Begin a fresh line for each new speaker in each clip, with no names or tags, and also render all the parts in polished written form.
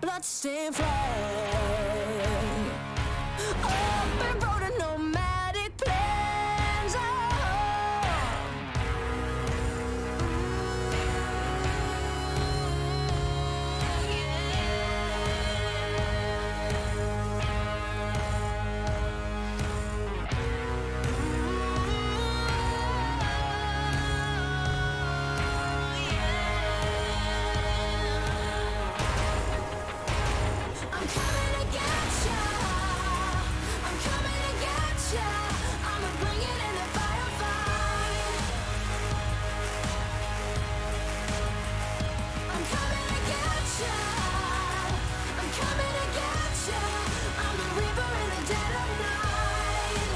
bloodstained flame. Open road and nomadic plains. I'm coming to get ya. I'm coming to get ya. I'ma bring it in the firefight. I'm coming to get ya. I'm coming to get ya. I'm the reaper in the dead of night.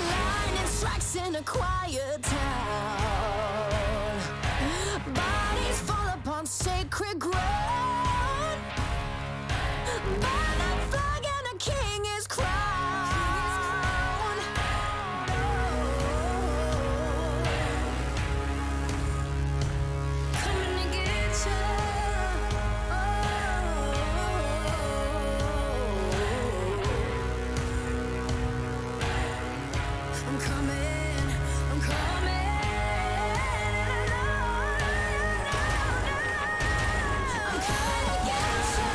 Lightning strikes in a quiet town. Bodies fall upon sacred ground. Burn a flag and a king is crowned. Coming to get ya. I'm coming, I'm coming. I'm coming to get ya.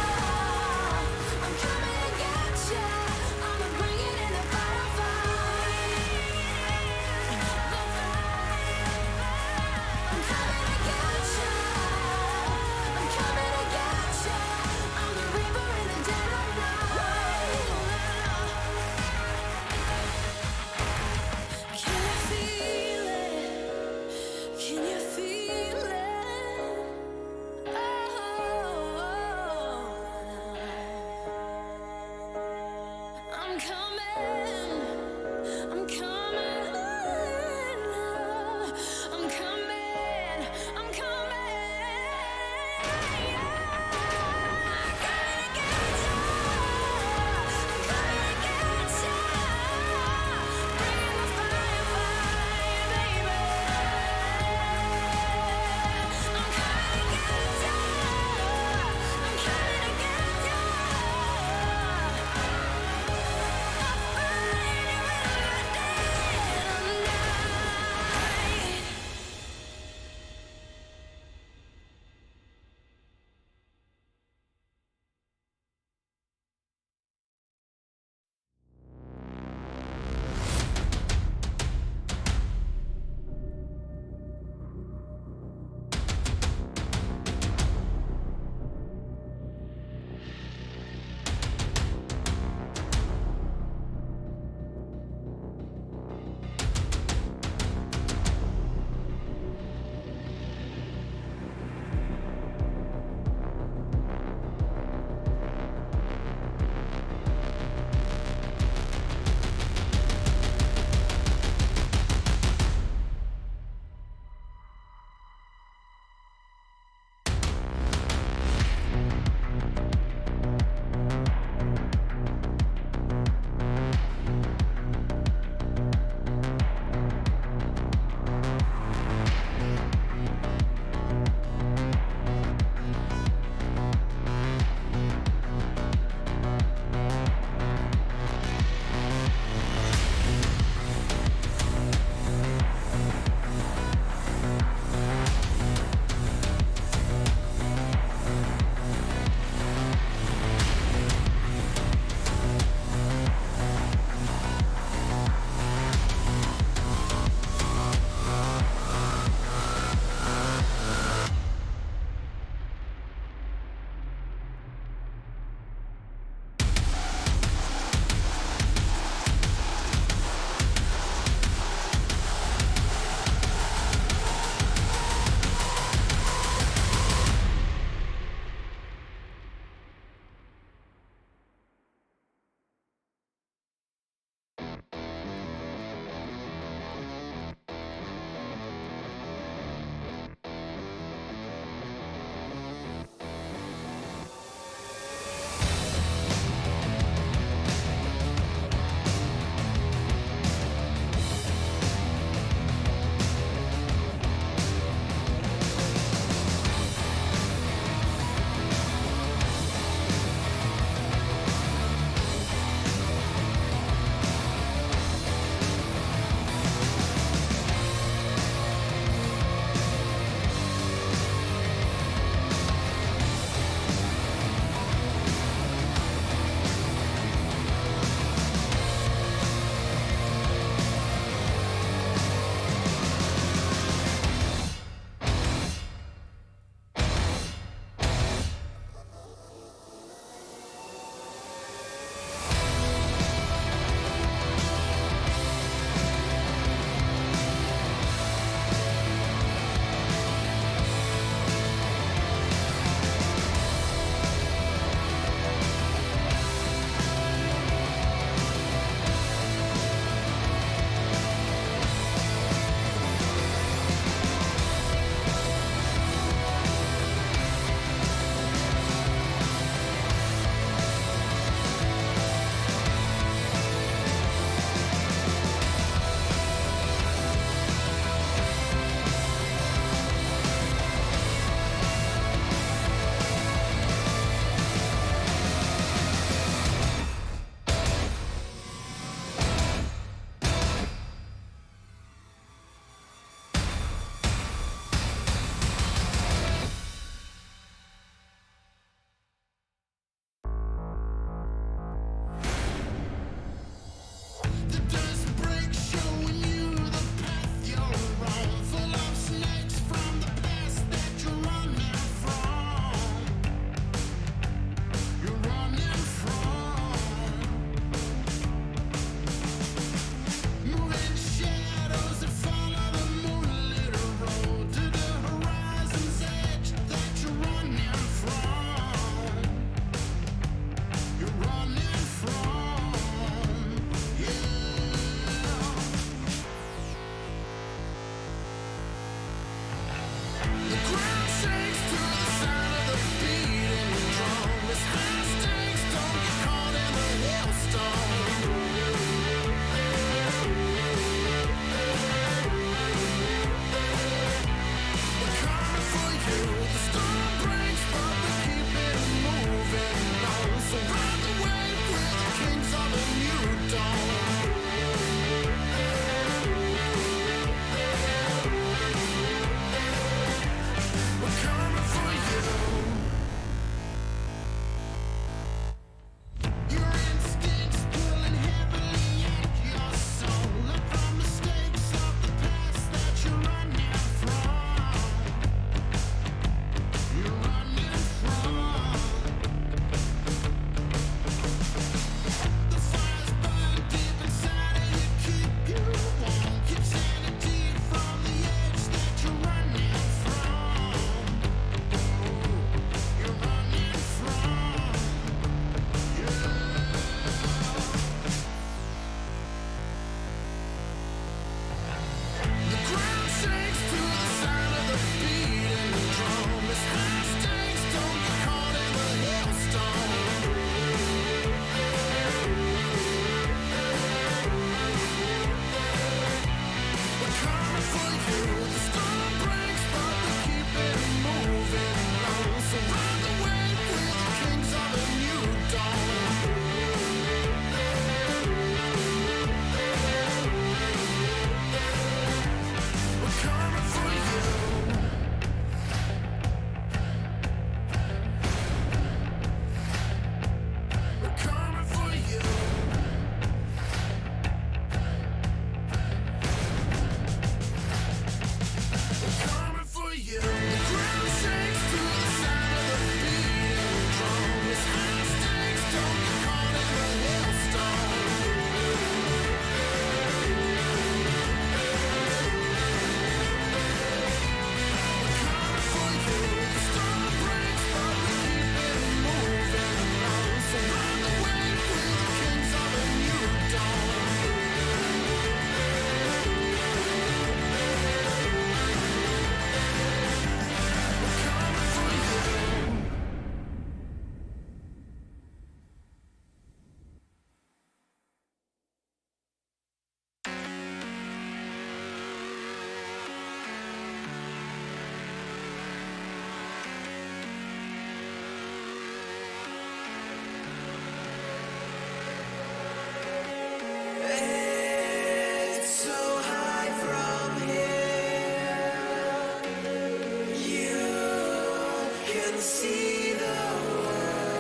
see the world.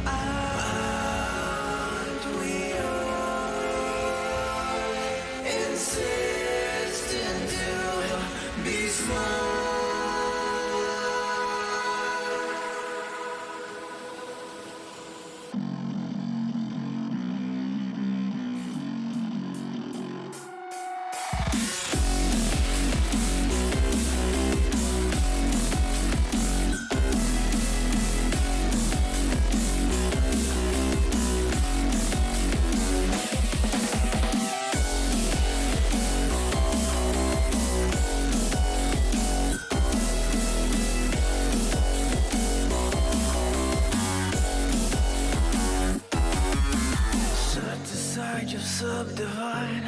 Aren't we all insistent to be small? Subdivide.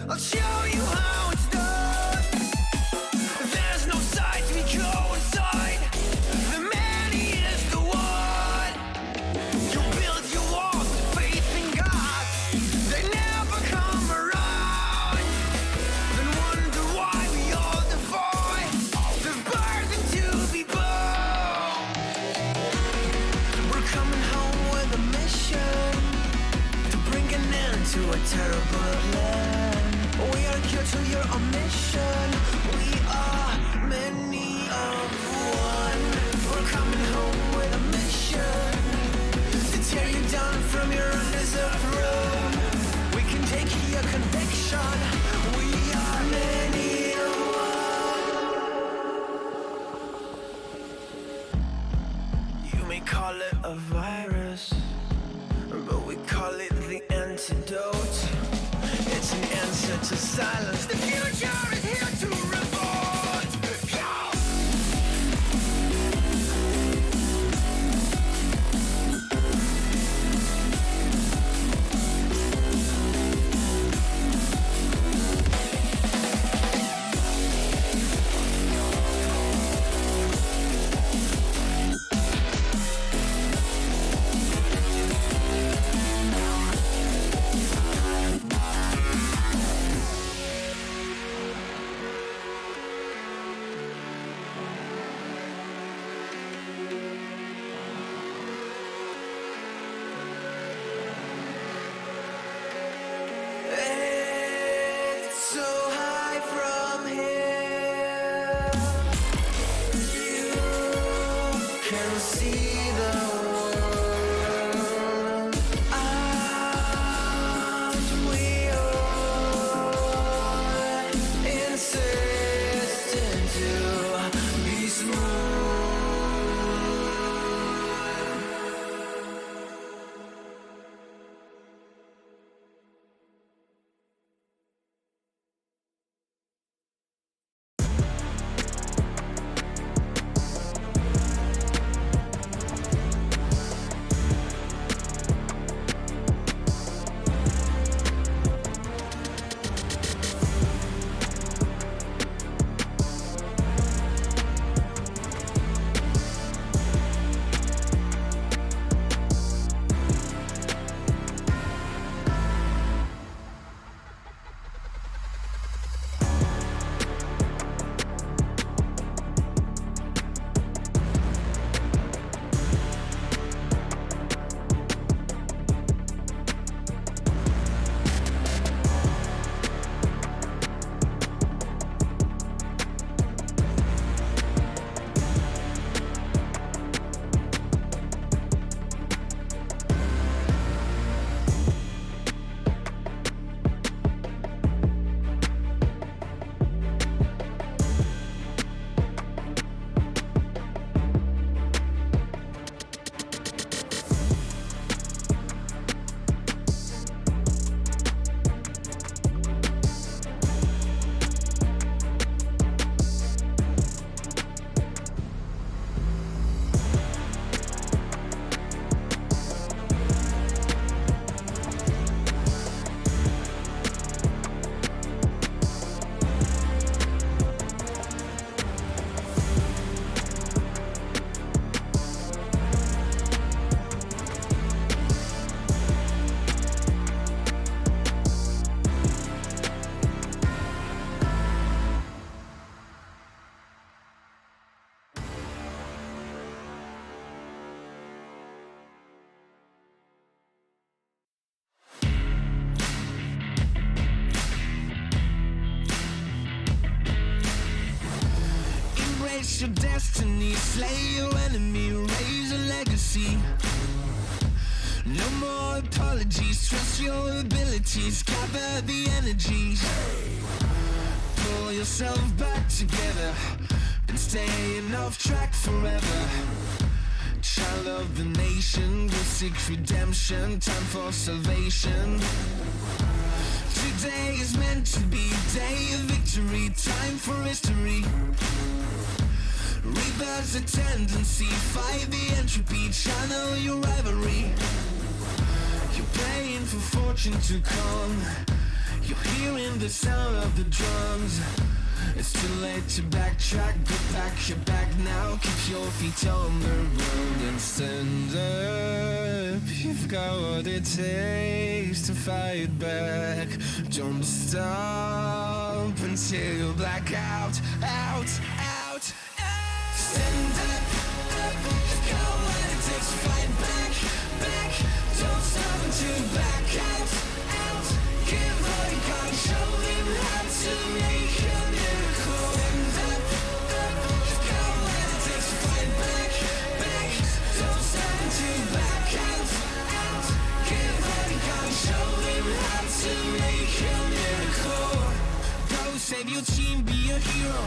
I'll show you how it's done. There's no sight, we go inside. The many is the one. You build your walls with faith in God. They never come around. Then wonder why we all defy the burden to be born. We're coming home with a mission to bring an end to a terrible land. We are here to your mission. We are many of one. We're coming home with a mission to tear you down from your undeserved throne. We can take your conviction. We are many of one. You may call it a virus, but we call it the antidote. It's an answer to silence. The future is here to revolt. it's your destiny. Slay your enemy, raise a legacy. No more apologies, trust your abilities. Gather the energies, pull yourself back together. Been staying off track forever. Child of the nation, will seek redemption. Time for salvation. Today is meant to be day of victory. Time for history. Rebirth's a tendency. Fight the entropy. Channel your rivalry. You're praying for fortune to come. You're hearing the sound of the drums. It's too late to backtrack, but pack your bag now. Keep your feet on the road and stand up. You've got what it takes to fight back. Don't stop until you black out, out, out. Stand up, up. You've got what it takes to fight back, back. Don't stop until you black out, out. Give all you got and show them how to make a miracle. Stand up, up. You've got what it takes to fight back, back. Don't stop until you black out, out. Give all you got and show them how to make a miracle. Go save your team, be a hero.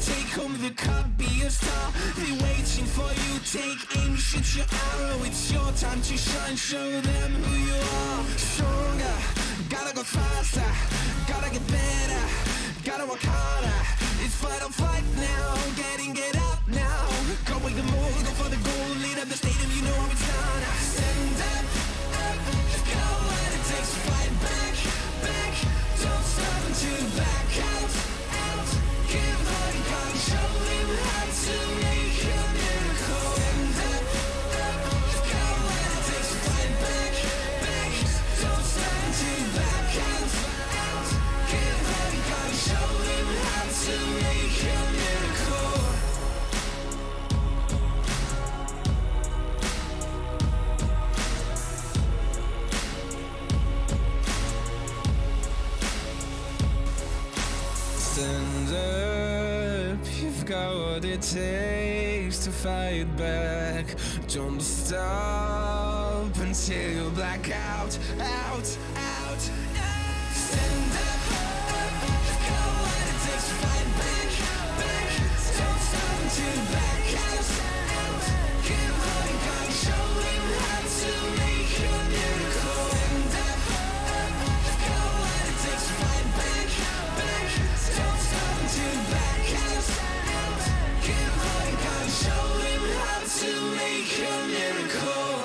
Take home the cup, be a star. They waiting for you, take aim, shoot your arrow. It's your time to shine, show them who you are. Stronger, gotta go faster, gotta get better, gotta work harder. It's fight or flight now, get up now. Go with the move, go for the goal, lead up the stadium, you know how it's done. Stand up, up, go what it takes to fight back, back. Don't stop until you back out, out. Give all you got and show them how to make a miracle. Stand up, up, go what it takes to fight back, back. Don't stop until you back out, out. Give all you got and show them how to make a miracle. Stand up, you've got what it takes to fight back. Don't stop until you black out, out, out. Stand up, up, you've got what it takes to fight back, back. Don't stop until you black out, out. Give all you got and show them how to make a miracle. Stand up, up, you've got what it takes to fight back, back. Don't stop until you black out, out. Give all you got and show them how to make a miracle.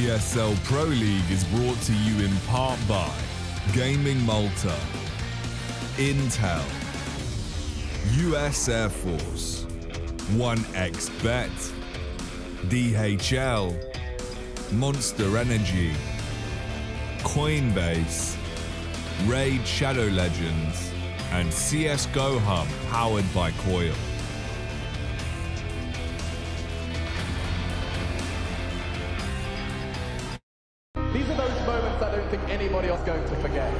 ESL Pro League is brought to you in part by Gaming Malta, Intel, US Air Force, 1xBet, DHL, Monster Energy, Coinbase, Raid Shadow Legends, and CSGO Hub powered by Coil.
These are those moments I don't think anybody else is going to forget.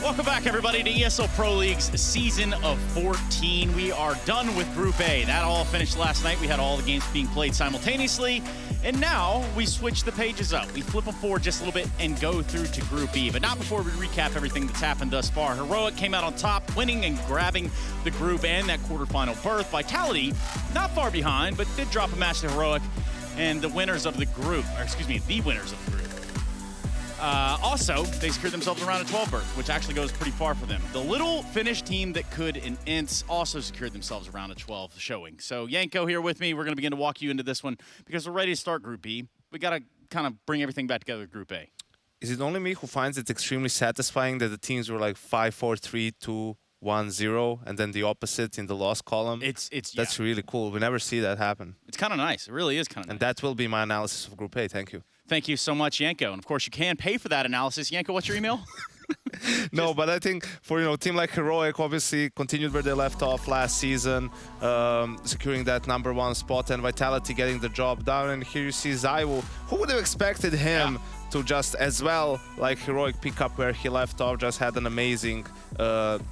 Welcome back, everybody, to ESL Pro League's season of 14. We are done with Group A. That all finished last night. We had all the games being played simultaneously, and now we switch the pages up. We flip them forward just a little bit and go through to Group B, but not before we recap everything that's happened thus far. Heroic came out on top, winning and grabbing the group and that quarterfinal berth. Vitality, not far behind, but did drop a match to Heroic, and the winners of the group, or excuse me, the winners of the group. Also, they secured themselves a round of 12 berth, which actually goes pretty far for them. The little Finnish team that could in Ints also secured themselves a round of 12 showing. So Yanko here with me. We're going to begin to walk you into this one because we're ready to start Group B. We got to kind of bring everything back together with Group A.
Is it only me who finds it extremely satisfying that the teams were like 5-4-3, 2-1-0, and then the opposite in the loss column? That's really cool. We never see that happen.
It's kind of nice. It really is kind of nice.
And that will be my analysis of Group A. Thank you.
Thank you so much, Yanko. And of course, you can pay for that analysis. Yanko, what's your email?
No, but I think for a team like Heroic, obviously continued where they left off last season, securing that #1 spot, and Vitality getting the job done. And here you see Zaiwu. Who would have expected him to just, as well, like Heroic, pick up where he left off? Just had an amazing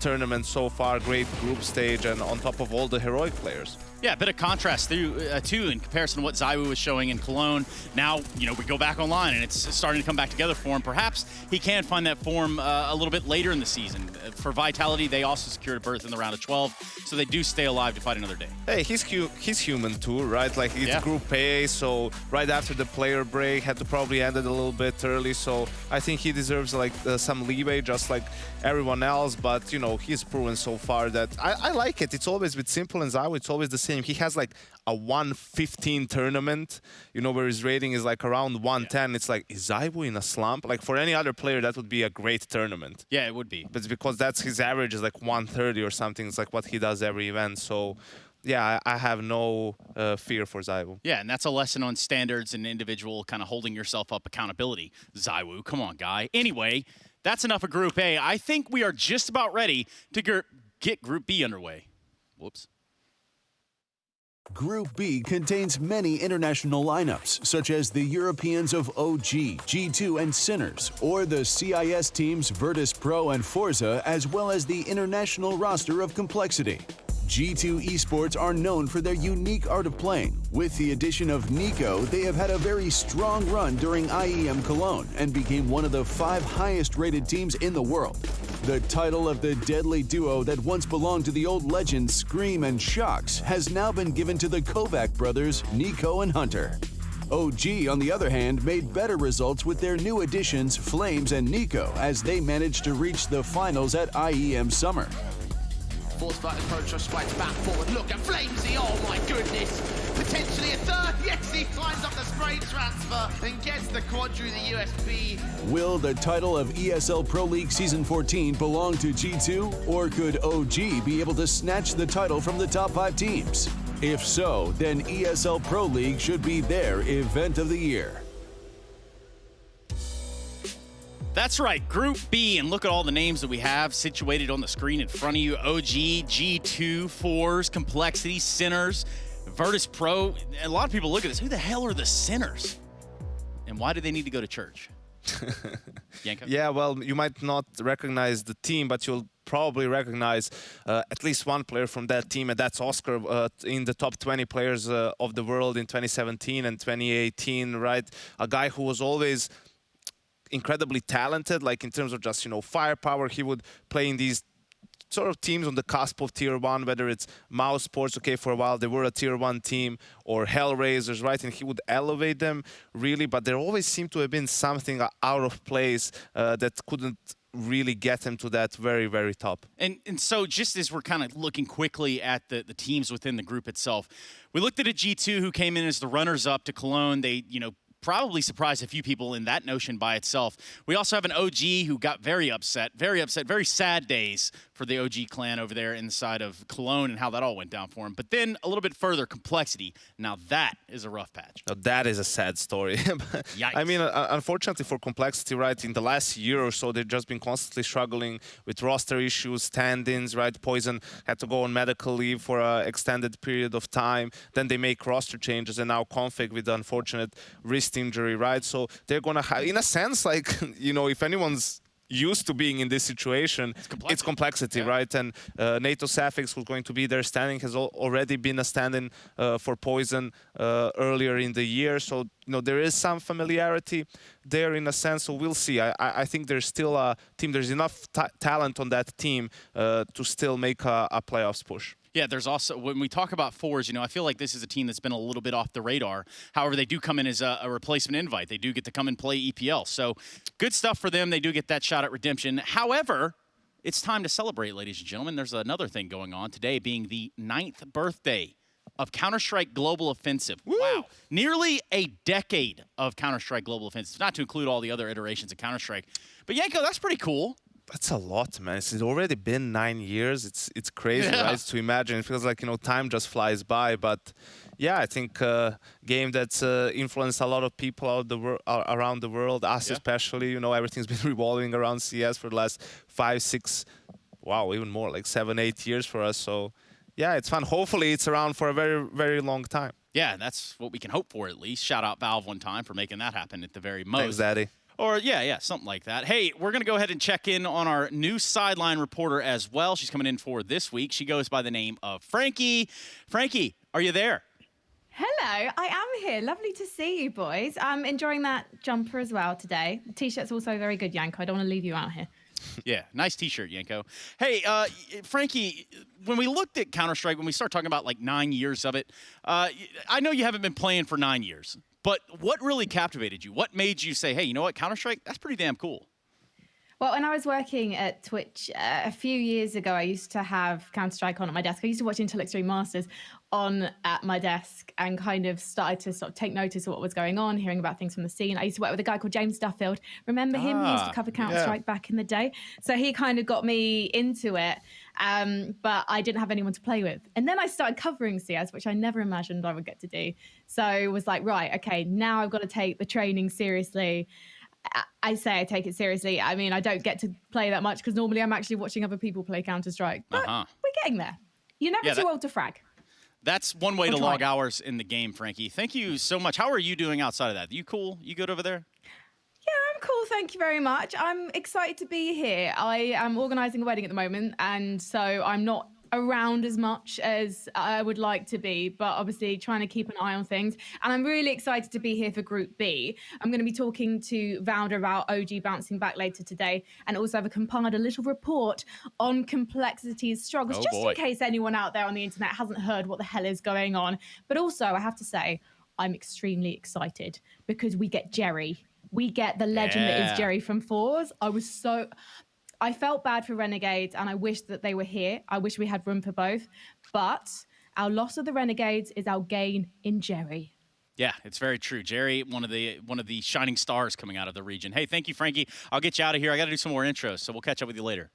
tournament so far, great group stage, and on top of all the Heroic players.
Yeah, a bit of contrast too in comparison to what Zaiwu was showing in Cologne. Now, we go back online and it's starting to come back together for him. Perhaps he can find that form a little bit later in the season. For Vitality, they also secured a berth in the round of 12, so they do stay alive to fight another day.
Hey, he's human too, right? Like, it's Group A, so right after the player break, had to probably end it a little bit early, so I think he deserves like some leeway, just like everyone else, but he's proven so far that I like it. It's always with Simple and Zaiwu, it's always the same. He has like a 115 tournament, where his rating is like around 110. It's like, is Zaiwu in a slump? Like, for any other player, that would be a great tournament.
Yeah, it would be.
But it's because that's his average is like 130 or something. It's like what he does every event. So yeah, I have no fear for Zaiwu.
Yeah, and that's a lesson on standards and individual kind of holding yourself up accountability. Zaiwu, come on, guy. Anyway, that's enough of Group A. I think we are just about ready to get Group B underway. Whoops.
Group B contains many international lineups, such as the Europeans of OG, G2, and Sinners, or the CIS teams Virtus Pro and Forza, as well as the international roster of Complexity. G2 esports are known for their unique art of playing. With the addition of Nico, they have had a very strong run during IEM Cologne and became one of the 5 highest-rated teams in the world. The title of the deadly duo that once belonged to the old legends Scream and Shox has now been given to the Kovac brothers, Nico and Hunter. OG, on the other hand, made better results with their new additions, Flames and Nico, as they managed to reach the finals at IEM Summer.
Force button approach, strikes back forward. Look at Flamesy, oh my goodness. Potentially a third. Yes, he climbs up the spray transfer and gets the quadru, the USP.
Will the title of ESL Pro League Season 14 belong to G2, or could OG be able to snatch the title from the top 5 teams? If so, then ESL Pro League should be their event of the year.
That's right, Group B, and look at all the names that we have situated on the screen in front of you. OG, G2, Fours, Complexity, Sinners, Virtus Pro. A lot of people look at this. Who the hell are the Sinners? And why do they need to go to church? Yanko?
Yeah, well, you might not recognize the team, but you'll probably recognize at least one player from that team, and that's Oscar in the top 20 players of the world in 2017 and 2018, right? A guy who was always incredibly talented, like in terms of just, firepower. He would play in these sort of teams on the cusp of Tier 1, whether it's Mouse Sports, okay, for a while they were a Tier 1 team, or Hellraisers, right? And he would elevate them, really, but there always seemed to have been something out of place that couldn't really get him to that very, very top.
And so just as we're kind of looking quickly at the teams within the group itself, we looked at a G2 who came in as the runners-up to Cologne. They, probably surprised a few people in that notion by itself. We also have an OG who got very upset, very sad days for the OG clan over there inside of Cologne and how that all went down for him. But then a little bit further, Complexity. Now that is a rough patch.
Now that is a sad story.
Yikes.
I mean, unfortunately for Complexity, right, in the last year or so, they've just been constantly struggling with roster issues, stand-ins, right? Poison had to go on medical leave for an extended period of time. Then they make roster changes, and now Config with the unfortunate wrist injury, right? So they're gonna have, in a sense, like, if anyone's used to being in this situation, it's Complexity, yeah. Right? And NATO Safix, who's going to be there standing, has already been a stand-in for Poison earlier in the year. So, there is some familiarity there in a sense. So we'll see. I think there's still a team, there's enough talent on that team to still make a playoffs push.
Yeah, there's also, when we talk about fours, I feel like this is a team that's been a little bit off the radar. However, they do come in as a replacement invite. They do get to come and play EPL. So good stuff for them. They do get that shot at redemption. However, it's time to celebrate, ladies and gentlemen. There's another thing going on today, being the 9th birthday of Counter-Strike Global Offensive.
Woo!
Wow. Nearly a decade of Counter-Strike Global Offensive, not to include all the other iterations of Counter-Strike. But Yanko, that's pretty cool.
That's a lot, man. It's already been 9 years. It's crazy, yeah. Right, to imagine. It feels like, time just flies by. But yeah, I think game that's influenced a lot of people around the world, us especially. Everything's been revolving around CS for the last 5, 6, wow, even more, like 7, 8 years for us. So yeah, it's fun. Hopefully it's around for a very, very long time.
Yeah, that's what we can hope for, at least. Shout out Valve one time for making that happen at the very most.
Thanks, Daddy.
Or, yeah, something like that. Hey, we're going to go ahead and check in on our new sideline reporter as well. She's coming in for this week. She goes by the name of Frankie. Frankie, are you there?
Hello, I am here. Lovely to see you, boys. I'm enjoying that jumper as well today. The T-shirt's also very good, Yanko. I don't want to leave you out here.
Yeah, nice T-shirt, Yanko. Hey, Frankie, when we looked at Counter-Strike, when we start talking about, 9 years of it, I know you haven't been playing for 9 years. But what really captivated you? What made you say, hey, you know what, Counter-Strike, that's pretty damn cool?
Well, when I was working at Twitch a few years ago, I used to have Counter-Strike on at my desk. I used to watch Intel Extreme Masters on at my desk and kind of started to sort of take notice of what was going on, hearing about things from the scene. I used to work with a guy called James Duffield. Remember him? He used to cover Counter-Strike back in the day. So he kind of got me into it, but I didn't have anyone to play with. And then I started covering CS, which I never imagined I would get to do. So I was like, right, okay, now I've got to take the training seriously. I say I take it seriously. I mean, I don't get to play that much because normally I'm actually watching other people play Counter-Strike. But we're getting there. You're never too old to frag.
That's one way to log hours in the game, Frankie. Thank you so much. How are you doing outside of that? You cool? You good over there?
Yeah, I'm cool. Thank you very much. I'm excited to be here. I am organising a wedding at the moment, and so I'm not around as much as I would like to be, but obviously trying to keep an eye on things. And I'm really excited to be here for Group B. I'm going to be talking to Valda about OG bouncing back later today, and also have compiled a little report on Complexity's struggles, in case anyone out there on the internet hasn't heard what the hell is going on. But also, I have to say, I'm extremely excited because we get Jerry. We get the legend that is Jerry from Fours. I felt bad for Renegades, and I wish that they were here. I wish we had room for both. But our loss of the Renegades is our gain in Jerry.
Yeah, it's very true. Jerry, one of the shining stars coming out of the region. Hey, thank you, Frankie. I'll get you out of here. I got to do some more intros, so we'll catch up with you later.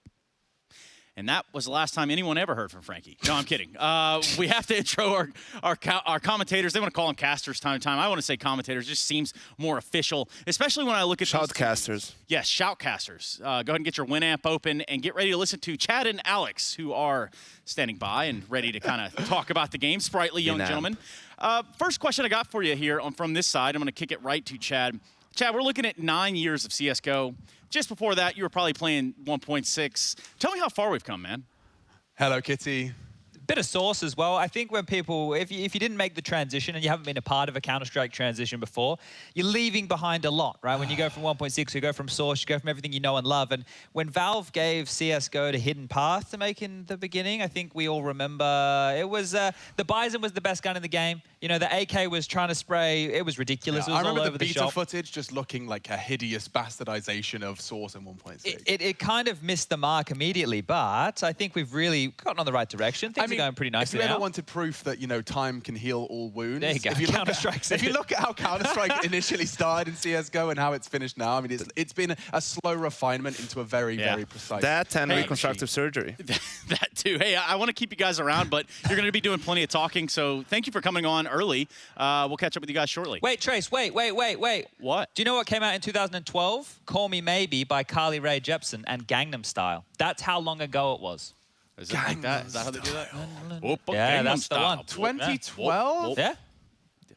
And that was the last time anyone ever heard from Frankie. No, I'm kidding. We have to intro our commentators. They want to call them casters time to time. I want to say commentators. It just seems more official, especially when I look at
shoutcasters.
Yes, shoutcasters. Go ahead and get your Winamp open and get ready to listen to Chad and Alex, who are standing by and ready to kind of talk about the game. Sprightly young gentlemen. First question I got for you here from this side. I'm going to kick it right to Chad. Chad, we're looking at 9 years of CSGO. Just before that, you were probably playing 1.6. Tell me how far we've come, man.
Hello, Kitty.
Bit of source as well. I think when people, if you didn't make the transition and you haven't been a part of a Counter-Strike transition before, you're leaving behind a lot, right? When you go from 1.6, you go from source, you go from everything you know and love. And when Valve gave CSGO to Hidden Path to make in the beginning, I think we all remember it was, the Bison was the best gun in the game. You know, the AK was trying to spray, it was ridiculous.
Yeah,
It was
I remember
all over
the beta
shop.
footage just looking like a hideous bastardization of source in 1.6.
It kind of missed the mark immediately, but I think we've really gotten on the right direction. Things are going pretty nicely
If you
now.
ever wanted proof that, you know, time can heal all wounds,
There you go.
if you look at how Counter-Strike initially started in CSGO and how it's finished now, I mean, it's been a slow refinement into a very, very precise.
That and reconstructive surgery.
That too. Hey, I want to keep you guys around, but you're going to be doing plenty of talking, so thank you for coming on early. We'll catch up with you guys shortly.
Wait, Trace, wait.
What?
Do you know what came out in 2012? Call Me Maybe by Carly Rae Jepsen and Gangnam Style. That's how long ago it was.
Is it like that? Is that how they do that? Whoop,
Yeah,
Gangnam
that's the
Style.
one.
2012?
Yeah?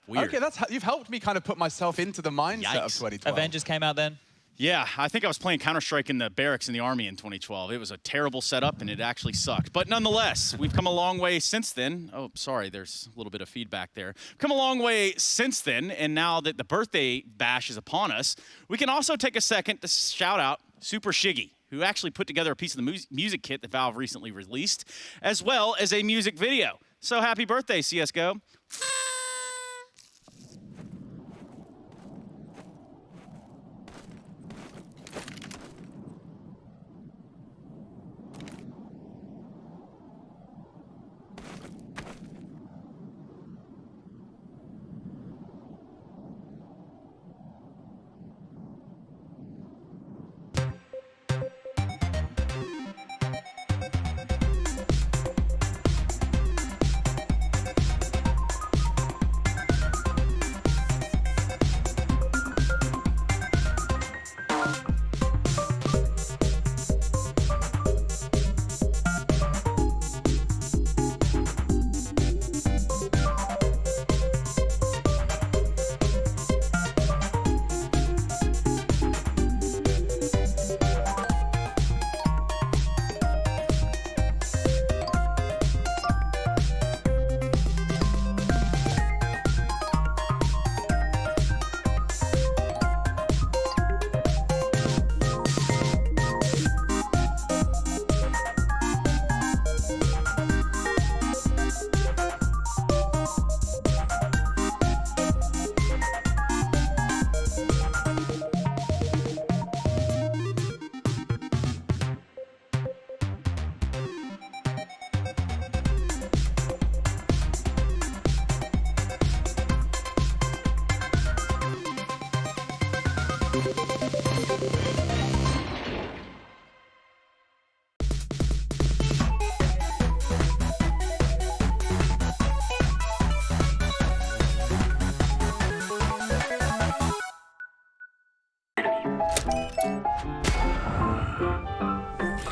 Weird.
Okay, you've helped me kind of put myself into the mindset of 2012.
Avengers came out then.
Yeah, I think I was playing Counter-Strike in the barracks in the Army in 2012. It was a terrible setup, and it actually sucked. But nonetheless, we've come a long way since then. Oh, sorry, there's a little bit of feedback there. Come a long way since then, and now that the birthday bash is upon us, we can also take a second to shout out Super Shiggy, who actually put together a piece of the music kit that Valve recently released, as well as a music video. So happy birthday, CSGO.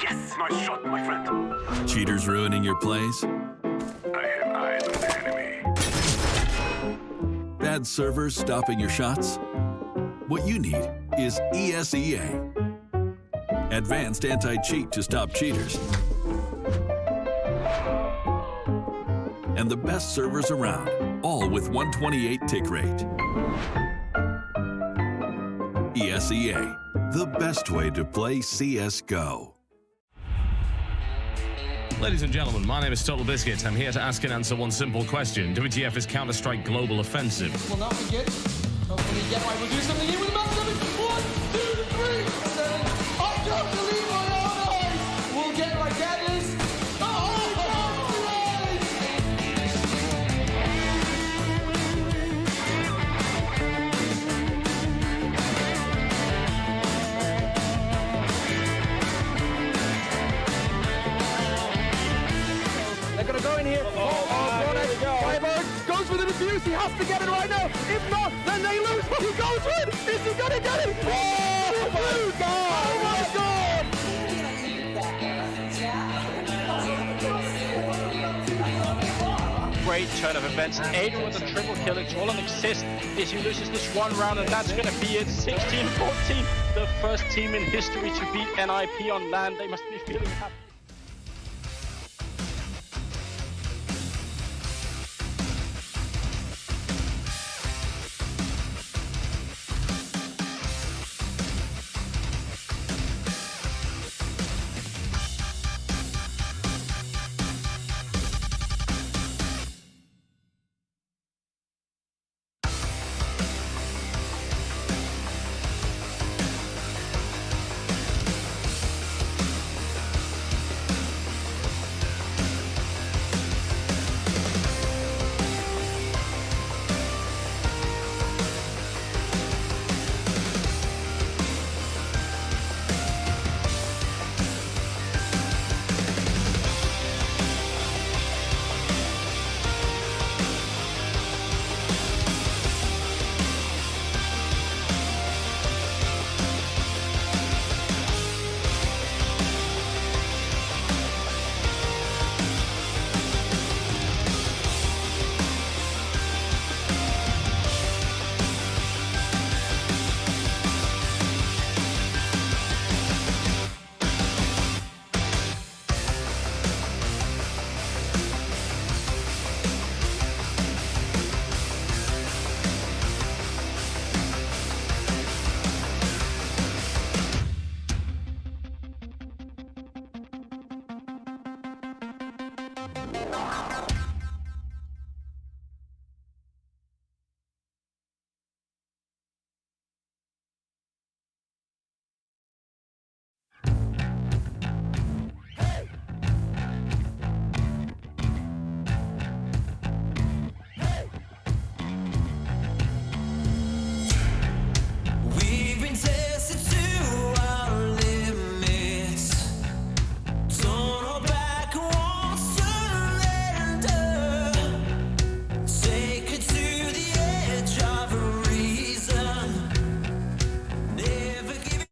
Yes, nice shot, my friend.
Cheaters ruining your plays?
I have eyes on the enemy.
Bad servers stopping your shots? What you need is ESEA. Advanced anti-cheat to stop cheaters. And the best servers around, all with 128 tick rate. ESEA, the best way to play CSGO.
Ladies and gentlemen, my name is Total Biscuit. I'm here to ask and answer one simple question. WTF is Counter-Strike Global Offensive?
Will not be good. Hopefully get right. We'll do something here with the map. 1, 2, 3, 7. I can't believe my own eyes. We'll get right. Get this.
They're going to go in here. Goes for the defuse. He has to get it right now. If not, then they lose. He goes for it. Is he going to get it? Oh, my God. Oh, my God.
Great turn of events. Adrian with a triple kill, it's all an assist. As he loses this one round, and that's gonna be it. 16-14, the first team in history to beat NIP on LAN. They must be feeling happy.
We've been tested to our limits. Don't hold back, won't surrender. Take it to the edge of a reason. Never give it.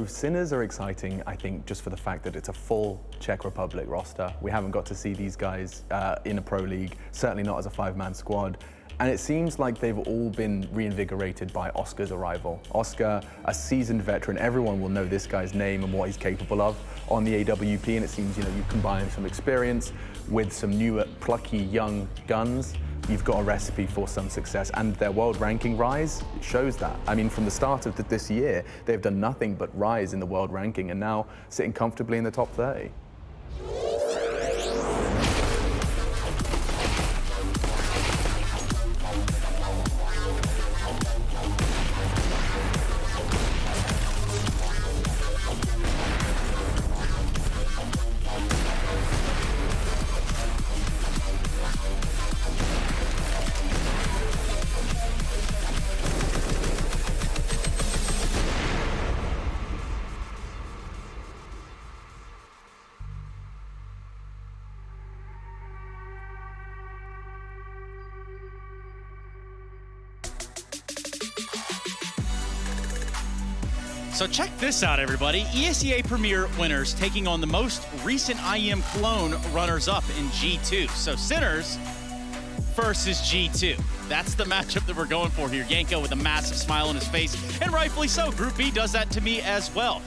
Sinners are exciting, I think, just for the fact that it's a full Czech Republic roster. We haven't got to see these guys in a pro league, certainly not as a five-man squad. And it seems like they've all been reinvigorated by Oscar's arrival. Oscar, a seasoned veteran, everyone will know this guy's name and what he's capable of on the AWP, and it seems, you combine some experience with some newer, plucky, young guns. You've got a recipe for some success, and their world ranking rise shows that. I mean, from the start of this year, they've done nothing but rise in the world ranking, and now sitting comfortably in the top 30.
So check this out, everybody. ESEA Premier winners taking on the most recent IEM Cologne runners-up in G2. So Sinners versus G2. That's the matchup that we're going for here. Yanko with a massive smile on his face, and rightfully so. Group B does that to me as well.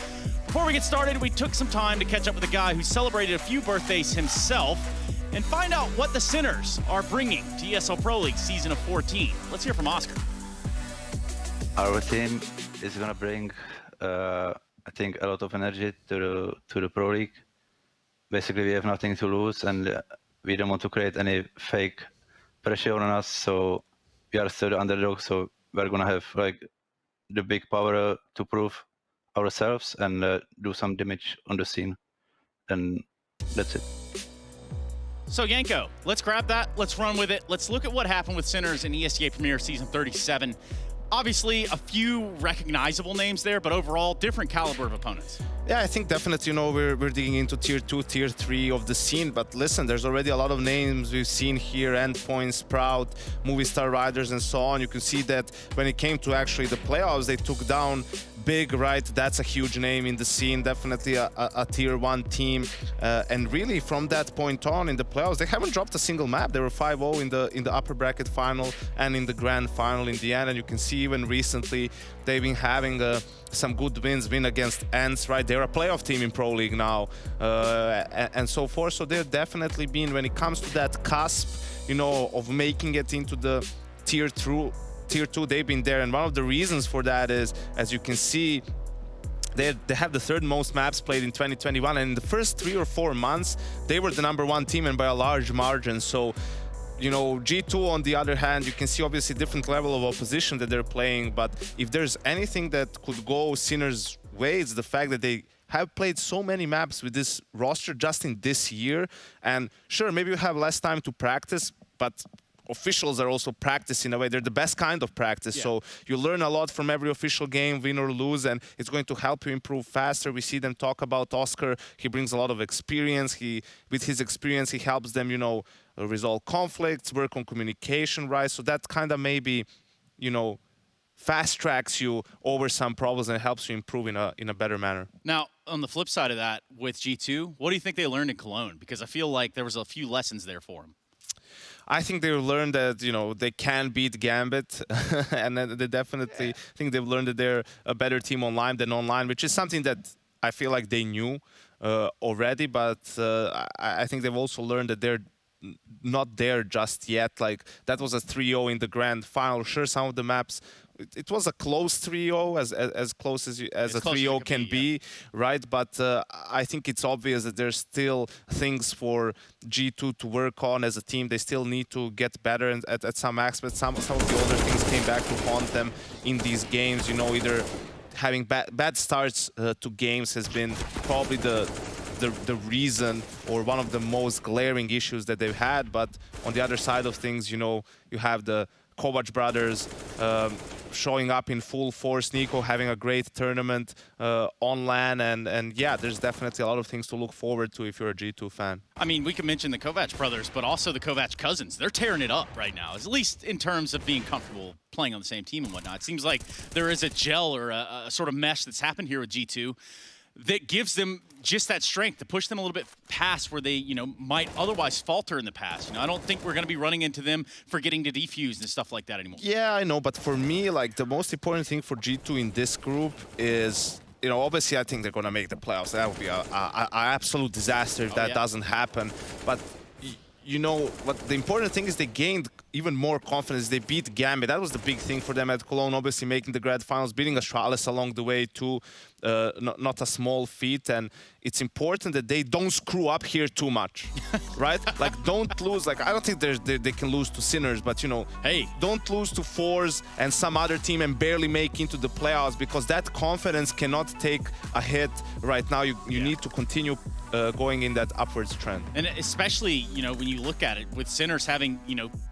Before we get started, we took some time to catch up with a guy who celebrated a few birthdays himself and find out what the Sinners are bringing to ESL Pro League Season of 14. Let's hear from Oscar.
Our team is going to bring, I think, a lot of energy to the Pro League. Basically, we have nothing to lose, and we don't want to create any fake pressure on us. So we are still the underdog. So we're going to have like the big power to prove ourselves and do some damage on the scene. And that's it.
So Yanko, let's grab that. Let's run with it. Let's look at what happened with Sinners in ESEA Premier Season 37. obviously a few recognizable names there, but overall different caliber of opponents.
Yeah, I think definitely, we're digging into tier 2, tier 3 of the scene, but listen, there's already a lot of names we've seen here, Endpoint, Sprout, Movie Star Riders, and so on. You can see that when it came to actually the playoffs, they took down Big, right? That's a huge name in the scene, definitely a tier 1 team. And really, from that point on in the playoffs, they haven't dropped a single map. They were 5-0 in the upper bracket final and in the grand final in the end. And you can see even recently, they've been having some good win against Ants, right? They're a playoff team in Pro League now, and so forth. So they've definitely been, when it comes to that cusp, of making it into the tier 2, they've been there. And one of the reasons for that is, as you can see, they have the third most maps played in 2021. And in the first 3 or 4 months, they were the #1 team, and by a large margin. So, G2, on the other hand, you can see obviously different level of opposition that they're playing. But if there's anything that could go Sinner's way, it's the fact that they have played so many maps with this roster just in this year. And sure, maybe you have less time to practice, but officials are also practice in a way. They're the best kind of practice. Yeah. So you learn a lot from every official game, win or lose, and it's going to help you improve faster. We see them talk about Oscar. He brings a lot of experience. With his experience, he helps them, resolve conflicts, work on communication, right? So that kind of maybe, fast tracks you over some problems and helps you improve in a better manner.
Now, on the flip side of that, with G2, what do you think they learned in Cologne? Because I feel like there was a few lessons there for them.
I think they learned that, they can beat Gambit. And they definitely think they've learned that they're a better team online than online, which is something that I feel like they knew already. But I think they've also learned that they're not there just yet. Like, that was a 3-0 in the grand final. Sure, some of the maps, it was a close 3-0, as close as a 3-0 can be, right? But I think it's obvious that there's still things for G2 to work on as a team. They still need to get better at some aspects. Some of the older things came back to haunt them in these games. Either having bad starts to games has been probably the reason, or one of the most glaring issues that they've had. But on the other side of things, you have the Kovac brothers showing up in full force, Nico having a great tournament on LAN, and yeah, there's definitely a lot of things to look forward to if you're a G2 fan.
I mean, we can mention the Kovac brothers, but also the Kovac cousins. They're tearing it up right now, at least in terms of being comfortable playing on the same team and whatnot. It seems like there is a gel or a sort of mesh that's happened here with G2 that gives them just that strength to push them a little bit past where they, might otherwise falter in the past. I don't think we're going to be running into them forgetting to defuse and stuff like that anymore.
Yeah, I know, but for me, like, the most important thing for G2 in this group is, obviously I think they're going to make the playoffs. That would be an absolute disaster if that doesn't happen. But what the important thing is, they gained even more confidence. They beat Gambit. That was the big thing for them at Cologne, obviously making the grand finals, beating Astralis along the way too. Not a small feat, and it's important that they don't screw up here too much, right? Like, don't lose. Like, I don't think they can lose to Sinners, but hey, don't lose to Fours and some other team and barely make into the playoffs, because that confidence cannot take a hit right now. You need to continue going in that upwards trend.
And especially, when you look at it with Sinners having,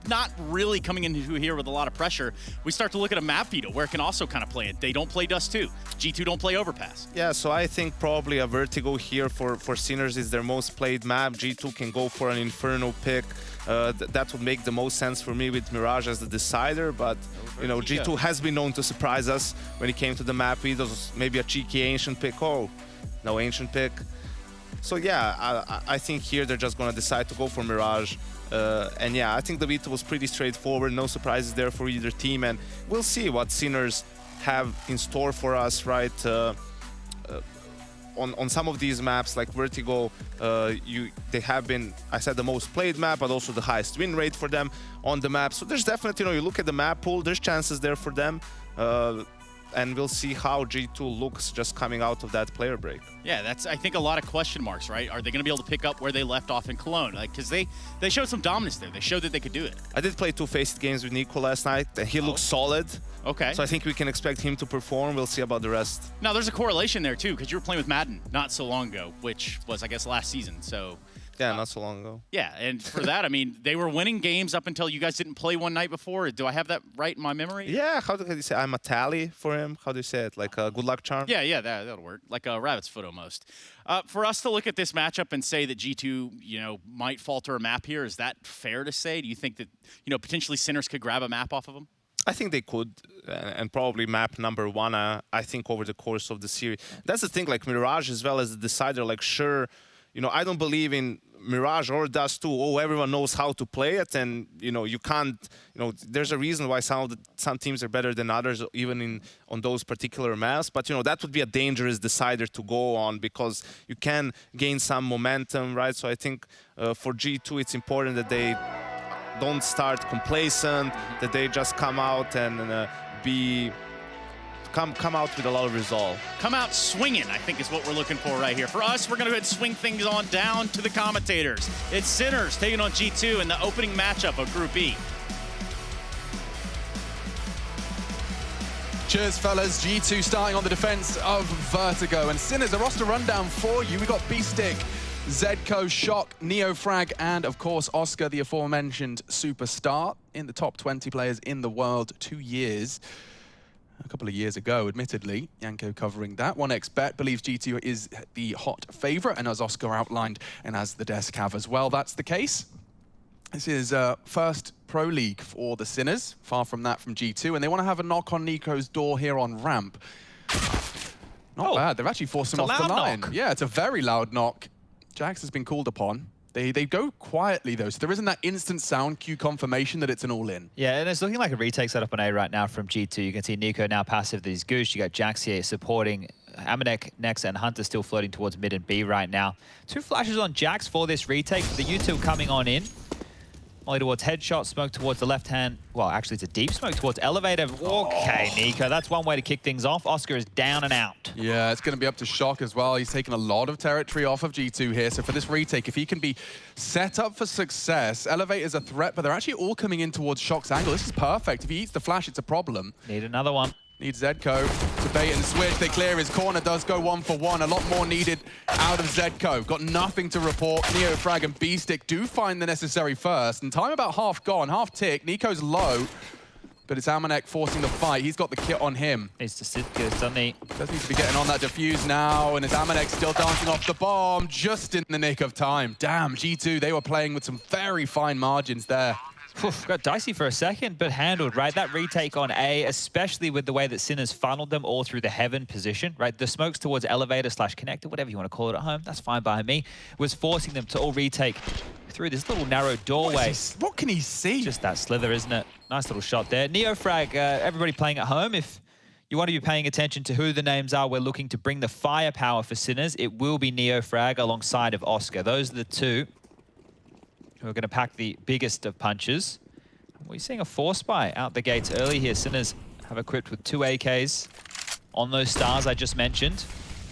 not really coming into here with a lot of pressure, we start to look at a map veto where it can also kind of play it. They don't play Dust 2. G2 don't play Overpass.
Yeah, so I think probably a Vertigo here for Sinners is their most played map. G2 can go for an Inferno pick. That would make the most sense for me with Mirage as the decider, but G2 has been known to surprise us when it came to the map vetoes. Maybe a cheeky Ancient pick. Oh, no Ancient pick. So yeah, I think here they're just going to decide to go for Mirage. And yeah, I think the veto was pretty straightforward. No surprises there for either team. And we'll see what Sinners have in store for us, right? On some of these maps, like Vertigo, they have been, I said, the most played map, but also the highest win rate for them on the map. So there's definitely, you look at the map pool, there's chances there for them. And we'll see how G2 looks just coming out of that player break.
Yeah, that's, I think, a lot of question marks, right? Are they going to be able to pick up where they left off in Cologne? Because they showed some dominance there. They showed that they could do it.
I did play 2 Faceit games with Nico last night, and he looks solid.
Okay.
So I think we can expect him to perform. We'll see about the rest.
Now, there's a correlation there, too, because you were playing with Madden not so long ago, which was, I guess, last season. So
Yeah, not so long ago.
Yeah, and for that, I mean, they were winning games up until you guys didn't play one night before. Do I have that right in my memory?
Yeah, how do you say? I'm a tally for him. How do you say it? Like a good luck charm?
Yeah, that'll work. Like a rabbit's foot almost. For us to look at this matchup and say that G2, might falter a map here, is that fair to say? Do you think that, potentially Sinners could grab a map off of them?
I think they could, and probably map number one, I think, over the course of the series. That's the thing, like Mirage as well as the decider, like sure, I don't believe in Mirage or Dust 2, everyone knows how to play it, and, you can't, there's a reason why some teams are better than others, even on those particular maps, but, that would be a dangerous decider to go on because you can gain some momentum, right? So I think for G2, it's important that they don't start complacent, that they just come out and come out with a lot of resolve.
Come out swinging, I think is what we're looking for right here. For us, we're going to go ahead and swing things on down to the commentators. It's Sinners taking on G2 in the opening matchup of Group E.
Cheers, fellas. G2 starting on the defense of Vertigo. And Sinners, a roster rundown for you. We got B-Stick, Zedco, Shock, Neofrag, and of course Oscar, the aforementioned superstar in the top 20 players in the world 2 years. A couple of years ago, admittedly, Yanko covering that. 1xBet believes G2 is the hot favorite, and as Oscar outlined, and as the desk have as well, that's the case. This is first Pro League for the Sinners, far from that from G2, and they want to have a knock on Nico's door here on ramp. Not bad, they've actually forced him off the line. Knock. Yeah, it's a very loud knock. Jax has been called upon. They go quietly, though, so there isn't that instant sound cue confirmation that it's an all-in.
Yeah, and it's looking like a retake setup on A right now from G2. You can see Nico now passive, there's Goose. You got Jax here supporting Amanek next, and Hunter still floating towards mid and B right now. 2 flashes on Jax for this retake. The U2 coming on in. Molly towards headshot, smoke towards the left hand. Well, actually, it's a deep smoke towards elevator. Okay, Nico, that's one way to kick things off. Oscar is down and out.
Yeah, it's going to be up to Shock as well. He's taken a lot of territory off of G2 here. So for this retake, if he can be set up for success, Elevator's a threat, but they're actually all coming in towards Shock's angle. This is perfect. If he eats the flash, it's a problem.
Need another one.
Needs Zedco to bait and switch. They clear his corner, does go 1 for 1. A lot more needed out of Zedco. Got nothing to report. Neofrag and B-Stick do find the necessary first. And time about half gone, half tick. Nico's low, but it's Amanek forcing the fight. He's got the kit on him.
Needs to sit good, doesn't he?
Does need to be getting on that defuse now. And it's Amanek still dancing off the bomb just in the nick of time. Damn, G2, they were playing with some very fine margins there.
Got dicey for a second, but handled, right? That retake on A, especially with the way that Sinners funneled them all through the heaven position, right? The smokes towards elevator / connector, whatever you want to call it at home, that's fine by me, was forcing them to all retake through this little narrow doorway.
What can he see?
Just that slither, isn't it? Nice little shot there. Neofrag, everybody playing at home, if you want to be paying attention to who the names are, we're looking to bring the firepower for Sinners. It will be Neofrag alongside of Oscar. Those are the two who are going to pack the biggest of punches. We're seeing a force buy out the gates early here. Sinners have equipped with 2 AKs on those stars I just mentioned.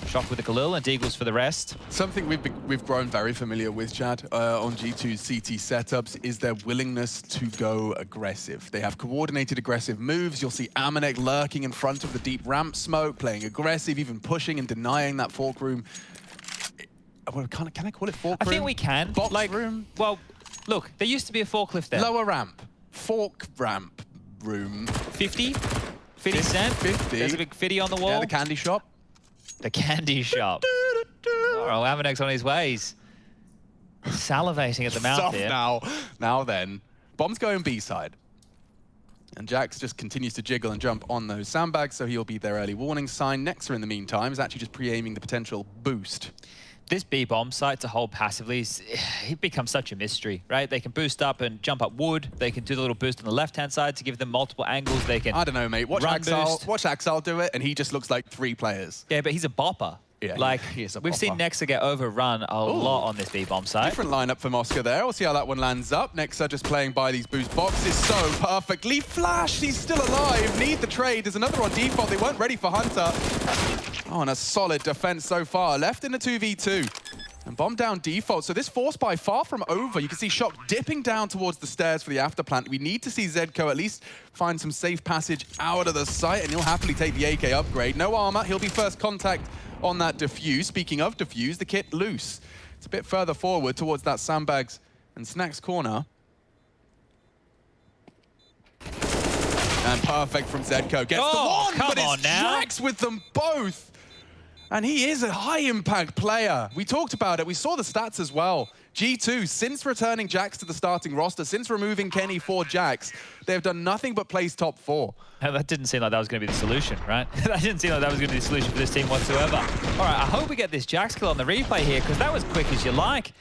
Shock with the Khalil and Deagles for the rest.
Something we've grown very familiar with, Chad, on G2's CT setups is their willingness to go aggressive. They have coordinated aggressive moves. You'll see Amanek lurking in front of the deep ramp smoke, playing aggressive, even pushing and denying that fork room. Well, can I call it fork room?
I think we can.
Box room?
Well, look, there used to be a forklift there.
Lower ramp. Fork ramp room.
50? 50 cent?
50.
There's a big 50 on the wall.
Yeah, the candy shop.
The candy shop. Oh, Amanek's on his ways. Salivating at the mouth
Stop
here.
Now then. Bomb's going B-side. And Jax just continues to jiggle and jump on those sandbags, so he'll be their early warning sign. Nexa, in the meantime, is actually just pre-aiming the potential boost.
This B-bomb site to hold passively, it becomes such a mystery, right? They can boost up and jump up wood. They can do the little boost on the left-hand side to give them multiple angles. They can
I don't know, mate. Watch Axel do it, and he just looks like 3 players.
Yeah, but he's a bopper.
Yeah,
like,
he is a
we've
bopper.
seen Nexa get overrun a lot on this B-bomb site.
Different lineup from Oscar there. We'll see how that one lands up. Nexa just playing by these boost boxes so perfectly. Flash, he's still alive. Need the trade. There's another on default. They weren't ready for Hunter. Oh, and a solid defense so far. Left in the 2v2. And bomb down default. So this force buy far from over. You can see Shock dipping down towards the stairs for the afterplant. We need to see Zedco at least find some safe passage out of the site, and he'll happily take the AK upgrade. No armor. He'll be first contact on that defuse. Speaking of defuse, the kit loose. It's a bit further forward towards that sandbags and snacks corner. And perfect from Zedko. Gets the one, but it's Jax with them both. And he is a high-impact player. We talked about it. We saw the stats as well. G2, since returning Jax to the starting roster, since removing Kenny for Jax, they've done nothing but place top 4.
That didn't seem like that was going to be the solution, right? That didn't seem like that was going to be the solution for this team whatsoever. All right, I hope we get this Jax kill on the replay here, because that was quick as you like.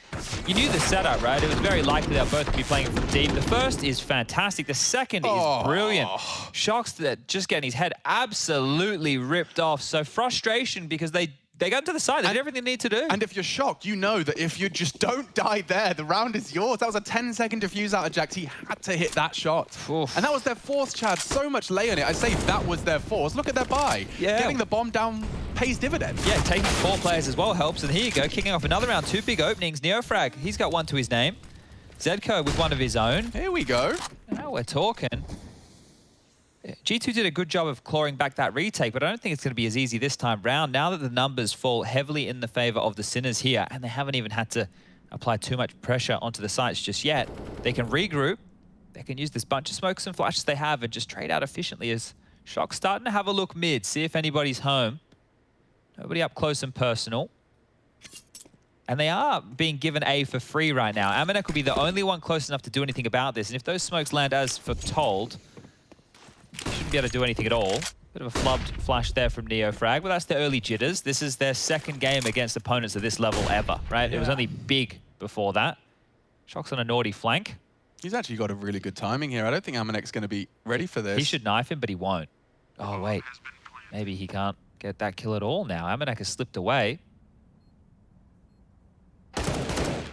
You knew the setup, right? It was very likely they'll both be playing from deep. The first is fantastic. The second is brilliant. Shox that just getting his head absolutely ripped off. So frustration because they got to the side. They did everything they need to do.
And if you're shocked, you know that if you just don't die there, the round is yours. That was a 10-second defuse out of Jax. He had to hit that shot. Oof. And that was their fourth, Chad. So much lay on it. I say that was their fourth. Look at their buy. Yeah. Getting the bomb down pays dividends.
Yeah, taking 4 players as well helps. And here you go, kicking off another round. 2 big openings. Neofrag, he's got one to his name. Zedko with one of his own.
Here we go.
Now we're talking. G2 did a good job of clawing back that retake, but I don't think it's going to be as easy this time round. Now that the numbers fall heavily in the favor of the Sinners here, and they haven't even had to apply too much pressure onto the sites just yet, they can regroup. They can use this bunch of smokes and flashes they have and just trade out efficiently as Shock's starting to have a look mid, see if anybody's home. Nobody up close and personal. And they are being given A for free right now. Amanek will be the only one close enough to do anything about this, and if those smokes land as foretold, shouldn't be able to do anything at all. Bit of a flubbed flash there from Neofrag, but that's the early jitters. This is their second game against opponents at this level ever, right? Yeah. It was only big before that. Shock's on a naughty flank.
He's actually got a really good timing here. I don't think Amanek's going to be ready for this.
He should knife him, but he won't. Oh, wait. Maybe he can't get that kill at all now. Amanek has slipped away.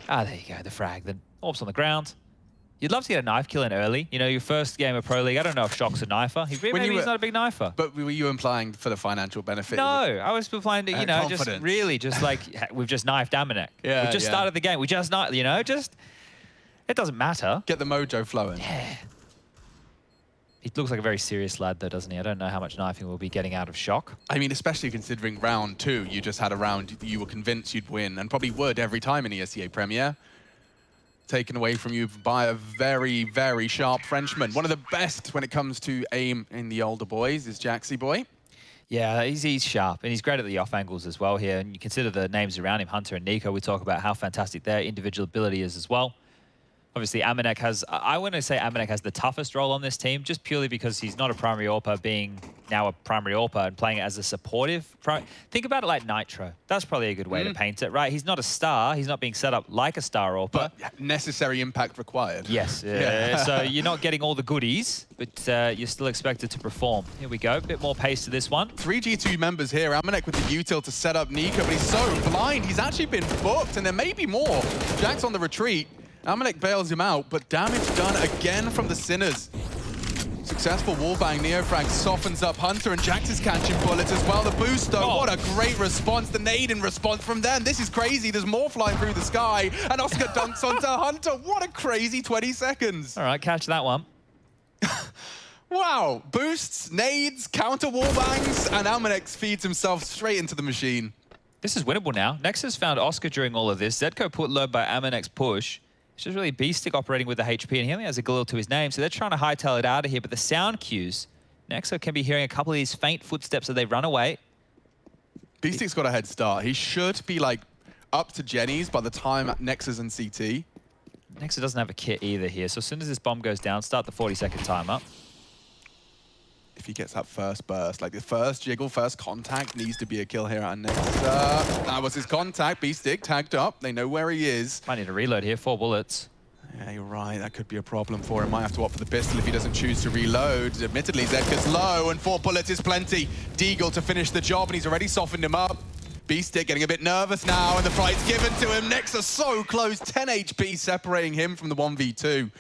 Ah, there you go, the frag. Then Orbs on the ground. You'd love to get a knife kill in early. You know, your first game of Pro League. I don't know if Shock's a knifer. Maybe he's not a big knifer.
But were you implying for the financial benefit?
No, I was implying that, you know, just really just like, we've just knifed Amanek.
Yeah,
we've just started the game. We just knifed, you know, just, it doesn't matter.
Get the mojo flowing.
Yeah. He looks like a very serious lad, though, doesn't he? I don't know how much knifing we'll be getting out of Shock.
I mean, especially considering round 2, you just had a round you were convinced you'd win, and probably would every time in ESEA Premier. Taken away from you by a very, very sharp Frenchman. One of the best when it comes to aim in the older boys is Jaxie boy.
Yeah, he's sharp, and he's great at the off angles as well here. And you consider the names around him, Hunter and Nico, we talk about how fantastic their individual ability is as well. Obviously, Amanek has, I wouldn't say Amanek has the toughest role on this team, just purely because he's not a primary AWPer, being now a primary AWPer and playing it as a supportive. Think about it like Nitro. That's probably a good way to paint it, right? He's not a star. He's not being set up like a star AWPer.
But necessary impact required.
Yes. So you're not getting all the goodies, but you're still expected to perform. Here we go. A bit more pace to this one.
3 G2 members here. Amanek with the util to set up Nico, but he's so blind. He's actually been booked, and there may be more. Jax on the retreat. Amanek bails him out, but damage done again from the Sinners. Successful wallbang. Neofrag softens up Hunter, and Jax is catching bullets as well. The boost, though, what a great response. The nade in response from them. This is crazy. There's more flying through the sky, and Oscar dunks onto Hunter. What a crazy 20 seconds.
All right, catch that one.
Wow. Boosts, nades, counter wallbangs, and Amanek feeds himself straight into the machine.
This is winnable now. Nexus found Oscar during all of this. Zedko put low by Amanek's push. It's just really B-Stick operating with the HP, and he only has a Galil to his name, so they're trying to hightail it out of here. But the sound cues, Nexo can be hearing a couple of these faint footsteps as they run away.
B-Stick's got a head start. He should be, like, up to Jenny's by the time Nexus and CT.
Nexo doesn't have a kit either here, so as soon as this bomb goes down, start the 40-second timer.
If he gets that first burst, like the first jiggle, first contact needs to be a kill here at Nexus. That was his contact. B-Stick tagged up. They know where he is.
Might need to reload here. 4 bullets.
Yeah, you're right. That could be a problem for him. Might have to opt for the pistol if he doesn't choose to reload. Admittedly, Zedka's low, and 4 bullets is plenty. Deagle to finish the job, and he's already softened him up. B-Stick getting a bit nervous now, and the fight's given to him. Nexus so close. 10 HP separating him from the 1v2.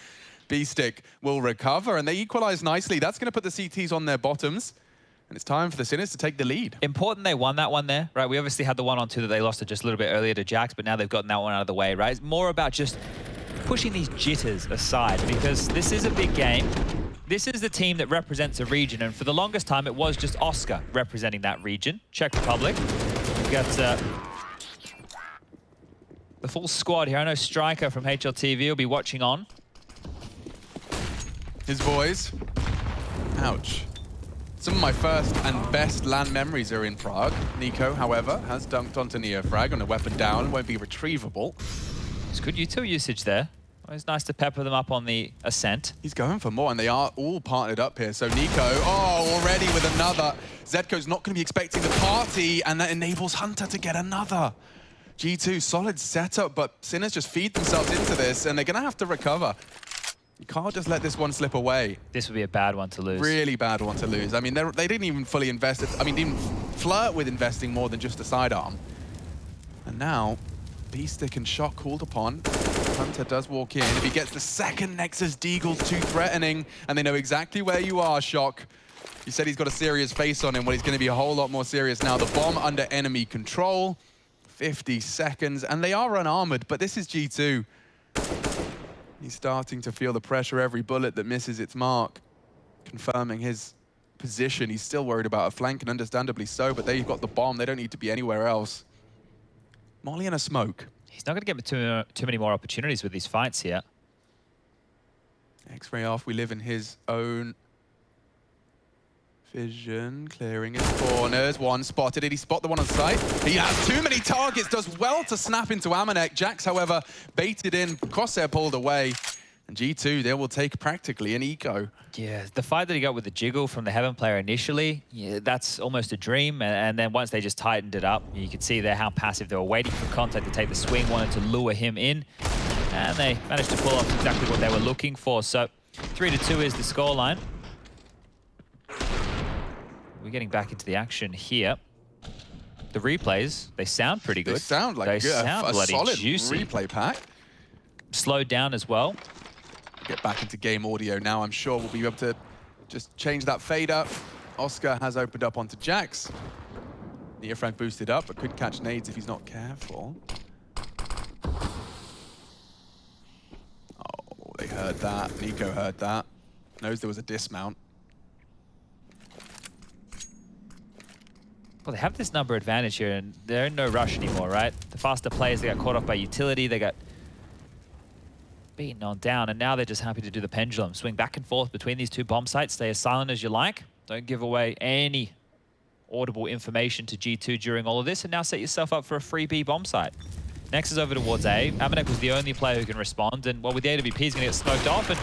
B-Stick will recover, and they equalize nicely. That's going to put the CTs on their bottoms, and it's time for the Sinners to take the lead.
Important they won that one there, right? We obviously had the 1-on-2 that they lost it just a little bit earlier to Jax, but now they've gotten that one out of the way, right? It's more about just pushing these jitters aside, because this is a big game. This is the team that represents a region, and for the longest time, it was just Oscar representing that region. Czech Republic. We've got the full squad here. I know Striker from HLTV will be watching on.
His boys. Ouch. Some of my first and best LAN memories are in Prague. Nico, however, has dunked onto NeoFrag on a weapon down. Won't be retrievable.
It's good util usage there. It's nice to pepper them up on the ascent.
He's going for more, and they are all partnered up here. So Nico, oh, already with another. Zedko's not going to be expecting the party, and that enables Hunter to get another. G2, solid setup, but Sinners just feed themselves into this, and they're going to have to recover. You can't just let this one slip away.
This would be a bad one to lose.
Really bad one to lose. I mean, they didn't even fully invest. I mean, didn't flirt with investing more than just a sidearm. And now, B-Stick and Shock called upon. Hunter does walk in. If he gets the second Nexus, Deagle's too threatening, and they know exactly where you are, Shock. He said he's got a serious face on him. Well, he's going to be a whole lot more serious now. The bomb under enemy control. 50 seconds, and they are unarmored, but this is G2. He's starting to feel the pressure every bullet that misses its mark, confirming his position. He's still worried about a flank, and understandably so, but they've got the bomb. They don't need to be anywhere else. Molly and a smoke.
He's not going to get too many more opportunities with these fights here.
X-ray off. We live in his own vision, clearing his corners. One spotted. Did he spot the one on site? He has too many targets. Does well to snap into Amanek. Jax, however, baited in. Crosshair pulled away. And G2, they will take practically an eco.
Yeah, the fight that he got with the jiggle from the Heaven player initially, yeah, that's almost a dream. And then once they just tightened it up, you could see there how passive they were, waiting for contact to take the swing, wanted to lure him in. And they managed to pull off exactly what they were looking for. So 3-2 is the scoreline. We're getting back into the action here. The replays, they sound pretty good.
They sound like a solid
juicy.
replay pack.
Slowed down as well.
Get back into game audio now. I'm sure we'll be able to just change that fade up. Oscar has opened up onto Jax. NeoFrag boosted up, but could catch nades if he's not careful. Oh, they heard that. Nico heard that. Knows there was a dismount.
Well, they have this number advantage here, and they're in no rush anymore, right? The faster players, they got caught off by utility, they got beaten on down, and now they're just happy to do the pendulum. Swing back and forth between these two bomb sites. Stay as silent as you like. Don't give away any audible information to G2 during all of this, and now set yourself up for a free B bomb site. Next is over towards A. Amanek was the only player who can respond, and well, with the AWP, he's going to get smoked off, and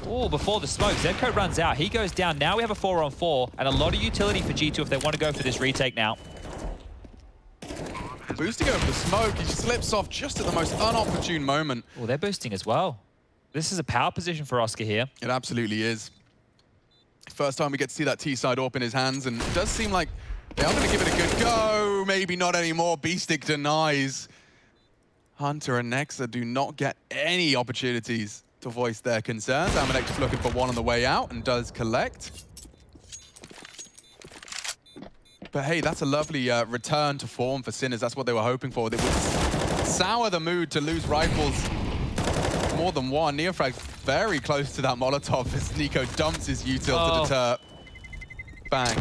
oh, before the smoke, Zedko runs out. He goes down. Now we have a 4-on-4, and a lot of utility for G2 if they want to go for this retake now.
Boosting over the smoke, he slips off just at the most unopportune moment.
Oh, they're boosting as well. This is a power position for Oscar here.
It absolutely is. First time we get to see that T-side AWP in his hands, and it does seem like they are going to give it a good go. Maybe not anymore. B-Stick denies. Hunter and Nexa do not get any opportunities to voice their concerns. Amanek just looking for one on the way out and does collect. But hey, that's a lovely return to form for Sinners. That's what they were hoping for. It would sour the mood to lose rifles more than one. NeoFrag very close to that Molotov as Nico dumps his util to deter. Bang.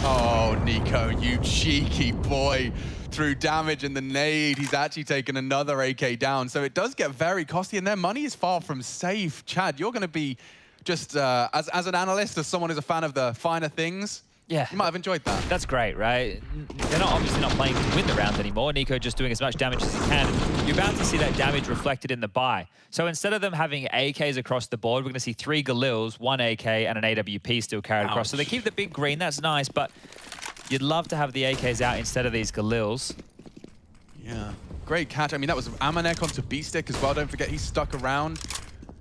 Oh, Nico, you cheeky boy. Through damage and the nade, he's actually taken another AK down. So it does get very costly, and their money is far from safe. Chad, you're going to be just, as an analyst, as someone who's a fan of the finer things,
yeah,
you might have enjoyed that.
That's great, right? They're obviously not playing to win the round anymore. Nico just doing as much damage as he can. You're about to see that damage reflected in the buy. So instead of them having AKs across the board, we're going to see 3 Galils, 1 AK, and an AWP still carried across. So they keep the big green, that's nice, but you'd love to have the AKs out instead of these Galils.
Yeah, great catch. I mean, that was Amanek onto B-Stick as well. Don't forget, he's stuck around,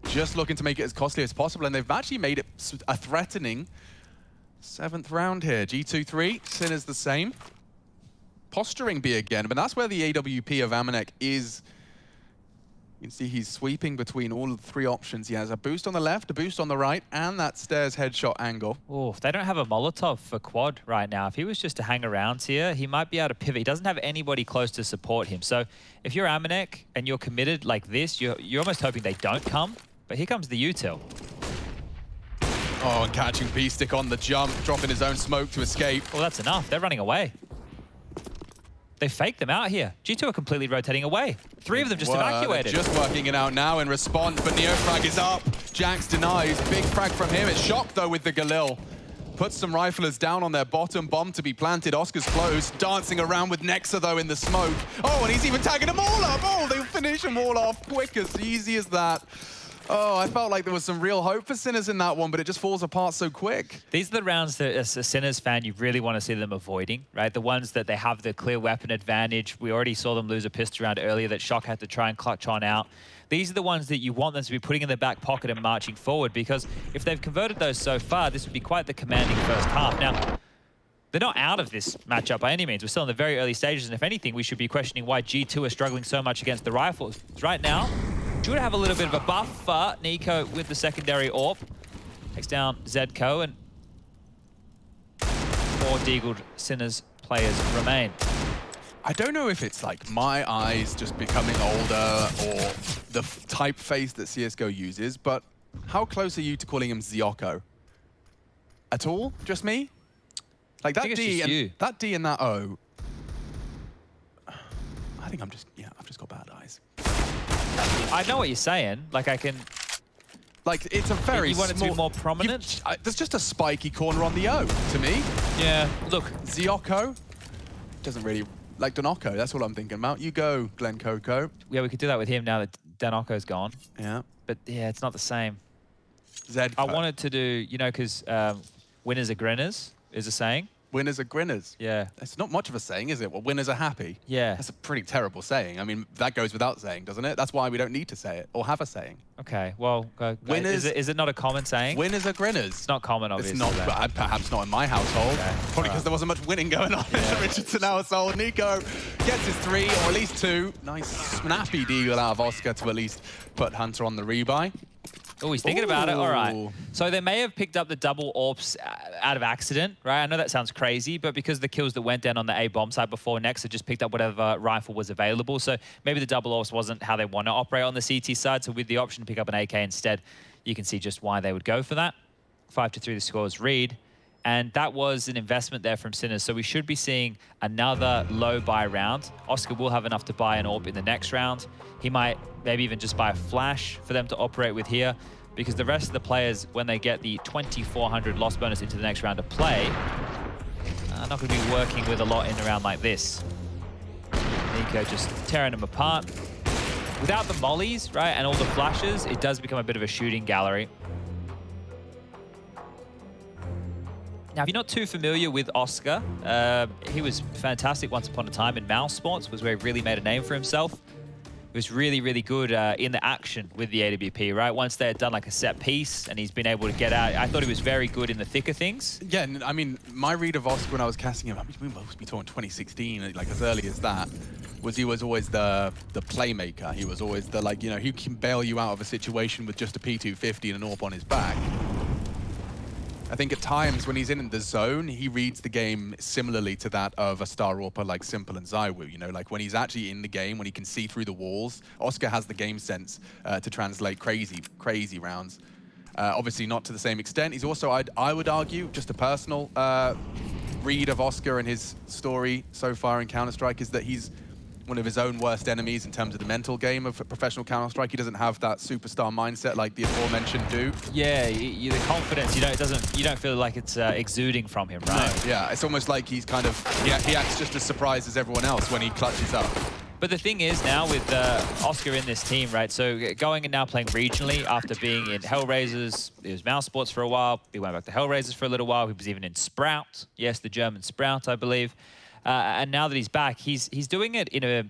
just looking to make it as costly as possible, and they've actually made it a threatening 7th round here. G2-3, Sinners the same. Posturing B again, but that's where the AWP of Amanek is. You can see he's sweeping between all of the 3 options. He has a boost on the left, a boost on the right, and that stairs headshot angle.
Oh, if they don't have a Molotov for quad right now, if he was just to hang around here, he might be able to pivot. He doesn't have anybody close to support him. So if you're Amanek and you're committed like this, you're almost hoping they don't come. But here comes the util.
Oh, and catching B-Stick on the jump, dropping his own smoke to escape.
Well, that's enough. They're running away. They faked them out here. G2 are completely rotating away. 3 of them just evacuated.
Just working it out now in response, but Neofrag is up. Jax denies. Big frag from him. It's Shock, though, with the Galil. Puts some riflers down on their bottom. Bomb to be planted. Oscar's close. Dancing around with Nexa, though, in the smoke. Oh, and he's even tagging them all up. Oh, they'll finish them all off quick, as easy as that. Oh, I felt like there was some real hope for Sinners in that one, but it just falls apart so quick.
These are the rounds that, as a Sinners fan, you really want to see them avoiding, right? The ones that they have the clear weapon advantage. We already saw them lose a pistol round earlier that Shock had to try and clutch on out. These are the ones that you want them to be putting in their back pocket and marching forward, because if they've converted those so far, this would be quite the commanding first half. Now, they're not out of this matchup by any means. We're still in the very early stages, and if anything, we should be questioning why G2 are struggling so much against the rifles. Right now, should have a little bit of a buffer. Nico with the secondary AWP. Takes down Zedco, and 4 Deagled Sinners players remain.
I don't know if it's like my eyes just becoming older or the typeface that CSGO uses, but how close are you to calling him Zioko? At all? Just me? Like that D and that D and that O. I think I've just got bad eyes.
I know what you're saying. Like, I can...
Like, it's a very
You want it to be more prominent?
There's just a spiky corner on the O, to me.
Yeah, look.
Zioko doesn't really... Like Danoko, that's what I'm thinking about. You go, Glenn Coco.
Yeah, we could do that with him now that Danoko's gone.
Yeah.
But yeah, it's not the same.
Zedco.
I wanted to do, you know, because winners are grinners is a saying.
Winners are grinners.
Yeah.
It's not much of a saying, is it? Well, winners are happy.
Yeah.
That's a pretty terrible saying. I mean, that goes without saying, doesn't it? That's why we don't need to say it or have a saying.
Okay, well,
winners,
is it not a common saying?
Winners are grinners.
It's not common, obviously.
It's not, perhaps not in my household.
Okay.
Probably because there wasn't much winning going on in the Richardson household. Nico gets his 3, or at least 2. Nice snappy deal out of Oscar to at least put Hunter on the rebuy.
Oh, he's thinking about it. All right. So they may have picked up the double AWPs out of accident, right? I know that sounds crazy, but because the kills that went down on the A bomb side before, Nexa just picked up whatever rifle was available. So maybe the double AWPs wasn't how they want to operate on the CT side. So with the option to pick up an AK instead, you can see just why they would go for that. 5-3 the scores read. And that was an investment there from Sinners. So we should be seeing another low buy round. Oscar will have enough to buy an AWP in the next round. He might maybe even just buy a flash for them to operate with here, because the rest of the players, when they get the 2,400 loss bonus into the next round of play, are not going to be working with a lot in a round like this. Nico just tearing them apart. Without the mollies, right, and all the flashes, it does become a bit of a shooting gallery. Now, if you're not too familiar with Oscar, he was fantastic once upon a time in Mouse Sports, was where he really made a name for himself. He was really, really good in the action with the AWP, right? Once they had done like a set piece and he's been able to get out, I thought he was very good in the thicker things.
Yeah, I mean, my read of Oscar when I was casting him, I mean, we must be talking 2016, like as early as that, was he was always the playmaker. He was always the, like, you know, he can bail you out of a situation with just a P250 and an AWP on his back. I think at times when he's in the zone, he reads the game similarly to that of a Star AWPer like Simple and Zywoo. You know, like when he's actually in the game, when he can see through the walls, Oscar has the game sense to translate crazy rounds. Obviously not to the same extent. He's also, I would argue, just a personal read of Oscar and his story so far in Counter-Strike is that he's one of his own worst enemies in terms of the mental game of professional Counter-Strike. He doesn't have that superstar mindset like the aforementioned do.
Yeah, the confidence, you don't feel like it's exuding from him, right?
No, yeah, it's almost like he's kind of, he acts just as surprised as everyone else when he clutches up.
But the thing is now with Oscar in this team, right, so going and now playing regionally after being in Hellraisers, he was Mouse Sports for a while, he went back to Hellraisers for a little while, he was even in Sprout, yes, the German Sprout, I believe. And now that he's back, he's doing it in a...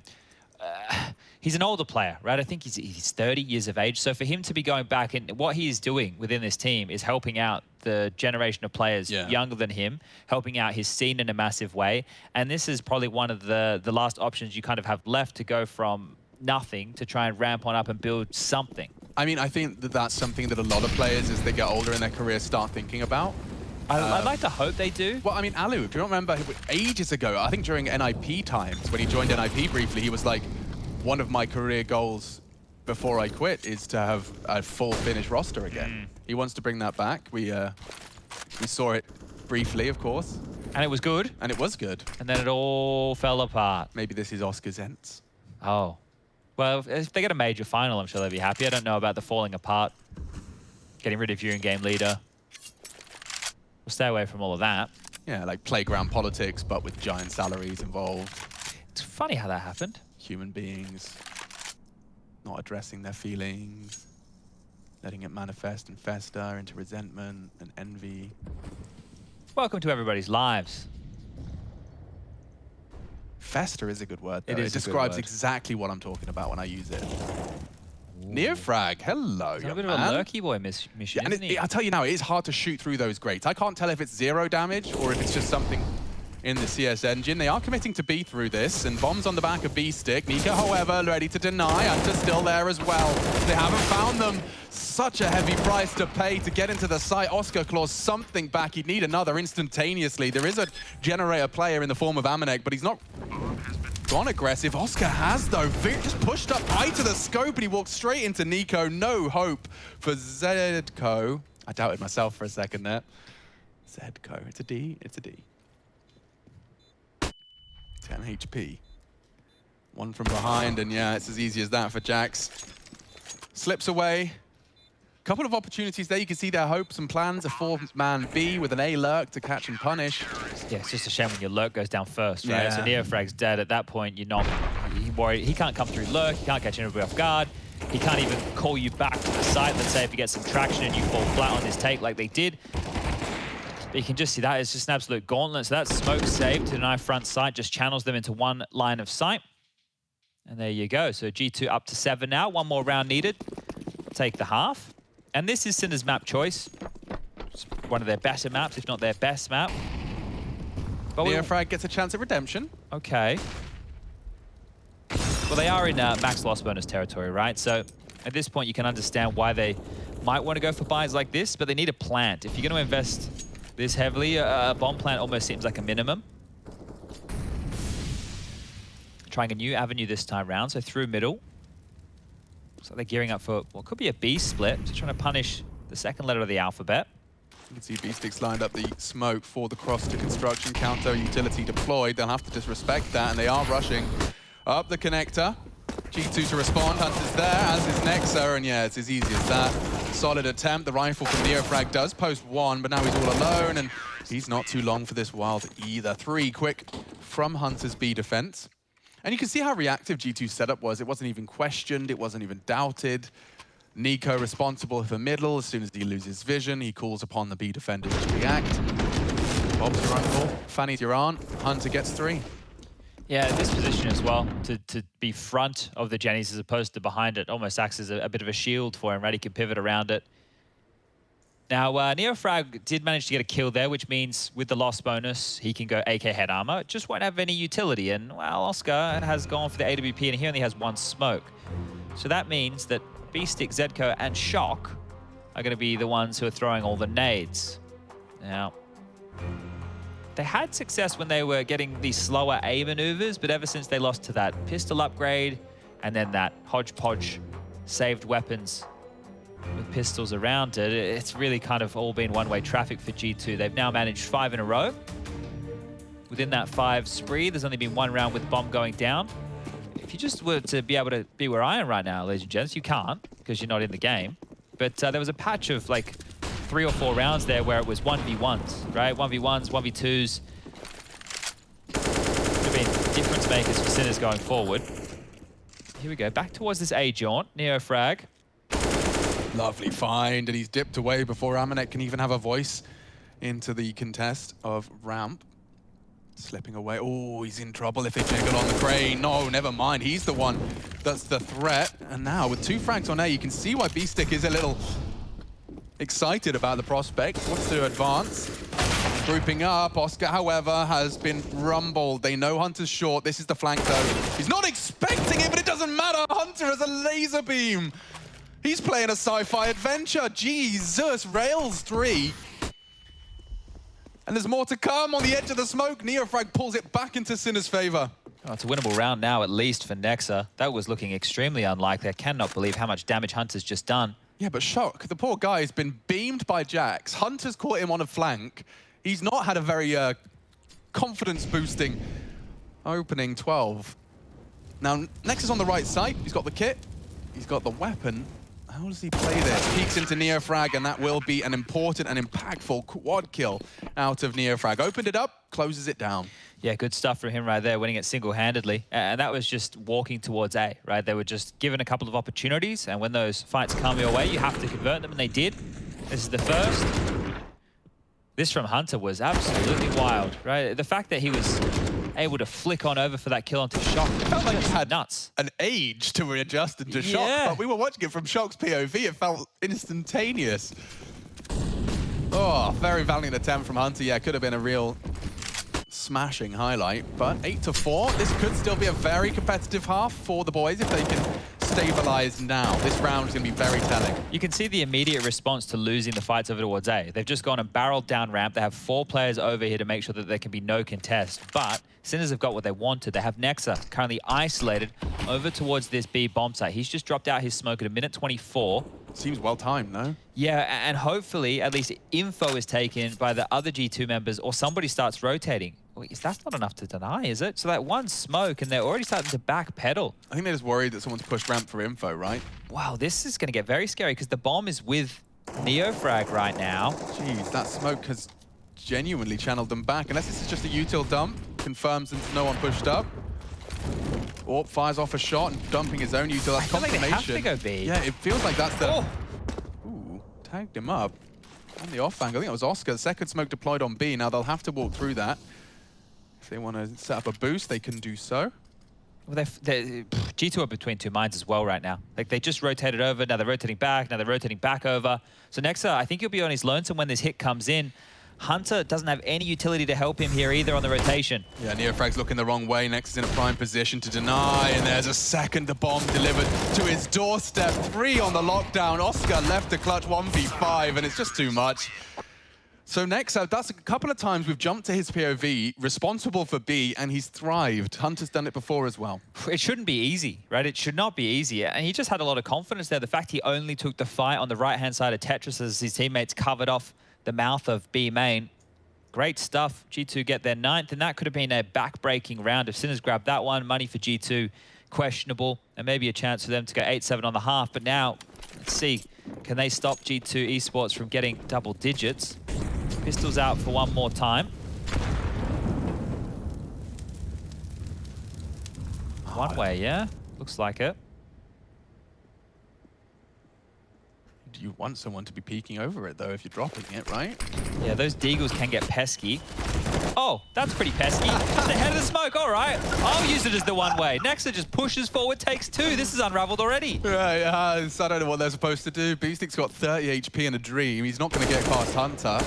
he's an older player, right? I think he's 30 years of age. So for him to be going back, and what he is doing within this team is helping out the generation of players younger than him, helping out his scene in a massive way. And this is probably one of the last options you kind of have left to go from nothing to try and ramp on up and build something.
I mean, I think that that's something that a lot of players, as they get older in their career, start thinking about.
I'd like to hope they do.
Well, I mean, Alu, if you don't remember, ages ago, I think during NIP times, when he joined NIP briefly, he was like, one of my career goals before I quit is to have a full Finnish roster again. He wants to bring that back. We saw it briefly, of course.
And it was good.
And it was good.
And then it all fell apart.
Maybe this is Oscar's ends.
Oh. Well, if they get a major final, I'm sure they'll be happy. I don't know about the falling apart. Getting rid of your in-game leader. We'll stay away from all of that.
Yeah, like playground politics, but with giant salaries involved.
It's funny how that happened.
Human beings not addressing their feelings, letting it manifest and fester into resentment and envy.
Welcome to everybody's lives.
Fester is a good word, though.
It is
It describes exactly what I'm talking about when I use it. Neofrag, hello.
He's a bit of a lurky boy mission,
and
isn't he?
I'll tell you now, it is hard to shoot through those grates. I can't tell if it's 0 damage or if it's just something in the CS engine. They are committing to B through this, and bombs on the back of B stick. Nika, however, ready to deny. Hunter's still there as well. They haven't found them. Such a heavy price to pay to get into the site. Oscar claws something back. He'd need another instantaneously. There is a generator player in the form of Amanek, but he's not gone aggressive. Oscar has, though. Just pushed up high to the scope, and he walked straight into Nico. No hope for Zedco. I doubted myself for a second there. Zedco. It's a D. It's a D. 10 HP. One from behind, and yeah, it's as easy as that for Jax. Slips away. Couple of opportunities there. You can see their hopes and plans. A 4-man B with an A lurk to catch and punish.
Yeah, it's just a shame when your lurk goes down first, right?
Yeah.
So Neofrag's dead. At that point, you're not worried. He can't come through lurk. He can't catch anybody off guard. He can't even call you back to the site. Let's say if you get some traction and you fall flat on his take like they did. But you can just see that is just an absolute gauntlet. So that smoke save to deny front sight just channels them into one line of sight. And there you go. So G2 up to 7 now. One more round needed. Take the half. And this is Sinner's map choice. It's one of their better maps, if not their best map. But
Neofrag gets a chance at redemption.
Okay. Well, they are in max loss bonus territory, right? So at this point, you can understand why they might want to go for buys like this, but they need a plant. If you're going to invest this heavily, a bomb plant almost seems like a minimum. Trying a new avenue this time round, so through middle. So they're gearing up for what could be a B split, just trying to punish the second letter of the alphabet.
You can see B-Sticks lined up the smoke for the cross to construction counter utility deployed. They'll have to disrespect that, and they are rushing up the connector. G2 to respond, Hunter's there, as is Nexa, and yeah, it's as easy as that. Solid attempt, the rifle from Neofrag does post one, but now he's all alone, and he's not too long for this wild either. 3 quick from Hunter's B defense. And you can see how reactive G2's setup was. It wasn't even questioned, it wasn't even doubted. Nico responsible for middle. As soon as he loses vision, he calls upon the B defenders to react. Bob's your uncle, Fanny's your aunt. Hunter gets 3.
Yeah, this position as well, to be front of the Jennies as opposed to behind it, almost acts as a bit of a shield for him, right? He can pivot around it. Now, Neofrag did manage to get a kill there, which means with the loss bonus, he can go AK head armor. It just won't have any utility. And, well, Oscar has gone for the AWP, and he only has 1 smoke. So that means that B-Stick, Zedco, and Shock are going to be the ones who are throwing all the nades. Now, they had success when they were getting these slower A maneuvers, but ever since they lost to that pistol upgrade and then that hodgepodge saved weapons with pistols around it, it's really kind of all been one-way traffic for G2. They've now managed 5 in a row. Within that 5 spree, there's only been 1 round with bomb going down. If you just were to be able to be where I am right now, ladies and gents, you can't because you're not in the game. But there was a patch of like 3 or 4 rounds there where it was 1v1s, right? 1v1s, 1v2s. Could have been difference makers for Sinners going forward. Here we go, back towards this A jaunt, Neofrag.
Lovely find, and he's dipped away before Amanek can even have a voice into the contest of ramp. Slipping away. Oh, he's in trouble if they jiggle on the crane. No, never mind. He's the one that's the threat. And now with 2 frags on A, you can see why B-Stick is a little excited about the prospect. Wants to advance. Grouping up. Oscar, however, has been rumbled. They know Hunter's short. This is the flank though. He's not expecting it, but it doesn't matter. Hunter has a laser beam. He's playing a sci-fi adventure. Jesus, Rails 3. And there's more to come on the edge of the smoke. Neofrag pulls it back into Sinner's favor.
Oh, it's a winnable round now, at least for Nexa. That was looking extremely unlikely. I cannot believe how much damage Hunter's just done.
Yeah, but Shock, the poor guy has been beamed by Jax. Hunter's caught him on a flank. He's not had a very confidence boosting opening 12. Now, Nexus on the right side. He's got the kit. He's got the weapon. How does he play this? Peeks into Neofrag, and that will be an important and impactful quad kill out of Neofrag. Opened it up, closes it down.
Yeah, good stuff from him right there, winning it single-handedly. And that was just walking towards A, right? They were just given a couple of opportunities, and when those fights come your way, you have to convert them, and they did. This is the first. This from Hunter was absolutely wild, right? The fact that he was able to flick on over for that kill onto Shock.
It felt like he had
nuts.
An age to readjust into Shock, but we were watching it from Shock's POV. It felt instantaneous. Oh, very valiant attempt from Hunter. Yeah, could have been a real smashing highlight, but 8-4. This could still be a very competitive half for the boys if they can stabilize now. This round is going to be very telling.
You can see the immediate response to losing the fights over towards A. They've just gone and barreled down ramp. They have 4 players over here to make sure that there can be no contest. But Sinners have got what they wanted. They have Nexa currently isolated over towards this B bomb site. He's just dropped out his smoke at 1:24.
Seems well timed, no?
Yeah, and hopefully at least info is taken by the other G2 members or somebody starts rotating. That's not enough to deny, is it? So that one smoke and they're already starting to backpedal.
I think they're just worried that someone's pushed ramp for info, right?
Wow, this is going to get very scary because the bomb is with Neofrag right now.
Jeez, that smoke has genuinely channeled them back. Unless this is just a util dump, confirms that no one pushed up. Orp fires off a shot and dumping his own util. That's confirmation.
Like they have to go B.
Yeah, it feels like that's the... Ooh, tagged him up. On the off angle, I think it was Oscar. The second smoke deployed on B. Now they'll have to walk through that. If they want to set up a boost, they can do so.
Well, G2 are between two minds as well right now. Like, they just rotated over, now they're rotating back, now they're rotating back over. So Nexa, I think he'll be on his lonesome when this hit comes in. Hunter doesn't have any utility to help him here either on the rotation.
Yeah, Neofrag's looking the wrong way. Next is in a prime position to deny, and there's a second bomb delivered to his doorstep. 3 on the lockdown. Oscar left to clutch 1v5, and it's just too much. So Nexa, that's a couple of times we've jumped to his POV, responsible for B, and he's thrived. Hunter's done it before as well.
It shouldn't be easy, right? It should not be easy. And he just had a lot of confidence there. The fact he only took the fight on the right-hand side of Tetris as his teammates covered off the mouth of B main. Great stuff. G2 get their 9th, and that could have been a back-breaking round. If Sinners grabbed that one, money for G2, questionable, and maybe a chance for them to go 8-7 on the half. But now, let's see, can they stop G2 Esports from getting double digits? Pistols out for one more time. One way, yeah? Looks like it.
You want someone to be peeking over it, though, if you're dropping it, right?
Yeah, those deagles can get pesky. Oh, that's pretty pesky. The head of the smoke, all right. I'll use it as the one way. Nexa just pushes forward, takes 2. This is unraveled already.
Right, so I don't know what they're supposed to do. Beastick's got 30 HP and a dream. He's not going to get past Hunter.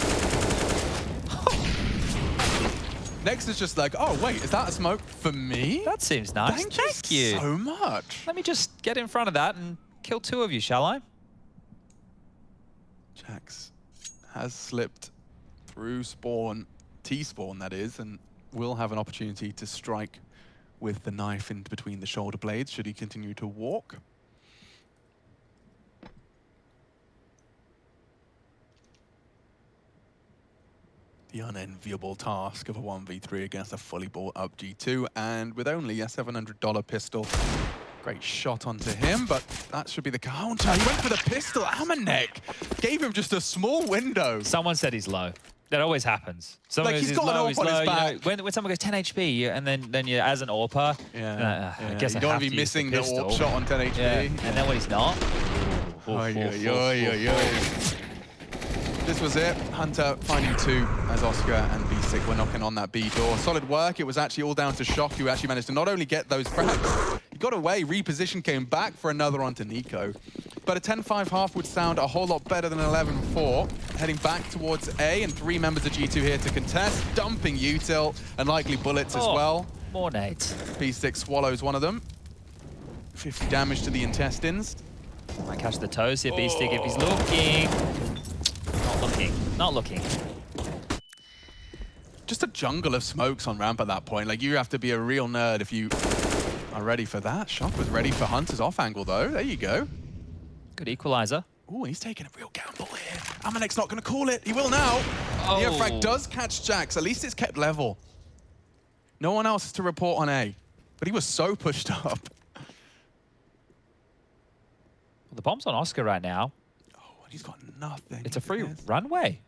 Next is just like, oh, wait, is that a smoke for me?
That seems nice.
Thank you so much.
Let me just get in front of that and kill 2 of you, shall I?
Jax has slipped through spawn, T-spawn that is, and will have an opportunity to strike with the knife in between the shoulder blades should he continue to walk. The unenviable task of a 1v3 against a fully bought up G2, and with only a $700 pistol. Great shot onto him, but that should be the counter. He went for the pistol. Amanek gave him just a small window.
Someone said he's low. That always happens. Someone
like he's got
low,
an AWP on his back.
You know, when someone goes 10 HP, and then you as an AWPer, I guess
you don't want to be missing the AWP shot on 10 HP.
Yeah. And then when he's not.
This was it. Hunter finding 2 as Oscar and Beastick were knocking on that B door. Solid work. It was actually all down to Shock, who actually managed to not only get those frags, he got away, reposition, came back for another onto Nico. But a 10-5 half would sound a whole lot better than 11-4. Heading back towards A, and 3 members of G2 here to contest, dumping util and likely bullets as well.
More nades.
Beastick swallows one of them. 50 damage to the intestines.
Might catch the toes here, Beastick, if he's looking. Not looking.
Just a jungle of smokes on ramp at that point. Like, you have to be a real nerd if you are ready for that. Shock was ready for Hunter's off angle, though. There you go.
Good equalizer.
Ooh, he's taking a real gamble here. Amanek's not going to call it. He will now. Neofrag does catch Jax. At least it's kept level. No one else to report on A. But he was so pushed up.
Well, the bomb's on Oscar right now.
Oh, and he's got nothing.
It's a free runway.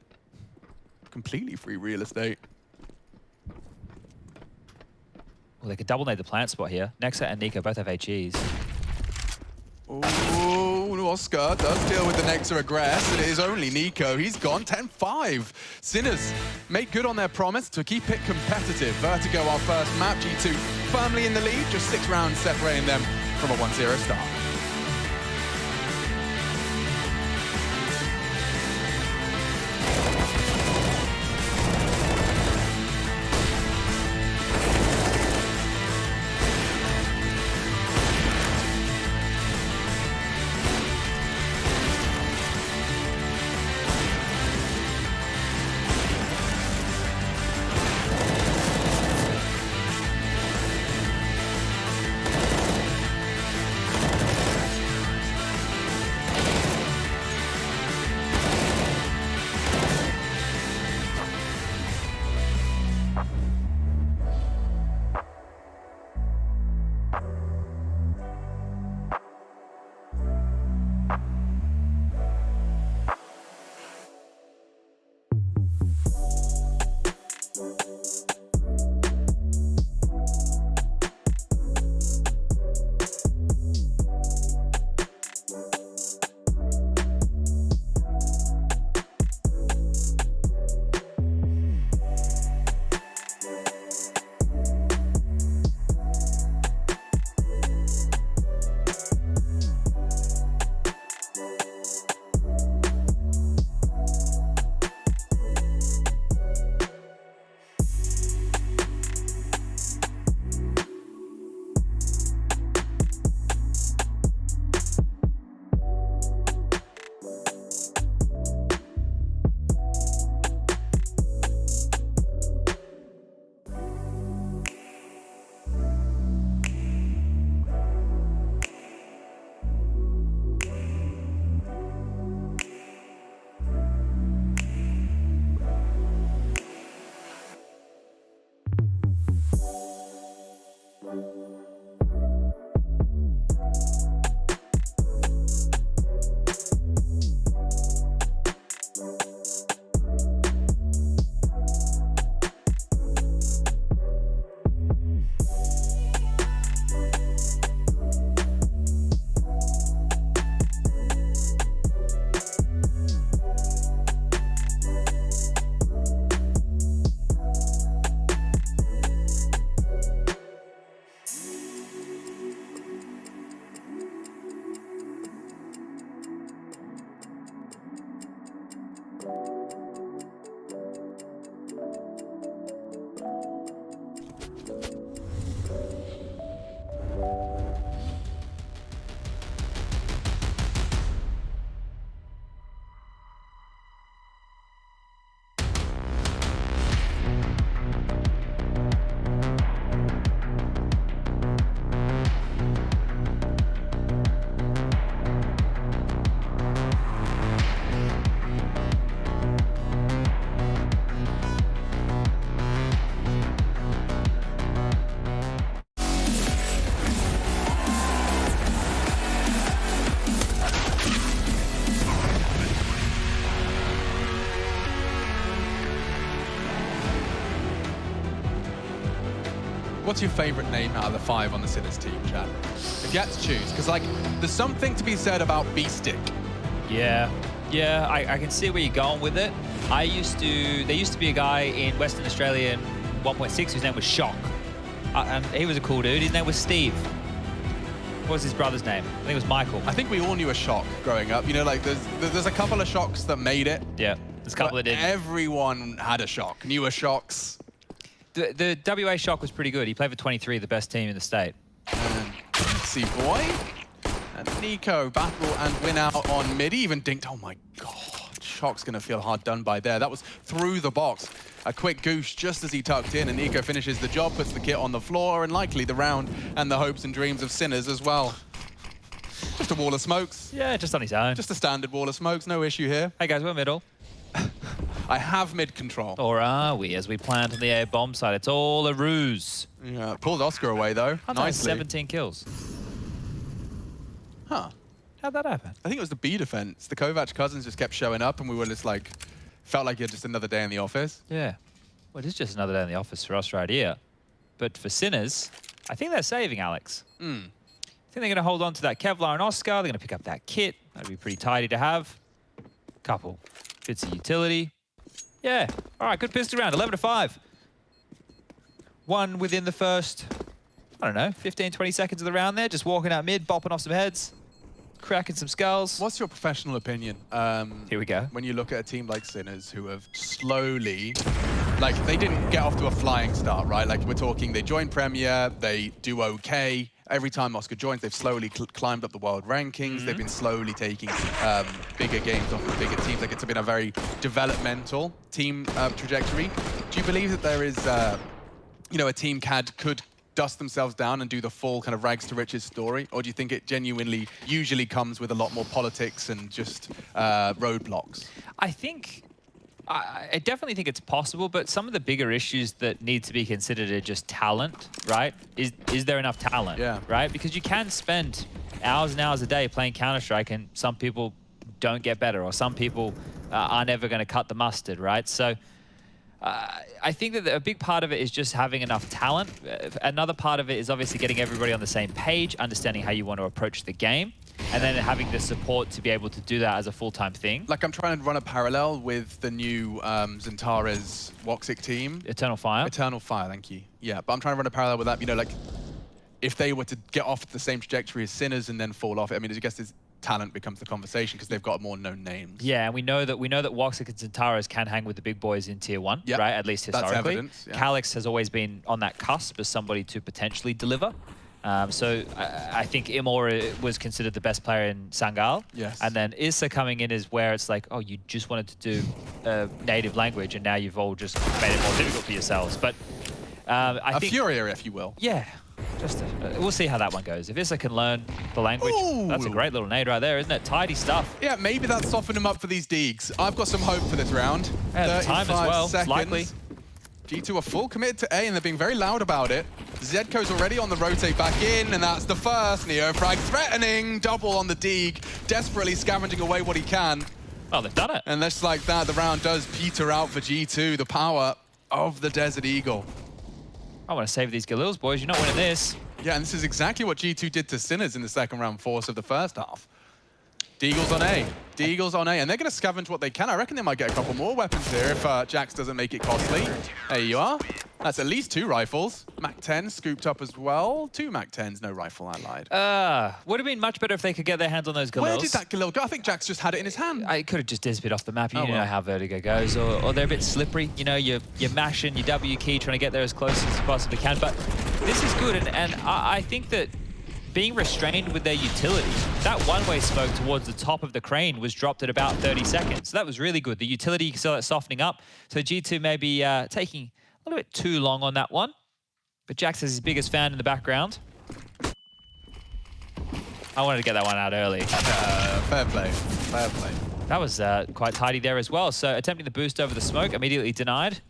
Completely free real estate.
Well, they could double nade the plant spot here. Nexa and Nico both have HEs.
Oh, Oscar does deal with the Nexa aggress. It is only Nico. He's gone 10-5. Sinners make good on their promise to keep it competitive. Vertigo, our first map. G2 firmly in the lead. Just 6 rounds separating them from a 1-0 start. What's your favorite name out of the 5 on the Sinners team, Chad? If you had to choose, because like, there's something to be said about B-Stick.
Yeah, I can see where you're going with it. There used to be a guy in Western Australia in 1.6 whose name was Shock. And he was a cool dude. His name was Steve. What was his brother's name? I think it was Michael.
I think we all knew a Shock growing up. You know, like there's a couple of Shocks that made it.
Yeah, there's a couple that didn't.
Everyone had a Shock. Newer Shocks.
The WA Shock was pretty good. He played for 23, the best team in the state.
And let's see, boy. And Nico battle and win out on mid. He even dinked. Oh my God. Shock's going to feel hard done by there. That was through the box. A quick goose just as he tucked in, and Nico finishes the job, puts the kit on the floor, and likely the round and the hopes and dreams of Sinners as well. Just a wall of smokes.
Yeah, just on his own.
Just a standard wall of smokes, no issue here.
Hey guys, we're middle.
I have mid control.
Or are we, as we plant on the A bomb side? It's all a ruse.
Yeah, pulled Oscar away, though. Nicely.
17 kills.
Huh.
How'd that happen?
I think it was the B defense. The Kovac cousins just kept showing up, and we were just like, felt like you had just another day in the office.
Yeah. Well, it is just another day in the office for us right here. But for Sinners, I think they're saving Alex. I think they're going to hold on to that Kevlar and Oscar. They're going to pick up that kit. That'd be pretty tidy to have. Couple bits of utility. Yeah. All right, good pistol round. 11-5. One within the first, I don't know, 15, 20 seconds of the round there. Just walking out mid, bopping off some heads, cracking some skulls.
What's your professional opinion?
Here we go.
When you look at a team like Sinners, who have slowly, like, they didn't get off to a flying start, right? Like, we're talking, they joined Premier, they do okay. Every time Oscar joins, they've slowly climbed up the world rankings. They've been slowly taking bigger games off of bigger teams. Like, it's been a very developmental team trajectory. Do you believe that there is, you know, a team could dust themselves down and do the full kind of rags to riches story? Or do you think it genuinely usually comes with a lot more politics and just roadblocks?
I definitely think it's possible, but some of the bigger issues that need to be considered are just talent, right? Is there enough talent, right? Because you can spend hours and hours a day playing Counter-Strike, and some people don't get better, or some people are never going to cut the mustard, right? So I think that a big part of it is just having enough talent. Another part of it is obviously getting everybody on the same page, understanding how you want to approach the game, and then having the support to be able to do that as a full-time thing.
Like, I'm trying to run a parallel with the new Zentare's Woxic team.
Eternal Fire?
Eternal Fire, thank you. Yeah, but I'm trying to run a parallel with that. You know, like, if they were to get off the same trajectory as Sinners and then fall off, I mean, I guess this talent becomes the conversation because they've got more known names.
Yeah, and we know that Woxic and Zentare's can hang with the big boys in Tier 1, right? At least historically.
That's evidence, yeah.
Calyx has always been on that cusp as somebody to potentially deliver. So I think Imor was considered the best player in Sangal.
Yes.
And then Issa coming in is where it's like, oh, you just wanted to do native language, and now you've all just made it more difficult for yourselves. But I think...
A Furier, if you will.
Yeah. We'll see how that one goes. If Issa can learn the language, that's a great little nade right there, isn't it? Tidy stuff.
Yeah, maybe that's softened him up for these Deegs. I've got some hope for this round.
Yeah, the time as well,
seconds.
likely.
G2 are full committed to A, and they're being very loud about it. Zedco's already on the rotate back in, and that's the first. Neofrag threatening, double on the Deeg, desperately scavenging away what he can.
Oh, they've done it.
And just like that, the round does peter out for G2, the power of the Desert Eagle.
I want to save these Galils, boys. You're not winning this.
Yeah, and this is exactly what G2 did to Sinners in the second round force of the first half. Deagle's on A. Deagle's on A, and they're going to scavenge what they can. I reckon they might get a couple more weapons here if Jax doesn't make it costly. There you are. That's at least 2 rifles. Mac-10 scooped up as well. 2 Mac-10s, no rifle, I lied.
Would have been much better if they could get their hands on those Galils.
Where did that Galil go? I think Jax just had it in his hand.
It could have just disappeared off the map. You know how Vertigo goes. Or they're a bit slippery. You know, you're mashing your W key, trying to get there as close as you possibly can. But this is good, and I think that being restrained with their utility, that one-way smoke towards the top of the crane was dropped at about 30 seconds. So that was really good. The utility, you can see that softening up. So G2 may be taking a little bit too long on that one. But Jax is his biggest fan in the background. I wanted to get that one out early.
Fair play. Fair play.
That was quite tidy there as well. So attempting the boost over the smoke, immediately denied.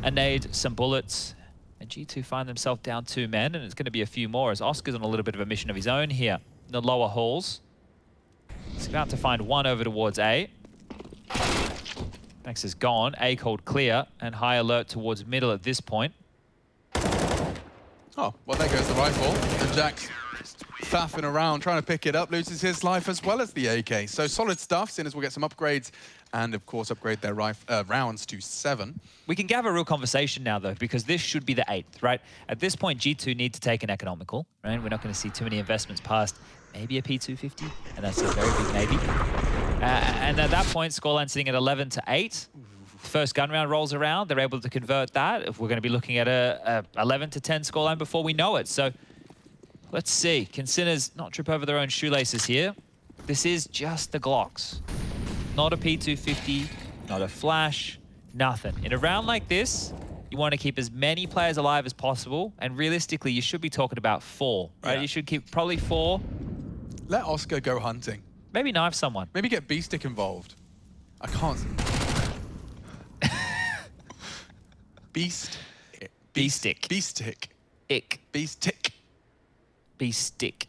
A nade, some bullets. And G2 find themselves down 2 men, and it's going to be a few more as Oscar's on a little bit of a mission of his own here in the lower halls. He's about to find one over towards A. Max is gone. A called clear, and high alert towards middle at this point.
Oh, well, there goes the rifle. And Jax faffing around, trying to pick it up, loses his life as well as the AK. So solid stuff. Sinners will get some upgrades and, of course, upgrade their rounds to 7.
We can have a real conversation now, though, because this should be the 8th, right? At this point, G2 need to take an economical, right? We're not going to see too many investments past maybe a P250, and that's a very big maybe. And at that point, scoreline sitting at 11-8. First gun round rolls around, they're able to convert that. If we're going to be looking at a 11-10 scoreline before we know it. So let's see. Can Sinners not trip over their own shoelaces here? This is just the Glocks. Not a P250, not a flash, nothing. In a round like this, you want to keep as many players alive as possible, and realistically, you should be talking about 4, right? Yeah. You should keep probably 4.
Let Oscar go hunting.
Maybe knife someone.
Maybe get B-Stick involved. I can't. Beast.
Beastick.
Beastick.
Ick.
Beastick.
Beastick.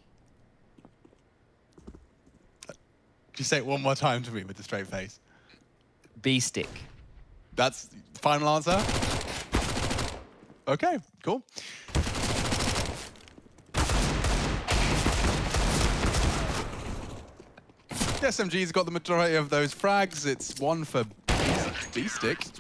Could you say it one more time to me with a straight face?
Beastick.
That's the final answer? Okay, cool. The SMG's got the majority of those frags. It's one for Beastick.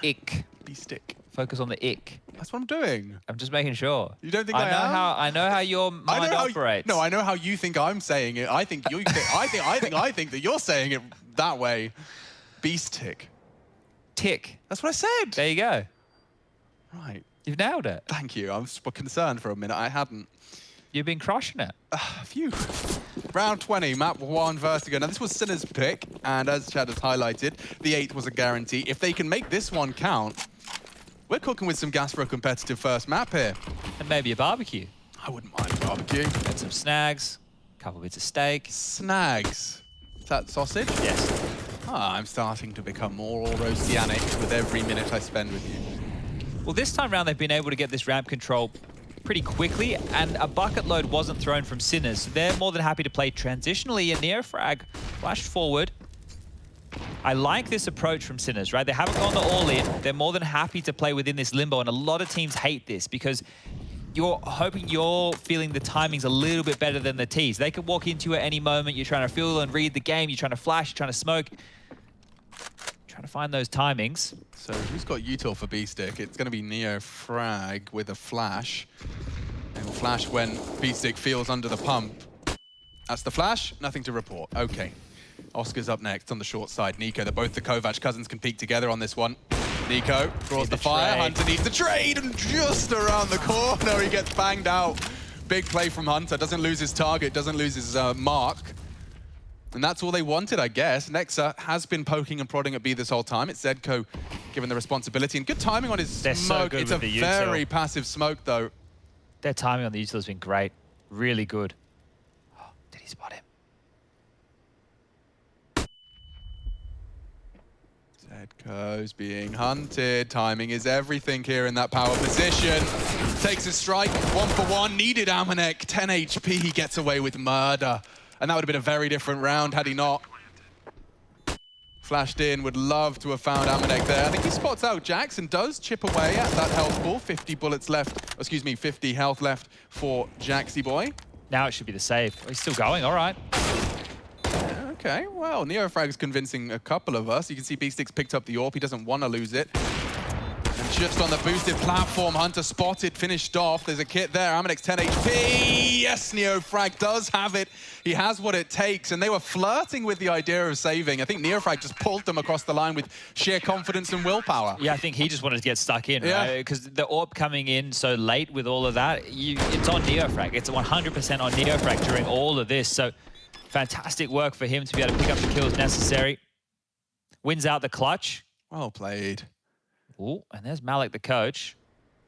Ick.
Beastick.
Focus on the ick.
That's what I'm doing.
I'm just making sure.
You don't think I am?
I know how your mind operates.
No, I know how you think I'm saying it. I think you. I think that you're saying it that way. Beastick.
Tick.
That's what I said.
There you go.
Right.
You've nailed it.
Thank you. I was concerned for a minute. I hadn't.
You've been crushing it.
Phew. Round 20, map 1, Vertigo. Now, this was Sinner's pick, and as Chad has highlighted, the 8th was a guarantee. If they can make this one count, we're cooking with some gas for a competitive first map here.
And maybe a barbecue.
I wouldn't mind a barbecue.
And some snags, a couple bits of steak.
Snags. Is that sausage?
Yes.
Ah, I'm starting to become more roastianic with every minute I spend with you.
Well, this time round, they've been able to get this ramp control pretty quickly, and a bucket load wasn't thrown from Sinners. So they're more than happy to play transitionally, and Neofrag flashed forward. I like this approach from Sinners, right? They haven't gone to all-in. They're more than happy to play within this limbo, and a lot of teams hate this because you're hoping you're feeling the timing's a little bit better than the T's. They could walk into it at any moment. You're trying to feel and read the game. You're trying to flash. You're trying to smoke. Trying to find those timings.
So who's got util for B-Stick? It's going to be Neofrag with a flash. They will flash when B-Stick feels under the pump. That's the flash. Nothing to report. Okay. Oscar's up next on the short side. Nico, they're both the Kovac cousins, can peek together on this one. Nico draws the fire.
trade.
Hunter needs the trade, and just around the corner, he gets banged out. Big play from Hunter. Doesn't lose his target, doesn't lose his mark. And that's all they wanted, I guess. Nexa has been poking and prodding at B this whole time. It's Zedco given the responsibility. And good timing on his
They're
smoke.
so good
It's
with
a
the
very
util.
passive smoke, though.
Their timing on the util has been great. Really good. Oh, did he spot him?
Zedco's being hunted. Timing is everything here in that power position. Takes a strike, 1-for-1. Needed Amanek, 10 HP. He gets away with murder. And that would have been a very different round had he not flashed in. Would love to have found Amanek there. I think he spots out Jackson, does chip away at that health ball. 50 bullets left, excuse me, 50 health left for Jaxie boy.
Now it should be the save. Oh, he's still going, all right.
Okay, well, Neofrag's convincing a couple of us. You can see B-Stick's picked up the AWP. He doesn't want to lose it. And just on the boosted platform, Hunter spotted, finished off. There's a kit there. Amanek's 10 HP. Yes, Neofrag does have it. He has what it takes. And they were flirting with the idea of saving. I think Neofrag just pulled them across the line with sheer confidence and willpower.
Yeah, I think he just wanted to get stuck in, right? Because the AWP coming in so late with all of that, it's on Neofrag. It's 100% on Neofrag during all of this. So fantastic work for him to be able to pick up the kills necessary. Wins out the clutch.
Well played.
Ooh, and there's Malik, the coach.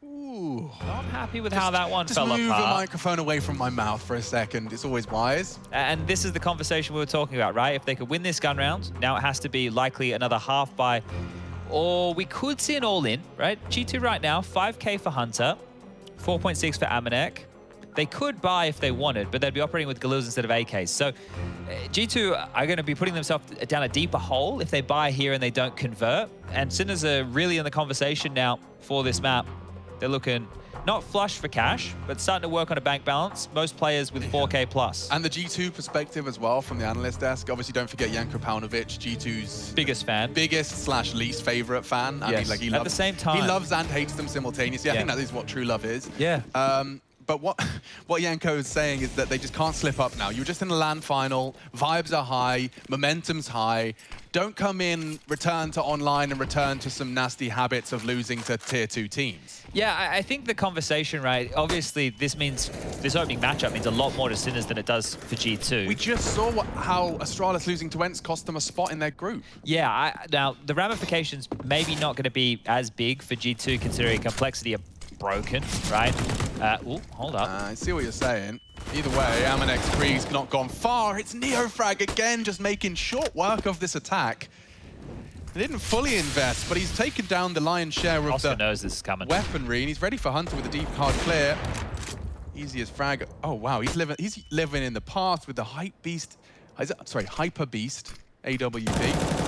Ooh.
Not happy with how that one fell apart.
Just move the microphone away from my mouth for a second. It's always wise.
And this is the conversation we were talking about, right? If they could win this gun round, now it has to be likely another half buy, or we could see an all-in, right? G2 right now, 5K for Hunter, 4.6 for Amanek. They could buy if they wanted, but they'd be operating with Galils instead of AKs. So G2 are going to be putting themselves down a deeper hole if they buy here and they don't convert. And Sinners are really in the conversation now for this map. They're looking not flush for cash, but starting to work on a bank balance. Most players with 4K plus.
And the G2 perspective as well from the analyst desk. Obviously, don't forget Janko Paunovic, G2's
biggest fan.
Biggest / least favorite fan. I
Yes.
mean, like he
At
loves,
the same time.
he loves and hates them simultaneously. I think that is what true love is.
Yeah.
But what Janko is saying is that they just can't slip up now. You're just in a LAN final. Vibes are high. Momentum's high. Don't come in, return to online, and return to some nasty habits of losing to tier 2 teams.
Yeah, I think the conversation, right, obviously this opening matchup means a lot more to Sinners than it does for G2.
We just saw how Astralis losing to Ents cost them a spot in their group.
Yeah, now the ramifications maybe not going to be as big for G2 considering complexity of broken, right? Ooh, hold up.
I see what you're saying. Either way, Amanek's free's not gone far. It's Neofrag again, just making short work of this attack. He didn't fully invest, but he's taken down the lion's share of
Oscar
the
knows this is coming.
weaponry, and he's ready for Hunter with a deep hard clear. Easiest frag. Oh wow, he's living in the past with the hype beast. Hyper beast AWP.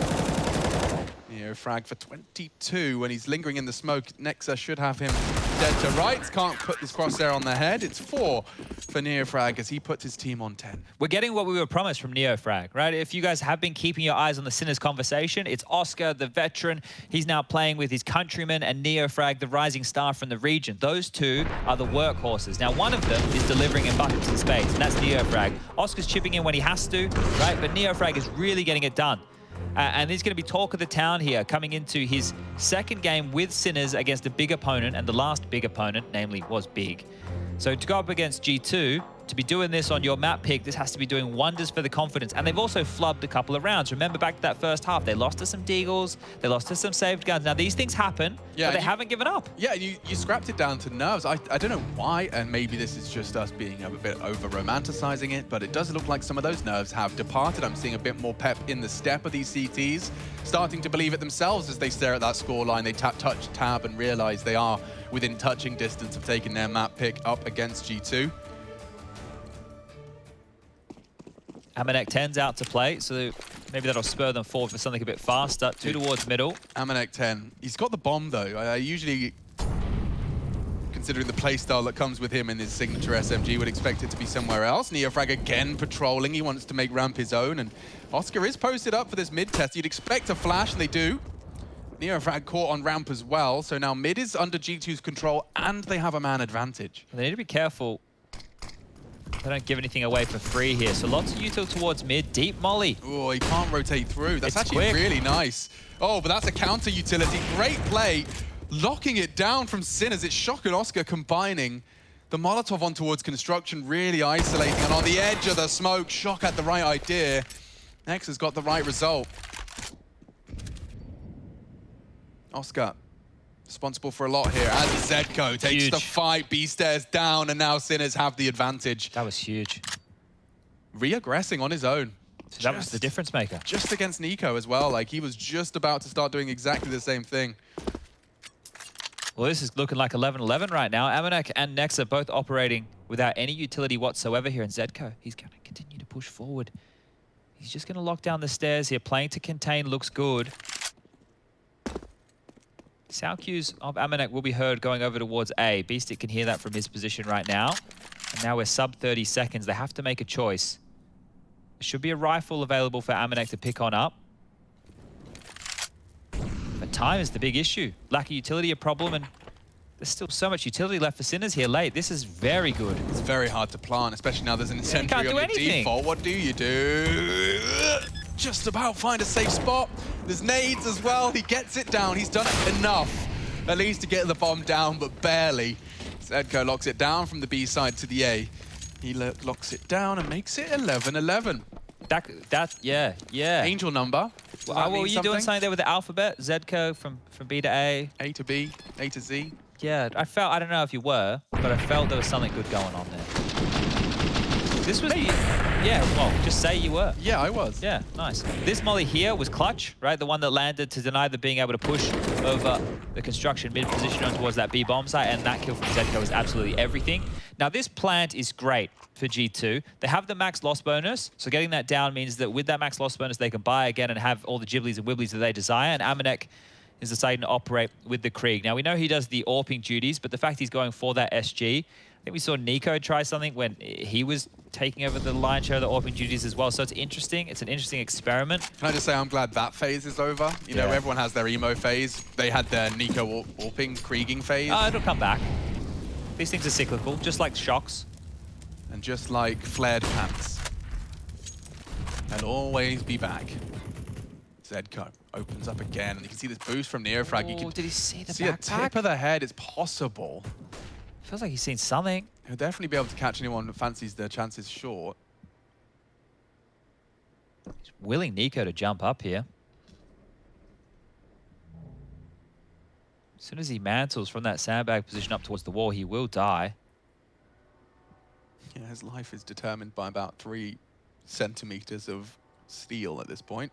Frag for 22 when he's lingering in the smoke. Nexa should have him dead to rights. Can't put this crosshair on the head. It's 4 for Neofrag as he puts his team on 10.
We're getting what we were promised from Neofrag, right? If you guys have been keeping your eyes on the Sinners conversation, it's Oscar, the veteran. He's now playing with his countryman, and Neofrag, the rising star from the region. Those two are the workhorses. Now, one of them is delivering in buckets in space, and that's Neofrag. Oscar's chipping in when he has to, right? But Neofrag is really getting it done. And he's going to be talk of the town here, coming into his second game with Sinners against a big opponent, and the last big opponent, namely, was big. So to go up against G2, to be doing this on your map pick, this has to be doing wonders for the confidence. And they've also flubbed a couple of rounds. Remember back to that first half, they lost to some Deagles, they lost to some saved guns. Now these things happen, but they haven't given up.
Yeah, you scrapped it down to nerves. I don't know why, and maybe this is just us being a bit over-romanticizing it, but it does look like some of those nerves have departed. I'm seeing a bit more pep in the step of these CTs, starting to believe it themselves as they stare at that scoreline. They touch tab and realize they are within touching distance of taking their map pick up against G2.
Amanek 10's out to play, so maybe that'll spur them forward for something a bit faster. 2 towards middle.
Amanek 10. He's got the bomb, though. I usually, considering the playstyle that comes with him in his signature SMG, would expect it to be somewhere else. Neofrag again patrolling. He wants to make ramp his own, and Oscar is posted up for this mid test. You'd expect a flash, and they do. Neofrag caught on ramp as well, so now mid is under G2's control, and they have a man advantage.
They need to be careful. They don't give anything away for free here. So lots of util towards mid. Deep molly.
Oh, he can't rotate through. That's actually really nice. Oh, but that's a counter utility. Great play. Locking it down from Sinners. It's Shock and Oscar combining. The Molotov on towards construction, really isolating. And on the edge of the smoke, Shock had the right idea. Nex has got the right result. Oscar, responsible for a lot here, as Zedko takes the fight, B stares down, and now Sinners have the advantage.
That was huge.
Re-aggressing on his own.
So that was the difference maker.
Just against Nico as well, like he was just about to start doing exactly the same thing.
Well, this is looking like 11-11 right now. Amanek and Nexa both operating without any utility whatsoever here in Zedko. He's going to continue to push forward. He's just going to lock down the stairs here. Playing to contain looks good. Sound cues of Amanek will be heard going over towards A. Beastic can hear that from his position right now. And now we're sub 30 seconds. They have to make a choice. There should be a rifle available for Amanek to pick on up. But time is the big issue. Lack of utility a problem, and there's still so much utility left for Sinners here late. This is very good.
It's very hard to plant, especially now there's an incendiary on your default. What do you do? Just about find a safe spot. There's nades as well. He gets it down. He's done it enough, at least to get the bomb down, but barely. Zedko locks it down from the B side to the A. He locks it down and makes it 11-11.
Yeah.
Angel number.
Well, were you doing something there with the alphabet? Zedko from B to A?
A to B, A to Z.
Yeah, I don't know if you were, but I felt there was something good going on there. This was yeah, well, just say you were.
Yeah, I was.
Yeah, nice. This molly here was clutch, right? The one that landed to deny them being able to push over the construction mid position on towards that B bomb site, and that kill from Zedko was absolutely everything. Now, this plant is great for G2. They have the max loss bonus, so getting that down means that with that max loss bonus, they can buy again and have all the gibblies and wibblies that they desire, and Amanek is deciding to operate with the Krieg. Now, we know he does the AWPing duties, but the fact he's going for that SG, I think we saw Nico try something when he was taking over the lion's share of the AWPing duties as well. So it's interesting. It's an interesting experiment.
Can I just say I'm glad that phase is over? You know, everyone has their emo phase. They had their Nico AWPing, Krieging phase.
It'll come back. These things are cyclical, just like shocks.
And just like flared pants. They'll always be back. Zedko opens up again, and you can see this boost from Neofrag. You can
did he see the
see a tip of the head. It's possible.
Feels like he's seen something.
He'll definitely be able to catch anyone that fancies their chances short.
He's willing Nico to jump up here. As soon as he mantles from that sandbag position up towards the wall, he will die.
Yeah, his life is determined by about 3 centimeters of steel at this point.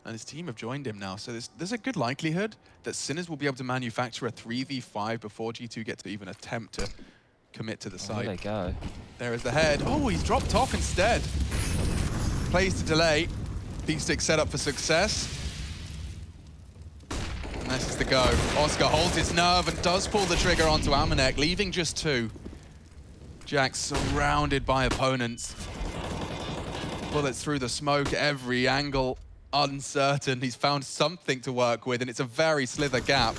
And his team have joined him now, so there's a good likelihood that Sinners will be able to manufacture a 3v5 before G2 get to even attempt to commit to the site.
There they go.
There is the head. Oh, he's dropped off instead. Plays to delay. B-Stick set up for success. And this is the go. Oscar holds his nerve and does pull the trigger onto Amanek, leaving just 2. Jax surrounded by opponents. Bullets through the smoke, every angle uncertain. He's found something to work with, and it's a very slither gap.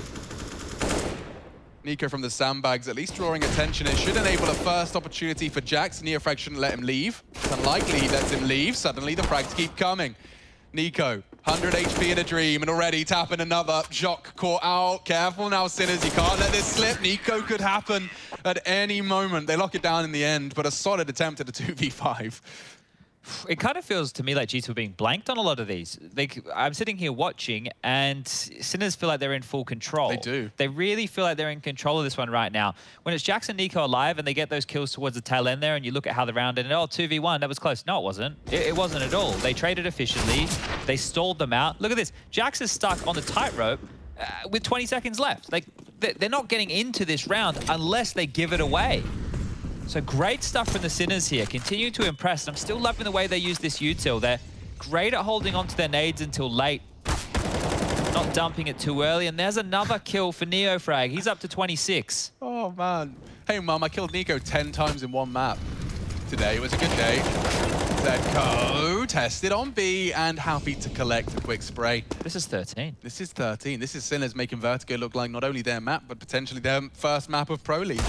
Nico from the sandbags, at least drawing attention. It should enable a first opportunity for Jax. Neofrag shouldn't let him leave. It's unlikely he lets him leave. Suddenly the frags keep coming. Nico, 100 HP in a dream, and already tapping another. Jock caught out. Careful now, Sinners. You can't let this slip. Nico could happen at any moment. They lock it down in the end, but a solid attempt at a 2v5.
It kind of feels to me like G2 are being blanked on a lot of these. I'm sitting here watching, and Sinners feel like they're in full control.
They do.
They really feel like they're in control of this one right now. When it's Jax and Nico alive and they get those kills towards the tail end there, and you look at how the round ended, oh, 2v1, that was close. No, it wasn't. It wasn't at all. They traded efficiently. They stalled them out. Look at this. Jax is stuck on the tightrope with 20 seconds left. They're not getting into this round unless they give it away. So great stuff from the Sinners here, continuing to impress. I'm still loving the way they use this util. They're great at holding onto their nades until late, not dumping it too early. And there's another kill for Neofrag. He's up to 26.
Oh, man. Hey, Mum, I killed Nico 10 times in one map today. It was a good day. Zedco tested on B and happy to collect a quick spray.
This is 13.
This is 13. This is Sinners making Vertigo look like not only their map, but potentially their first map of Pro League.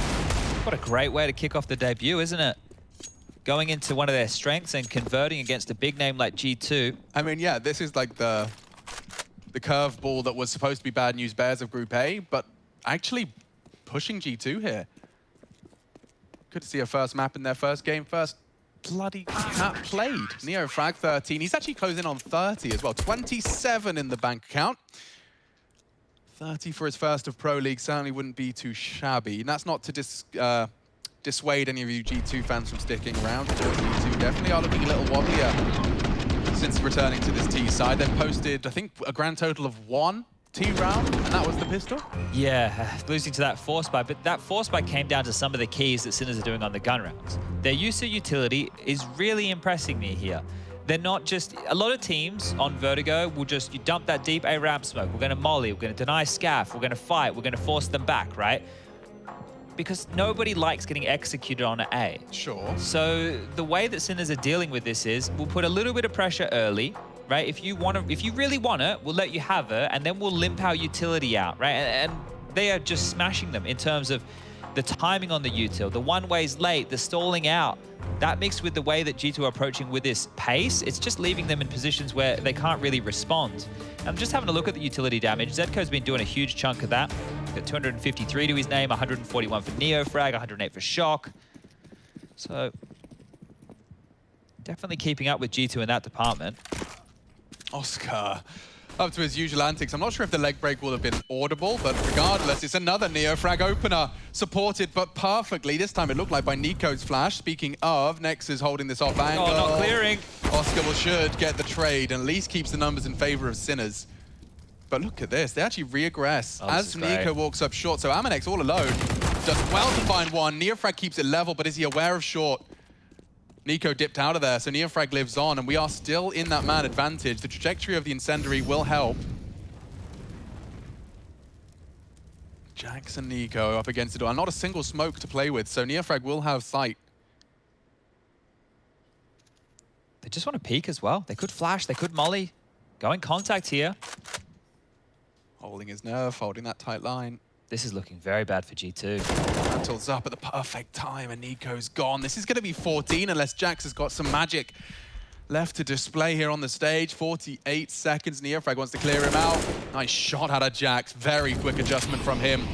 What a great way to kick off the debut, isn't it? Going into one of their strengths and converting against a big name like G2.
I mean, yeah, this is like the curveball that was supposed to be bad news bears of Group A, but actually pushing G2 here. Good to see a first map in their first game, first bloody map played. Neofrag 13. He's actually closing on 30 as well. 27 in the bank account. 30 for his first of Pro League certainly wouldn't be too shabby. And that's not to dissuade any of you G2 fans from sticking around. G2 definitely are looking a little wobblier since returning to this T side. They've posted, I think, a grand total of 1 T round, and that was the pistol?
Yeah, losing to that force buy, but that force buy came down to some of the keys that Sinners are doing on the gun rounds. Their use of utility is really impressing me here. They're not just, a lot of teams on Vertigo will just, you dump that deep A ramp smoke, we're gonna molly, we're gonna deny scaff, we're gonna fight, we're gonna force them back, right? Because nobody likes getting executed on an A.
Sure.
So the way that Sinners are dealing with this is, we'll put a little bit of pressure early, right? If you really want it, we'll let you have it, and then we'll limp our utility out, right? And they are just smashing them in terms of the timing on the util, the one-way's late, the stalling out. That mixed with the way that G2 are approaching with this pace, it's just leaving them in positions where they can't really respond. I'm just having a look at the utility damage. Zedco's been doing a huge chunk of that. He's got 253 to his name, 141 for Neofrag, 108 for Shock. So definitely keeping up with G2 in that department.
Oscar up to his usual antics. I'm not sure if the leg break will have been audible, but regardless, it's another Neofrag opener. Supported, but perfectly. This time it looked like by Nico's flash. Speaking of, Nex is holding this off angle.
Oh, not clearing.
Oscar should get the trade and at least keeps the numbers in favor of Sinners. But look at this. They actually reaggress as Nico walks up short. So Amanex all alone does well to find one. Neofrag keeps it level, but is he aware of short? Nico dipped out of there, so Neofrag lives on, and we are still in that man advantage. The trajectory of the incendiary will help. Jax and Nico up against the door. Not a single smoke to play with, so Neofrag will have sight.
They just want to peek as well. They could flash, they could molly. Go in contact here.
Holding his nerve, holding that tight line.
This is looking very bad for G2.
Mantle's up at the perfect time, and Nico's gone. This is going to be 14 unless Jax has got some magic left to display here on the stage. 48 seconds. Neofrag wants to clear him out. Nice shot out of Jax. Very quick adjustment from him.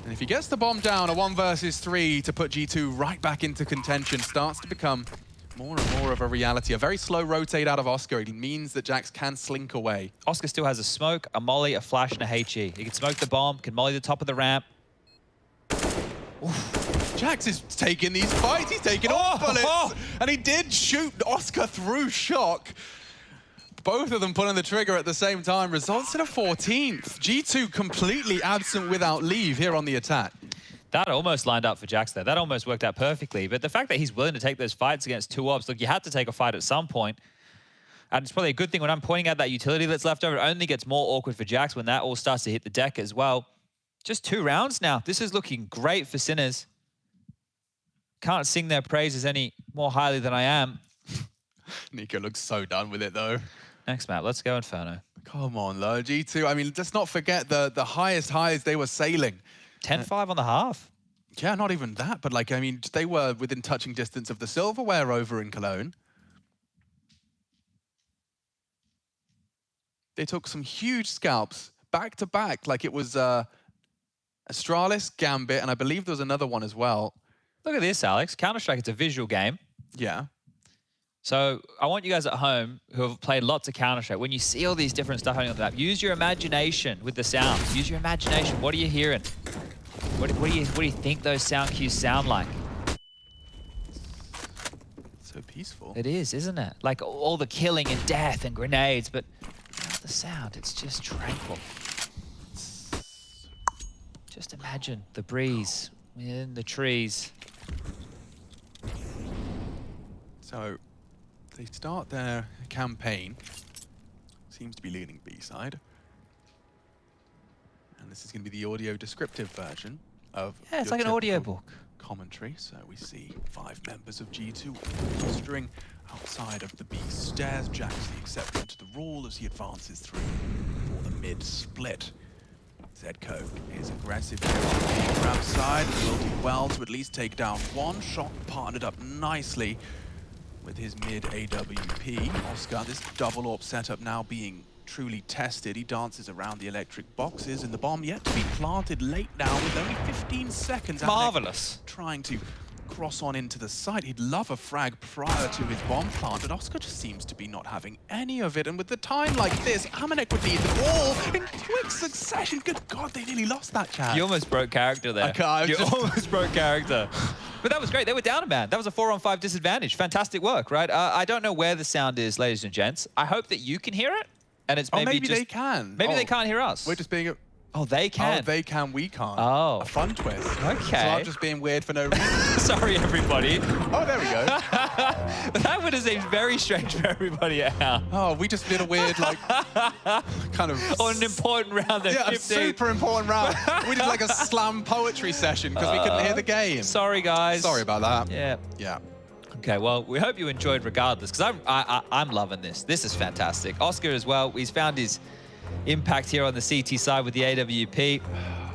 And if he gets the bomb down, a 1 versus 3 to put G2 right back into contention starts to become more and more of a reality. A very slow rotate out of Oscar. It means that Jax can slink away.
Oscar still has a smoke, a molly, a flash, and a HE. He can smoke the bomb, can molly the top of the ramp.
Oof. Jax is taking these fights. He's taking all bullets. And he did shoot Oscar through Shock. Both of them pulling the trigger at the same time results in a 14th. G2 completely absent without leave here on the attack.
That almost lined up for Jax there. That almost worked out perfectly. But the fact that he's willing to take those fights against two ops, look, you had to take a fight at some point. And it's probably a good thing when I'm pointing out that utility that's left over. It only gets more awkward for Jax when that all starts to hit the deck as well. Just 2 rounds now. This is looking great for Sinners. Can't sing their praises any more highly than I am.
Nico looks so done with it, though.
Next map, let's go Inferno.
Come on, though. G2, I mean, let's not forget the highest highs they were sailing.
10-5 on the half.
Yeah, not even that, but like, I mean, they were within touching distance of the silverware over in Cologne. They took some huge scalps back to back, like it was Astralis, Gambit, and I believe there was another one as well.
Look at this, Alex. Counter-Strike, it's a visual game.
Yeah.
So I want you guys at home who have played lots of Counter-Strike, when you see all these different stuff happening on the map, use your imagination with the sounds. Use your imagination. What are you hearing? What do you think those sound cues sound like?
So peaceful.
It is, isn't it? Like all the killing and death and grenades, but the sound, it's just tranquil. Just imagine the breeze in the trees.
So they start their campaign. Seems to be leaning B-side. And this is going to be the audio descriptive version of
Yeah, it's like an audiobook.
Commentary. So we see 5 members of G2 mustering outside of the B stairs. Jax the exception to the rule as he advances through for the mid split. Zedco is aggressive here on the ramp side, will do well to at least take down one. Shock partnered up nicely with his mid AWP. Oscar, this double AWP setup now being truly tested. He dances around the electric boxes, and the bomb yet to be planted late now with only 15 seconds.
Marvelous.
Trying to cross on into the site. He'd love a frag prior to his bomb plant, but Oscar just seems to be not having any of it. And with the time like this, Amanek would need them all in quick succession. Good God, they nearly lost that, Chad.
You almost broke character there. You almost broke character. But that was great. They were down a man. That was a 4-on-5 disadvantage. Fantastic work, right? I don't know where the sound is, ladies and gents. I hope that you can hear it. And it's maybe,
maybe
just,
they can.
Maybe they can't hear us.
We're just being...
Oh, they can.
Oh, they can, we can't.
Oh.
A fun twist.
Okay.
So I'm just being weird for no reason.
Sorry, everybody.
Oh, there we go.
That would have seemed very strange for everybody at home.
Oh, we just did a weird, like, kind of...
On an important round there.
Yeah,
15.
a super important round. We did like a slam poetry session because we couldn't hear the game.
Sorry, guys.
Sorry about that.
Yeah.
Yeah.
Okay, well, we hope you enjoyed regardless, because I'm loving this. This is fantastic. Oscar as well, he's found his impact here on the CT side with the AWP.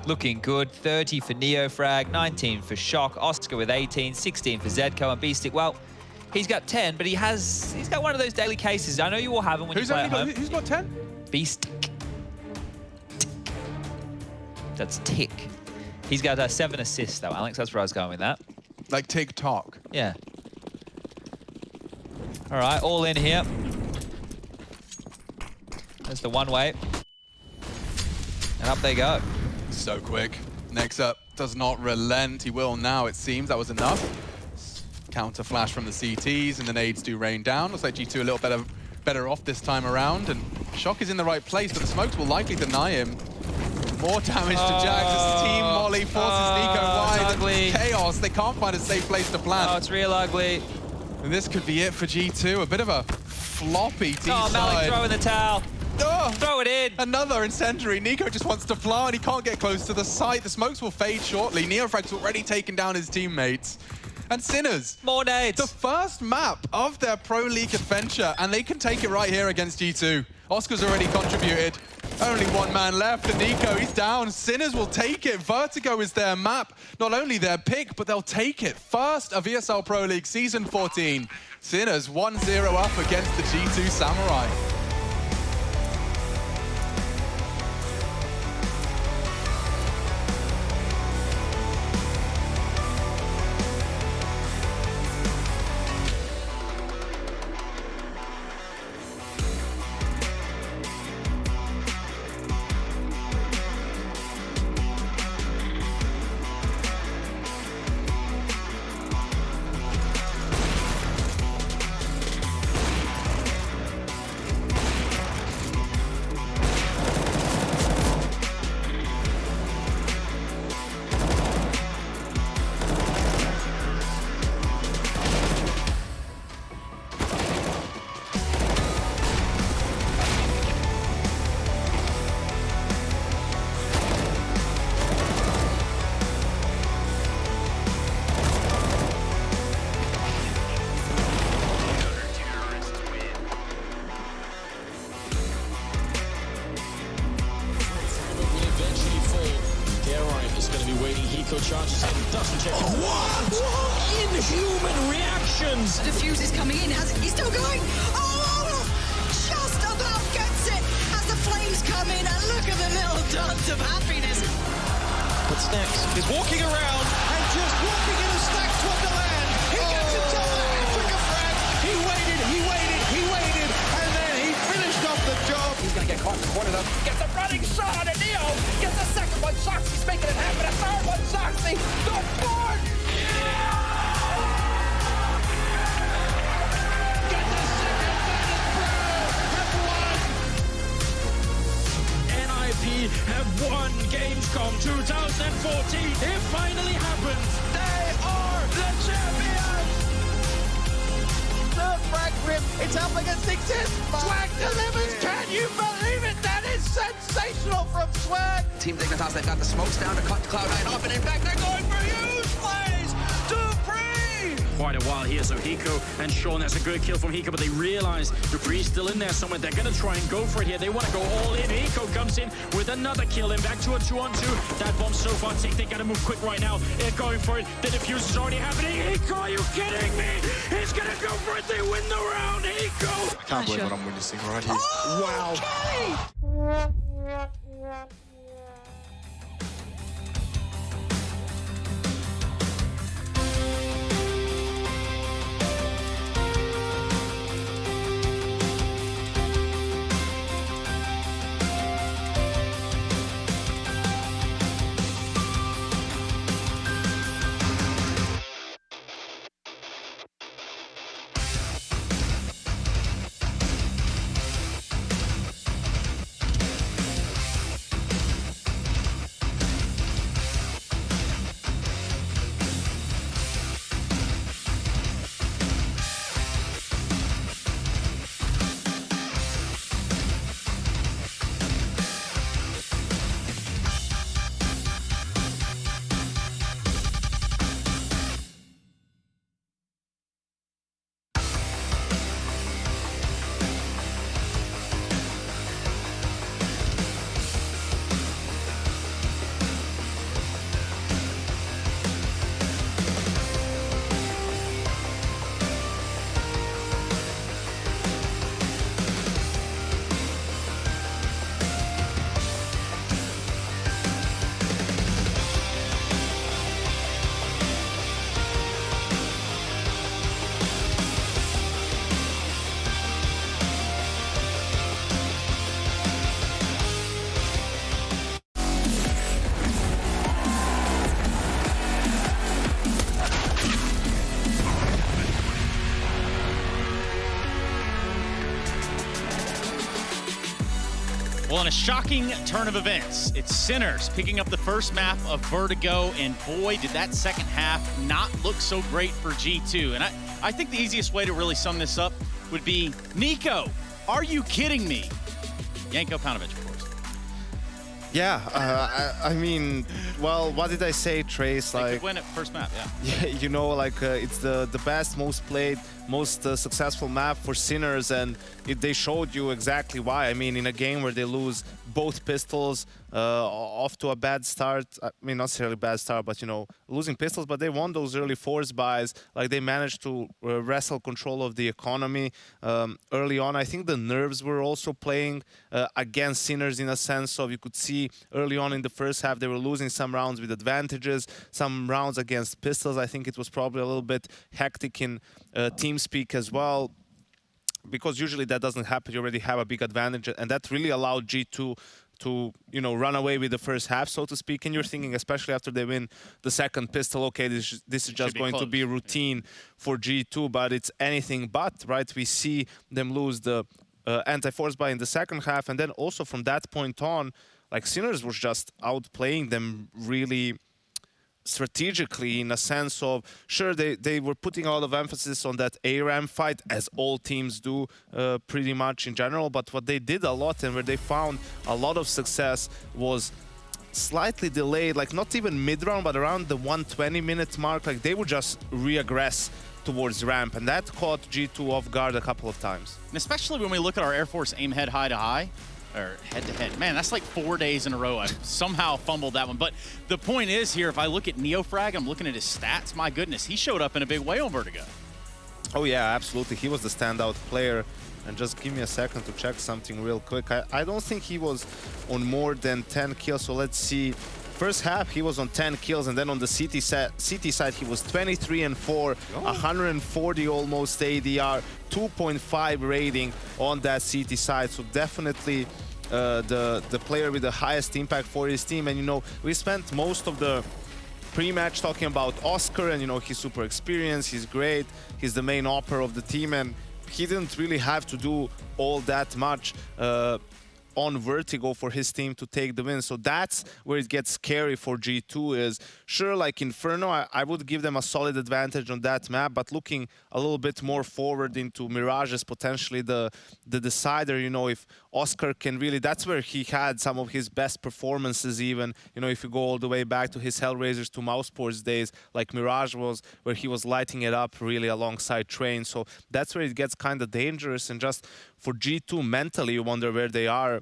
Looking good. 30 for Neofrag, 19 for Shock, Oscar with 18, 16 for Zedco, and Beastick, well, he's got 10, but he's got one of those daily cases. I know you all have them when you play at home.
Who's got 10?
Beastick. That's Tick. He's got 7 assists, though, Alex. That's where I was going with that.
Like TikTok.
Yeah. All right, all in here. There's the one way. And up they go.
So quick. Next up, does not relent. He will now, it seems. That was enough. Counter flash from the CTs, and the nades do rain down. Looks like G2 a little better off this time around, and Shock is in the right place, but the smokes will likely deny him. More damage to Jax as Team Molly forces Nico wide.
Ugly.
Chaos. They can't find a safe place to plant.
Oh, it's real ugly.
And this could be it for G2. A bit of a floppy T side.
Oh, Malik, throw in the towel.
Oh,
throw it in.
Another incendiary. Nico just wants to plant. He can't get close to the site. The smokes will fade shortly. Neofrag's already taken down his teammates. And Sinners.
More nades.
The first map of their Pro League adventure, and they can take it right here against G2. Oscar's already contributed. Only one man left, and Nico, he's down. Sinners will take it. Vertigo is their map. Not only their pick, but they'll take it. First of ESL Pro League Season 14. Sinners 1-0 up against the G2 Samurai.
charges in, doesn't check. What inhuman reactions!
Defuse is coming in. He's still going. Oh, just about gets it as the flames come in. And look at the little dance of happiness.
But Snacks is walking around and just walking in a Snacks wonderland. He gets himself a hat-trick of frags. He waited, and then he finished off the job.
He's going to get caught in the corner, though. Gets a running shot on a Neo. Gets a second one. Soxy's making it happen. A third one. Soxy. The board.
NIP have won Gamescom 2014. It finally happens. They are the champions.
The frag rip. It's up against Exist. Swag delivers. Can you believe it? That is sensational from Swag.
Team Dignitas, they've got the smokes down to cut Cloud9 off, and in fact, they're going for huge plays. Dupree!
Quite a while here, so Hiko and Sean, that's a good kill from Hiko, but they realize Dupree's still in there somewhere. They're going to try and go for it here. They want to go all in. Hiko comes in with another kill, and back to a 2-on-2. That bomb so far ticked. They got to move quick right now. They're going for it. The defuse is already happening. Hiko, are you kidding me? He's going to go for it. They win the round. Hiko!
I can't believe what I'm witnessing right here.
Oh,
Wow.
Well, in a shocking turn of events, it's Sinners picking up the first map of Vertigo, and boy, did that second half not look so great for G2. And I think the easiest way to really sum this up would be, Nico, are you kidding me? Yanko Paunovic, of course.
Yeah, I mean, well, what did I say, Trace?
They
like,
could win at first map, yeah.
Yeah, you know, like it's the best, most played, most successful map for Sinners, and they showed you exactly why. I mean, in a game where they lose both pistols off to a bad start, I mean, not necessarily bad start, but, you know, losing pistols, but they won those early force buys. Like, they managed to wrestle control of the economy early on. I think the nerves were also playing against Sinners in a sense of, you could see early on in the first half, they were losing some rounds with advantages, some rounds against pistols. I think it was probably a little bit hectic in TeamSpeak as well, because usually that doesn't happen. You already have a big advantage, and that really allowed G2 to, you know, run away with the first half, so to speak. And you're thinking, especially after they win the second pistol, okay, this is just going to be routine for G2, but it's anything but, right? We see them lose the anti-force buy in the second half, and then also from that point on, like, Sinners was just outplaying them really strategically, in a sense of, sure, they were putting a lot of emphasis on that ARAM fight, as all teams do pretty much in general, but what they did a lot and where they found a lot of success was slightly delayed, like not even mid-round, but around the 120-minute mark, like they would just re-aggress towards ramp, and that caught G2 off guard a couple of times.
And especially when we look at our Air Force aim head high to high, or head-to-head. Man, that's like 4 days in a row. I somehow fumbled that one. But the point is here, if I look at NeoFrag, I'm looking at his stats. My goodness, he showed up in a big way on Vertigo.
Oh yeah, absolutely. He was the standout player. And just give me a second to check something real quick. I don't think he was on more than 10 kills. So let's see. First half, he was on 10 kills. And then on the CT side, he was 23 and 4, 140 almost ADR, 2.5 rating on that CT side. So definitely the player with the highest impact for his team. And, you know, we spent most of the pre-match talking about Oscar. And, you know, he's super experienced. He's great. He's the main opper of the team. And he didn't really have to do all that much on Vertigo for his team to take the win. So that's where it gets scary for G2 is, sure, like Inferno, I would give them a solid advantage on that map, but looking a little bit more forward into Mirages, potentially the decider, you know, if Oscar can really, that's where he had some of his best performances even, you know, if you go all the way back to his Hellraisers to Mousesports days, like Mirage was, where he was lighting it up really alongside Train. So that's where it gets kind of dangerous. And just for G2 mentally, you wonder where they are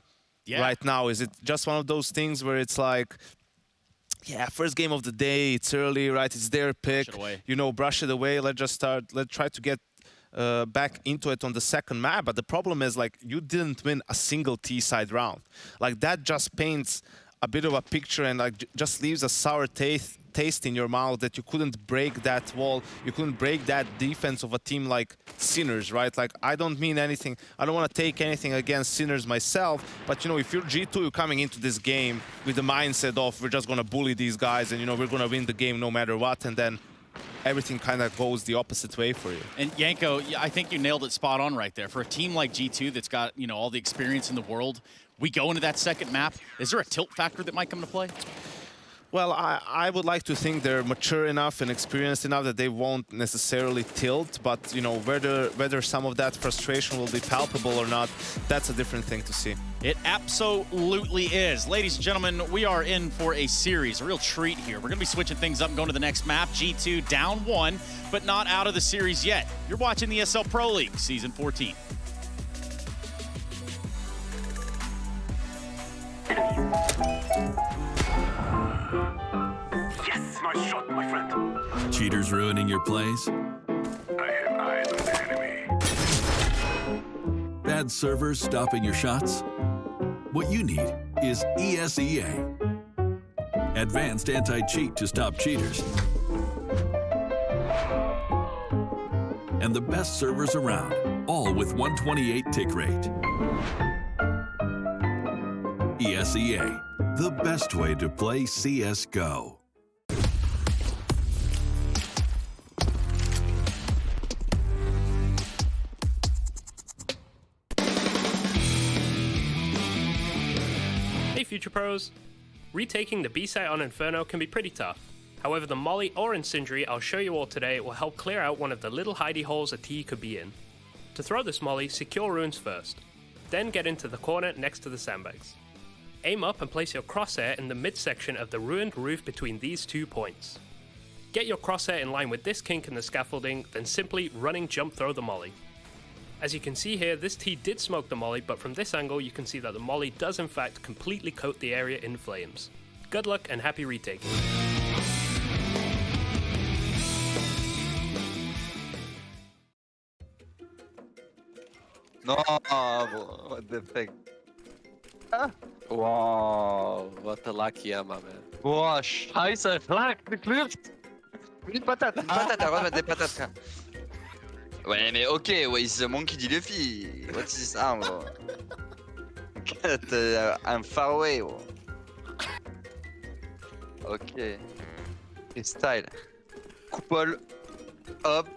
right now. Is it just one of those things where it's like, yeah, first game of the day, it's early, right? It's their pick. You know, brush it away. Let's try to get back into it on the second map. But the problem is, like, you didn't win a single T-side round. Like, that just paints a bit of a picture and like just leaves a sour taste in your mouth that you couldn't break that wall, you couldn't break that defense of a team like Sinners, right? Like, I don't mean anything, I don't want to take anything against Sinners myself, but you know, if you're G2, you're coming into this game with the mindset of we're just going to bully these guys and, you know, we're going to win the game no matter what, and then everything kind of goes the opposite way for you.
And Yanko, I think you nailed it spot on right there. For a team like G2 that's got, you know, all the experience in the world, we go into that second map. Is there a tilt factor that might come into play?
Well, I would like to think they're mature enough and experienced enough that they won't necessarily tilt, but, you know, whether some of that frustration will be palpable or not, that's a different thing to see.
It absolutely is. Ladies and gentlemen, we are in for a series, a real treat here. We're going to be switching things up and going to the next map. G2 down 1, but not out of the series yet. You're watching the ESL Pro League, Season 14.
Yes, nice shot, my friend.
Cheaters ruining your plays?
I have eyes on the enemy.
Bad servers stopping your shots? What you need is ESEA. Advanced anti-cheat to stop cheaters. And the best servers around, all with 128 tick rate. ESEA, the best way to play CSGO.
Hey Future Pros! Retaking the B site on Inferno can be pretty tough. However, the Molly or Incendiary I'll show you all today will help clear out one of the little hidey holes a T could be in. To throw this Molly, secure runes first. Then get into the corner next to the sandbags. Aim up and place your crosshair in the midsection of the ruined roof between these 2 points. Get your crosshair in line with this kink in the scaffolding, then simply running jump throw the Molly. As you can see here, this T did smoke the Molly, but from this angle you can see that the Molly does in fact completely coat the area in flames. Good luck and happy retaking.
No, what the fuck? Wow, what a lucky Yama, man. Wow, scheiße, Schlag, geklüft. Une patate, elle va mettre des patates, frère. Ouais, mais ok, ouais, it's a monkey D. Luffy. What is this arm, bro? I'm far away, bro. Ok. Freestyle. Coupole. Hop.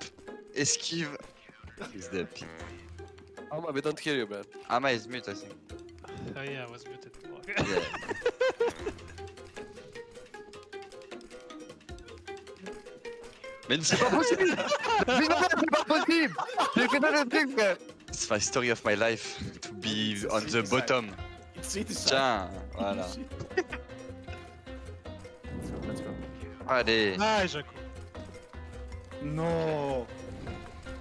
Esquive. He's the pit.
Ama, we don't hear you, man.
Ama is mute, I think.
Oh yeah, I was muted.
Yeah. Mais c'est pas possible! C'est pas possible! J'ai fait le truc, frère! It's my story of my life, to be on the bottom. Tiens, voilà.
Let's go.
Allez.
Ah, Jaco.
No.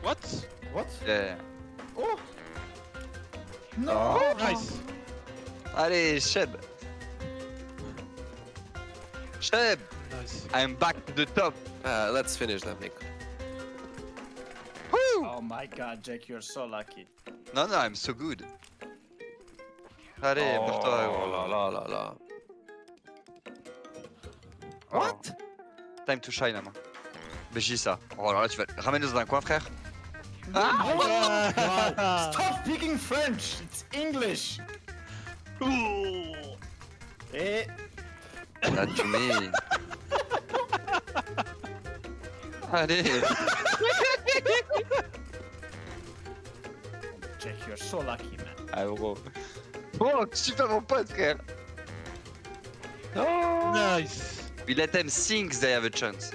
What? What?
Yeah.
Oh! No!
Oh.
Nice!
Allez, Sheb. Sheb.
Nice.
I'm back to the top.
Let's finish them, Nick.
Oh my god, Jack, you're so lucky.
No, I'm so good. Allez, pour toi.
Oh là là là là.
What? Time to shine, maman. Mais je dis ça. Oh là là, tu vas... Ramène-nous dans un coin, frère.
Ah! Stop speaking French! It's English! Eh?
That to me. Allez.
Jack, you're so lucky, man.
Ah, gros. Oh, super mon pote, frère.
Oh! Nice.
We let them think they have a chance.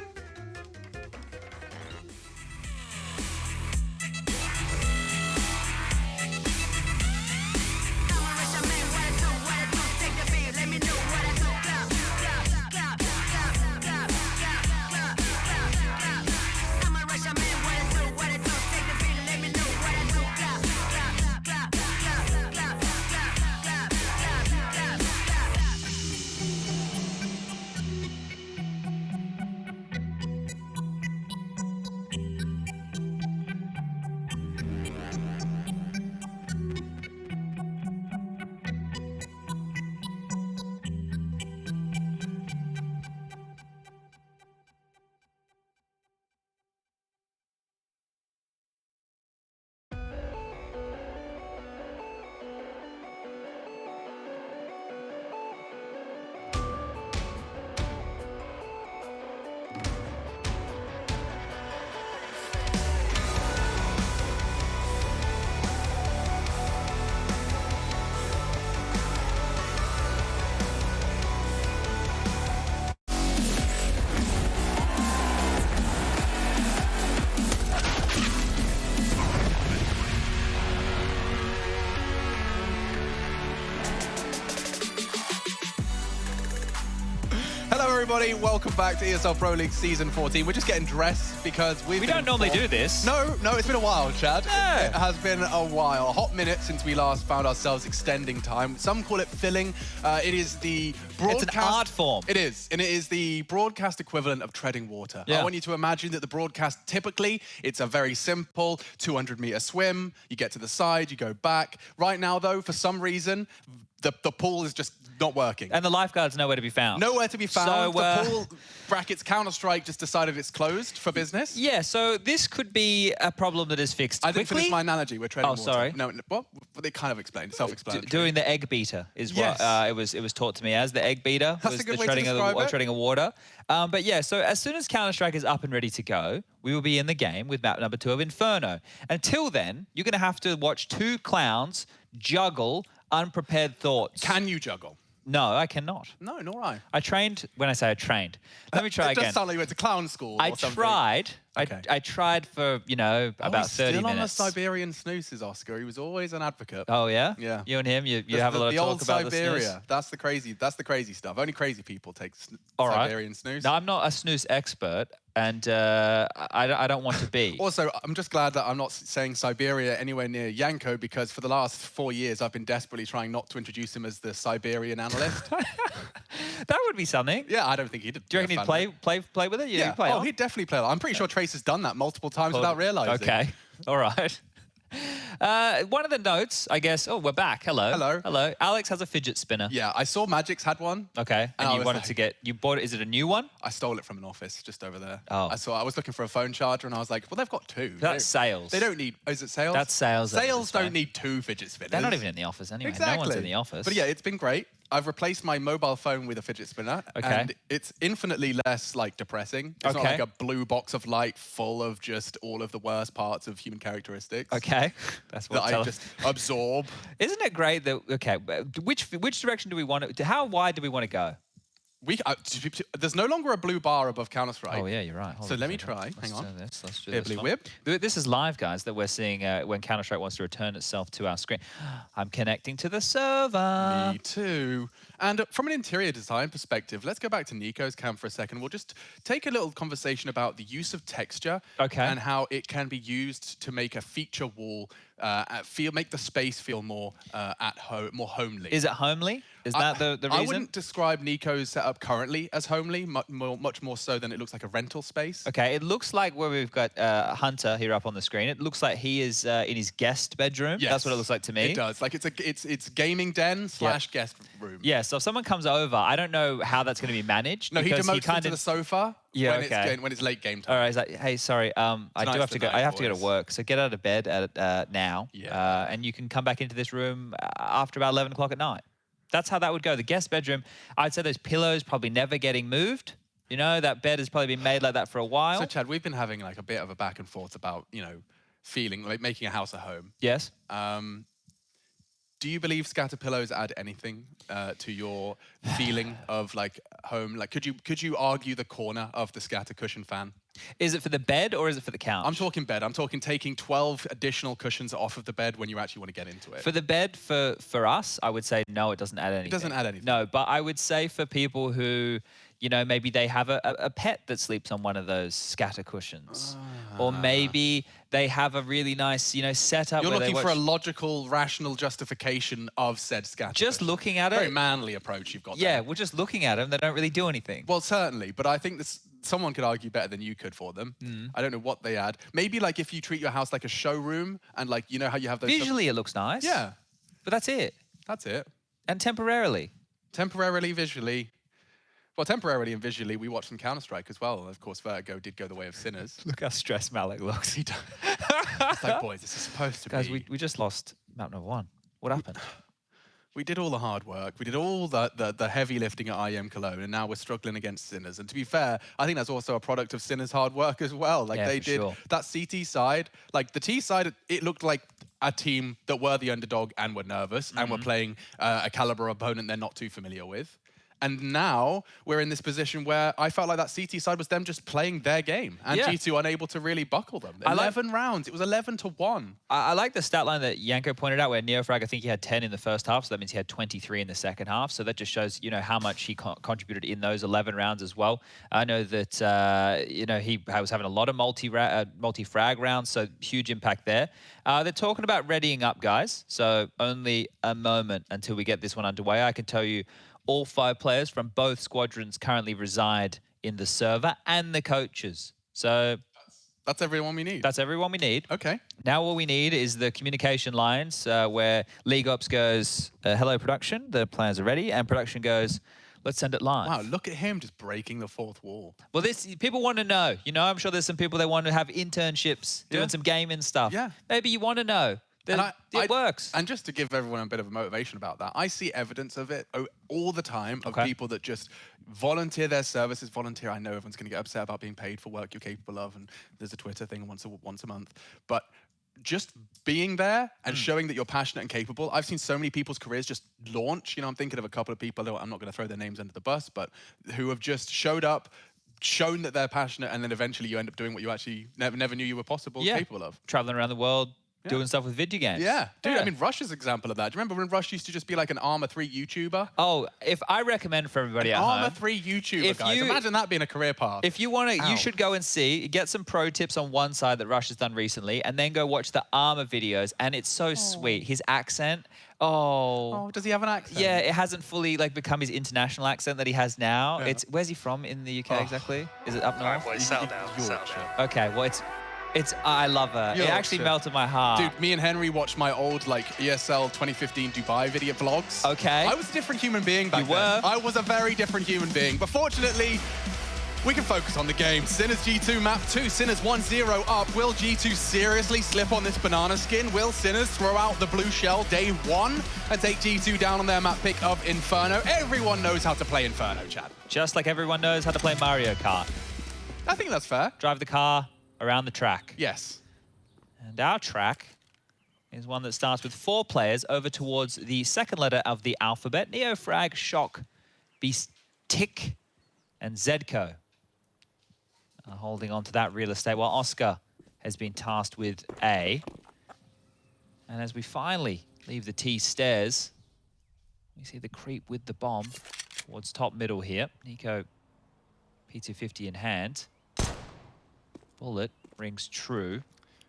everybody. Welcome back to ESL Pro League Season 14. We're just getting dressed because we
don't normally do this.
No, it's been a while, Chad.
Yeah.
It has been a while. A hot minute since we last found ourselves extending time. Some call it filling. It is the broadcast...
It's an art form.
It is. And it is the broadcast equivalent of treading water.
Yeah.
I want you to imagine that the broadcast, typically, it's a very simple 200-meter swim. You get to the side, you go back. Right now, though, for some reason, the pool is just not working.
And the lifeguard's nowhere to be found.
Nowhere to be found.
So,
the pool brackets Counter-Strike just decided it's closed for business.
Yeah, so this could be a problem that is fixed
I didn't
quickly.
finish my analogy. We're treading water.
sorry.
No, what? They kind of explained. Self-explanatory.
Doing the egg beater is what
Yes.
it was taught to me as. The egg beater
That's
was
a good
the
way to
treading of
describe it.
treading of water. But yeah, so as soon as Counter-Strike is up and ready to go, we will be in the game with map number 2 of Inferno. Until then, you're going to have to watch two clowns juggle unprepared thoughts.
Can you juggle?
No, I cannot.
No, nor I.
I trained, when I say I trained, let me try
It
again.
does sound like you went to clown school
I
or something.
tried.
Okay.
I tried for, about 30
still
minutes.
on the Siberian snooses, Oscar. He was always an advocate.
Oh, yeah?
Yeah.
You and him, you have a lot of
the
talk
old
about
Siberia.
the snooze?
That's the crazy stuff. Only crazy people take
All right.
Siberian snooze.
No, I'm not a snooze expert, and I don't want to be.
Also, I'm just glad that I'm not saying Siberia anywhere near Yanko, because for the last 4 years, I've been desperately trying not to introduce him as the Siberian analyst.
That would be something.
Yeah, I don't think he'd.
Do you reckon he'd play with it?
Yeah.
He'd play on?
He'd definitely play. I'm pretty sure Trace has done that multiple times without realizing.
Okay. All right. One of the notes, I guess. Oh, we're back. Hello.
Hello.
Hello. Alex has a fidget spinner.
Yeah, I saw Magic's had one.
Okay.
And
And
I
you
was
wanted
like-
to get. You bought it. Is it a new one?
I stole it from an office just over there.
Oh.
I was looking for a phone charger and I was like, well, they've got two.
That's sales.
They don't need. Oh, is it sales?
That's sales.
Sales don't need two fidget spinners.
They're not even in the office anyway.
Exactly.
No one's in the office.
But yeah, it's been great. I've replaced my mobile phone with a fidget spinner.
Okay.
And it's infinitely less depressing. It's not
Okay.
like a blue box of light full of just all of the worst parts of human characteristics.
Okay. That's what
That I just absorb.
Isn't it great that which direction do we want to? How wide do we want to go?
There's no longer a blue bar above Counter-Strike.
Oh yeah, you're right. Hold
So
on a
let me
second.
try.
Let's
Hang on.
do this. Let's do this.
Wibbly
one.
whip.
This is live, guys, that we're seeing when Counter-Strike wants to return itself to our screen. I'm connecting to the server.
Me too. And from an interior design perspective, let's go back to Nico's cam for a second. We'll just take a little conversation about the use of texture
Okay.
and how it can be used to make a feature wall make the space feel more at home, more homely.
Is it homely? Is that the reason?
I wouldn't describe Nico's setup currently as homely, much more so than it looks like a rental space.
Okay, it looks like where we've got Hunter here up on the screen. It looks like he is in his guest bedroom.
Yes,
that's what it looks like to me.
It does. Like it's gaming den / guest room.
Yeah. So if someone comes over, I don't know how that's going to be managed.
No, he
because
demotes into the sofa when it's late game time.
All right. He's like, hey, sorry, I do have to go. I have to go to work. So get out of bed at now, and you can come back into this room after about 11 o'clock at night. That's how that would go. The guest bedroom, I'd say those pillows probably never getting moved. You know, that bed has probably been made like that for a while.
So, Chad, we've been having like a bit of a back and forth about, feeling like making a house a home.
Yes.
Do you believe scatter pillows add anything to your feeling of like home? Like, could you argue the corner of the scatter cushion fan?
Is it for the bed or is it for the couch?
I'm talking bed. I'm talking taking 12 additional cushions off of the bed when you actually want to get into it.
For the bed, for us, I would say no, it doesn't add anything.
It doesn't add anything.
No, but I would say for people who, maybe they have a pet that sleeps on one of those scatter cushions. Or maybe they have a really nice, setup.
You're
where
looking for a logical, rational justification of said scatter.
Just looking at it.
Very manly approach you've got there.
Yeah, we're just looking at them. They don't really do anything.
Well, certainly, but I think someone could argue better than you could for them. I don't know what they add. Maybe like if you treat your house like a showroom and like, how you have those...
Visually it looks nice.
Yeah.
But that's it.
That's it.
And temporarily.
Temporarily, visually. Well, temporarily and visually, we watched some Counter-Strike as well. Of course, Vertigo did go the way of sinners.
Look how stressed Malik looks.
He does. It's like, boys, this is supposed to
Guys,
be...
we just lost map number 1. What happened?
We did all the hard work. We did all the heavy lifting at IEM Cologne, and now we're struggling against Sinners. And to be fair, I think that's also a product of Sinners' hard work as well. Like they did that CT side, like the T side, it looked like a team that were the underdog and were nervous and were playing a caliber opponent they're not too familiar with. And now we're in this position where I felt like that CT side was them just playing their game and G2 unable to really buckle them. 11 rounds. It was 11-1.
I like the stat line that Yanko pointed out where Neofrag, I think he had 10 in the first half, so that means he had 23 in the second half. So that just shows, how much he contributed in those 11 rounds as well. I know that, he was having a lot of multi-frag rounds, so huge impact there. They're talking about readying up, guys. So only a moment until we get this one underway. I can tell you, all 5 players from both squadrons currently reside in the server and the coaches. So
that's everyone we need.
That's everyone we need.
Okay.
Now all we need is the communication lines where League Ops goes, hello production, the plans are ready, and production goes, let's send it live.
Wow, look at him just breaking the fourth wall.
Well, people want to know. I'm sure there's some people that want to have internships, doing some gaming stuff.
Yeah.
Maybe you want to know. It works.
And just to give everyone a bit of a motivation about that, I see evidence of it all the time of people that just volunteer their services. I know everyone's going to get upset about being paid for work you're capable of, and there's a Twitter thing once a month. But just being there and showing that you're passionate and capable. I've seen so many people's careers just launch. I'm thinking of a couple of people, I'm not going to throw their names under the bus, but who have just showed up, shown that they're passionate, and then eventually you end up doing what you actually never knew you were capable of.
Traveling around the world, doing stuff with video games.
Yeah, dude, I mean, Rush is an example of that. Do you remember when Rush used to just be like an Arma 3 YouTuber?
Oh, if I recommend for everybody at home.
Arma 3 YouTuber, guys. Imagine that being a career path.
If you want to, you should go and get some pro tips on one side that Rush has done recently, and then go watch the Arma videos, and it's so sweet. His accent,
does he have an accent?
Yeah, it hasn't fully become his international accent that he has now. Yeah. Where's he from in the UK exactly? Is it up north?
All right, boys, settle down.
Okay, well, I love her. It actually melted my heart.
Dude, me and Henry watched my old ESL 2015 Dubai video vlogs.
Okay.
I was a different human being back then.
You were.
I was a very different human being. But fortunately, we can focus on the game. Sinners G2 map 2. Sinners 1-0 up. Will G2 seriously slip on this banana skin? Will Sinners throw out the blue shell day 1 and take G2 down on their map pick of Inferno? Everyone knows how to play Inferno, Chad.
Just like everyone knows how to play Mario Kart.
I think that's fair.
Drive the car around the track.
Yes.
And our track is one that starts with 4 players over towards the second letter of the alphabet. Neofrag, Shock, Beast, Tick, and Zedco are holding on to that real estate, while Oscar has been tasked with A. And as we finally leave the T stairs, we see the creep with the bomb towards top middle here. Nico, P250 in hand. Bullet rings true.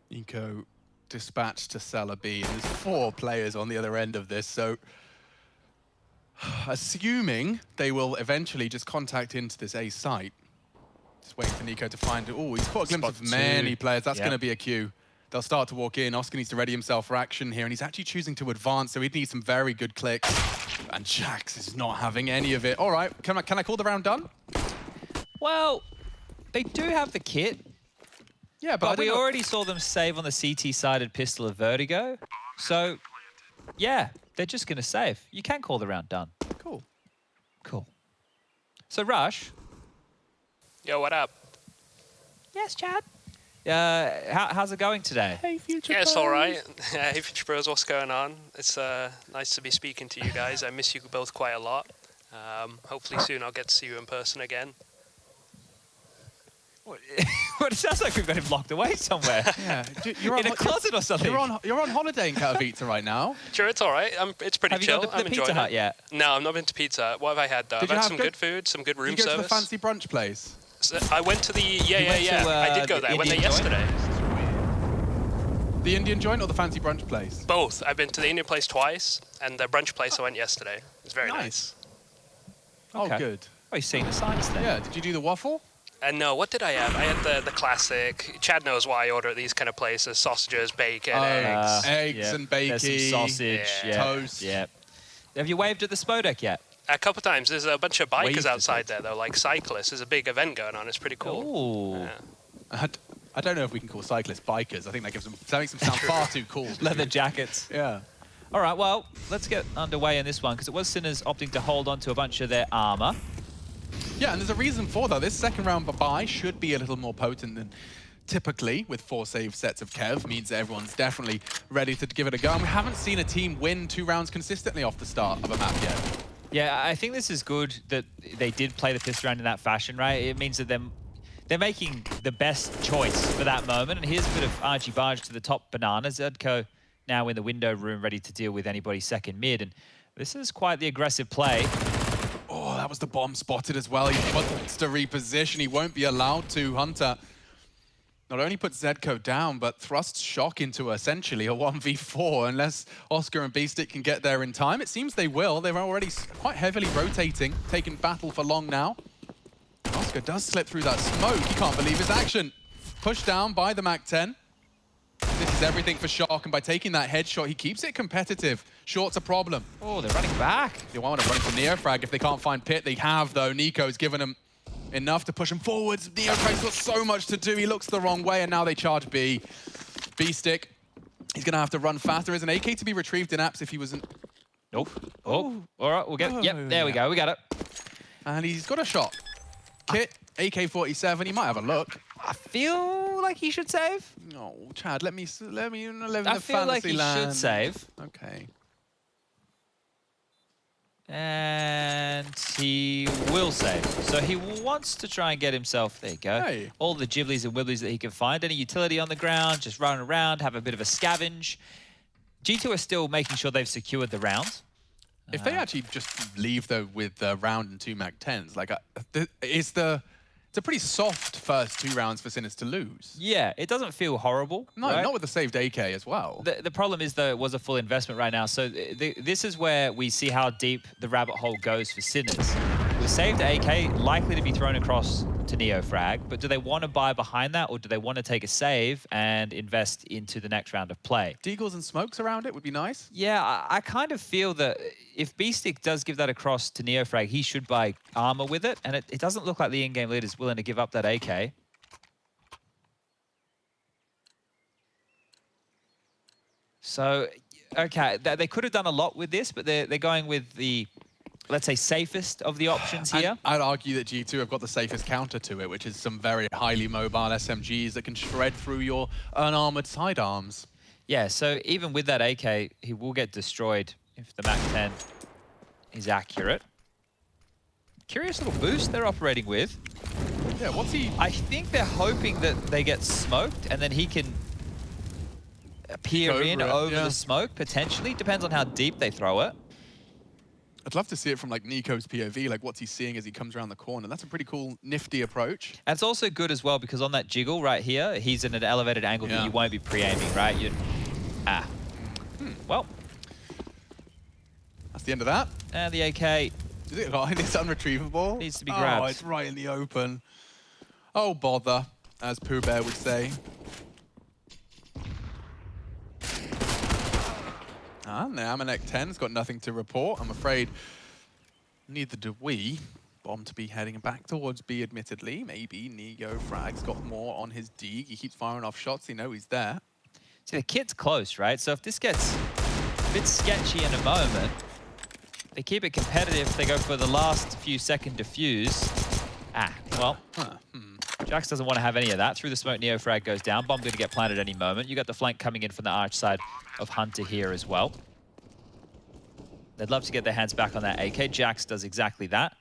Nico dispatched to Cellar B, and there's 4 players on the other end of this, so assuming they will eventually just contact into this A site. Just waiting for Nico to find it. Oh, he's caught a glimpse of many players. That's going to be a queue. They'll start to walk in. Oscar needs to ready himself for action here, and he's actually choosing to advance, so he'd need some very good clicks. And Jax is not having any of it. All right, can I call the round done?
Well, they do have the kit.
Yeah,
but we already saw them save on the CT-sided pistol of Vertigo. So, yeah, they're just going to save. You can call the round done.
Cool.
Cool. So, Rush.
Yo, what up?
Yes, Chad. How's it going today?
Hey, Future
Yeah, it's all right. Hey, Future Bros, what's going on? It's nice to be speaking to you guys. I miss you both quite a lot. Hopefully soon I'll get to see you in person again.
Well, it sounds like we've got him locked away somewhere.
Yeah, you're
in a closet or something.
You're on holiday in Katowice right now.
Sure, it's all right. It's pretty
Have
chill.
you gone to
I'm
the Pizza
enjoying
Hut
it.
yet?
No, I've not been to Pizza Hut. What have I had though? I've had some good food, some good room
Did you go
service.
to the fancy brunch place?
So I went to the
to,
I did go there. I went there
Indian joint?
yesterday.
The Indian joint or the fancy brunch place?
Both. I've been to the Indian place twice, and the brunch place I went yesterday. It was very nice.
Oh,
Okay.
good.
Oh, you've seen the signs then.
Yeah, did you do the waffle?
And no, what did I have? I had the classic. Chad knows why I order at these kind of places: sausages, bacon, eggs.
Eggs and bacon.
There's some sausage,
toast.
Yeah. Have you waved at the Spodek yet?
A couple times. There's a bunch of bikers
Waved at
outside there, though, like cyclists. There's a big event going on. It's pretty cool.
Ooh.
Yeah.
I don't know if we can call cyclists bikers. I think that makes them sound far too cool.
Leather jackets.
Yeah.
All right, well, let's get underway in this one, because it was Sinners opting to hold on to a bunch of their armor.
Yeah, and there's a reason for that. This second round bye should be a little more potent than typically, with 4 save sets of Kev, means that everyone's definitely ready to give it a go. And we haven't seen a team win 2 rounds consistently off the start of a map yet.
Yeah, I think this is good that they did play the pistol round in that fashion, right? It means that they're making the best choice for that moment. And here's a bit of argy-bargy to the top banana. Zedco now in the window room, ready to deal with anybody second mid. And this is quite the aggressive play.
Oh, that was the bomb spotted as well. He wants to reposition. He won't be allowed to. Hunter not only puts Zedco down, but thrusts Shock into essentially a 1v4 unless Oscar and Beastick can get there in time. It seems they will. They're already quite heavily rotating, taking battle for long now. Oscar does slip through that smoke. He can't believe his action. Pushed down by the MAC-10. This is everything for Shock, and by taking that headshot, he keeps it competitive. Short's a problem.
Oh, they're running back.
They want to run for Neofrag if they can't find Pit. They have, though. Nico's given them enough to push him forwards. Neofrag's got so much to do. He looks the wrong way, and now they charge B. B-Stick, he's going to have to run faster. There's an AK to be retrieved in apps if he wasn't...
Nope. Oh, all right, we'll get it. Yep, there we go. We got it.
And he's got a shot. Kit, AK-47, he might have a look.
I feel like he should save.
No, Chad, let me live in the
I feel like he should save.
Okay.
And he will save. So he wants to try and get himself, there you go,
Hey.
all the gibblies and wibblies that he can find. Any utility on the ground, just run around, have a bit of a scavenge. G2 are still making sure they've secured the round.
If they actually just leave, though, with the round and 2 MAC-10s, like, it's a pretty soft first 2 rounds for Sinners to lose.
Yeah, it doesn't feel horrible.
No,
right?
not with the saved AK as well.
The problem is, though, it was a full investment right now. So this is where we see how deep the rabbit hole goes for Sinners. With saved AK, likely to be thrown across to Neofrag, but do they want to buy behind that, or do they want to take a save and invest into the next round of play?
Deagles and smokes around it would be nice.
Yeah, I kind of feel that if B-Stick does give that across to Neofrag, he should buy armor with it, and it doesn't look like the in-game leader is willing to give up that AK. So, okay, they could have done a lot with this, but they're going with the, let's say, safest of the options here.
I'd argue that G2 have got the safest counter to it, which is some very highly mobile SMGs that can shred through your unarmored sidearms.
Yeah, so even with that AK, he will get destroyed if the MAC-10 is accurate. Curious little boost they're operating with.
Yeah, what's he...
I think they're hoping that they get smoked, and then he can peer in over the smoke, potentially. Depends on how deep they throw it.
I'd love to see it from like Nico's POV, like what's he seeing as he comes around the corner. That's a pretty cool, nifty approach.
And it's also good as well because on that jiggle right here, he's in an elevated angle that you won't be pre-aiming, right? Ah. Well.
That's the end of that.
And the AK.
Is it right? It's unretrievable?
Needs to be grabbed.
Oh, it's right in the open. Oh, bother, as Pooh Bear would say. And the Amanek 10's got nothing to report, I'm afraid. Neither do we. Bomb to be heading back towards B, admittedly. Maybe Neo Frag's got more on his Deeg. He keeps firing off shots. They know he's there.
See, the kit's close, right? So if this gets a bit sketchy in a moment, they keep it competitive. They go for the last few second defuse. Ah, well. Jax doesn't want to have any of that. Through the smoke, Neo Frag goes down. Bomb going to get planted any moment. You got the flank coming in from the arch side of Hunter here as well. They'd love to get their hands back on that AK. Jax does exactly that.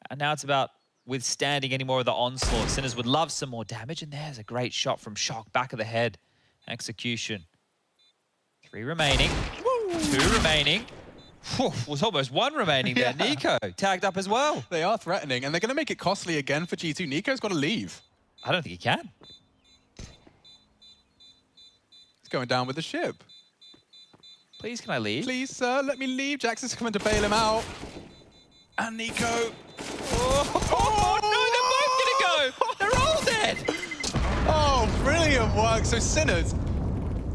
And now it's about withstanding any more of the onslaught. Sinners would love some more damage. And there's a great shot from Shock. Back of the head. Execution. 3 remaining. Woo! 2 remaining. Whew, was almost 1 remaining there. Yeah. Nico tagged up as well.
They are threatening, and they're going to make it costly again for G2. Nico's got to leave.
I don't think he can.
He's going down with the ship.
Please, can I leave?
Please, sir, let me leave. Jax is coming to bail him out. And Nico.
Oh, no, they're both going to go. They're all dead.
Oh, brilliant work. So Sinners,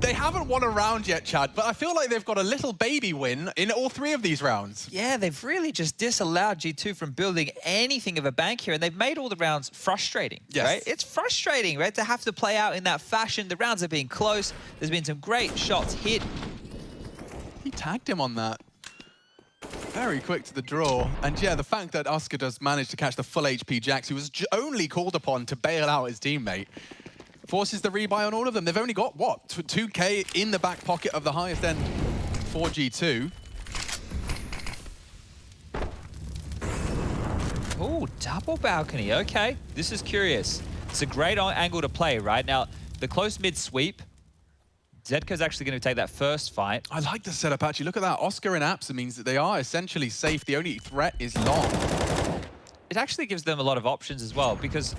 they haven't won a round yet, Chad, but I feel like they've got a little baby win in all 3 of these rounds.
Yeah, they've really just disallowed G2 from building anything of a bank here, and they've made all the rounds frustrating, right? It's frustrating, right, to have to play out in that fashion. The rounds have been close. There's been some great shots hit.
He tagged him on that. Very quick to the draw. And yeah, the fact that Oscar does manage to catch the full HP Jax, who was only called upon to bail out his teammate, forces the rebuy on all of them. They've only got, what, 2K in the back pocket of the highest end for G2.
Oh, double balcony. Okay, this is curious. It's a great angle to play, right? Now, the close mid sweep, Zedko's actually going to take that first fight.
I like the setup, actually. Look at that. Oscar and Apsa means that they are essentially safe. The only threat is long.
It actually gives them a lot of options as well, because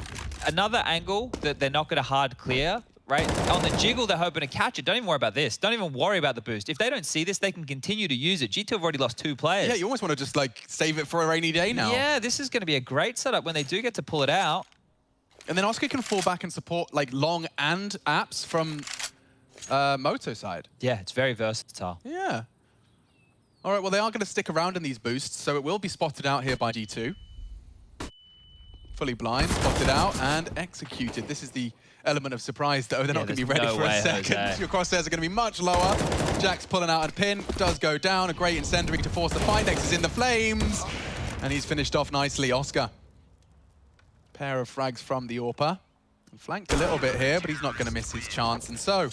another angle that they're not going to hard clear, right? On the jiggle, they're hoping to catch it. Don't even worry about this. Don't even worry about the boost. If they don't see this, they can continue to use it. G2 have already lost 2 players.
Yeah, you almost want to just, like, save it for a rainy day now.
Yeah, this is going to be a great setup when they do get to pull it out.
And then Oscar can fall back and support, like, long and apps from Moto side.
Yeah, it's very versatile.
Yeah. All right, well, they are going to stick around in these boosts, so it will be spotted out here by G2. Fully blind, spotted out, and executed. This is the element of surprise, though. They're not going to be ready for a second. Your crosshairs are going to be much lower. Jax pulling out a pin, does go down. A great incendiary to force the fight. Nex is in the flames, and he's finished off nicely. Oscar. Pair of frags from the AWPer. Flanked a little bit here, but he's not going to miss his chance. And so,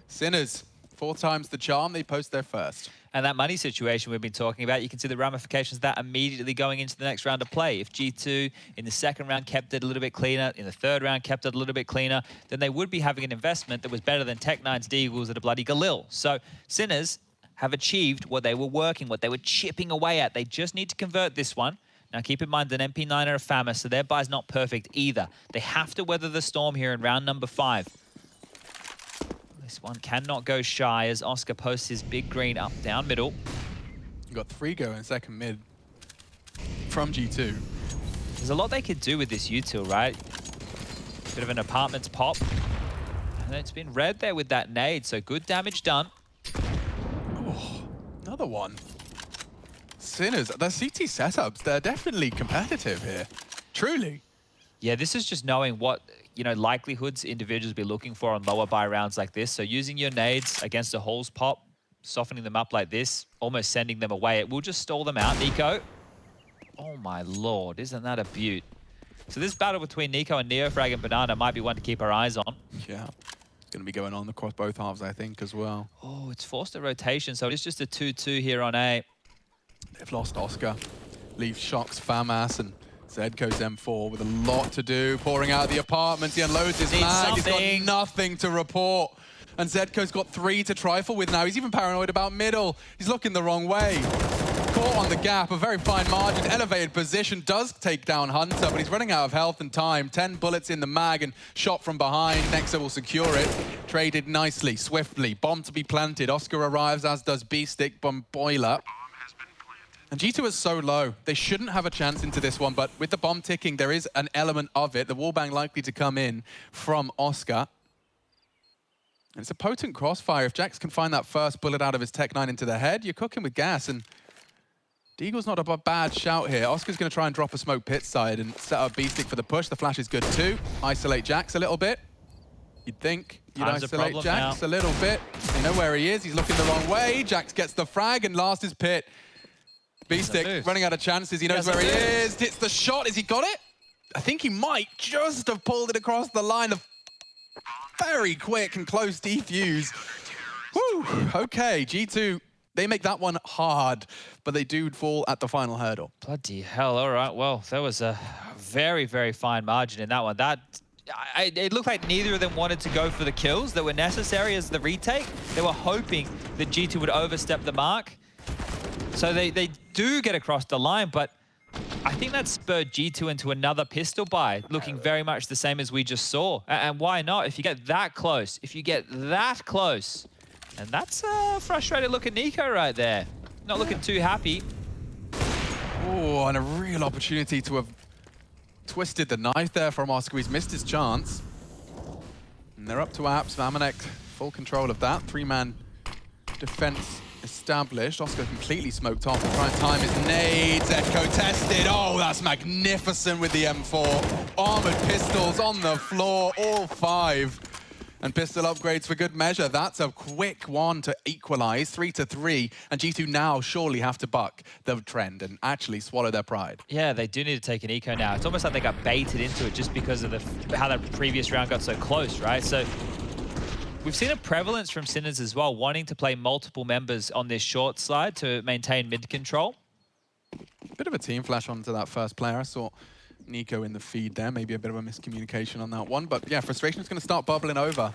Sinners, 4 times the charm, they post their first.
And that money situation we've been talking about, you can see the ramifications of that immediately going into the next round of play. If G2 in the second round kept it a little bit cleaner, in the third round kept it a little bit cleaner, then they would be having an investment that was better than Tech9's Deagles at a bloody Galil. So Sinners have achieved what they were working, what they were chipping away at. They just need to convert this one. Now keep in mind that MP9 are a FAMA, so their buy's not perfect either. They have to weather the storm here in round number 5. This one cannot go shy as Oscar posts his big green up, down, middle.
You got 3 going second mid from G2.
There's a lot they could do with this util, right? Bit of an apartments pop. And it's been red there with that nade, so good damage done.
Oh, another one. Sinners, the CT setups, they're definitely competitive here. Truly.
Yeah, this is just knowing what, you know, likelihoods individuals be looking for on lower buy rounds like this. So using your nades against a Halls pop, softening them up like this, almost sending them away. It will just stall them out. Nico. Oh my lord, isn't that a beaut? So this battle between Nico and Neofrag and Banana might be one to keep our eyes on.
Yeah. It's going to be going on across both halves, I think, as well.
Oh, it's forced a rotation, so it's just a 2-2 here on A.
They've lost Oscar. Leaves Shock's FAMAS and Zedko's M4 with a lot to do. Pouring out of the apartments. He unloads his mag. He's got nothing to report. And Zedko's got 3 to trifle with now. He's even paranoid about middle. He's looking the wrong way. caught on the gap, a very fine margin, elevated position, does take down Hunter, but he's running out of health and time. 10 bullets in the mag and shot from behind. Nexa will secure it. Traded nicely, swiftly. Bomb to be planted. Oscar arrives, as does B-Stick, Bomb Boiler. And G2 is so low. They shouldn't have a chance into this one, but with the bomb ticking, there is an element of it. The wallbang likely to come in from Oscar. And it's a potent crossfire. If Jax can find that first bullet out of his Tech 9 into the head, you're cooking with gas. And Deagle's not a bad shout here. Oscar's going to try and drop a smoke pit side and set up B-Stick for the push. The flash is good too. Isolate Jax a little bit. You'd think you'd isolate Jax a little bit. You know where he is. He's looking the wrong way. Jax gets the frag and last is pit. B-Stick running out of chances. He knows where he is. Hits the shot. Has he got it? I think he might just have pulled it across the line. Of very quick and close defuse. Whew. Okay, G2, they make that one hard, but they do fall at the final hurdle.
Bloody hell. All right. Well, there was a very, very fine margin in that one. It looked like neither of them wanted to go for the kills that were necessary as the retake. They were hoping that G2 would overstep the mark. So they do get across the line, but I think that spurred G2 into another pistol buy, looking very much the same as we just saw. And why not? If you get that close, and that's a frustrated look at Nico right there. Not looking too happy.
Oh, and a real opportunity to have twisted the knife there from Oscar. He's missed his chance. And they're up to apps. Amanek, full control of that. 3-man defense established. Oscar completely smoked off. Try and time his nades. Echo tested. Oh, that's magnificent with the M4. Armored pistols on the floor, all 5. And pistol upgrades for good measure. That's a quick one to equalize, 3-3. And G2 now surely have to buck the trend and actually swallow their pride.
Yeah, they do need to take an eco now. It's almost like they got baited into it just because of how that previous round got so close, right? So we've seen a prevalence from Sinners as well, wanting to play multiple members on this short side to maintain mid control.
Bit of a team flash onto that first player. I saw Nico in the feed there. Maybe a bit of a miscommunication on that one. But yeah, frustration is going to start bubbling over.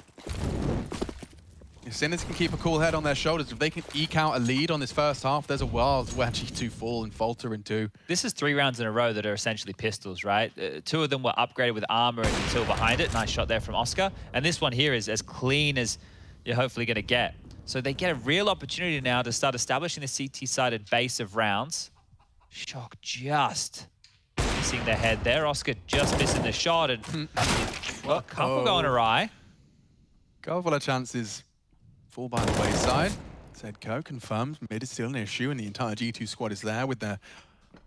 If Sinners can keep a cool head on their shoulders, if they can eke out a lead on this first half, there's a world where G2 fall and falter into.
This is 3 rounds in a row that are essentially pistols, right? 2 of them were upgraded with armor and until behind it. Nice shot there from Oscar. And this one here is as clean as you're hopefully going to get. So they get a real opportunity now to start establishing the CT-sided base of rounds. Shock just missing the head there. Oscar just missing the shot and well, a couple going awry.
Couple of chances fall by the wayside. Zedco confirms mid is still an issue and the entire G2 squad is there with their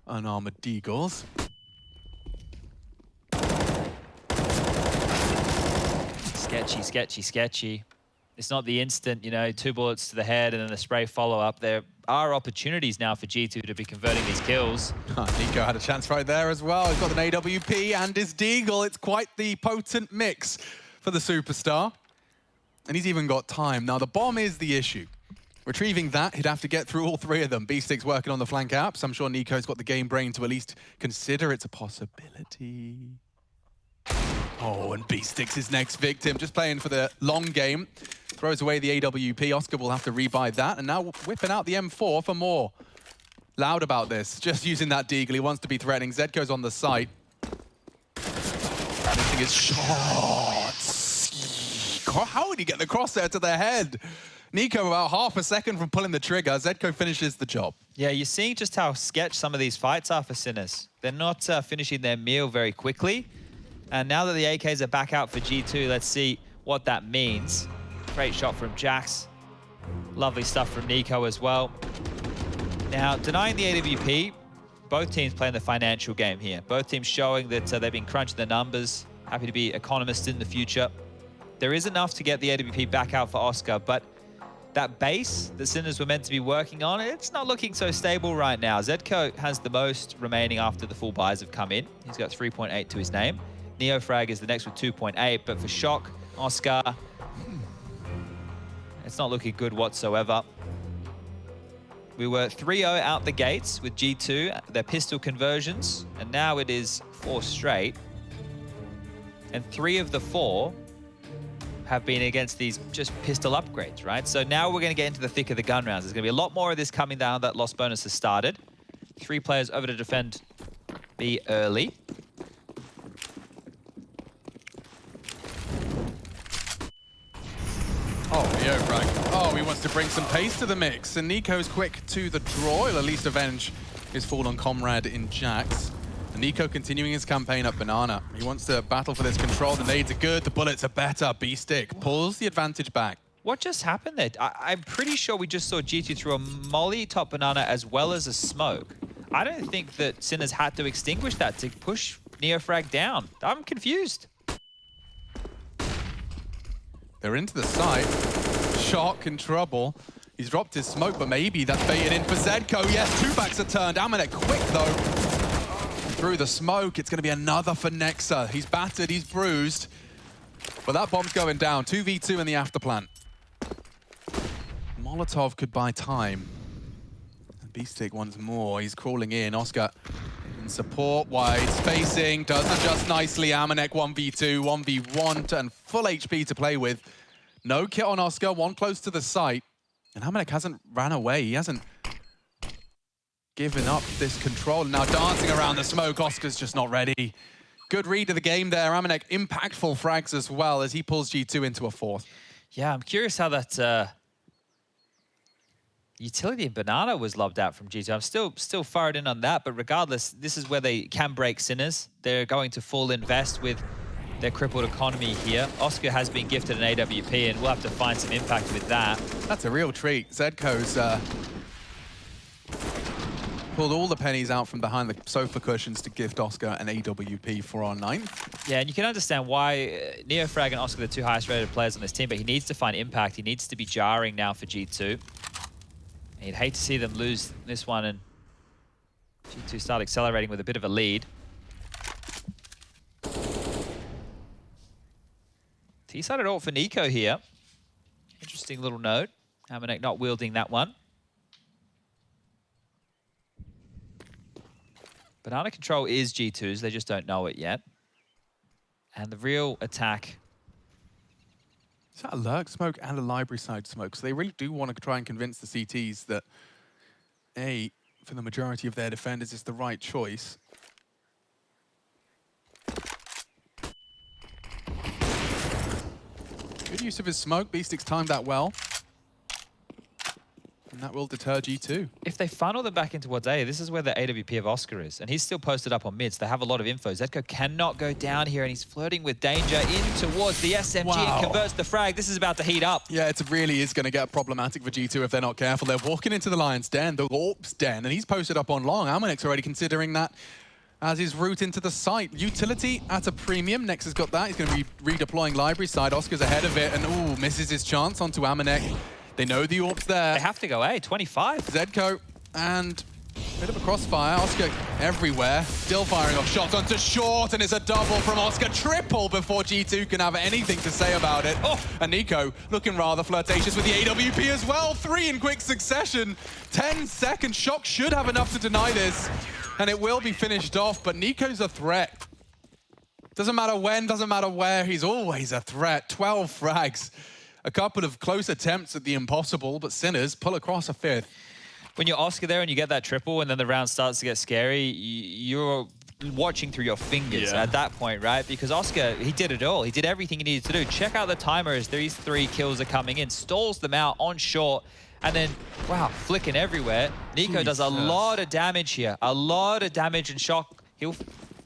unarmored Deagles.
Sketchy, sketchy, sketchy. It's not the instant, you know, 2 bullets to the head and then the spray follow-up. There are opportunities now for G2 to be converting these kills.
Nico had a chance right there as well. He's got an AWP and his Deagle. It's quite the potent mix for the superstar. And he's even got time. Now, the bomb is the issue. Retrieving that, he'd have to get through all 3 of them. B-Stick's working on the flank apps. I'm sure Nico's got the game brain to at least consider it's a possibility. Oh, and B-Stick's his next victim. Just playing for the long game. Throws away the AWP. Oscar will have to rebuy that. And now whipping out the M4 for more. Loud about this. Just using that Deagle. He wants to be threatening. Zedco's on the site. Missing his shots. How would he get the crosshair to their head? Nico about half a second from pulling the trigger. Zedco finishes the job.
Yeah, you're seeing just how sketch some of these fights are for Sinners. They're not finishing their meal very quickly. And now that the AKs are back out for G2, let's see what that means. Great shot from Jax. Lovely stuff from Nico as well. Now, denying the AWP, both teams playing the financial game here. Both teams showing that they've been crunching the numbers. Happy to be economists in the future. There is enough to get the AWP back out for Oscar, but that base the Sinners were meant to be working on, it's not looking so stable right now. Zedco has the most remaining after the full buys have come in. He's got 3.8 to his name. Neofrag is the next with 2.8, but for Shock, Oscar, it's not looking good whatsoever. We were 3-0 out the gates with G2, their pistol conversions, and now it is 4 straight. And 3 of the 4 have been against these just pistol upgrades, right? So now we're going to get into the thick of the gun rounds. There's going to be a lot more of this coming down. That lost bonus has started. 3 players over to defend B early.
Oh, EOFrag. Oh, he wants to bring some pace to the mix. And Nico's quick to the draw. He'll at least avenge his fallen comrade in Jax. And Nico continuing his campaign up Banana. He wants to battle for this control. The nades are good, the bullets are better. B-Stick pulls the advantage back.
What just happened there? I'm pretty sure we just saw G2 throw a molly top Banana as well as a smoke. I don't think that Sinners had to extinguish that to push EOFrag down. I'm confused.
They're into the site. Shock in trouble. He's dropped his smoke, but maybe that's baited in for Zedco. Yes, 2 backs are turned. Amanek quick, though. Through the smoke, it's going to be another for Nexa. He's battered, he's bruised. But that bomb's going down. 2v2 in the afterplant. Molotov could buy time. And B-Stick once more. He's crawling in. Oscar in support, wide spacing. Does adjust nicely. Amanek 1v2, 1v1, and full HP to play with. No kit on Oscar, 1 close to the site. And Amanek hasn't ran away. He hasn't given up this control. Now dancing around the smoke, Oscar's just not ready. Good read of the game there. Amanek impactful frags as well as he pulls G2 into a 4th.
Yeah, I'm curious how that utility in Banana was lobbed out from G2. I'm still fired in on that, but regardless, this is where they can break Sinners. They're going to full invest with their crippled economy here. Oscar has been gifted an AWP, and we'll have to find some impact with that.
That's a real treat. Zedco's pulled all the pennies out from behind the sofa cushions to gift Oscar an AWP for our 9th.
Yeah, and you can understand why EOFrag and Oscar are the 2 highest rated players on this team, but he needs to find impact. He needs to be jarring now for G2. And you'd hate to see them lose this one and G2 start accelerating with a bit of a lead. T-sided ult for Nico here. Interesting little note. Amanek not wielding that one. Banana control is G2's, they just don't know it yet. And the real attack...
Is that a lurk smoke and a library side smoke? So they really do want to try and convince the CTs that, A, for the majority of their defenders, is the right choice. Good use of his smoke. B-Stick's timed that well. And that will deter G2.
If they funnel them back into towards A, this is where the AWP of Oscar is. And he's still posted up on mids. They have a lot of info. Zedco cannot go down here, and he's flirting with danger in towards the SMG and converts the frag. This is about to heat up.
Yeah, it really is going to get problematic for G2 if they're not careful. They're walking into the Lion's Den, the Orp's Den, and he's posted up on long. Amanek's already considering that as his route into the site. Utility at a premium. Nex has got that. He's going to be redeploying library side. Oscar's ahead of it, and ooh, misses his chance onto Amanek. They know the Orp's there.
They have to go A, 25.
Zedco, and a bit of a crossfire. Oscar everywhere, still firing off shots onto short, and it's a double from Oscar. Triple before G2 can have anything to say about it. Oh, and Nico looking rather flirtatious with the AWP as well. 3 in quick succession. 10 seconds. Shock should have enough to deny this, and it will be finished off, but Nico's a threat. Doesn't matter when, doesn't matter where, he's always a threat. 12 frags. A couple of close attempts at the impossible, but Sinners pull across a 5th.
When you're Oscar there and you get that triple and then the round starts to get scary, you're watching through your fingers at that point, right? Because Oscar, he did it all. He did everything he needed to do. Check out the timer as these 3 kills are coming in. Stalls them out on short. And then, wow, flicking everywhere. Nico does a lot of damage here. A lot of damage, and Shock, he'll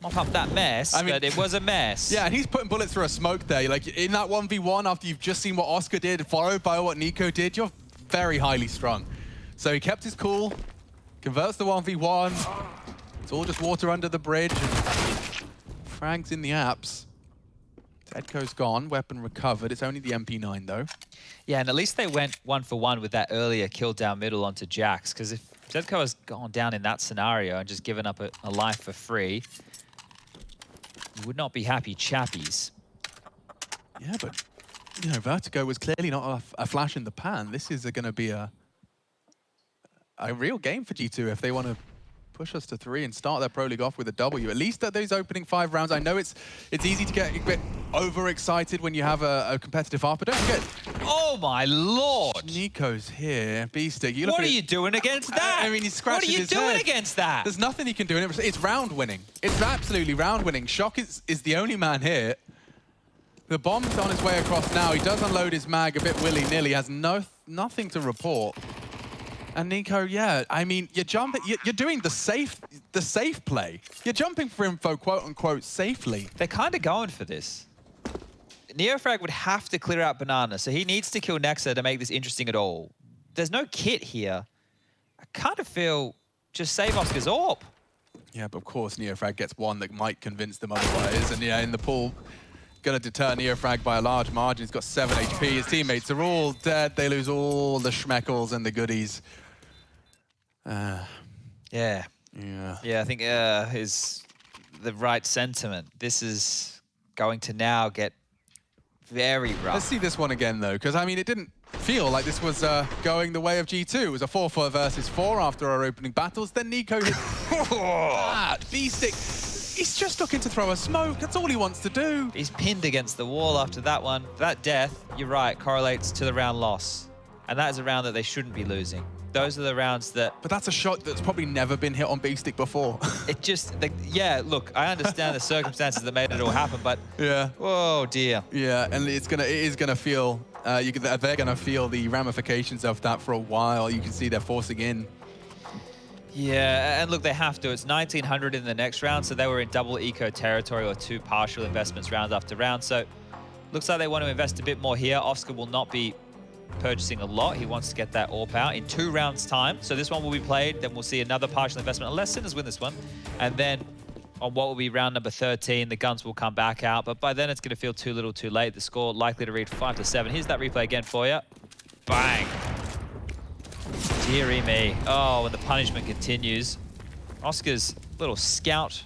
mop up that mess, but it was a mess.
Yeah, and he's putting bullets through a smoke there. Like, in that 1v1, after you've just seen what Oscar did, followed by what Nico did, you're very highly strung. So he kept his cool, converts the 1v1. It's all just water under the bridge, and frags in the apps. Zedco's gone, weapon recovered. It's only the MP9, though.
Yeah, and at least they went 1 for 1 with that earlier kill down middle onto Jax, because if Zedco has gone down in that scenario and just given up a life for free, you would not be happy chappies.
Yeah, but, you know, Vertigo was clearly not a flash in the pan. This is going to be a real game for G2 if they want to push us to 3 and start their Pro League off with a W. At least at those opening 5 rounds. I know it's easy to get a bit overexcited when you have a competitive ARP, but don't forget.
Oh my lord!
Nico's here. B-Stick.
What are you doing against that?
I mean, he's scratching his head.
What are you doing against that?
There's nothing he can do. It's round winning. It's absolutely round winning. Shock is the only man here. The bomb's on his way across now. He does unload his mag a bit willy-nilly. Has nothing to report. And Nico, yeah, I mean, you're doing the safe play. You're jumping for info, quote unquote, safely.
They're kind of going for this. Neofrag would have to clear out Banana, so he needs to kill Nexa to make this interesting at all. There's no kit here. I kind of feel just save Oscar's AWP.
Yeah, but of course Neofrag gets one that might convince them otherwise. And yeah, in the pool, gonna deter Neofrag by a large margin. He's got 7 HP. His teammates are all dead. They lose all the schmeckles and the goodies.
Yeah, I think is the right sentiment. This is going to now get very rough.
Let's see this one again, though, because, I mean, it didn't feel like this was going the way of G2. It was a 4-4 versus 4 after our opening battles. Then Nico hit that. B-Stick, he's just looking to throw a smoke. That's all he wants to do.
He's pinned against the wall after that one. That death, you're right, correlates to the round loss. And that is a round that they shouldn't be losing. Those are the rounds that...
But that's a shot that's probably never been hit on B-Stick before.
It just... yeah, look, I understand the circumstances that made it all happen, but...
Yeah.
Oh, dear.
Yeah, and it is gonna feel... they're gonna feel the ramifications of that for a while. You can see they're forcing in.
Yeah, and look, they have to. It's 1900 in the next round, so they were in double eco territory or 2 partial investments round after round. So looks like they want to invest a bit more here. Oscar will not be purchasing a lot. He wants to get that AWP out in 2 rounds time. So this one will be played, then we'll see another partial investment, unless Sinners win this one. And then on what will be round number 13, the guns will come back out. But by then it's going to feel too little too late. The score likely to read 5-7. Here's that replay again for you. Bang. Dearie me. Oh, and the punishment continues. Oscar's little scout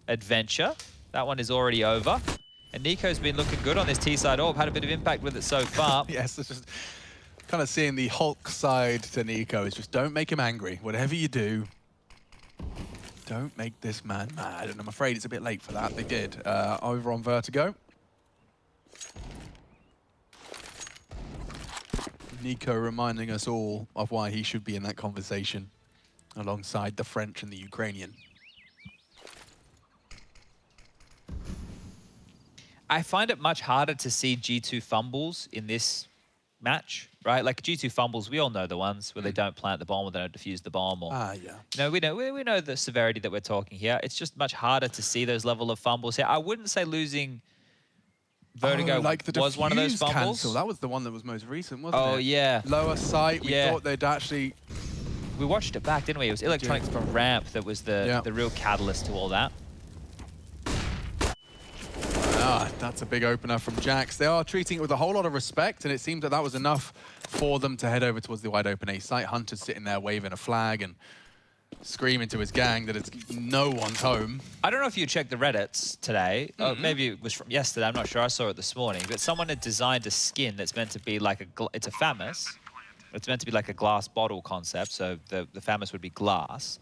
adventure. That one is already over. And Nico's been looking good on this T-side AWP. Had a bit of impact with it so far.
Yes, it's just kind of seeing the Hulk side to Nico. Is just don't make him angry. Whatever you do, don't make this man mad. And I'm afraid it's a bit late for that. They did over on Vertigo. Nico reminding us all of why he should be in that conversation alongside the French and the Ukrainian.
I find it much harder to see G2 fumbles in this match, right? Like G2 fumbles, we all know the ones where they don't plant the bomb or they don't defuse the bomb. Or,
yeah.
You know, we know the severity that we're talking here. It's just much harder to see those level of fumbles here. I wouldn't say losing Vertigo
like the
was one of those fumbles.
Cancel. That was the one that was most recent, wasn't it?
Oh, yeah.
Lower sight. We thought they'd actually...
We watched it back, didn't we? It was electronics from Ramp that was the real catalyst to all that.
That's a big opener from Jax. They are treating it with a whole lot of respect, and it seems that that was enough for them to head over towards the wide open A site. Hunter's sitting there waving a flag and screaming to his gang that it's no one's home.
I don't know if you checked the Reddits today. Maybe it was from yesterday. I'm not sure. I saw it this morning. But someone had designed a skin that's meant to be like it's a FAMAS. It's meant to be like a glass bottle concept. So the FAMAS would be glass.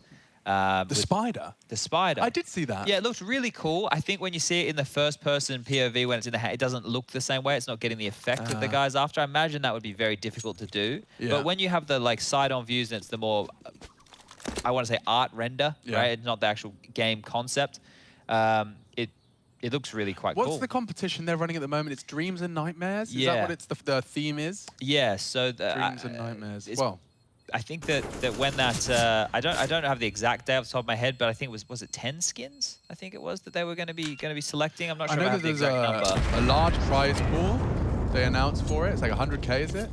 The spider?
The spider.
I did see that.
Yeah, it looked really cool. I think when you see it in the first-person POV when it's in the hat, it doesn't look the same way. It's not getting the effect that the guy's after. I imagine that would be very difficult to do. Yeah. But when you have the like side-on views and it's the more, I want to say art render, right? It's not the actual game concept. It looks really quite cool.
What's the competition they're running at the moment? It's Dreams and Nightmares? Is that what it's the theme is?
Yeah, so...
Dreams and Nightmares. Well...
I think that when that I don't have the exact day off the top of my head, but I think was it 10 skins? I think it was that they were going to be selecting. I'm not sure. I know
that there's a large prize pool they announced for it. It's like 100K, is it?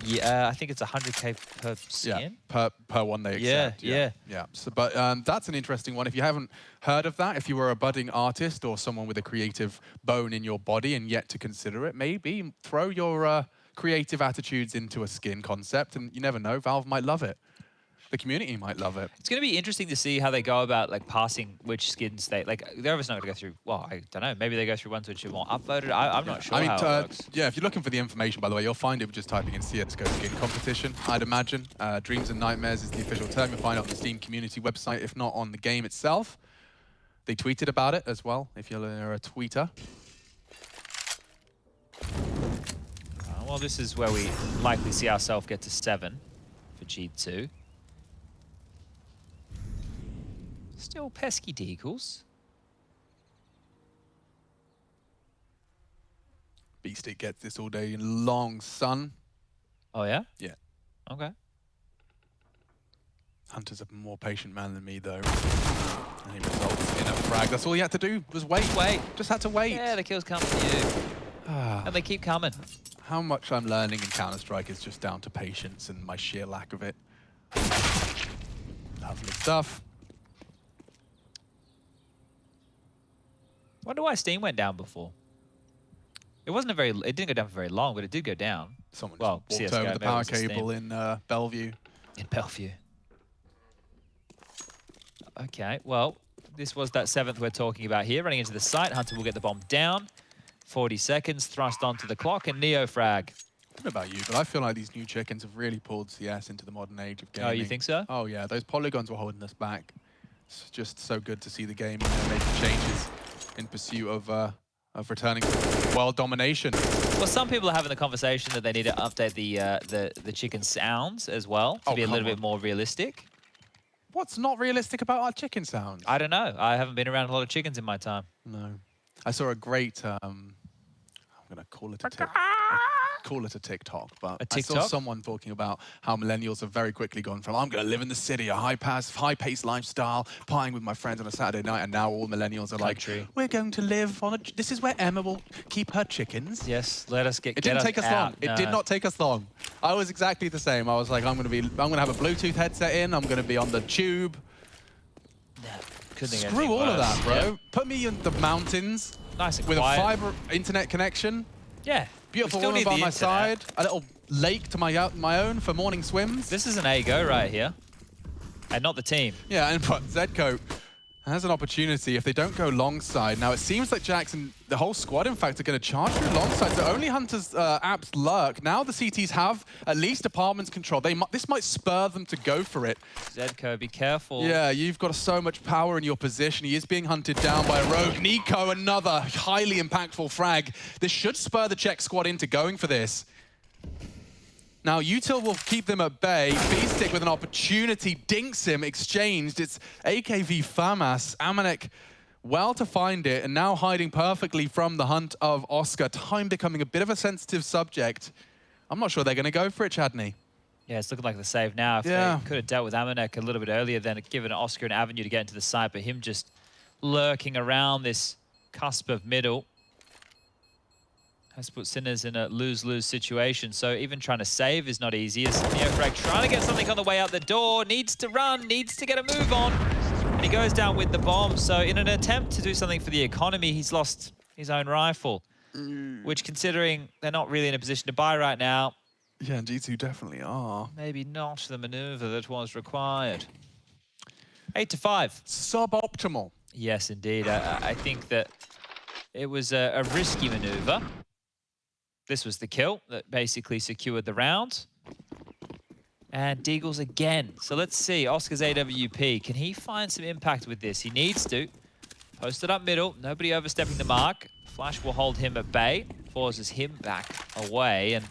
Yeah, I think it's 100K per skin.
Yeah, per one they accept.
Yeah.
So, but that's an interesting one. If you haven't heard of that, if you were a budding artist or someone with a creative bone in your body and yet to consider it, maybe throw your creative attitudes into a skin concept, and you never know, Valve might love it. The community might love it.
It's going to be interesting to see how they go about like passing which skins they like. They're obviously not going to go through. Well, I don't know. Maybe they go through ones which are more upvoted. I'm not sure.
I mean,
how it works.
Yeah, if you're looking for the information, by the way, you'll find it with just typing in CSGO skin competition. I'd imagine Dreams and Nightmares is the official term. You'll find it on the Steam community website, if not on the game itself. They tweeted about it as well. If you're a tweeter.
Well, this is where we likely see ourselves get to 7 for G2. Still pesky Deagles.
Beastic gets this all day in long sun.
Oh, yeah?
Yeah.
Okay.
Hunter's a more patient man than me, though. And he results in a frag. That's all he had to do, was wait. Just had to wait.
Yeah, the kills come to you. And they keep coming.
How much I'm learning in Counter-Strike is just down to patience and my sheer lack of it. Lovely stuff.
Wonder why Steam went down before. It wasn't a very. It didn't go down for very long, but it did go down.
Someone
well,
just walked
CSGO,
over the power cable in Bellevue.
In Bellevue. Okay, well, this was that 7th we're talking about here. Running into the site, Hunter will get the bomb down. 40 seconds, thrust onto the clock, and Neo frag.
I don't know about you, but I feel like these new chickens have really pulled CS into the modern age of gaming.
Oh, you think so?
Oh, yeah. Those polygons were holding us back. It's just so good to see the game making changes in pursuit of returning to world domination.
Well, some people are having the conversation that they need to update the chicken sounds as well to be a little bit more realistic.
What's not realistic about our chicken sounds?
I don't know. I haven't been around a lot of chickens in my time.
No. I saw a great, I'm going to call it a TikTok, but I saw someone talking about how millennials have very quickly gone from, I'm going to live in the city, a high-paced lifestyle, partying with my friends on a Saturday night, and now all millennials are like, we're going to live on this is where Emma will keep her chickens.
Yes, let us get
It didn't take us long. It did not take us long. I was exactly the same. I was like, I'm going to have a Bluetooth headset in, I'm going to be on the tube. Screw all of that, bro. Yeah. Put me in the mountains.
Nice and
with
quiet.
a fiber internet connection.
Yeah.
Beautiful woman by my side. A little lake to my own for morning swims.
This is an A-go right here. And not the team.
Yeah, and but Zedco has an opportunity if they don't go long side. Now, it seems like Jackson, the whole squad, in fact, are going to charge through long side. So only Hunter's apps lurk. Now the CTs have at least apartments control. This might spur them to go for it.
Zedco, be careful.
Yeah, you've got so much power in your position. He is being hunted down by a rogue. Nico, another highly impactful frag. This should spur the Czech squad into going for this. Now, Util will keep them at bay. Beastic with an opportunity, dinks him, exchanged. It's AKV FAMAS. Amanek well to find it, and now hiding perfectly from the hunt of Oscar. Time becoming a bit of a sensitive subject. I'm not sure they're going to go for it, Chadney.
Yeah, it's looking like the save now. If they could have dealt with Amanek a little bit earlier, then given Oscar an avenue to get into the site, but him just lurking around this cusp of middle has put Sinners in a lose-lose situation. So even trying to save is not easy. As Neofrag trying to get something on the way out the door, needs to run, needs to get a move on. And he goes down with the bomb. So in an attempt to do something for the economy, he's lost his own rifle, which, considering they're not really in a position to buy right now,
yeah, G2 definitely are.
maybe not the maneuver that was required. 8-5.
Suboptimal.
Yes, indeed. I think that it was a risky maneuver. This was the kill that basically secured the round. And Deagles again. So let's see, Oscar's AWP. Can he find some impact with this? He needs to. Posted up middle, nobody overstepping the mark. Flash will hold him at bay, forces him back away. And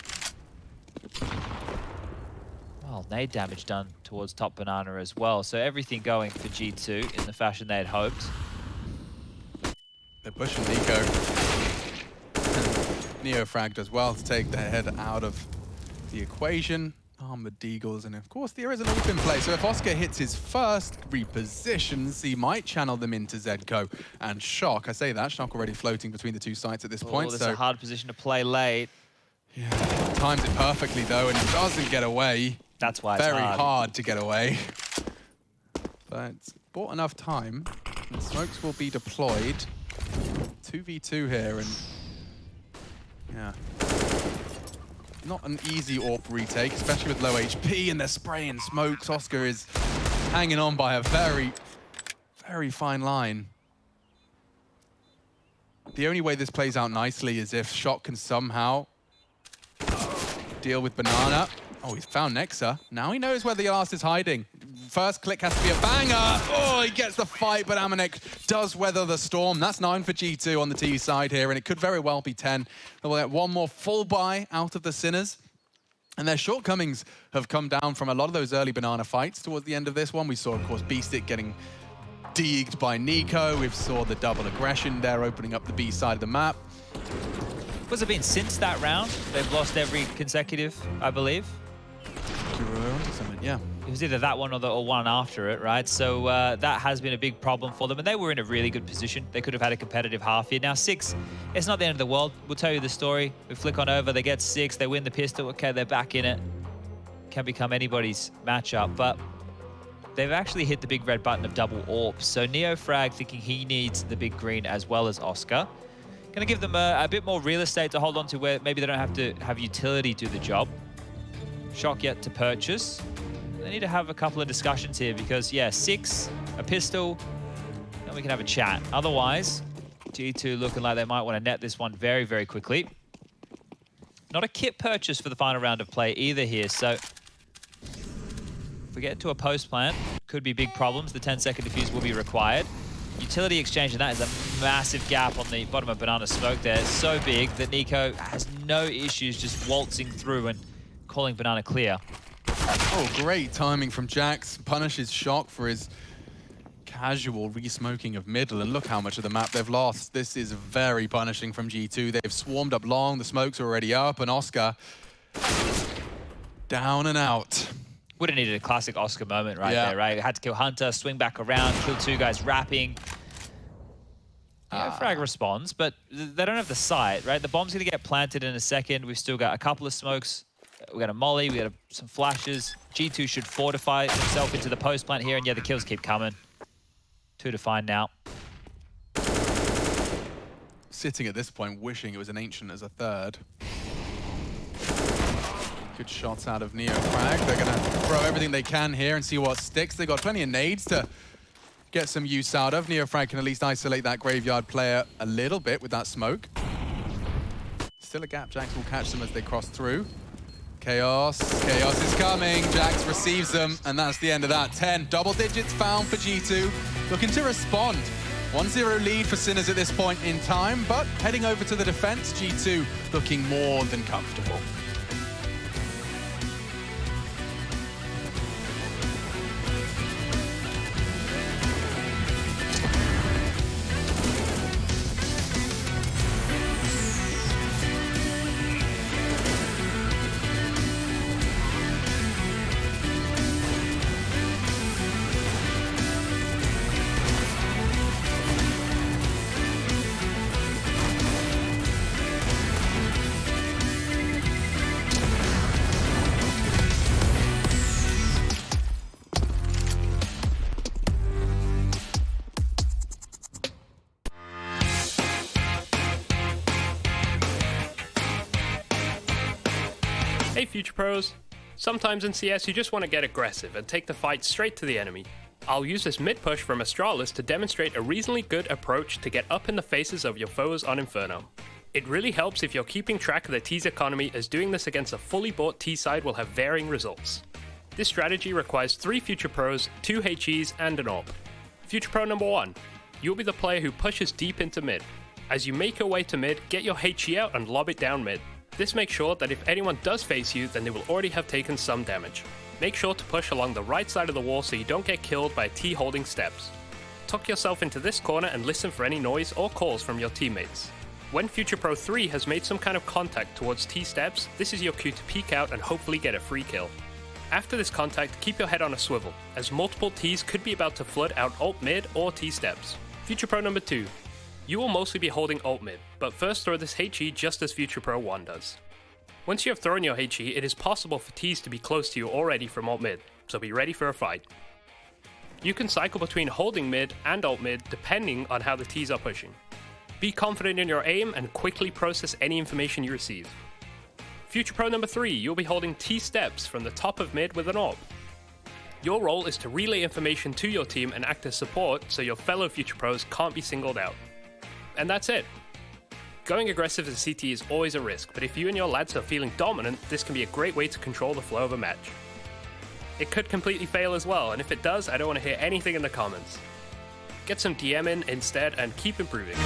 well, nade damage done towards top banana as well. So everything going for G2 in the fashion they had hoped.
They're pushing Nico. Neo fragged as well to take their head out of the equation. Armored Deagles, and of course there is an ult in play. So if Oscar hits his first repositions, he might channel them into Zedco and Shock. I say that, Shock already floating between the two sites at this point.
That's a hard position to play late.
Yeah, times it perfectly though, and it doesn't get away.
That's why it's
very hard to get away. But it's bought enough time, and smokes will be deployed. 2v2 here, and yeah. Not an easy AWP retake, especially with low HP, and they're spraying smokes. Oscar is hanging on by a very, very fine line. The only way this plays out nicely is if Shock can somehow deal with Banana. Oh, he's found Nexa. Now he knows where the last is hiding. First click has to be a banger. Oh, he gets the fight, but Amanek does weather the storm. That's 9 for G2 on the T side here, and it could very well be 10. They'll get one more full buy out of the Sinners. And their shortcomings have come down from a lot of those early banana fights towards the end of this one. We saw, of course, Beastic getting deegged by Nico. We saw the double aggression there opening up the B side of the map.
What's it been since that round? They've lost every consecutive, I believe.
Yeah.
It was either that one or one after it, right? So that has been a big problem for them, and they were in a really good position. They could have had a competitive half here. Now 6, it's not the end of the world. We'll tell you the story. We flick on over, they get 6, they win the pistol. Okay, they're back in it. Can become anybody's matchup, but they've actually hit the big red button of double AWP. So NeoFrag thinking he needs the big green as well as Oscar. Gonna give them a bit more real estate to hold on to where maybe they don't have to have utility do the job. Shock yet to purchase. They need to have a couple of discussions here because, yeah, 6, a pistol, then we can have a chat. Otherwise, G2 looking like they might want to net this one very, very quickly. Not a kit purchase for the final round of play either here, so if we get into a post plant, could be big problems. The 10-second defuse will be required. Utility exchange, and that is a massive gap on the bottom of Banana Smoke there. It's so big that Nico has no issues just waltzing through and calling Banana clear.
Oh, great timing from Jax. Punishes Shock for his casual re-smoking of middle, and look how much of the map they've lost. This is very punishing from G2. They've swarmed up long, the smokes are already up, and Oscar down and out.
Would have needed a classic Oscar moment right there, right? Had to kill Hunter, swing back around, kill 2 guys wrapping. Frag responds, but they don't have the sight, right? The bomb's going to get planted in a second. We've still got a couple of smokes. We got a molly, we got some flashes. G2 should fortify himself into the post plant here, and yeah, the kills keep coming. 2 to find now.
Sitting at this point, wishing it was an Ancient as a third. Good shots out of NeoFrag. They're going to throw everything they can here and see what sticks. They've got plenty of nades to get some use out of. NeoFrag can at least isolate that graveyard player a little bit with that smoke. Still a gap. Jax will catch them as they cross through. Chaos is coming. Jax receives them, and that's the end of that. 10 double digits found for G2. Looking to respond. 1-0 lead for Sinners at this point in time, but heading over to the defense, G2 looking more than comfortable.
Hey Future Pros, sometimes in CS you just want to get aggressive and take the fight straight to the enemy. I'll use this mid push from Astralis to demonstrate a reasonably good approach to get up in the faces of your foes on Inferno. It really helps if you're keeping track of the T's economy, as doing this against a fully bought T side will have varying results. This strategy requires 3 Future Pros, 2 HEs and an AWP. Future Pro number 1, you'll be the player who pushes deep into mid. As you make your way to mid, get your HE out and lob it down mid. This makes sure that if anyone does face you, then they will already have taken some damage. Make sure to push along the right side of the wall so you don't get killed by a T holding steps. Tuck yourself into this corner and listen for any noise or calls from your teammates. When Future Pro 3 has made some kind of contact towards T steps, this is your cue to peek out and hopefully get a free kill. After this contact, keep your head on a swivel, as multiple Ts could be about to flood out ult mid or T steps. Future Pro number 2. You will mostly be holding ult mid, but first throw this HE just as Future Pro 1 does. Once you have thrown your HE, it is possible for Ts to be close to you already from ult mid, so be ready for a fight. You can cycle between holding mid and ult mid depending on how the Ts are pushing. Be confident in your aim and quickly process any information you receive. Future Pro number 3, you'll be holding T steps from the top of mid with an AWP. Your role is to relay information to your team and act as support so your fellow Future Pros can't be singled out. And that's it. Going aggressive as a CT is always a risk, but if you and your lads are feeling dominant, this can be a great way to control the flow of a match. it could completely fail as well, and if it does, I don't want to hear anything in the comments. Get some DM in instead and keep improving.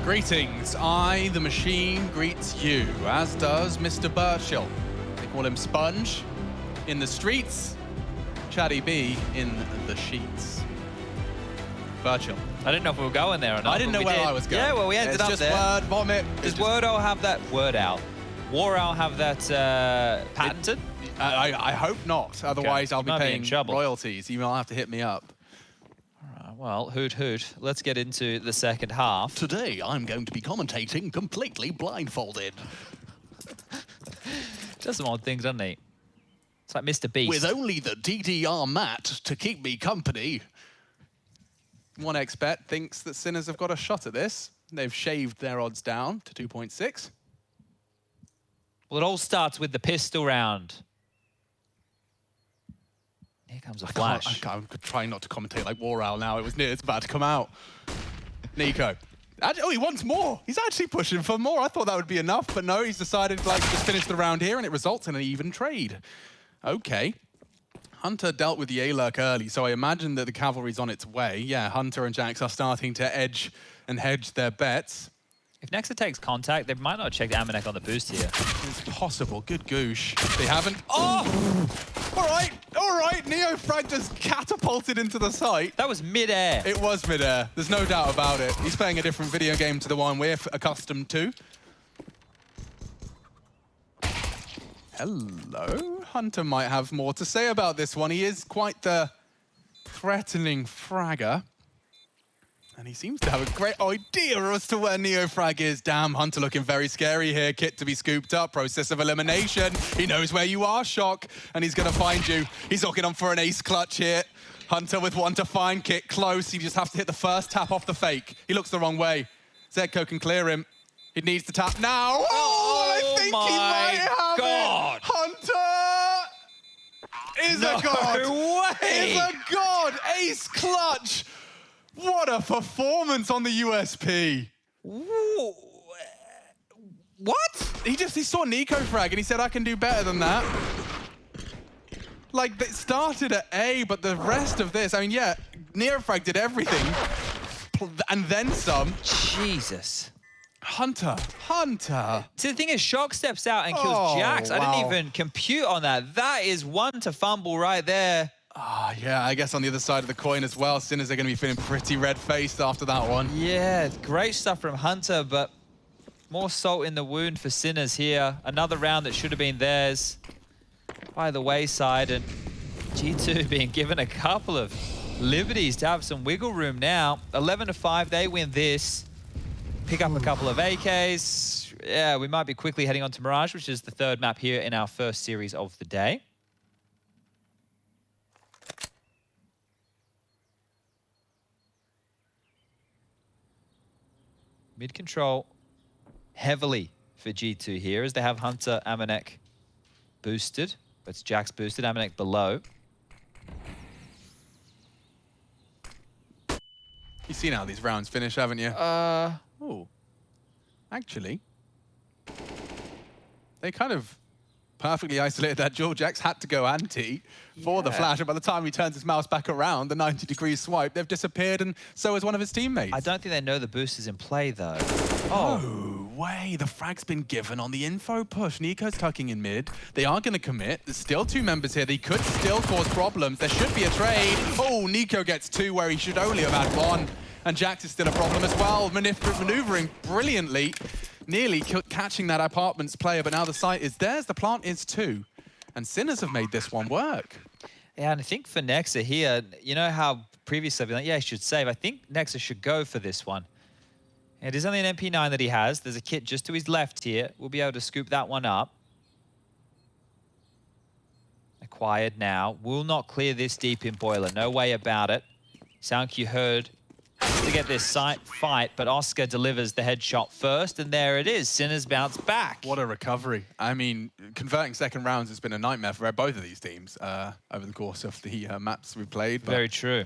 Greetings, I, the machine, greets you, as does Mr. Birchill. They call him Sponge in the streets, Chatty B in the sheets. Birchill.
I didn't know if we were going there or not.
I didn't know where I was going.
Yeah, well, we ended up there.
It's just word vomit.
Does Word Owl have that? Word Owl. War Owl have that patented?
I hope not. Otherwise,
Okay.
I'll be
Might be in
paying
trouble.
royalties. You will have to hit me up.
Well, hoot hoot. Let's get into the second half.
Today, I'm going to be commentating completely blindfolded.
Does some odd things, doesn't he? It's like Mr. Beast.
With only the DDR mat to keep me company. 1xBet thinks that Sinners have got a shot at this. They've shaved their odds down to 2.6.
Well, it all starts with the pistol round. Here comes a flash.
I'm trying not to commentate like War Owl now. It's about to come out. Nico. Oh, he wants more. He's actually pushing for more. I thought that would be enough, but no, he's decided to just finish the round here, and it results in an even trade. Okay. Hunter dealt with the A-Lurk early, so I imagine that the cavalry's on its way. Yeah, Hunter and Jax are starting to edge and hedge their bets.
If Nexa takes contact, they might not have checked Amanek on the boost here.
It's possible. Good goosh. They haven't. Oh! All right. NeoFrag just catapulted into the site.
That was mid-air.
It was mid-air. There's no doubt about it. He's playing a different video game to the one we're accustomed to. Hello? Hunter might have more to say about this one. He is quite the threatening fragger. And he seems to have a great idea as to where NeoFrag is. Damn, Hunter looking very scary here. Kit to be scooped up. Process of elimination. He knows where you are, Shock. And he's going to find you. He's looking on for an ace clutch here. Hunter with one to find. Kit close. He just has to hit the first tap off the fake. He looks the wrong way. Zedko can clear him. He needs to tap now. Oh, I think he might have
God.
it. Hunter is a god.
No way.
Is a god. Ace clutch. What a performance on the USP.
Ooh. What?
He saw NeoFrag and he said, I can do better than that. Like, it started at A, but the rest of this, I mean, yeah, NeoFrag did everything. And then some.
Jesus.
Hunter.
See, the thing is, Shock steps out and kills Jax.
Wow.
I didn't even compute on that. That is one to fumble right there.
Yeah, I guess on the other side of the coin as well, Sinners are going to be feeling pretty red-faced after that one.
Yeah, great stuff from Hunter, but more salt in the wound for Sinners here. Another round that should have been theirs by the wayside, and G2 being given a couple of liberties to have some wiggle room now. 11-5, they win this. Pick up a couple of AKs. Yeah, we might be quickly heading on to Mirage, which is the third map here in our first series of the day. Mid control heavily for G2 here, as they have Hunter, Amanek boosted. It's Jax boosted, Amanek below.
You've seen how these rounds finish, haven't you? Oh. Actually, they kind of perfectly isolated that duel. Jax had to go anti for the flash, and by the time he turns his mouse back around, the 90-degree swipe, they've disappeared, and so has one of his teammates.
I don't think they know the boost is in play, though.
No way. The frag's been given on the info push. Nico's tucking in mid. They are going to commit. There's still two members here. They could still cause problems. There should be a trade. Oh, Nico gets two where he should only have had one. And Jax is still a problem as well. Maneuvering brilliantly. nearly catching that apartments player, but now the site is theirs, the plant is too. And Sinners have made this one work.
Yeah, and I think for Nexa here, you know how previously I've been like, yeah, he should save. I think Nexa should go for this one. It is only an MP9 that he has. There's a kit just to his left here. We'll be able to scoop that one up. Acquired now. Will not clear this deep in Boiler. No way about it. SoundQ heard to get this fight, but Oscar delivers the headshot first, and there it is. Sinners bounce back.
What a recovery. I mean, converting second rounds has been a nightmare for both of these teams over the course of the maps we've played.
Very true.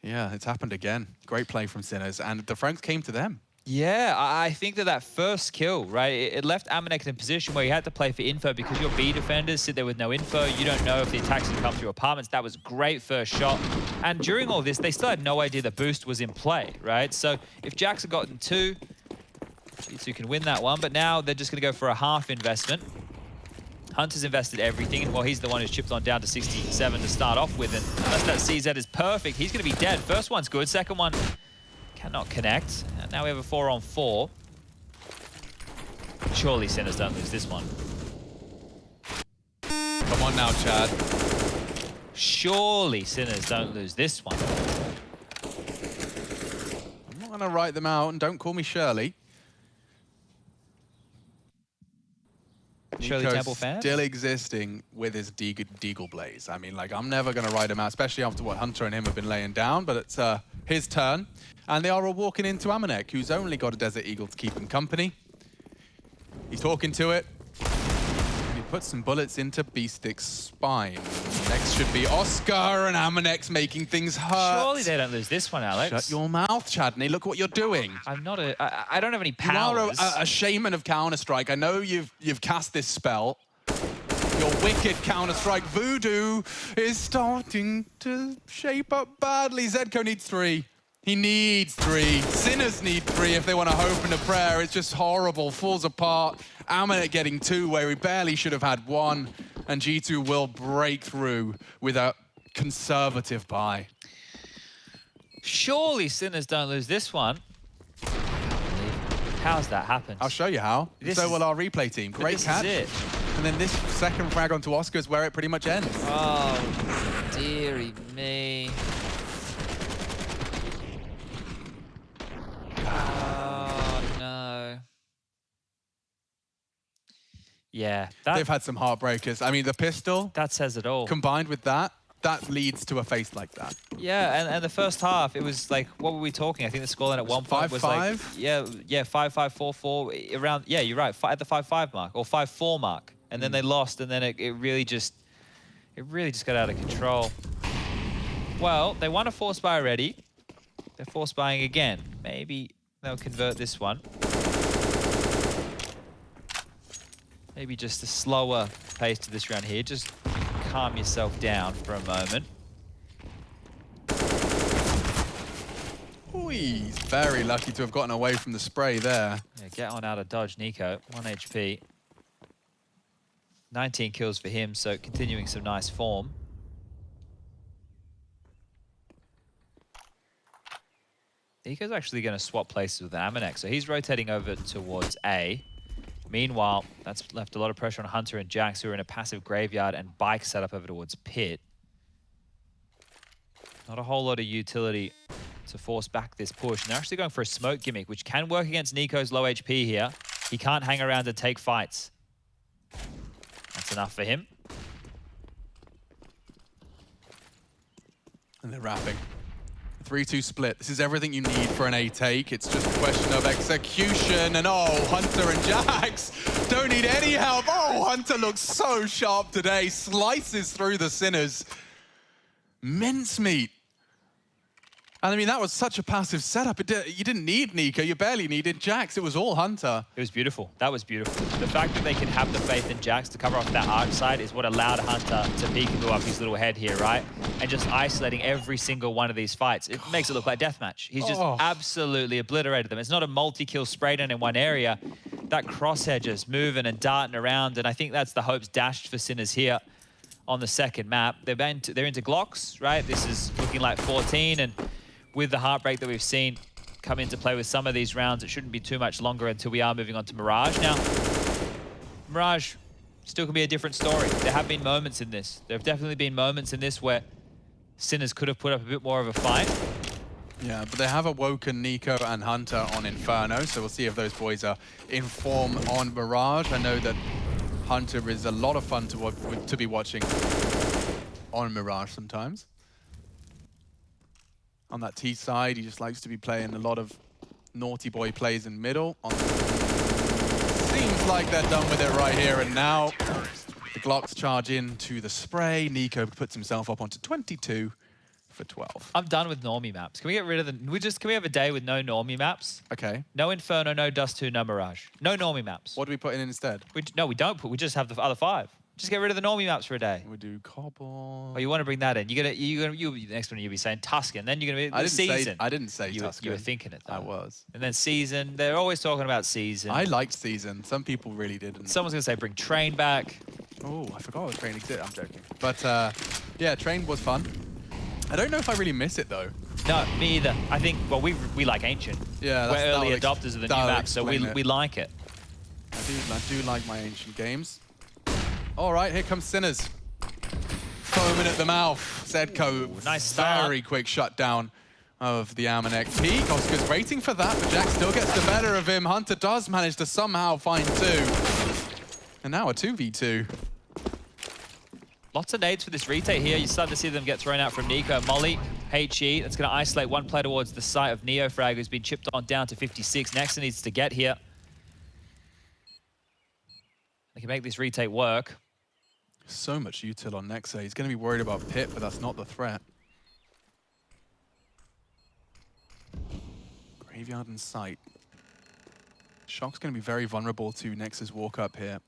Yeah, it's happened again. Great play from Sinners, and the Franks came to them.
Yeah, I think that first kill, right, it left Amanek in a position where you had to play for info because your B defenders sit there with no info. You don't know if the attacks can come through apartments. That was great first shot. And during all this, they still had no idea the boost was in play, right? So if Jax had gotten 2, G2 can win that one, but now they're just going to go for a half investment. Hunter's invested everything, and well, he's the one who's chipped on down to 67 to start off with, and unless that CZ is perfect, he's going to be dead. First one's good, second one cannot connect. And now we have a 4-on-4. Surely Sinners don't lose this one.
Come on now, Chad.
Surely Sinners don't lose this one.
I'm not going to write them out, and don't call me Shirley.
Shirley Temple fan?
Still existing with his Deagle Blaze. I mean, like, I'm never going to write him out, especially after what Hunter and him have been laying down, but it's his turn. And they are all walking into Amanek, who's only got a Desert Eagle to keep him company. He's talking to it. And he puts some bullets into Beastick's spine. Next should be Oscar, and Amanek's making things hurt.
Surely they don't lose this one, Alex.
Shut your mouth, Chadney. Look what you're doing.
I'm not I don't have any powers.
You are a shaman of Counter-Strike. I know you've cast this spell. Your wicked Counter-Strike voodoo is starting to shape up badly. Zedco needs 3. He needs 3. Sinners need 3 if they want to hope in a prayer. It's just horrible. Falls apart. Amanek getting 2 where he barely should have had 1. And G2 will break through with a conservative buy.
Surely Sinners don't lose this one. How's that happened?
I'll show you how. So will our replay team. Great catch.
Is it.
And then this second frag onto Oscar is where it pretty much ends.
Oh, dearie me. Oh, no. Yeah.
They've had some heartbreakers. I mean, the pistol.
That says it all.
Combined with that leads to a face like that.
Yeah, and the first half, it was like, what were we talking? I think the scoreline at one point was like,
5-5?
yeah, 5-5, 4-4, around, yeah, you're right, at the 5-5 mark, or 5-4 mark. And then they lost, and then it really just got out of control. Well, they won a force buy already. They're force buying again. Maybe they'll convert this one. Maybe just a slower pace to this round here. Just calm yourself down for a moment.
Ooh, he's very lucky to have gotten away from the spray there.
Yeah, get on out of dodge, Nico. 1 HP. 19 kills for him, so continuing some nice form. Nico's actually going to swap places with Amanek, so he's rotating over towards A. Meanwhile, that's left a lot of pressure on Hunter and Jax, who are in a passive graveyard, and Bike set up over towards Pit. Not a whole lot of utility to force back this push. And they're actually going for a smoke gimmick, which can work against Nico's low HP here. He can't hang around and take fights. That's enough for him.
And they're wrapping. 3-2 split. This is everything you need for an A take. It's just a question of execution. And oh, Hunter and Jax don't need any help. Oh, Hunter looks so sharp today. Slices through the Sinners. Mincemeat. And I mean, that was such a passive setup. You didn't need Nico. You barely needed Jax. It was all Hunter.
It was beautiful. That was beautiful. The fact that they can have the faith in Jax to cover off that arch side is what allowed Hunter to peek and go up his little head here, right? And just isolating every single one of these fights. It makes it look like deathmatch. He's just absolutely obliterated them. It's not a multi-kill spray down in one area. That crosshair just moving and darting around. And I think that's the hopes dashed for Sinners here on the second map. They're into Glocks, right? This is looking like 14, and with the heartbreak that we've seen, come into play with some of these rounds. It shouldn't be too much longer until we are moving on to Mirage. Now, Mirage still can be a different story. There have been moments in this. There have definitely been moments in this where Sinners could have put up a bit more of a fight.
Yeah, but they have awoken Nico and Hunter on Inferno, so we'll see if those boys are in form on Mirage. I know that Hunter is a lot of fun to be watching on Mirage sometimes. On that T side, he just likes to be playing a lot of naughty boy plays in middle. Seems like they're done with it right here and now. The Glocks charge into the spray. Nico puts himself up onto 22 for 12.
I'm done with normie maps. Can we get rid of the... Can we have a day with no normie maps?
Okay.
No Inferno, no Dust 2, no Mirage. No normie maps.
What do we put in instead?
No, we don't put. We just have the other 5. Just get rid of the normie maps for a day.
We do Cobble.
Oh, you want to bring that in? You'll be the next one. You'll be saying Tuscan. Then you're gonna be Season.
I didn't say Tuscan.
You were thinking it, though.
I was.
And then Season. They're always talking about Season.
I liked Season. Some people really didn't.
Someone's gonna say bring Train back.
Oh, I forgot Train existed. I'm joking. But yeah, Train was fun. I don't know if I really miss it though.
No, me either. I think, well, we like Ancient.
Yeah,
we're early adopters of the new maps, so we like it.
I do like my Ancient games. All right, here comes Sinners. Foaming at the mouth. Zedko,
nice start.
Very quick shutdown of the Amanek peak. Oscar's waiting for that, but Jack still gets the better of him. Hunter does manage to somehow find 2. And now a 2v2.
Lots of nades for this retake here. You start to see them get thrown out from Nico. Molly, HE, that's going to isolate one player towards the site of Neofrag, who's been chipped on down to 56. Nexa needs to get here. They can make this retake work.
So much util on Nexa. He's going to be worried about Pit, but that's not the threat. Graveyard in sight. Shock's going to be very vulnerable to Nexa's walk up here.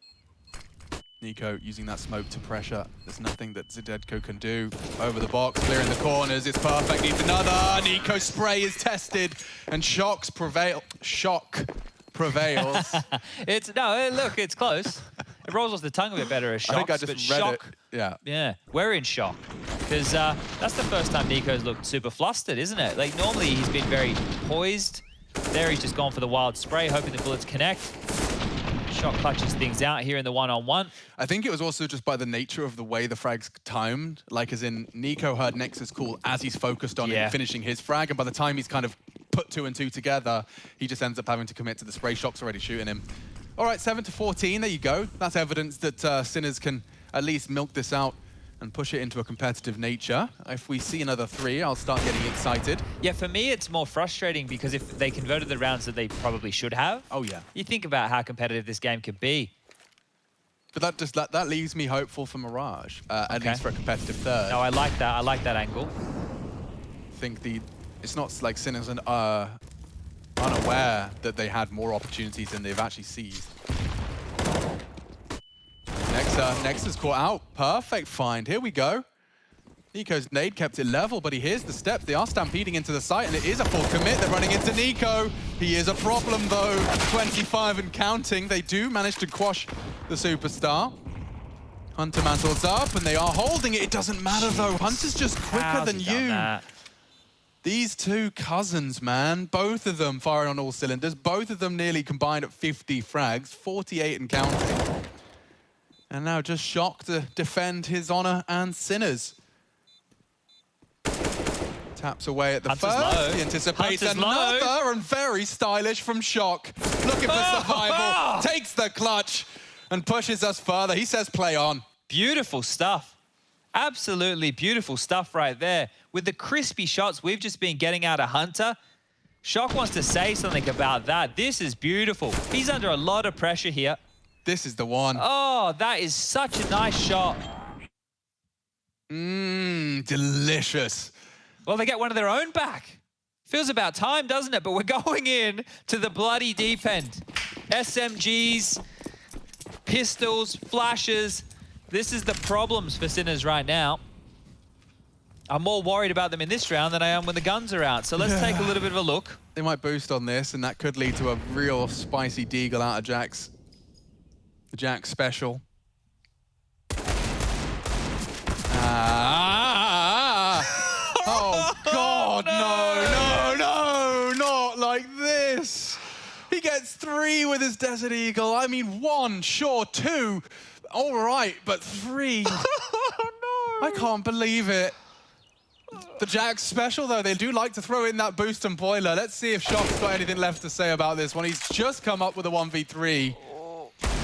Nico using that smoke to pressure. There's nothing that Zedko can do. Over the box, clearing the corners. It's perfect. Needs another. Nico's spray is tested, and Shock prevails.
Look, it's close. It rolls off the tongue a bit better as Shock.
I think I just read it. Yeah.
Yeah, we're in shock. Because that's the first time Nico's looked super flustered, isn't it? Like, normally he's been very poised. There he's just gone for the wild spray, hoping the bullets connect. Shock clutches things out here in the one-on-one.
I think it was also just by the nature of the way the frags timed. Like, as in, Nico heard Nexa's call as he's focused on him finishing his frag, and by the time he's kind of put 2 and 2 together, he just ends up having to commit to the spray. Shock's already shooting him. All right, 7-14, there you go. That's evidence that Sinners can at least milk this out and push it into a competitive nature. If we see another 3, I'll start getting excited.
Yeah, for me, it's more frustrating because if they converted the rounds that they probably should have,
oh yeah,
you think about how competitive this game could be.
But that leaves me hopeful for Mirage, at least for a competitive 3rd.
No, I like that. I like that angle.
I think it's not like Sinners are unaware that they had more opportunities than they've actually seized. Nexa's caught out. Perfect find. Here we go. Nico's nade kept it level, but he hears the steps. They are stampeding into the site, and it is a full commit. They're running into Nico. He is a problem, though. 25 and counting. They do manage to quash the superstar. Hunter mantles up, and they are holding it. It doesn't matter, though. Hunter's just quicker than you. These 2 cousins, man. Both of them firing on all cylinders. Both of them nearly combined at 50 frags. 48 and counting. And now just Shock to defend his honor and Sinners. Taps away at the
Hunter's
first.
low.
He anticipates
Hunter's
another
low.
and very stylish from Shock. Looking for survival. Takes the clutch and pushes us further. He says play on.
Beautiful stuff. Absolutely beautiful stuff right there. With the crispy shots we've just been getting out of Hunter, Shock wants to say something about that. This is beautiful. He's under a lot of pressure here.
This is the one.
Oh, that is such a nice shot.
Delicious.
Well, they get one of their own back. Feels about time, doesn't it? But we're going in to the bloody deep end. SMGs, pistols, flashes. This is the problems for Sinners right now. I'm more worried about them in this round than I am when the guns are out. So let's take a little bit of a look.
They might boost on this, and that could lead to a real spicy deagle out of Jack's special. Oh, God, no, not gets 3 with his Desert Eagle. I mean, 1, sure, 2, all right, but 3. Oh, no. I can't believe it. The Jax special, though, they do like to throw in that boost and boiler. Let's see if Shock's got anything left to say about this one. He's just come up with a 1v3.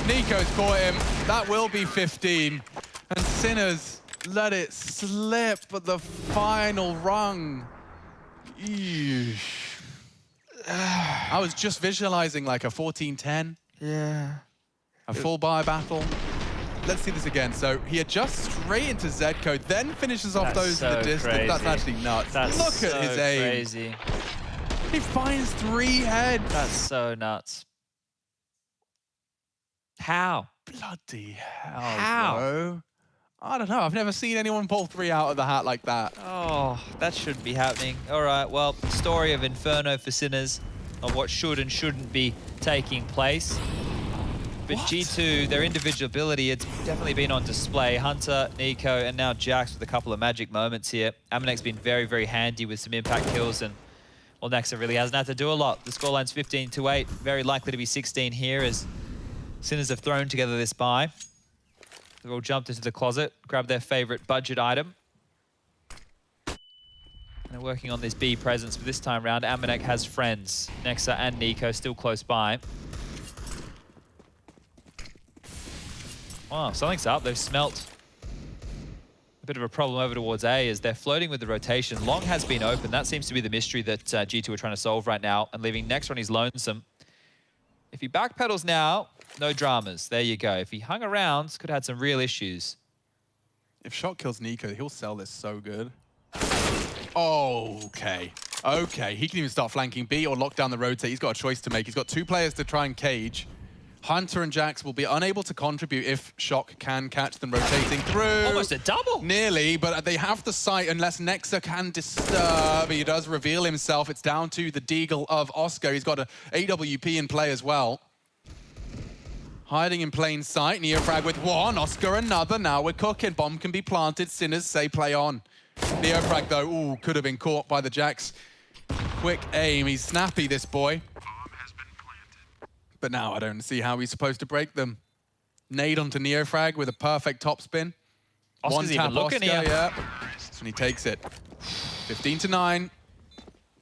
Nico's caught him. That will be 15. And Sinners let it slip at the final rung. Eesh. I was just visualizing like a 14-10.
Yeah.
A full buy battle. Let's see this again. So he adjusts straight into Zedco, then finishes off those in the distance.
Crazy.
That's actually nuts.
That's
Look at his aim.
Crazy.
He finds 3 heads.
That's so nuts. How?
Bloody hell,
How?
bro. I don't know. I've never seen anyone pull 3 out of the hat like that.
Oh, that shouldn't be happening. All right, well, story of Inferno for Sinners, of what should and shouldn't be taking place. But what? G2, their individuality, it's definitely been on display. Hunter, Nico, and now Jax with a couple of magic moments here. Amanek's been very, very handy with some impact kills, and well, Nexa really hasn't had to do a lot. The scoreline's 15-8, very likely to be 16 here as Sinners have thrown together this buy. They've all jumped into the closet, grabbed their favorite budget item. And they're working on this B presence, but this time round, Amanek has friends. Nexa and Nico still close by. Oh, something's up. They've smelt a bit of a problem over towards A as they're floating with the rotation. Long has been open. That seems to be the mystery that G2 are trying to solve right now, and leaving Nexa on his lonesome. If he backpedals now, no dramas. There you go. If he hung around, could have had some real issues.
If Shock kills Nico, he'll sell this so good. Oh, okay. Okay, he can even start flanking B or lock down the rotate. He's got a choice to make. He's got 2 players to try and cage. Hunter and Jax will be unable to contribute if Shock can catch them rotating through.
Almost a double.
Nearly, but they have the sight unless Nexa can disturb. He does reveal himself. It's down to the Deagle of Oscar. He's got an AWP in play as well. Hiding in plain sight. Neofrag with 1, Oscar another. Now we're cooking. Bomb can be planted. Sinners say play on. Neofrag, though, ooh, could have been caught by the Jax. Quick aim. He's snappy, this boy. But now I don't see how he's supposed to break them. Nade onto Neofrag with a perfect topspin.
Oscar's even looking here.
Yeah. And he takes it. 15-9.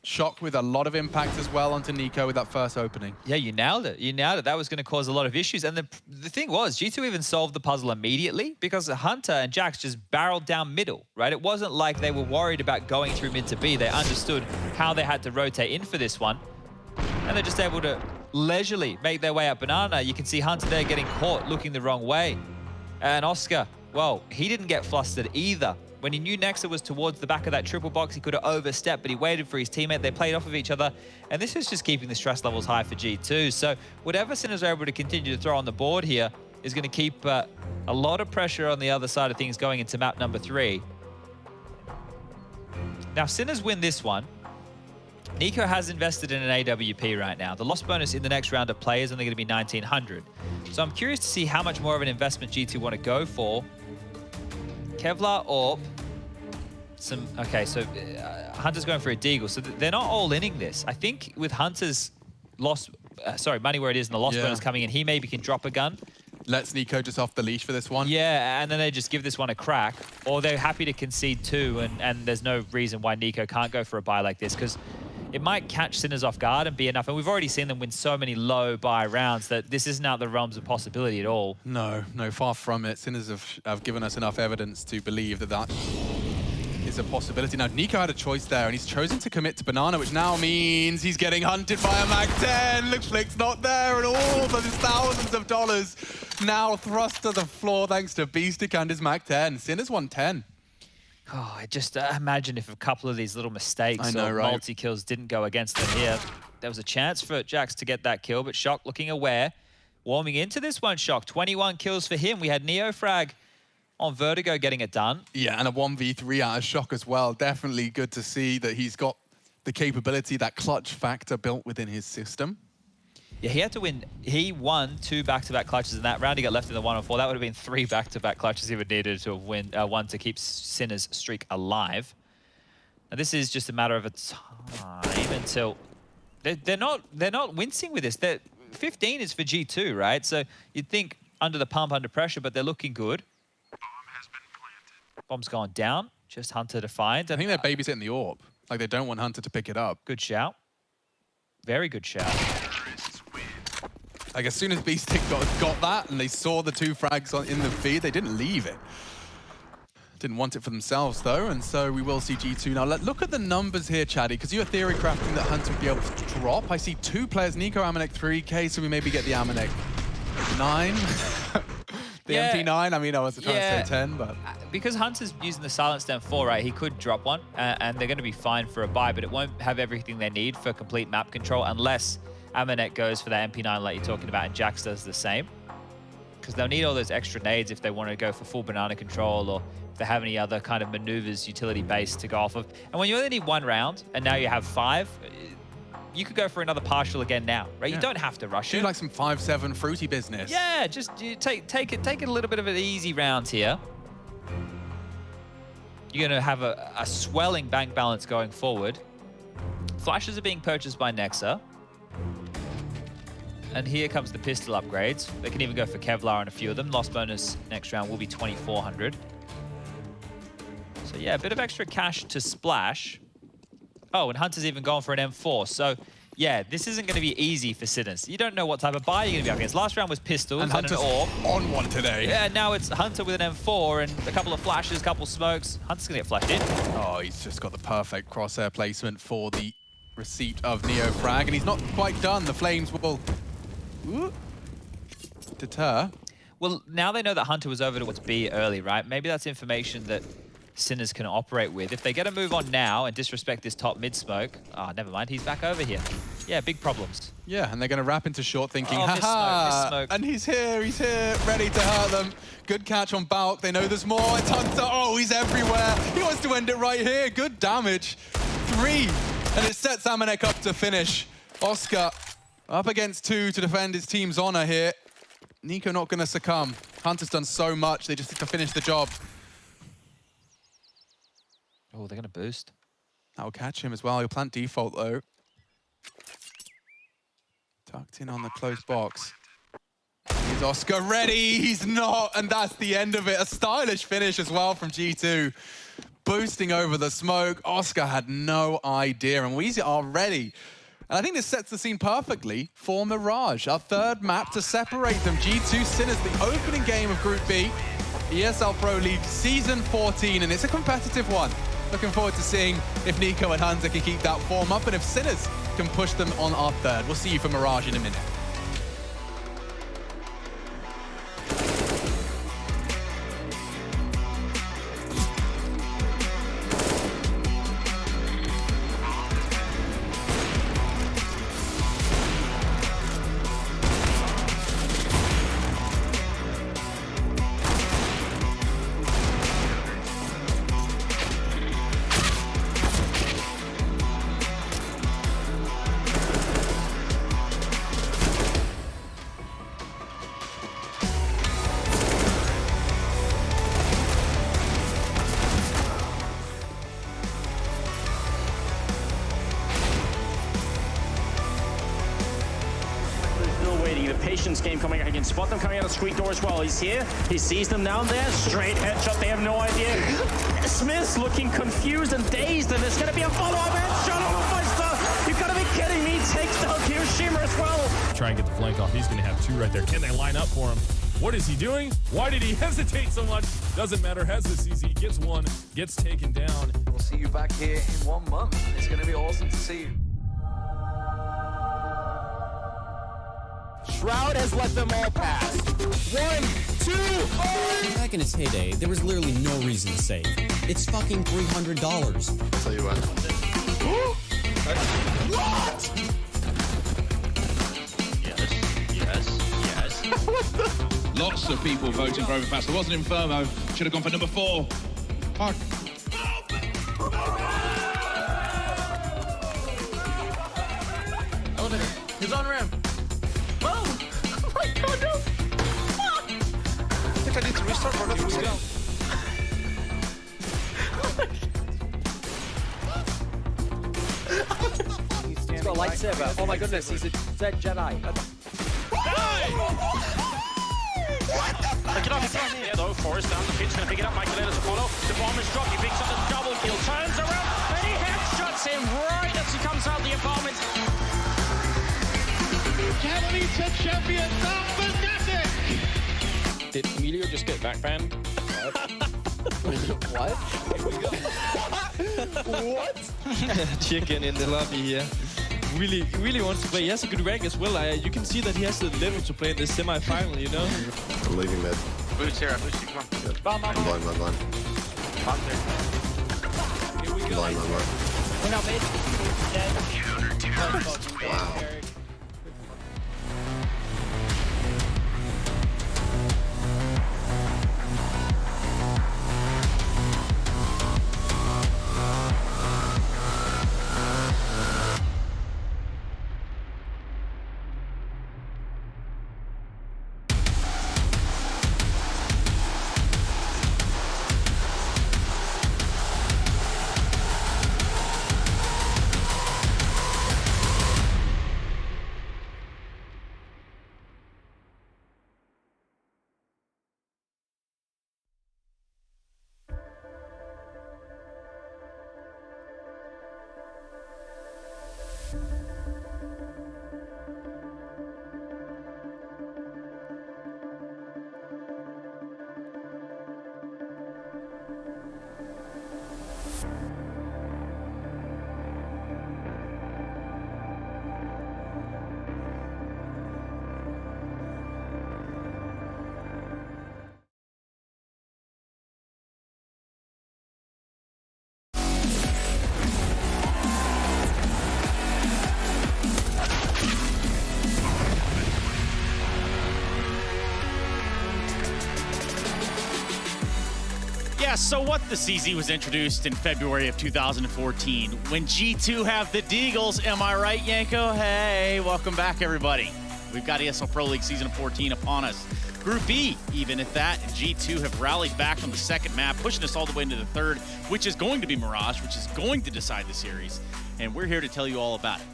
Shock with a lot of impact as well onto Nico with that first opening.
Yeah, you nailed it. You nailed it. That was going to cause a lot of issues. And the thing was, G2 even solved the puzzle immediately because Hunter and Jax just barreled down middle, right? It wasn't like they were worried about going through mid to B. They understood how they had to rotate in for this one. And they're just able to leisurely make their way up Banana. You can see Hunter there getting caught, looking the wrong way. And Oscar, well, he didn't get flustered either. When he knew Nexa was towards the back of that triple box, he could have overstepped, but he waited for his teammate. They played off of each other, and this is just keeping the stress levels high for G2. So whatever Sinners are able to continue to throw on the board here is going to keep a lot of pressure on the other side of things going into map number 3. Now, Sinners win this one. Nico has invested in an AWP right now. The loss bonus in the next round of play is only going to be 1,900. So I'm curious to see how much more of an investment G2 want to go for. Kevlar, Orb, some... Okay, so Hunter's going for a Deagle. So they're not all-inning this. I think with Hunter's loss... money where it is and the loss bonus coming in, he maybe can drop a gun.
Lets Nico just off the leash for this one.
Yeah, and then they just give this one a crack. Or they're happy to concede 2, and there's no reason why Nico can't go for a buy like this, because it might catch Sinners off guard and be enough. And we've already seen them win so many low buy rounds that this isn't out the realms of possibility at all.
No, far from it. Sinners have given us enough evidence to believe that that is a possibility. Now, Nico had a choice there, and he's chosen to commit to Banana, which now means he's getting hunted by a Mag-10. Looks like it's not there at all, but it's thousands of dollars now thrust to the floor thanks to Beastic and his Mag-10. Sinners 110.
Oh, I just imagine if a couple of these little mistakes or multi-kills didn't go against them here. There was a chance for Jax to get that kill, but Shock looking aware. Warming into this one, Shock. 21 kills for him. We had Neofrag on Vertigo getting it done.
Yeah, and a 1v3 out of Shock as well. Definitely good to see that he's got the capability, that clutch factor built within his system.
Yeah, he had to win. He won 2 back-to-back clutches in that round. He got left in the 1-on-4. That would have been 3 back-to-back clutches he would needed to win one to keep Sinner's streak alive. Now, this is just a matter of a time until they're not wincing with this. 15 is for G2, right? So you'd think under the pump, under pressure, but they're looking good. Bomb's gone down. Just Hunter to find.
I think they're babysitting the AWP. Like, they don't want Hunter to pick it up.
Good shout. Very good shout.
Like, as soon as B-Stick got that and they saw the 2 frags in the feed, they didn't leave it. Didn't want it for themselves, though, and so we will see G2. Now, look at the numbers here, Chaddy, because you were theory crafting that Hunter would be able to drop. I see 2 players, Nico, Amanek 3K, so we maybe get the Amanek 9. The MP9, I mean, I was trying to say 10, but...
Because Hunter's using the Silence Down 4, right, he could drop one, and they're going to be fine for a buy, but it won't have everything they need for complete map control unless Amanek goes for that MP9 like you're talking about, and Jax does the same. Because they'll need all those extra nades if they want to go for full banana control, or if they have any other kind of maneuvers, utility-based to go off of. And when you only need 1 round, and now you have 5, you could go for another partial again now, right? Yeah. You don't have to rush it.
Do like some 5-7 fruity business.
Yeah, just take it a little bit of an easy round here. You're going to have a swelling bank balance going forward. Flashes are being purchased by Nexa. And here comes the pistol upgrades. They can even go for Kevlar on a few of them. Lost bonus next round will be 2,400. So yeah, a bit of extra cash to splash. Oh, and Hunter's even gone for an M4. So yeah, this isn't going to be easy for Sinners. You don't know what type of buy you're going to be up against. Last round was pistols and
Hunter's
an AWP.
On one today.
Yeah, now it's Hunter with an M4 and a couple of flashes, a couple smokes. Hunter's going to get flashed in.
Oh, he's just got the perfect crosshair placement for the receipt of Neo Frag, and he's not quite done. The flames will deter.
Well, now they know that Hunter was over towards B early, right? Maybe that's information that Sinners can operate with. If they get a move on now and disrespect this top mid smoke, never mind, he's back over here. Yeah, big problems.
Yeah, and they're going to wrap into short thinking,
miss smoke.
And he's here, ready to hurt them. Good catch on Balk. They know there's more. It's Hunter. Oh, he's everywhere. He wants to end it right here. Good damage. 3. And it sets Amanek up to finish. Oscar up against 2 to defend his team's honor here. Nico not going to succumb. Hunter's done so much. They just need to finish the job.
Oh, they're going to boost.
That'll catch him as well. He'll plant default, though. Tucked in on the close box. Is Oscar ready? He's not, and that's the end of it. A stylish finish as well from G2. Boosting over the smoke. Oscar had no idea, and Weezy are ready. And I think this sets the scene perfectly for Mirage, our 3rd map to separate them. G2 Sinners, the opening game of Group B, ESL Pro League Season 14, and it's a competitive one. Looking forward to seeing if Nico and Hunter can keep that form up, and if Sinners can push them on our 3rd. We'll see you for Mirage in a minute.
Patience game coming. I can spot them coming out of street door as well. He's here. He sees them down there. Straight headshot. They have no idea. Smith's looking confused and dazed, and there's going to be a follow-up headshot. Oh my God! You've got to be kidding me. Takes down Shimmer as well.
Try and get the flank off. He's going to have 2 right there. Can they line up for him? What is he doing? Why did he hesitate so much? Doesn't matter. Has this easy. Gets 1. Gets taken down.
We'll see you back here in 1 month. It's going to be awesome to see you.
Shroud has let them all pass. 1, 2, oh!
Back in its heyday, there was literally no reason to save. It's fucking $300.
I'll tell you what.
What?
Yes. Lots of people voting for Overpass. There wasn't Inferno. Should have gone for number 4. Fuck.
He's on ramp. Oh my God, no! Fuck!
I think I need to restart for nothing to go.
He's got a lightsaber. Oh my goodness, he's a Zed Jedi.
Get off here though, Forrest down the pitch, gonna pick it up, Michael to follow. The bomb is dropped, he picks up the double kill, turns around, and he headshots him right as he comes out the apartment.
Catalysa champion, Fnatic!
Did Emilio just get backbanned?
What?
What? Chicken in the lobby here. Really wants to play. He has a good rank as well. You can see that he has the level to play in this semi-final, you know?
I'm leaving mid.
Boost here, come on.
I'm blind.
Bomb there.
Here we go. Blind.
We're not mid.
Wow.
Yeah, so what the CZ was introduced in February of 2014 when G2 have the Deagles. Am I right, Yanko? Hey, welcome back, everybody. We've got ESL Pro League Season 14 upon us. Group B, even at that, G2 have rallied back on the second map, pushing us all the way into the third, which is going to be Mirage, which is going to decide the series. And we're here to tell you all about it.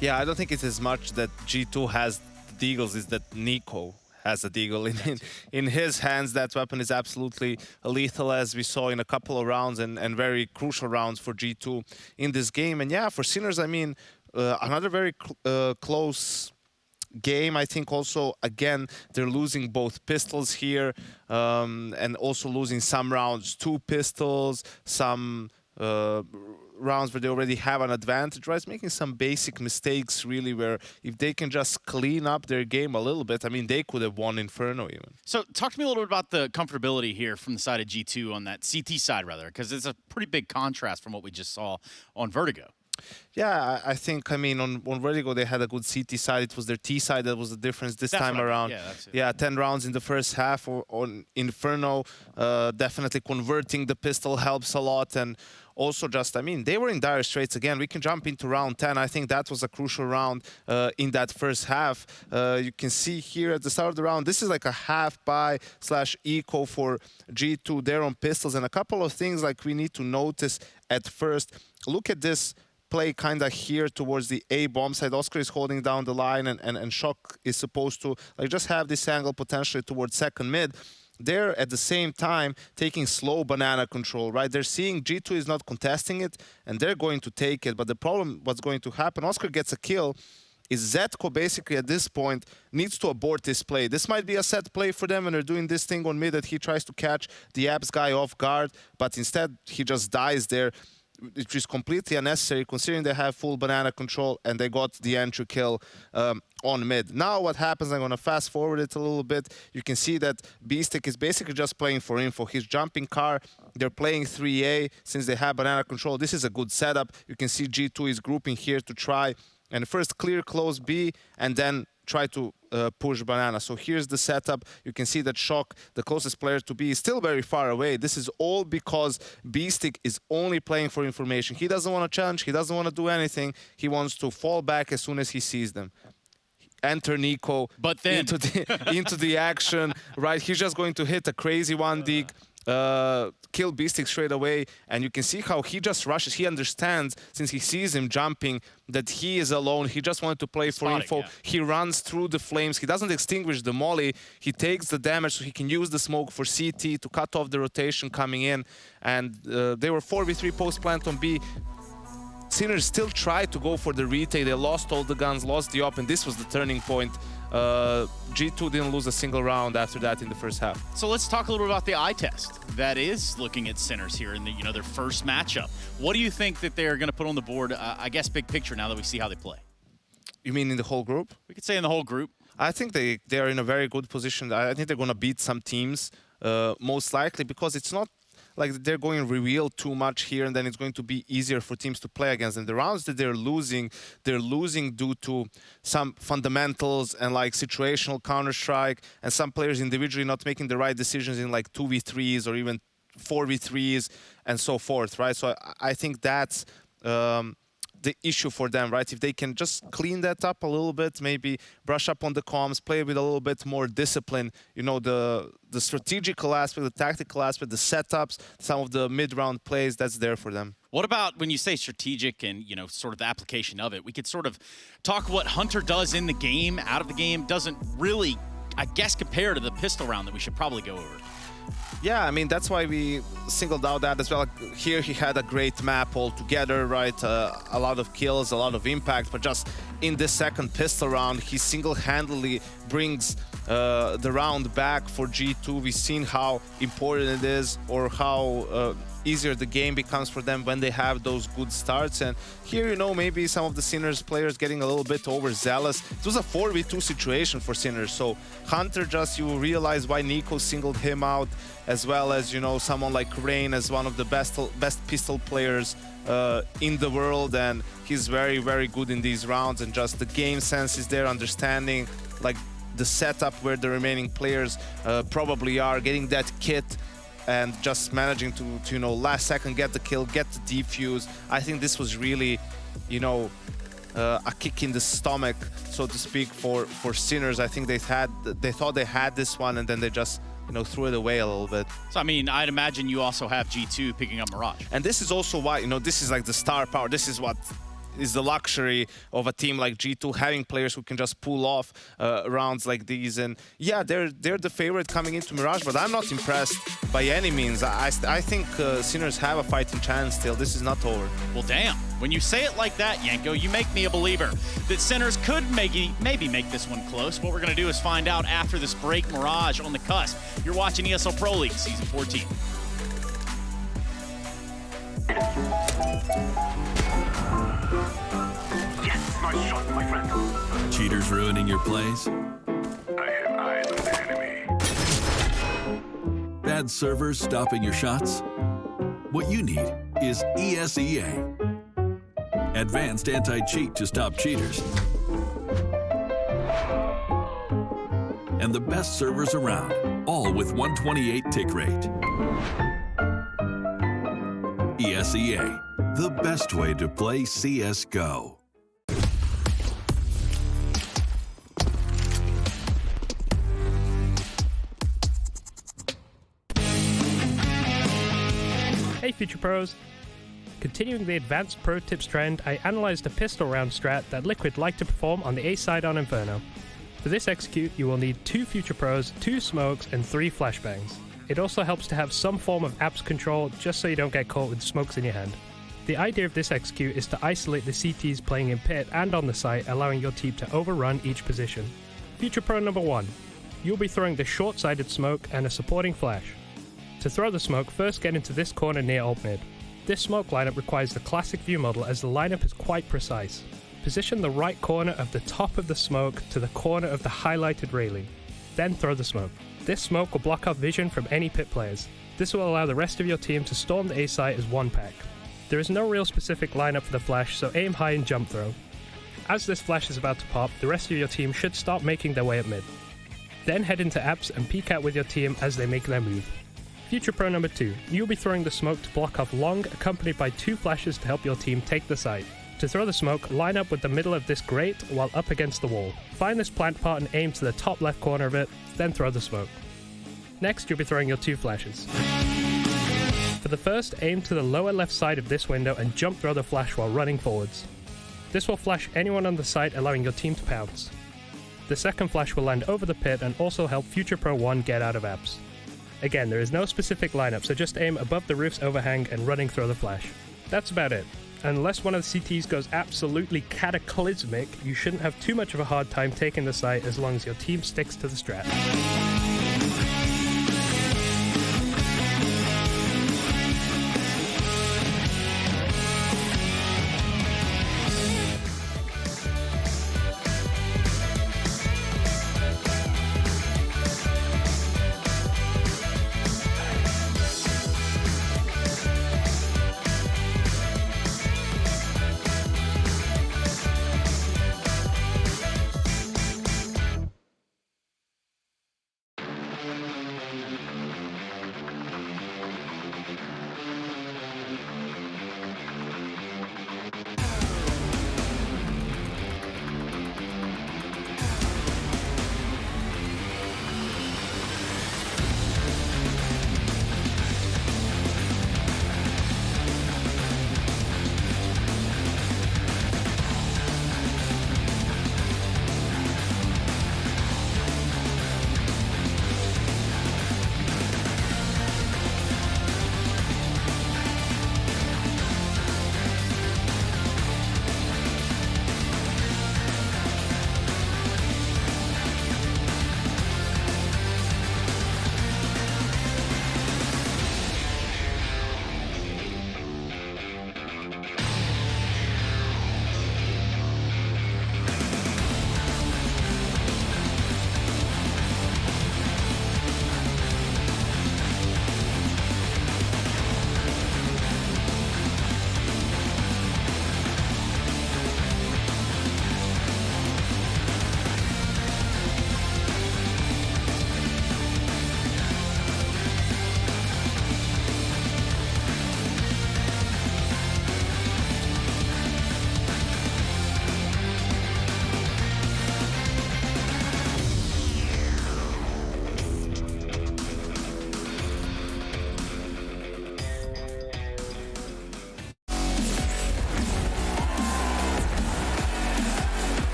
Yeah, I don't think it's as much that G2 has the Deagles, is that Nico has a Deagle in his hands. That weapon is absolutely lethal, as we saw in a couple of rounds and very crucial rounds for G2 in this game. And yeah, for Sinners, I mean, another very close game. I think also, again, they're losing both pistols here and also losing some rounds, 2 pistols, some rounds where they already have an advantage, right? It's making some basic mistakes, really, where if they can just clean up their game a little bit, I mean, they could have won Inferno even.
So talk to me a little bit about the comfortability here from the side of G2 on that CT side, rather, because it's a pretty big contrast from what we just saw on Vertigo.
Yeah, I think, I mean, on Vertigo, they had a good CT side. It was their T side that was the difference this time around.
Yeah, that's it.
Yeah, 10 rounds in the first half on Inferno. Definitely converting the pistol helps a lot. And also just, I mean, they were in dire straits again. We can jump into round 10. I think that was a crucial round in that first half. You can see here at the start of the round, this is like a half buy / eco for G2 there on pistols. And a couple of things like we need to notice at first. Look at this play kind of here towards the A bomb side. Oscar is holding down the line and Shock is supposed to like just have this angle potentially towards second mid. They're at the same time taking slow banana control, right? They're seeing G2 is not contesting it and they're going to take it. But the problem, what's going to happen, Oscar gets a kill, is Zetko basically at this point needs to abort this play. This might be a set play for them and they're doing this thing on mid that he tries to catch the Abs guy off guard, but instead he just dies there, which is completely unnecessary considering they have full banana control and they got the entry kill on mid. Now what happens, I'm going to fast forward it a little bit. You can see that Beastic is basically just playing for info. He's jumping car. They're playing 3A since they have banana control. This is a good setup. You can see G2 is grouping here to try and first clear close B and then try to push banana. So here's the setup. You can see that Shock, the closest player to B, is still very far away. This is all because Beastic is only playing for information. He doesn't want to challenge. He doesn't want to do anything. He wants to fall back as soon as he sees them. Enter Nico
but then
into the action, right? He's just going to hit a crazy one dig. kill Beastic straight away, and you can see how he just rushes. He understands, since he sees him jumping, that he is alone. He just wanted to play for info.
Yeah.
He runs through the flames. He doesn't extinguish the molly. He takes the damage so he can use the smoke for CT to cut off the rotation coming in. And they were 4v3 post plant on B. Sinners still tried to go for the retake. They lost all the guns, lost the op, and this was the turning point. G2 didn't lose a single round after that in the first half.
So let's talk a little bit about the eye test that is looking at Sinners here in the, their first matchup. What do you think that they're going to put on the board? I guess big picture now that we see how they play.
You mean in the whole group?
We could say in the whole group.
I think they are in a very good position. I think they're going to beat some teams, most likely, because it's not like they're going reveal too much here, and then it's going to be easier for teams to play against them. The rounds that they're losing due to some fundamentals and like situational Counter-Strike, and some players individually not making the right decisions in like 2v3s or even 4v3s and so forth, right? So I think that's the issue for them, right? If they can just clean that up a little bit, maybe brush up on the comms, play with a little bit more discipline, the strategical aspect, the tactical aspect, the setups, some of the mid-round plays, that's there for them.
What about when you say strategic and, sort of the application of it? We could sort of talk what Hunter does in the game, out of the game, doesn't really, I guess, compare to the pistol round that we should probably go over.
Yeah, I mean, that's why we singled out that as well. Like, here he had a great map altogether, right? A lot of kills, a lot of impact, but just in this second pistol round, he single-handedly brings the round back for G2. We've seen how important it is, or how easier the game becomes for them when they have those good starts. And here, maybe some of the Sinners players getting a little bit overzealous. It was a 4v2 situation for Sinners, so Hunter, you realize why Nico singled him out, as well as, someone like Rain as one of the best pistol players in the world, and he's very, very good in these rounds, and just the game sense is there, understanding like the setup where the remaining players probably are, getting that kit, and just managing to last second get the kill, get the defuse. I think this was really, a kick in the stomach, so to speak, for Sinners. I think they thought they had this one, and then they just threw it away a little bit.
So, I mean, I'd imagine you also have G2 picking up Mirage.
And this is also why, this is like the star power. This is what is the luxury of a team like G2, having players who can just pull off rounds like these. And yeah, they're the favorite coming into Mirage, but I'm not impressed by any means. I think Sinners have a fighting chance still. This is not over.
Well, damn. When you say it like that, Yanko, you make me a believer that Sinners could maybe make this one close. What we're going to do is find out after this break. Mirage on the cusp. You're watching ESL Pro League Season 14.
Yes, nice shot, my friend.
Cheaters ruining your plays?
I have eyes on the enemy.
Bad servers stopping your shots? What you need is ESEA. Advanced anti-cheat to stop cheaters. And the best servers around, all with 128 tick rate. ESEA, the best way to play CSGO.
Hey Future Pros! Continuing the advanced pro tips trend, I analysed a pistol round strat that Liquid like to perform on the A side on Inferno. For this execute, you will need 2 Future Pros, 2 smokes, and 3 flashbangs. It also helps to have some form of apps control, just so you don't get caught with smokes in your hand. The idea of this execute is to isolate the CTs playing in pit and on the site, allowing your team to overrun each position. Future Pro number 1. You'll be throwing the short-sided smoke and a supporting flash. To throw the smoke, first get into this corner near alt mid. This smoke lineup requires the classic view model, as the lineup is quite precise. Position the right corner of the top of the smoke to the corner of the highlighted railing. Then throw the smoke. This smoke will block off vision from any pit players. This will allow the rest of your team to storm the A site as one pack. There is no real specific lineup for the flash, so aim high and jump throw. As this flash is about to pop, the rest of your team should start making their way at mid. Then head into apps and peek out with your team as they make their move. Future Pro number 2. You'll be throwing the smoke to block off long, accompanied by 2 flashes to help your team take the site. To throw the smoke, line up with the middle of this grate while up against the wall. Find this plant part and aim to the top left corner of it, then throw the smoke. Next, you'll be throwing your 2 flashes. For the first, aim to the lower left side of this window and jump throw the flash while running forwards. This will flash anyone on the site, allowing your team to pounce. The second flash will land over the pit and also help Future Pro 1 get out of apps. Again, there is no specific lineup, so just aim above the roof's overhang and running throw the flash. That's about it. Unless one of the CTs goes absolutely cataclysmic, you shouldn't have too much of a hard time taking the site as long as your team sticks to the strat.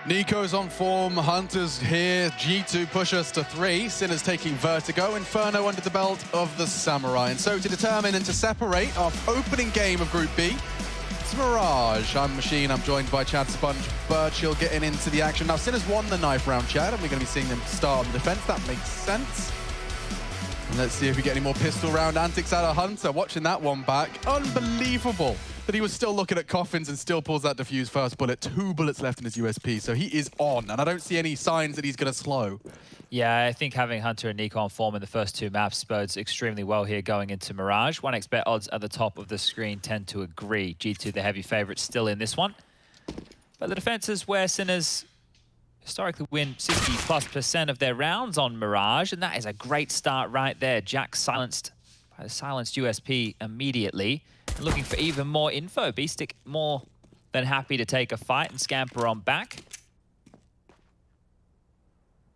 Nico's on form, Hunter's here, G2 push us to 3, Sinner's taking Vertigo, Inferno under the belt of the Samurai. And so to determine and to separate our opening game of Group B, it's Mirage. I'm Machine, I'm joined by Chad Sponge Birchill getting into the action. Now Sinner's won the knife round, Chad, and we're going to be seeing them start on the defense. That makes sense. And let's see if we get any more pistol round antics out of Hunter. Watching that one back, unbelievable that he was still looking at coffins and still pulls that defuse first bullet. 2 bullets left in his USP, so he is on, and I don't see any signs that he's going to slow.
Yeah, I think having Hunter and Nico on form in the first 2 maps bodes extremely well here going into Mirage. 1xBet odds at the top of the screen tend to agree. G2, the heavy favorite, still in this one. But the defense is where Sinners historically win 60+% of their rounds on Mirage, and that is a great start right there. Jack silenced by the silenced USP immediately. And looking for even more info. Beestick more than happy to take a fight and scamper on back.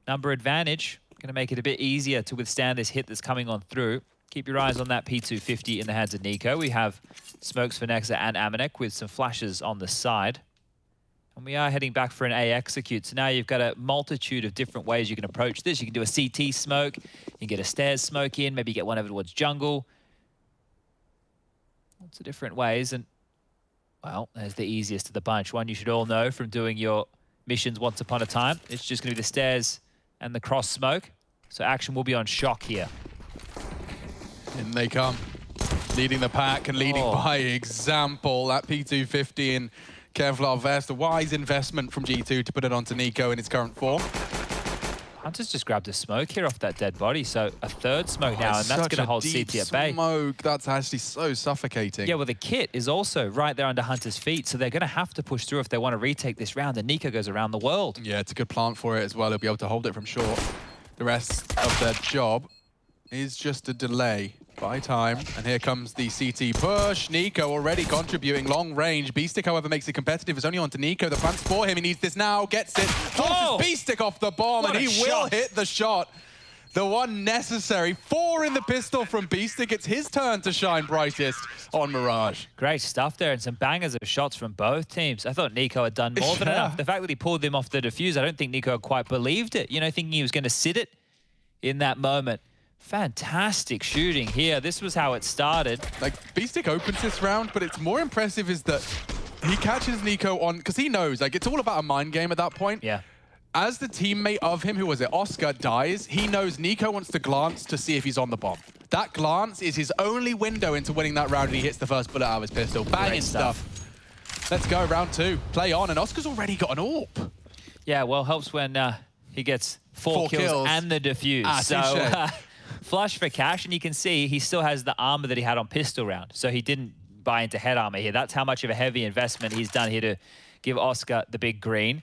Number advantage, going to make it a bit easier to withstand this hit that's coming on through. Keep your eyes on that P250 in the hands of Nico. We have smokes for Nexa and Amanek with some flashes on the side. And we are heading back for an A execute. So now you've got a multitude of different ways you can approach this. You can do a CT smoke, you can get a stairs smoke in, maybe get one over towards jungle. Lots of different ways, and well, there's the easiest of the bunch. One you should all know from doing your missions once upon a time. It's just going to be the stairs and the cross smoke. So action will be on Shock here.
In they come, leading the pack and leading by example. That P250 in Kevlar vest, a wise investment from G2 to put it onto Nico in his current form.
Hunter's just grabbed a smoke here off that dead body, so a 3rd smoke now, and that's going to hold CT at bay.
Smoke, that's actually so suffocating.
Yeah, well, the kit is also right there under Hunter's feet, so they're going to have to push through if they want to retake this round, and Nico goes around the world.
Yeah, it's a good plant for it as well. He'll be able to hold it from short. The rest of their job is just a delay. Buy time, and here comes the CT push. Nico already contributing long range. Beastic, however, makes it competitive. It's only on to Nico. The plans for him. He needs this now. Gets it. Forces Beastic off the bomb, and he will hit the shot. The one necessary. 4 in the pistol from Beastic. It's his turn to shine brightest on Mirage.
Great stuff there, and some bangers of shots from both teams. I thought Nico had done more than enough. The fact that he pulled them off the defuse, I don't think Nico quite believed it. You know, thinking he was going to sit it in that moment. Fantastic shooting here. This was how it started.
Like, Beastic opens this round, but it's more impressive is that he catches Nico on, because he knows, like, it's all about a mind game at that point.
Yeah.
As the teammate of him, who was it, Oscar, dies, he knows Nico wants to glance to see if he's on the bomb. That glance is his only window into winning that round, and he hits the first bullet out of his pistol. Banging stuff. Let's go, round 2. Play on, and Oscar's already got an AWP.
Yeah, well, helps when he gets 4 kills and the defuse. Flush for cash, and you can see he still has the armor that he had on pistol round, so he didn't buy into head armor here. That's how much of a heavy investment he's done here to give Oscar the big green.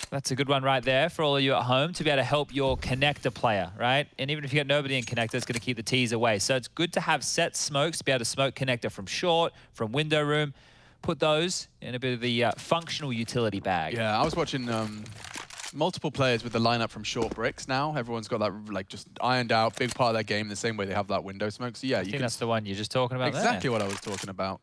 That's a good one right there for all of you at home to be able to help your connector player, right? And even if you got nobody in connector, it's going to keep the T's away. So it's good to have set smokes to be able to smoke connector from short, from window room. Put those in a bit of the functional utility bag.
Yeah, I was watching multiple players with the lineup from short bricks now. Everyone's got that, like, just ironed out, big part of their game, the same way they have that window smoke. So yeah,
I think that's the one you're just talking about.
Exactly what I was talking about.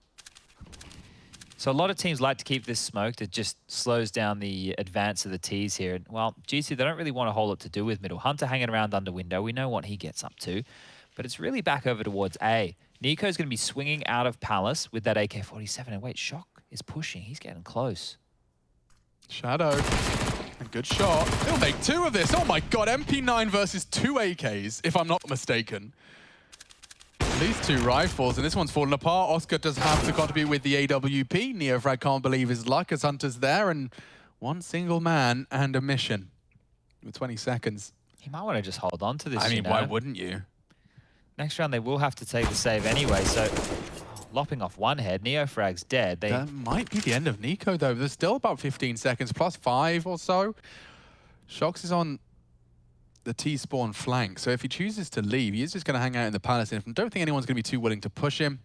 So a lot of teams like to keep this smoked. It just slows down the advance of the T's here. Well, GC, they don't really want a whole lot to do with middle. Hunter hanging around under window. We know what he gets up to. But it's really back over towards A. Nico's going to be swinging out of Palace with that AK-47. And wait, Shock is pushing. He's getting close.
Shadow. A good shot. He'll make 2 of this. Oh my god, MP9 versus 2 AKs, if I'm not mistaken. These 2 rifles, and this one's falling apart. Oscar does have to contribute with the AWP. Neofrag can't believe his luck as Hunter's there, and one single man and a mission with 20 seconds.
He might want to just hold on to this.
I mean, why wouldn't you?
Next round, they will have to take the save anyway, so lopping off one head. Neofrag's dead.
That might be the end of Nico, though. There's still about 15 seconds, plus 5 or so. Shox is on the T-spawn flank, so if he chooses to leave, he is just going to hang out in the Palace. And I don't think anyone's going to be too willing to push him.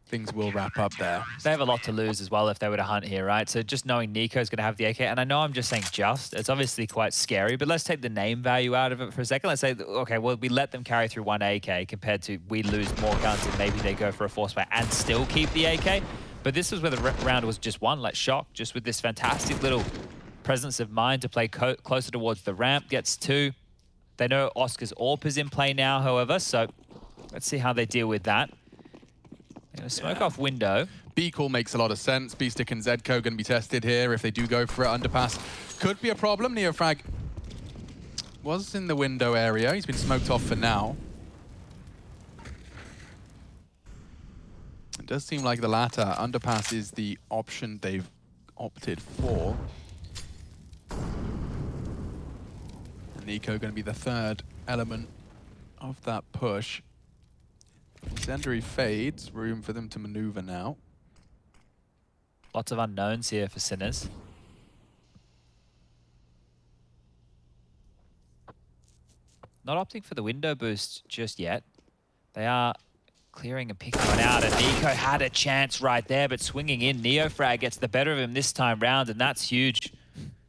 Things will wrap up there.
They have a lot to lose as well if they were to hunt here, right? So just knowing Nico's going to have the AK, and I know I'm just saying just, it's obviously quite scary, but let's take the name value out of it for a second. Let's say, okay, well, we let them carry through 1 AK compared to we lose more guns and maybe they go for a force fight and still keep the AK. But this is where the round was just 1, like Shock, just with this fantastic little presence of mind to play closer towards the ramp, gets 2. They know Oscar's AWP is in play now, however, so let's see how they deal with that. They're going to smoke off window.
B-call makes a lot of sense. Beastic and Zedco going to be tested here if they do go for it. Underpass could be a problem. Neofrag was in the window area. He's been smoked off for now. It does seem like the latter. Underpass is the option they've opted for. And Nico going to be the 3rd element of that push. Incendiary fades, room for them to maneuver now.
Lots of unknowns here for Sinners. Not opting for the window boost just yet. They are clearing and picking one out, and Nico had a chance right there, but swinging in, Neofrag gets the better of him this time round, and that's huge.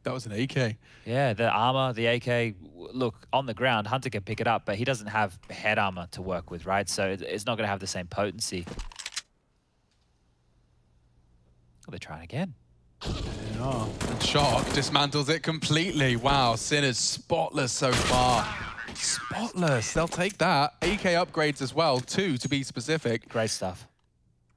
That was an AK.
Yeah, the armor, the AK, look, on the ground, Hunter can pick it up, but he doesn't have head armor to work with, right? So it's not going to have the same potency. Oh, they're trying again.
Yeah, and Shock dismantles it completely. Wow, Sinner's spotless so far. Spotless, they'll take that. AK upgrades as well, 2 to be specific.
Great stuff.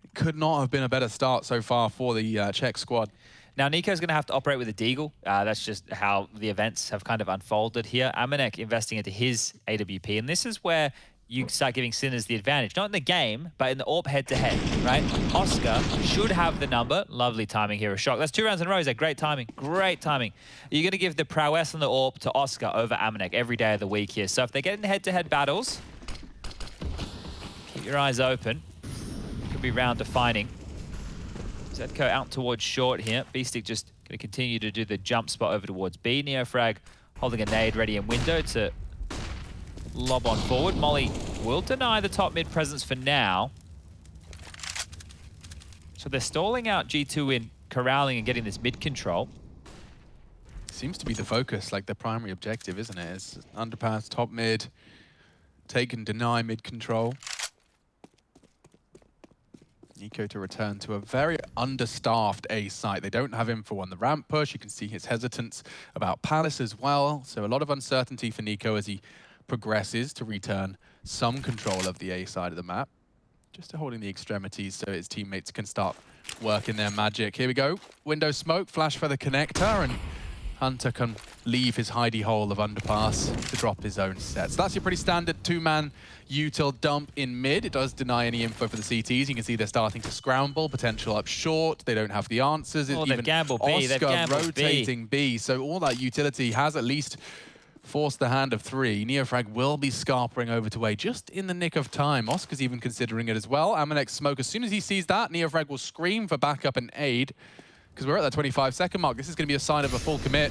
It could not have been a better start so far for the Czech squad.
Now, Nico's going to have to operate with a Deagle. That's just how the events have kind of unfolded here. Amanek investing into his AWP, and this is where you start giving Sinners the advantage. Not in the game, but in the AWP head-to-head, right? Oscar should have the number. Lovely timing here, a Shock. That's 2 rounds in a row. Is that great timing? Great timing. You're going to give the prowess on the AWP to Oscar over Amanek every day of the week here. So if they get in head-to-head battles, keep your eyes open. Could be round defining. Zedco out towards short here. Beastic just going to continue to do the jump spot over towards B. Neofrag holding a nade ready in window to lob on forward. Molly will deny the top mid presence for now. So they're stalling out G2 in corralling and getting this mid control.
Seems to be the focus, like their primary objective, isn't it? It's underpass, top mid, take and deny mid control. Nico to return to a very understaffed A site. They don't have him for on the ramp push. You can see his hesitance about Palace as well. So a lot of uncertainty for Nico as he progresses to return some control of the A side of the map. Just holding the extremities so his teammates can start working their magic. Here we go. Window smoke, flash for the connector, and Hunter can leave his hidey hole of underpass to drop his own set. So that's your pretty standard two-man util dump in mid. It does deny any info for the CTs. You can see they're starting to scramble, potential up short. They don't have the answers.
Oh, they've gambled B. They've gambled
rotating B. So all that utility has at least forced the hand of three. Neofrag will be scarpering over to A just in the nick of time. Oscar's even considering it as well. Amanek smoke, as soon as he sees that, Neofrag will scream for backup and aid, because we're at that 25-second mark. This is going to be a sign of a full commit.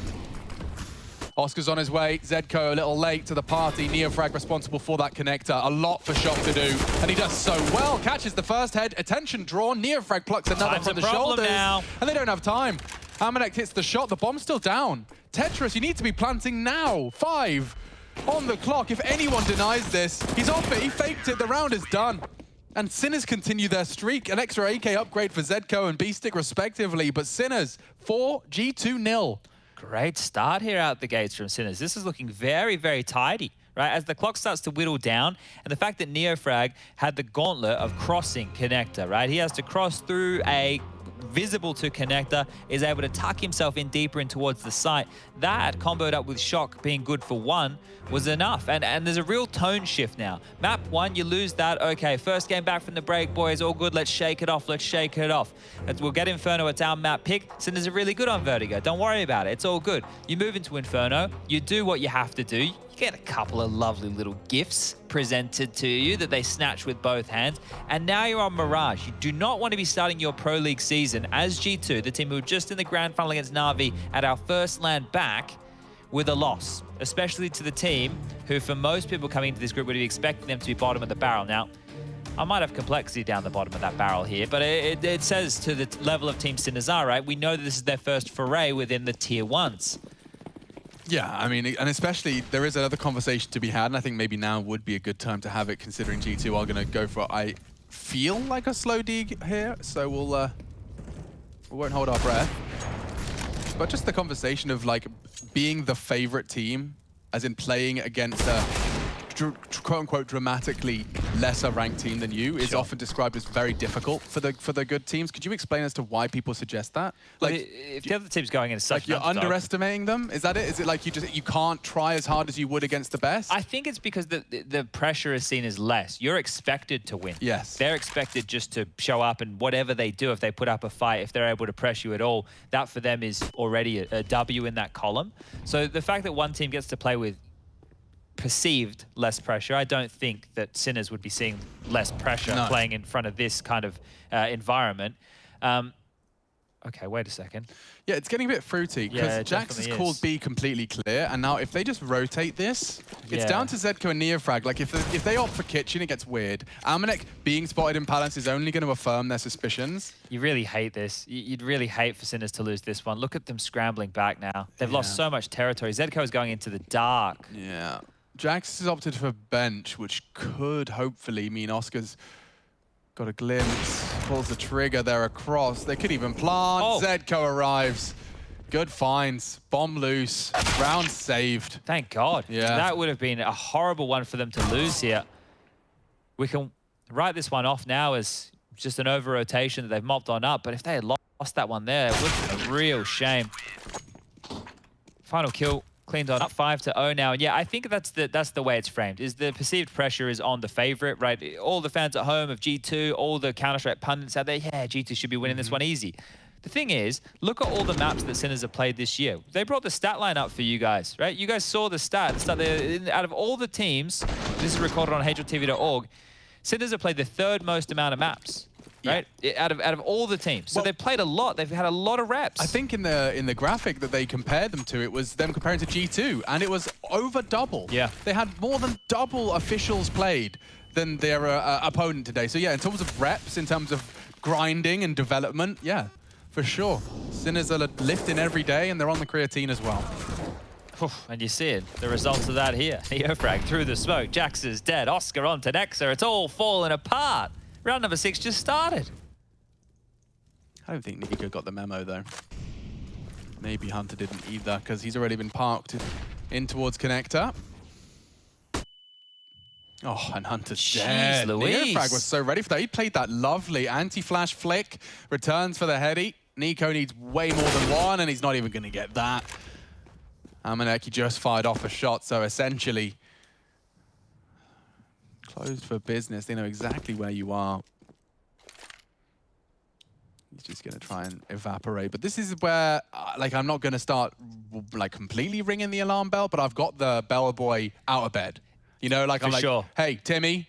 Oscar's on his way. Zedco a little late to the party. Neofrag responsible for that connector. A lot for Shock to do, and he does so well. Catches the first head. Attention drawn. Neofrag plucks another from the shoulders, and they don't have time. Amanek hits the shot. The bomb's still down. Tetris, you need to be planting now. 5 on the clock. If anyone denies this, he's off it. He faked it. The round is done. And Sinners continue their streak. An extra AK upgrade for Zedco and B-Stick respectively. But Sinners 4, G2 0.
Great start here out the gates from Sinners. This is looking very, very tidy, right? As the clock starts to whittle down, and the fact that Neofrag had the gauntlet of crossing connector, right? He has to cross through a visible to connector, is able to tuck himself in deeper in towards the site. That, comboed up with Shock being good for one, was enough. And there's a real tone shift now. Map 1, you lose that. Okay, first game back from the break, boys. All good. Let's shake it off. Let's shake it off. We'll get Inferno. It's our map pick. Sinners are really good on Vertigo. Don't worry about it. It's all good. You move into Inferno. You do what you have to do. You get a couple of lovely little gifts presented to you that they snatch with both hands. And now you're on Mirage. You do not want to be starting your Pro League season as G2, the team who were just in the grand final against Na'Vi at our first land back, with a loss, especially to the team who, for most people coming into this group, would be expecting them to be bottom of the barrel. Now, I might have complexity down the bottom of that barrel here, but it says to the level of Team Sinners are, right? We know that this is their first foray within the tier 1s.
Yeah, I mean, and especially there is another conversation to be had, and I think maybe now would be a good time to have it, considering G2 are going to go for, I feel like a slow dig here, so we won't hold our breath. But just the conversation of like being the favorite team, as in playing against a quote-unquote dramatically lesser ranked team than you, is often described as very difficult for the good teams. Could you explain as to why people suggest that? Like,
if the other team's going in such
like you're underestimating them? Is that it? Is it like you can't try as hard as you would against the best?
I think it's because the pressure is seen as less. You're expected to win.
Yes.
They're expected just to show up, and whatever they do, if they put up a fight, if they're able to press you at all, that for them is already a W in that column. So the fact that one team gets to play with perceived less pressure, I don't think that Sinners would be seeing less pressure playing in front of this kind of environment. Okay, wait a second.
Yeah, it's getting a bit fruity because Jax has called B completely clear, and now if they just rotate this, it's down to Zedco and Neofrag. Like if they opt for Kitchen, it gets weird. Amanek being spotted in Palace is only going to affirm their suspicions.
You really hate this. You'd really hate for Sinners to lose this one. Look at them scrambling back now. They've lost so much territory. Zedco is going into the dark.
Yeah. Jax has opted for bench, which could hopefully mean Oscar's got a glimpse, pulls the trigger there across. They could even plant. Zedco arrives. Good finds. Bomb loose. Round saved.
Thank God.
Yeah.
That would have been a horrible one for them to lose here. We can write this one off now as just an over-rotation that they've mopped on up, but if they had lost that one there, it would have been a real shame. Final kill. Cleaned on up 5-0 now. And yeah, I think that's the way it's framed, is the perceived pressure is on the favorite, right? All the fans at home of G2, all the Counter-Strike pundits out there, yeah, G2 should be winning this one easy. The thing is, look at all the maps that Sinners have played this year. They brought the stat line up for you guys, right? You guys saw the stats. Out of all the teams, this is recorded on HLTV.org, Sinners have played the 3rd most amount of maps. right? Out of all the teams. So they've played a lot. They've had a lot of reps.
I think in the graphic that they compared them to, it was them comparing to G2, and it was over double.
Yeah.
They had more than double officials played than their opponent today. So yeah, in terms of reps, in terms of grinding and development, yeah, for sure. Sinners are lifting every day, and they're on the creatine as well.
And you see it, the results of that here. Neofrag through the smoke. Jax is dead. Oscar on to Nexa. It's all falling apart. Round number 6 just started.
I don't think Nico got the memo, though. Maybe Hunter didn't either, because he's already been parked in towards Connector. Oh, and Hunter's dead. Neofrag was so ready for that. He played that lovely anti-flash flick. Returns for the heady. Nico needs way more than one, and he's not even going to get that. Amanek, he just fired off a shot, so essentially closed for business. They know exactly where you are. He's just going to try and evaporate. But this is where, like, I'm not going to start, like, completely ringing the alarm bell, but I've got the bellboy out of bed. You know, like, I'm like, hey, Timmy,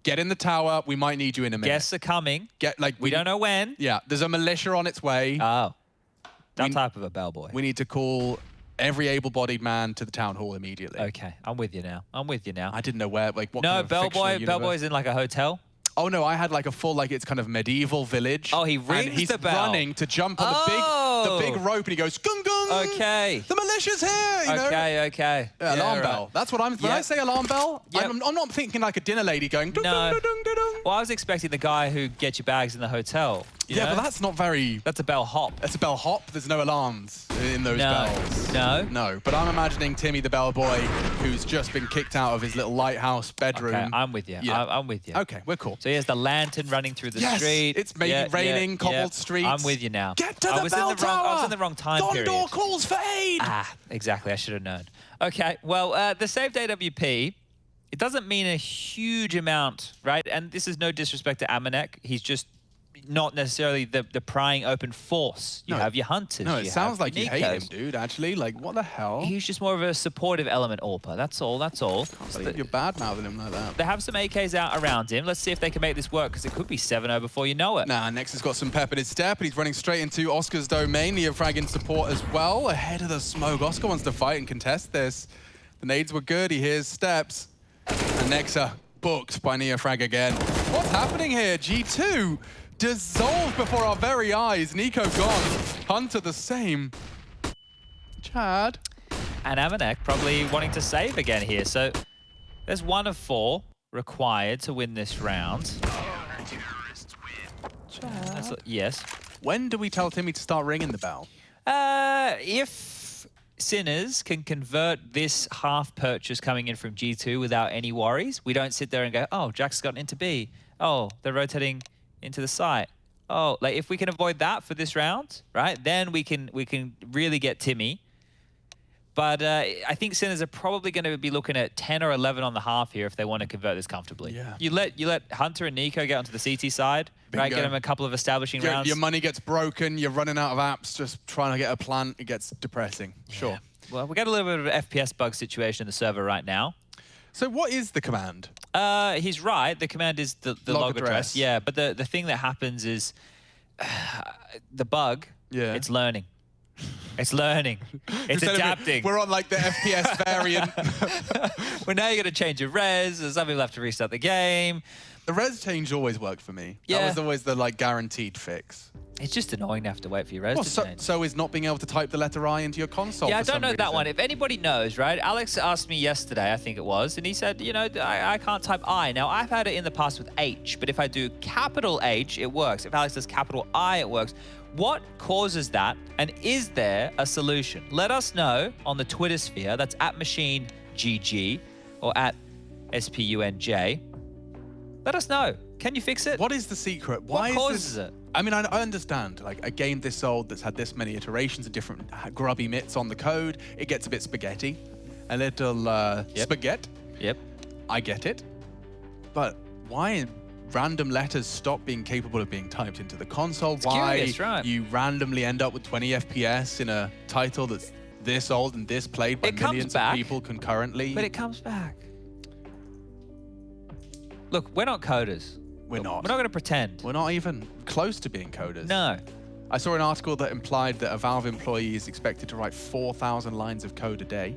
get in the tower. We might need you in a minute.
Guests are coming.
We
don't know when.
Yeah, there's a militia on its way.
Oh, that type of a bellboy.
We need to call every able-bodied man to the town hall immediately.
Okay, I'm with you now.
I didn't know where, like, what
no,
kind of fictional
bellboy's in like a hotel.
Oh no, I had like a full, like, it's kind of medieval village.
Oh, he rings
and he's
the bell.
running to jump on the big rope, and he goes, gung gung.
Okay.
The militia's here. You know?
Okay.
Yeah, alarm bell. That's what I'm. When I say alarm bell, I'm not thinking like a dinner lady going. Dung,
No.
dung, dung, dung, dung.
Well, I was expecting the guy who gets your bags in the hotel. You know?
But that's not very.
That's a bell hop.
That's a bell hop. There's no alarms in those bells.
No.
But I'm imagining Timmy the bellboy, who's just been kicked out of his little lighthouse bedroom.
Okay, I'm with you.
Yeah.
I'm with you.
Okay, we're cool.
So here's the lantern running through the street.
It's maybe raining, cobbled streets.
I'm with you now.
Get to the bell tower.
I was in the wrong time period.
Gondor calls for aid.
Ah, exactly. I should have known. Okay, well, the saved AWP, it doesn't mean a huge amount, right? And this is no disrespect to Amanek. He's just not necessarily the prying open force. You have your hunters.
No, it sounds like
you
hate him, dude, actually. Like, what the hell?
He's just more of a supportive element, Orpa. That's all.
Can't believe you're bad-mouthing him like that.
They have some AKs out around him. Let's see if they can make this work, because it could be 7-0 before you know it.
Nah, Nex has got some pep in his step, and he's running straight into Oscar's domain. Neofrag in support as well, ahead of the smoke. Oscar wants to fight and contest this. The nades were good. He hears steps. And Nexa booked by Neofrag again. What's happening here? G2 dissolved before our very eyes. Nico gone. Hunter the same. Chad.
And Amanek probably wanting to save again here. So there's 1 of 4 required to win this round. Yes.
When do we tell Timmy to start ringing the bell?
If Sinners can convert this half purchase coming in from G2 without any worries, we don't sit there and go, oh, Jack's gotten into B. Oh, they're rotating into the site. Oh, like if we can avoid that for this round, right, then we can really get Timmy. But I think Sinners are probably going to be looking at 10 or 11 on the half here if they want to convert this comfortably.
Yeah.
You let Hunter and Nico get onto the CT side, right? Get them a couple of establishing rounds.
Your money gets broken. You're running out of apps. Just trying to get a plant. It gets depressing. Yeah. Sure.
Well, we got a little bit of an FPS bug situation in the server right now.
So what is the command?
He's right. The command is the log address. Yeah, but the thing that happens is the bug.
Yeah.
It's learning. It's learning. It's adapting.
We're on like the FPS variant.
Well, now you're going to change your res. Some people have to restart the game.
The res change always worked for me.
Yeah.
That was always the like guaranteed fix.
It's just annoying to have to wait for your res to change.
So is not being able to type the letter I into your console.
Yeah, I
for
don't
some
know that
reason.
one. If anybody knows, right? Alex asked me yesterday, I think it was, and he said, you know, I can't type I. Now, I've had it in the past with H, but if I do capital H, it works. If Alex does capital I, it works. What causes that, and is there a solution? Let us know on the Twitter sphere. That's @MachineGG or @SPUNJ. Let us know. Can you fix it?
What is the secret? Why
what causes it?
I mean, I understand, like, a game this old that's had this many iterations and different grubby mitts on the code, it gets a bit spaghetti. A little spaghetti.
Yep.
I get it. But why random letters stop being capable of being typed into the console?
It's
why
curious, right?
you randomly end up with 20 FPS in a title that's this old and this played by millions of people concurrently?
But it comes back. Look, we're not coders.
We're not.
We're not going to pretend.
We're not even close to being coders.
No.
I saw an article that implied that a Valve employee is expected to write 4,000 lines of code a day.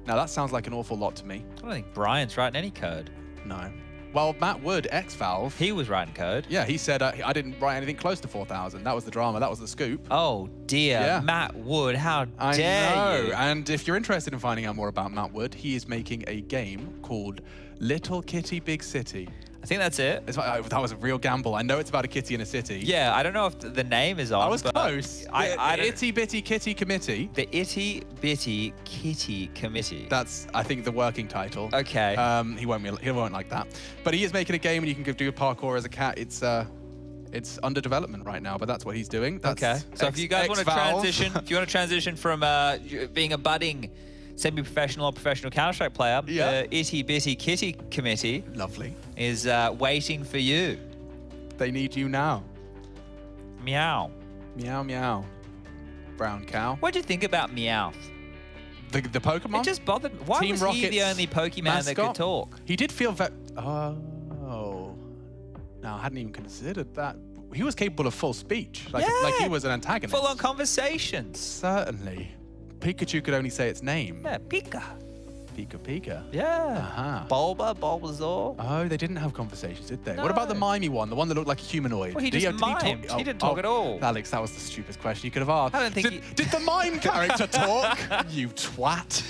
Now, that sounds like an awful lot to me.
I don't think Brian's writing any code.
No. Well, Matt Wood, ex-Valve.
He was writing code.
Yeah, he said, I didn't write anything close to 4,000. That was the drama. That was the scoop.
Oh, dear.
Yeah.
Matt Wood, how
I
dare
know.
you?
And if you're interested in finding out more about Matt Wood, he is making a game called Little Kitty Big City.
I think that's it.
That was a real gamble. I know it's about a kitty in a city.
Yeah, I don't know if the name is on.
I was close.
I don't-
Itty Bitty Kitty Committee.
The Itty Bitty Kitty Committee.
That's, I think, the working title.
Okay.
He won't like that. But he is making a game and you can do parkour as a cat. It's under development right now, but that's what he's doing. That's
okay. So if you guys want to transition, from being a budding semi-professional or professional Counter-Strike player, the Itty Bitty Kitty Committee is waiting for you.
They need you now.
Meow.
Meow, meow. Brown cow.
What do you think about Meowth?
The Pokemon?
It just bothered me. Why
Team
was
Rocket's
he the only Pokemon that could talk?
He did feel Oh. No, I hadn't even considered that. He was capable of full speech. Like he was an antagonist.
Full-on conversations.
Certainly. Pikachu could only say its name.
Yeah, Pika.
Pika Pika.
Yeah. Bulbasaur.
Oh, they didn't have conversations, did they? No. What about the mimey one? The one that looked like a humanoid?
Well, he just mimed. He didn't talk at all.
Alex, that was the stupidest question you could have asked.
I don't think
Did the mime character talk? You twat.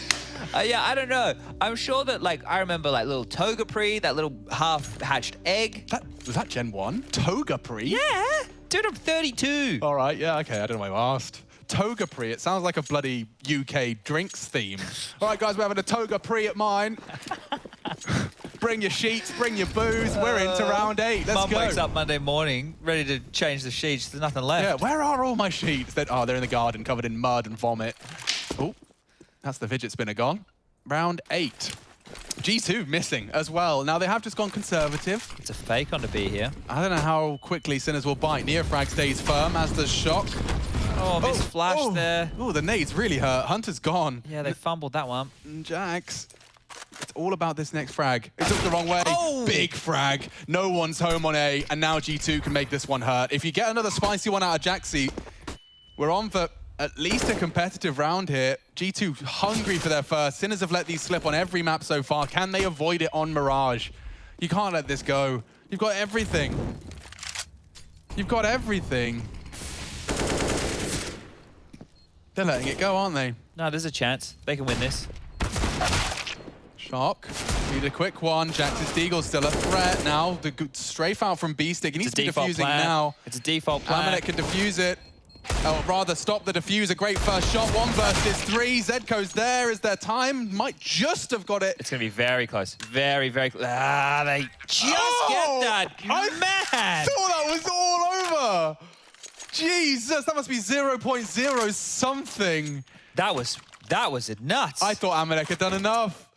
Yeah, I don't know. I'm sure that, I remember, little Togepi, that little half-hatched egg.
Was that Gen 1? Togepi?
Yeah. Dude, I'm 32.
All right, yeah, okay. I don't know why I asked. Togepi. It sounds like a bloody UK drinks theme. All right, guys, we're having a Togepi at mine. Bring your sheets, bring your booze. We're into round 8. Let's
Mum
go.
wakes up Monday morning, ready to change the sheets. There's nothing left.
Yeah, where are all my sheets? They're in the garden, covered in mud and vomit. Oh, that's the fidget spinner gone. Round 8. G2 missing as well. Now, they have just gone conservative.
It's a fake on the B here.
I don't know how quickly Sinners will bite. Neofrag stays firm as does Shock.
Oh, missed flash there.
Oh, the nades really hurt. Hunter's gone.
Yeah, they fumbled that one.
Jax. It's all about this next frag. It took the wrong way.
Oh!
Big frag. No one's home on A, and now G2 can make this one hurt. If you get another spicy one out of Jaxie, we're on for at least a competitive round here. G2 hungry for their first. Sinners have let these slip on every map so far. Can they avoid it on Mirage? You can't let this go. You've got everything. You've got everything. They're letting it go, aren't they?
No, there's a chance. They can win this.
Shock. Need a quick one. Jax's Deagle's still a threat now. The good strafe out from B-Stick. He needs to be defusing now.
It's a default plan.
Laminate can defuse it. Oh, rather stop the defuse. A great first shot. 1 versus 3. Zedco's there. Is their time? Might just have got it.
It's going to be very close. Very, very close. Ah, they just get that.
I
Man!
thought that was all over. Jesus, that must be 0.0 something.
That was nuts.
I thought Amadek had done enough.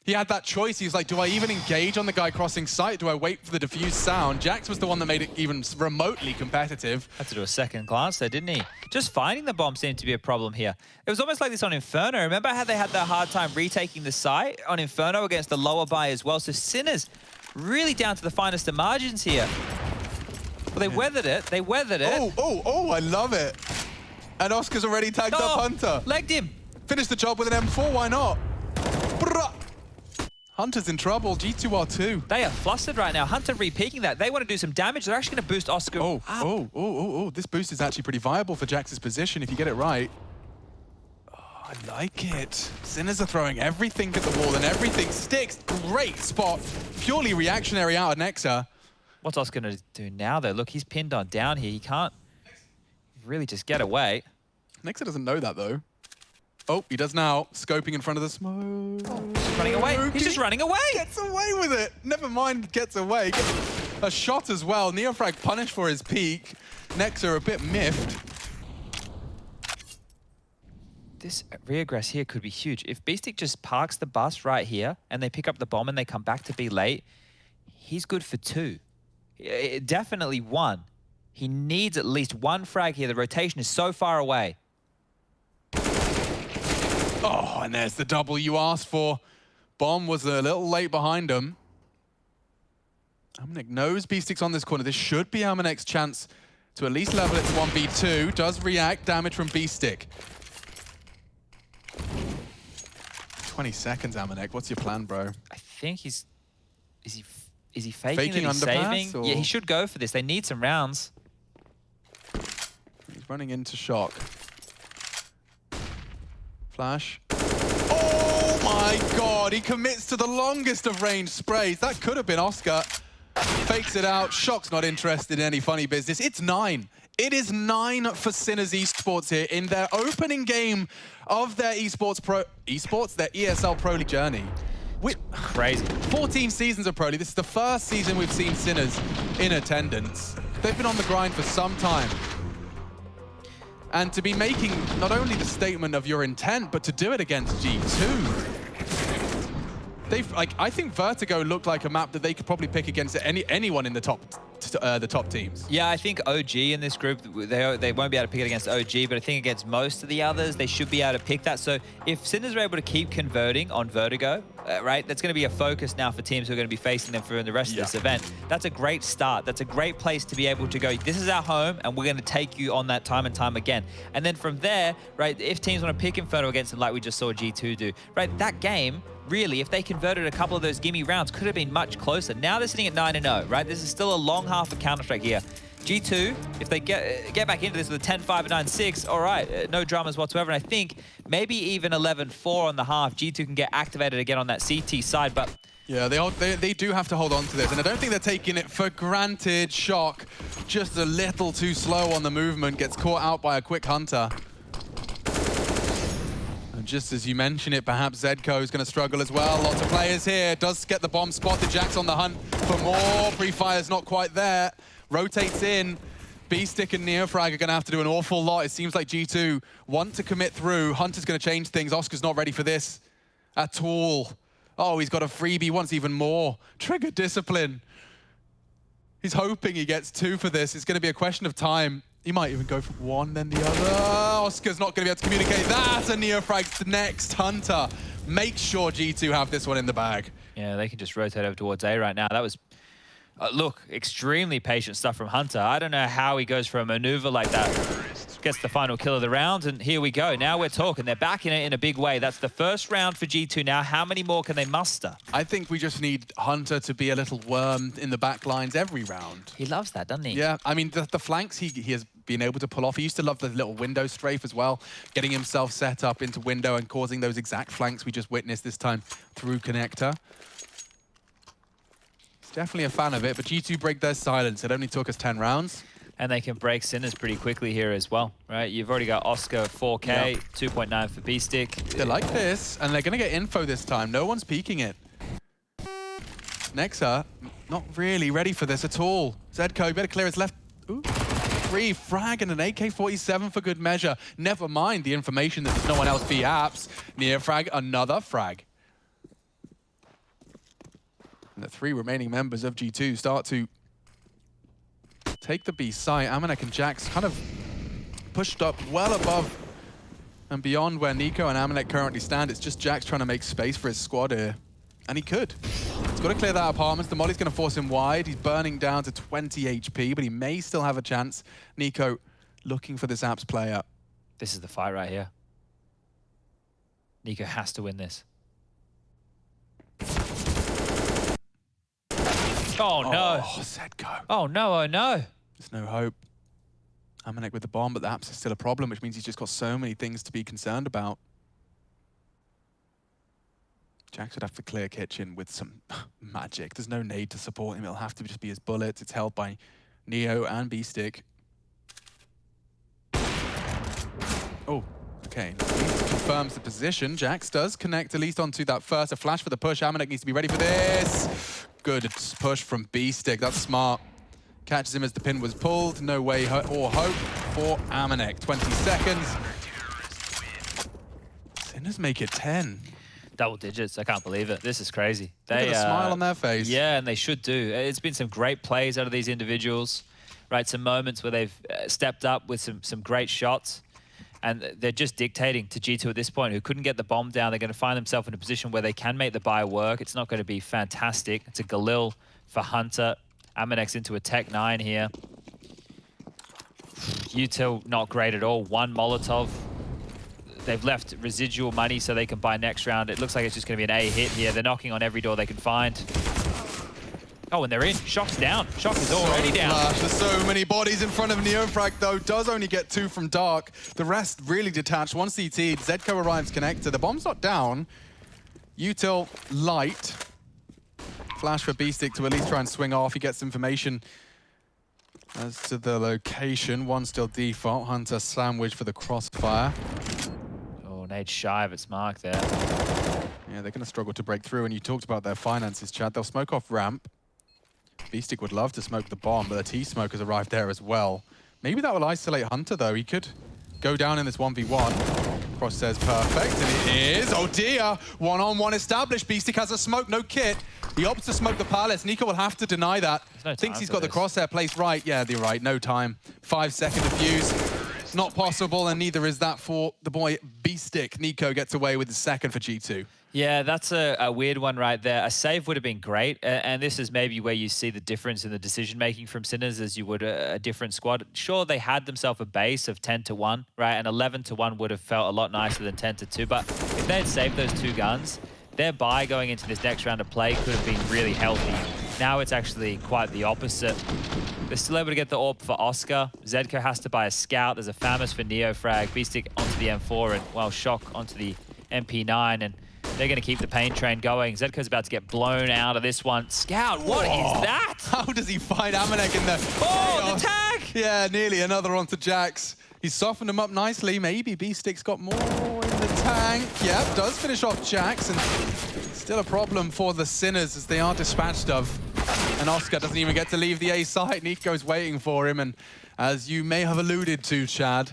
He had that choice. He was like, do I even engage on the guy crossing sight? Do I wait for the diffused sound? Jax was the one that made it even remotely competitive.
Had to do a second glance there, didn't he? Just finding the bomb seemed to be a problem here. It was almost like this on Inferno. Remember how they had that hard time retaking the site on Inferno against the lower buy as well? So Sinners really down to the finest of margins here. Well, they weathered it. They weathered it.
Oh, I love it. And Oscar's already tagged up Hunter.
Legged him.
Finish the job with an M4, why not? Bruh. Hunter's in trouble, G2R2.
They are flustered right now. Hunter re-peeking that. They want to do some damage. They're actually going to boost Oscar up.
Oh, this boost is actually pretty viable for Jax's position if you get it right. Oh, I like it. Sinners are throwing everything at the wall and everything sticks. Great spot. Purely reactionary out of Nexa.
What's Oscar going to do now, though? Look, he's pinned on down here. He can't really just get away.
Nexa doesn't know that, though. Oh, he does now. Scoping in front of the smoke.
He's running away. He's just running away.
Gets away with it. Never mind gets away. Gets a shot as well. Neofrag punished for his peak. Nexa a bit miffed.
This reaggress here could be huge. If Beastic just parks the bus right here and they pick up the bomb and they come back to be late, he's good for 2. Definitely 1. He needs at least 1 frag here. The rotation is so far away.
Oh, and there's the double you asked for. Bomb was a little late behind him. Amanek knows B-Stick's on this corner. This should be Amanek's chance to at least level it to 1v2. Does react, damage from B-Stick. 20 seconds, Amanek. What's your plan, bro?
I think he's... Is he faking that he's
underpass,
saving?
or?
Yeah, he should go for this. They need some rounds.
He's running into Shock. Flash. Oh my god, he commits to the longest of range sprays. That could have been Oscar. Fakes it out. Shock's not interested in any funny business. It's 9. It is 9 for Sinners Esports here in their opening game of their their ESL Pro League journey.
Crazy.
14 seasons of Pro League. This is the first season we've seen Sinners in attendance. They've been on the grind for some time. And to be making not only the statement of your intent, but to do it against G2. I think Vertigo looked like a map that they could probably pick against anyone in the top teams.
Yeah, I think OG in this group, they won't be able to pick it against OG, but I think against most of the others, they should be able to pick that. So if Sinners are able to keep converting on Vertigo, right, that's going to be a focus now for teams who are going to be facing them for the rest of this event. That's a great start. That's a great place to be able to go, this is our home, and we're going to take you on that time and time again. And then from there, right, if teams want to pick Inferno against them like we just saw G2 do, right, that game, really, if they converted a couple of those gimme rounds, could have been much closer. Now they're sitting at 9-0, right? This is still a long half of Counter-Strike here. G2, if they get back into this with a 10-5 and 9-6, all right, no dramas whatsoever. And I think maybe even 11-4 on the half, G2 can get activated again on that CT side, but...
Yeah, they do have to hold on to this, and I don't think they're taking it for granted. Shock, just a little too slow on the movement, gets caught out by a quick Hunter. And just as you mention it, perhaps Zedco is going to struggle as well. Lots of players here. Does get the bomb spotted. Jack's on the hunt for more. Pre-fire's not quite there. Rotates in. B-Stick and Neofrag are going to have to do an awful lot. It seems like G2 want to commit through. Hunter's going to change things. Oscar's not ready for this at all. Oh, he's got a freebie. Wants even more. Trigger discipline. He's hoping he gets 2 for this. It's going to be a question of time. He might even go for 1, then the other. Oscar's not going to be able to communicate that. And Neofrag's the next Hunter. Make sure G2 have this one in the bag.
Yeah, they can just rotate over towards A right now. That was, look, extremely patient stuff from Hunter. I don't know how he goes for a maneuver like that. Gets the final kill of the round, and here we go. Now we're talking. They're back in it in a big way. That's the first round for G2 now. How many more can they muster?
I think we just need Hunter to be a little worm in the back lines every round.
He loves that, doesn't he?
Yeah, I mean, the flanks he has been able to pull off. He used to love the little window strafe as well, getting himself set up into window and causing those exact flanks we just witnessed this time through connector. He's definitely a fan of it, but G2 break their silence. It only took us 10 rounds.
And they can break Sinners pretty quickly here as well, right? You've already got Oscar 4K, 2.9 for B-Stick.
They like this, and they're going to get info this time. No one's peeking it. Nexa, not really ready for this at all. Zedco, better clear his left. Ooh. 3 frag and an AK-47 for good measure. Never mind the information that there's no one else B apps. Near frag, another frag. And the 3 remaining members of G2 start to take the B site. Amanek and Jax kind of pushed up well above and beyond where Nico and Amanek currently stand. It's just Jax trying to make space for his squad here. And he could. He's got to clear that apartment. The molly's going to force him wide. He's burning down to 20 HP, but he may still have a chance. Nico looking for this apps player.
This is the fight right here. Nico has to win this. Oh, no.
Oh, Zedco.
Oh, no, oh, no.
There's no hope. Amanek with the bomb, but the apps is still a problem, which means he's just got so many things to be concerned about. Jax would have to clear kitchen with some magic. There's no nade to support him. It'll have to just be his bullets. It's held by Neo and B-Stick. Oh, okay. At least confirms the position. Jax does connect at least onto that first. A flash for the push. Amanek needs to be ready for this. Good push from B-Stick. That's smart. Catches him as the pin was pulled. No way or hope for Amanek. 20 seconds. Sinners make it 10.
Double digits. I can't believe it. This is crazy.
Look at the smile on their face.
Yeah, and they should do. It's been some great plays out of these individuals, right? Some moments where they've stepped up with some great shots, and they're just dictating to G2 at this point, who couldn't get the bomb down. They're going to find themselves in a position where they can make the buy work. It's not going to be fantastic. It's a Galil for Hunter. Amanek's into a Tech 9 here. Util not great at all. 1 Molotov. They've left residual money so they can buy next round. It looks like it's just going to be an A hit here. They're knocking on every door they can find. Oh, and they're in. Shock's down. Shock is already down.
There's so many bodies in front of Neofrag, though. Does only get 2 from Dark. The rest really detached. 1 CT. Zedco arrives connector. The bomb's not down. Util light. Flash for B-Stick to at least try and swing off. He gets information as to the location. 1 still default. Hunter sandwich for the crossfire.
Oh, Nate shy of its mark there.
Yeah, they're going to struggle to break through. And you talked about their finances, Chad. They'll smoke off ramp. B-Stick would love to smoke the bomb, but the T-Smoke has arrived there as well. Maybe that will isolate Hunter, though. He could go down in this 1v1. Cross says perfect, and it is. Oh dear, 1-on-1 established. B-Stick has a smoke, no kit. He opts to smoke the Palace. Nico will have to deny that. Thinks he's got the crosshair placed right. Yeah, you're right, no time. 5-second defuse. Not possible, and neither is that for the boy B-Stick. Nico gets away with the second for G2.
Yeah, that's a weird one right there. A save would have been great, and this is maybe where you see the difference in the decision-making from Sinners as you would a different squad. Sure, they had themselves a base of 10-1, right? And 11-1 would have felt a lot nicer than 10-2, but if they had saved those 2 guns, their buy going into this next round of play could have been really healthy. Now it's actually quite the opposite. They're still able to get the AWP for Oscar. Zedco has to buy a scout. There's a Famas for Neofrag. B-Stick onto the M4, and, well, Shock onto the MP9, and they're going to keep the pain train going. Zedco's about to get blown out of this one. Scout, what is that?
How does he find Amanek in the...
Oh, the tag!
Yeah, nearly another onto Jax. He's softened him up nicely. Maybe B-Stick's got more in the tank. Yep, does finish off Jax, and still a problem for the Sinners as they are dispatched of. And Oscar doesn't even get to leave the A site. Nico's waiting for him, and as you may have alluded to, Chad,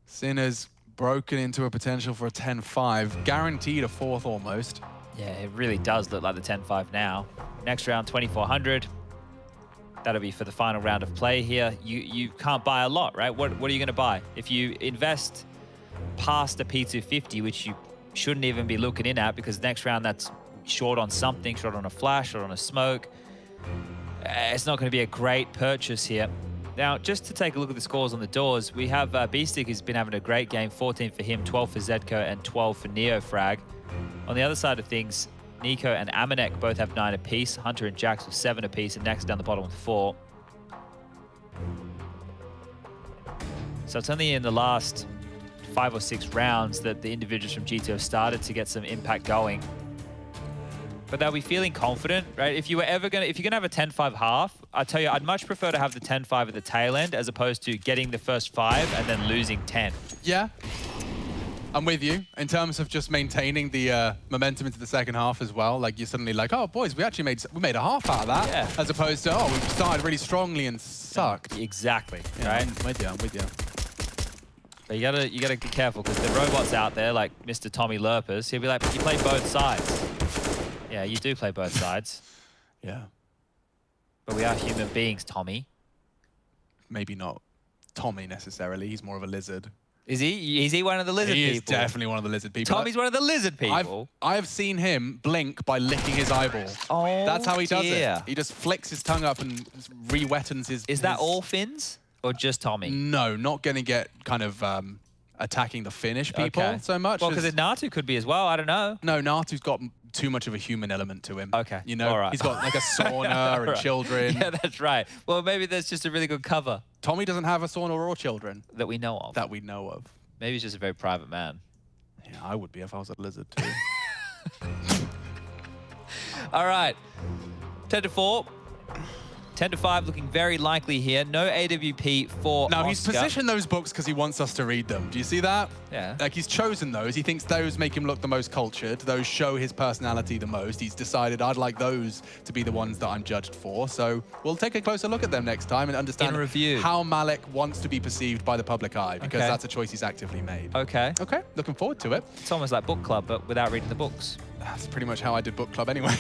Sinners broken into a potential for a 10-5, guaranteed a 4th almost.
Yeah, it really does look like the 10-5 now. Next round, 2,400. That'll be for the final round of play here. You can't buy a lot, right? What are you going to buy? If you invest past a P250, which you shouldn't even be looking in at, because next round that's short on something, short on a flash, or on a smoke, it's not going to be a great purchase here. Now, just to take a look at the scores on the doors, we have B-Stick who's been having a great game, 14 for him, 12 for Zedco, and 12 for Neofrag. On the other side of things, Nico and Amanek both have 9 apiece, Hunter and Jax with 7 apiece, and next down the bottom with 4. So it's only in the last 5 or 6 rounds that the individuals from G2 have started to get some impact going. But they'll be feeling confident, right? If you're gonna have a 10-5 half, I tell you, I'd much prefer to have the 10-5 at the tail end as opposed to getting the first 5 and then losing 10.
Yeah, I'm with you in terms of just maintaining the momentum into the second half as well. Like, you're suddenly like, oh boys, we actually made a half out of that, yeah. As opposed to, oh, we started really strongly and sucked.
Exactly,
yeah,
right?
I'm with you.
But you gotta be careful, because the robots out there, like Mr. Tommy Lurpers, he'll be like, you play both sides. Yeah, you do play both sides.
Yeah.
But we are human beings, Tommy.
Maybe not Tommy necessarily. He's more of a lizard.
Is he? Is he one of the lizard people?
He is definitely one of the lizard people.
Tommy's one of the lizard people.
I've seen him blink by licking his eyeball.
Oh,
that's how he does
dear.
it. He just flicks his tongue up and re-wettens his...
Is that all Finns? Or just Tommy?
No, not going to get kind of attacking the Finnish people so much.
Well, because Natu could be as well. I don't know.
No, Natu's got too much of a human element to him.
Okay.
You know,
right.
He's got like a sauna and children.
Yeah, that's right. Well, maybe there's just a really good cover.
Tommy doesn't have a sauna or children.
That we know of.
That we know of.
Maybe he's just a very private man.
Yeah, I would be if I was a lizard too.
All right. 10-4. 10-5 looking very likely here. No AWP for
Now,
Oscar.
he's positioned those books because he wants us to read them. Do you see that?
Yeah.
Like, he's chosen those. He thinks those make him look the most cultured. Those show his personality the most. He's decided I'd like those to be the ones that I'm judged for. So we'll take a closer look at them next time and understand how Malik wants to be perceived by the public eye, because that's a choice he's actively made.
Okay.
Okay, looking forward to it.
It's almost like book club, but without reading the books.
That's pretty much how I did book club anyway.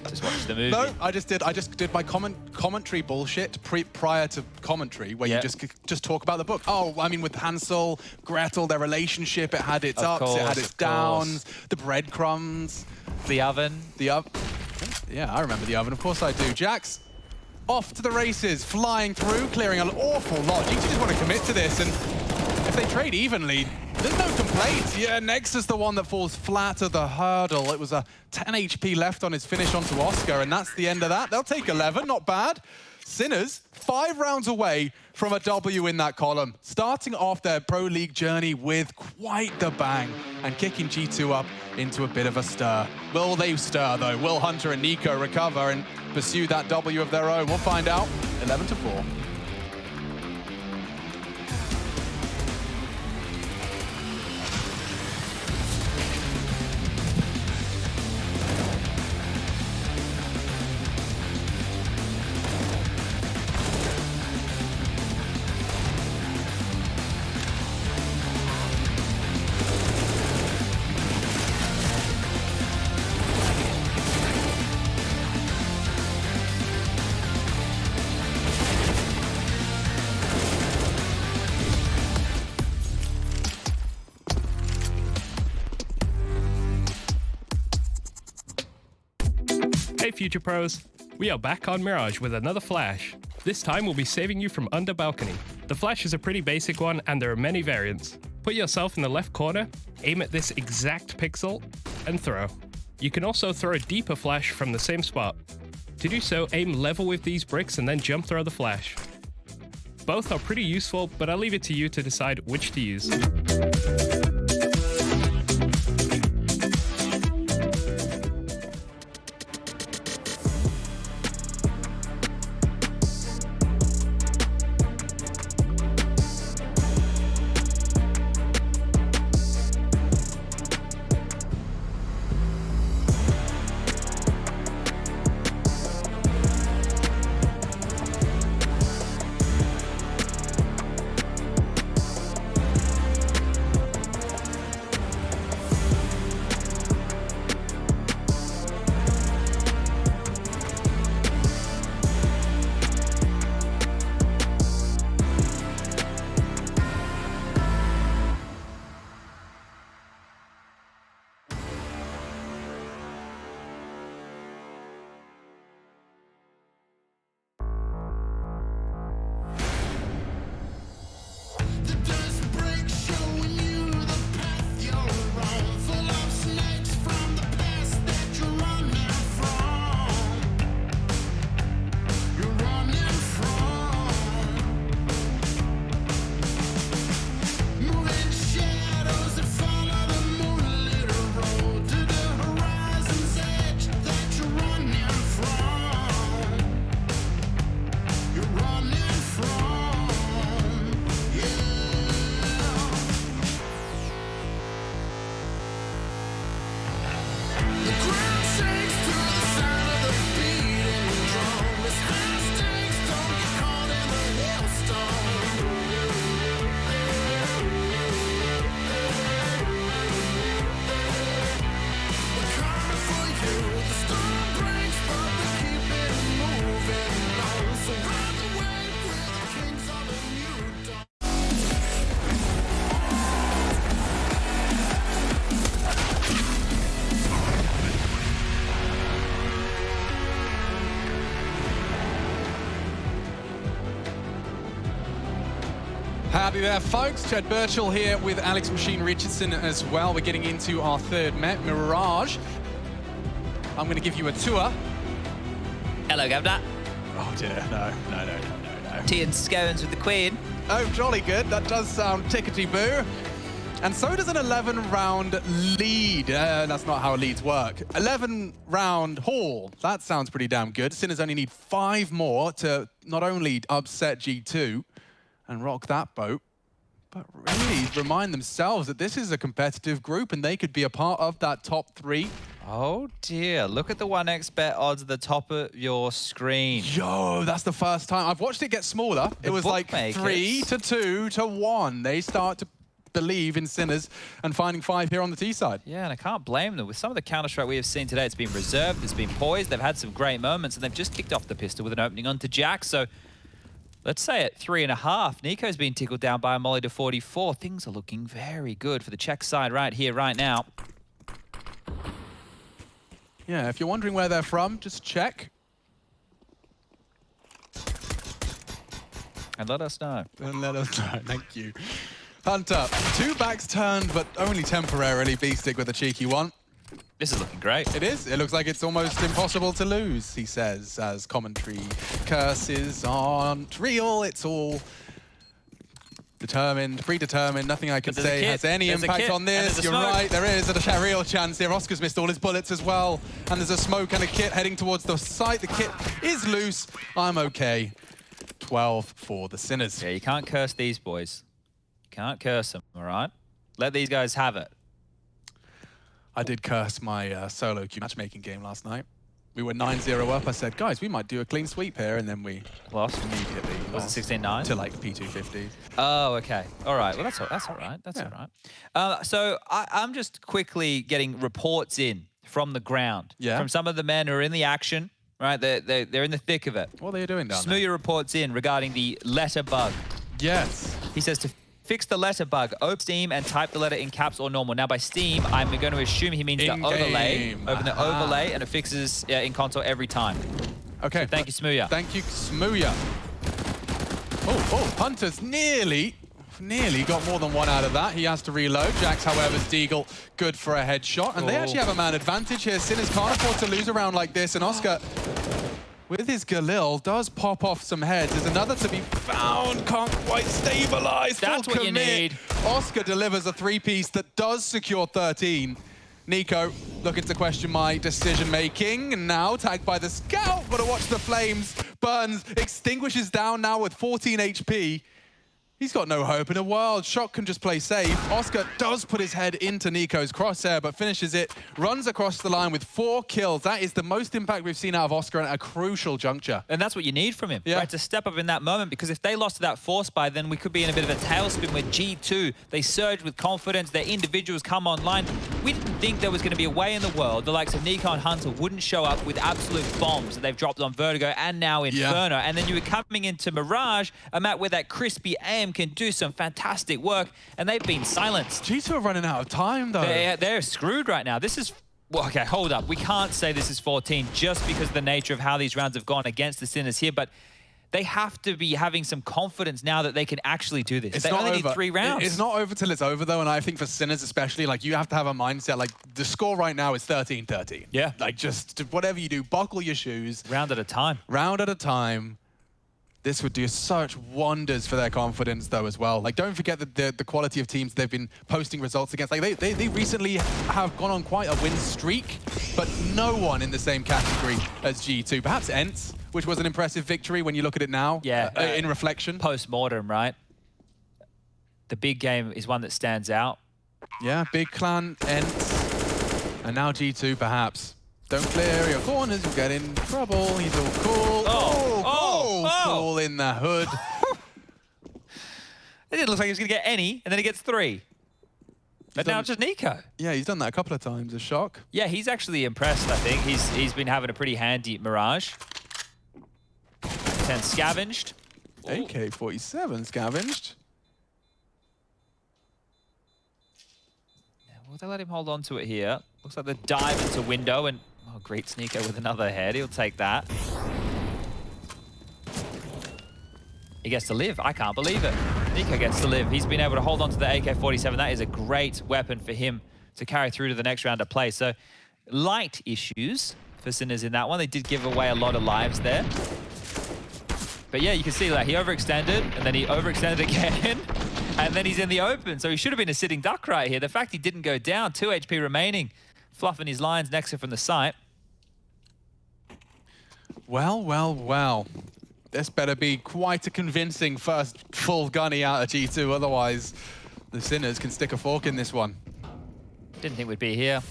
Just watch the movie.
No, I just did my commentary bullshit prior to commentary, where you just talk about the book. Oh, I mean, with Hansel, Gretel, their relationship, it had its ups, it had its downs, the breadcrumbs,
the oven.
The oven. Yeah, I remember the oven. Of course I do. Jax off to the races, flying through, clearing an awful lot. GT just want to commit to this, and if they trade evenly, there's no complaints. Yeah, Nexus the one that falls flat at the hurdle. It was a 10 HP left on his finish onto Oscar, and that's the end of that. They'll take 11, not bad. Sinners, 5 rounds away from a W in that column, starting off their Pro League journey with quite the bang and kicking G2 up into a bit of a stir. Will they stir, though? Will Hunter and Nico recover and pursue that W of their own? We'll find out. 11-4.
Hey Future Pros, we are back on Mirage with another flash. This time we'll be saving you from under balcony. The flash is a pretty basic one and there are many variants. Put yourself in the left corner, aim at this exact pixel, and throw. You can also throw a deeper flash from the same spot. To do so, aim level with these bricks and then jump throw the flash. Both are pretty useful, but I'll leave it to you to decide which to use.
Howdy there, folks. Chad Birchall here with Alex Machine Richardson as well. We're getting into our third map, Mirage. I'm going to give you a tour.
Hello, Governor.
Oh dear, no.
Tea and scones with the Queen.
Oh, jolly good. That does sound tickety-boo. And so does an 11-round lead. That's not how leads work. 11-round haul. That sounds pretty damn good. Sinners only need 5 more to not only upset G2 and rock that boat, but really remind themselves that this is a competitive group and they could be a part of that top 3.
Oh dear, look at the 1xBet odds at the top of your screen.
Yo, that's the first time. I've watched it get smaller. It was like 3 to 2 to 1. They start to believe in Sinners and finding 5 here on the T side.
Yeah, and I can't blame them. With some of the Counter-Strike we have seen today, it's been reserved, it's been poised, they've had some great moments, and they've just kicked off the pistol with an opening onto Jack. So let's say at 3.5, Nico's been tickled down by a molly to 44. Things are looking very good for the Czech side right here, right now.
Yeah, if you're wondering where they're from, just check.
And let us know.
And let us know, thank you. Hunter, 2 backs turned, but only temporarily. Beastic with a cheeky one.
This is looking great.
It is. It looks like it's almost impossible to lose, he says, as commentary curses aren't real. It's all determined, predetermined. Nothing I can say has any impact on this. You're right, there is a real chance here. Oscar's missed all his bullets as well. And there's a smoke and a kit heading towards the site. The kit is loose. I'm okay. 12 for the Sinners.
Yeah, you can't curse these boys. Can't curse them, all right? Let these guys have it.
I did curse my solo queue matchmaking game last night. We were 9-0 up. I said, guys, we might do a clean sweep here, and then we
lost
immediately.
Was it 16-9?
To like P250.
Oh, okay. All right. Well, that's all right. That's all right. So I'm just quickly getting reports in from the ground.
Yeah.
From some of the men who are in the action, right? They're in the thick of it.
What are you doing down there?
Smooya reports in regarding the letter bug.
Yes.
He says to fix the letter bug, open Steam and type the letter in caps or normal. Now by Steam, I'm going to assume he means the overlay. Open the overlay and it fixes in console every time.
Okay.
So thank you, Smooya.
Thank you, Smooya. Oh, Hunter's nearly got more than one out of that. He has to reload. Jax, however, Deagle, good for a headshot. And they actually have a man advantage here. Sinners can't afford to lose a round like this. And Oscar, with his Galil, does pop off some heads. There's another to be found. Can't quite stabilize.
That's what you need.
Oscar delivers a 3-piece that does secure 13. Nico looking to question my decision-making. And now tagged by the scout. Gotta watch the flames. Burns extinguishes down now with 14 HP. He's got no hope in the world. Shock can just play safe. Oscar does put his head into Nico's crosshair, but finishes it, runs across the line with 4 kills. That is the most impact we've seen out of Oscar at a crucial juncture.
And that's what you need from him, right? To step up in that moment, because if they lost to that force buy, then we could be in a bit of a tailspin with G2. They surge with confidence, their individuals come online. We didn't think there was going to be a way in the world the likes of Nico and Hunter wouldn't show up with absolute bombs that they've dropped on Vertigo and now Inferno. And then you were coming into Mirage, a map where that crispy aim can do some fantastic work, and they've been silenced.
G2 are running out of time, though.
They're screwed right now. This is... Well, okay, hold up. We can't say this is 14 just because of the nature of how these rounds have gone against the Sinners here, but they have to be having some confidence now that they can actually do this. They only need 3 rounds.
It's not over till it's over, though, and I think for Sinners especially, like, you have to have a mindset, like, the score right now is 13-13.
Yeah.
Like, just whatever you do, buckle your shoes.
Round at a time.
Round at a time. This would do such wonders for their confidence, though, as well. Like, don't forget the quality of teams they've been posting results against. Like, they recently have gone on quite a win streak, but no one in the same category as G2. Perhaps ENCE, which was an impressive victory when you look at it now.
Yeah.
In reflection.
Post-mortem, right? The big game is one that stands out.
Yeah, big clan, ENCE, and now G2, perhaps. Don't clear your corners, you get in trouble. He's all cool. Cool in the hood.
It didn't look like he was going to get any, and then he gets 3. But now it's just Nico.
Yeah, he's done that a couple of times, a Shock.
Yeah, he's actually impressed, I think. He's been having a pretty handy Mirage. 10 scavenged.
AK-47 scavenged.
Yeah, will they let him hold on to it here? Looks like they dive into window, and oh, great sneaker with another head. He'll take that. He gets to live. I can't believe it. Nico gets to live. He's been able to hold on to the AK-47. That is a great weapon for him to carry through to the next round of play. So light issues for Sinners in that one. They did give away a lot of lives there. But yeah, you can see that he overextended, and then he overextended again, and then he's in the open. So he should have been a sitting duck right here. The fact he didn't go down, 2 HP remaining, fluffing his lines next to from the site.
Well. This better be quite a convincing first full gunny out of G2, otherwise the Sinners can stick a fork in this one.
Didn't think we'd be here. I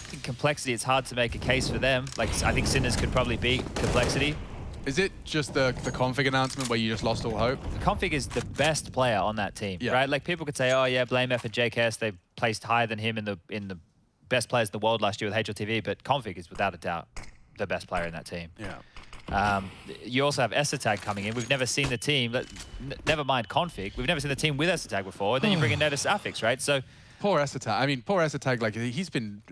think Complexity, it's hard to make a case for them. Like, I think Sinners could probably beat Complexity.
Is it just the config announcement where you just lost all hope?
Config is the best player on that team, right? Like, people could say, oh yeah, blame F and JKS, they placed higher than him in the best players in the world last year with HLTV, but Config is without a doubt the best player in that team.
Yeah.
You also have Esatag coming in. We've never seen the team, never mind Config, we've never seen the team with Esatag before. And then you bring in Netis Affix, right? So
Poor Esatag. I mean, poor Esatag, like, he's been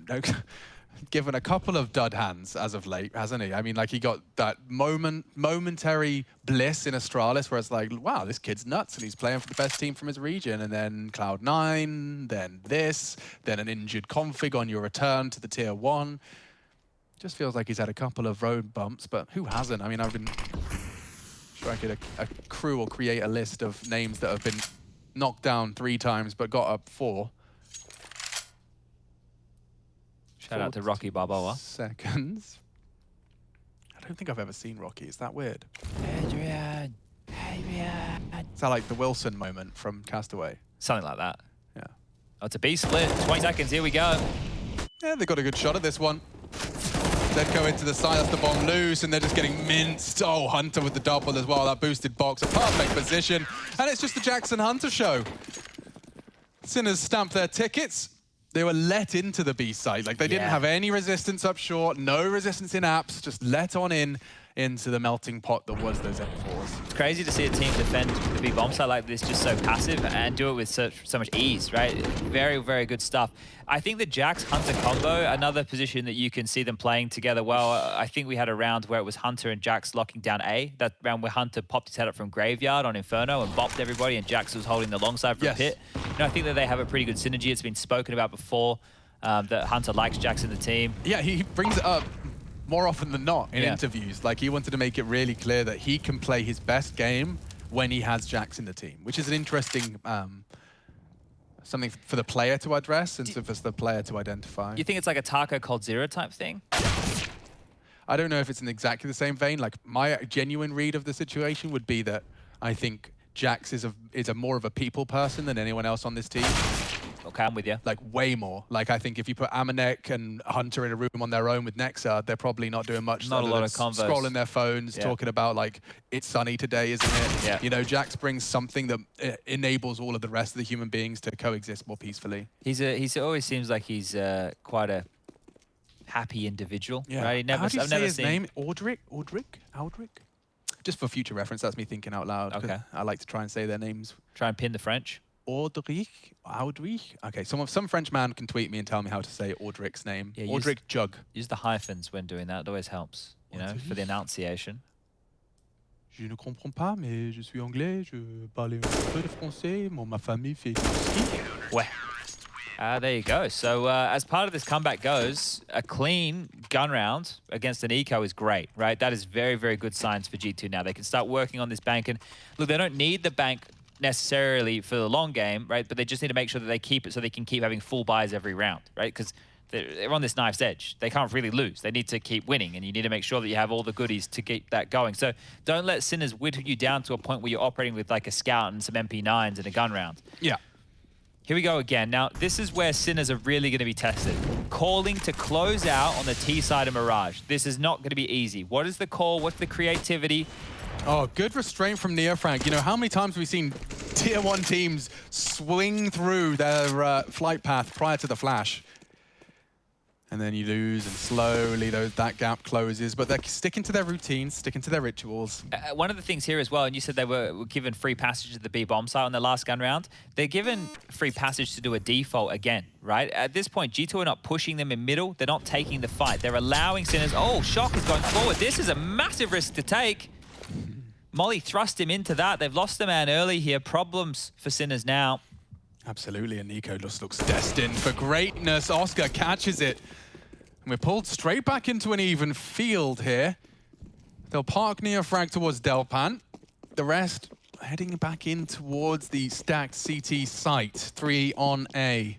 given a couple of dud hands as of late, hasn't he? I mean, like, he got that momentary bliss in Astralis where it's like, wow, this kid's nuts and he's playing for the best team from his region. And then Cloud9, then this, then an injured config on your return to the tier 1. Just feels like he's had a couple of road bumps, but who hasn't? I mean, I've been sure I could accrue or create a list of names that have been knocked down 3 times but got up 4.
Shout out to Rocky Balboa.
Seconds. I don't think I've ever seen Rocky. Is that weird?
Adrian.
Is that like the Wilson moment from Castaway?
Something like that.
Yeah.
Oh, it's a B split. 20 seconds. Here we go.
Yeah, they got a good shot at this one. Zedco into the side, that's the bomb loose, and they're just getting minced. Oh, Hunter with the double as well. That boosted box, a perfect position. And it's just the Jackson Hunter show. Sinners stamped their tickets. They were let into the B site. Like, they didn't have any resistance up short, no resistance in apps, just let on into the melting pot that was those M4s.
It's crazy to see a team defend the B bomb site like this, just so passive, and do it with so much ease, right? Very, very good stuff. I think the Jax Hunter combo, another position that you can see them playing together well. I think we had a round where it was Hunter and Jax locking down A. That round where Hunter popped his head up from Graveyard on Inferno and bopped everybody, and Jax was holding the long side from Pit. You know, I think that they have a pretty good synergy. It's been spoken about before that Hunter likes Jax in the team.
Yeah, he brings it up more often than not in interviews. Like, he wanted to make it really clear that he can play his best game when he has Jax in the team, which is an interesting something for the player to address and for the player to identify.
You think it's like a Taco Cold Zero type thing?
I don't know if it's in exactly the same vein. Like, my genuine read of the situation would be that I think Jax is a more of a people person than anyone else on this team.
Okay, I'm with you.
Like, way more. Like, I think if you put Amanek and Hunter in a room on their own with Nexa, they're probably not doing much.
Not a lot of convos.
Scrolling their phones, talking about, like, it's sunny today, isn't it?
Yeah.
You know, Jax brings something that enables all of the rest of the human beings to coexist more peacefully.
He always seems like he's quite a happy individual.
Yeah.
Right?
How do you say his name? Aldrich? Just for future reference, that's me thinking out loud.
Okay.
I like to try and say their names.
Try and pin the French.
Aldrich? Okay, some French man can tweet me and tell me how to say Aldrich's name.
Yeah,
Aldrich Jug.
Use the hyphens when doing that. It always helps, you know, for the enunciation.
Je ne comprends pas, mais je suis anglais, je parle un peu de français, ma famille fait du ski.
Ouais. There you go. So as part of this comeback goes, a clean gun round against an eco is great, right? That is very, very good signs for G2 now. They can start working on this bank. And look, they don't need the bank necessarily for the long game, right? But they just need to make sure that they keep it so they can keep having full buys every round, right? Because they're on this knife's edge. They can't really lose. They need to keep winning, and you need to make sure that you have all the goodies to keep that going. So don't let Sinners whittle you down to a point where you're operating with like a scout and some MP9s in a gun round.
Yeah.
Here we go again. Now, this is where Sinners are really going to be tested. Calling to close out on the T side of Mirage. This is not going to be easy. What is the call? What's the creativity?
Oh, good restraint from NeoFrank. You know, how many times have we seen Tier 1 teams swing through their flight path prior to the flash? And then you lose, and slowly that gap closes. But they're sticking to their routines, sticking to their rituals.
One of the things here as well, and you said they were given free passage to the B bomb site on their last gun round. They're given free passage to do a default again, right? At this point, G2 are not pushing them in middle. They're not taking the fight. They're allowing Sinners. Oh, Shock is going forward. This is a massive risk to take. Molly thrust him into that. They've lost the man early here. Problems for Sinners now.
Absolutely, and Nico just looks destined for greatness. Oscar catches it. And we're pulled straight back into an even field here. They'll park NeoFrag towards Delpan. The rest heading back in towards the stacked CT site. 3 on A.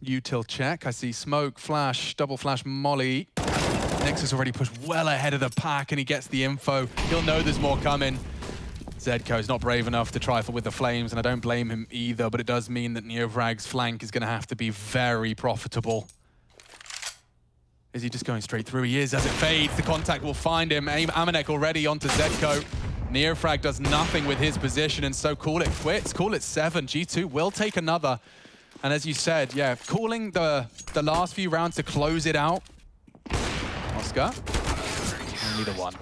Util check. I see smoke, flash, double flash, Molly. Nexus already pushed well ahead of the pack, and he gets the info. He'll know there's more coming. Zedco's not brave enough to trifle with the flames, and I don't blame him either, but it does mean that NeoFrag's flank is going to have to be very profitable. Is he just going straight through? He is. As it fades, the contact will find him. Amanek already onto Zedco. NeoFrag does nothing with his position, and so Call It quits. Call It 7. G2 will take another. And as you said, yeah, calling the last few rounds to close it out. Oscar, only the one.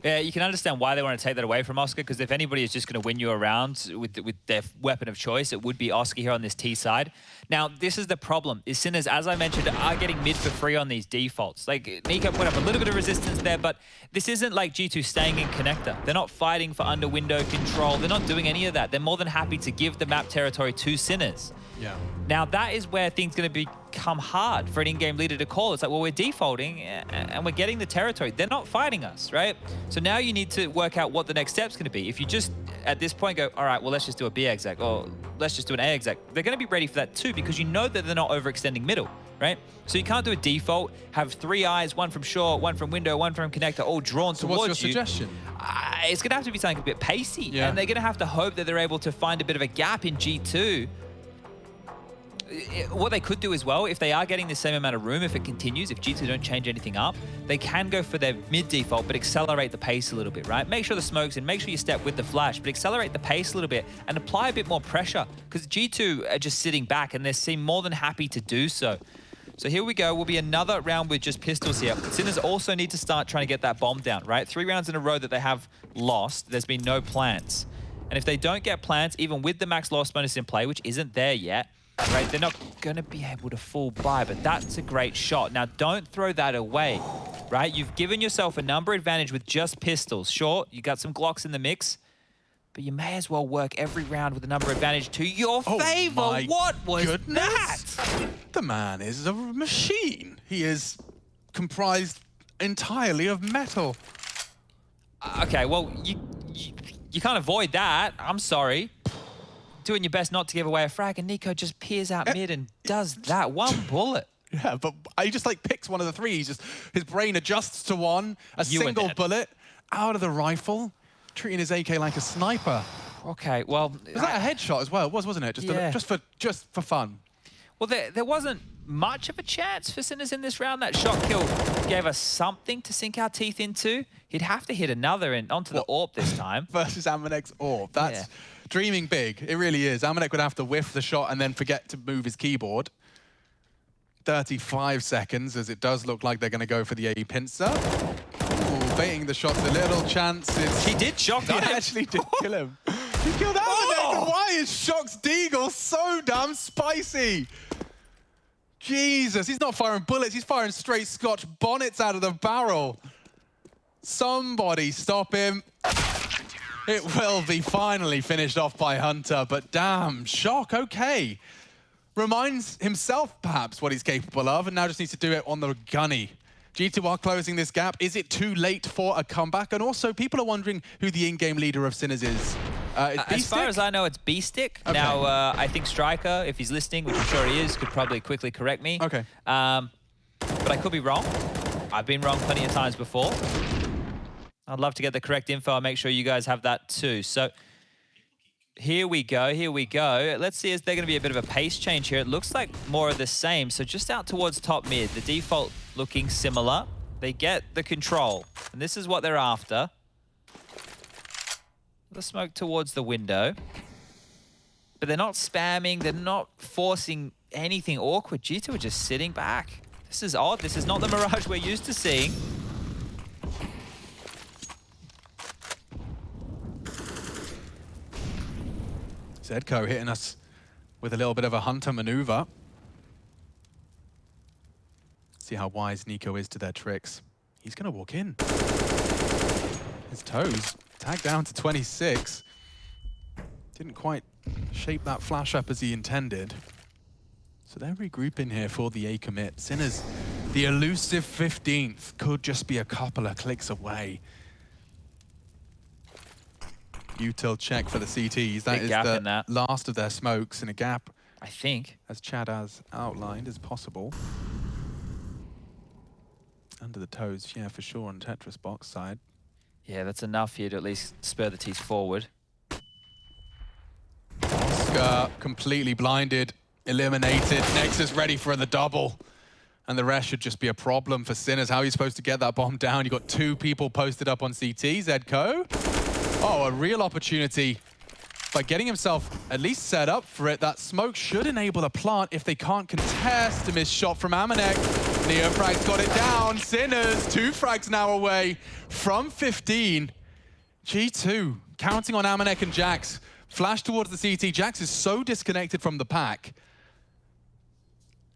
Yeah, you can understand why they want to take that away from Oscar, because if anybody is just going to win you around with their weapon of choice, it would be Oscar here on this T side. Now, this is the problem, is Sinners, as I mentioned, are getting mid for free on these defaults. Like, Nico put up a little bit of resistance there, but this isn't like G2 staying in connector. They're not fighting for under window control. They're not doing any of that. They're more than happy to give the map territory to Sinners.
Yeah.
Now, that is where things are going to become hard for an in-game leader to call. It's like, well, we're defaulting and we're getting the territory. They're not fighting us, right? So now you need to work out what the next step's going to be. If you just, at this point, go, all right, well, let's just do a B exec, or let's just do an A exec, they're going to be ready for that too, because you know that they're not overextending middle, right? So you can't do a default, have 3 eyes, one from short, one from window, one from connector, all drawn towards you.
So what's your suggestion?
It's going to have to be something a bit pacey.
Yeah.
And they're going to have to hope that they're able to find a bit of a gap in G2. What they could do as well, if they are getting the same amount of room, if it continues, if G2 don't change anything up, they can go for their mid default, but accelerate the pace a little bit, right? Make sure the smoke's in, make sure you step with the flash, but accelerate the pace a little bit and apply a bit more pressure, because G2 are just sitting back and they seem more than happy to do so. So here we go. Will be another round with just pistols here. Sinners also need to start trying to get that bomb down, right? 3 rounds in a row that they have lost. There's been no plants. And if they don't get plants, even with the max loss bonus in play, which isn't there yet, right, they're not going to be able to full buy, but that's a great shot. Now, don't throw that away, right? You've given yourself a number advantage with just pistols. Sure, you got some Glocks in the mix, but you may as well work every round with a number advantage to your favor. What was that?
The man is a machine. He is comprised entirely of metal.
Okay, well, you can't avoid that. I'm sorry. Doing your best not to give away a frag, and Nico just peers out mid and does that. 1 bullet.
Yeah, but he just like picks one of the 3. His brain adjusts to one, single bullet out of the rifle, treating his AK like a sniper.
Okay, well,
was that a headshot as well? It was, wasn't it? Just for fun.
Well, there wasn't much of a chance for Sinners in this round. That shot kill gave us something to sink our teeth into. He'd have to hit another and onto the AWP this time.
Versus Amanek's AWP. That's dreaming big. It really is. Amanek would have to whiff the shot and then forget to move his keyboard. 35 seconds, as it does look like they're going to go for the A pincer. Ooh, baiting the shots a little chances.
He did shock him.
He actually did kill him. He killed Amanek. Why is Shock's deagle so damn spicy? Jesus, he's not firing bullets. He's firing straight Scotch bonnets out of the barrel. Somebody stop him. It will be finally finished off by Hunter, but damn, Shock, okay. Reminds himself, perhaps, what he's capable of, and now just needs to do it on the gunny. G2 are closing this gap. Is it too late for a comeback? And also, people are wondering who the in-game leader of Sinners is.
As far as I know, it's B-Stick. Okay. Now, I think Striker, if he's listening, which I'm sure he is, could probably quickly correct me.
Okay.
But I could be wrong. I've been wrong plenty of times before. I'd love to get the correct info. I'll make sure you guys have that too. So here we go, here we go. Let's see, is there going to be a bit of a pace change here? It looks like more of the same. So just out towards top mid, the default looking similar. They get the control, and this is what they're after. The smoke towards the window. But they're not spamming, they're not forcing anything awkward. G2 are just sitting back. This is odd. This is not the Mirage we're used to seeing.
Zedco hitting us with a little bit of a Hunter maneuver. See how wise Nico is to their tricks. He's going to walk in. His toes tagged down to 26. Didn't quite shape that flash up as he intended. So they're regrouping here for the A commit. Sinners, the elusive 15th, could just be a couple of clicks away. Util check for the CTs. That is the last of their smokes in a gap.
I think.
As Chad has outlined as possible. Under the toes, yeah, for sure, on Tetris box side.
Yeah, that's enough here to at least spur the T's forward.
Oscar completely blinded, eliminated. Nexus ready for the double. And the rest should just be a problem for Sinners. How are you supposed to get that bomb down? You got 2 people posted up on CT. Zedco. Oh, a real opportunity by getting himself at least set up for it. That smoke should enable the plant if they can't contest. A missed shot from Amanek. Neofrag's got it down. Sinners, 2 frags now away from 15. G2 counting on Amanek and Jax. Flash towards the CT. Jax is so disconnected from the pack.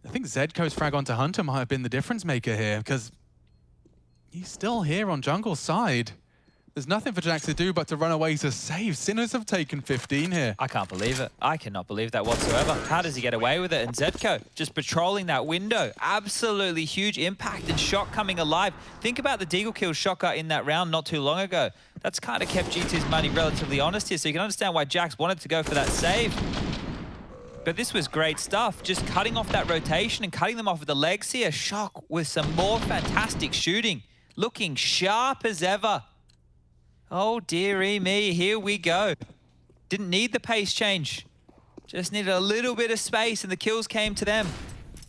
I think Zedko's frag onto Hunter might have been the difference maker here, because he's still here on jungle's side. There's nothing for Jax to do but to run away to save. Sinners have taken 15 here.
I can't believe it. I cannot believe that whatsoever. How does he get away with it? And Zedko just patrolling that window. Absolutely huge impact and Shock coming alive. Think about the Deagle kill Shock got in that round not too long ago. That's kind of kept G2's money relatively honest here, so you can understand why Jax wanted to go for that save. But this was great stuff. Just cutting off that rotation and cutting them off with the legs here. Shock with some more fantastic shooting. Looking sharp as ever. Oh, dearie me, here we go. Didn't need the pace change. Just needed a little bit of space and the kills came to them.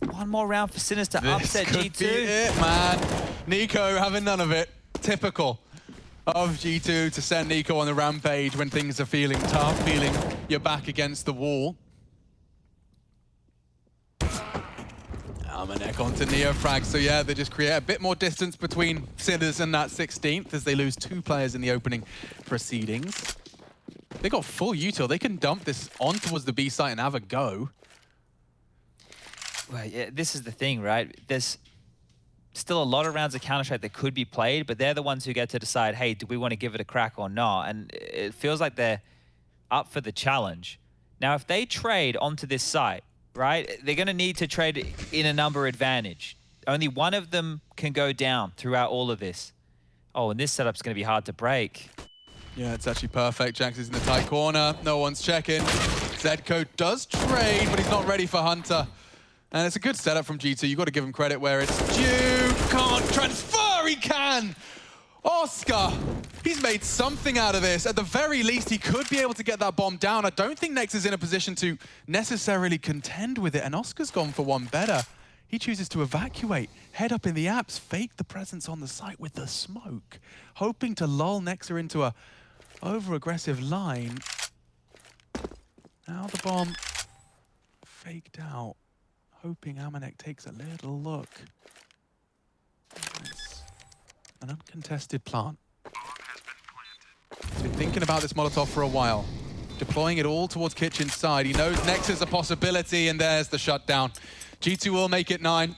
One more round for Sinners to upset G2.
This could be it, man. Nico having none of it. Typical of G2 to send Nico on the rampage when things are feeling tough, feeling you're back against the wall. Amanek onto Neofrag, so yeah, they just create a bit more distance between Sinners and that 16th as they lose 2 players in the opening proceedings. They got full util. They can dump this on towards the B site and have a go.
Well, yeah, this is the thing, right? There's still a lot of rounds of Counter-Strike that could be played, but they're the ones who get to decide, hey, do we want to give it a crack or not? And it feels like they're up for the challenge. Now, if they trade onto this site, right, they're going to need to trade in a number advantage. Only one of them can go down throughout all of this. Oh, and this setup's going to be hard to break.
Yeah, it's actually perfect. Jax is in the tight corner. No one's checking. Zedko does trade, but he's not ready for Hunter. And it's a good setup from G2. You've got to give him credit where it's due. Can't transfer, he can! Oscar, he's made something out of this. At the very least, he could be able to get that bomb down. I don't think Nex is in a position to necessarily contend with it, and Oscar's gone for one better. He chooses to evacuate, head up in the apps, fake the presence on the site with the smoke, hoping to lull Nexa into a over-aggressive line. Now the bomb faked out, hoping Amanek takes a little look. It's an uncontested plant. He's been thinking about this Molotov for a while, deploying it all towards kitchen side. He knows Nex is a possibility, and there's the shutdown. G2 will make it 9.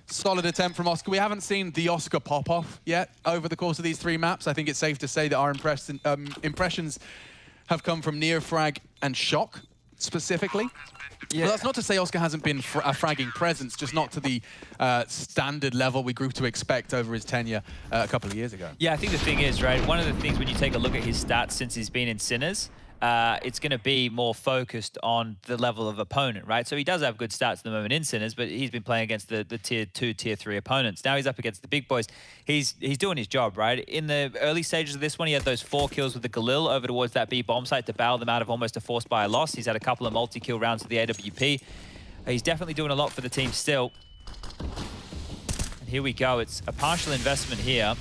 Solid attempt from Oscar. We haven't seen the Oscar pop-off yet over the course of these 3 maps. I think it's safe to say that our impressions have come from Neofrag and Shock, specifically. Yeah. But that's not to say Oscar hasn't been a fragging presence, just not to the standard level we grew to expect over his tenure a couple of years ago.
Yeah, I think the thing is, right, one of the things when you take a look at his stats since he's been in Sinners, it's going to be more focused on the level of opponent, right? So he does have good stats at the moment in Sinners, but he's been playing against the tier 2, tier 3 opponents. Now he's up against the big boys. He's doing his job, right? In the early stages of this one, he had those 4 kills with the Galil over towards that B bomb site to bail them out of almost a forced buy loss. He's had a couple of multi-kill rounds with the AWP. He's definitely doing a lot for the team still. And here we go. It's a partial investment here.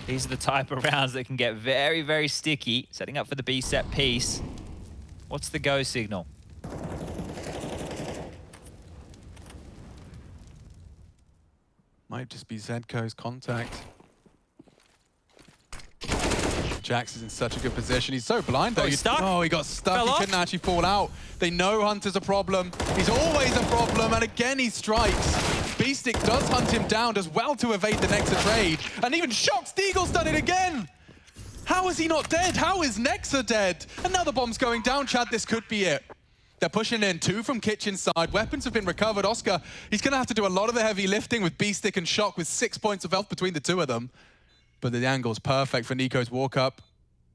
These are the type of rounds that can get very, very sticky. Setting up for the B set piece. What's the go signal?
Might just be Zedko's contact. Jax is in such a good position. He's so blind, though.
Oh, he's stuck?
Oh, he got stuck.
Fell
He
off?
couldn't actually fall out. They know Hunter's a problem. He's always a problem, and again he strikes. Beastick does hunt him down, does well to evade the Nexa trade. And even Shock's Deagle's done it again! How is he not dead? How is Nexa dead? And now the bomb's going down, Chad. This could be it. They're pushing in 2 from kitchen side. Weapons have been recovered. Oscar, he's going to have to do a lot of the heavy lifting with Beastick and Shock with 6 points of health between the 2 of them. But the angle's perfect for Nico's walk-up.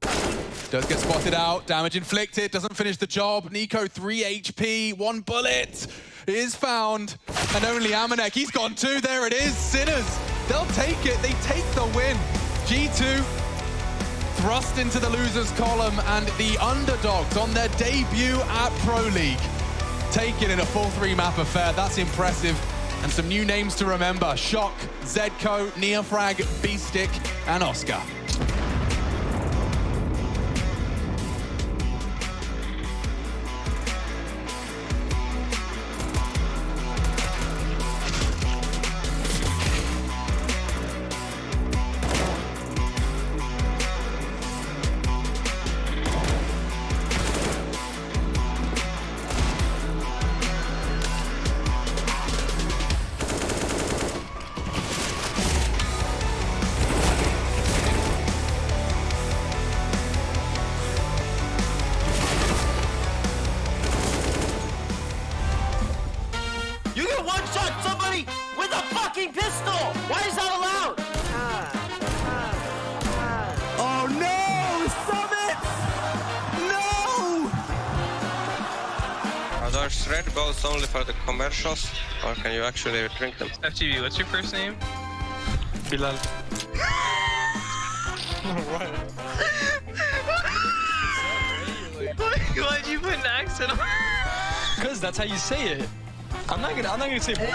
Does get spotted out. Damage inflicted. Doesn't finish the job. Nico 3 HP. 1 bullet is found. And only Amanek. He's gone too. There it is. Sinners. They'll take it. They take the win. G2 thrust into the losers column, and the underdogs on their debut at Pro League take it in a full 3-map affair. That's impressive. And some new names to remember. Shock, Zedko, Neofrag, Beastick, and Oscar.
fucking pistol! Why is that allowed? Oh no! Summit! No!
Are those red balls only for the commercials, or can you actually drink them?
FTV, what's your first name? Bilal. Why'd you put an accent on?
Because that's how you say it. I'm not gonna say. Dude,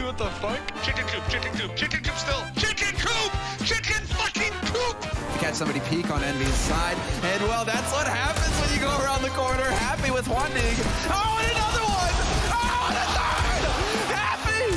what the fuck?
Chicken coop still. Chicken coop! Chicken fucking coop!
You catch somebody peek on Envy's side, and well, that's what happens when you go around the corner. Happy with one dig. Oh, and another one! Oh, and a third! Happy!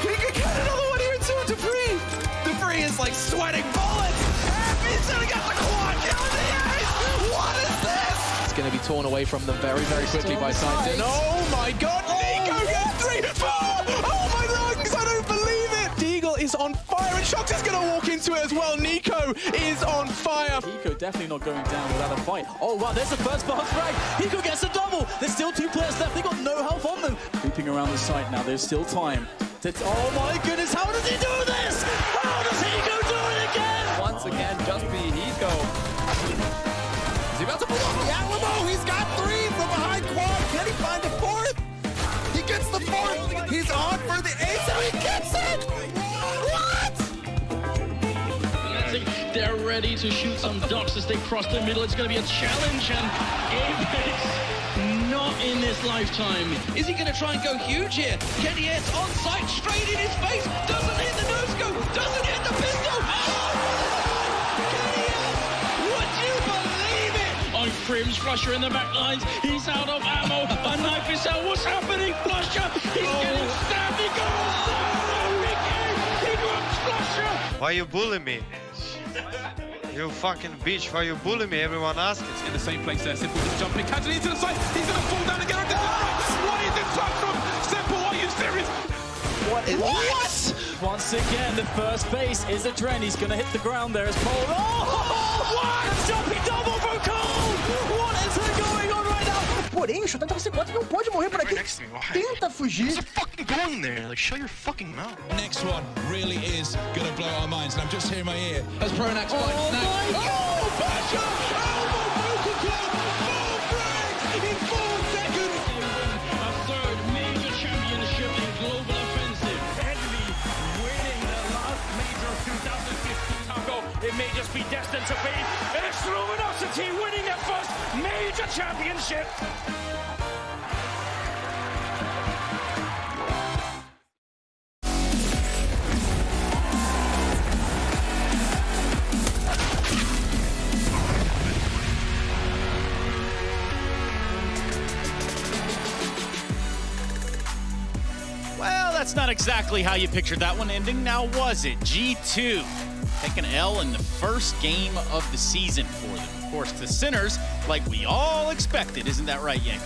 He could get another one here too, Dupree! Dupree is like sweating bullets! Happy's gonna get the quad kill in the ace! What is this?
It's going to be torn away from them very, very quickly by Sighton.
Oh my god, Nico gets 3, 4! Oh my lungs, I don't believe it! Deagle is on fire, and Shox is gonna walk into it as well. Nico is on fire.
Hiko definitely not going down without a fight. Oh wow, there's the first boss frag. Hiko gets a double. There's still 2 players left. They got no health on them. Creeping around the site now. There's still time. Oh my goodness, how does he do this? How does Hiko do it again?
Once again, just be Hiko.
Is he about to pull off the Alamo? He's got 3 from behind quad. Can he find a 4th? He gets the 4th. He's on for the ace, and he gets it. What?
They're ready to shoot some ducks as they cross the middle. It's going to be a challenge, and Apex not in this lifetime. Is he going to try and go huge here? KDS on site, straight in his face. Doesn't hit the no-scope, doesn't hit the pistol. KDS, would you believe it? On Crim's Flusher in the back lines. He's out of ammo. A knife is out. What's happening? Flusher, he's getting stabbed. He goes down. He drops Flusher.
Why you bully me? You fucking bitch, why you bully me? Everyone asking.
In the same place there, Simple just jumping casually into the side. He's gonna fall down again. What is this touch from Simple? Are you serious?
What? Once again, the first base is a Dren. He's going to hit the ground there as Paul. Oh! What? Jumping double for Cole! What is going on right now? Porém, chutando você pode, não pode morrer por aqui. Tenta fugir.
What's fucking going there? Like, shut your fucking mouth.
Next one really is gonna blow our minds, and I'm just hearing my ear.
As Pronax
Oh
finds
my
Snag.
God!
Oh, Basha! Elbow broken club! 4 frags in 4 seconds!
A third major championship in global offensive.
Envy winning the last major of 2015 taco. It may just be destined to be. It's Luminosity winning their first major championship.
Well, that's not exactly how you pictured that one ending, now was it? G2 take an L in the first game of the season for them. Of course, the Sinners, like we all expected, isn't that right, Yank?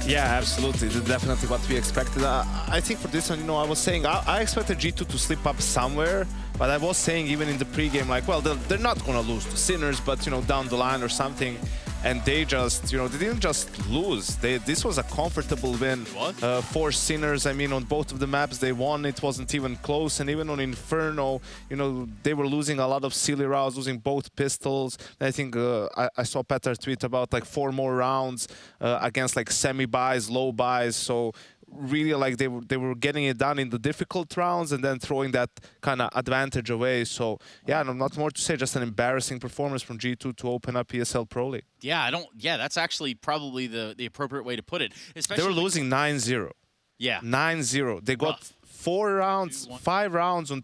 Yeah, absolutely. That's definitely what we expected. I think for this one, you know, I was saying I expected G2 to slip up somewhere, but I was saying even in the pregame, like, well, they're not going to lose to Sinners, but, you know, down the line or something. And they just, you know, they didn't just lose. This was a comfortable win for Sinners. I mean, on both of the maps they won. It wasn't even close. And even on Inferno, you know, they were losing a lot of silly rounds, losing both pistols. And I think I saw Petter tweet about like 4 more rounds against like semi-buys, low buys. So really, like they were getting it done in the difficult rounds and then throwing that kind of advantage away. So yeah, no, not more to say. Just an embarrassing performance from G2 to open up ESL Pro League.
Yeah, that's actually probably the appropriate way to put it. Especially
they were losing 9-0.
Yeah,
9-0. They got 5 rounds on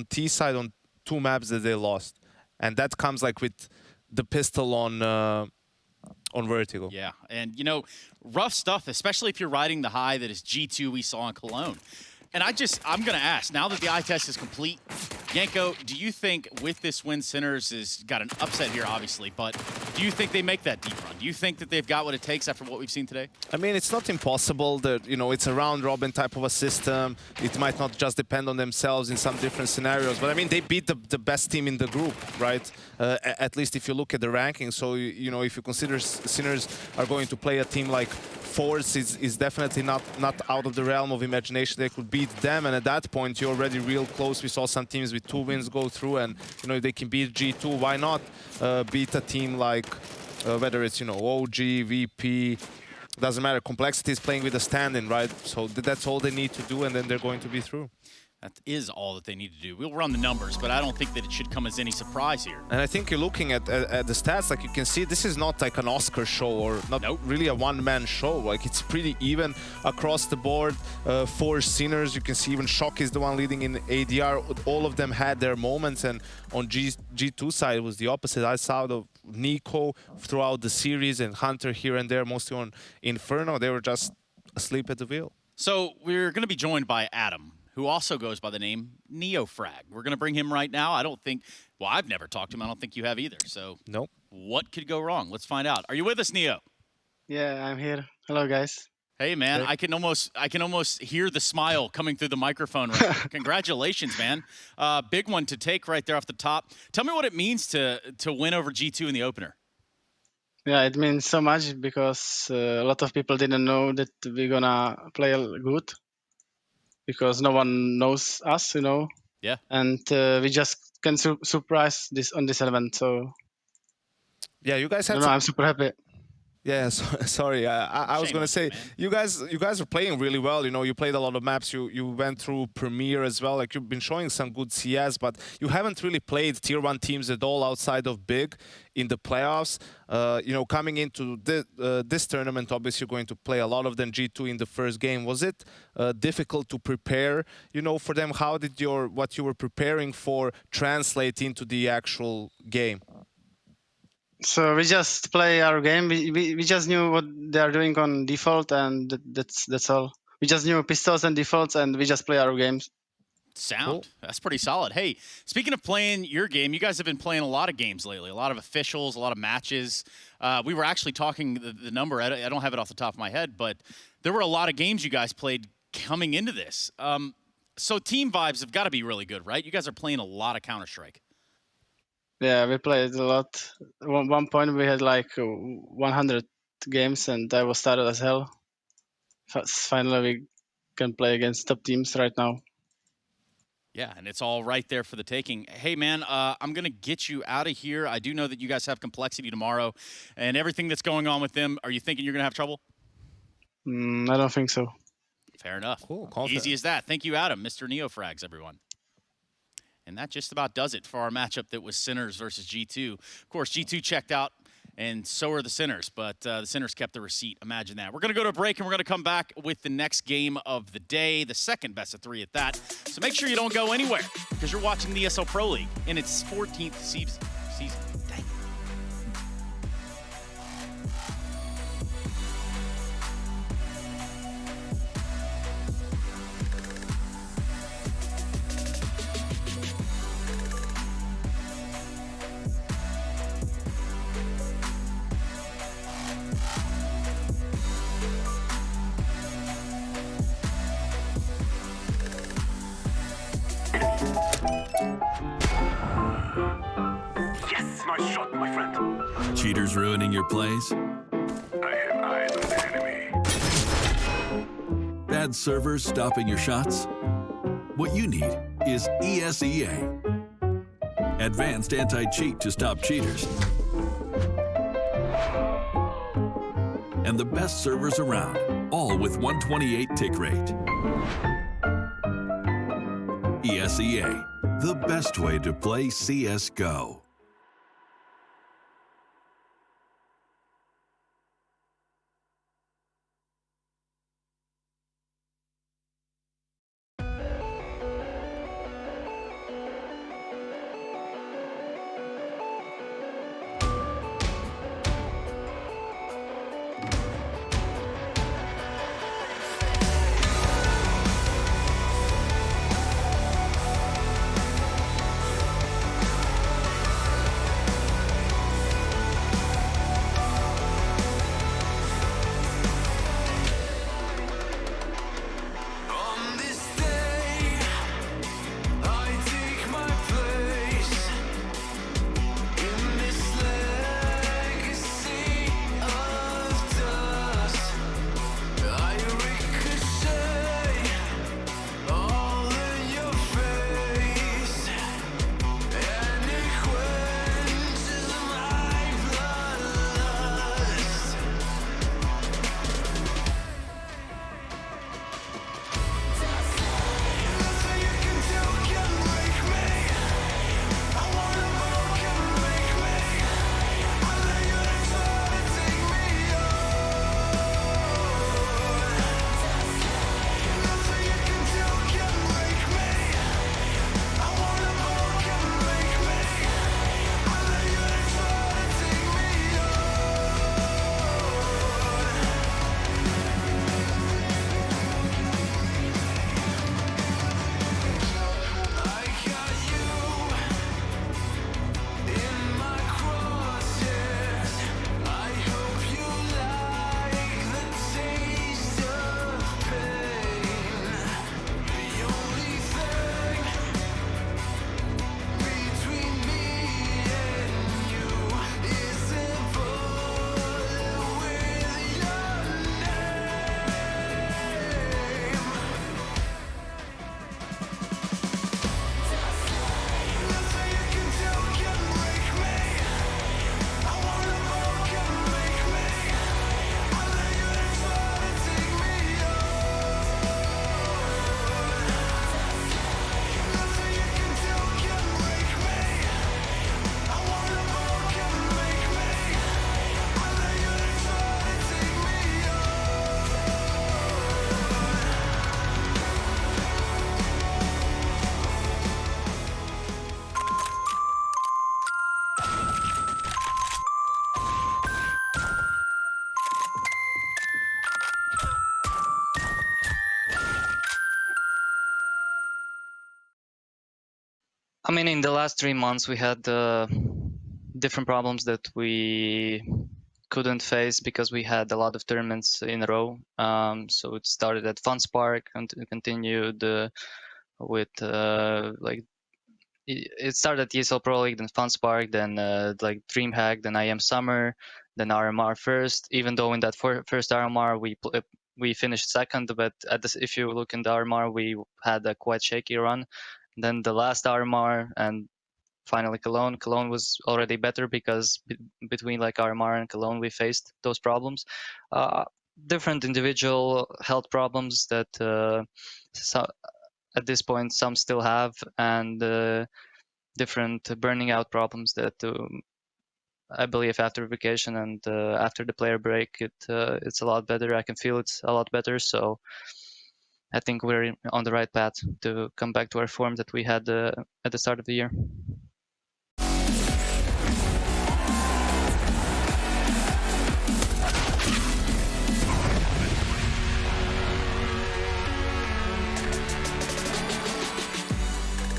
T side on 2 maps that they lost, and that comes like with the pistol on Vertigo.
Yeah, and you know, rough stuff, especially if you're riding the high that is G2 we saw in Cologne. And I'm going to ask, now that the eye test is complete, Yanko, do you think with this win, Sinners has got an upset here, obviously, but do you think they make that deep run? Do you think that they've got what it takes after what we've seen today?
I mean, it's not impossible. That, you know, it's a round-robin type of a system. It might not just depend on themselves in some different scenarios, but I mean, they beat the best team in the group, right? At least if you look at the rankings. So, you know, if you consider Sinners are going to play a team like Force is definitely not out of the realm of imagination. They could beat them, and at that point you're already real close. We saw some teams with 2 wins go through, and you know, if they can beat G2, why not beat a team like whether it's, you know, OG, VP, doesn't matter. Complexity is playing with a stand-in, right? So that's all they need to do, and then they're going to be through.
That is all that they need to do. We'll run the numbers, but I don't think that it should come as any surprise here.
And I think you're looking at the stats, like you can see, this is not like an Oscar show or not really a one-man show. Like it's pretty even across the board. 4 Sinners, you can see even Shock is the one leading in ADR. All of them had their moments, and on G2 side it was the opposite. I saw the Nico throughout the series and Hunter here and there, mostly on Inferno. They were just asleep at the wheel.
So we're going to be joined by Adam, who also goes by the name NeoFrag. We're going to bring him right now. I don't think, well, I've never talked to him. I don't think you have either. So
nope.
What could go wrong? Let's find out. Are you with us, Neo?
Yeah, I'm here. Hello, guys.
Hey, man.
Hey.
I can almost hear the smile coming through the microphone right now. Congratulations, man. Big one to take right there off the top. Tell me what it means to win over G2 in the opener.
Yeah, it means so much because a lot of people didn't know that we're gonna play good. Because no one knows us, you know.
Yeah.
And we just can surprise this on this event. So
yeah, you guys had.
I'm super happy.
Yeah, sorry. I was gonna say you guys are playing really well. You know, you played a lot of maps. You went through Premier as well. Like you've been showing some good CS, but you haven't really played Tier 1 teams at all outside of Big in the playoffs. You know, coming into this tournament, obviously you're going to play a lot of them G2 in the first game. Was it difficult to prepare, you know, for them? How did what you were preparing for translate into the actual game?
So we just play our game. We just knew what they are doing on default, and that's all. We just knew pistols and defaults, and we just play our games.
Sound. Cool. That's pretty solid. Hey, speaking of playing your game, you guys have been playing a lot of games lately, a lot of officials, a lot of matches. We were actually talking the number. I don't have it off the top of my head, but there were a lot of games you guys played coming into this. So team vibes have got to be really good, right? You guys are playing a lot of Counter-Strike.
Yeah, we played a lot. At one point we had like 100 games, and I was tired as hell. Finally, we can play against top teams right now.
Yeah, and it's all right there for the taking. Hey, man, I'm going to get you out of here. I do know that you guys have Complexity tomorrow, and everything that's going on with them, are you thinking you're going to have trouble?
I don't think so.
Fair enough.
Cool.
Easy as that. Thank you, Adam. Mr. NeoFrags, everyone. And that just about does it for our matchup that was Sinners versus G2. Of course, G2 checked out, and so are the Sinners, but the Sinners kept the receipt. Imagine that. We're going to go to a break, and we're going to come back with the next game of the day, the second best of 3 at that. So make sure you don't go anywhere, because you're watching the ESL Pro League in its 14th season. Dang.
Yes, nice shot, my friend.
Cheaters ruining your plays?
I have eyes on the enemy.
Bad servers stopping your shots? What you need is ESEA. Advanced anti-cheat to stop cheaters. And the best servers around, all with 128 tick rate. ESEA, the best way to play CSGO.
I mean, in the last 3 months, we had different problems that we couldn't face because we had a lot of tournaments in a row. So it started at FunSpark and continued with like it started at ESL Pro League, then FunSpark, then like DreamHack, then IM Summer, then RMR first. Even though in that first RMR we finished second, but if you look in the RMR, we had a quite shaky run. Then the last RMR and finally Cologne. Cologne was already better because between like RMR and Cologne we faced those problems. Different individual health problems that at this point some still have, and different burning out problems that I believe after vacation and after the player break it's a lot better. I can feel it's a lot better, so I think we're on the right path to come back to our form that we had at the start of the year.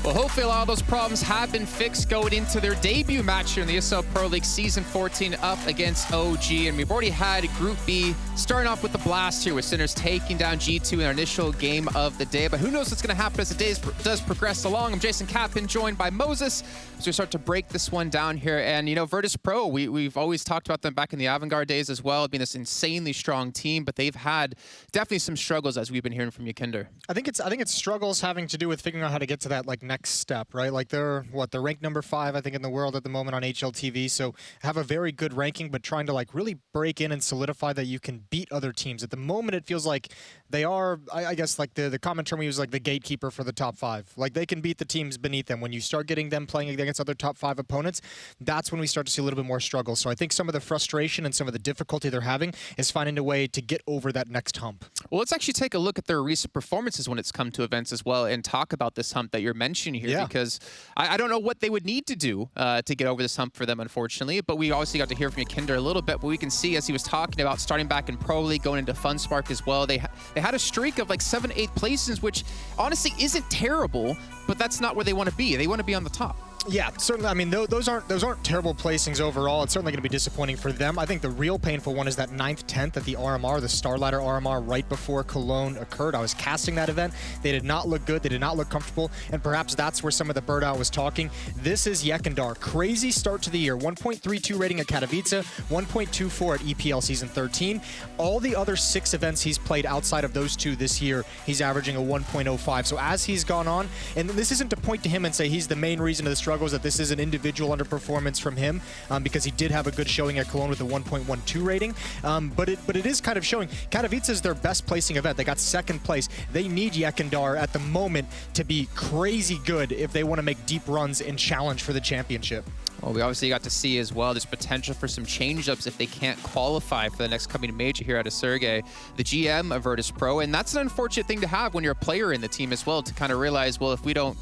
Well, hopefully a lot of those problems have been fixed going into their debut match here in the ESL Pro League Season 14 up against OG. And we've already had Group B starting off with the blast here with Sinners taking down G2 in our initial game of the day. But who knows what's going to happen as the day does progress along. I'm Jason Kaplan, joined by Moses, as we start to break this one down here. And, you know, Virtus Pro, we've always talked about them back in the Avangard days as well, being this insanely strong team. But they've had definitely some struggles, as we've been hearing from you, Kinder.
I think it's struggles having to do with figuring out how to get to that next step, right? Like they're ranked number 5, I think, in the world at the moment on HLTV. So have a very good ranking, but trying to really break in and solidify that you can beat other teams. At the moment, it feels like they are, I guess, like the common term we use, like the gatekeeper for the top 5. Like they can beat the teams beneath them. When you start getting them playing against other top 5 opponents, that's when we start to see a little bit more struggle. So I think some of the frustration and some of the difficulty they're having is finding a way to get over that next hump.
Well, let's actually take a look at their recent performances when it's come to events as well and talk about this hump that you're mentioning here. Yeah. Because I don't know what they would need to do to get over this hump for them, unfortunately. But we obviously got to hear from you, Kinder, a little bit. But we can see, as he was talking about starting back in Pro League, going into FunSpark as well, they had a streak of like 7-8 places, which honestly isn't terrible, but that's not where they want to be. They want to be on the top.
Yeah, certainly. I mean, those aren't terrible placings overall. It's certainly going to be disappointing for them. I think the real painful one is that 9th, 10th at the RMR, the Star Ladder RMR, right before Cologne occurred. I was casting that event. They did not look good. They did not look comfortable. And perhaps that's where some of the bird out was talking. This is Yekindar. Crazy start to the year. 1.32 rating at Katowice, 1.24 at EPL Season 13. All the other 6 events he's played outside of those 2 this year, he's averaging a 1.05. So as he's gone on, and this isn't to point to him and say he's the main reason of the struggles, that this is an individual underperformance from him, because he did have a good showing at Cologne with a 1.12 rating. But it is kind of showing. Katowice is their best placing event. They got 2nd place. They need Yekindar at the moment to be crazy good if they want to make deep runs and challenge for the championship.
Well, we obviously got to see as well there's potential for some change-ups if they can't qualify for the next coming major here out of Sergey, the GM of Virtus Pro. And that's an unfortunate thing to have when you're a player in the team as well, to kind of realize, well, if we don't,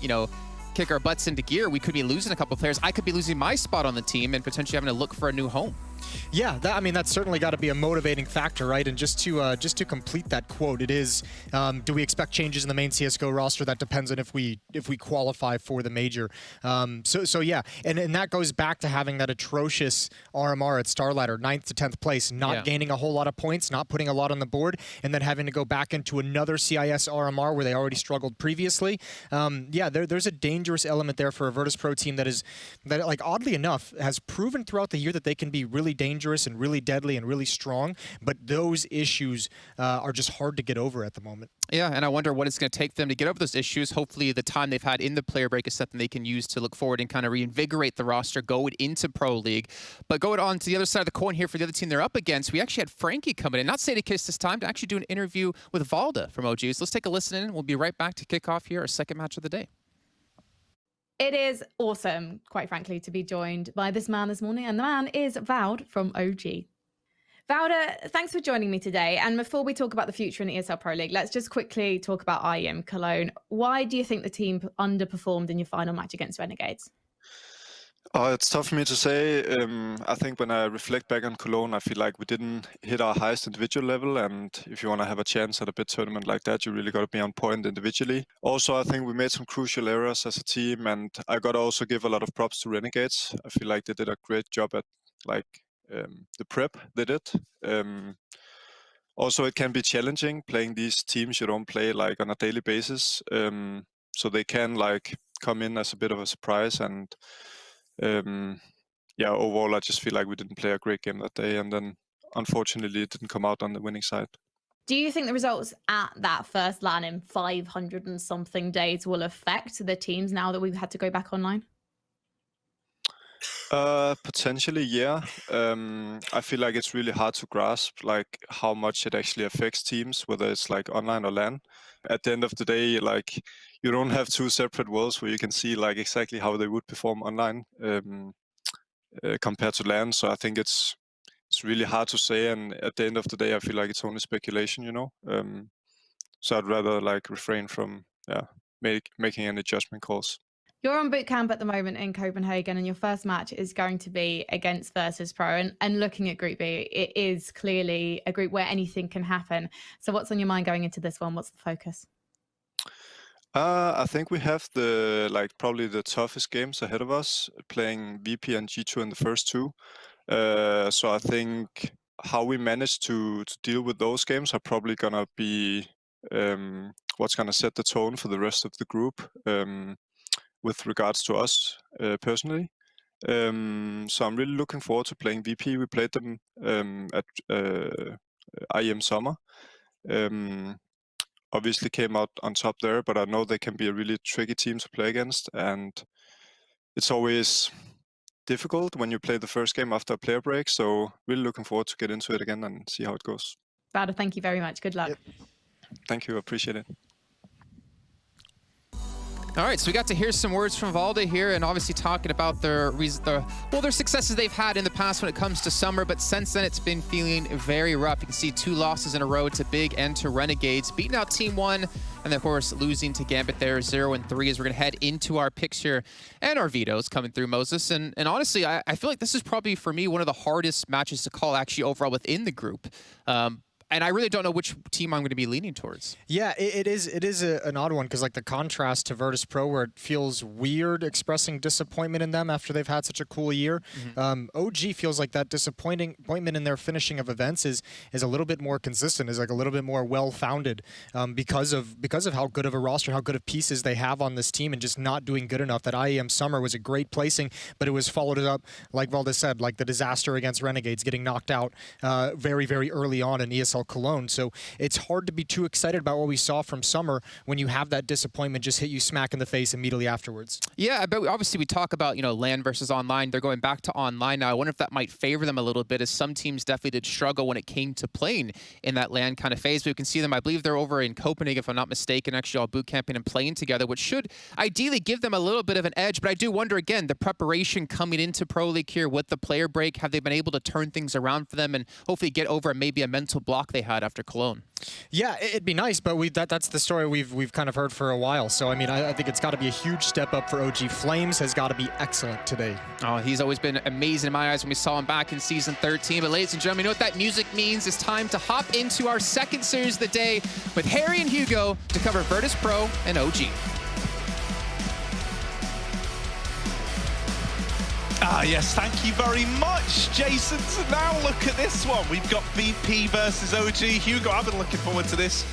kick our butts into gear, we could be losing a couple of players. I could be losing my spot on the team and potentially having to look for a new home.
Yeah, that's certainly got to be a motivating factor, right? And just to complete that quote, it is, do we expect changes in the main CSGO roster? That depends on if we qualify for the major. So yeah, and that goes back to having that atrocious RMR at Star Ladder, 9th to 10th place, not gaining a whole lot of points, not putting a lot on the board, and then having to go back into another CIS RMR where they already struggled previously. Yeah, there's a dangerous element there for a Virtus Pro team that oddly enough has proven throughout the year that they can be really dangerous and really deadly and really strong, but those issues are just hard to get over at the moment.
Yeah, and I wonder what it's going to take them to get over those issues. Hopefully the time they've had in the player break is something they can use to look forward and kind of reinvigorate the roster going into Pro League. But going on to the other side of the coin here for the other team they're up against, we actually had Frankie coming in, not Sadiekiss this time, to actually do an interview with Valda from OG. So let's take a listen in. We'll be right back to kick off here our second match of the day.
It is awesome, quite frankly, to be joined by this man this morning, and the man is Vald from OG. Valda, thanks for joining me today. And before we talk about the future in the ESL Pro League, let's just quickly talk about IEM Cologne. Why do you think the team underperformed in your final match against Renegades?
It's tough for me to say. I think when I reflect back on Cologne, I feel like we didn't hit our highest individual level. And if you want to have a chance at a big tournament like that, you really got to be on point individually. Also, I think we made some crucial errors as a team. And I got to also give a lot of props to Renegades. I feel like they did a great job at the prep they did. Also, it can be challenging playing these teams you don't play like on a daily basis. So they can like come in as a bit of a surprise. And yeah, overall, I just feel like we didn't play a great game that day. And then unfortunately, it didn't come out on the winning side.
Do you think the results at that first LAN in 500 and something days will affect the teams now that we've had to go back online?
Potentially, yeah. I feel like it's really hard to grasp like how much it actually affects teams, whether it's like online or LAN. At the end of the day, like you don't have two separate worlds where you can see like exactly how they would perform online compared to LAN. So I think it's really hard to say. And at the end of the day, I feel like it's only speculation, you know. So I'd rather like refrain from making any judgment calls.
You're on boot camp at the moment in Copenhagen, and your first match is going to be against Virtus Pro. And looking at Group B, it is clearly a group where anything can happen. So what's on your mind going into this one? What's the focus?
I think we have probably the toughest games ahead of us, playing VP and G2 in the first two. So I think how we manage to deal with those games are probably gonna be what's gonna set the tone for the rest of the group. With regards to us personally. So I'm really looking forward to playing VP. We played them at IEM Summer. Obviously came out on top there, but I know they can be a really tricky team to play against. And it's always difficult when you play the first game after a player break. So really looking forward to get into it again and see how it goes.
Valda, thank you very much. Good luck.
Yep. Thank you. Appreciate it.
All right, so we got to hear some words from Valda here, and obviously talking about their successes they've had in the past when it comes to summer, but since then it's been feeling very rough. You can see 2 losses in a row to Big and to Renegades, beating out Team 1, and then of course losing to Gambit there, 0-3, as we're gonna head into our picks here and our vetoes coming through, Moses. And honestly, I feel like this is probably for me one of the hardest matches to call actually overall within the group. And I really don't know which team I'm going to be leaning towards.
Yeah, it is an odd one, because like the contrast to Virtus Pro, where it feels weird expressing disappointment in them after they've had such a cool year. OG feels like that disappointment in their finishing of events is a little bit more consistent, is like a little bit more well-founded because of how good of a roster, how good of pieces they have on this team, and just not doing good enough. That IEM Summer was a great placing, but it was followed up, like Valda said, like the disaster against Renegades, getting knocked out very, very early on in ESL Cologne. So it's hard to be too excited about what we saw from Summer when you have that disappointment just hit you smack in the face immediately afterwards.
Yeah, but obviously we talk about, you know, LAN versus online. They're going back to online now. I wonder if that might favor them a little bit, as some teams definitely did struggle when it came to playing in that LAN kind of phase. But you can see them, I believe they're over in Copenhagen, if I'm not mistaken, actually all boot camping and playing together, which should ideally give them a little bit of an edge. But I do wonder, again, the preparation coming into Pro League here with the player break, have they been able to turn things around for them and hopefully get over maybe a mental block they had after Cologne?
Yeah, it'd be nice, but that's the story we've kind of heard for a while. So I mean, I think it's got to be a huge step up for OG. Flames has got to be excellent today.
Oh, he's always been amazing in my eyes when we saw him back in Season 13. But ladies and gentlemen, you know what that music means? It's time to hop into our second series of the day with Harry and Hugo to cover Virtus Pro and OG.
Ah, yes, thank you very much, Jason. So now look at this one. We've got VP versus OG. Hugo, I've been looking forward to this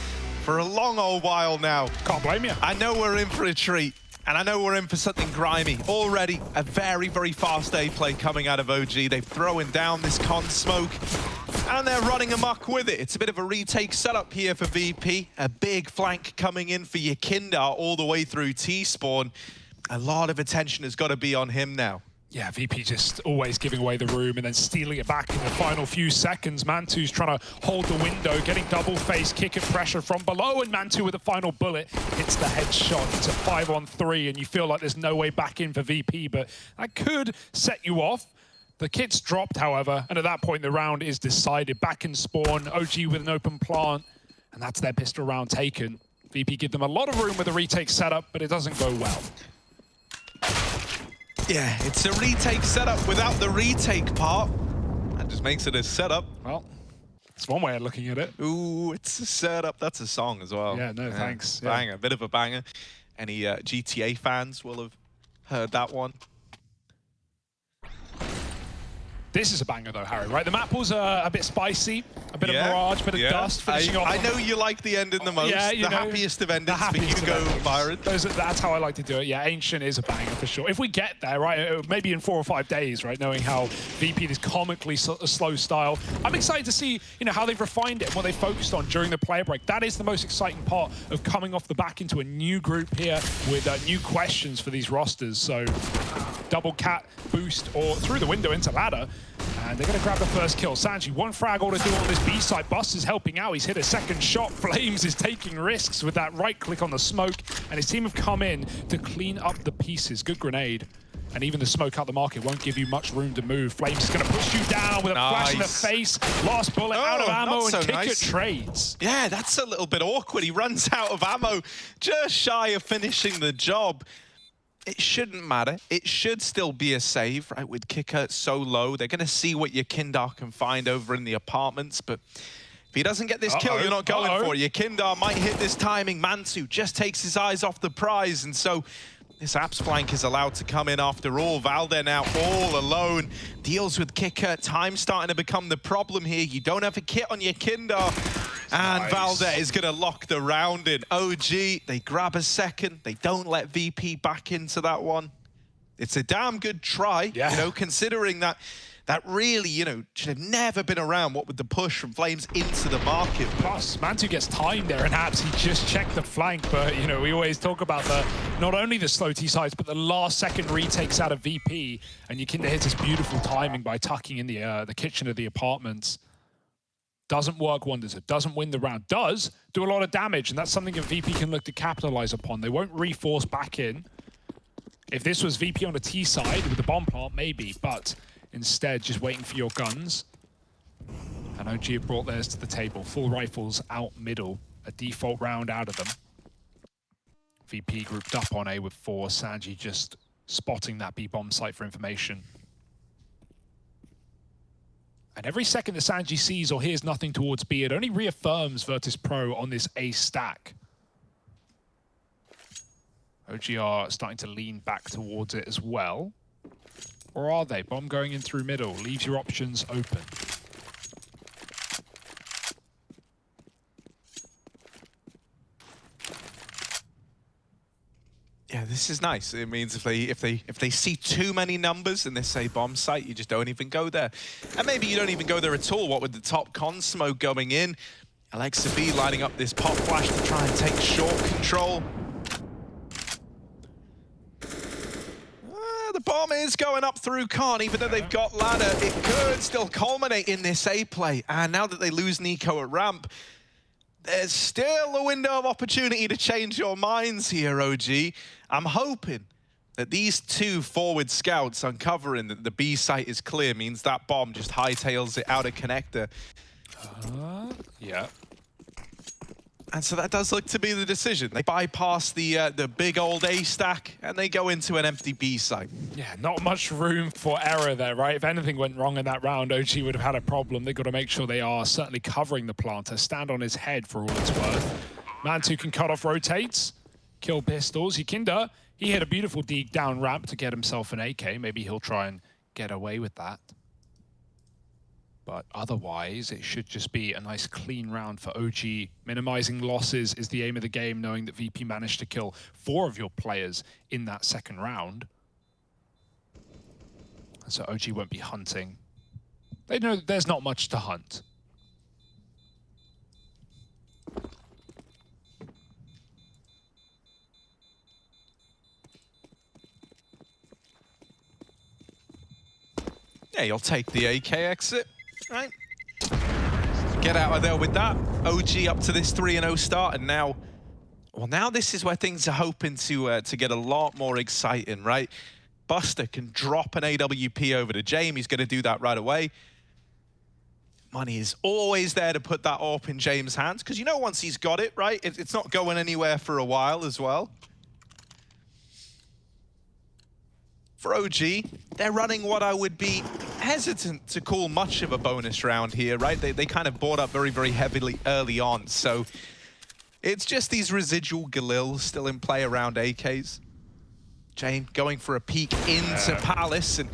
for a long old while now.
Can't blame you.
I know we're in for a treat, and I know we're in for something grimy. Already a very, very fast A play coming out of OG. They've thrown down this con smoke, and they're running amok with it. It's a bit of a retake setup here for VP. A big flank coming in for Yakindar all the way through T-spawn. A lot of attention has got to be on him now.
Yeah, VP just always giving away the room and then stealing it back in the final few seconds. Mantu's trying to hold the window, getting double-face kick and pressure from below, and Mantu with the final bullet hits the headshot. It's a 5-on-3, and you feel like there's no way back in for VP, but that could set you off. The kit's dropped, however, and at that point the round is decided. Back in spawn, OG with an open plant, and that's their pistol round taken. VP give them a lot of room with a retake setup, but it doesn't go well.
Yeah, it's a retake setup without the retake part. That just makes it a setup.
Well, it's one way of looking at it.
Ooh, it's a setup. That's a song as well.
Yeah, no, thanks.
Banger, a bit of a banger. Any GTA fans will have heard that one.
This is a banger though, Harry, right? The map was a bit spicy, a bit of mirage, bit of dust, finishing off.
I know you like the ending the most.
Yeah,
the happiest of endings for you to go, Byron.
That's how I like to do it. Yeah, Ancient is a banger for sure. If we get there, right, maybe in 4 or 5 days, right, knowing how VP this comically slow style, I'm excited to see, how they've refined it and what they focused on during the player break. That is the most exciting part of coming off the back into a new group here with new questions for these rosters. So double cat boost or through the window into ladder. And they're going to grab the first kill. Sanji, 1 frag all to do on this B side. Bust is helping out. He's hit a second shot. Flames is taking risks with that right click on the smoke. And his team have come in to clean up the pieces. Good grenade. And even the smoke out the market won't give you much room to move. Flames is going to push you down with a flash in the face. Last bullet out of ammo and kick it trades.
Yeah, that's a little bit awkward. He runs out of ammo just shy of finishing the job. It shouldn't matter. It should still be a save, right? With kicker so low, they're going to see what your Kindar can find over in the apartments. But if he doesn't get this kill, you're not going for it. Your Kindar might hit this timing. Mantu just takes his eyes off the prize. And so this Apps flank is allowed to come in after all. Valde now all alone. Deals with kicker. Time's starting to become the problem here. You don't have a kit on your Kindar. And Valde is going to lock the round in. OG, they grab a second. They don't let VP back into that one. It's a damn good try, considering that really, should have never been around. What with the push from Flames into the market.
Plus, Mantu gets timed there, and Apps, he just checked the flank. But, we always talk about not only the slow T-sides, but the last second retakes out of VP. And Yukinda hits this beautiful timing by tucking in the kitchen of the apartments. Doesn't work wonders. It doesn't win the round. Does do a lot of damage, and that's something that VP can look to capitalize upon. They won't reforce back in. If this was VP on the T side with the bomb plant, maybe, but instead just waiting for your guns. And OG have brought theirs to the table. Full rifles out middle. A default round out of them. VP grouped up on A with 4. Sanji just spotting that B bomb site for information. And every second that Sanji sees or hears nothing towards B, it only reaffirms Virtus Pro on this A stack. OG are starting to lean back towards it as well. Or are they? Bomb going in through middle. Leaves your options open.
Yeah, this is nice. It means if they see too many numbers and they say bomb site, you just don't even go there. And maybe you don't even go there at all. What with the top con smoke going in, Alexa B lining up this pop flash to try and take short control. The bomb is going up through Khan, even though they've got ladder. It could still culminate in this A play. And now that they lose Nico at ramp, there's still a window of opportunity to change your minds here, OG. I'm hoping that these 2 forward scouts uncovering that the B site is clear means that bomb just hightails it out of connector.
Yeah.
And so that does look to be the decision. They bypass the big old A stack and they go into an empty B site.
Yeah, not much room for error there, right? If anything went wrong in that round, OG would have had a problem. They've got to make sure they are certainly covering the planter. Stand on his head for all it's worth. Mantu can cut off rotates, kill pistols. Yukinda, he hit a beautiful deke down ramp to get himself an AK. Maybe he'll try and get away with that. But otherwise, it should just be a nice clean round for OG. Minimizing losses is the aim of the game, knowing that VP managed to kill 4 of your players in that second round. So OG won't be hunting. They know that there's not much to hunt.
Yeah, you'll take the AK exit. Right. Get out of there with that. OG up to this 3-0 start, and now, well, now this is where things are hoping to get a lot more exciting, right? Buster can drop an AWP over to James. He's going to do that right away. Money is always there to put that AWP in James' hands, because once he's got it, right, it's not going anywhere for a while as well. for OG, they're running what I would be hesitant to call much of a bonus round here, right? They kind of bought up very, very heavily early on. So it's just these residual Galils still in play around AKs. Jame going for a peek into Palace, and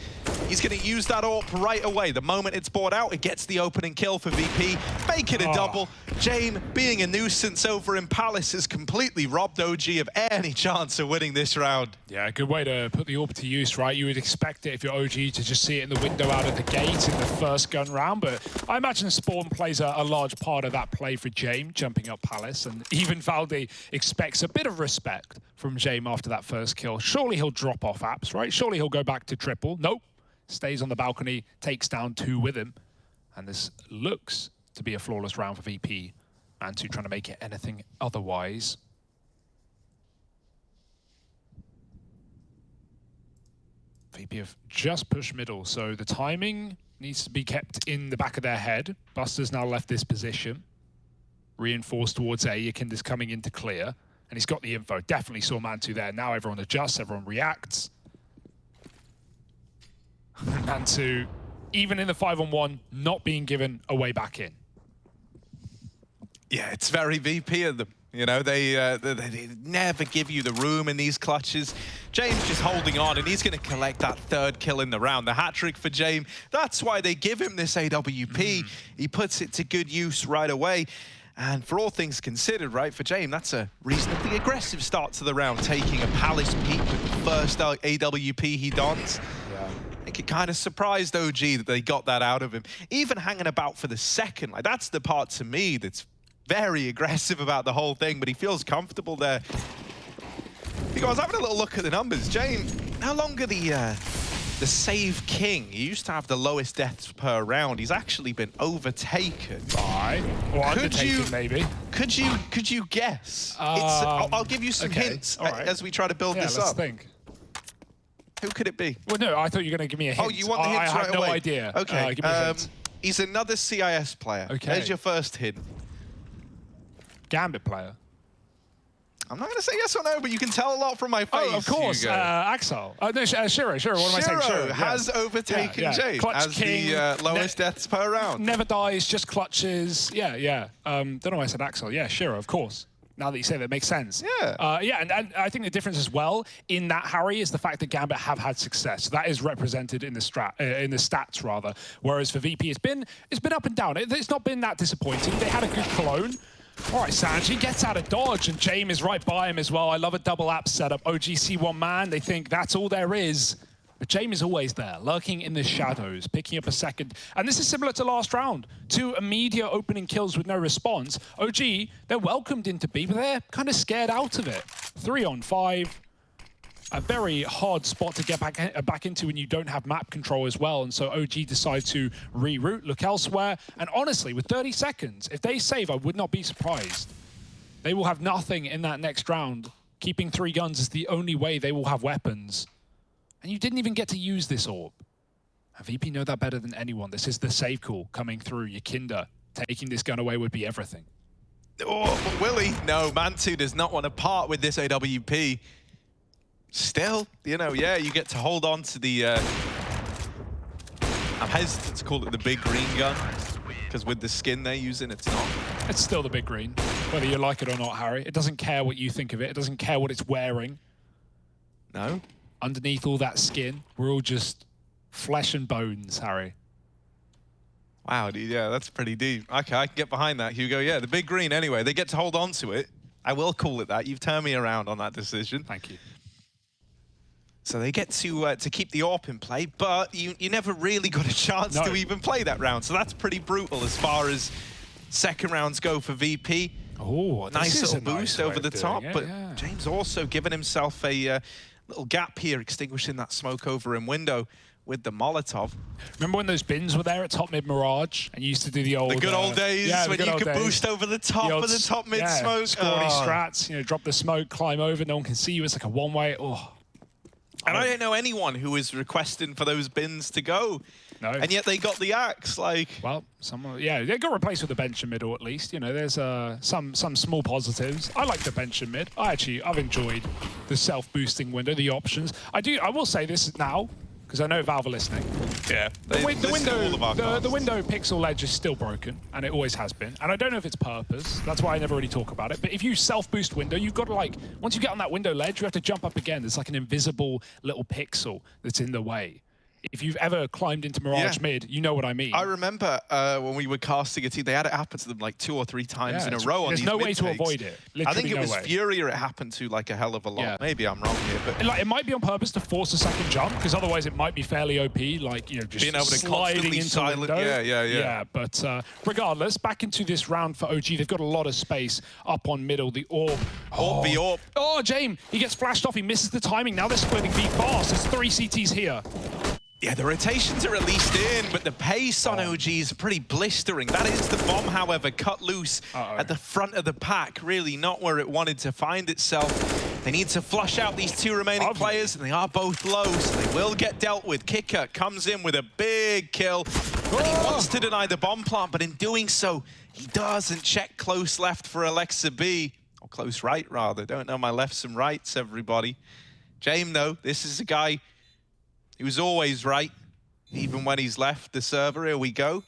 he's going to use that AWP right away. The moment it's bought out, it gets the opening kill for VP, make it a double. Jame, being a nuisance over in Palace, has completely robbed OG of any chance of winning this round.
Yeah, good way to put the AWP to use, right? You would expect it if you're OG to just see it in the window out of the gate in the first gun round, but I imagine Spawn plays a large part of that play for Jame, jumping up Palace, and even Valde expects a bit of respect from Jame after that first kill. Surely he'll drop off apps, right? Surely he'll go back to triple. Nope. Stays on the balcony, takes down 2 with him. And this looks to be a flawless round for VP. Mantu trying to make it anything otherwise. VP have just pushed middle, so the timing needs to be kept in the back of their head. Buster's now left this position. Reinforced towards A. Yakinda's coming into clear. And he's got the info. Definitely saw Mantu there. Now everyone adjusts, everyone reacts. Mantu, even in the 5-on-1, not being given a way back in.
Yeah, it's very VP of them. You know, they never give you the room in these clutches. James just holding on, and he's going to collect that 3rd kill in the round. The hat-trick for James. That's why they give him this AWP. He puts it to good use right away. And for all things considered, right, for Jame, that's a reasonably aggressive start to the round, taking a Palace peak with the first AWP he dons. Yeah. I think it kind of surprised OG that they got that out of him. Even hanging about for the second, like that's the part to me that's very aggressive about the whole thing, but he feels comfortable there. I was having a little look at the numbers. Jame, no longer the save king. He used to have the lowest deaths per round. He's actually been overtaken
by, or undertaken maybe.
Could you guess? I'll give you some hints as we try to build this up.
Let's think.
Who could it be?
Well, no, I thought you were going to give me a hint.
Oh, you want the hints right away?
I have no idea.
Okay.
Give me a hint.
He's another CIS player.
Okay.
There's your first hint.
Gambit player.
I'm not going to say yes or no, but you can tell a lot from my face.
Oh, of course. Axel. No, Shiro. What am I saying?
Shiro has overtaken Jame as
king,
the lowest deaths per round.
Never dies, just clutches. Yeah. Don't know why I said Axel. Yeah, Shiro, of course. Now that you say that, it makes sense.
Yeah.
And I think the difference as well in that, Harry, is the fact that Gambit have had success. So that is represented in the stats rather. Whereas for VP, it's been up and down. It's not been that disappointing. They had a good clone. All right, Sanji gets out of dodge, and Jame is right by him as well. I love a double app setup. OGC one man, they think that's all there is. But Jame is always there, lurking in the shadows, picking up a second. And this is similar to last round. 2 immediate opening kills with no response. OG, they're welcomed into B, but they're kind of scared out of it. 3-on-5. A very hard spot to get back into when you don't have map control as well. And so OG decide to reroute, look elsewhere. And honestly, with 30 seconds, if they save, I would not be surprised. They will have nothing in that next round. Keeping 3 guns is the only way they will have weapons. And you didn't even get to use this AWP. And VP know that better than anyone. This is the save call coming through. Yakinda taking this gun away would be everything.
Oh, but Willie, no, Mantu does not want to part with this AWP. Still, you know, yeah, you get to hold on to the... I'm hesitant to call it the big green gun, because with the skin they're using, it's not.
It's still the big green, whether you like it or not, Harry. It doesn't care what you think of it. It doesn't care what it's wearing.
No.
Underneath all that skin, we're all just flesh and bones, Harry.
Wow, dude, yeah, that's pretty deep. Okay, I can get behind that, Hugo. Yeah, the big green anyway. They get to hold on to it. I will call it that. You've turned me around on that decision.
Thank you.
So they get to keep the AWP in play, but you never really got a chance to even play that round. So that's pretty brutal as far as second rounds go for VP.
Oh,
nice little boost over the top, but James also giving himself a little gap here, extinguishing that smoke over in window with the Molotov.
Remember when those bins were there at top mid Mirage and you used to do the old...
The good old days when you could boost over the top of the top mid smoke.
Scrawny strats, you know, drop the smoke, climb over, no one can see you. It's like a one-way. Oh.
And I don't know anyone who is requesting for those bins to go.
No.
And yet they got the axe, like...
Well, yeah, they got replaced with the bench and middle at least. You know, there's some small positives. I like the bench and mid. I've enjoyed the self-boosting window, the options. I will say this now, because I know Valve are listening.
Yeah,
The window pixel edge is still broken, and it always has been. And I don't know if it's purpose. That's why I never really talk about it. But if you self-boost window, you've got to, like, once you get on that window ledge, you have to jump up again. There's like an invisible little pixel that's in the way. If you've ever climbed into Mirage mid, you know what I mean.
I remember when we were casting a team, they had it happen to them like 2 or 3 times in a row on these
There's no way to
mid-takes.
avoid it. Literally
I think it was
no way.
Furia it happened to like a hell of a lot.
Yeah.
Maybe I'm wrong here, but
Like, it might be on purpose to force a second jump, because otherwise it might be fairly OP, like, you know, just
being able to
sliding
constantly
into
silent.
window.
Yeah.
But regardless, back into this round for OG. They've got a lot of space up on middle. The orb.
The orb.
Oh, James, he gets flashed off. He misses the timing. Now they're splitting B fast. There's 3 CTs here.
Yeah, the rotations are released in, but the pace on OG is pretty blistering. That is the bomb, however, cut loose at the front of the pack. Really not where it wanted to find itself. They need to flush out these 2 remaining players, and they are both low, so they will get dealt with. Kicker comes in with a big kill, and he wants to deny the bomb plant, but in doing so, he doesn't check close left for Alexa B. Or close right, rather. Don't know my lefts and rights, everybody. James, though, this is a guy... He was always right, even when he's left the server. Here we go.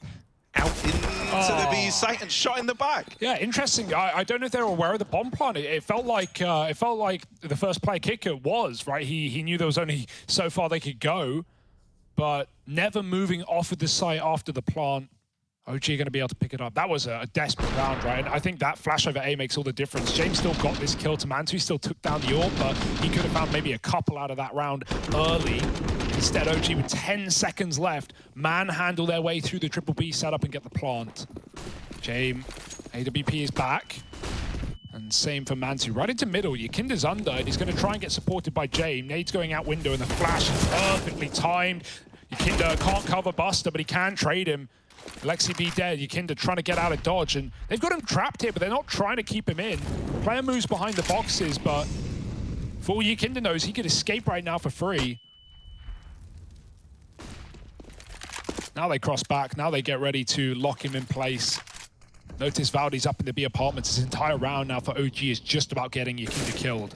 Out into the B site and shot in the back.
Yeah, interesting. I don't know if they were aware of the bomb plant. It felt like the first play kicker was, right? He knew there was only so far they could go, but never moving off of the site after the plant. OG are going to be able to pick it up. That was a desperate round, right? And I think that flash over A makes all the difference. James still got this kill to Mantu. He still took down the orb, but he could have found maybe a couple out of that round early. Instead, OG with 10 seconds left, manhandle their way through the triple B setup and get the plant. James, AWP is back. And same for Mantu. Right into middle. Yakinda's under, and he's going to try and get supported by James. Nade's going out window, and the flash is perfectly timed. Yakinda can't cover Buster, but he can trade him. Lexi B dead, Yakinda trying to get out of dodge, and they've got him trapped here, but they're not trying to keep him in. Player moves behind the boxes, but for all Yakinda knows, he could escape right now for free. Now they cross back, now they get ready to lock him in place. Notice Valdi's up in the B apartments. His entire round now for OG is just about getting Yakinda killed.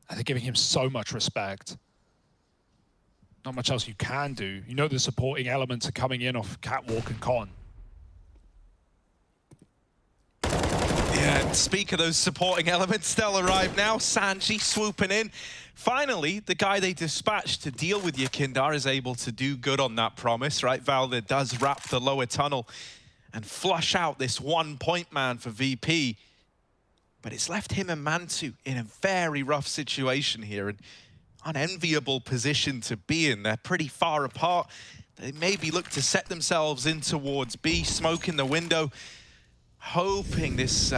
And they're giving him so much respect. Not much else you can do. You know the supporting elements are coming in off Catwalk and Con.
Yeah, and speak of those supporting elements, they'll arrive now. Sanji swooping in. Finally, the guy they dispatched to deal with Yakindar is able to do good on that promise, right? Valde does wrap the lower tunnel and flush out this 1-point man for VP. But it's left him and Mantu in a very rough situation here. And unenviable position to be in. They're pretty far apart. They maybe look to set themselves in towards B, smoke in the window, hoping this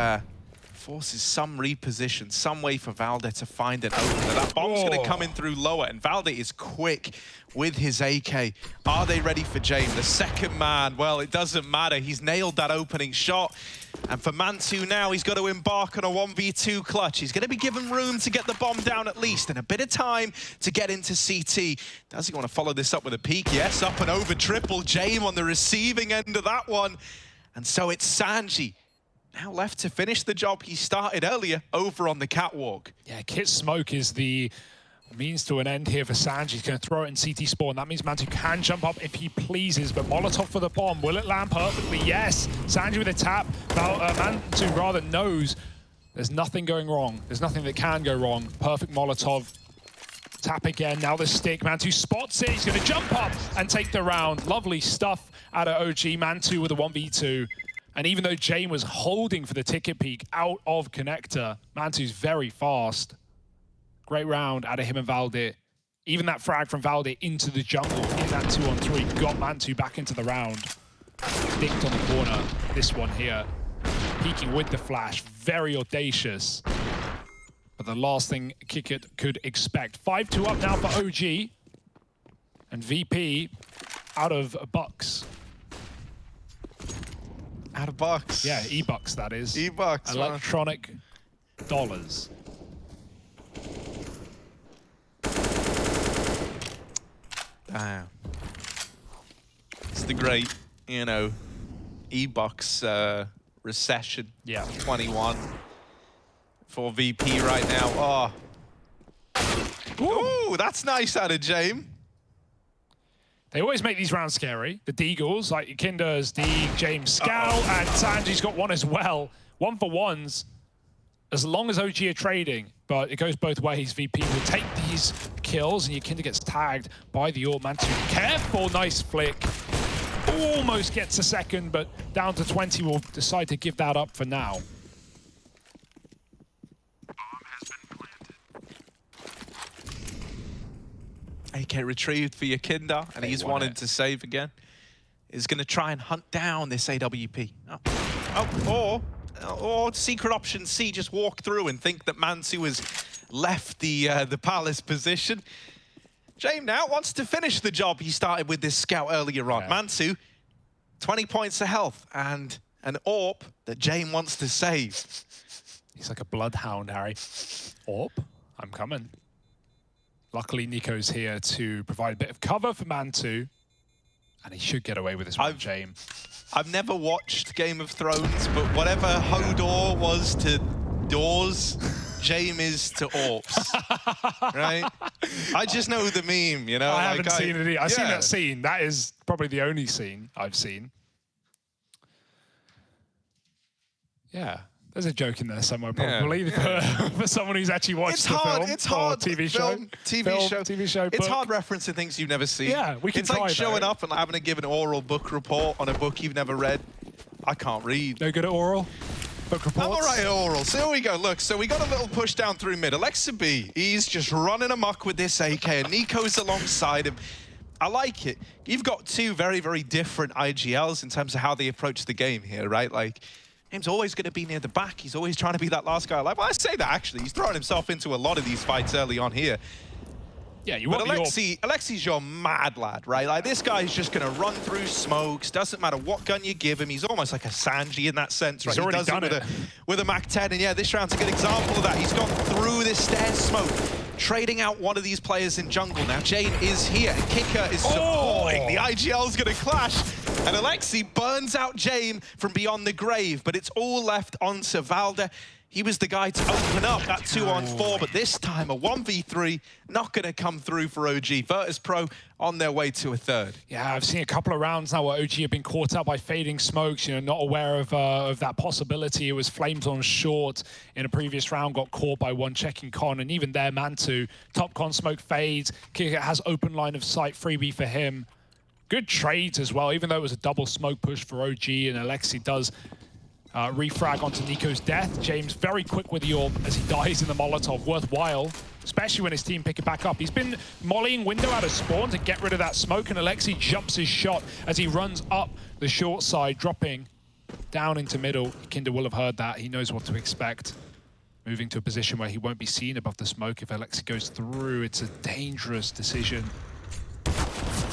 forces some reposition, some way for Valde to find an opener. That bomb's going to come in through lower, and Valde is quick with his AK. Are they ready for James? The second man, well, it doesn't matter. He's nailed that opening shot. And for Mantu now, he's got to embark on a 1v2 clutch. He's going to be given room to get the bomb down at least, and a bit of time to get into CT. Does he want to follow this up with a peek? Yes, up and over triple. James on the receiving end of that one. And so it's Sanji now left to finish the job he started earlier over on the catwalk.
Yeah, Kit Smoke is the means to an end here for Sanji. He's going to throw it in CT spawn. That means Mantu can jump up if he pleases, but Molotov for the bomb. Will it land perfectly? Yes. Sanji with a tap. Now Mantu rather knows there's nothing going wrong. There's nothing that can go wrong. Perfect Molotov. Tap again. Now the stick. Mantu spots it. He's going to jump up and take the round. Lovely stuff out of OG. Mantu with a 1v2. And even though Jane was holding for the ticket peak out of connector, Mantu's very fast. Great round out of him and Valde. Even that frag from Valde into the jungle in that 2-on-3 got Mantu back into the round. Dicked on the corner. This one here. Peeking with the flash. Very audacious. But the last thing Kickit could expect. 5-2 up now for OG. And VP out of bucks.
Out of bucks.
Yeah, E-bucks, that is.
E-bucks.
Electronic dollars.
Damn. It's the great, you know, E-Box recession.
Yeah.
21 for VP right now. Oh. Ooh, that's nice out of James.
They always make these rounds scary. The Deagles, like Kinder's Deeg, James Scout, and Sanji's got one as well. 1-for-1s, as long as OG are trading. But it goes both ways. VP will take these kills, and Yakinda gets tagged by the Orb. Mantu, careful, nice flick. Almost gets a second, but down to 20 will decide to give that up for now.
AK retrieved for Yakinda, and he's wanted to save again. He's going to try and hunt down this AWP. Or secret option C, just walk through and think that Mantu has left the Palace position. James now wants to finish the job he started with this scout earlier on. Mantu, 20 points of health and an AWP that James wants to save.
He's like a bloodhound, Harry. AWP, I'm coming. Luckily, Nico's here to provide a bit of cover for Mantu, and he should get away with this one, James.
I've never watched Game of Thrones, but whatever Hodor was to doors, James is to AWPs, right? I just know the meme, you know?
I haven't seen it. I've seen that scene. That is probably the only scene I've seen. Yeah. There's a joke in there somewhere, probably, for someone who's actually watched the film or TV show. TV show,
It's hard referencing things you've never seen.
Yeah, we can
It's like
try,
showing
though.
up and having to give an oral book report on a book you've never read. I can't read.
No good at oral? Book reports?
I'm all right at oral. So here we go. Look, so we got a little push down through mid. Alexa B, he's just running amok with this AK, and Nico's alongside him. I like it. You've got two very, very different IGLs in terms of how they approach the game here, right? Like, James always going to be near the back. He's always trying to be that last guy alive. Well, I say that, actually. He's throwing himself into a lot of these fights early on here.
Yeah, you
But
want
Alexi's your mad lad, right? Like, this guy's just going to run through smokes. Doesn't matter what gun you give him. He's almost like a Sanji in that sense, right?
He's already done it
with a Mac-10. And yeah, this round's a good example of that. He's gone through this stairs smoke, trading out one of these players in jungle. Now, Jane is here, and Kicker is supporting. The IGL's going to clash, and Alexi burns out Jane from beyond the grave, but it's all left on Valde. He was the guy to open up that 2-on-4, but this time a 1v3 not going to come through for OG. Virtus Pro on their way to a third.
Yeah, I've seen a couple of rounds now where OG have been caught out by fading smokes, you know, not aware of that possibility. It was flames on short in a previous round, got caught by one checking con, and even there, Mantu, top con smoke fades. Kicker has open line of sight, freebie for him. Good trades as well, even though it was a double smoke push for OG, and Alexi does refrag onto Nico's death. James very quick with the AWP as he dies in the Molotov. Worthwhile, especially when his team pick it back up. He's been mollying window out of spawn to get rid of that smoke, and Alexi jumps his shot as he runs up the short side, dropping down into middle. Kinder will have heard that. He knows what to expect. Moving to a position where he won't be seen above the smoke. If Alexi goes through, it's a dangerous decision.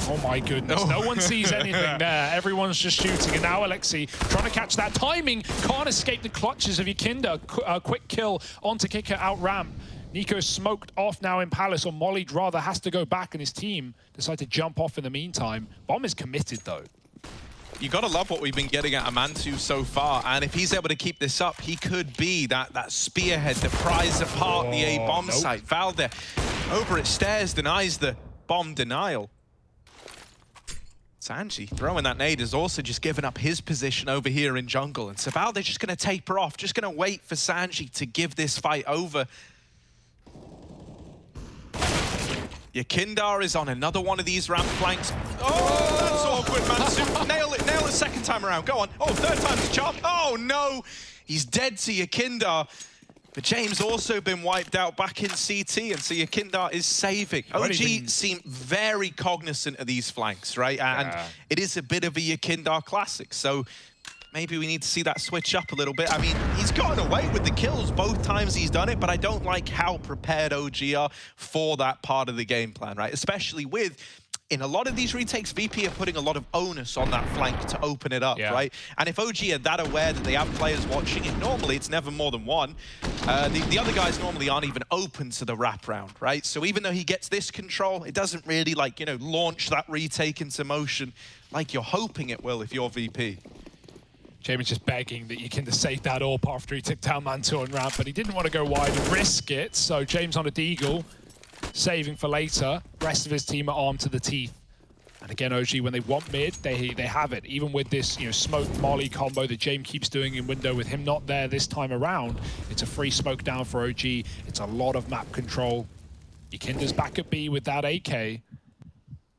Oh my goodness, no one sees anything there. Everyone's just shooting, and now Alexi trying to catch that timing. Can't escape the clutches of Yakinda. Quick kill onto Kicker out ramp. Nico smoked off now in Palace, or mollied rather, has to go back, and his team decide to jump off in the meantime. Bomb is committed though.
You gotta love what we've been getting at Amantu so far, and if he's able to keep this up, he could be that spearhead that pries apart the A-bomb site. Valde over at stairs denies the bomb denial. Sanji throwing that nade is also just given up his position over here in jungle, and Valde's just going to taper off, just going to wait for Sanji to give this fight over. Yakindar is on another one of these ramp flanks. Oh, that's awkward, Mansu. Nail it second time around. Go on. Oh, third time's a charm. Oh, no. He's dead to Yakindar. But James also been wiped out back in CT, and so Yakindar is saving. OG seem very cognizant of these flanks, right? And it is a bit of a Yakindar classic, so maybe we need to see that switch up a little bit. I mean, he's gotten away with the kills both times he's done it, but I don't like how prepared OG are for that part of the game plan, right? Especially with in a lot of these retakes, VP are putting a lot of onus on that flank to open it up, right? And if OG are that aware that they have players watching it, normally it's never more than one. The other guys normally aren't even open to the wraparound, right? So even though he gets this control, it doesn't really, like, you know, launch that retake into motion like you're hoping it will if you're VP.
James just begging that you can save that AWP after he took down Mantle on ramp, but he didn't want to go wide and risk it. So James on a deagle, saving for later. Rest of his team are armed to the teeth. And again, OG, when they want mid, they have it. Even with this, you know, smoke Molly combo that James keeps doing in window with him not there this time around, it's a free smoke down for OG. It's a lot of map control. Yakinda's back at B with that AK.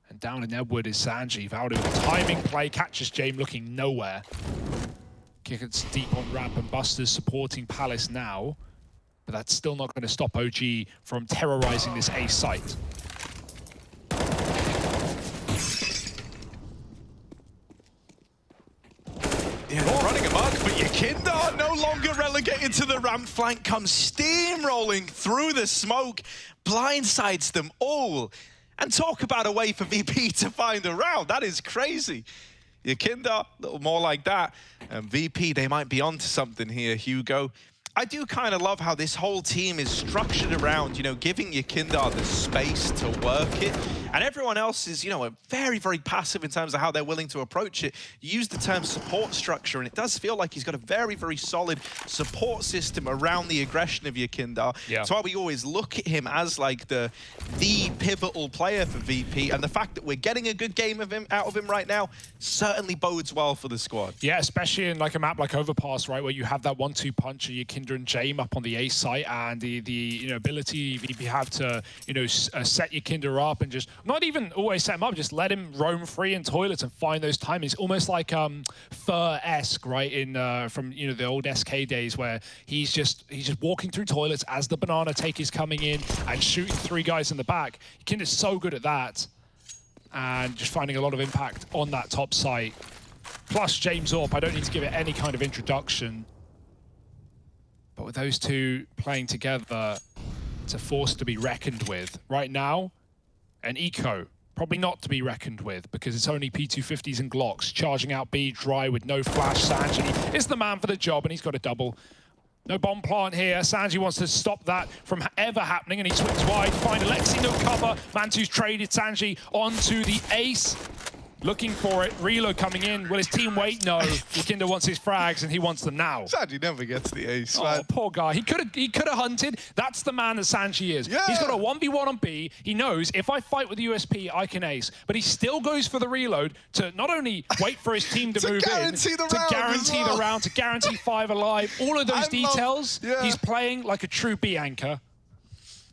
And down in Edward is Sanji. Valdo, timing play, catches James looking nowhere. Kickers deep on ramp and Buster's supporting Palace now. But that's still not going to stop OG from terrorizing this A site.
Yeah, they're running amok, but Yakinda no longer relegated to the ramp flank, comes steamrolling through the smoke, blindsides them all. And talk about a way for VP to find a round. That is crazy. Yakinda, a little more like that. And VP, they might be onto something here, Hugo. I do kind of love how this whole team is structured around, you know, giving Yakinda the space to work it. And everyone else is, you know, very, very passive in terms of how they're willing to approach it. You use the term support structure, and it does feel like he's got a very, very solid support system around the aggression of Yakinda. Yeah. That's why we always look at him as like the pivotal player for VP. And the fact that we're getting a good game of him out of him right now certainly bodes well for the squad.
Yeah, especially in like a map like Overpass, right, where you have that 1-2 punch of Yakinda and Jame up on the A site, and the you know, ability VP have to, you know, set Yakinda up and just not even always set him up, just let him roam free in toilets and find those timings. Almost like Fur-esque, right, in from, you know, the old SK days, where he's just walking through toilets as the banana take is coming in and shooting 3 guys in the back. Yakinda's so good at that, and just finding a lot of impact on that top site. Plus James Orp, I don't need to give it any kind of introduction. But with those two playing together, it's a force to be reckoned with. Right now, an Eco, probably not to be reckoned with, because it's only P250s and Glocks charging out B dry with no flash. Sanji is the man for the job, and he's got a double. No bomb plant here. Sanji wants to stop that from ever happening, and he swings wide. Find Alexi, no cover. Mantu's traded Sanji onto the ace. Looking for it. Reload coming in. Will his team wait? No. Yakinda wants his frags, and he wants them now.
Sanji never gets the ace.
Oh, man. Poor guy. He could have hunted. That's the man that Sanji is. Yeah. He's got a 1v1 on B. He knows if I fight with the USP, I can ace. But he still goes for the reload to not only wait for his team to move in, to guarantee the round, to guarantee 5 alive. All of those details, he's playing like a true B anchor.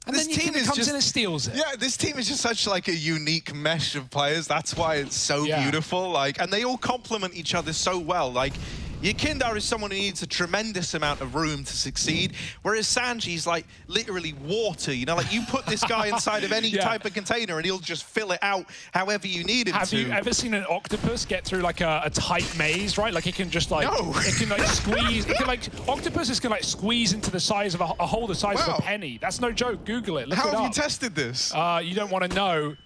And this then team comes in and steals it.
Yeah, this team is just such like a unique mesh of players. That's why it's so beautiful. Like, and they all complement each other so well. Like, Yakinda is someone who needs a tremendous amount of room to succeed, whereas Sanji's like literally water. You know, like you put this guy inside of any type of container and he'll just fill it out however you need him to.
Have you ever seen an octopus get through like a tight maze, right? Like it can just like, it can like squeeze, it can like, octopuses can like squeeze into the size of a hole the size of a penny. That's no joke, Google it, look it up.
How have you tested this?
You don't want to know.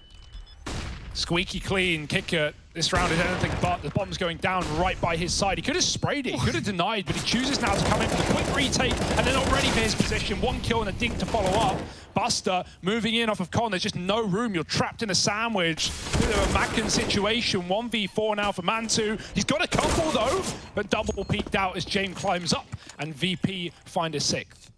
Squeaky clean, kicker. This round is anything but. The bomb's going down right by his side. He could have sprayed it, he could have denied, but he chooses now to come in for the quick retake, and they're not ready for his position. 1 kill and a dink to follow up. Buster moving in off of Con. There's just no room. You're trapped in a sandwich. Bit of a Mackin situation. 1v4 now for Mantu. He's got a couple though, but double peeked out as James climbs up, and VP find a 6th.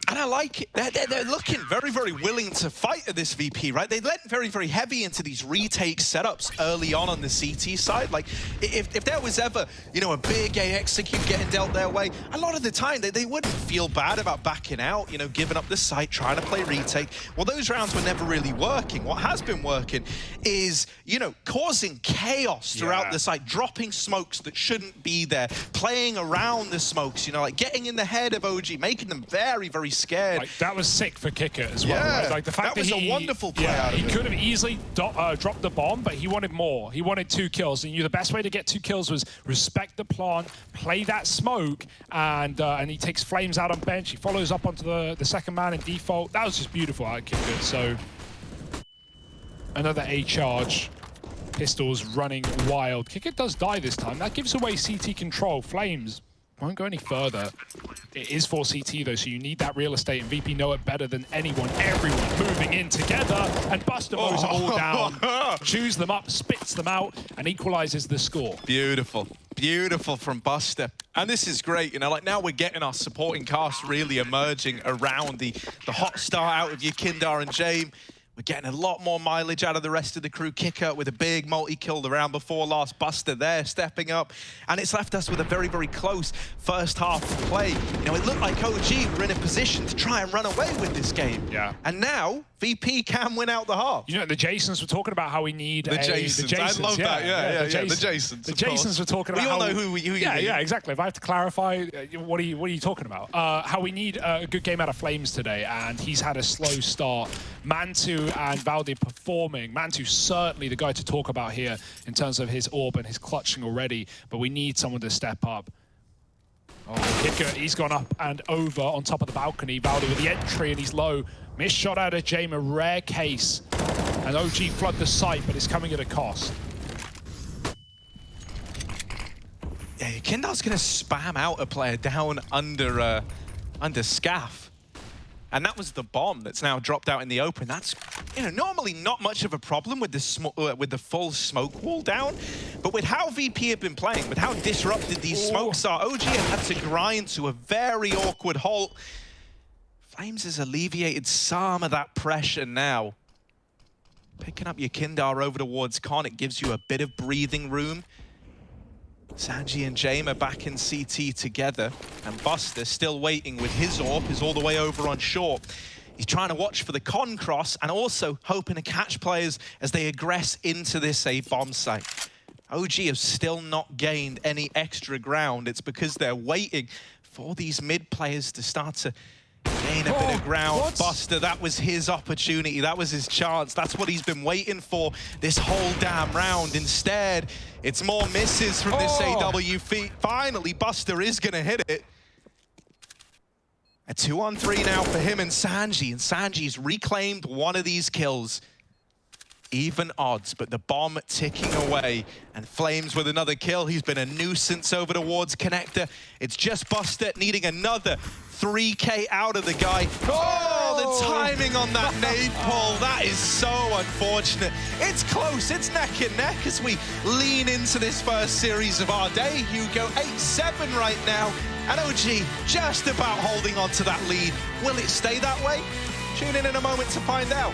And I like it. They're looking very, very willing to fight at this VP, right? They went very, very heavy into these retake setups early on the CT side. Like, if there was ever, you know, a big A execute getting dealt their way, a lot of the time they wouldn't feel bad about backing out, you know, giving up the site, trying to play retake. Well, those rounds were never really working. What has been working is, you know, causing chaos throughout the site, dropping smokes that shouldn't be there, playing around the smokes, you know, like getting in the head of OG, making them very, very scared scared.
Like, that was sick for Kicker as well.
Yeah,
Right? Like the fact
that was
he,
a wonderful play out of
he
it.
could have easily dropped the bomb, but he wanted more. He wanted 2 kills, and the best way to get 2 kills was respect the plant, play that smoke, and he takes Flames out on bench. He follows up onto the second man in default. That was just beautiful out of Kicker. So another A charge. Pistols running wild. Kicker does die this time. That gives away CT control. Flames won't go any further. It is for CT though, so you need that real estate, and VP know it better than anyone. Everyone moving in together, and Buster mows them all down, chews them up, spits them out, and equalizes the score.
Beautiful. Beautiful from Buster. And this is great, you know, like now we're getting our supporting cast really emerging around the hot start out of Yakindar and Jame. We're getting a lot more mileage out of the rest of the crew. Kicker with a big multi-kill the round before last. Buster there stepping up. And it's left us with a very, very close first half of play. You know, it looked like OG were in a position to try and run away with this game.
Yeah.
And now VP can win out the half.
You know, the Jasons were talking about how we need
the Jasons. I love that. Yeah, the Jasons.
The Jasons were talking about
we all
how
know who you mean.
Yeah, exactly. If I have to clarify, what are you talking about? How we need a good game out of Flames today, and he's had a slow start. Mantu and Valde performing. Mantu certainly the guy to talk about here in terms of his orb and his clutching already, but we need someone to step up. Oh, Kicker, he's gone up and over on top of the balcony. Valde with the entry, and he's low. Missed shot out of Jame, a rare case. And OG flood the site, but it's coming at a cost.
Yeah, Kindar's going to spam out a player down under Scaff. And that was the bomb that's now dropped out in the open. That's, you know, normally not much of a problem with the full smoke wall down. But with how VP have been playing, with how disrupted these smokes are, OG have had to grind to a very awkward halt. Flames has alleviated some of that pressure now. Picking up your Kindar over towards Con, it gives you a bit of breathing room. Sanji and Jame are back in CT together, and Buster still waiting with his AWP, is all the way over on short. He's trying to watch for the con cross and also hoping to catch players as they aggress into this A bomb site. OG have still not gained any extra ground. It's because they're waiting for these mid players to start to gain a bit of ground. What? Buster, that was his opportunity. That was his chance. That's what he's been waiting for this whole damn round. Instead, it's more misses from this AW feat. Finally, Buster is going to hit it. A 2-on-3 now for him and Sanji. And Sanji's reclaimed one of these kills. Even odds, but the bomb ticking away. And Flames with another kill. He's been a nuisance over towards Connector. It's just Buster needing another 3K out of the guy. Oh, the timing on that nade pull. That is so unfortunate. It's close. It's neck and neck as we lean into this first series of our day. Hugo 8-7 right now. And OG just about holding on to that lead. Will it stay that way? Tune in a moment to find out.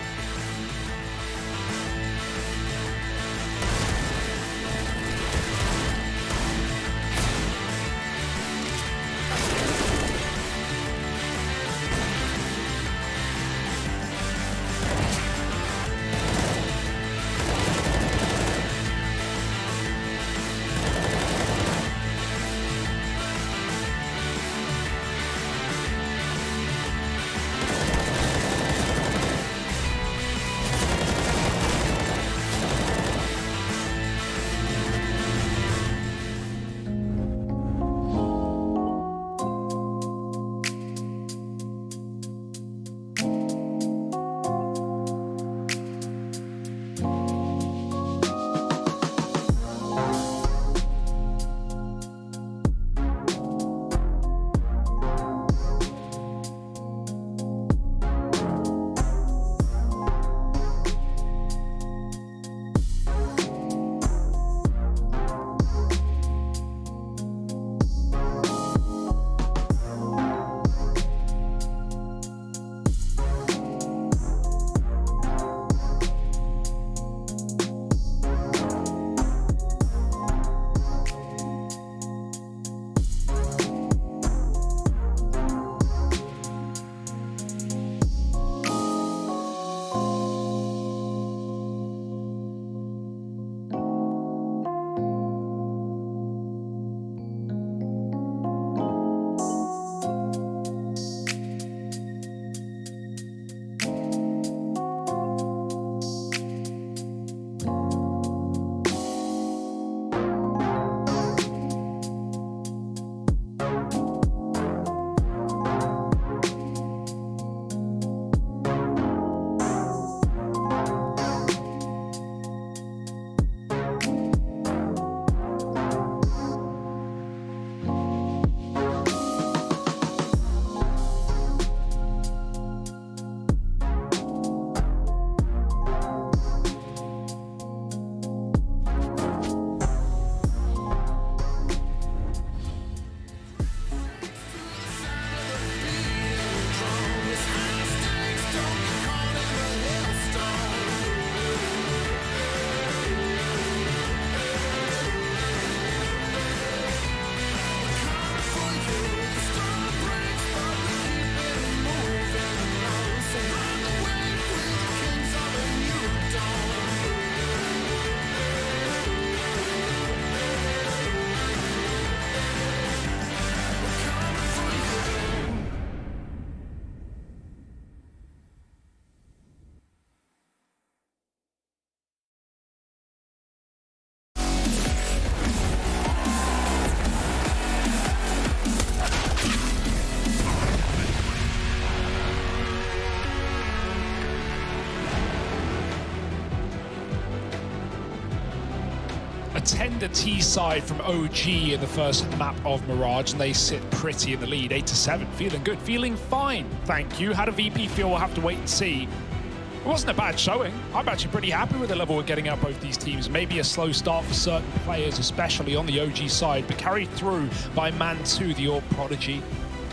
contender T side from OG in the first map of Mirage, and they sit pretty in the lead, 8-7. Feeling good, feeling fine. Thank you. How do VP feel? We'll have to wait and see. It wasn't a bad showing. I'm actually pretty happy with the level we're getting out both these teams. Maybe a slow start for certain players, especially on the OG side, but carried through by Man2, the Orb Prodigy,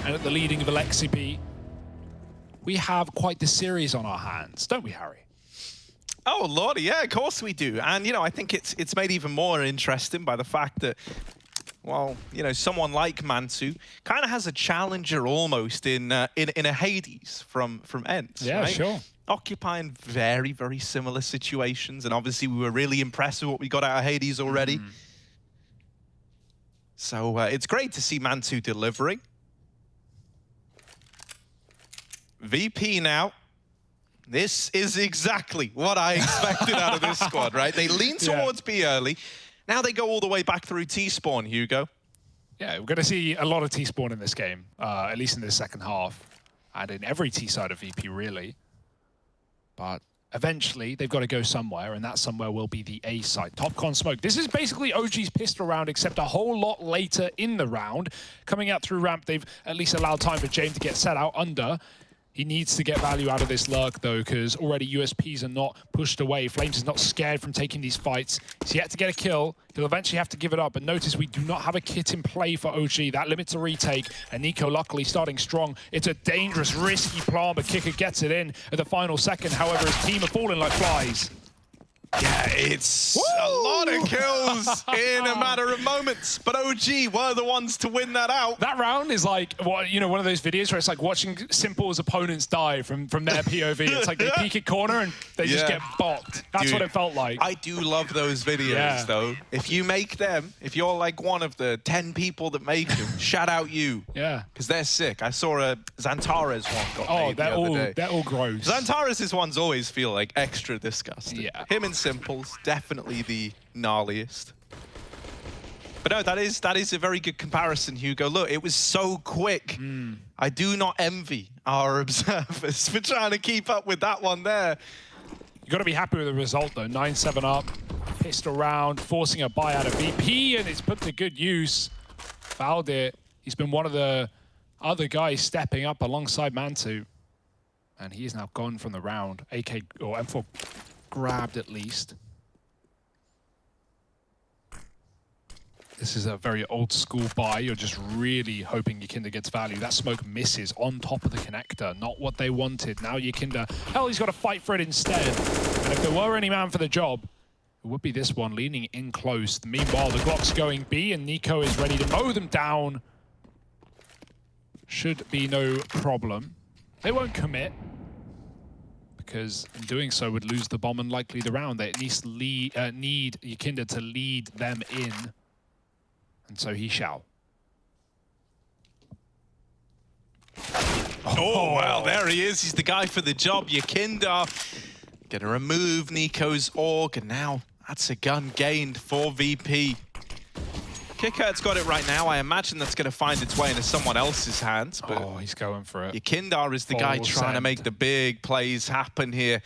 and at the leading of Alexi B. We have quite the series on our hands, don't we, Harry?
Oh, Lordy, yeah, of course we do. And, you know, I think it's made even more interesting by the fact that, well, you know, someone like Man2 kind of has a challenger almost in a Hades from ENT.
Yeah,
right?
sure.
Occupying very, very similar situations. And obviously we were really impressed with what we got out of Hades already. So it's great to see Man2 delivering. VP now. This is exactly what I expected out of this squad, right? They lean towards B early. Now they go all the way back through T-spawn, Hugo.
Yeah, we're going to see a lot of T-spawn in this game, at least in the second half, and in every T side of VP, really. But eventually, they've got to go somewhere, and that somewhere will be the A side. TopCon smoke. This is basically OG's pistol round, except a whole lot later in the round. Coming out through ramp, they've at least allowed time for James to get set out under. He needs to get value out of this lurk, though, because already USPs are not pushed away. Flames is not scared from taking these fights. He's yet to get a kill. He'll eventually have to give it up. But notice we do not have a kit in play for OG. That limits a retake. And Nico, luckily, starting strong. It's a dangerous, risky plan, but Kicker gets it in at the final second. However, his team are falling like flies.
Yeah, it's a lot of kills in a matter of moments, but OG were the ones to win that out.
That round is like, what, you know, one of those videos where it's like watching Simple's opponents die from their POV. It's like they peek at corner and they just get bopped. That's what it felt like.
I do love those videos, though. If you make them, if you're like one of the 10 people that make them, shout out you.
Yeah.
Because they're sick. I saw a Xantares one got made the other day.
They're all gross.
Xantares' ones always feel like extra disgusting.
Yeah.
Him and Simple's definitely the gnarliest. But no, that is a very good comparison, Hugo. Look, it was so quick. I do not envy our observers for trying to keep up with that one there.
You got to be happy with the result, though. 9-7 up, pistol round, forcing a buy out of VP, and it's put to good use. Fouled it. He's been one of the other guys stepping up alongside Man2. And he is now gone from the round. AK, or M4 grabbed at least. This is a very old school buy. You're just really hoping Yakinda gets value. That smoke misses on top of the connector. Not what they wanted. Now Yakinda, hell, he's got to fight for it instead. And if there were any man for the job, it would be this one, leaning in close. Meanwhile, the Glock's going B, and Nico is ready to mow them down. Should be no problem. They won't commit, because in doing so would lose the bomb and likely the round. They at least need Yakinda to lead them in. And so he shall.
Oh, well, there he is. He's the guy for the job. Yakinda gonna remove Nico's AUG, and now that's a gun gained for VP. Kickert's got it right now. I imagine that's going to find its way into someone else's hands. But
he's going for it.
Yakinda is the guy trying to make the big plays happen here.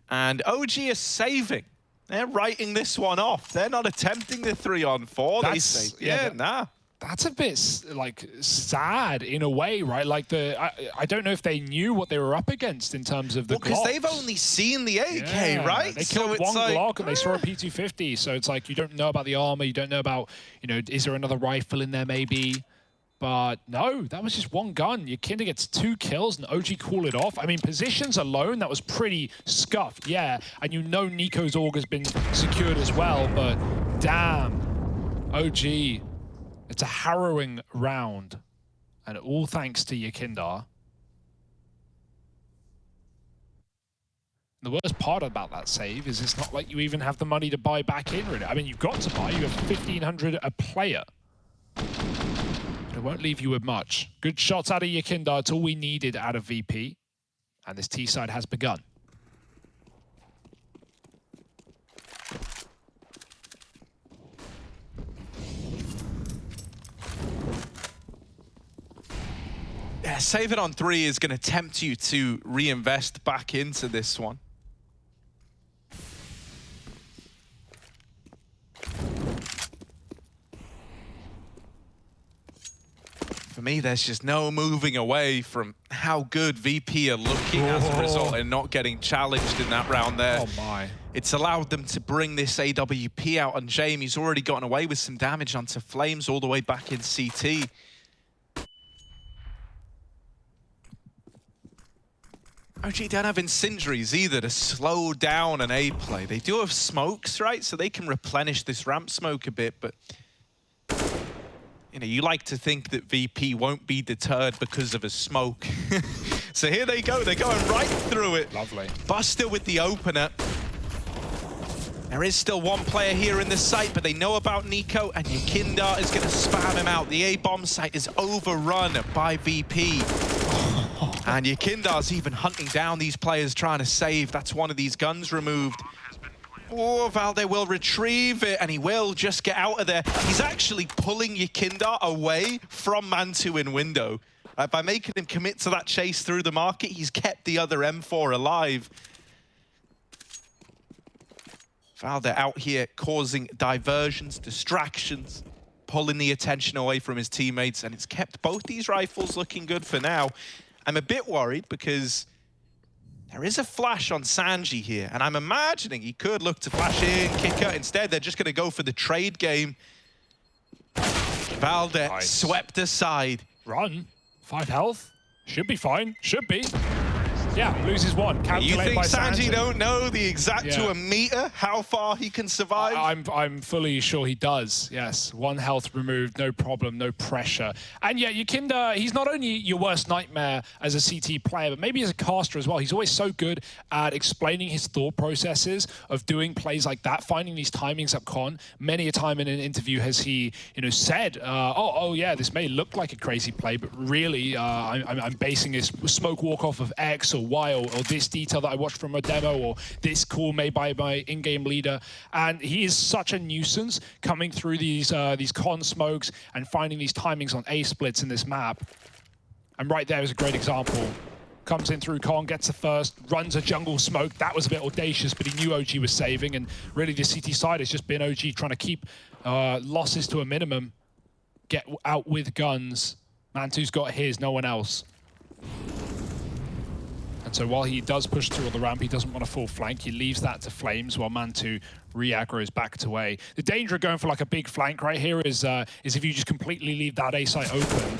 And OG is saving. They're writing this one off. They're not attempting the 3-on-4. They say, nah.
That's a bit like sad in a way, right? Like I don't know if they knew what they were up against in terms of the Glocks.
Because they've only seen the AK, right?
They killed one Glock and they saw a P250, so it's like you don't know about the armor, you don't know about, you know, is there another rifle in there maybe? But no, that was just one gun. Yakinda gets 2 kills and OG call it off. I mean, positions alone, that was pretty scuffed, yeah. And you know Nico's AUG has been secured as well, but damn, OG. It's a harrowing round, and all thanks to Yakinda. The worst part about that save is it's not like you even have the money to buy back in, really. I mean, you've got to buy. You have 1,500 a player. But it won't leave you with much. Good shots out of Yakinda. It's all we needed out of VP. And this T side has begun.
Yeah, save it on 3 is going to tempt you to reinvest back into this one. for me, there's just no moving away from how good VP are looking as a result and not getting challenged in that round there.
Oh my.
It's allowed them to bring this AWP out on Jamie's already gotten away with some damage onto Flames all the way back in CT. OG don't have incendiaries either to slow down an A play. They do have smokes, right? So they can replenish this ramp smoke a bit, but you know, you like to think that VP won't be deterred because of a smoke. So here they go, they're going right through it.
Lovely.
Buster with the opener. There is still one player here in the site, but they know about Nico, and Yekindar is going to spam him out. The A-bomb site is overrun by VP. And Yekindar's even hunting down these players trying to save. That's one of these guns removed. Oh, Valde will retrieve it, and he will just get out of there. He's actually pulling Yekindar away from Mantu in window. By making him commit to that chase through the market, he's kept the other M4 alive. Valde out here causing diversions, distractions, pulling the attention away from his teammates, and it's kept both these rifles looking good for now. I'm a bit worried because there is a flash on Sanji here, and I'm imagining he could look to flash in, kick out. Instead, they're just going to go for the trade game. Valde swept aside.
Run. 5 health. Should be fine. Should be. Yeah, loses one.
You think
by
Sanji don't know the exact to a meter how far he can survive?
I'm fully sure he does, yes. 1 health removed, no problem, no pressure. And yeah, Yekinda, he's not only your worst nightmare as a CT player, but maybe as a caster as well. He's always so good at explaining his thought processes of doing plays like that, finding these timings up con. Many a time in an interview has he, said, oh yeah, this may look like a crazy play, but really I'm basing this smoke walk off of X or Y or this detail that I watched from a demo or this call made by my in-game leader. And he is such a nuisance coming through these con smokes and finding these timings on A splits in this map. And right there is a great example. Comes in through con, gets the first, runs a jungle smoke. That was a bit audacious, but he knew OG was saving. And really the CT side has just been OG trying to keep losses to a minimum, get out with guns. Mantu's got his, no one else. And so while he does push through on the ramp, he doesn't want a full flank. He leaves that to Flames while Mantu re-aggroes back to A. The danger of going for like a big flank right here is if you just completely leave that A site open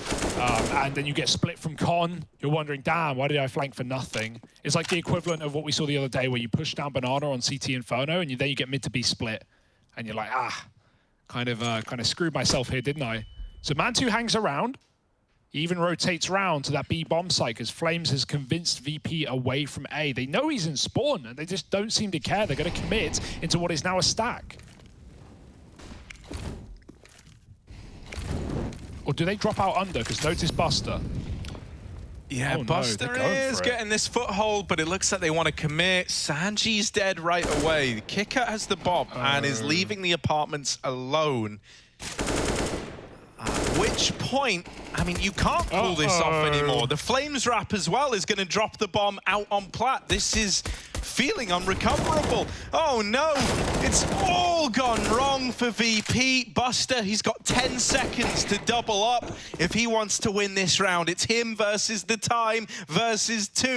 and then you get split from con, you're wondering, damn, why did I flank for nothing? It's like the equivalent of what we saw the other day where you push down Banana on CT Inferno and then you get mid to B split. And you're like, kind of screwed myself here, didn't I? So Mantu hangs around. He even rotates round to that B bomb site because Flames has convinced VP away from A. They know he's in spawn and they just don't seem to care. They're going to commit into what is now a stack. Or do they drop out under? Because notice Buster.
Yeah,
oh,
Buster is getting this foothold, but it looks like they want to commit. Sanji's dead right away. The kicker has the bomb and is leaving the apartments alone. At which point, I mean, you can't pull this off anymore. The Flames Wrap as well is going to drop the bomb out on plat. This is feeling unrecoverable. Oh no, it's all gone wrong for VP. Buster, he's got 10 seconds to double up if he wants to win this round. It's him versus the time versus 2.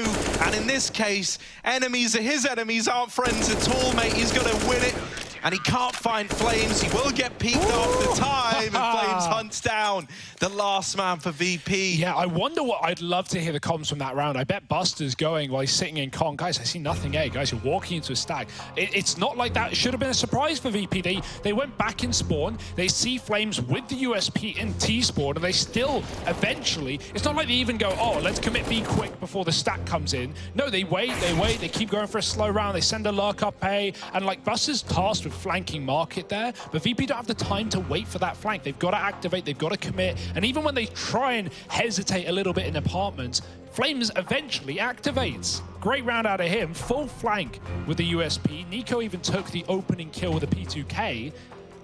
And in this case, enemies are his enemies, aren't friends at all, mate. He's got to win it. And he can't find Flames. He will get peeked off the time, and Flames hunts down the last man for VP.
Yeah, I wonder what... I'd love to hear the comms from that round. I bet Buster's going while he's sitting in con. Guys, I see nothing A. Guys, you're walking into a stack. It's not like that. It should have been a surprise for VP. They went back in spawn. They see Flames with the USP in T-spawn, and they still eventually... It's not like they even go, oh, let's commit B quick before the stack comes in. No, they wait. They keep going for a slow round. They send a lurk up A, and like Buster's tasked with flanking market there, but VP don't have the time to wait for that flank. They've got to activate, they've got to commit, and even when they try and hesitate a little bit in apartments, Flames eventually activates. Great round out of him, full flank with the USP. Nico even took the opening kill with a P2K,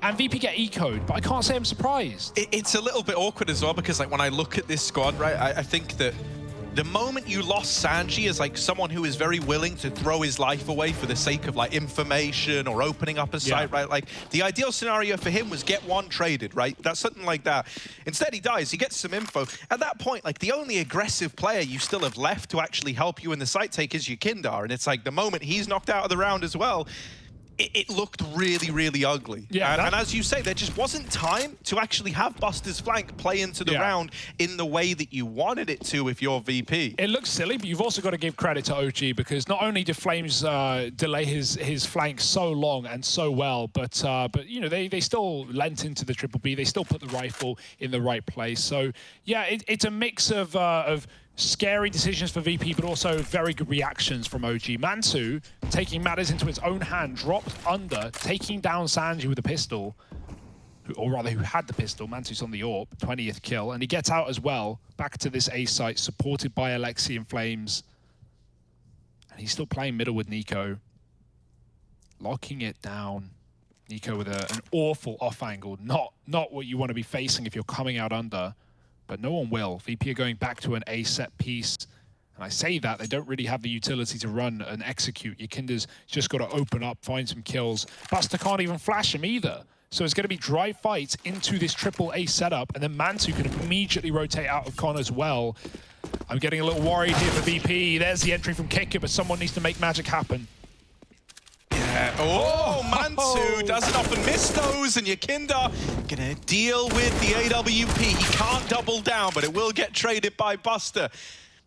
and VP get eco'd, but I can't say I'm surprised.
It's a little bit awkward as well, because like when I look at this squad, right, I think that the moment you lost Sanji as like someone who is very willing to throw his life away for the sake of like information or opening up a site, right? Like the ideal scenario for him was get one traded, right? That's something like that. Instead he dies, he gets some info. At that point, like the only aggressive player you still have left to actually help you in the site take is your Kindar. And it's like the moment he's knocked out of the round as well, it looked really, really ugly. Yeah, and as you say, there just wasn't time to actually have Buster's flank play into the round in the way that you wanted it to if you're VP.
It looks silly, but you've also got to give credit to OG because not only did Flames delay his flank so long and so well, but you know they still lent into the triple B. They still put the rifle in the right place. So yeah, it's a mix of scary decisions for VP, but also very good reactions from OG. Mantu, taking matters into his own hand, dropped under, taking down Sanji with a pistol, or rather who had the pistol. Mantu's on the AWP, 20th kill, and he gets out as well, back to this A site, supported by Alexi and Flames. And he's still playing middle with Nico, locking it down. Nico with an awful off angle, not what you want to be facing if you're coming out under. But no one will. VP are going back to an A set piece. And I say that, they don't really have the utility to run and execute. Your Kinder's just got to open up, find some kills. Buster can't even flash him either. So it's going to be dry fights into this triple A setup. And then Mantu can immediately rotate out of Con as well. I'm getting a little worried here for VP. There's the entry from Kicker, but someone needs to make magic happen.
Yeah. Oh, Mantu doesn't often miss those, and your Kindar gonna deal with the AWP. He can't double down, but it will get traded by Buster.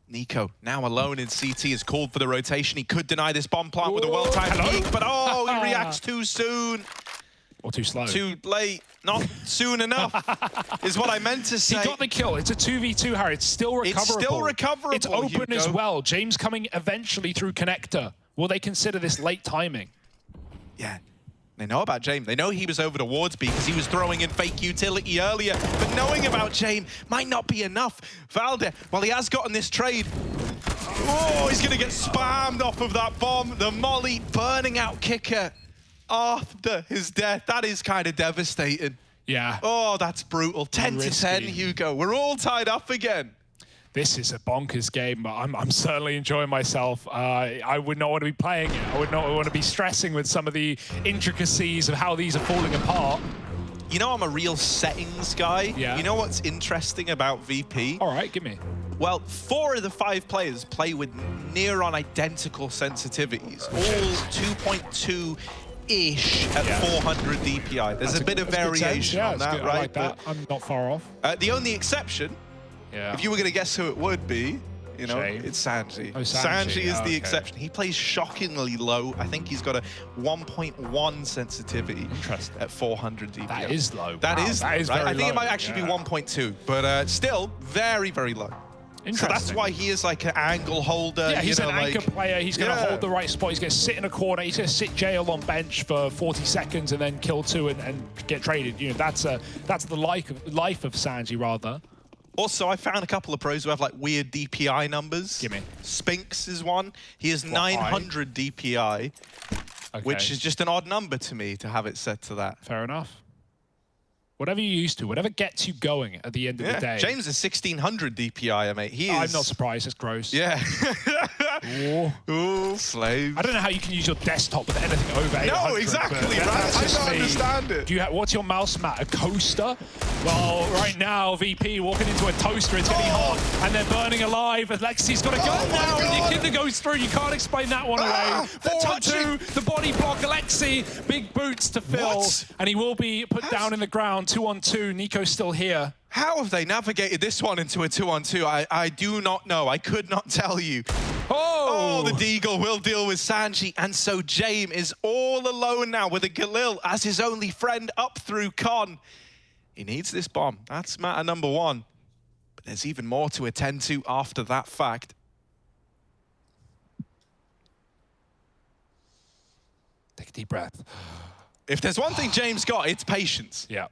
Nico, now alone in CT, is called for the rotation. He could deny this bomb plant with a well-timed peek, but oh, he reacts too soon.
Or too slow.
Too late. Not soon enough, is what I meant to say.
He got the kill. It's a 2v2, Harry. It's still recoverable.
It's still recoverable,
It's open
Hugo.
as well. James coming eventually through connector. Will they consider this late timing?
Yeah, they know about James. They know he was over towards B because he was throwing in fake utility earlier. But knowing about James might not be enough. Valde, well, he has gotten this trade. Oh, he's going to get spammed off of that bomb. The molly burning out Kicker after his death. That is kind of devastating.
Yeah.
Oh, that's brutal. 10 to 10, Hugo. We're all tied up again.
This is a bonkers game, but I'm certainly enjoying myself. I would not want to be playing it. I would not want to be stressing with some of the intricacies of how these are falling apart.
You know, I'm a real settings guy.
Yeah.
You know what's interesting about VP?
All right, give me.
Well, 4 of the 5 players play with near-on identical sensitivities, all 2.2-ish at 400 DPI. There's a bit of variation on that, right?
I like that. I'm not far off.
The only exception, if you were going to guess who it would be, you know, it's Sanji.
Oh, Sanji
is the exception. He plays shockingly low. I think he's got a 1.1 sensitivity at 400 DPI.
That is low.
That
Wow,
is
that is
right?
very
I think
low.
it might actually be 1.2, but still very, very low. So that's why he is like an angle holder.
Yeah, he's
you know,
an anchor player. He's going to hold the right spot. He's going to sit in a corner. He's going to sit jail on bench for 40 seconds and then kill 2 and get traded. You know, that's the life of Sanji, rather.
Also, I found a couple of pros who have like weird DPI numbers.
Gimme.
Spinks is one. He has 900 DPI, which is just an odd number to me to have it set to that.
Fair enough. Whatever you're used to, whatever gets you going at the end of the day.
James is 1600 DPI, mate. He is...
I'm not surprised. It's gross.
Yeah. Ooh, slave.
I don't know how you can use your desktop with anything over 800.
No, exactly, right? I don't understand it.
Do you what's your mouse mat? A coaster? Well, right now, VP walking into a toaster. It's getting hot, and they're burning alive. Alexi's got to go now, and your Kinder goes through. You can't explain that one away. 4-2, the body block. Alexi, big boots to fill, and he will be put down in the ground. 2-on-2. Nico's still here.
How have they navigated this one into a 2-on-2? I do not know. I could not tell you. Oh, the Deagle will deal with Sanji, and so James is all alone now with a Galil as his only friend up through Con. He needs this bomb. That's matter number 1. But there's even more to attend to after that fact.
Take a deep breath.
If there's one thing James got, it's patience.
Yeah.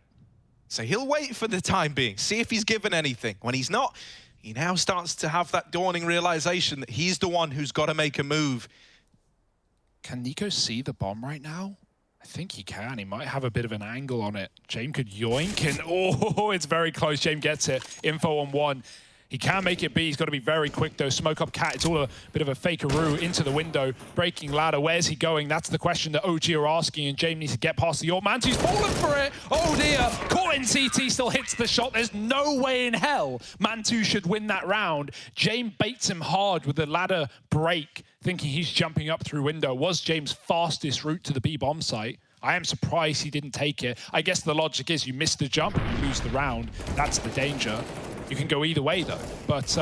So he'll wait for the time being, see if he's given anything. When he's not, he now starts to have that dawning realization that he's the one who's got to make a move.
Can Nico see the bomb right now? I think he can. He might have a bit of an angle on it. James could yoink, and oh, it's very close. James gets it. Info on 1. He can make it B. He's got to be very quick, though. Smoke up Cat. It's all a bit of a fakeroo into the window. Breaking ladder. Where's he going? That's the question that OG are asking, and James needs to get past the AWP. Mantu's fallen for it. Oh, dear. Caught in CT, still hits the shot. There's no way in hell Mantu should win that round. James baits him hard with the ladder break, thinking he's jumping up through window. Was James' fastest route to the B bomb site. I am surprised he didn't take it. I guess the logic is you miss the jump and you lose the round. That's the danger. You can go either way, though. But,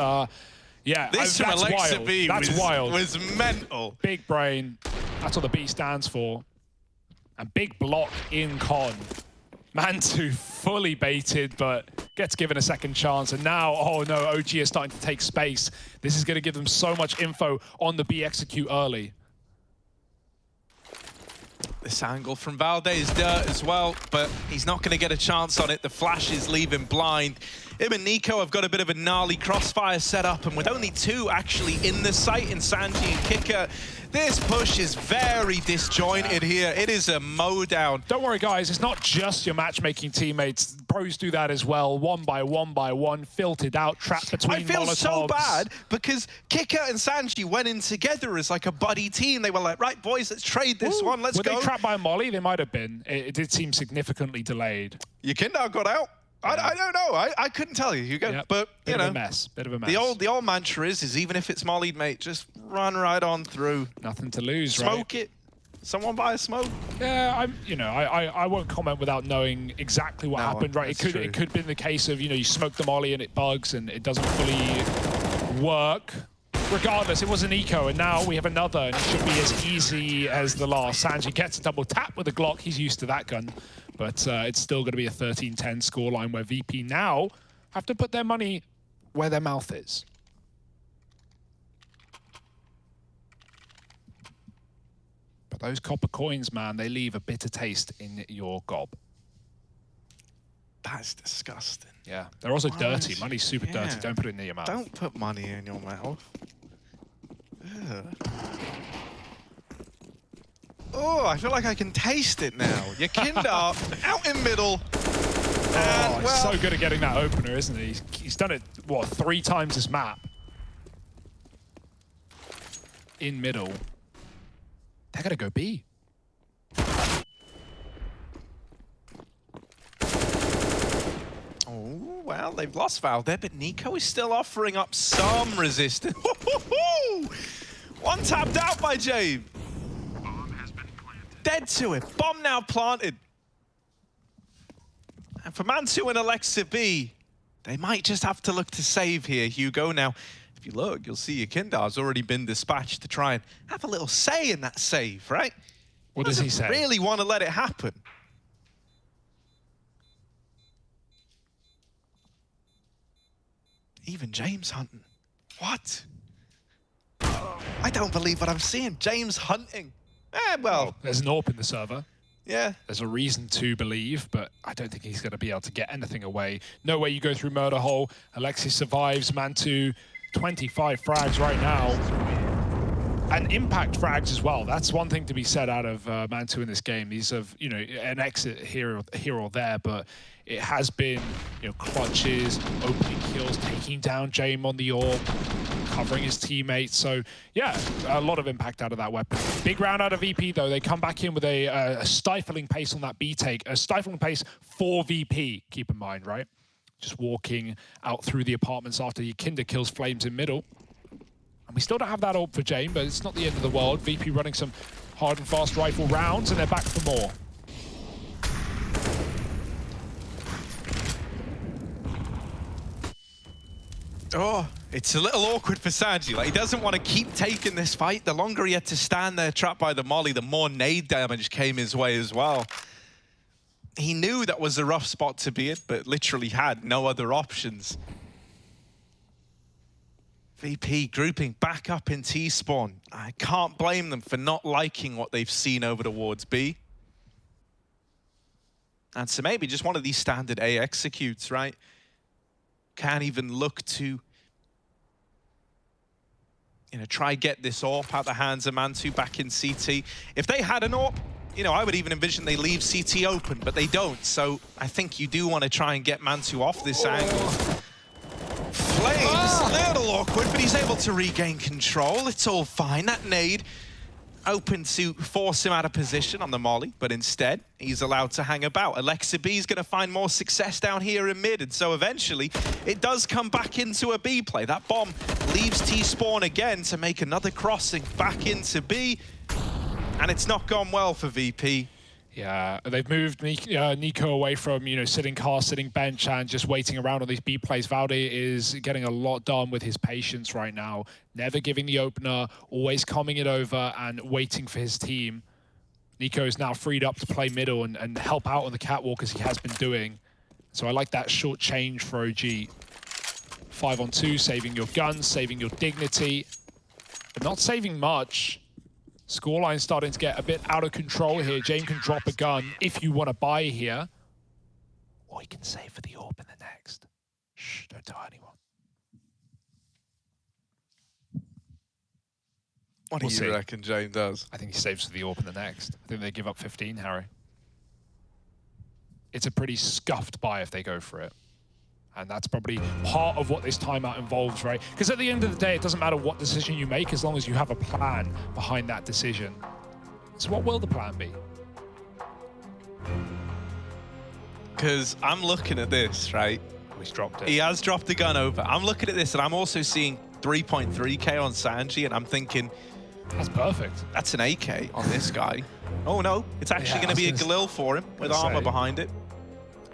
yeah,
this
that's
Alexa
wild.
B
That's wild.
was mental.
Big brain. That's what the B stands for. And big block in con. Mantu fully baited, but gets given a second chance. And now, oh no, OG is starting to take space. This is going to give them so much info on the B execute early.
This angle from Valde is dirt as well, but he's not going to get a chance on it. The flashes leave him blind. Him and Nico have got a bit of a gnarly crossfire set up, and with only two actually in the site, in Sanji and Kicker, this push is very disjointed here. It is a mow down.
Don't worry, guys. It's not just your matchmaking teammates. Pros do that as well. One by one, filtered out, trapped between Molotovs.
I feel so bad because Kicker and Sanji went in together as like a buddy team. They were like, right, boys, let's trade this one. Let's go.
Were they trapped by Molly? They might have been. It did seem significantly delayed.
Yakinda got out. I don't know. I couldn't tell you, Hugo.
Yep.
But you know,
bit of a mess.
The old mantra is even if it's mollied, mate, just run right on through.
Nothing to lose,
Smoke
right?
it. Someone buy a smoke.
Yeah, I won't comment without knowing exactly what happened, right? It could have been the case of, you smoke the molly and it bugs and it doesn't fully work. Regardless, it was an eco, and now we have another, and it should be as easy as the last. Sanji gets a double tap with a Glock. He's used to that gun. But it's still going to be a 13-10 scoreline where VP now have to put their money where their mouth is. But those copper coins, man, they leave a bitter taste in your gob.
That's disgusting.
Yeah, they're also dirty. Money's super dirty. Don't put it near your mouth.
Don't put money in your mouth. Ugh. Oh, I feel like I can taste it now. Yakinda out in middle. And,
he's so good at getting that opener, isn't he? He's done it, what, 3 times this map? In middle. They're going to go B.
Oh, well, they've lost Val there, but Nico is still offering up some resistance. One tapped out by Jabe. Dead to it. Bomb now planted. And for Mantu and Alexa B, they might just have to look to save here, Hugo. Now, if you look, you'll see Yakinda's already been dispatched to try and have a little say in that save, right?
What does he say?
Really want to let it happen. Even James hunting. What? I don't believe what I'm seeing. James hunting. Well,
there's an AWP in the server.
Yeah.
There's a reason to believe, but I don't think he's going to be able to get anything away. No way you go through murder hole. Alexis survives. Mantu, 25 frags right now. And impact frags as well. That's one thing to be said out of Mantu in this game. These have, an exit here or there, but it has been, clutches, opening kills, taking down James on the AWP, covering his teammates. So, yeah, a lot of impact out of that weapon. Big round out of VP, though. They come back in with a stifling pace on that B take. A stifling pace for VP, keep in mind, right? Just walking out through the apartments after Yakinda kills Flames in middle. And we still don't have that AWP for James, but it's not the end of the world. VP running some hard and fast rifle rounds, and they're back for more.
Oh, it's a little awkward for Sanji. Like, he doesn't want to keep taking this fight. The longer he had to stand there trapped by the molly, the more nade damage came his way as well. He knew that was a rough spot to be in, but literally had no other options. VP grouping back up in T-spawn. I can't blame them for not liking what they've seen over towards B. And so maybe just one of these standard A executes, right? Can't even look to, try get this AWP out the hands of Mantu back in CT. If they had an AWP, I would even envision they leave CT open, but they don't. So I think you do want to try and get Mantu off this angle. Flames awkward, but he's able to regain control. It's all fine. That nade open to force him out of position on the molly, but instead he's allowed to hang about. Alexa B is going to find more success down here in mid, and so eventually it does come back into a B play. That bomb leaves T-Spawn again to make another crossing back into B, and it's not gone well for VP.
Yeah, they've moved Nico away from, sitting car, sitting bench, and just waiting around on these B plays. Valde is getting a lot done with his patience right now. Never giving the opener, always coming it over and waiting for his team. Nico is now freed up to play middle and help out on the catwalk as he has been doing. So I like that short change for OG. 5-on-2, saving your guns, saving your dignity, but not saving much. Scoreline starting to get a bit out of control here. James can drop a gun if you want to buy here. Or he can save for the AWP in the next. Shh, don't tell anyone.
What do you reckon James does?
I think he saves for the AWP in the next. I think they give up 15, Harry. It's a pretty scuffed buy if they go for it. And that's probably part of what this timeout involves, right? Because at the end of the day, it doesn't matter what decision you make as long as you have a plan behind that decision. So what will the plan be?
Because I'm looking at this, right?
He's dropped it.
He has dropped the gun over. I'm looking at this and I'm also seeing 3.3k on Sanji, and I'm thinking,
that's perfect.
That's an AK on this guy. Oh no, it's actually going to be a Galil for him with armor behind it.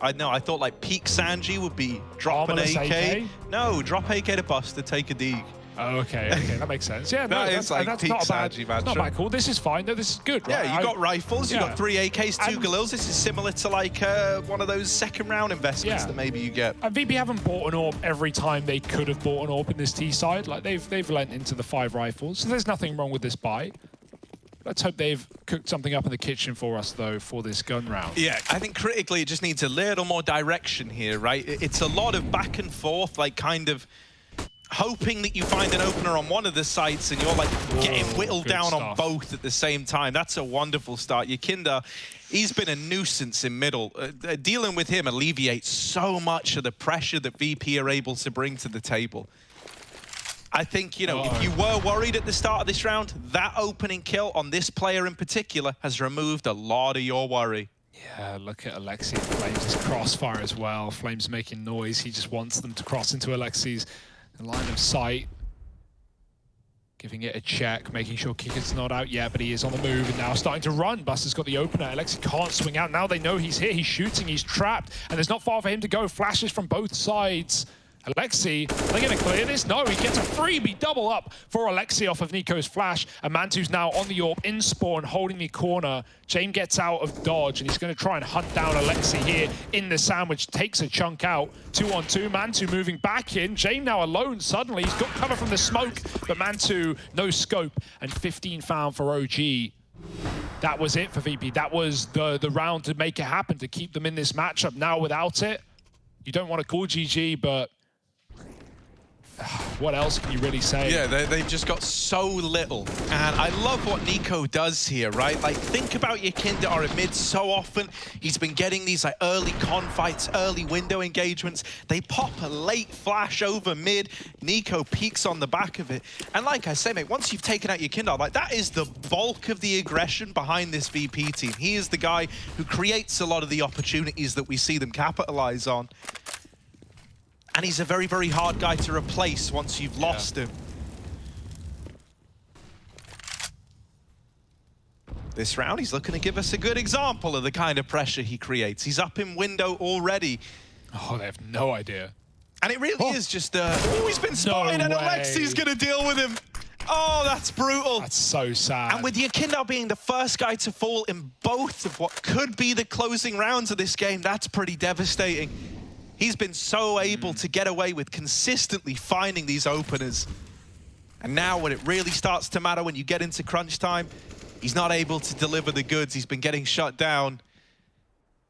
I know, I thought like peak Sanji would be drop an AK. No, drop AK to Buster, take a dig.
Oh, okay, that makes sense. Yeah,
that is like
that's
peak
not bad.
Sanji, man.
It's not bad. Cool. This is fine. No, this is good. Right?
Yeah, you got rifles, you got 3 AKs, 2 Galils. This is similar to like one of those second round investments that maybe you get.
And VP haven't bought an AWP every time they could have bought an AWP in this T side. Like they've lent into the 5 rifles, so there's nothing wrong with this buy. Let's hope they've cooked something up in the kitchen for us, though, for this gun round.
Yeah, I think critically it just needs a little more direction here, right? It's a lot of back and forth, like kind of hoping that you find an opener on one of the sites and you're like getting whittled down on both at the same time. That's a wonderful start. Yakinda, he's been a nuisance in middle. Dealing with him alleviates so much of the pressure that VP are able to bring to the table. I think, if you were worried at the start of this round, that opening kill on this player in particular has removed a lot of your worry.
Yeah, look at Alexi. Flames' crossfire as well. Flames making noise. He just wants them to cross into Alexi's line of sight. Giving it a check, making sure Kicker's not out yet, but he is on the move and now starting to run. Buster's got the opener. Alexi can't swing out. Now they know he's here. He's shooting. He's trapped. And there's not far for him to go. Flashes from both sides. Alexi, are they going to clear this? No, he gets a freebie double up for Alexi off of Nico's flash. And Mantu's now on the AWP in spawn, holding the corner. James gets out of dodge, and he's going to try and hunt down Alexi here in the sandwich. Takes a chunk out. 2-on-2. Mantu moving back in. James now alone suddenly. He's got cover from the smoke, but Mantu, no scope. And 15 found for OG. That was it for VP. That was the round to make it happen, to keep them in this matchup. Now without it, you don't want to call GG, but what else can you really say?
Yeah, they've just got so little. And I love what Nico does here, right? Like, think about Yakinda or mid so often. He's been getting these like early con fights, early window engagements. They pop a late flash over mid. Nico peeks on the back of it. And like I say, mate, once you've taken out Yakinda, like that is the bulk of the aggression behind this VP team. He is the guy who creates a lot of the opportunities that we see them capitalize on. And he's a very, very hard guy to replace once you've lost him. This round, he's looking to give us a good example of the kind of pressure he creates. He's up in window already.
Oh, they have no idea.
And it really is just, he's been spotted and Alexi's going to deal with him. Oh, that's brutal.
That's so sad.
And with Yakinda being the first guy to fall in both of what could be the closing rounds of this game, that's pretty devastating. He's been so able to get away with consistently finding these openers. And now when it really starts to matter, when you get into crunch time, he's not able to deliver the goods. He's been getting shut down.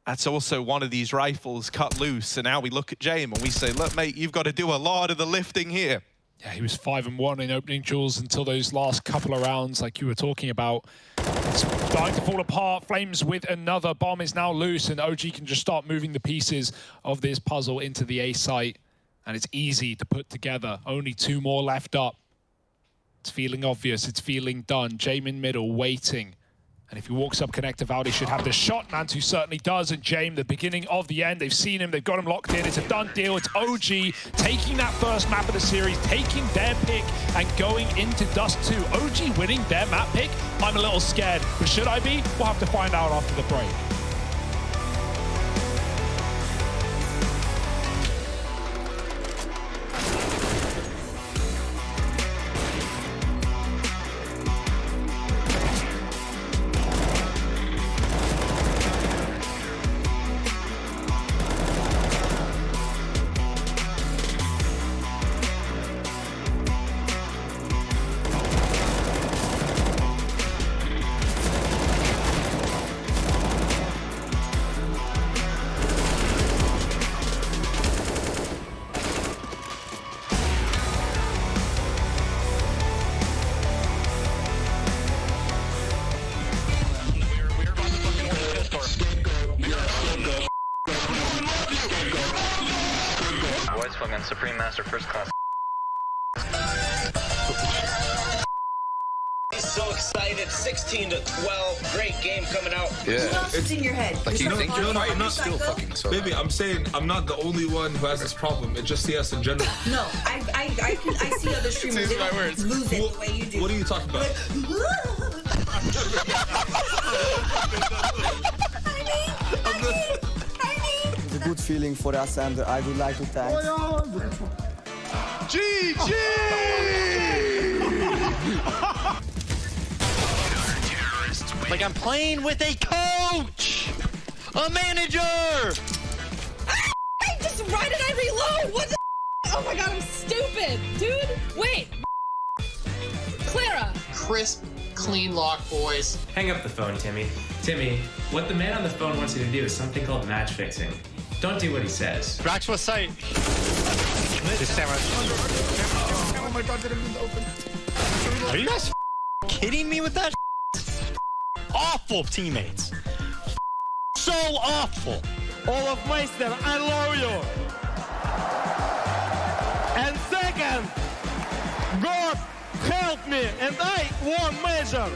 That's also one of these rifles cut loose. And now we look at James and we say, look, mate, you've got to do a lot of the lifting here.
Yeah, he was 5-1 in opening duels until those last couple of rounds, like you were talking about. It's starting to fall apart. Flames with another bomb is now loose, and OG can just start moving the pieces of this puzzle into the A site. and it's easy to put together. Only 2 more left up. It's feeling obvious. It's feeling done. Jamin middle, waiting. And if he walks up connect to Valde, should have the shot. Mantu certainly does. And James, the beginning of the end. They've seen him. They've got him locked in. It's a done deal. It's OG taking that first map of the series, taking their pick and going into Dust 2. OG winning their map pick. I'm a little scared. But should I be? We'll have to find out after the break.
Fucking Supreme Master First Class.
He's so excited. 16-12. Great game coming out.
Yeah.
What else is in your head?
Like you think you're
I'm not
still fucking so
Baby, I'm saying I'm not the only one who has this problem. It's just CS in general.
No, I see other streamers. They don't lose it the way you do.
What are you talking about?
It's a good feeling for us, and I would like to thank.
GG!
Like I'm playing with a coach, a manager.
I just why did I reload? What the? Oh my god, I'm stupid, dude. Wait. Clara.
Crisp, clean lock, boys.
Hang up the phone, Timmy. Timmy, what the man on the phone wants you to do is something called match fixing. Don't do what he says.
Rax was sight.
Oh my god, didn't even open.
Are you guys kidding me with that? Awful teammates. So awful.
Olaf Meister, I love you. And second, God help me, and I won major.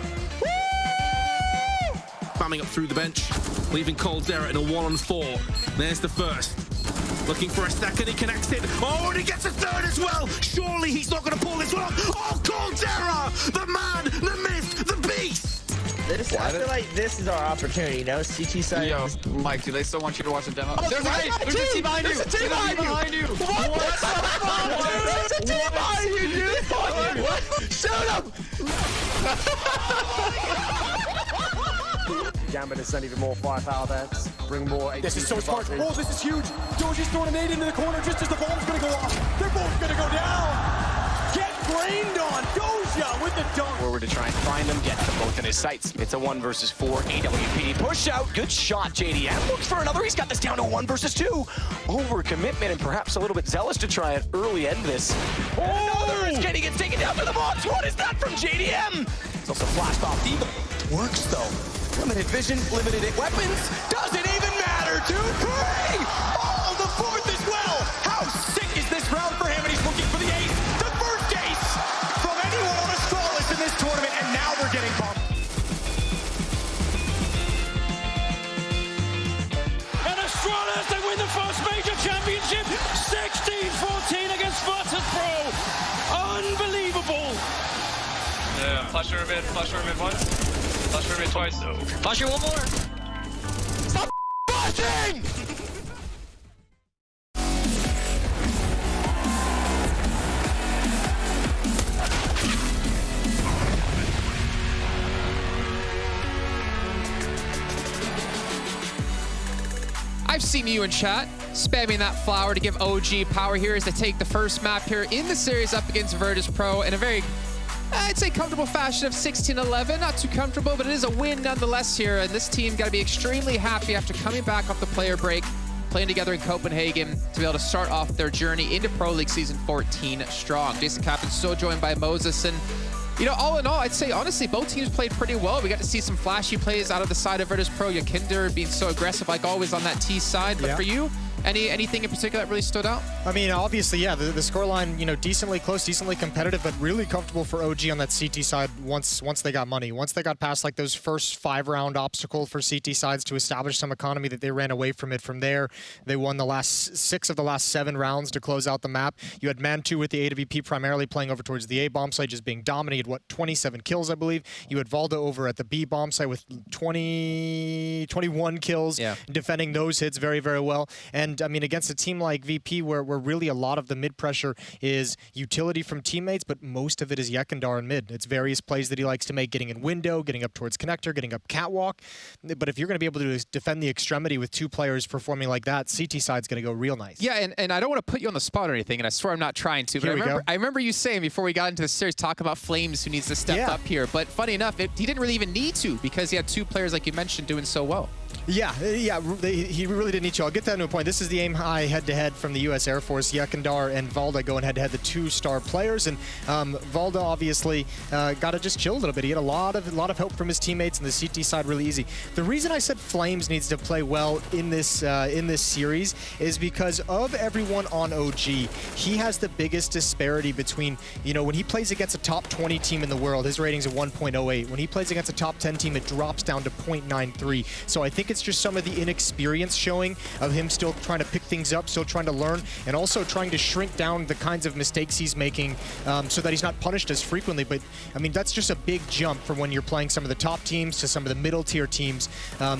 Spamming up through the bench, leaving Caldera in a 1-on-4. There's the first. Looking for a second, he connects it. Oh, and he gets a third as well. Surely he's not going to pull this one. Oh, Caldera! The man, the myth, the beast!
I feel like this is our opportunity, you know? CT side.
Yo, Mike, do they still want you to watch the demo?
Oh,
There's a team behind you!
There's a team behind you! What? There's a team behind you, dude! What? Shoot him!
Gambit has sent even more firepower there. Bring more.
This is so smart. Oh, this is huge. Doji's throwing a nade into the corner just as the bomb's going to go off. They're both going to go down. Get brained on. Doja with the dunk.
Forward to try and find them, get them both in his sights. It's a 1 versus 4 AWP. Push out, good shot, JDM. Looks for another, he's got this down to 1 versus 2. Overcommitment and perhaps a little bit zealous to try and early end this. Another is Kenny gets taken down to the box. What is that from JDM? It's also flashed off Diva. Works though. Limited vision, limited weapons. Doesn't even matter, dude. Hooray! Oh, the 4th as well. How sick is this round for him? And he's looking for the ace. The first ace from anyone on Astralis in this tournament, and now they're getting bumped.
And Astralis, they win the first major championship. 16-14 against Virtus.pro. Unbelievable.
Yeah, flash her mid once. Flash her mid twice. No.
Flash her one more.
Stop flashing!
I've seen you in chat spamming that flower to give OG power here as they take the first map here in the series up against Virtus.pro in a very, I'd say, comfortable fashion of 16-11. Not too comfortable, but it is a win nonetheless here. And this team got to be extremely happy after coming back off the player break, playing together in Copenhagen to be able to start off their journey into Pro League Season 14 strong. Jason Captain still joined by Moses. And, you know, all in all, I'd say, honestly, both teams played pretty well. We got to see some flashy plays out of the side of Virtus.pro. Yakinder being so aggressive, like always, on that T side. But for you, Anything in particular that really stood out?
I mean, obviously, yeah, the scoreline, you know, decently close, decently competitive, but really comfortable for OG on that CT side once they got money. Once they got past like those first 5-round obstacle for CT sides to establish some economy, that they ran away from it. From there, they won the last 6 of the last 7 rounds to close out the map. You had Man2 with the AWP primarily playing over towards the A bomb site, just being dominated. What, 27 kills, I believe. You had Valda over at the B bomb site with 21 kills, defending those hits very, very well. And I mean, against a team like VP, where really a lot of the mid pressure is utility from teammates, but most of it is Yekindar in mid. It's various plays that he likes to make, getting in window, getting up towards connector, getting up catwalk. But if you're going to be able to defend the extremity with 2 players performing like that, CT side's going to go real nice.
Yeah, and I don't want to put you on the spot or anything, and I swear I'm not trying to, but I remember you saying before we got into the series, talking about Flames who needs to step up here. But funny enough, he didn't really even need to, because he had 2 players, like you mentioned, doing so well.
Yeah, he really didn't need to. I'll get that into a point. This is the aim high head-to-head from the U.S. Air Force. Yekindar and Valda going head-to-head, the 2-star players, and Valda obviously got to just chill a little bit. He had a lot of help from his teammates, and the CT side really easy. The reason I said Flames needs to play well in this series is because of everyone on OG. He has the biggest disparity between, you know, when he plays against a top 20 team in the world, his rating's a 1.08. When he plays against a top 10 team, it drops down to 0.93. So I think it's just some of the inexperience showing of him still trying to pick things up, still trying to learn, and also trying to shrink down the kinds of mistakes he's making so that he's not punished as frequently. But I mean, that's just a big jump from when you're playing some of the top teams to some of the middle tier teams,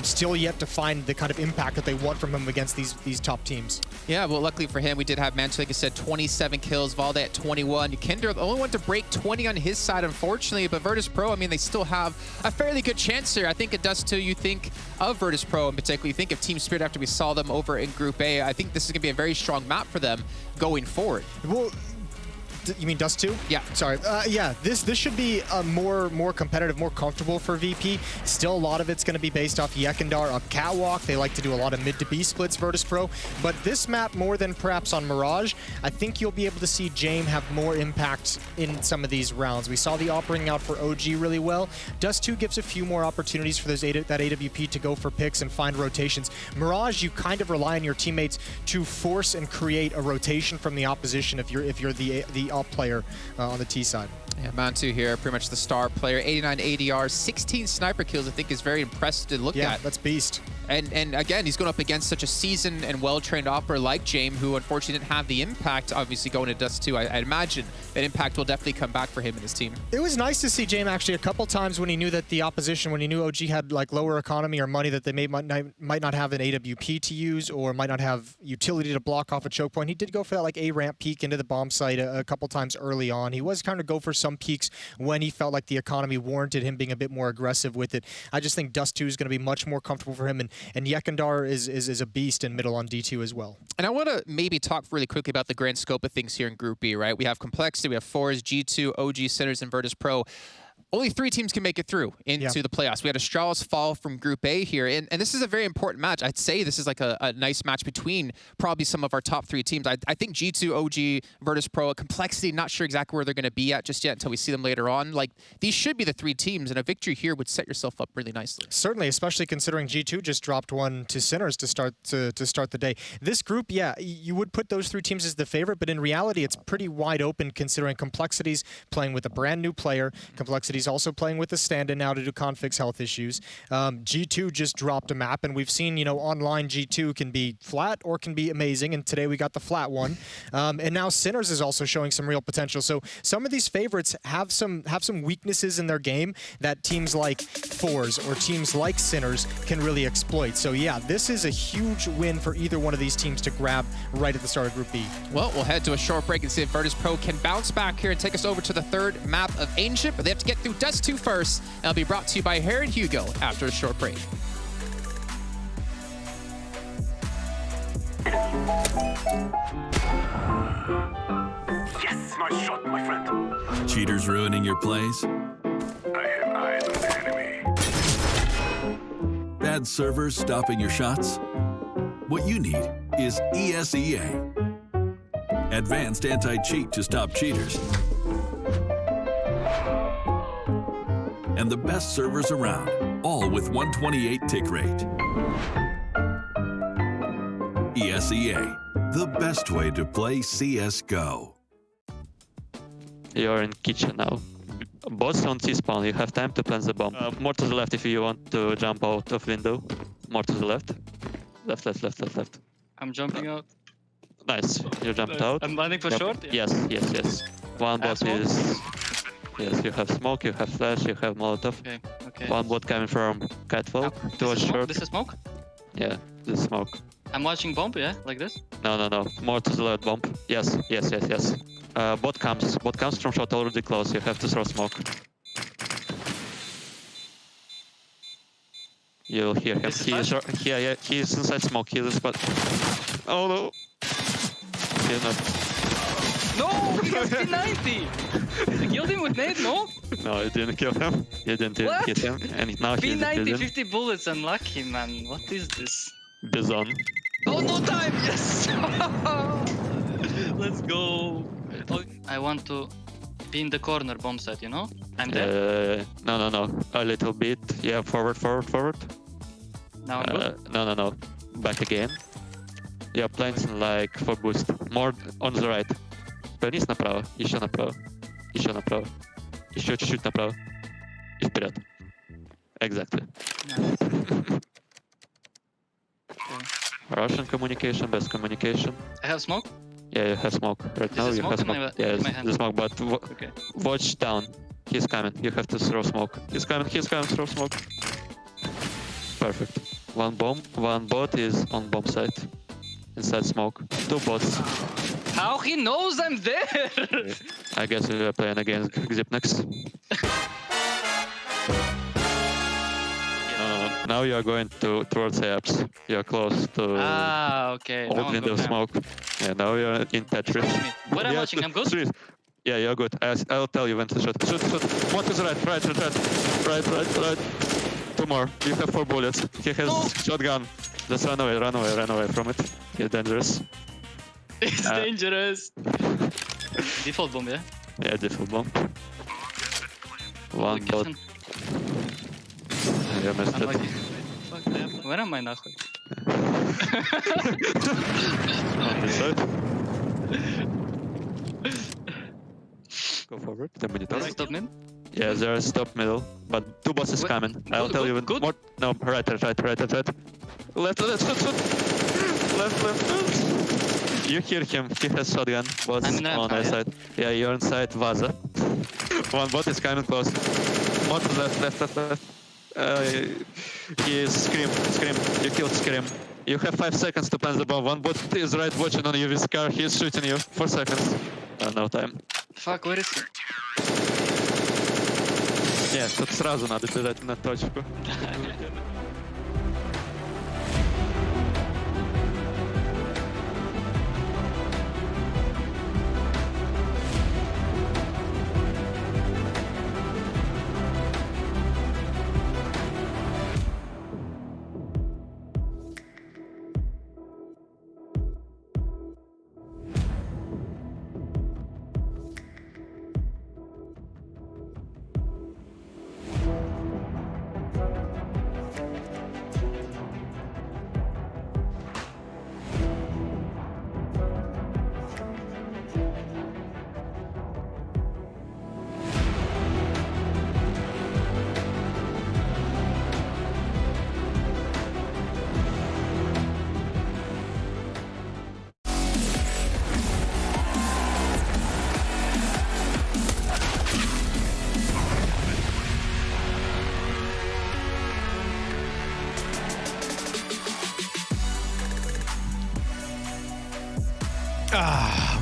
still yet to find the kind of impact that they want from him against these top teams.
Yeah, well, luckily for him, we did have Man2, like I said, 27 kills, Valda at 21. Kinder, the only one to break 20 on his side, unfortunately, but Virtus Pro, I mean, they still have a fairly good chance here. I think it does too. You think of Virtus Pro in particular, you think of Team Spirit after we saw them over in Group A. I think this is going to be a very strong map for them going forward.
Well, you mean Dust 2?
Yeah.
Sorry. Yeah, this should be more competitive, more comfortable for VP. Still, a lot of it's going to be based off Yekindar up catwalk. They like to do a lot of mid to B splits, Virtus Pro. But this map, more than perhaps on Mirage, I think you'll be able to see Jame have more impact in some of these rounds. We saw the op ring out for OG really well. Dust 2 gives a few more opportunities for that AWP to go for picks and find rotations. Mirage, you kind of rely on your teammates to force and create a rotation from the opposition if you're the op player on the T side.
Yeah, Man2 here, pretty much the star player. 89 ADR, 16 sniper kills, I think is very impressive to look at.
Yeah, that's beast.
And again, he's going up against such a seasoned and well-trained operator like Jame, who unfortunately didn't have the impact, obviously, going to Dust 2. I imagine that impact will definitely come back for him and his team.
It was nice to see Jame actually a couple times when he knew that the opposition, when he knew OG had like lower economy or money that they might not have an AWP to use or might not have utility to block off a choke point. He did go for that like A-ramp peek into the bomb site a couple times early on. He was kind of go for some peaks when he felt like the economy warranted him being a bit more aggressive with it. I just think Dust 2 is going to be much more comfortable for him, and Yekindar is a beast in middle on D2 as well.
And I want to maybe talk really quickly about the grand scope of things here in Group B, right? We have Complexity, we have Force, G2, OG, Sinners, and Virtus Pro. Only 3 teams can make it through into the playoffs. We had Astralis fall from Group A here, and this is a very important match. I'd say this is like a nice match between probably some of our top 3 teams. I think G2, OG, Virtus Pro, Complexity, not sure exactly where they're going to be at just yet until we see them later on. Like, these should be the 3 teams, and a victory here would set yourself up really nicely.
Certainly, especially considering G2 just dropped one to Sinners to start the day. This group, yeah, you would put those 3 teams as the favorite, but in reality, it's pretty wide open considering Complexity's playing with a brand new player. Complexity's also playing with a stand-in now to do conflicts health issues. G2 just dropped a map, and we've seen, you know, online G2 can be flat or can be amazing, and today we got the flat one. And now Sinners is also showing some real potential. So some of these favorites have some weaknesses in their game that teams like Fours or teams like Sinners can really exploit. So yeah, this is a huge win for either one of these teams to grab right at the start of Group B.
Well, we'll head to a short break and see if Virtus Pro can bounce back here and take us over to the 3rd map of Ancient, but they have to get through Dust 2 first, and it'll be brought to you by Hair and Hugo after a short break.
Yes, nice shot, my friend.
Cheaters ruining your plays?
I have eyes on the enemy.
Bad servers stopping your shots? What you need is ESEA. Advanced anti-cheat to stop cheaters. And the best servers around, all with 128 tick rate. ESEA, the best way to play CSGO.
You're in kitchen now. Boss on C-spawn, you have time to plant the bomb. More to the left if you want to jump out of window. More to the left. Left, left, left, left, left.
I'm jumping out.
Nice, you jumped out.
I'm landing for short? Yeah.
Yes, yes, yes. One bot is... Yes, you have smoke, you have flash, you have molotov.
Okay, okay.
One bot coming from catwalk towards short.
This is smoke?
Yeah, this is smoke.
I'm watching bomb, yeah? Like this?
No, no, no. More to the left bomb. Yes, yes, yes, yes. Bot comes from shot already close. You have to throw smoke. You'll hear him. He is inside smoke. He is but. Oh no! He's not.
No, he has P90. I killed him with nade, no?
No, you didn't kill him. You didn't hit him, and now he's
P90, 50 bullets, unlucky, man. What is this?
Bison.
Oh, no time! Yes! Let's go. I want to be in the corner bomb site, you know? I'm there.
No, no, no. A little bit. Yeah, forward, forward, forward.
Now I'm good?
No, no, no. Back again. Yeah, planting like for boost. More on the right. Повернись направо, еще направо, еще направо, еще чуть-чуть направо и вперед. Exactly. Russian communication, best communication.
I have smoke?
Yeah, you have smoke. Right now you have smoke. Yeah, the smoke, but watch down. He's coming. You have to throw smoke. He's coming, throw smoke. Perfect. One bomb, one bot is on bomb site. Inside smoke. Two bots.
How he knows I'm there?
I guess we are playing against Xipnex. Now you are going towards apps. You are close to
okay.
old window smoke. Yeah, now you are in Tetris.
What I'm watching, I'm good?
Yeah, you're good. I'll tell you when to shoot. Shoot. One to the right. Two more. You have 4 bullets. He has shotgun. Just run away from it. He's dangerous.
It's dangerous. Default bomb, yeah?
Yeah, default bomb. One bot. Я missed it.
Fuck them. Where am I, нахуй?
On this side. Go forward. The monitor.
Stop mid?
Yeah, there's stop middle, but 2 bosses coming. I'll tell you when more. No, right. Left. You hear him. He has shotgun. Boss on our side. Yeah, you're inside Vaza. One bot is coming close. More to left. He is Scream. You killed Scream. You have 5 seconds to plant the bomb. One bot is right watching on you with car. He is shooting you. 4 seconds. No time.
Fuck, where is he?
Нет, тут сразу надо бежать на точку.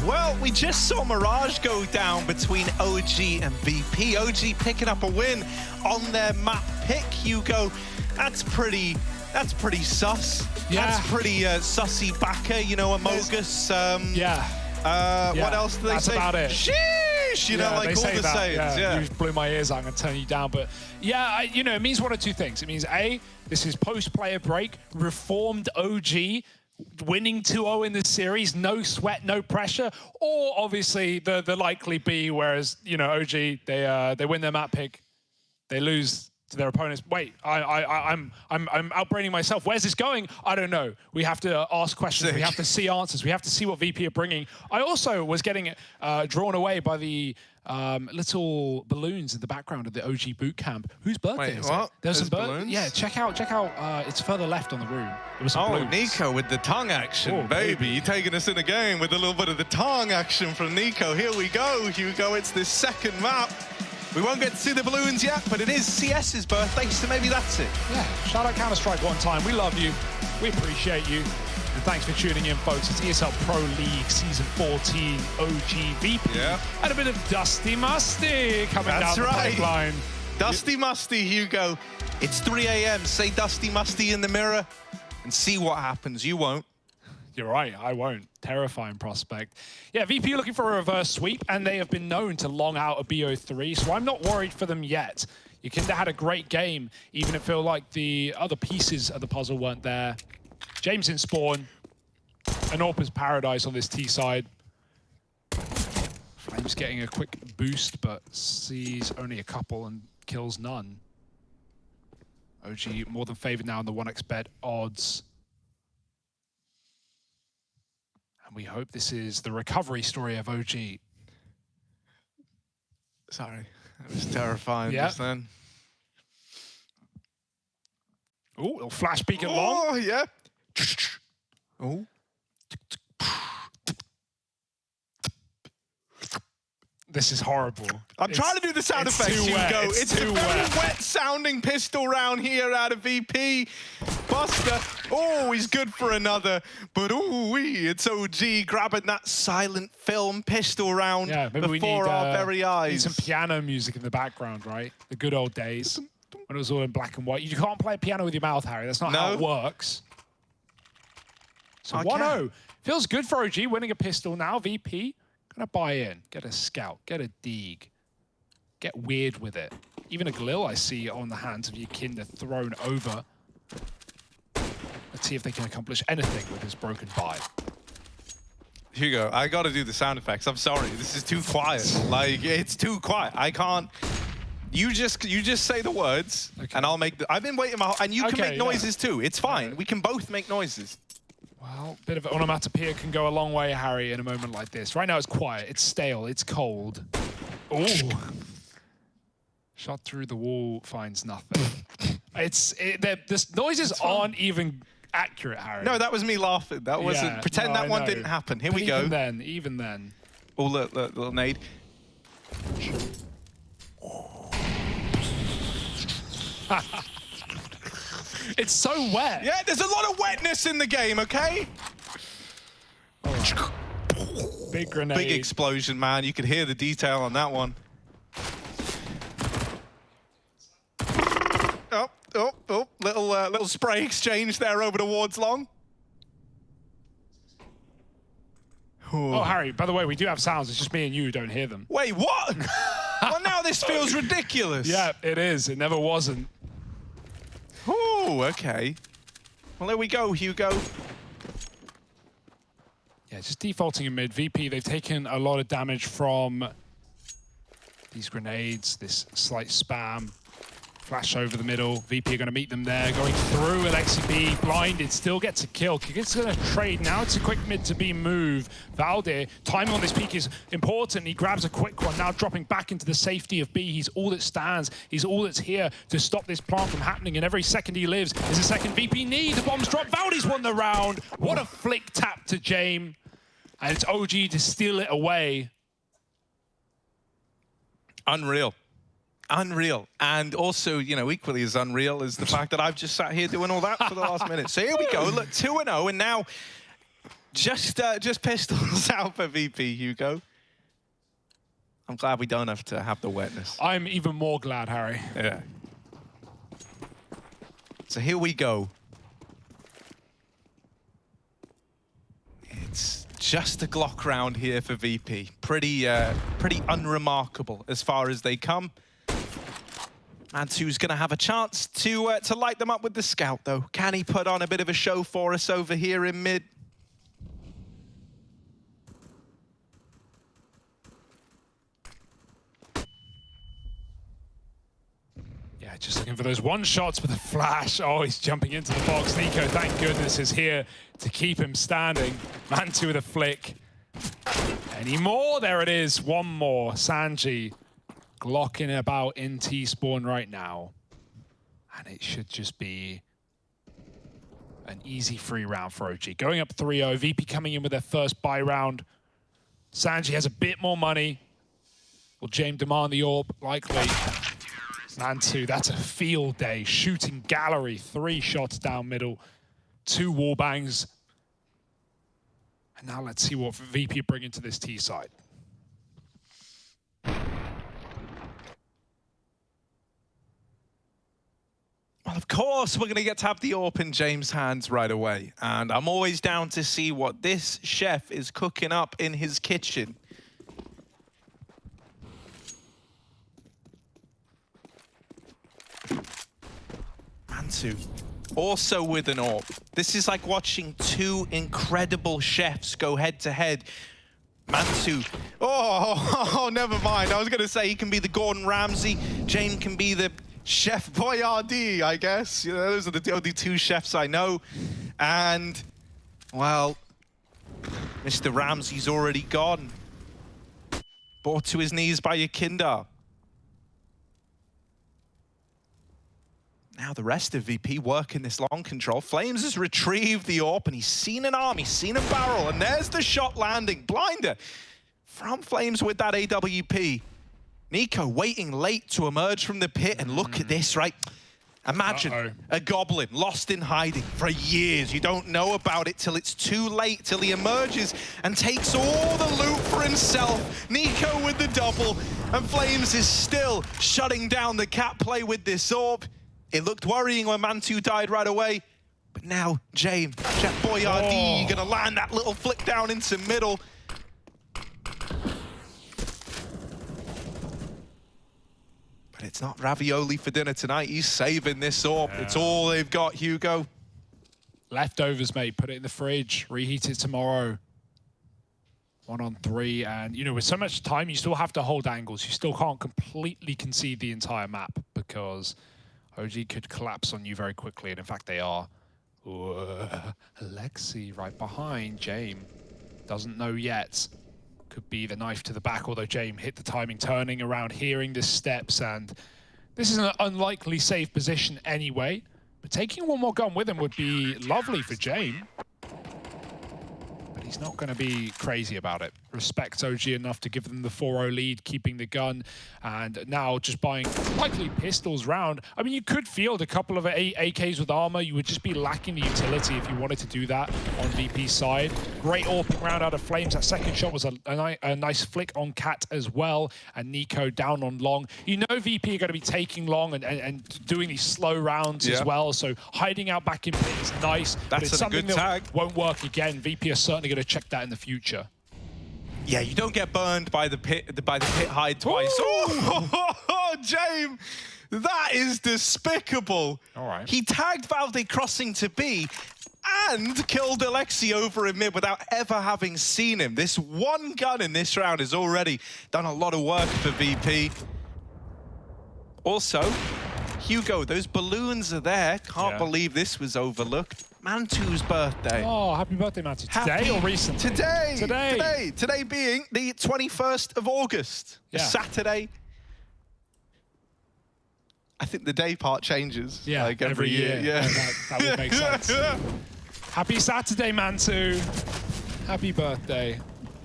Well, we just saw Mirage go down between OG and VP. OG picking up a win on their map pick, Hugo. That's pretty sus.
Yeah.
That's pretty sussy backer, you know, Amogus. What else do they
that's
say?
About it.
Sheesh, you know, like all the sayings. Yeah.
You blew my ears out. I'm going to turn you down. But yeah, you know, it means one of two things. It means A, this is post-player break, reformed OG, winning 2-0 in this series, no sweat, no pressure, or obviously the likely B, whereas, you know, OG, they win their map pick, they lose to their opponents. Wait, I'm outbraining myself. Where's this going? I don't know. We have to ask questions. We have to see answers. We have to see what VP are bringing. I also was getting drawn away by the little balloons in the background of the OG boot camp. Whose birthday is it? There's some balloons. Yeah, check out. It's further left on the room. There was some balloons.
Nico with the tongue action, baby. You're taking us in a game with a little bit of the tongue action from Nico. Here we go, Hugo. It's the second map. We won't get to see the balloons yet, but it is CS's birthday, so maybe that's it.
Yeah, shout out Counter-Strike one time. We love you. We appreciate you. And thanks for tuning in, folks. It's ESL Pro League Season 14 OG VP. Yeah. And a bit of Dusty Musty coming down the pipeline.
Dusty Musty, Hugo. It's 3 a.m. Say Dusty Musty in the mirror and see what happens. You won't.
You're right, I won't. Terrifying prospect. Yeah, VP looking for a reverse sweep, and they have been known to long out a BO3, so I'm not worried for them yet. Yakinda had a great game, even if it felt like the other pieces of the puzzle weren't there. James in spawn, and Orpa's Paradise on this T side. Flames getting a quick boost, but sees only a couple and kills none. OG more than favored now in the 1x bet odds. And we hope this is the recovery story of OG.
Sorry, that was terrifying just then.
Oh, little flash peek at long.
Oh, yeah. Oh.
This is horrible.
I'm trying to do the sound effects, Hugo. It's a very wet-sounding pistol round here out of VP. Buster, oh, he's good for another. But ooh-wee, it's OG grabbing that silent film pistol round before our very eyes.
Need some piano music in the background, right? The good old days when it was all in black and white. You can't play piano with your mouth, Harry. That's not how it works. So 1-0. Feels good for OG winning a pistol now. VP. Gonna buy in, get a scout, get a dig, get weird with it. Even a Glil I see on the hands of Yakinda thrown over. Let's see if they can accomplish anything with his broken buy.
Hugo, I gotta do the sound effects. I'm sorry, this is too quiet. Like, it's too quiet. I can't. You just say the words, and I'll make the. I've been waiting and you can make noises too. It's fine. We can both make noises.
Well, a bit of onomatopoeia can go a long way, Harry, in a moment like this. Right now it's quiet, it's stale, it's cold. Ooh. Shot through the wall finds nothing. The noises aren't even accurate, Harry.
No, that was me laughing. That wasn't. Pretend that one didn't happen. Here we go.
Even then.
Oh, look, little nade.
It's so wet.
Yeah, there's a lot of wetness in the game, okay?
Right. Big grenade.
Big explosion, man. You could hear the detail on that one. Oh, little spray exchange there over towards long.
Oh, Harry, by the way, we do have sounds. It's just me and you who don't hear them.
Wait, what? Well, now this feels ridiculous.
Yeah, it is. It never wasn't.
Oh, okay. Well, there we go, Hugo.
Yeah, just defaulting in mid. VP, they've taken a lot of damage from these grenades, this slight spam. Flash over the middle. VP are going to meet them there. Going through Alexi B. Blinded. Still gets a kill. Kikit's going to trade. Now it's a quick mid to B move. Valdir, timing on this peak is important. He grabs a quick one. Now dropping back into the safety of B. He's all that stands. He's all that's here to stop this plant from happening. And every second he lives is a second VP need. The bomb's dropped. Valdir's won the round. What a flick tap to James. And it's OG to steal it away.
Unreal. Unreal. And also, you know, equally as unreal is the fact that I've just sat here doing all that for the last minute. So here we go. Look, 2-0, and now just pistols out for VP, Hugo. I'm glad we don't have to have the wetness.
I'm even more glad, Harry.
Yeah. So here we go. It's just a Glock round here for VP. Pretty unremarkable as far as they come. Mantu's going to have a chance to light them up with the scout, though. Can he put on a bit of a show for us over here in mid?
Yeah, Yeah, just looking for those one shots with a flash. Oh, he's jumping into the box. Nico, thank goodness, is here to keep him standing. Mantu with a flick. Any more? There it is. One more. Sanji glocking about in T-spawn right now. And it should just be an easy free round for OG. Going up 3-0. VP coming in with their first buy round. Sanji has a bit more money. Will James demand the AWP? Likely. Mantu, that's a field day. Shooting gallery, 3 shots down middle, 2 wall bangs. And now let's see what VP bring into this T side.
Well, of course, we're going to get to have the AWP in James' hands right away. And I'm always down to see what this chef is cooking up in his kitchen. Mantu, also with an AWP. This is like watching 2 incredible chefs go head-to-head. Mantu, oh, never mind. I was going to say he can be the Gordon Ramsay. James can be the Chef Boyardee, I guess. You know, those are the only 2 chefs I know. And, well, Mr. Ramsay's already gone. Brought to his knees by Yakinda. Now the rest of VP working this long control. Flames has retrieved the AWP and he's seen an arm, he's seen a barrel, and there's the shot landing. Blinder from Flames with that AWP. Nico waiting late to emerge from the pit, and look at this, right? Imagine a goblin lost in hiding for years. You don't know about it till it's too late, till he emerges and takes all the loot for himself. Nico with the double, and Flames is still shutting down the cat play with this AWP. It looked worrying when Mantu died right away, but now James, Chef Boyardee, gonna land that little flick down into middle. But it's not ravioli for dinner tonight. He's saving this AWP. Yeah. It's all they've got, Hugo.
Leftovers, mate. Put it in the fridge. Reheat it tomorrow. 1-on-3, and you know, with so much time, you still have to hold angles. You still can't completely concede the entire map because OG could collapse on you very quickly, and in fact they are. Alexi right behind. James doesn't know yet. Could be the knife to the back, although James hit the timing, turning around, hearing the steps, and this is an unlikely safe position anyway. But taking one more gun with him would be lovely for James. But he's not going to be crazy about it. Respects OG enough to give them the 4-0 lead, keeping the gun, and now just buying likely pistols round. I mean, you could field a couple of AKs with armor. You would just be lacking the utility if you wanted to do that on VP's side. Great AWPing round out of Flames. That second shot was a nice flick on Cat as well, and Nico down on long. You know VP are going to be taking long and doing these slow rounds as well, so hiding out back in pit is nice. But it's something that won't work again. VP are certainly going to check that in the future.
Yeah, you don't get burned by the pit hide twice. Oh, James, that is despicable.
All right.
He tagged Valde crossing to B and killed Alexi over in mid without ever having seen him. This one gun in this round has already done a lot of work for VP. Also, Hugo, those balloons are there. Can't believe this was overlooked. Mantu's birthday.
Oh, happy birthday, Mantu. Today or recently?
Today. Today being the 21st of August. Yeah. Saturday. I think the day part changes.
Yeah,
like every year. Yeah,
that would make sense. Happy Saturday, Mantu. Happy birthday.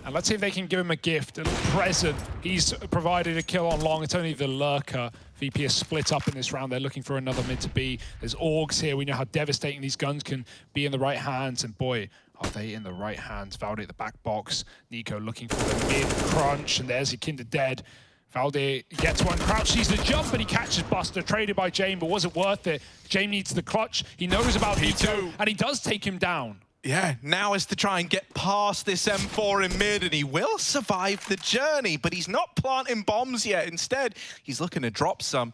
And let's see if they can give him a gift, a little present. He's provided a kill on long. It's only the lurker. VP is split up in this round. They're looking for another mid to B. There's Augs here. We know how devastating these guns can be in the right hands. And boy, are they in the right hands. Valde at the back box. Nico looking for the mid crunch. And there's Yakinda dead. Valde gets one crouch, sees the jump, and he catches Buster. Traded by James, but was it worth it? James needs the clutch. He knows about Nico, and he does take him down.
Yeah, now is to try and get past this M4 in mid, and he will survive the journey, but he's not planting bombs yet. Instead, he's looking to drop some.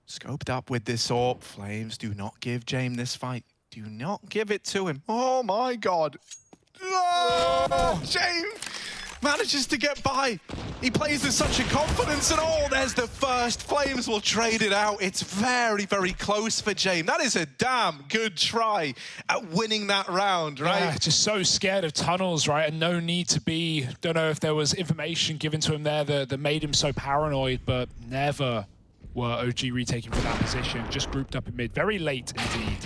Scoped up with this AWP. Flames, do not give James this fight. Do not give it to him. Oh my God. Oh, James manages to get by. He plays with such a confidence and all. There's the first. Flames will trade it out. It's very, very close for James. That is a damn good try at winning that round, right?
Yeah, just so scared of tunnels, right? And no need to be. Don't know if there was information given to him there that made him so paranoid, but never were OG retaking from that position. Just grouped up in mid. Very late indeed.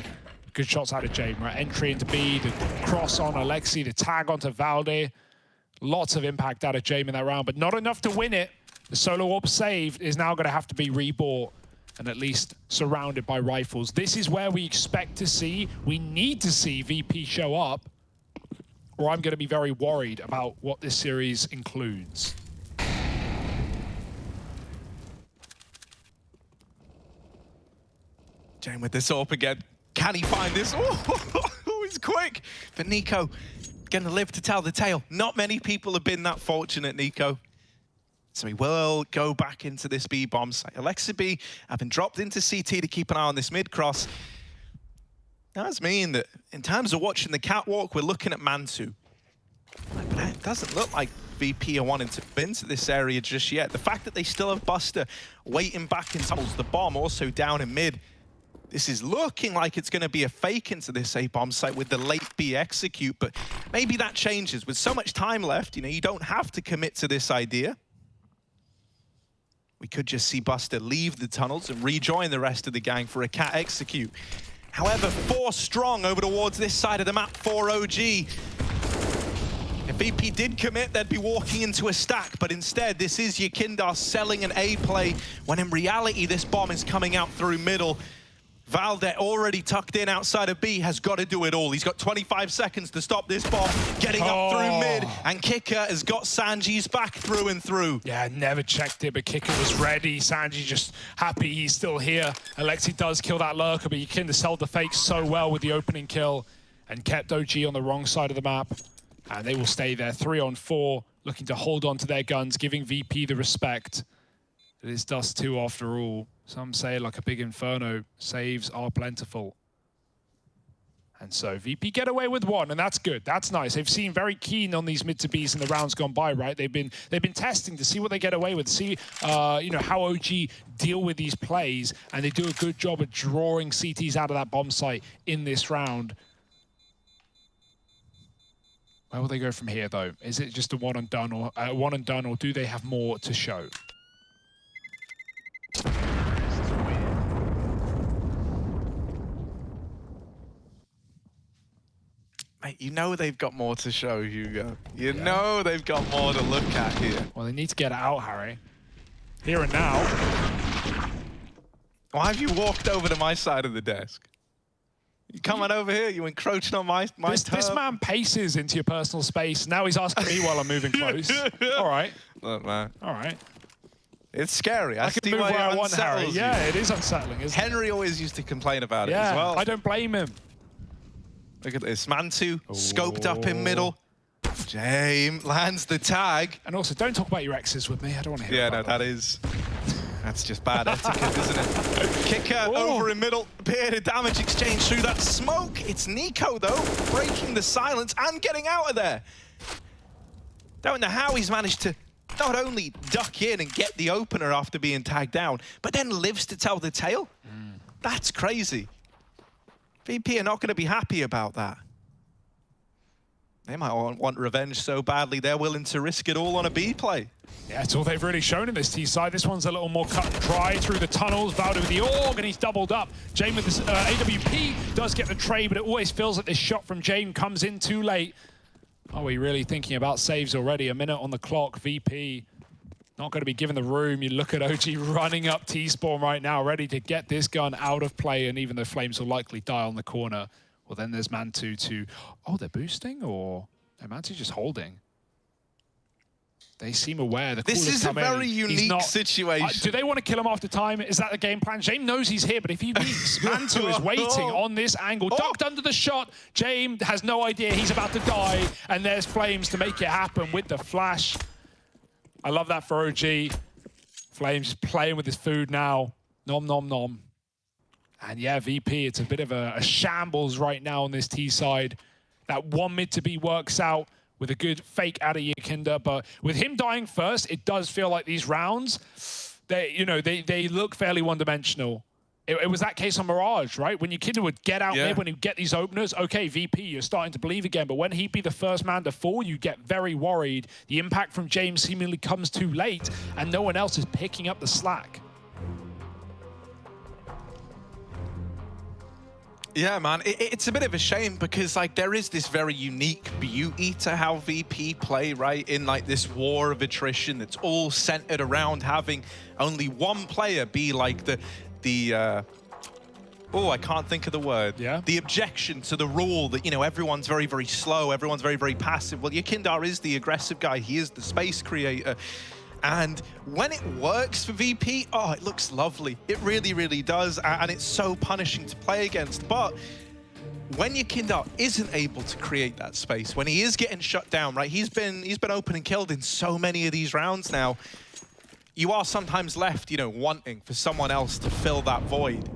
Good shots out of James, right? Entry into B, the cross on Alexi, the tag onto Valde. Lots of impact out of James in that round, but not enough to win it. The solo orb saved is now going to have to be rebought and at least surrounded by rifles. This is where we expect to see, we need to see VP show up, or I'm going to be very worried about what this series includes.
James with this AWP again. Can he find this? Oh, he's quick. But Nico going to live to tell the tale. Not many people have been that fortunate, Nico. So he will go back into this B bomb site. Alexa B have been dropped into CT to keep an eye on this mid cross. That does mean that in terms of watching the catwalk, we're looking at Mantu. But it doesn't look like VP are wanting to go into this area just yet. The fact that they still have Buster waiting back in tunnels, the bomb also down in mid. This is looking like it's going to be a fake into this A-bomb site with the late B execute, but maybe that changes. With so much time left, you don't have to commit to this idea. We could just see Buster leave the tunnels and rejoin the rest of the gang for a cat execute. However, 4 strong over towards this side of the map for OG. If VP did commit, they'd be walking into a stack, but instead, this is Yakindar selling an A play, when in reality, this bomb is coming out through middle. Valde, already tucked in outside of B, has got to do it all. He's got 25 seconds to stop this bomb getting up through mid, and Kicker has got Sanji's back through and through.
Yeah, never checked it, but Kicker was ready. Sanji just happy he's still here. Alexi does kill that lurker, but Yakinda sold the fake so well with the opening kill and kept OG on the wrong side of the map. And they will stay there, 3 on 4, looking to hold on to their guns, giving VP the respect. It is Dust 2 after all. Some say like a big inferno, saves are plentiful. And so VP get away with 1, and that's good. That's nice. They've seemed very keen on these mid to Bs in the rounds gone by, right? They've been testing to see what they get away with, see how OG deal with these plays, and they do a good job of drawing CTs out of that bomb site in this round. Where will they go from here, though? Is it just a one and done, or do they have more to show?
Mate, you know they've got more to show, Hugo. You know they've got more to look at here.
Well, they need to get it out, Harry. Here and now.
Why have you walked over to my side of the desk? You coming over here? You encroaching on my
This man paces into your personal space. Now he's asking me while I'm moving close. All right.
Look, man.
All right.
It's scary. I
can move where I want, Harry. Yeah, it is unsettling, isn't it?
Henry always used to complain about it
yeah,
as well.
I don't blame him.
Look at this. Mantu scoped up in middle. James lands the tag.
And also, don't talk about your exes with me. I don't want to hear about
that's just bad etiquette, isn't it? Kicker over in middle. Appeared a damage exchange through that smoke. It's Nico, though, breaking the silence and getting out of there. Don't know how he's managed to not only duck in and get the opener after being tagged down, but then lives to tell the tale. That's crazy. VP are not going to be happy about that. They might want revenge so badly they're willing to risk it all on a B play.
Yeah, it's all they've really shown in this T side. This one's a little more cut and dry through the tunnels. Valde with the AUG, and he's doubled up. James with this AWP does get the trade, but it always feels like this shot from James comes in too late. Are we really thinking about saves already? A minute on the clock. VP not going to be given the room. You look at OG running up T-Spawn right now, ready to get this gun out of play, and even though Flames will likely die on the corner, well, then there's Mantu to... Oh, they're boosting, or... No, Mantu just holding. They seem aware.
This is a very unique situation.
Do they want to kill him after time? Is that the game plan? James knows he's here, but if he weaks, Mantu is waiting on this angle. Ducked under the shot. James has no idea he's about to die, and there's Flames to make it happen with the flash. I love that for OG. Flames playing with his food now. Nom, nom, nom. And yeah, VP, it's a bit of a shambles right now on this T side. That 1 mid to B works out. with a good fake out of Yakinda. But with him dying first, it does feel like these rounds, they look fairly one-dimensional. It was that case on Mirage, right? When Yakinda would get out mid, when you get these openers, okay, VP, you're starting to believe again. But when he'd be the first man to fall, you get very worried. The impact from James seemingly comes too late, and no one else is picking up the slack.
Yeah, man, it's a bit of a shame because like there is this very unique beauty to how VP play, right? In like this war of attrition that's all centered around having only one player be like oh, I can't think of the word.
Yeah.
The objection to the rule that, everyone's very, very slow, everyone's very, very passive. Well, Yakinda is the aggressive guy. He is the space creator. And when it works for VP, oh, it looks lovely. It really, really does. And it's so punishing to play against. But when Yakinda isn't able to create that space, when he is getting shut down, right? He's been open and killed in so many of these rounds now. You are sometimes left, wanting for someone else to fill that void.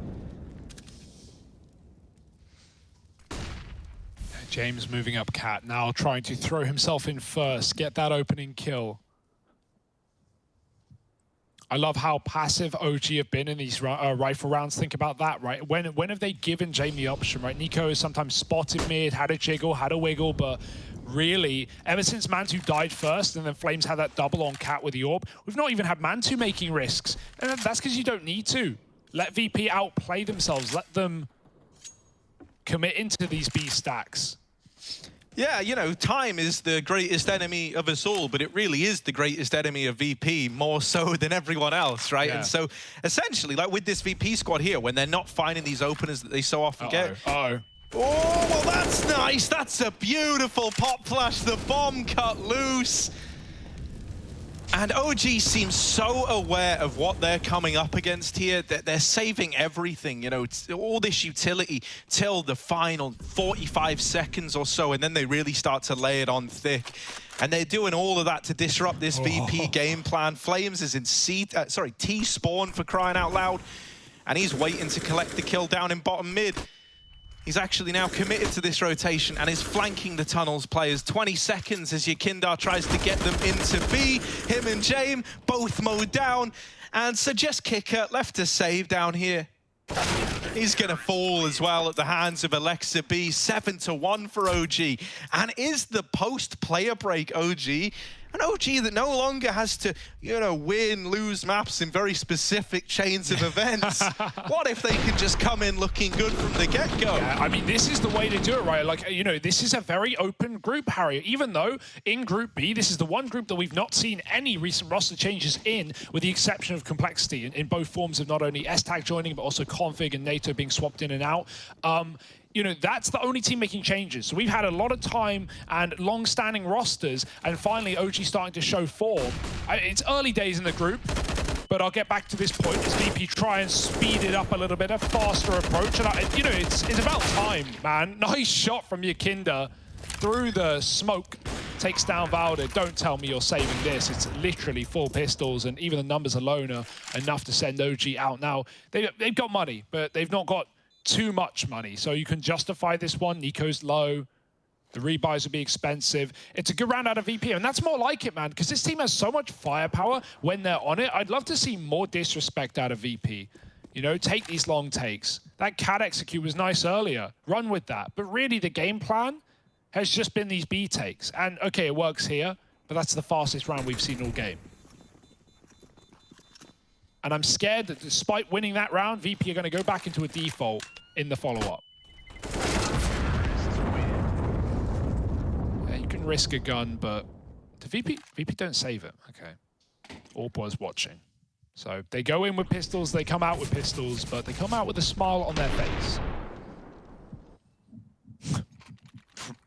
James moving up Cat now, trying to throw himself in first, get that opening kill. I love how passive OG have been in these rifle rounds. Think about that, right? When have they given Jamie the option, right? Nico has sometimes spotted mid, had a jiggle, had a wiggle, but really, ever since Mantu died first and then Flames had that double on Cat with the AWP, we've not even had Mantu making risks. And that's because you don't need to. Let VP outplay themselves. Let them commit into these B stacks.
Yeah, time is the greatest enemy of us all, but it really is the greatest enemy of VP, more so than everyone else, right?
Yeah.
And so, essentially, like with this VP squad here, when they're not finding these openers that they so often get...
Oh,
well, that's nice. That's a beautiful pop flash. The bomb cut loose. And OG seems so aware of what they're coming up against here that they're saving everything, all this utility till the final 45 seconds or so, and then they really start to lay it on thick. And they're doing all of that to disrupt this VP game plan. Flames is in T spawn for crying out loud, and he's waiting to collect the kill down in bottom mid. He's actually now committed to this rotation and is flanking the tunnels players. 20 seconds as Yakinda tries to get them into B. Him and James both mowed down. And so just Kicker left to save down here. He's going to fall as well at the hands of Alexa B. 7-1 for OG. And is the post-player break OG an OG that no longer has to, win, lose maps in very specific chains of events? What if they can just come in looking good from the get-go?
Yeah, I mean, this is the way to do it, right? Like, this is a very open group, Harry. Even though in Group B, this is the one group that we've not seen any recent roster changes in, with the exception of complexity in both forms of not only S-Tag joining, but also Config and NATO being swapped in and out. That's the only team making changes. So we've had a lot of time and long-standing rosters, and finally OG starting to show form. It's early days in the group, but I'll get back to this point as VP try and speed it up a little bit, a faster approach. And it's about time, man. Nice shot from Yakinda through the smoke. Takes down Valda. Don't tell me you're saving this. It's literally 4 pistols, and even the numbers alone are enough to send OG out. Now, they've got money, but they've not got too much money, so you can justify this one. Nico's low. The rebuys will be expensive. It's a good round out of VP, and that's more like it, man, because this team has so much firepower when they're on it. I'd love to see more disrespect out of VP. Take these long takes. That Cat execute was nice earlier. Run with that. But really, the game plan has just been these B takes. And, okay, it works here, but that's the fastest round we've seen all game. And I'm scared that despite winning that round, VP are going to go back into a default in the follow-up. Yeah, you can risk a gun, but the VP don't save it. Okay. Orb was watching. So they go in with pistols, they come out with pistols, but they come out with a smile on their face.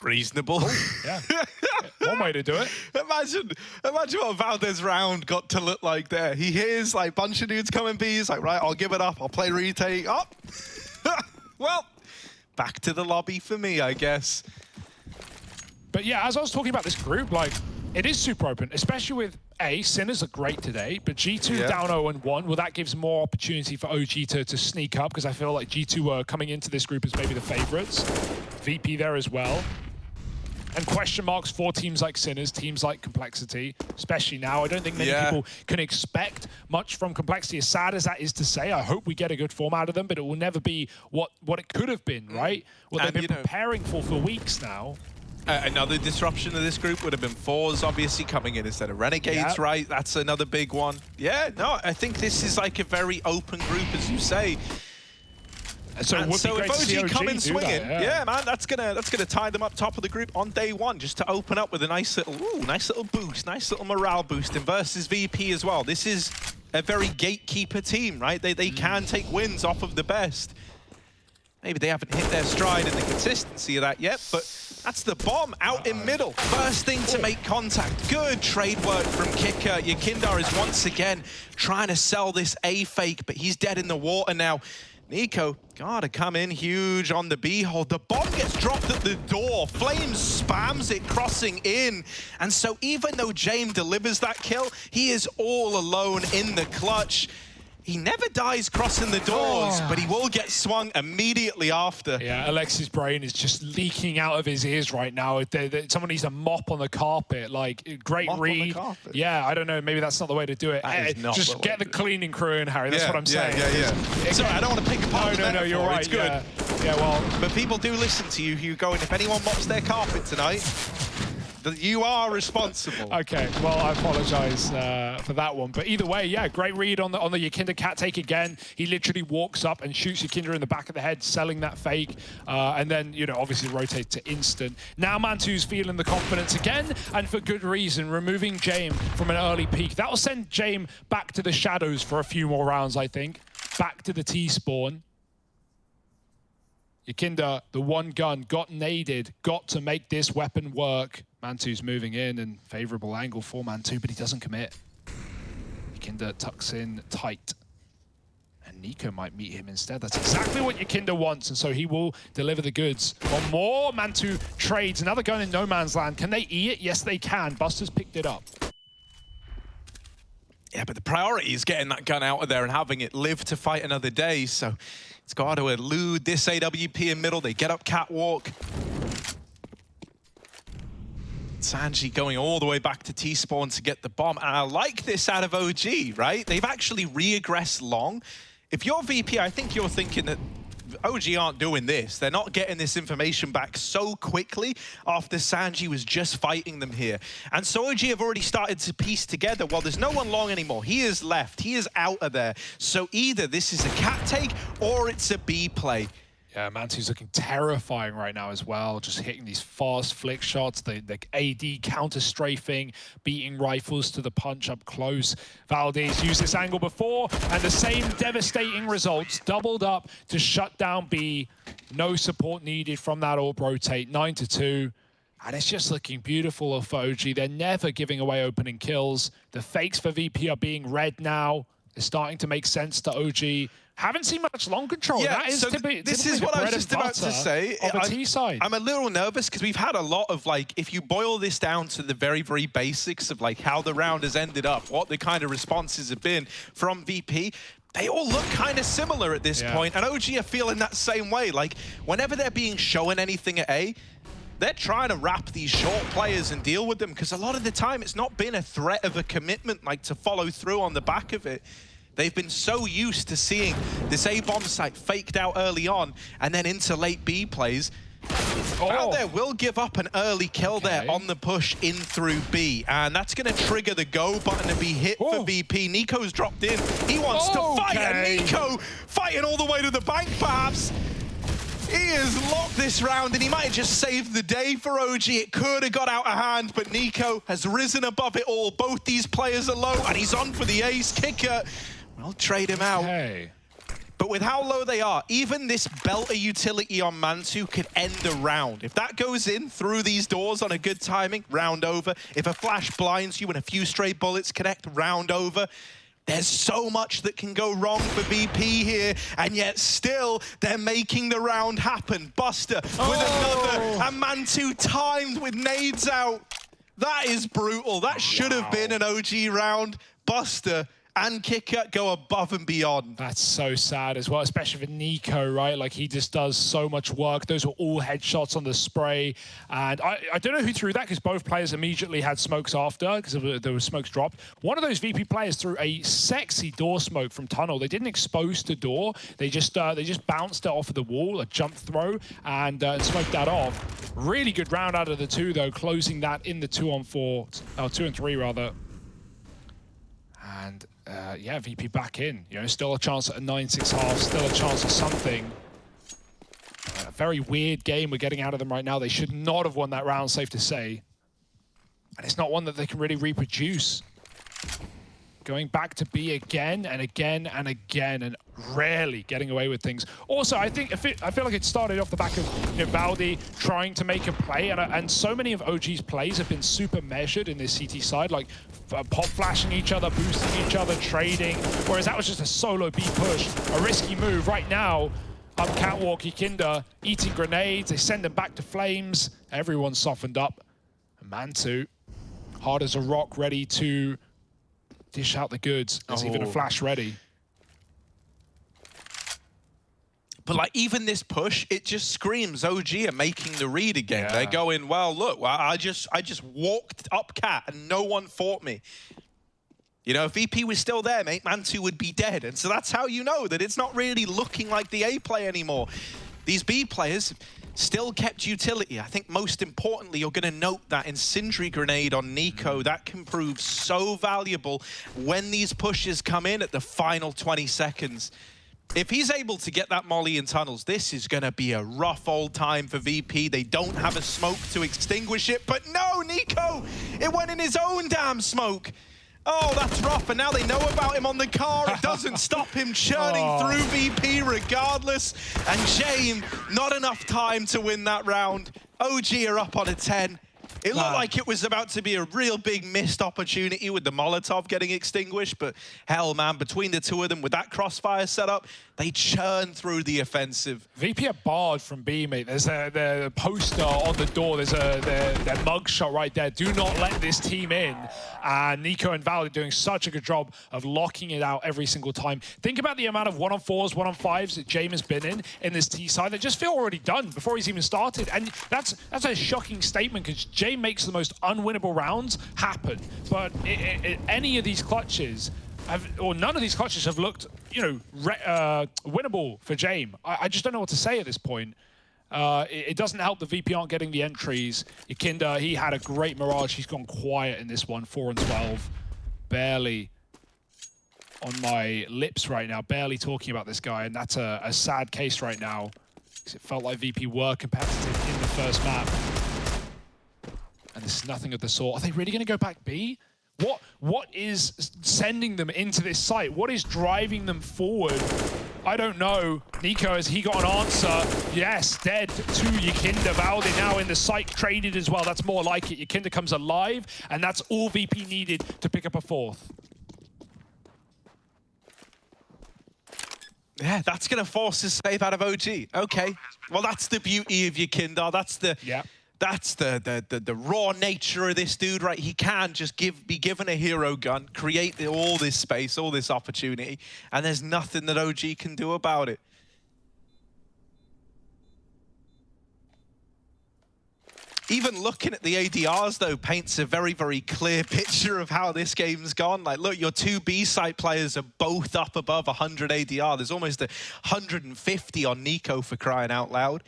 Reasonable.
Yeah. One way to do it.
Imagine what Valdez round got to look like there. He hears like a bunch of dudes coming B. He's like, right, I'll give it up. I'll play retake. Up. Well, back to the lobby for me, I guess.
But yeah, as I was talking about this group, like, it is super open, especially with Sinners are great today, but G2 down 0-1. Well, that gives more opportunity for OG to sneak up, because I feel like G2 are coming into this group as maybe the favorites. VP there as well. and question marks for teams like Sinners, teams like Complexity, especially now. I don't think many people can expect much from Complexity. As sad as that is to say, I hope we get a good form out of them, but it will never be what it could have been, right? What they've been preparing for weeks now.
Another disruption of this group would have been Fours, obviously, coming in instead of Renegades, right? That's another big one. Yeah, no, I think this is like a very open group, as you say.
So
if OG come in swinging, man, that's gonna tie them up top of the group on day one, just to open up with a nice little boost, nice little morale boost, and versus VP as well. This is a very gatekeeper team, right? They can take wins off of the best. Maybe they haven't hit their stride in the consistency of that yet, but that's the bomb out in middle. First thing to make contact. Good trade work from Kicker. Yakindar is once again trying to sell this A fake, but he's dead in the water now. Nico gotta come in huge on the B hole. The bomb gets dropped at the door. Flames spams it crossing in. And so even though James delivers that kill, he is all alone in the clutch. He never dies crossing the doors, but he will get swung immediately after.
Yeah, Alex's brain is just leaking out of his ears right now. Someone needs a mop on the carpet. Like, great read. Yeah, I don't know. Maybe that's not the way to do it. Just get the cleaning crew in, Harry. That's what I'm saying.
Sorry, I don't want to pick apart the metaphor.
You're right.
It's good.
Yeah, well.
But people do listen to you. You're going, if anyone mops their carpet tonight, you are responsible.
Okay, well, I apologize for that one. But either way, yeah, great read on the Yakinda cat take again. He literally walks up and shoots Yakinda in the back of the head, selling that fake. And then, you know, obviously rotate to instant. Now Mantu's feeling the confidence again, and for good reason, removing James from an early peak. That will send James back to the shadows for a few more rounds, I think. Back to the T-spawn. Yakinda, the one gun, got naded, got to make this weapon work. Mantu's moving in and favorable angle for Mantu, but he doesn't commit. Yakinda tucks in tight. And Nico might meet him instead. That's exactly what Yakinda wants, and so he will deliver the goods. One more, Mantu trades another gun in no man's land. Can they E it? Yes, they can. Buster's picked it up.
Yeah, but the priority is getting that gun out of there and having it live to fight another day, so it's got to elude this AWP in middle. They get up catwalk. Sanji going all the way back to T-spawn to get the bomb. And I like this out of OG, right? They've actually re-aggressed long. If you're VP, I think you're thinking that OG aren't doing this. They're not getting this information back so quickly after Sanji was just fighting them here. And so OG have already started to piece together, well, there's no one long anymore. He is left. He is out of there. So either this is a cat take or it's a B play.
Yeah, Mantu's looking terrifying right now as well, just hitting these fast flick shots, the AD counter-strafing, beating rifles to the punch up close. Valdez used this angle before, and the same devastating results, doubled up to shut down B. No support needed from that AWP rotate, 9-2. And it's just looking beautiful for OG. They're never giving away opening kills. The fakes for VP are being read now. It's starting to make sense to OG. Haven't seen much long control.
Yeah,
that is
so this is what I was just about to say. I'm a little nervous because we've had a lot of, like, if you boil this down to the very, very basics of, like, how the round has ended up, what the kind of responses have been from VP, they all look kind of similar at this point. And OG are feeling that same way. Like, whenever they're being shown anything at A, they're trying to wrap these short players and deal with them because a lot of the time it's not been a threat of a commitment, like, to follow through on the back of it. They've been so used to seeing this A-bomb site faked out early on and then into late B plays. Out there will give up an early kill there on the push in through B. And that's going to trigger the go button to be hit for VP. Nico's dropped in. He wants to fight, and Nico fighting all the way to the bank, perhaps. He has locked this round, and he might have just saved the day for OG. It could have got out of hand, but Nico has risen above it all. Both these players are low, and he's on for the ace. Kicker, well, trade him out. But with how low they are, even this belter utility on Mantu could end a round. If that goes in through these doors on a good timing, round over. If a flash blinds you and a few stray bullets connect, round over. There's so much that can go wrong for VP here, and yet still they're making the round happen. Buster with another, and Mantu timed with nades out. That is brutal. That should have been an OG round. Buster and Kicker go above and beyond.
That's so sad as well, especially for Nico, right? Like, he just does so much work. Those were all headshots on the spray. And I don't know who threw that, because both players immediately had smokes after, because there were smokes dropped. One of those VP players threw a sexy door smoke from tunnel. They didn't expose the door. They just bounced it off of the wall, a jump throw, and smoked that off. Really good round out of the two, though, closing that in the 2-on-4, 2-and-3 rather. And yeah, VP back in. You know, still a chance at a 9-6 half, still a chance at something. A very weird game we're getting out of them right now. They should not have won that round, safe to say. And it's not one that they can really reproduce. Going back to B again and again and again, and rarely getting away with things. Also, I feel like it started off the back of, you know, Valdi trying to make a play, and so many of OG's plays have been super measured in this CT side, like pop flashing each other, boosting each other, trading, whereas that was just a solo B push, a risky move. Right now, up catwalk, Ikinda eating grenades, they send them back to flames, everyone's softened up. And Mantu, hard as a rock, ready to dish out the goods. There's even a flash ready.
But like, even this push, it just screams OG are making the read again. Yeah. They're going, well, look, I just walked up cat and no one fought me. You know, if VP was still there, mate, Mantu would be dead. And so that's how you know that it's not really looking like the A play anymore. These B players still kept utility. I think most importantly, you're going to note that incendiary grenade on Nico, that can prove so valuable when these pushes come in at the final 20 seconds. If he's able to get that molly in tunnels, this is going to be a rough old time for VP. They don't have a smoke to extinguish it, but no, Nico, it went in his own damn smoke. Oh, that's rough, and now they know about him on the car. It doesn't stop him churning through VP regardless. And Jame, not enough time to win that round. OG are up on a 10. It looked like it was about to be a real big missed opportunity with the Molotov getting extinguished, but hell, man, between the two of them with that crossfire setup, they churn through the offensive.
VP are barred from B, mate. There's the poster on the door. There's their mugshot right there. Do not let this team in. And Nico and Val are doing such a good job of locking it out every single time. Think about the amount of 1-on-4s, 1-on-5s that Jame has been in this T side that just feel already done before he's even started. And that's a shocking statement, because Jame makes the most unwinnable rounds happen. But any of these clutches or none of these clutches have looked, you know, winnable for Jame. I just don't know what to say at this point. It doesn't help the VP aren't getting the entries. Ikinda, he had a great Mirage. He's gone quiet in this one, 4-12. Barely on my lips right now, barely talking about this guy, and that's a sad case right now, because it felt like VP were competitive in the first map. And this is nothing of the sort. Are they really going to go back B? What is sending them into this site? What is driving them forward? I don't know. Nico, has he got an answer? Yes, dead to Ikinda. Valdi now in the site, traded as well. That's more like it. Ikinda comes alive, and that's all VP needed to pick up a fourth.
Yeah, that's going to force a save out of OG. Okay, well, that's the beauty of Ikinda. That's the... Yeah. That's the raw nature of this dude, right? He can just be given a hero gun, create all this space, all this opportunity, and there's nothing that OG can do about it. Even looking at the ADRs, though, paints a very, very clear picture of how this game's gone. Like, look, your two B-side players are both up above 100 ADR. There's almost 150 on Nico, for crying out loud.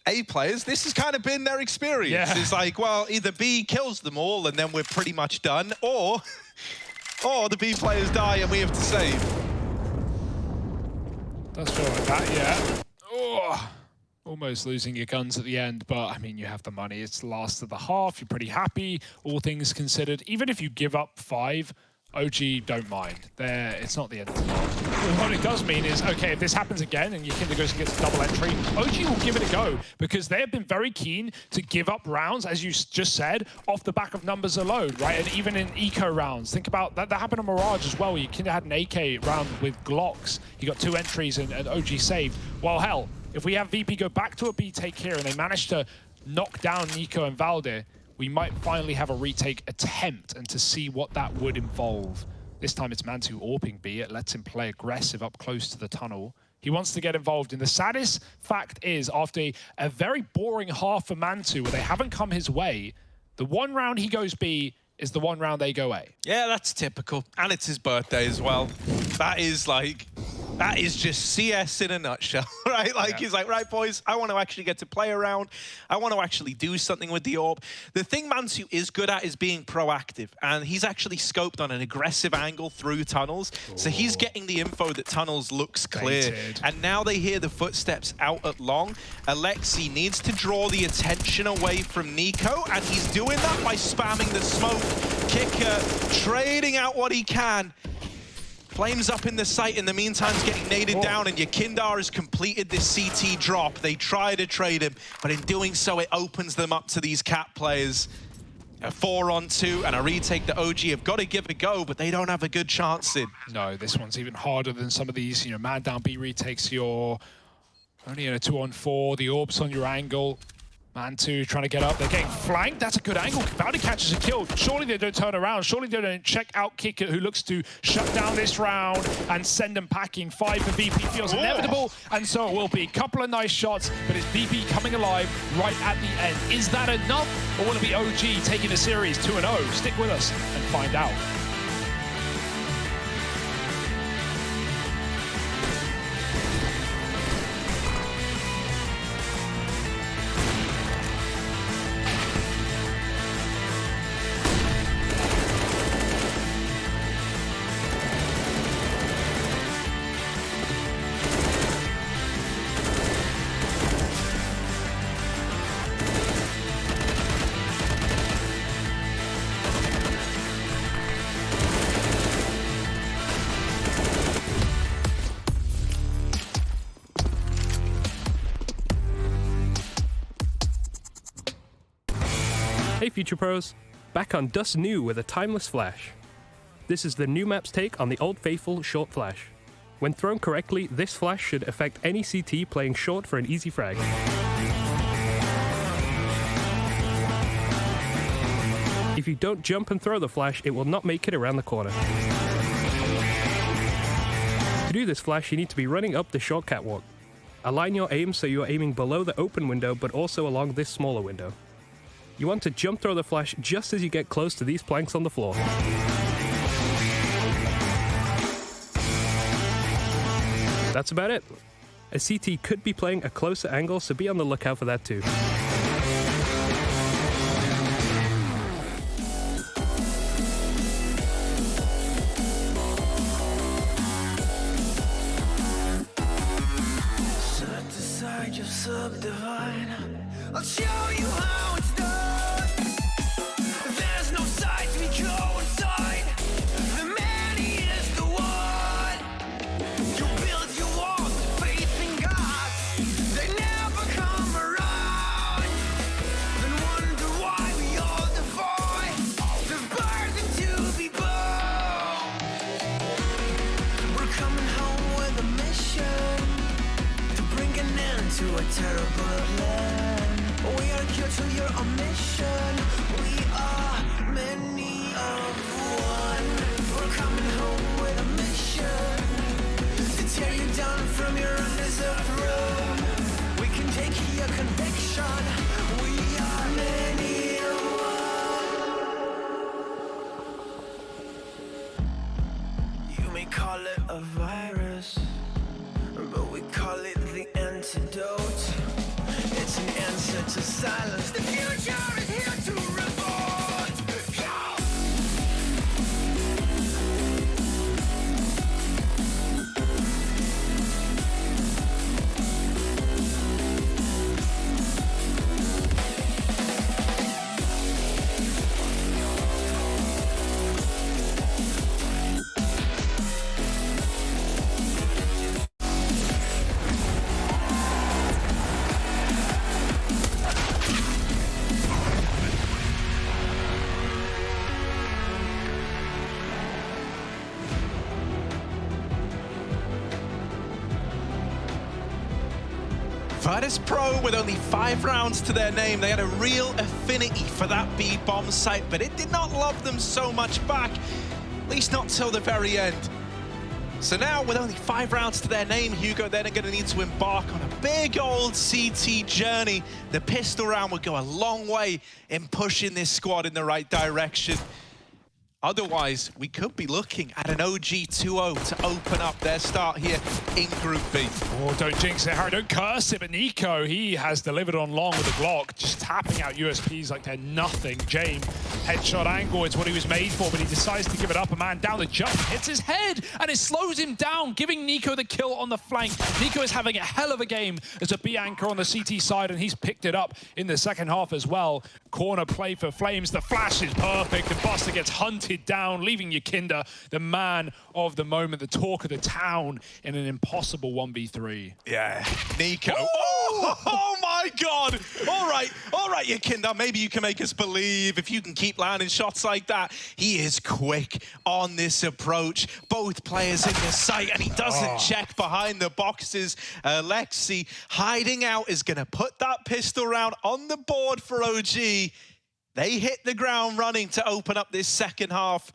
A players, this has kind of been their experience. Yeah. It's like, well, either B kills them all and then we're pretty much done, or the B players die and we have to save.
Does feel like that, yeah. Oh, almost losing your guns at the end, but I mean, you have the money. It's the last of the half. You're pretty happy, all things considered. Even if you give up 5, OG don't mind. It's not the end of the world. What it does mean is, okay, if this happens again and Ikinda goes and gets a double entry, OG will give it a go, because they have been very keen to give up rounds, as you just said, off the back of numbers alone, right? And even in eco rounds, think about that. That happened on Mirage as well. Ikinda had an AK round with Glocks. He got 2 entries and OG saved. Well, hell, if we have VP go back to a B take here and they manage to knock down Nico and Valde, we might finally have a retake attempt, and to see what that would involve. This time it's Mantu AWPing B. It lets him play aggressive up close to the tunnel. He wants to get involved. And the saddest fact is, after a very boring half for Mantu, where they haven't come his way, the one round he goes B is the one round they go A.
Yeah, that's typical. And it's his birthday as well. That is just CS in a nutshell, right? Like, he's like, right, boys, I want to actually get to play around. I want to actually do something with the AWP. The thing Mantu is good at is being proactive. And he's actually scoped on an aggressive angle through tunnels. Ooh. So he's getting the info that tunnels looks clear. And now they hear the footsteps out at long. Alexi needs to draw the attention away from Nico. And he's doing that by spamming the smoke. Kicker trading out what he can. Flames up in the site, in the meantime, is getting naded down, and Yakindar has completed this CT drop. They try to trade him, but in doing so, it opens them up to these Cat players. A 4-on-2 and a retake that OG have got to give a go, but they don't have a good chance in.
No, this one's even harder than some of these, you know, man down B retakes. You're only in a 2-on-4, the AWP's on your angle. Mantu trying to get up, they're getting flanked. That's a good angle. Bounty catches a kill. Surely they don't turn around. Surely they don't check out Kicker, who looks to shut down this round and send them packing. 5 for VP feels inevitable, and so it will be. Couple of nice shots, but it's VP coming alive right at the end. Is that enough, or will it be OG taking the series 2-0? Stick with us and find out.
Hey Future Pros, back on Dust New with a timeless flash. This is the new map's take on the old faithful short flash. When thrown correctly, this flash should affect any CT playing short for an easy frag. If you don't jump and throw the flash, it will not make it around the corner. To do this flash, you need to be running up the short catwalk. Align your aim so you are aiming below the open window, but also along this smaller window. You want to jump throw the flash just as you get close to these planks on the floor. That's about it. A CT could be playing a closer angle, so be on the lookout for that too.
Set aside your subdivine. I'll show you how it's done. There's no sight we go inside. The man, he is the one. You build your walls, faith in God. They never come around. Then wonder why we all defy the burden to be born. We're coming home with a mission to bring an end to a terrible land. We are here to your mission. We are many of one. We're coming home with a mission to tear you down from your undeserved throne. We can take your conviction. We are many of one. You may call it a virus, but we call it the antidote. It's an answer to silence. The future is here to revolt. Go!
Virtus Pro, with only 5 rounds to their name, they had a real affinity for that B bomb site, but it did not love them so much back, at least not till the very end. So now, with only 5 rounds to their name, Hugo, they're going to need to embark on a big old CT journey. The pistol round would go a long way in pushing this squad in the right direction. Otherwise, we could be looking at an OG 2-0 to open up their start here in Group B.
Oh, don't jinx it, Harry. Don't curse it. But Nico, he has delivered on long with a Glock, just tapping out USPs like they're nothing. James, headshot angle, it's what he was made for, but he decides to give it up. A man down the jump, hits his head, and it slows him down, giving Nico the kill on the flank. Nico is having a hell of a game as a B anchor on the CT side, and he's picked it up in the second half as well. Corner play for Flames. The flash is perfect, and Buster gets hunted down, leaving Yakinda, the man of the moment, the talk of the town, in an impossible 1v3.
Yeah, Nico. Oh my God! All right, Yakinda, maybe you can make us believe if you can keep landing shots like that. He is quick on this approach. Both players in the sight, and he doesn't check behind the boxes. Lexi hiding out is going to put that pistol round on the board for OG. They hit the ground running to open up this second half.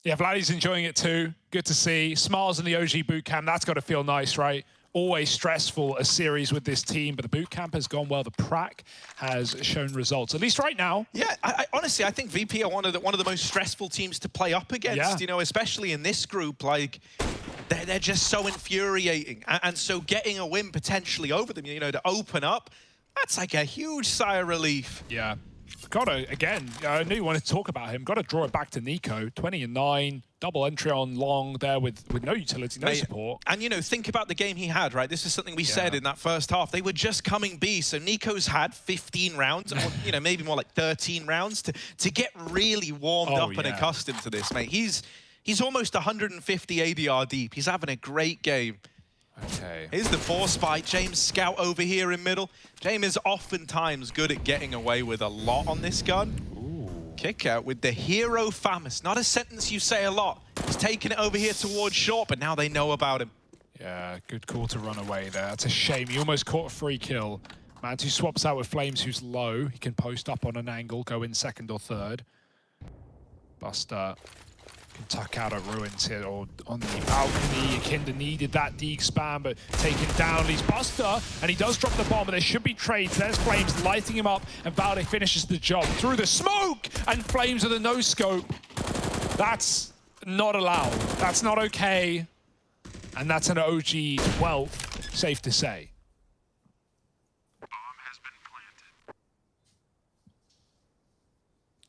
Yeah, Vladdy's enjoying it too. Good to see. Smiles in the OG boot camp. That's got to feel nice, right? Always stressful, a series with this team, but the boot camp has gone well. The prac has shown results, at least right now.
Yeah, honestly, I think VP are one of the most stressful teams to play up against, you know, especially in this group. Like, they're just so infuriating. And so getting a win potentially over them, you know, to open up, that's like a huge sigh of relief.
Yeah. Gotta, again, I knew you wanted to talk about him. Gotta draw it back to Nico. 20-9, double entry on long there with no utility, no support.
And, you know, think about the game he had, right? This is something we said in that first half. They were just coming B, so Nico's had 15 rounds, or, you know, maybe more like 13 rounds to get really warmed up and accustomed to this, mate. He's almost 150 ADR deep. He's having a great game.
Okay.
Here's the force spike. James scout over here in middle. James is oftentimes good at getting away with a lot on this gun.
Ooh.
Kick out with the hero famous. Not a sentence you say a lot. He's taking it over here towards short, but now they know about him.
Yeah, good call to run away there. That's a shame. He almost caught a free kill. Mantu swaps out with Flames, who's low. He can post up on an angle, go in second or third. Buster can tuck out at Ruins here, or on the balcony. Yakinda needed that Deeg spam, but taken down leaves Buster, and he does drop the bomb, but there should be trades. There's Flames lighting him up, and Valde finishes the job through the smoke, and Flames with a no-scope. That's not allowed. That's not okay. And that's an OG 12, safe to say.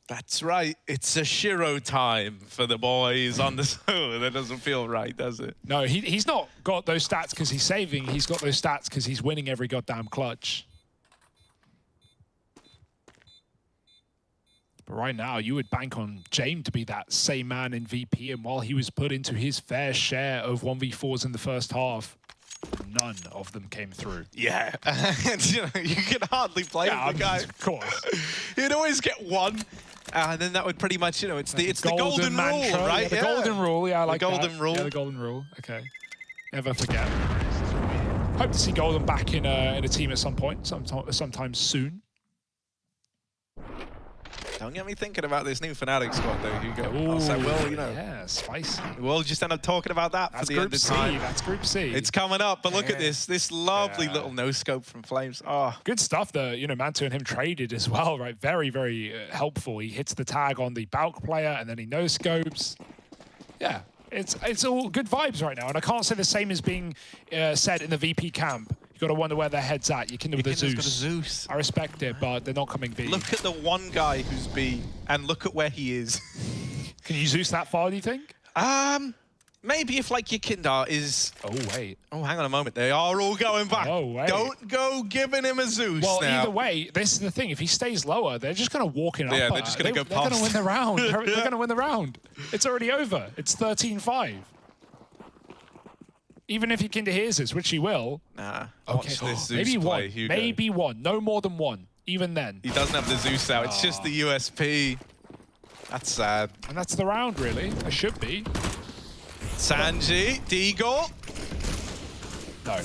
That's right. It's a Shiro time for the boys on the zone. That doesn't feel right, does it?
No, he's not got those stats because he's saving. He's got those stats because he's winning every goddamn clutch. But right now, you would bank on James to be that same man in VP, and while he was put into his fair share of 1v4s in the first half, none of them came through.
Yeah, and you know, you can hardly blame the guy.
Of course.
You'd always get one. And then that would pretty much, you know, it's the golden
mantra,
rule, right?
Yeah, the golden rule, yeah, I like
the golden rule.
Yeah, the golden rule. Okay. Never forget. Hope to see Golden back in a team at some point, sometime soon.
Don't get me thinking about this new Fnatic squad, though, Hugo.
Ooh,
So, well, you know.
Yeah, spicy.
We'll just end up talking about that for the end of time.
That's Group C.
It's coming up, but look at this lovely little no-scope from Flames. Oh.
Good stuff that, you know, Mantu and him traded as well, right? Very, very helpful. He hits the tag on the Balk player, and then he no-scopes. Yeah, it's all good vibes right now, and I can't say the same is being said in the VP camp. Got to wonder where their head's at. Yakinda with a Zeus.
Got a Zeus.
I respect it, but they're not coming B.
Look at the one guy who's B, and look at where he is.
Can you Zeus that far, do you think?
Maybe if, like, Yakinda is...
Oh, wait.
Oh, hang on a moment. They are all going back.
Oh, wait.
Don't go giving him a Zeus
Well,
now.
either way, this is the thing. If he stays lower, they're just going to walk in.
Yeah, they're just going to go past.
They're going to win the round. They're going to win the round. It's already over. It's 13-5. Even if Yakinda hears this, which he will.
Nah.
Okay.
Watch this Zeus
maybe
play,
one.
Hugo.
Maybe one. No more than one. Even then.
He doesn't have the Zeus out. It's just the USP. That's sad.
And that's the round, really. It should be.
Sanji, Deagle.
No.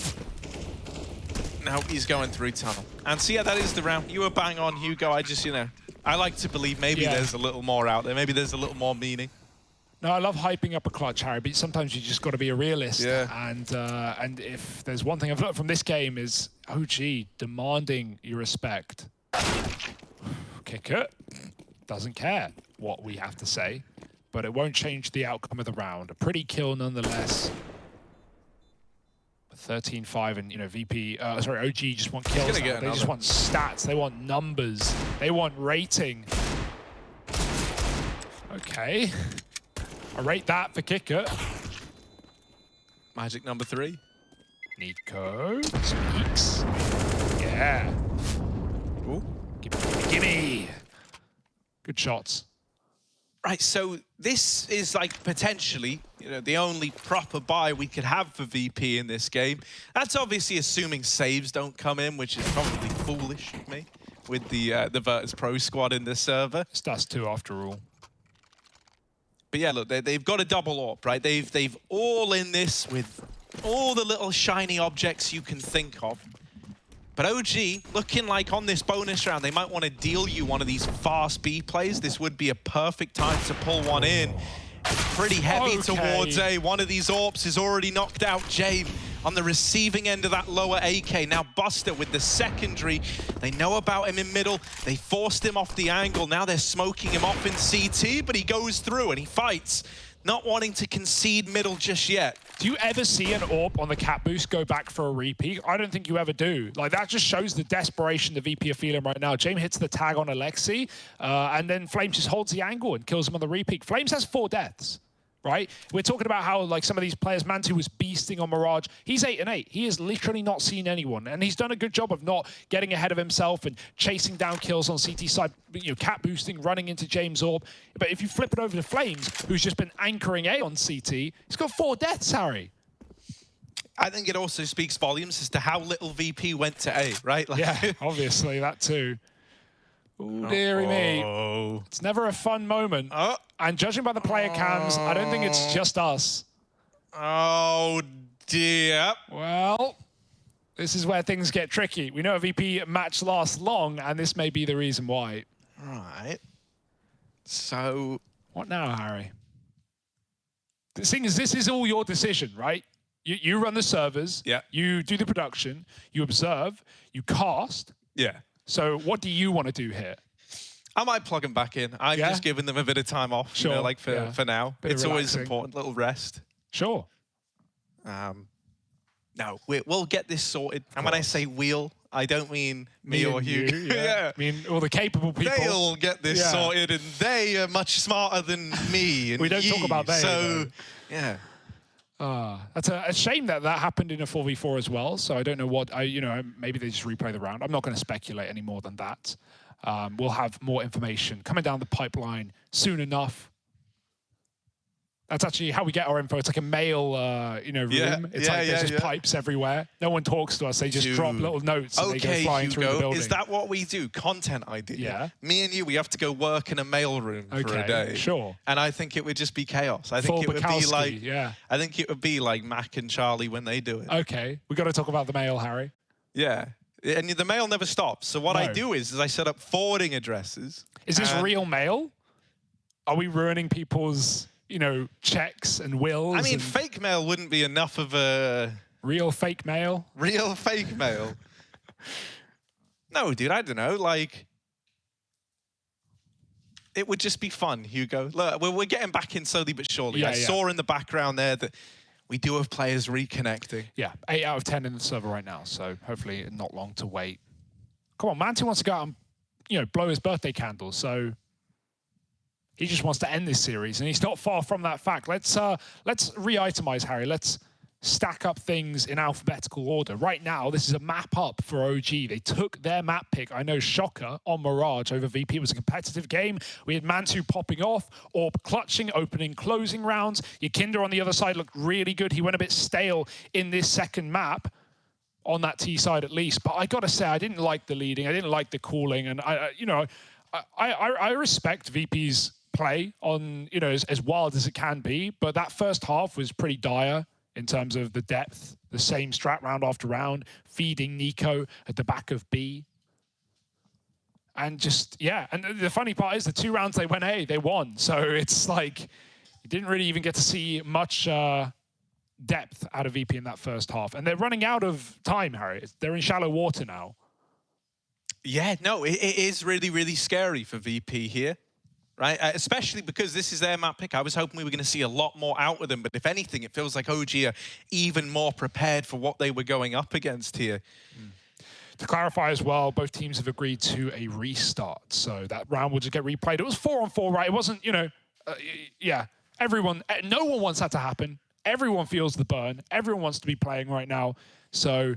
No, he's going through tunnel. And so, yeah, that is the round. You were bang on, Hugo. I just, I like to believe maybe there's a little more out there. Maybe there's a little more meaning.
No, I love hyping up a clutch, Harry, but sometimes you just got to be a realist.
Yeah.
And if there's one thing I've learned from this game is OG demanding your respect. Kick it. Doesn't care what we have to say, but it won't change the outcome of the round. A pretty kill nonetheless. 13-5 and, VP, OG just want kills now. They just want stats. They want numbers. They want rating. Okay. I rate that for Kicker.
Magic number 3.
Nico. Speaks. Yeah.
Ooh.
Gimme. Good shots.
Right, so this is like potentially, the only proper buy we could have for VP in this game. That's obviously assuming saves don't come in, which is probably foolish of me with the Virtus Pro squad in this server.
It's us too, after all.
But yeah, look, they've got a double AWP, right? They've all in this with all the little shiny objects you can think of. But OG, looking like on this bonus round, they might want to deal you one of these fast B plays. This would be a perfect time to pull one in. Pretty heavy towards A. One of these AWPs is already knocked out. Jay on the receiving end of that lower AK. Now Buster with the secondary. They know about him in middle. They forced him off the angle. Now they're smoking him off in CT, but he goes through and he fights. Not wanting to concede middle just yet.
Do you ever see an AWP on the cat boost go back for a repeat? I don't think you ever do. Like, that just shows the desperation the VP are feeling right now. James hits the tag on Alexi, and then Flames just holds the angle and kills him on the repeat. Flames has 4 deaths, right? We're talking about how, like, some of these players, Mantu was beasting on Mirage. He's 8-8. He has literally not seen anyone, and he's done a good job of not getting ahead of himself and chasing down kills on CT side, cat boosting, running into James AWP. But if you flip it over to Flames, who's just been anchoring A on CT, he's got 4 deaths, Harry.
I think it also speaks volumes as to how little VP went to A, right? Like,
yeah, obviously, that too. Ooh, dearie me. It's never a fun moment. And judging by the player cams, I don't think it's just us.
Oh, dear.
Well, this is where things get tricky. We know a VP match lasts long, and this may be the reason why.
Right. So...
What now, Harry? The thing is, this is all your decision, right? You run the servers.
Yeah.
You do the production. You observe. You cast.
Yeah.
So what do you want to do here?
I might plug them back in. I'm just giving them a bit of time off,
sure.
Like for now. It's always important, little rest.
Sure.
No, we'll get this sorted. And when I say we'll, I don't mean me or you.
Yeah. I mean all the capable people.
They'll get this sorted, and they are much smarter than me and
we don't talk about they.
So, yeah.
That's a shame that happened in a 4v4 as well. So I don't know what maybe they just replay the round. I'm not going to speculate any more than that. We'll have more information coming down the pipeline soon enough. That's actually how we get our info. It's like a mail, room. It's like there's just pipes everywhere. No one talks to us. They just drop little notes and they go flying through the building.
Is that what we do? Content idea?
Yeah.
Me and you, we have to go work in a mail room for a day.
Sure.
And I think it would just be chaos. I think it would be like, I think it would be like Mac and Charlie when they do it.
Okay. We got to talk about the mail, Harry.
Yeah. And the mail never stops. So what I do is I set up forwarding addresses.
Is this real mail? Are we ruining people's... checks and wills?
I mean, fake mail wouldn't be enough of a...
Real fake mail?
Real fake mail. No, dude, I don't know. Like, it would just be fun, Hugo. Look, we're getting back in slowly but surely. I saw in the background there that we do have players reconnecting.
Yeah, 8 out of 10 in the server right now, so hopefully not long to wait. Come on, Mantu wants to go out and, blow his birthday candle, so... He just wants to end this series, and he's not far from that fact. Let's re-itemize, Harry. Let's stack up things in alphabetical order. Right now, this is a map up for OG. They took their map pick. I know, shocker, on Mirage over VP. It was a competitive game. We had Mantu popping off, or clutching, opening, closing rounds. Yakinder on the other side looked really good. He went a bit stale in this second map, on that T side at least. But I got to say, I didn't like the leading. I didn't like the calling. And, I respect VP's play on, as wild as it can be, but that first half was pretty dire in terms of the depth, the same strat round after round, feeding Nico at the back of B. And just, yeah, and the funny part is the 2 rounds they went A, they won. So it's like, you didn't really even get to see much depth out of VP in that first half. And they're running out of time, Harry. They're in shallow water now.
Yeah, no, it is really, really scary for VP here. Right, especially because this is their map pick. I was hoping we were going to see a lot more out of them, but if anything, it feels like OG are even more prepared for what they were going up against here.
To clarify as well, both teams have agreed to a restart, so that round will just get replayed. It was 4-on-4, right? It wasn't, you know, yeah. Everyone, no one wants that to happen. Everyone feels the burn. Everyone wants to be playing right now. So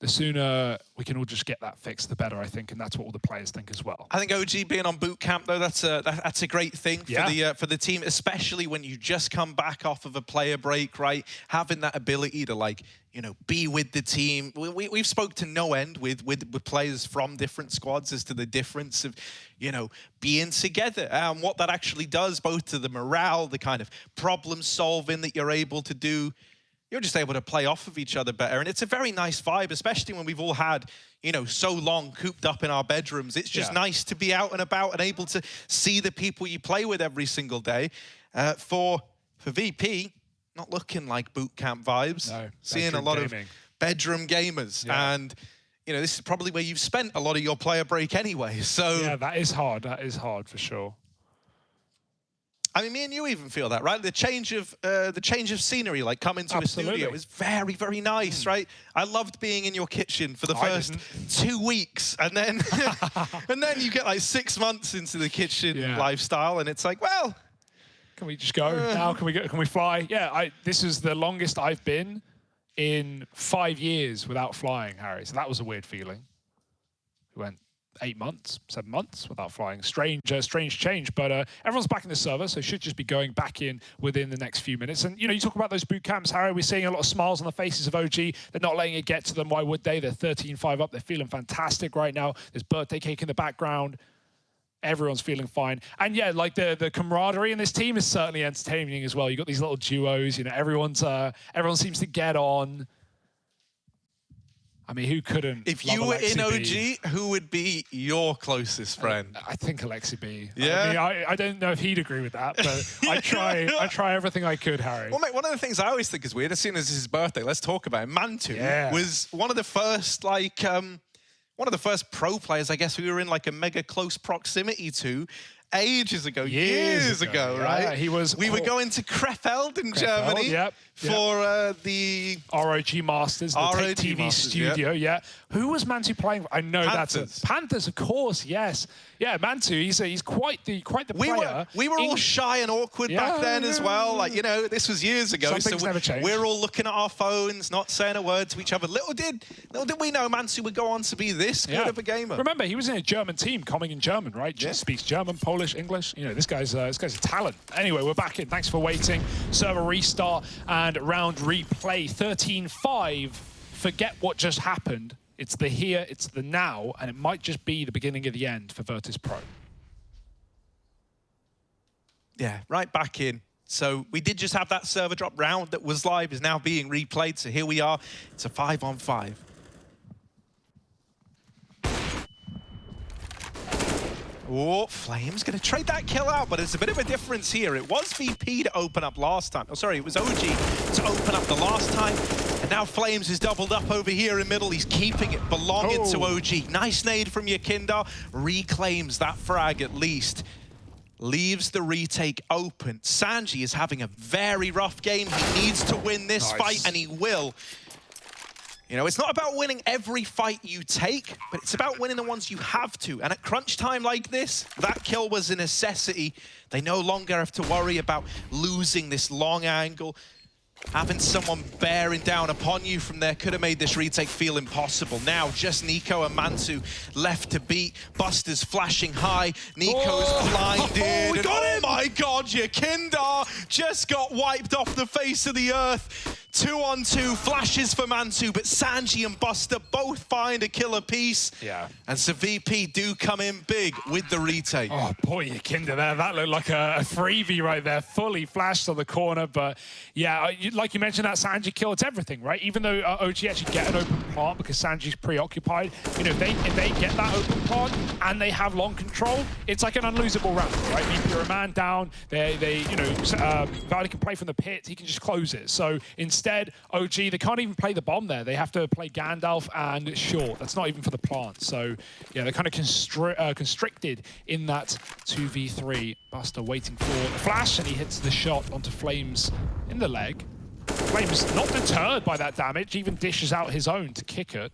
the sooner we can all just get that fixed, the better, I think, and that's what all the players think as well.
I think OG being on boot camp, though, that's a great thing for the team, especially when you just come back off of a player break, right? Having that ability to, like, you know, be with the team. We've spoke to no end with players from different squads as to the difference of, you know, being together and what that actually does, both to the morale, the kind of problem solving that you're able to do. You're just able to play off of each other better. And it's a very nice vibe, especially when we've all had, you know, so long cooped up in our bedrooms. It's just nice to be out and about and able to see the people you play with every single day. For VP, not looking like boot camp vibes. No, seeing a lot of bedroom gamers. Yeah. And, you know, this is probably where you've spent a lot of your player break anyway. So
yeah, that is hard. That is hard for sure.
I mean, me and you even feel that, right? The change of scenery, like coming to a studio, is very, very nice, right? I loved being in your kitchen for the first 2 weeks, and then and then you get like 6 months into the kitchen lifestyle, and it's like, well,
can we just go now? Can we fly? Yeah, this is the longest I've been in 5 years without flying, Harry. So that was a weird feeling. We went 8 months, 7 months without flying. Strange change, but everyone's back in the server, so should just be going back in within the next few minutes. And, you know, you talk about those boot camps, Harry, we're seeing a lot of smiles on the faces of OG. They're not letting it get to them. Why would they? They're 13-5 up. They're feeling fantastic right now. There's birthday cake in the background. Everyone's feeling fine. And yeah, like the camaraderie in this team is certainly entertaining as well. You got these little duos, you know, everyone seems to get on. I mean, who couldn't?
If you were in OG, who would be your closest friend?
I think Alexi B.
Yeah.
I mean, I don't know if he'd agree with that, but I try everything I could, Harry.
Well, mate, one of the things I always think is weird, as soon as it's his birthday, let's talk about it. Mantu was one of the first, like, one of the first pro players, I guess, we were in like a mega close proximity to ages ago, years ago, right?
He was.
We were going to Krefeld in Germany for the
ROG Masters, the Tech TV studio. Yeah. Who was Mantu playing? I know
Panthers.
Panthers, of course. Yes. Yeah, Mantu. He's quite the player.
We were all shy and awkward back then as well. Like, you know, this was years ago.
Some things never changed.
We're all looking at our phones, not saying a word to each other. Little did we know Mantu would go on to be this good of a gamer.
Remember, he was in a German team, coming in German, right? Just speaks German, Polish, English. You know, this guy's a talent. Anyway, we're back in. Thanks for waiting. Server restart and round replay. 13-5. Forget what just happened. It's the here, it's the now, and it might just be the beginning of the end for Virtus Pro.
Yeah, right back in. So we did just have that server drop. Round that was live is now being replayed. So here we are. It's a 5-on-5. Oh, Flames going to trade that kill out, but it's a bit of a difference here. It was VP to open up last time. Oh, sorry, it was OG to open up the last time. And now Flames is doubled up over here in middle. He's keeping it belonging to OG. Nice nade from Yakinda. Reclaims that frag at least. Leaves the retake open. Sanji is having a very rough game. He needs to win this fight, and he will. You know, it's not about winning every fight you take, but it's about winning the ones you have to. And at crunch time like this, that kill was a necessity. They no longer have to worry about losing this long angle. Having someone bearing down upon you from there could have made this retake feel impossible. Now, just Nico and Mantu left to beat. Buster's flashing high. Nico's blinded.
We got him!
Oh my God, Yakinda just got wiped off the face of the earth. 2-on-2 flashes for Mantu, but Sanji and Buster both find a killer piece.
Yeah.
And so VP do come in big with the retake.
Oh boy, Yakinda there. That looked like a freebie right there. Fully flashed on the corner. But yeah, like you mentioned, that Sanji kill, it's everything, right? Even though OG actually get an open plant because Sanji's preoccupied, you know, if they get that open plant and they have long control, it's like an unlosable round, right? VP are a man down. They you know, Valley can play from the pit. He can just close it. So instead, OG, they can't even play the bomb there. They have to play Gandalf and short. That's not even for the plant. So yeah, they're kind of constricted in that 2v3. Buster waiting for the flash, and he hits the shot onto Flames in the leg. Flames not deterred by that damage, even dishes out his own to kick it.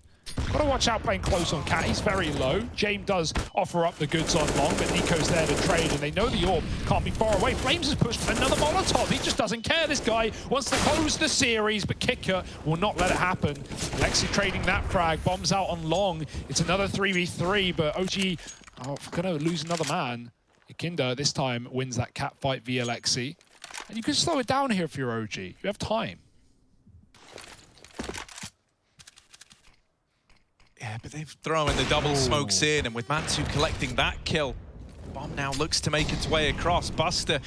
Gotta watch out playing close on Cat. He's very low. James does offer up the goods on long, but Nico's there to trade, and they know the orb can't be far away. Flames has pushed another Molotov. He just doesn't care. This guy wants to close the series, but Kicker will not let it happen. Lexi trading that frag. Bombs out on long. It's another 3v3, but OG gonna lose another man. Yakinda this time wins that cat fight via Lexi. And you can slow it down here if you're OG. You have time.
Yeah, but they've thrown the double smokes in, and with Mantu collecting that kill, bomb now looks to make its way across. Buster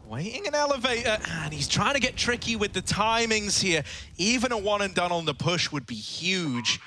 waiting an elevator, and he's trying to get tricky with the timings here. Even a one and done on the push would be huge.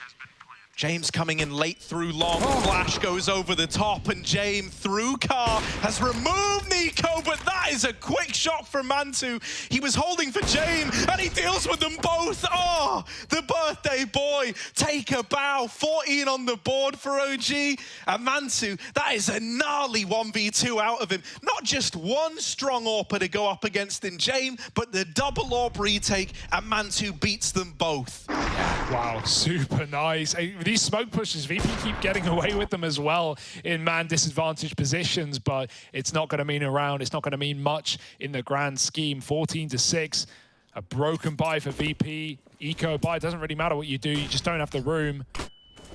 James coming in late through long. Flash goes over the top, and James through car has removed Nico, but that is a quick shot from Mantu. He was holding for James, and he deals with them both. Oh, the birthday boy, take a bow. 14 on the board for OG. And Mantu, that is a gnarly 1v2 out of him. Not just one strong AWPer to go up against in James, but the double AWP retake, and Mantu beats them both.
Wow, super nice. These smoke pushes, VP keep getting away with them as well in man disadvantaged positions, but it's not going to mean a round. It's not going to mean much in the grand scheme. 14-6, a broken buy for VP. Eco buy, doesn't really matter what you do. You just don't have the room.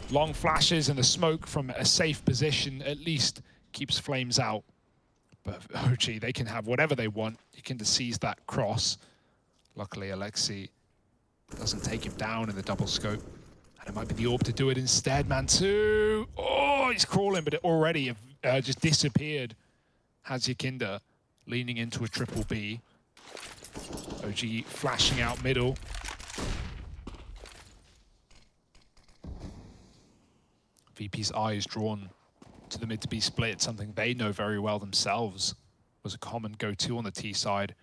Long flashes and the smoke from a safe position at least keeps Flames out. But OG, they can have whatever they want. You can seize that cross. Luckily, Alexi doesn't take him down in the double scope. And it might be the orb to do it instead. Mantu. Oh, he's crawling, but it already just disappeared. Has Yakinda leaning into a triple B. OG flashing out middle. VP's eye is drawn to the mid to B split, something they know very well themselves was a common go-to on the T side.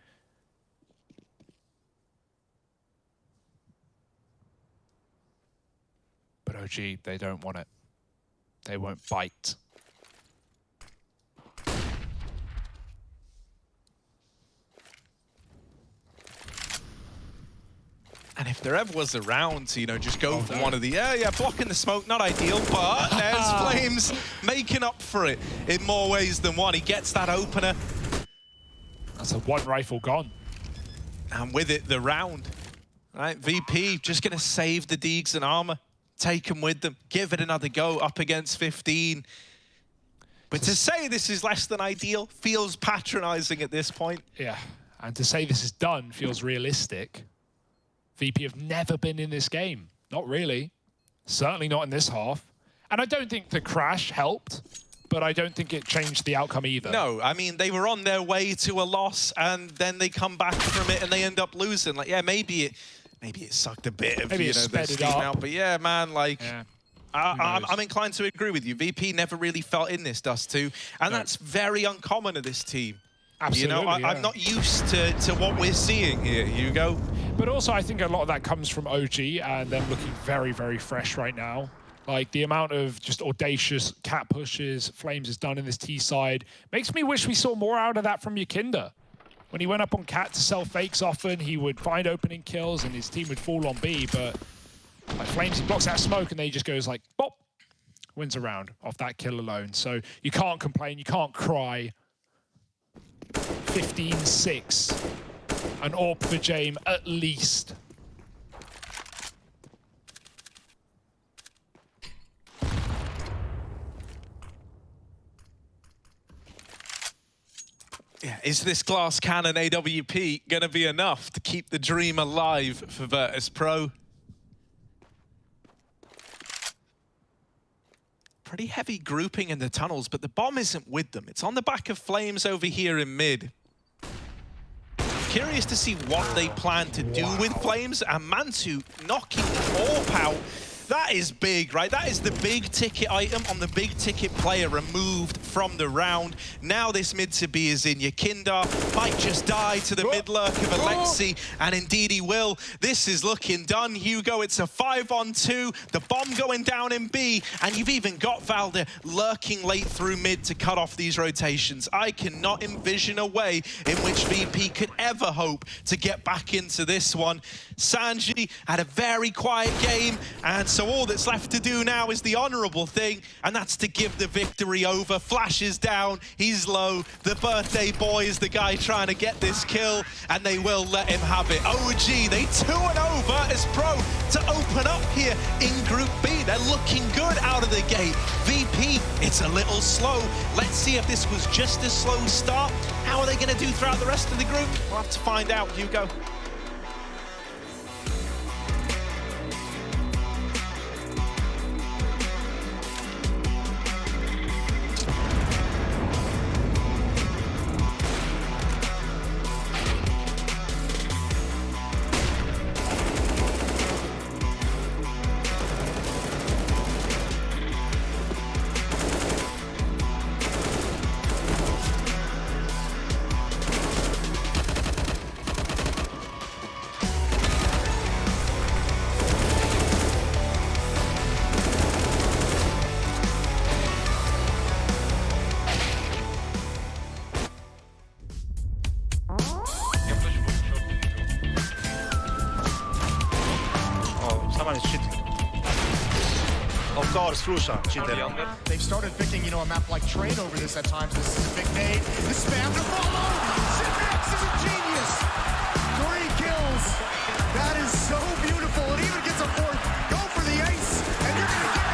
But OG, they don't want it. They won't bite.
And if there ever was a round to, you know, just go for one of the, blocking the smoke, not ideal, but there's Flames making up for it in more ways than one. He gets that opener.
That's a one rifle gone.
And with it, the round. Right, VP just going to save the Deegs and armor. Take them with them. Give it another go up against 15. But to say this is less than ideal feels patronizing at this point.
Yeah, and to say this is done feels realistic. VP have never been in this game. Not really. Certainly not in this half. And I don't think the crash helped, but I don't think it changed the outcome either.
No, I mean, they were on their way to a loss, and then they come back from it and they end up losing. Like, yeah, maybe it sucked a bit of, you know, the steam out. But yeah, man, like, I'm inclined to agree with you. VP never really felt in this, Dust 2, and that's very uncommon of this team.
Absolutely,
you know, I'm not used to what we're seeing here, Hugo.
But also, I think a lot of that comes from OG and them looking very, very fresh right now. Like, the amount of just audacious cat pushes Flames has done in this T side makes me wish we saw more out of that from Yakinda. When he went up on cat to sell fakes often, he would find opening kills and his team would fall on B, but like Flames, he blocks that smoke and then he just goes like, bop, wins a round off that kill alone. So you can't complain, you can't cry. 15-6. An AWP for James, at least.
Yeah, Is this glass cannon AWP going to be enough to keep the dream alive for Virtus Pro? Pretty heavy grouping in the tunnels, but the bomb isn't with them. It's on the back of Flames over here in mid. Curious to see what they plan to do with Flames, and Mantu knocking Orp out. That is big, right? That is the big ticket item on the big ticket player removed from the round. Now this mid to B is in. Yakinda might just die to the mid lurk of Alexi, and indeed he will. This is looking done, Hugo. It's a 5-on-2. The bomb going down in B, and you've even got Valde lurking late through mid to cut off these rotations. I cannot envision a way in which VP could ever hope to get back into this one. Sanji had a very quiet game, and so all that's left to do now is the honorable thing, and that's to give the victory over. Flash is down, he's low. The birthday boy is the guy trying to get this kill, and they will let him have it. OG, they 2-0 Virtus Pro to open up here in Group B. They're looking good out of the gate. VP, it's a little slow. Let's see if this was just a slow start. How are they going to do throughout the rest of the group? We'll have to find out, Hugo.
Of course, Flusha.
They've started picking, a map like Train over this at times. This is a big nade. The spam to follow. Zimax is a genius. 3 kills. That is so beautiful. It even gets a 4th. Go for the ace, and you're going to get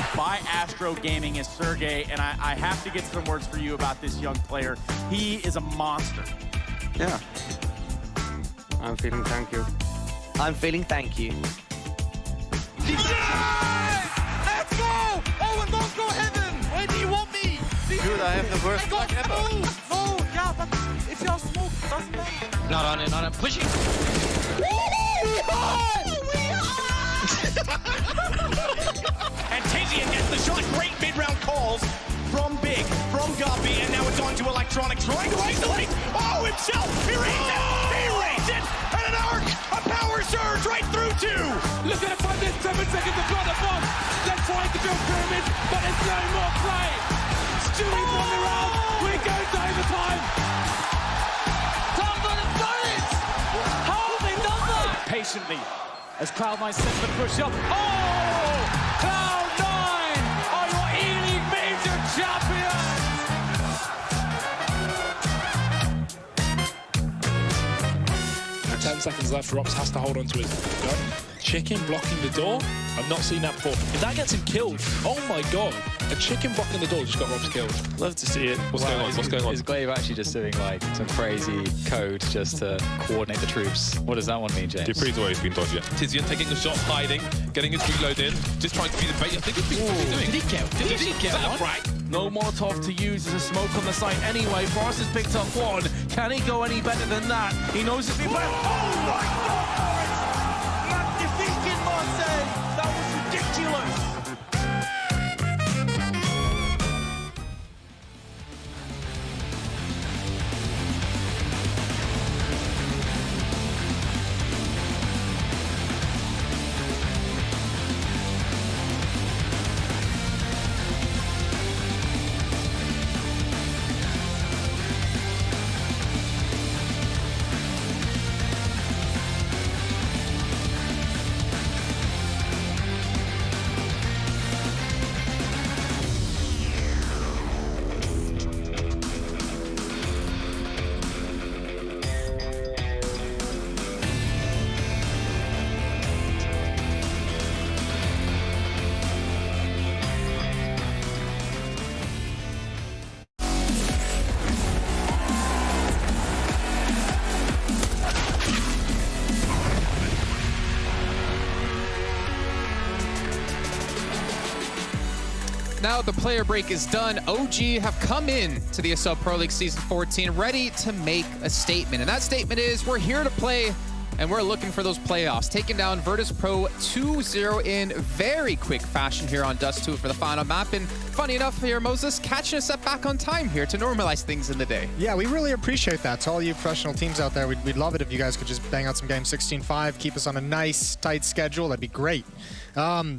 it.
By Astro Gaming is Sergey, and I have to get some words for you about this young player. He is a monster.
Yeah.
I'm feeling thank you.
I'm feeling thank you.
Let's go! Oh, and don't go heaven! Where do you want me?
Dude, I have the worst luck ever.
No, yeah, but if you're smoke, doesn't matter.
Not on it, not on it. Pushing.
And Tizian gets the shot. Great mid-round calls from Big, from Guppy, and now it's on to Electronic. Trying to isolate. Oh, himself! He reads it! He reads it! And an arc! A power surge right through 2!
Look at it, 5 minutes, 7 seconds to blow the bomb. They're trying to build pyramids, but there's no more play. Stewie's won the round. We're going to overtime. Talbot have done it! How have they done that? Patiently, as Cloud9 sets the push up. Oh! Cloud9 are your E-League major champions!
10 seconds left. Rops has to hold on to his gun. Chicken blocking the door. I've not seen that before. If that gets him killed, oh my god. A chicken blocking the door just got Robs killed.
Love to see it.
What's going on? What's going on?
Is Glaive actually just doing like some crazy code just to coordinate the troops? What does that one mean, James?
Dupree's always been dodgy. Tizian taking a shot, hiding, getting his reload in, just trying to be the bait. I think he's doing.
Did he kill? Did he kill?
Right.
No Molotov to use as a smoke on the site anyway. Forrest has picked up 1. Can he go any better than that? He knows it. Oh my God, Forrest! Magnifique, Marseille! That was ridiculous!
now the player break is done. OG have come in to the ESL Pro League Season 14 ready to make a statement. And that statement is, we're here to play and we're looking for those playoffs. Taking down Virtus Pro 2-0 in very quick fashion here on Dust 2 for the final map. And funny enough here, Moses, catching us up back on time here to normalize things in the day.
Yeah, we really appreciate that. To all you professional teams out there, we'd love it if you guys could just bang out some games 16-5, keep us on a nice, tight schedule. That'd be great.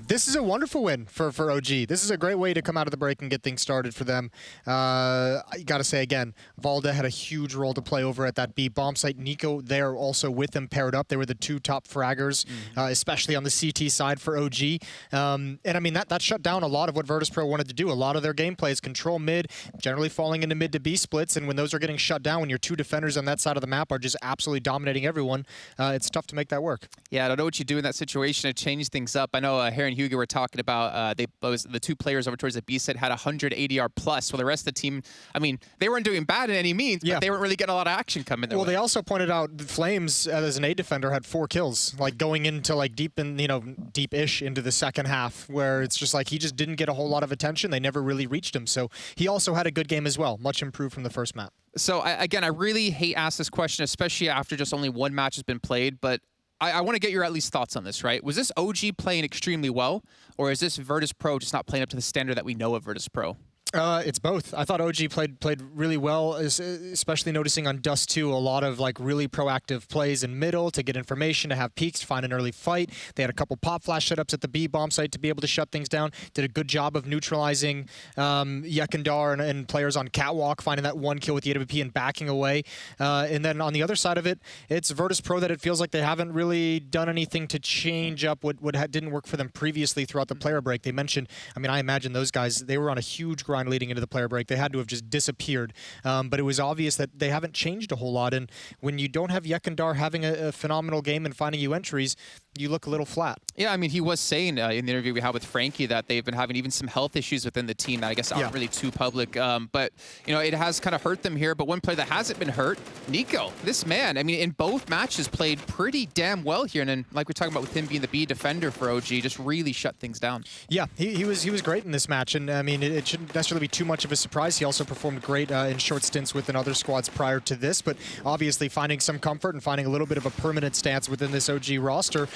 This is a wonderful win for OG. This is a great way to come out of the break and get things started for them. I got to say again, Valda had a huge role to play over at that B bomb site. Nico there also with them paired up. They were the two top fraggers, especially on the CT side for OG. And I mean, that shut down a lot of what Virtus Pro wanted to do. A lot of their gameplay is control mid, generally falling into mid to B splits. And when those are getting shut down, when your two defenders on that side of the map are just absolutely dominating everyone, it's tough to make that work.
Yeah, I don't know what you do in that situation to change things up. I know Harry and Hugo were talking about the two players over towards the B set had 100 ADR plus. Well, the rest of the team, I mean, they weren't doing bad in any means, but they weren't really getting a lot of action coming their way.
Well, they also pointed out the Flames as an A defender had 4 kills, like going into like deep-ish into the second half, where it's just like he just didn't get a whole lot of attention. They never really reached him. So he also had a good game as well, much improved from the first map.
So again, I really hate asking this question, especially after just only one match has been played, but I want to get your at least thoughts on this, right? Was this OG playing extremely well, or is this Virtus Pro just not playing up to the standard that we know of Virtus Pro?
It's both. I thought OG played really well, especially noticing on Dust 2 a lot of like really proactive plays in middle to get information, to have peeks, to find an early fight. They had a couple pop flash setups at the B bomb site to be able to shut things down. Did a good job of neutralizing Yekindar and players on Catwalk, finding that 1 kill with the AWP and backing away. And then on the other side of it, it's Virtus Pro that it feels like they haven't really done anything to change up what didn't work for them previously throughout the player break. They mentioned, I mean, I imagine those guys, they were on a huge grind leading into the player break. They had to have just disappeared. But it was obvious that they haven't changed a whole lot. And when you don't have Yekindar having a phenomenal game and finding you entries, you look a little flat.
Yeah, I mean, he was saying in the interview we had with Frankie that they've been having even some health issues within the team that I guess aren't really too public. But, you know, it has kind of hurt them here. But one player that hasn't been hurt, Nico. This man, I mean, in both matches played pretty damn well here. And then, like we're talking about with him being the B defender for OG, just really shut things down.
Yeah, he was great in this match. And, I mean, it shouldn't necessarily be too much of a surprise. He also performed great in short stints within other squads prior to this. But obviously finding some comfort and finding a little bit of a permanent stance within this OG roster.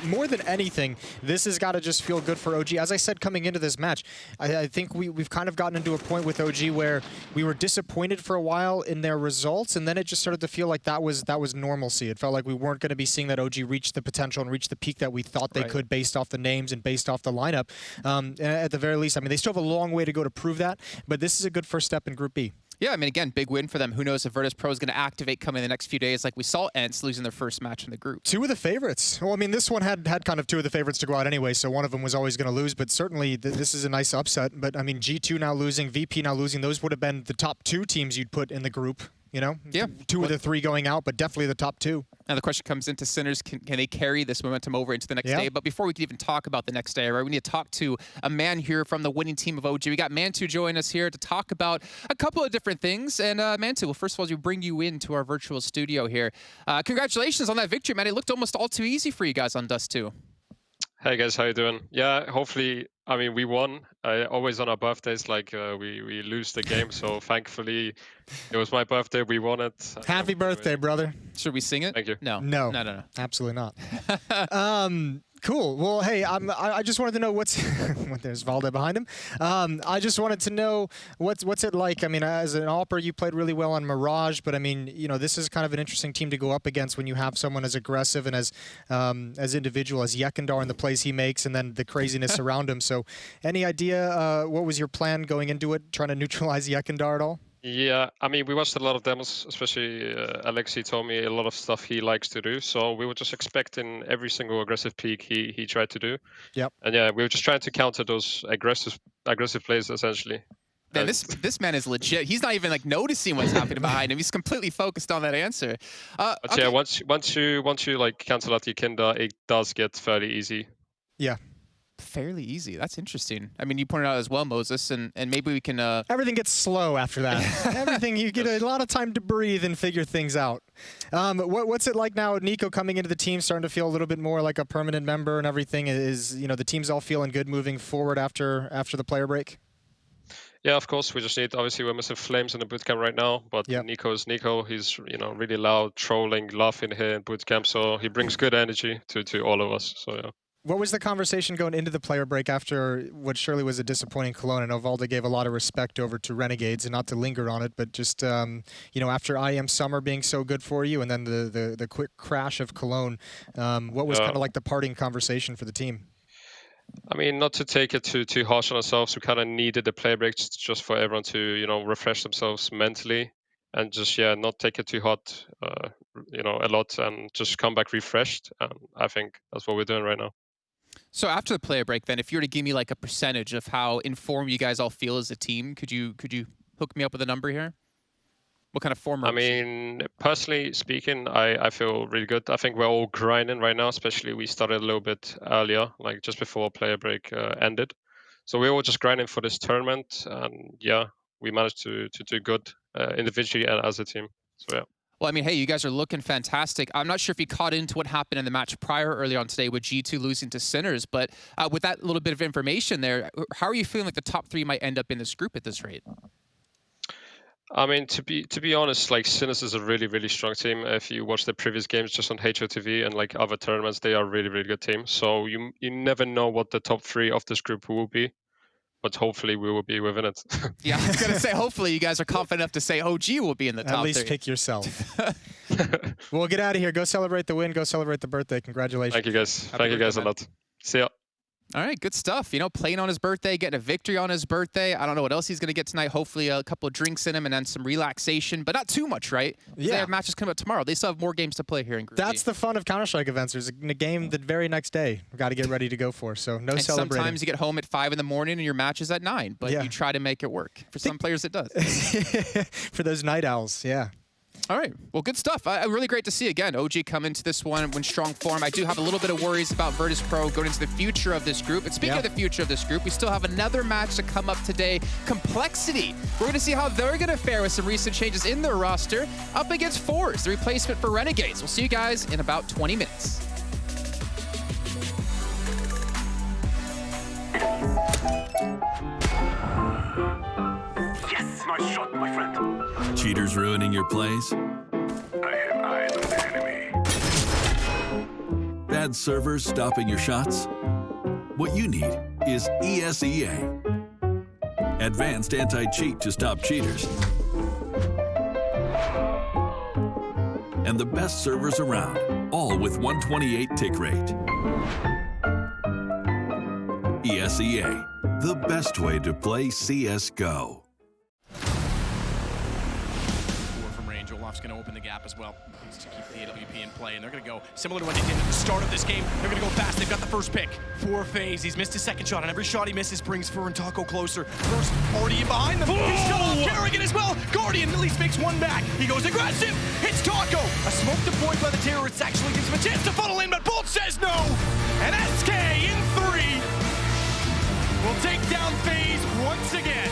More than anything, this has got to just feel good for OG. As I said coming into this match, I think we've kind of gotten into a point with OG where we were disappointed for a while in their results, and then it just started to feel like that was normalcy. It felt like we weren't going to be seeing that OG reach the potential and reach the peak that we thought they could based off the names and based off the lineup. At the very least, I mean, they still have a long way to go to prove that, but this is a good first step in Group B.
Yeah, I mean, again, big win for them. Who knows if Virtus Pro is going to activate coming in the next few days, like we saw Ents losing their first match in the group.
2 of the favorites. Well, I mean, this one had kind of 2 of the favorites to go out anyway, so one of them was always going to lose, but certainly this is a nice upset. But, I mean, G2 now losing, VP now losing, those would have been the top 2 teams you'd put in the group. You know, 2 of the 3 going out, but definitely the top 2.
Now the question comes into Sinners, can they carry this momentum over into the next day? But before we can even talk about the next day, right, we need to talk to a man here from the winning team of OG. We got Mantu joining us here to talk about a couple of different things. And Mantu, well, first of all, we bring you into our virtual studio here. Congratulations on that victory, man. It looked almost all too easy for you guys on Dust 2.
Hey guys, how you doing? Yeah, hopefully, I mean, we won. Always on our birthdays, like we lose the game. So thankfully, it was my birthday. We won it.
Happy birthday, brother.
Should we sing it?
Thank you.
No.
Absolutely not. Cool. Well, hey, I just wanted to know what's there's Valda behind him. I just wanted to know what's it like. I mean, as an Alper, you played really well on Mirage, but I mean, you know, this is kind of an interesting team to go up against when you have someone as aggressive and as individual as Yekindar and the plays he makes, and then the craziness around him. So, any idea what was your plan going into it, trying to neutralize Yekindar at all?
Yeah, I mean, we watched a lot of demos, especially Alexi told me a lot of stuff he likes to do. So we were just expecting every single aggressive peak he tried to do.
Yep.
And yeah, we were just trying to counter those aggressive plays, essentially.
Man, this man is legit. He's not even like noticing what's happening behind him. He's completely focused on that answer.
But yeah, once you like cancel out Yekindar, it does get fairly easy.
Yeah.
Fairly easy. That's interesting. I mean, you pointed out as well, Moses, and maybe we can...
Everything gets slow after that. Everything, you get a lot of time to breathe and figure things out. What's it like now, Nico coming into the team, starting to feel a little bit more like a permanent member and everything? Is, you know, the team's all feeling good moving forward after the player break?
Yeah, of course. We just need, obviously, we're missing Flames in the bootcamp right now, but Nico is Nico. He's, really loud, trolling, laughing here in bootcamp, so he brings good energy to all of us. So, yeah.
What was the conversation going into the player break after what surely was a disappointing Cologne? I know Valde gave a lot of respect over to Renegades, and not to linger on it, but just, after IM Summer being so good for you and then the quick crash of Cologne, what was kind of like the parting conversation for the team?
I mean, not to take it too harsh on ourselves. We kind of needed the play breaks just for everyone to, refresh themselves mentally and just, not take it too hard, a lot and just come back refreshed. And I think that's what we're doing right now.
So after the player break, then, if you were to give me like a percentage of how informed you guys all feel as a team, could you hook me up with a number here? What kind of form?
I mean, personally speaking, I feel really good. I think we're all grinding right now, especially we started a little bit earlier, like just before player break ended. So we're all just grinding for this tournament. And yeah, we managed to do good individually and as a team. So yeah.
Well, I mean, hey, you guys are looking fantastic. I'm not sure if you caught into what happened in the match earlier on today with G2 losing to Sinners, but with that little bit of information there, how are you feeling like the top 3 might end up in this group at this rate?
I mean, to be honest, like Sinners is a really, really strong team. If you watch the previous games just on HOTV and like other tournaments, they are a really, really good team. So you never know what the top 3 of this group will be, but hopefully we will be within it.
Yeah, I was going to say, hopefully you guys are confident enough to say OG will be in the top 3.
At least pick yourself. Well, get out of here. Go celebrate the win. Go celebrate the birthday. Congratulations.
Thank you, guys. Thank you guys a lot. See ya.
All right, good stuff. Playing on his birthday, getting a victory on his birthday. I don't know what else he's going to get tonight. Hopefully a couple of drinks in him and then some relaxation, but not too much, right? Yeah. They have matches coming up tomorrow. They still have more games to play here in Group
That's
D.
the fun of Counter-Strike events. There's a game the very next day. We've got to get ready to go for, so no celebrating.
Sometimes you get home at 5 in the morning and your match is at 9, but you try to make it work. For some players, it does.
For those night owls, yeah.
All right. Well, good stuff. Really great to see again. OG come into this one in strong form. I do have a little bit of worries about Virtus Pro going into the future of this group. And speaking of the future of this group, we still have another match to come up today. Complexity. We're going to see how they're going to fare with some recent changes in their roster up against Force, the replacement for Renegades. We'll see you guys in about 20 minutes.
Yes, nice shot, my friend.
Cheaters ruining your plays?
I have eyes on the enemy.
Bad servers stopping your shots? What you need is ESEA. Advanced anti-cheat to stop cheaters. And the best servers around, all with 128 tick rate. ESEA, the best way to play CSGO.
Going to open the gap as well to keep the AWP in play, and they're going to go similar to what they did at the start of this game. They're going to go fast. They've got the first pick for FaZe. He's missed his second shot, and every shot he misses brings Fur and Taco closer. First already in behind them. He's still off Kerrigan as well. Guardian at least makes one back. He goes aggressive. Hits Taco. A smoke deployed by the terrorists actually gives him a chance to funnel in, but Bolt says no. And SK in 3 will take down FaZe once again.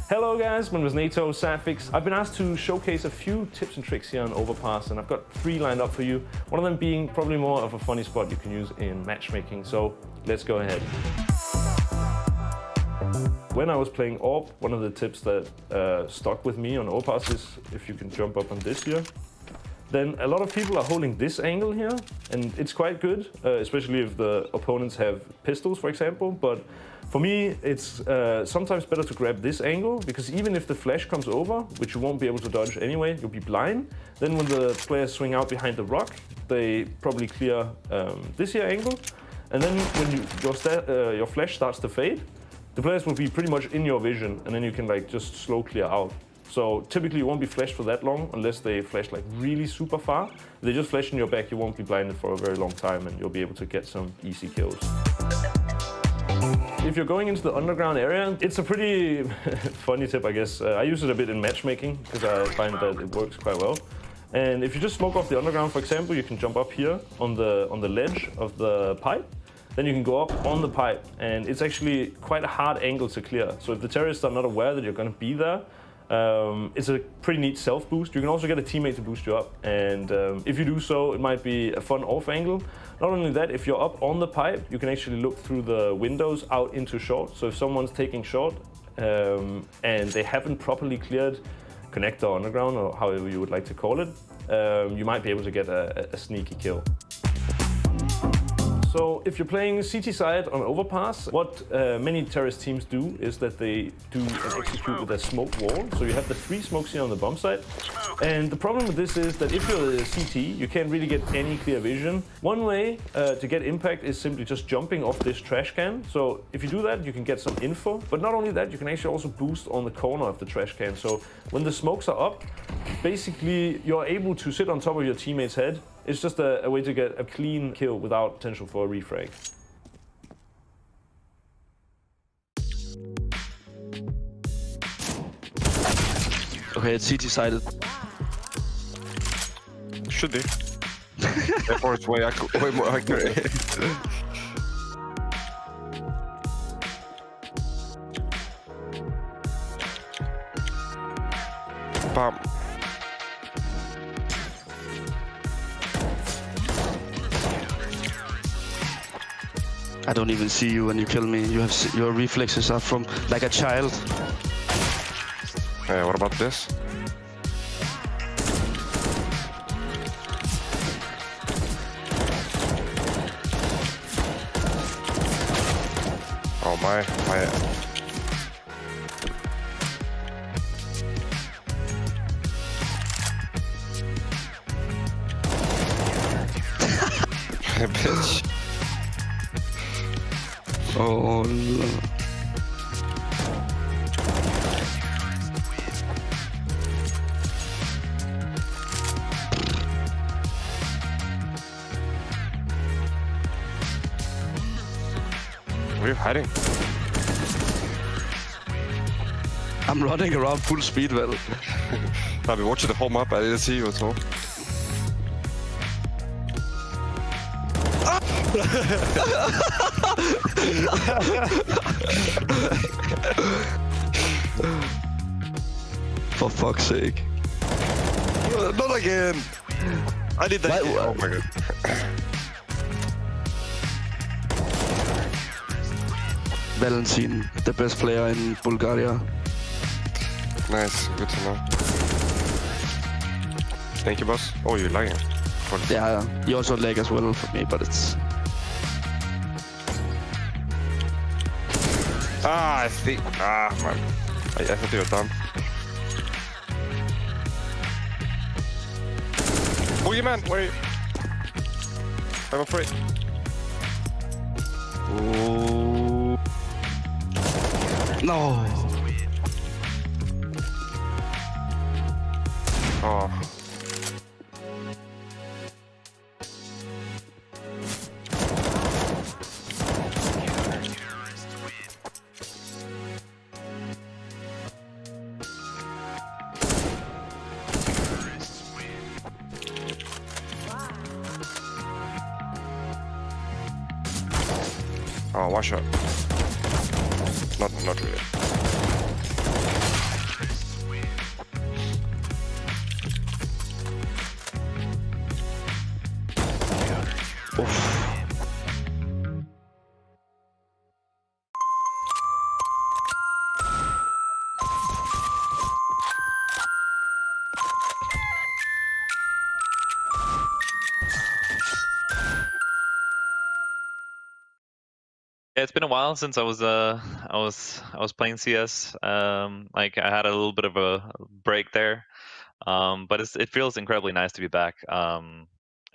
Hello guys, my name is Nato Safix. I've been asked to showcase a few tips and tricks here on Overpass, and I've got 3 lined up for you. One of them being probably more of a funny spot you can use in matchmaking, so let's go ahead. When I was playing AWP, one of the tips that stuck with me on Overpass is if you can jump up on this here. Then a lot of people are holding this angle here, and it's quite good, especially if the opponents have pistols, for example. But for me, it's sometimes better to grab this angle, because even if the flash comes over, which you won't be able to dodge anyway, you'll be blind. Then when the players swing out behind the rock, they probably clear this here angle. And then when your flash starts to fade, the players will be pretty much in your vision, and then you can like just slow clear out. So typically you won't be flashed for that long unless they flash like really super far. If they just flash in your back, you won't be blinded for a very long time, and you'll be able to get some easy kills. If you're going into the underground area, it's a pretty funny tip, I guess. I use it a bit in matchmaking because I find that it works quite well. And if you just smoke off the underground, for example, you can jump up here on the ledge of the pipe. Then you can go up on the pipe, and it's actually quite a hard angle to clear. So if the terrorists are not aware that you're going to be there, it's a pretty neat self-boost. You can also get a teammate to boost you up, and if you do so, it might be a fun off angle. Not only that, if you're up on the pipe, you can actually look through the windows out into short. So if someone's taking short and they haven't properly cleared connector or underground, or however you would like to call it, you might be able to get a sneaky kill. So if you're playing CT side on Overpass, what many terrorist teams do is that they do and execute with a smoke wall. So you have the 3 smokes here on the bomb site. And the problem with this is that if you're a CT, you can't really get any clear vision. One way to get impact is simply just jumping off this trash can. So if you do that, you can get some info. But not only that, you can actually also boost on the corner of the trash can. So when the smokes are up, basically you're able to sit on top of your teammate's head. It's just a way to get a clean kill without potential for a refrag.
Okay, it's CT-sided.
Should be. Therefore, it's way more accurate. Bam.
I don't even see you when you kill me. Your reflexes are from like a child.
What about this? Oh my. Bitch.
Oh no.
Where are you hiding?
I'm running around full speed, well.
I've been watching the whole map, I didn't see you at all.
For fuck's sake.
Not again! I did that. Oh my god.
Valentin, the best player in Bulgaria.
Nice, good to know. Thank you, boss. Oh, you're lagging.
Yeah, you also lag as well for me, but it's...
I think... man. I thought you were done. Boogeyman, where are you? I'm afraid.
Oh. No.
Oh. Oh, one shot. Not really.
Yeah, it's been a while since I was playing CS. Like I had a little bit of a break there, but it feels incredibly nice to be back.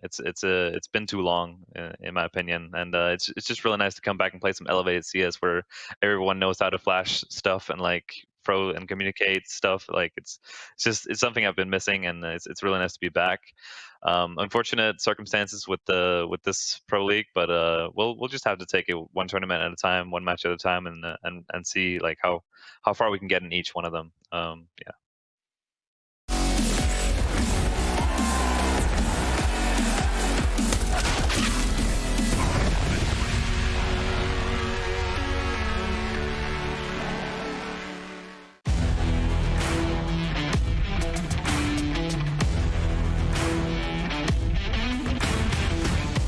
It's been too long in my opinion, and it's just really nice to come back and play some elevated CS where everyone knows how to flash stuff and like throw and communicate stuff. Like it's something I've been missing, and it's really nice to be back. Unfortunate circumstances with this pro league, but we'll just have to take it one tournament at a time, one match at a time, and see like how far we can get in each one of them. Yeah.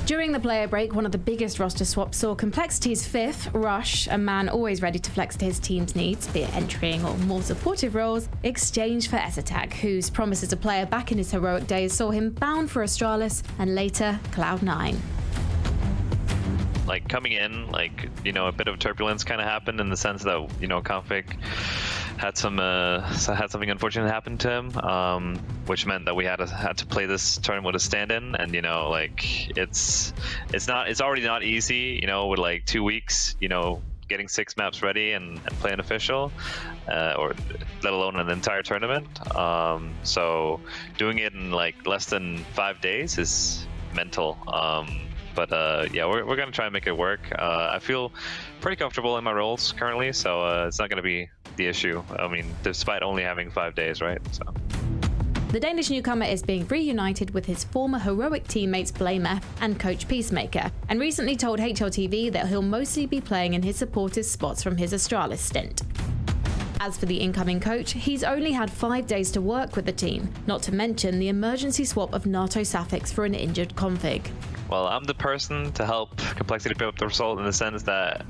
During the player break, one of the biggest roster swaps saw Complexity's fifth, Rush, a man always ready to flex to his team's needs, be it entering or more supportive roles, exchanged for Ezetag, whose promise as a player back in his heroic days saw him bound for Astralis and later Cloud9.
Like coming in, like, you know, a bit of turbulence kind of happened in the sense that, you know, Config had something unfortunate happen to him, which meant that we had to play this tournament with a stand-in, and you know, like it's already not easy, you know, with like 2 weeks, you know, getting 6 maps ready and play an official, or let alone an entire tournament. So doing it in like less than 5 days is mental. But yeah, we're gonna try and make it work. I feel pretty comfortable in my roles currently, so it's not gonna be the issue. I mean, despite only having 5 days, right? So.
The Danish newcomer is being reunited with his former heroic teammates BlameF and coach Peacemaker, and recently told HLTV that he'll mostly be playing in his supporters' spots from his Astralis stint. As for the incoming coach, he's only had 5 days to work with the team, not to mention the emergency swap of Nato Safix for an injured config.
Well, I'm the person to help Complexity pick up the result in the sense that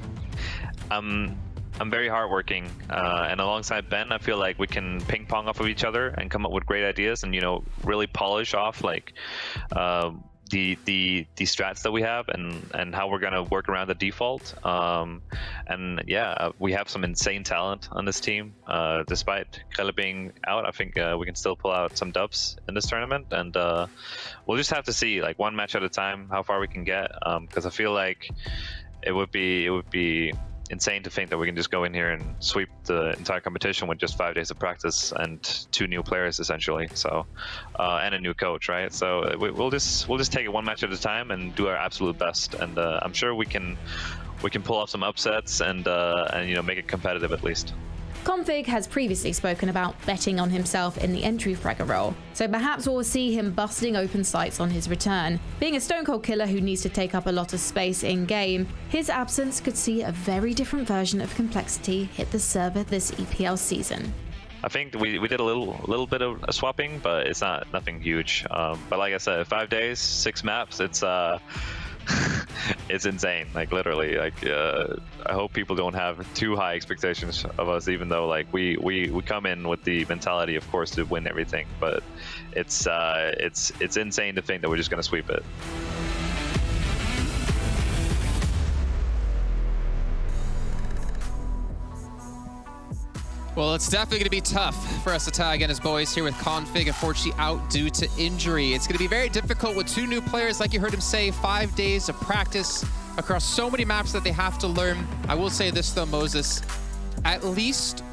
I'm very hardworking, and alongside Ben, I feel like we can ping pong off of each other and come up with great ideas, and really polish off like the strats that we have and how we're gonna work around the default. And yeah, we have some insane talent on this team. Despite Krelle being out, I think we can still pull out some dubs in this tournament, and we'll just have to see, like, one match at a time, how far we can get. Because I feel like it would be insane to think that we can just go in here and sweep the entire competition with just 5 days of practice and 2 new players essentially. So and a new coach, right? So we'll just take it one match at a time and do our absolute best. And I'm sure we can pull off some upsets and make it competitive at least.
Config has previously spoken about betting on himself in the entry fragger role, so perhaps we'll see him busting open sights on his return. Being a stone cold killer who needs to take up a lot of space in-game, his absence could see a very different version of Complexity hit the server this EPL season.
I think we did a little bit of swapping, but it's nothing huge. But like I said, 5 days, 6 maps, it's it's insane, like literally. Like I hope people don't have too high expectations of us, even though like we come in with the mentality, of course, to win everything. But it's insane to think that we're just gonna sweep it.
Well, it's definitely going to be tough for us to tag in as boys here with Config, unfortunately out due to injury. It's going to be very difficult with 2 new players, like you heard him say, 5 days of practice across so many maps that they have to learn. I will say this though, Moses, at least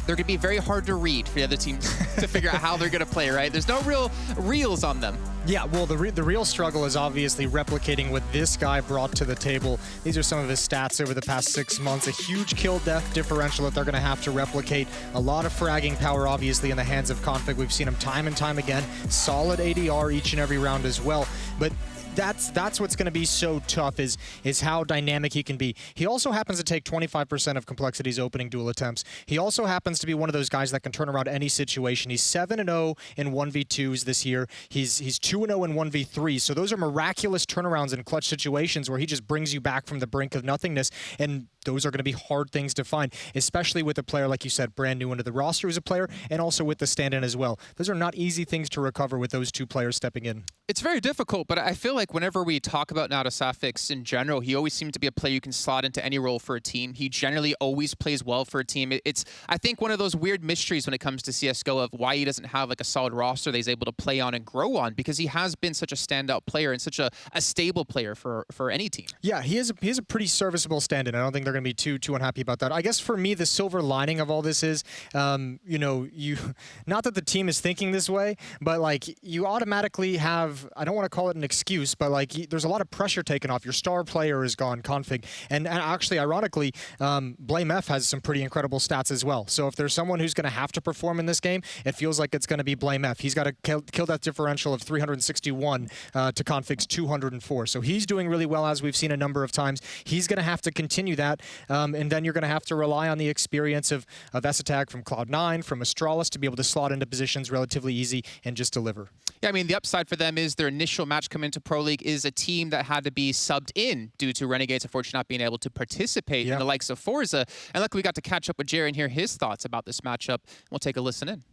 they're going to be very hard to read for the other teams to figure out how they're going to play, right? There's no real reels on them.
Yeah, well, the real struggle is obviously replicating what this guy brought to the table. These are some of his stats over the past 6 months. A huge kill-death differential that they're going to have to replicate. A lot of fragging power, obviously, in the hands of Config. We've seen him time and time again. Solid ADR each and every round as well. But that's what's going to be so tough is how dynamic he can be. He also happens to take 25% of Complexity's opening duel attempts. He also happens to be one of those guys that can turn around any situation. He's 7-0 in 1v2s this year. He's 2-0 in 1v3s. So those are miraculous turnarounds in clutch situations where he just brings you back from the brink of nothingness. And those are going to be hard things to find, especially with a player, like you said, brand new into the roster as a player, and also with the stand-in as well. Those are not easy things to recover with those 2 players stepping in.
It's very difficult, but I feel like whenever we talk about Nato Safix in general, he always seems to be a player you can slot into any role for a team. He generally always plays well for a team. It's, I think, one of those weird mysteries when it comes to CSGO of why he doesn't have like a solid roster that he's able to play on and grow on, because he has been such a standout player and such a stable player for any team.
Yeah, he is a pretty serviceable stand-in. I don't think they're going to be too unhappy about that. I guess for me, the silver lining of all this is, not that the team is thinking this way, but like you automatically have, I don't want to call it an excuse, but like there's a lot of pressure taken off. Your star player is gone, Config, and actually, ironically, BlameF has some pretty incredible stats as well. So if there's someone who's going to have to perform in this game, it feels like it's going to be BlameF. He's got a kill death differential of 361 to Config's 204. So he's doing really well, as we've seen a number of times. He's going to have to continue that. And then you're going to have to rely on the experience of ESL from Cloud9, from Astralis, to be able to slot into positions relatively easy and just deliver.
Yeah, I mean, the upside for them is their initial match coming into Pro League is a team that had to be subbed in due to Renegades, unfortunately, not being able to participate in the likes of Forza. And luckily, we got to catch up with Jerry and hear his thoughts about this matchup. We'll take a listen in.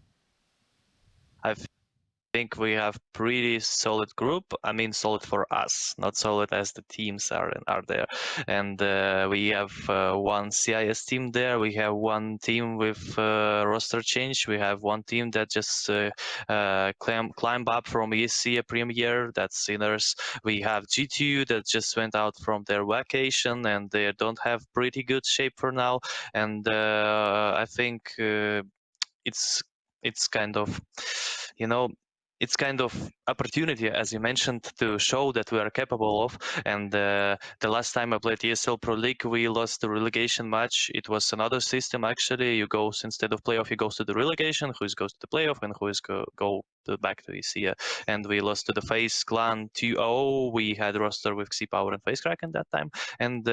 I think we have pretty solid group. I mean, solid for us, not solid as the teams are there. And we have one CIS team there. We have one team with roster change. We have one team that just climb up from ESC Premier. That's Sinners. We have G2 that just went out from their vacation and they don't have pretty good shape for now. And I think it's kind of, it's kind of opportunity, as you mentioned, to show that we are capable of. And the last time I played ESL Pro League, we lost the relegation match. It was another system, actually. You go, instead of playoff, you go to the relegation, who goes to the playoff, and who is go back to EC. And we lost to the FaZe Clan 2-0. We had a roster with C-Power and FaZe Kraken that time. And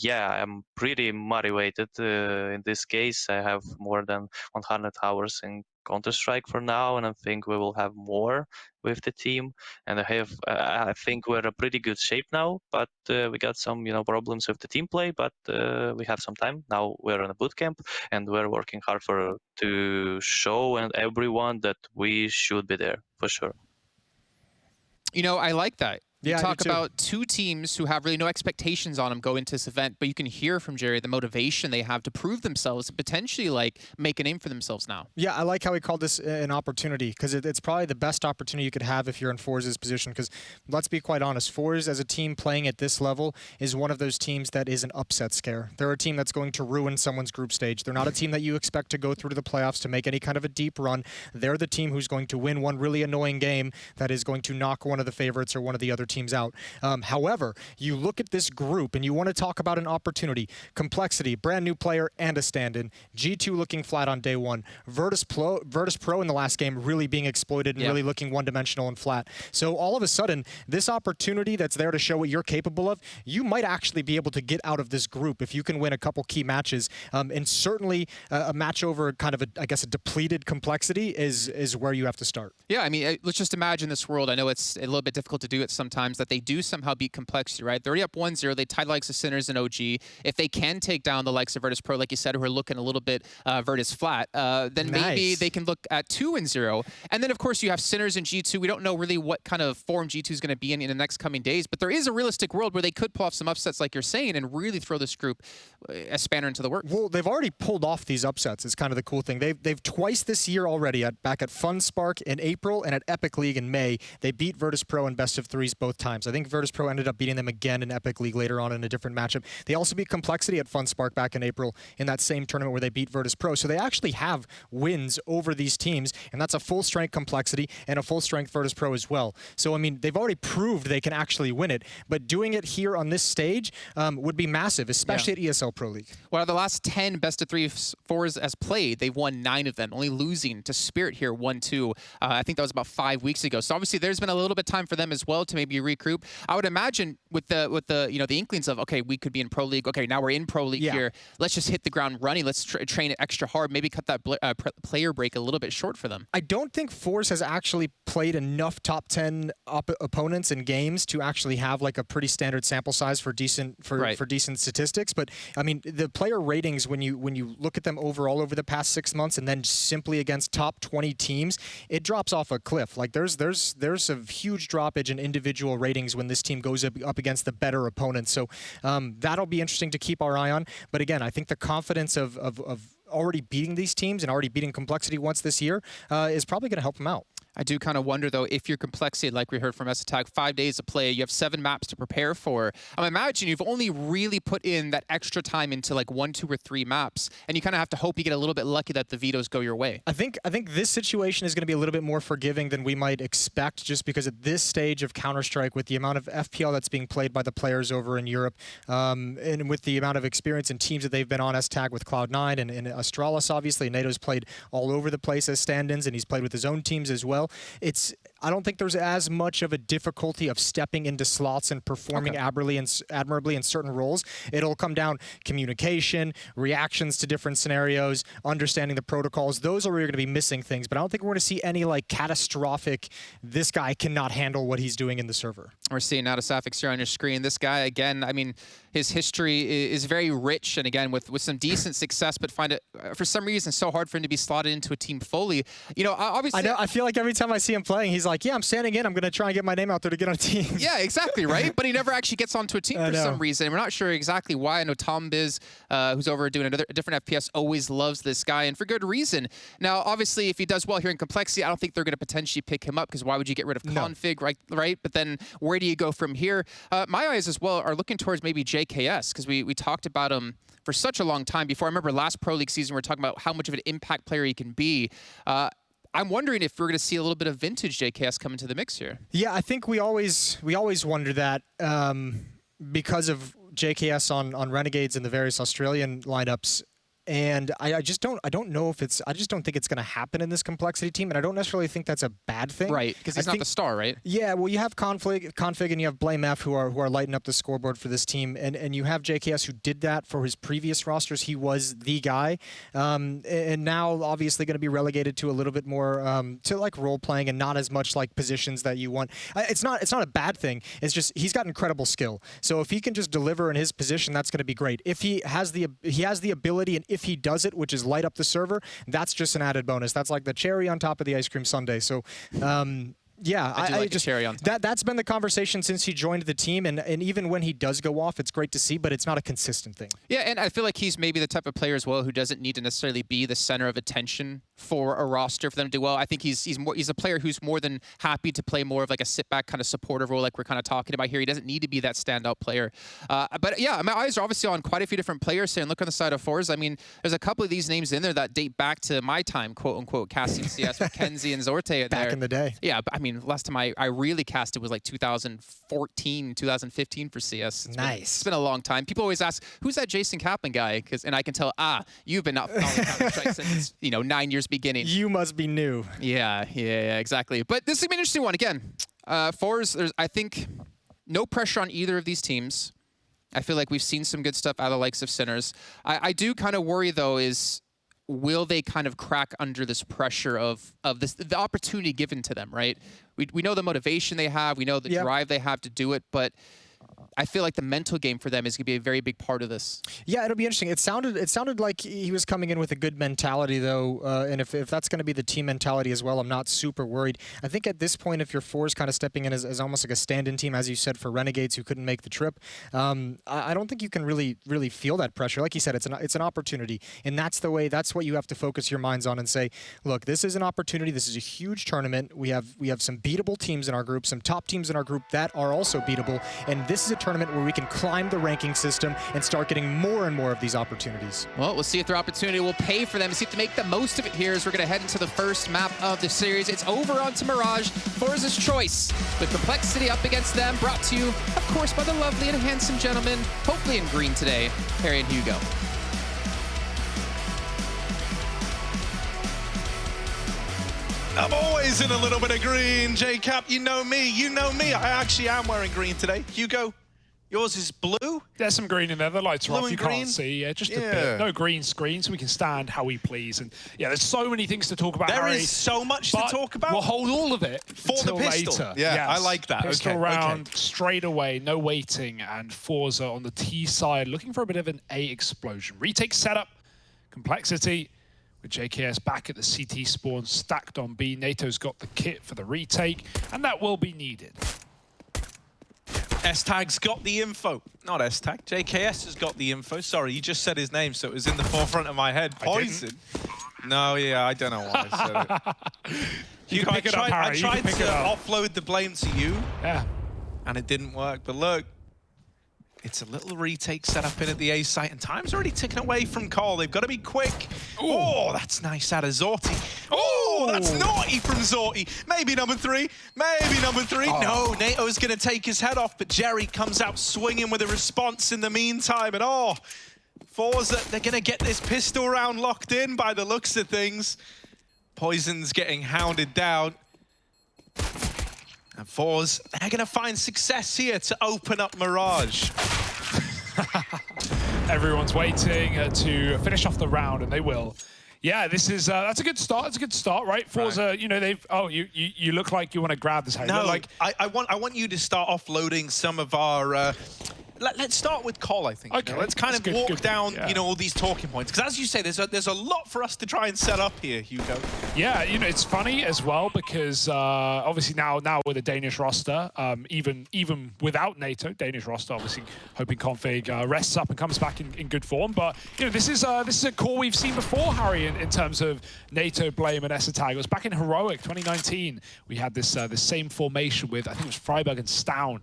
yeah, I'm pretty motivated in this case. I have more than 100 hours in Counter-Strike for now, and I think we will have more with the team. And I think we're in a pretty good shape now, but we got some problems with the team play, but we have some time. Now we're in a boot camp, and we're working hard to show and everyone that we should be there for sure.
I like that.
Yeah,
you talk about two teams who have really no expectations on them going into this event, but you can hear from Jerry the motivation they have to prove themselves and potentially make a name for themselves now.
Yeah, I like how he called this an opportunity, because it's probably the best opportunity you could have if you're in Forza's position, because let's be quite honest, Forza as a team playing at this level is one of those teams that is an upset scare. They're a team that's going to ruin someone's group stage. They're not a team that you expect to go through to the playoffs to make any kind of a deep run. They're the team who's going to win one really annoying game that is going to knock one of the favorites or one of the other teams out. However, you look at this group and you want to talk about an opportunity. Complexity, brand new player and a stand-in. G2 looking flat on day one. Virtus Pro in the last game really being exploited and really looking one-dimensional and flat. So all of a sudden, this opportunity that's there to show what you're capable of, you might actually be able to get out of this group if you can win a couple key matches. And certainly a match over kind of, I guess, a depleted Complexity is where you have to start.
Yeah, I mean, let's just imagine this world. I know it's a little bit difficult to do it sometimes, that they do somehow beat Complexity, right? They're already up 1-0. They tied the likes of Sinners and OG. If they can take down the likes of Virtus Pro, like you said, who are looking a little bit Virtus flat, then maybe they can look at 2-0. And then, of course, you have Sinners and G2. We don't know really what kind of form G2 is going to be in the next coming days, but there is a realistic world where they could pull off some upsets, like you're saying, and really throw this group a spanner into the works.
Well, they've already pulled off these upsets. Is kind of the cool thing. They've twice this year already, back at FunSpark in April and at Epic League in May, they beat Virtus Pro in best of threes both times. I think Virtus Pro ended up beating them again in Epic League later on in a different matchup. They also beat Complexity at FunSpark back in April in that same tournament where they beat Virtus Pro. So they actually have wins over these teams, and that's a full-strength Complexity and a full-strength Virtus Pro as well. So, I mean, they've already proved they can actually win it, but doing it here on this stage would be massive, especially at ESL Pro League.
Well, out of the last 10 best-of-3 as played, they've won 9 of them, only losing to Spirit here 1-2. I think that was about 5 weeks ago. So obviously there's been a little bit of time for them as well to maybe regroup. I would imagine with the the inklings of, okay, we could be in Pro League. Okay, now we're in Pro League here. Let's just hit the ground running. Let's train it extra hard. Maybe cut that player break a little bit short for them.
I don't think Force has actually played enough top 10 opponents in games to actually have like a pretty standard sample size for decent decent statistics. But I mean, the player ratings when you look at them overall over the past 6 months and then simply against top 20 teams, it drops off a cliff. Like there's a huge droppage in individual ratings when this team goes up against the better opponents. So that'll be interesting to keep our eye on. But again, I think the confidence of already beating these teams and already beating Complexity once this year is probably going to help them out.
I do kind of wonder, though, if your Complexity, like we heard from S-Attack, 5 days to play, you have 7 maps to prepare for. I imagine you've only really put in that extra time into like 1, 2, or 3 maps, and you kind of have to hope you get a little bit lucky that the vetoes go your way.
I think this situation is going to be a little bit more forgiving than we might expect, just because at this stage of Counter-Strike, with the amount of FPL that's being played by the players over in Europe, and with the amount of experience and teams that they've been on, S-Tag with Cloud9 and Astralis, obviously, NATO's played all over the place as stand-ins, and he's played with his own teams as well. I don't think there's as much of a difficulty of stepping into slots and performing admirably in certain roles. It'll come down communication, reactions to different scenarios, understanding the protocols. Those are where you're going to be missing things, but I don't think we're going to see any like catastrophic, this guy cannot handle what he's doing in the server.
We're seeing now the Safix here on your screen. This guy, again, I mean, his history is very rich, and again, with some decent success, but find it, for some reason, so hard for him to be slotted into a team fully. You know, obviously...
I feel like every time I see him playing, he's like, yeah, I'm standing in. I'm going to try and get my name out there to get on a team.
Yeah, exactly, right? But he never actually gets onto a team for some reason. We're not sure exactly why. I know Tom Biz, who's over doing a different FPS, always loves this guy, and for good reason. Now, obviously, if he does well here in Complexity, I don't think they're going to potentially pick him up, because why would you get rid of Config, right? But then where do you go from here? My eyes as well are looking towards maybe JKS, because we talked about him for such a long time before. I remember last Pro League season, we were talking about how much of an impact player he can be. I'm wondering if we're going to see a little bit of vintage JKS come into the mix here.
Yeah, I think we always wonder that because of JKS on Renegades and the various Australian lineups. And I just don't know if I just don't think it's going to happen in this Complexity team, and I don't necessarily think that's a bad thing.
Right, because he's not the star, right?
Yeah, well, you have Config and you have Blame F who are lighting up the scoreboard for this team, and you have JKS who did that for his previous rosters. He was the guy, and now obviously going to be relegated to a little bit more to like role playing and not as much like positions that you want. It's not a bad thing. It's just he's got incredible skill. So if he can just deliver in his position, that's going to be great. If he has the ability, and if he does it, which is light up the server, that's just an added bonus. That's like the cherry on top of the ice cream sundae. So, yeah,
I just cherry on top.
That's been the conversation since he joined the team, and even when he does go off, it's great to see, but it's not a consistent thing.
Yeah, and I feel like he's maybe the type of player as well who doesn't need to necessarily be the center of attention for a roster for them to do well. I think he's a player who's more than happy to play more of like a sit-back kind of supportive role like we're kind of talking about here. He doesn't need to be that standout player. But yeah, my eyes are obviously on quite a few different players here, and look on the side of Forza. I mean, there's a couple of these names in there that date back to my time, quote-unquote, casting CS with Kenzie and Zorte
back in the day.
Yeah, I mean, last time I really casted was like 2014, 2015 for CS. It's been a long time. People always ask, who's that Jason Kaplan guy? And I can tell, you've been not following Counter-Strike since 9 years beginning.
You must be new.
Yeah, exactly. But this is an interesting one. Again, Forza, there's, I think, no pressure on either of these teams. I feel like we've seen some good stuff out of the likes of Sinners. I do kind of worry, though, is will they kind of crack under this pressure of this, the opportunity given to them, right? We know the motivation they have. We know the drive they have to do it, but I feel like the mental game for them is going to be a very big part of this.
Yeah, it'll be interesting. It sounded like he was coming in with a good mentality, though, and if that's going to be the team mentality as well, I'm not super worried. I think at this point, if your fours kind of stepping in as almost like a stand-in team, as you said, for Renegades who couldn't make the trip, I don't think you can really feel that pressure. Like you said, it's an opportunity, and that's what you have to focus your minds on and say, look, this is an opportunity. This is a huge tournament. We have some beatable teams in our group, some top teams in our group that are also beatable, and this is a tournament where we can climb the ranking system and start getting more and more of these opportunities.
Well, we'll see if their opportunity will pay for them. See if they make the most of it here as we're going to head into the first map of the series. It's over onto Mirage, Forza's choice, with Complexity up against them, brought to you, of course, by the lovely and handsome gentleman, hopefully in green today, Harry and Hugo.
I'm always in a little bit of green, J-Cap. You know me. I actually am wearing green today. Hugo, yours is blue?
There's some green in there. The lights are off. You
green?
Can't see. Yeah, just a bit. No green screen, so we can stand how we please. And yeah, there's so many things to talk about,
There
Harry,
is so much to talk about.
We'll hold all of it
for the pistol.
Later.
Yeah,
yes.
I like that.
Pistol round straight away, no waiting, and Forza on the T side, looking for a bit of an A explosion. Retake setup, Complexity. With JKS back at the CT spawn, stacked on B. NATO's got the kit for the retake, and that will be needed.
S-Tag's got the info. Not S-Tag, JKS has got the info. Sorry, you just said his name, so it was in the forefront of my head. Poison. No, yeah, I don't know why I said it. Hugo, I tried to offload the blame to you.
Yeah.
And it didn't work, but look. It's a little retake set up in at the A site, and time's already ticking away from Cole. They've got to be quick. Ooh. Oh, that's nice out of Zorti. Oh, that's naughty from Zorti. Maybe number three. Maybe number three. Oh. No, NATO's going to take his head off, but Jerry comes out swinging with a response in the meantime. And Forza, they're going to get this pistol round locked in by the looks of things. Poison's getting hounded down. And Forza, they're going to find success here to open up Mirage.
Everyone's waiting to finish off the round, and they will. Yeah, this is that's a good start. It's a good start, right? Forza, they've. Oh, you look like you want to grab this.
No, like I want you to start offloading some of our. Let's start with Cole, I think.
Okay,
let's kind of walk down, all these talking points. Because as you say, there's a lot for us to try and set up here, Hugo.
Yeah, it's funny as well because obviously now with a Danish roster, even without NATO, Danish roster obviously hoping Config rests up and comes back in good form. But this is a core we've seen before, Harry, in terms of NATO, Blame, and S-Tag. It was back in Heroic 2019. We had this same formation with, I think it was Freiburg and Stown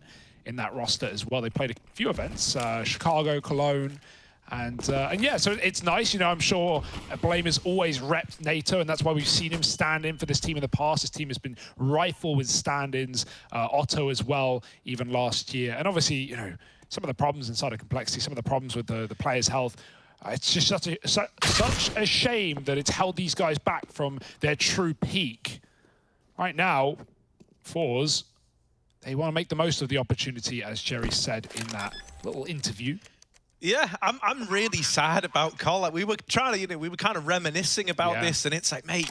in that roster as well. They played a few events, Chicago, Cologne, And yeah, so it's nice, you know, I'm sure Blame has always repped NATO, and that's why we've seen him stand in for this team in the past. This team has been rifle with stand-ins, Otto as well, even last year. And obviously, you know, some of the problems inside of Complexity, some of the problems with the players' health, it's just such a shame that it's held these guys back from their true peak. Right now, Fours, they want to make the most of the opportunity, as Jerry said in that little interview.
Yeah, I'm really sad about Cole. Like, we were trying to, you know, we were kind of reminiscing about this, and it's like, mate,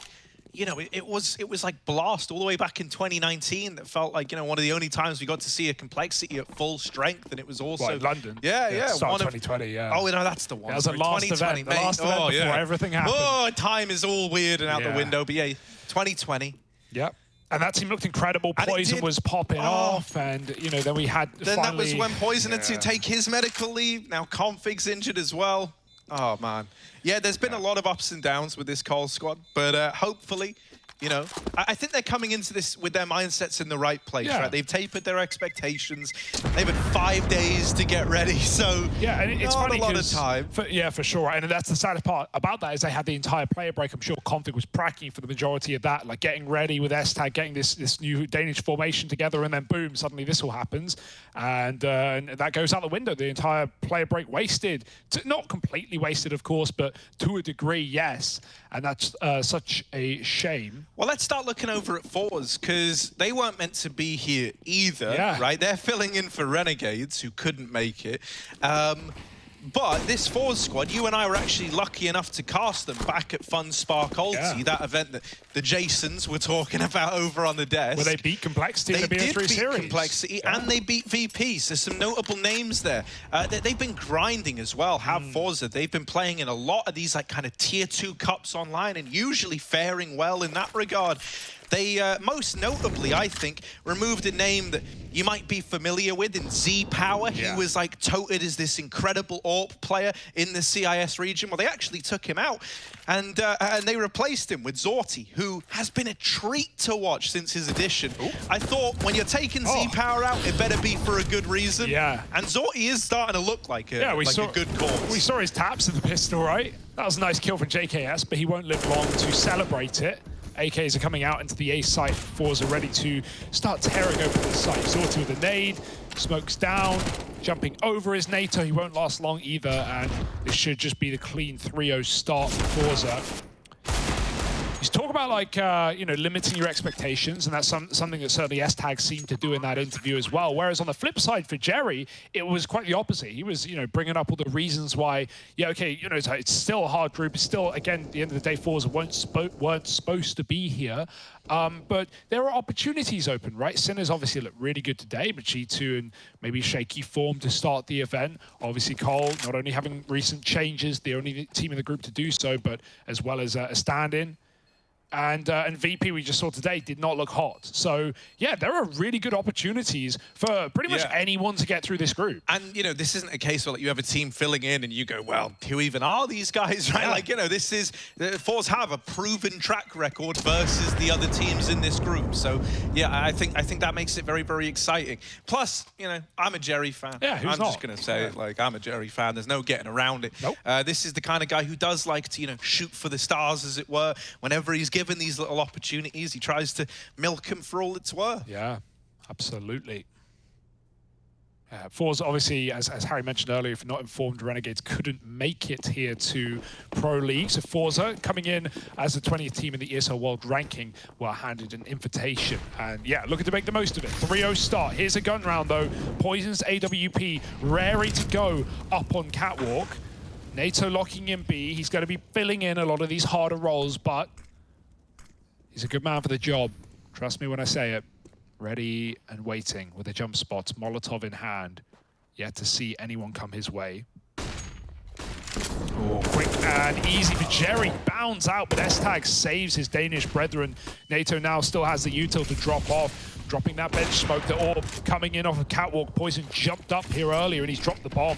you know, it was like Blast all the way back in 2019 that felt like, you know, one of the only times we got to see a Complexity at full strength, and it was also
London.
Yeah.
Start 2020. Yeah.
Oh no, that's the one.
That was the last event. The last event before everything happened.
Oh, time is all weird and out the window. But yeah, 2020.
Yep. And that team looked incredible. Poison was popping off, and you know, then we had.
Then that was when Poison had to take his medical leave. Now Config's injured as well. Oh man, yeah. There's been a lot of ups and downs with this Cole squad, but hopefully, you know, I think they're coming into this with their mindsets in the right place, right? They've tapered their expectations. They've had 5 days to get ready, so
yeah, and it's funny
a lot of time.
For sure. And that's the saddest part about that is they had the entire player break. I'm sure Config was pracking for the majority of that, like getting ready with S-Tag, getting this new Danish formation together, and then boom, suddenly this all happens, and that goes out the window. The entire player break wasted, not completely wasted, of course, but to a degree, yes. And that's such a shame.
Well, let's start looking over at Fours, because they weren't meant to be here either, right? They're filling in for Renegades, who couldn't make it. But this Fours squad, you and I were actually lucky enough to cast them back at Fun Spark Ulti, that event that the Jasons were talking about over on the desk.
Where they beat Complexity in the BO3 series.
They did beat Complexity, and they beat VP. So some notable names there. They've been grinding as well, have Forza. They've been playing in a lot of these like kind of tier 2 cups online, and usually faring well in that regard. They, most notably, I think, removed a name that you might be familiar with in Z-Power. He was, like, touted as this incredible AWP player in the CIS region. Well, they actually took him out, and they replaced him with Zorti, who has been a treat to watch since his addition. I thought, when you're taking Z-Power out, it better be for a good reason.
Yeah.
And Zorti is starting to look like a, a good cause.
We saw his taps of the pistol, right? That was a nice kill from JKS, but he won't live long to celebrate it. AKs are coming out into the A site. Fours are ready to start tearing open the site. Zorti with a nade, smokes down, jumping over his NATO. He won't last long either, and this should just be the clean 3-0 start for Forza. He's talking about, like, you know, limiting your expectations, and that's something that certainly S-Tag seemed to do in that interview as well. Whereas on the flip side for Jerry, it was quite the opposite. He was, you know, bringing up all the reasons why, yeah, okay, you know, it's still a hard group. It's still, again, at the end of the day, Forza weren't supposed to be here. But there are opportunities open, right? Sinners obviously look really good today, but G2 and maybe shaky form to start the event. Obviously, Cole not only having recent changes, the only team in the group to do so, but as well as a stand-in. And VP, we just saw today, did not look hot. So, yeah, there are really good opportunities for pretty much anyone to get through this group.
And, you know, this isn't a case where like, you have a team filling in and you go, well, who even are these guys, right? Like, you know, this is, Force have a proven track record versus the other teams in this group. So, yeah, I think that makes it very, very exciting. Plus, you know, I'm a Jerry fan.
Yeah, who's
I'm
not?
just going to say it, like, I'm a Jerry fan. There's no getting around it.
Nope.
This is the kind of guy who does like to, you know, shoot for the stars, as it were. Whenever he's given these little opportunities, he tries to milk them for all it's worth.
Yeah, absolutely. Forza, obviously, as Harry mentioned earlier, if you're not informed, Renegades couldn't make it here to Pro League. So Forza, coming in as the 20th team in the ESL World Ranking, were handed an invitation. And yeah, looking to make the most of it. 3-0 start. Here's a gun round, though. Poison's AWP, raring to go up on Catwalk. NATO locking in B. He's going to be filling in a lot of these harder roles, but he's a good man for the job. Trust me when I say it. Ready and waiting with a jump spot, Molotov in hand. Yet to see anyone come his way. Oh, quick and easy for Jerry. Bounds out, but S-Tag saves his Danish brethren. NATO now still has the util to drop off. Dropping that bench smoke, the orb coming in off of Catwalk. Poison jumped up here earlier and he's dropped the bomb.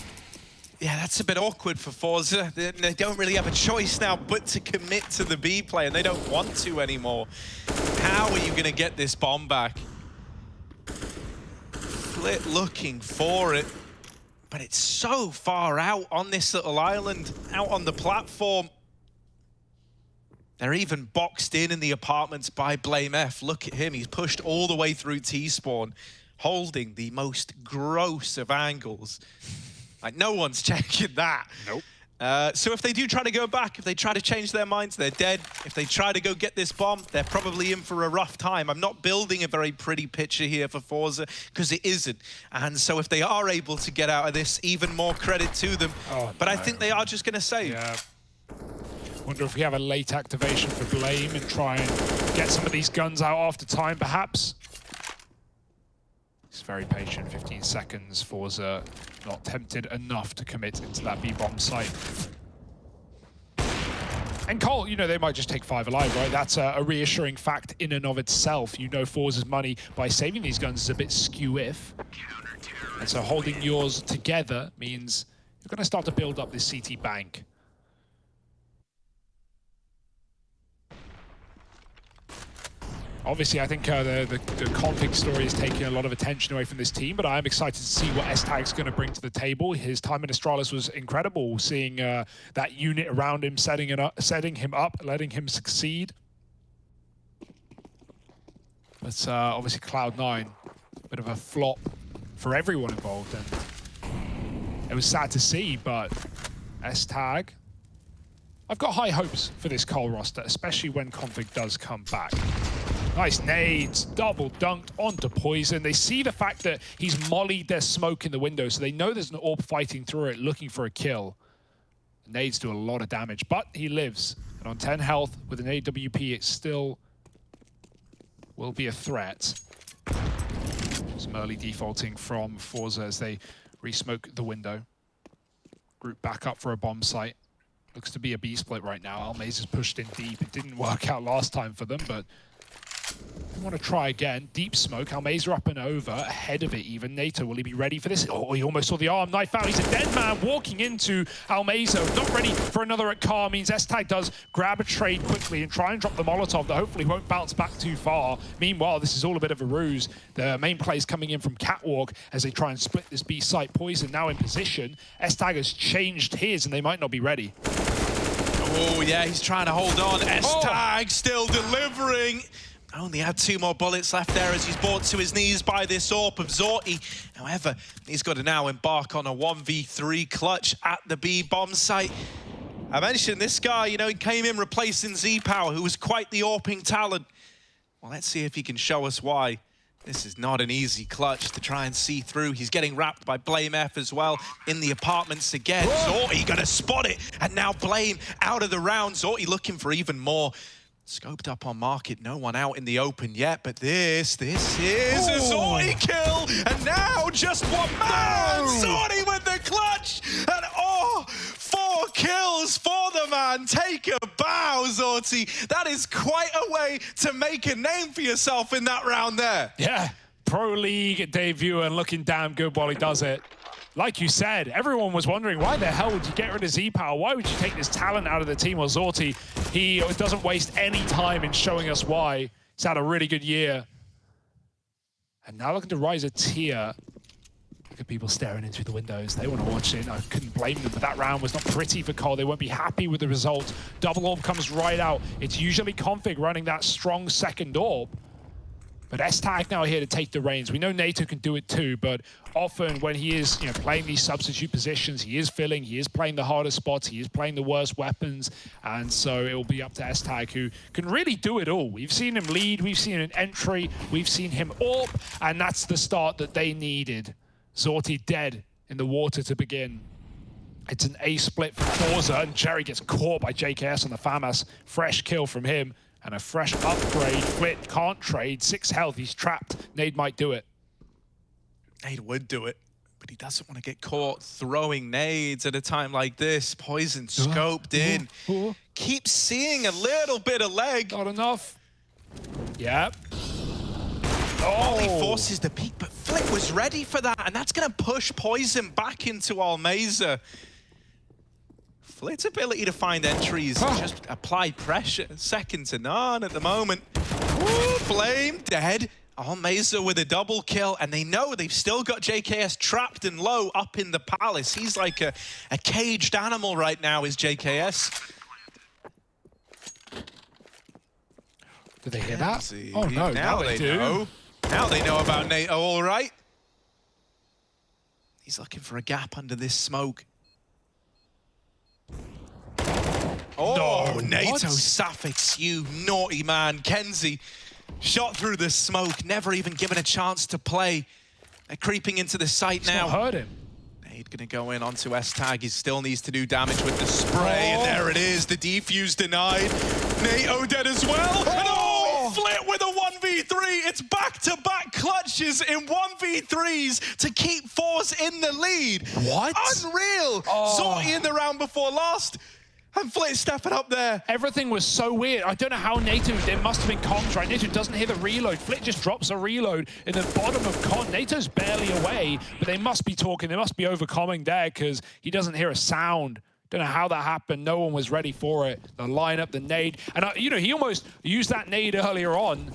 Yeah, that's a bit awkward for Forza. They don't really have a choice now but to commit to the B play, and they don't want to anymore. How are you going to get this bomb back? Flit looking for it. but it's so far out on this little island, out on the platform. They're even boxed in the apartments by Blame F. Look at him, he's pushed all the way through T-spawn, holding the most gross of angles. Like, no one's checking that.
Nope.
So if they do try to go back, if they try to change their minds, they're dead. If they try to go get this bomb, they're probably in for a rough time. I'm not building a very pretty picture here for Forza, because it isn't. And so if they are able to get out of this, even more credit to them. But I think they are just going to save.
Yeah. Wonder if we have a late activation for Blame and try and get some of these guns out after time, perhaps. He's very patient, 15 seconds. Forza not tempted enough to commit into that B-bomb site. And Cole, you know, they might just take 5 alive, right? That's a reassuring fact in and of itself. You know Forza's money by saving these guns is a bit skew-if. And so holding yours together means you're going to start to build up this CT bank. Obviously, I think the config story is taking a lot of attention away from this team, but I am excited to see what S-Tag's going to bring to the table. His time in Astralis was incredible, seeing that unit around him, setting him up, letting him succeed. But obviously, Cloud9, a bit of a flop for everyone involved, and it was sad to see, but S-Tag, I've got high hopes for this Cole roster, especially when config does come back. Nice nades, double dunked onto Poison. They see the fact that he's mollied their smoke in the window, so they know there's an AWP fighting through it, looking for a kill. The nades do a lot of damage, but he lives. And on 10 health, with an AWP, it still will be a threat. Some early defaulting from Forza as they re-smoke the window. Group back up for a bomb site. Looks to be a B-split right now. Almaze is pushed in deep. It didn't work out last time for them, but I want to try again. Deep smoke. Almazer up and over. Ahead of it even. NATO, will he be ready for this? Oh, he almost saw the arm knife out. He's a dead man walking into Almazer. Not ready for another at car. Means S-Tag does grab a trade quickly and try and drop the Molotov that hopefully won't bounce back too far. Meanwhile, this is all a bit of a ruse. The main play is coming in from Catwalk as they try and split this B site. Poison now in position. S-Tag has changed his and they might not be ready.
Oh, yeah, he's trying to hold on. S-Tag still delivering. Only had 2 more bullets left there as he's brought to his knees by this AWP of Zorti. However, he's got to now embark on a 1v3 clutch at the B-bomb site. I mentioned this guy, you know, he came in replacing Z-Power, who was quite the AWPing talent. Well, let's see if he can show us why. This is not an easy clutch to try and see through. He's getting wrapped by Blame F as well in the apartments again. Zorti gonna spot it, and now Blame out of the round. Zorti looking for even more. Scoped up on market, no one out in the open yet, but this is a Zorti kill, and now just one man! Zorti with the clutch, and 4 kills for the man. Take a bow, Zorti. That is quite a way to make a name for yourself in that round there.
Yeah, Pro League debut and looking damn good while he does it. Like you said, everyone was wondering, why the hell would you get rid of Z-Power? Why would you take this talent out of the team? Well, Zorti, he doesn't waste any time in showing us why. He's had a really good year. And now looking to rise a tier. Look at people staring in through the windows. They want to watch it. I couldn't blame them, but that round was not pretty for Cole. They won't be happy with the result. Double AWP comes right out. It's usually config running that strong second AWP. But S-Tag now here to take the reins. We know NATO can do it too, but often when he is playing these substitute positions, he is filling, he is playing the hardest spots, he is playing the worst weapons, and so it will be up to S-Tag, who can really do it all. We've seen him lead, we've seen an entry, we've seen him AWP, and that's the start that they needed. Zorti dead in the water to begin. It's an A split for Forza, and Jerry gets caught by JKS on the FAMAS. Fresh kill from him. And a fresh upgrade. Flit can't trade. 6 health. He's trapped. Nade might do it.
Nade would do it, but he doesn't want to get caught throwing nades at a time like this. Poison scoped in. Keep seeing a little bit of leg.
Not enough. Yep.
Molly forces the peak, but Flit was ready for that, and that's going to push Poison back into Almazer. Flit's ability to find entries and just apply pressure, second to none at the moment. Ooh, Blame dead. Mesa with a double kill, and they know they've still got JKS trapped and low up in the palace. He's like a caged animal right now, is JKS.
Did they hear that? Oh no, now they do.
Know. Now they know about NATO, all right. He's looking for a gap under this smoke. Oh, no, NATO Sapphics, you naughty man. Kenzie shot through the smoke, never even given a chance to play. They're creeping into the site now.
Not hurt him.
Nade gonna go in onto S-Tag. He still needs to do damage with the spray, and there it is. The defuse denied. NATO dead as well. And Flit with a 1v3. It's back-to-back clutches in 1v3s to keep Force in the lead.
What?
Unreal. Zorty in the round before last. And Flit stepping up there.
Everything was so weird. I don't know how NATO, there must have been comms, right? NATO doesn't hear the reload. Flit just drops a reload in the bottom of con. NATO's barely away, but they must be talking. They must be overcoming there because he doesn't hear a sound. Don't know how that happened. No one was ready for it. The lineup, the nade. And, you know, he almost used that nade earlier on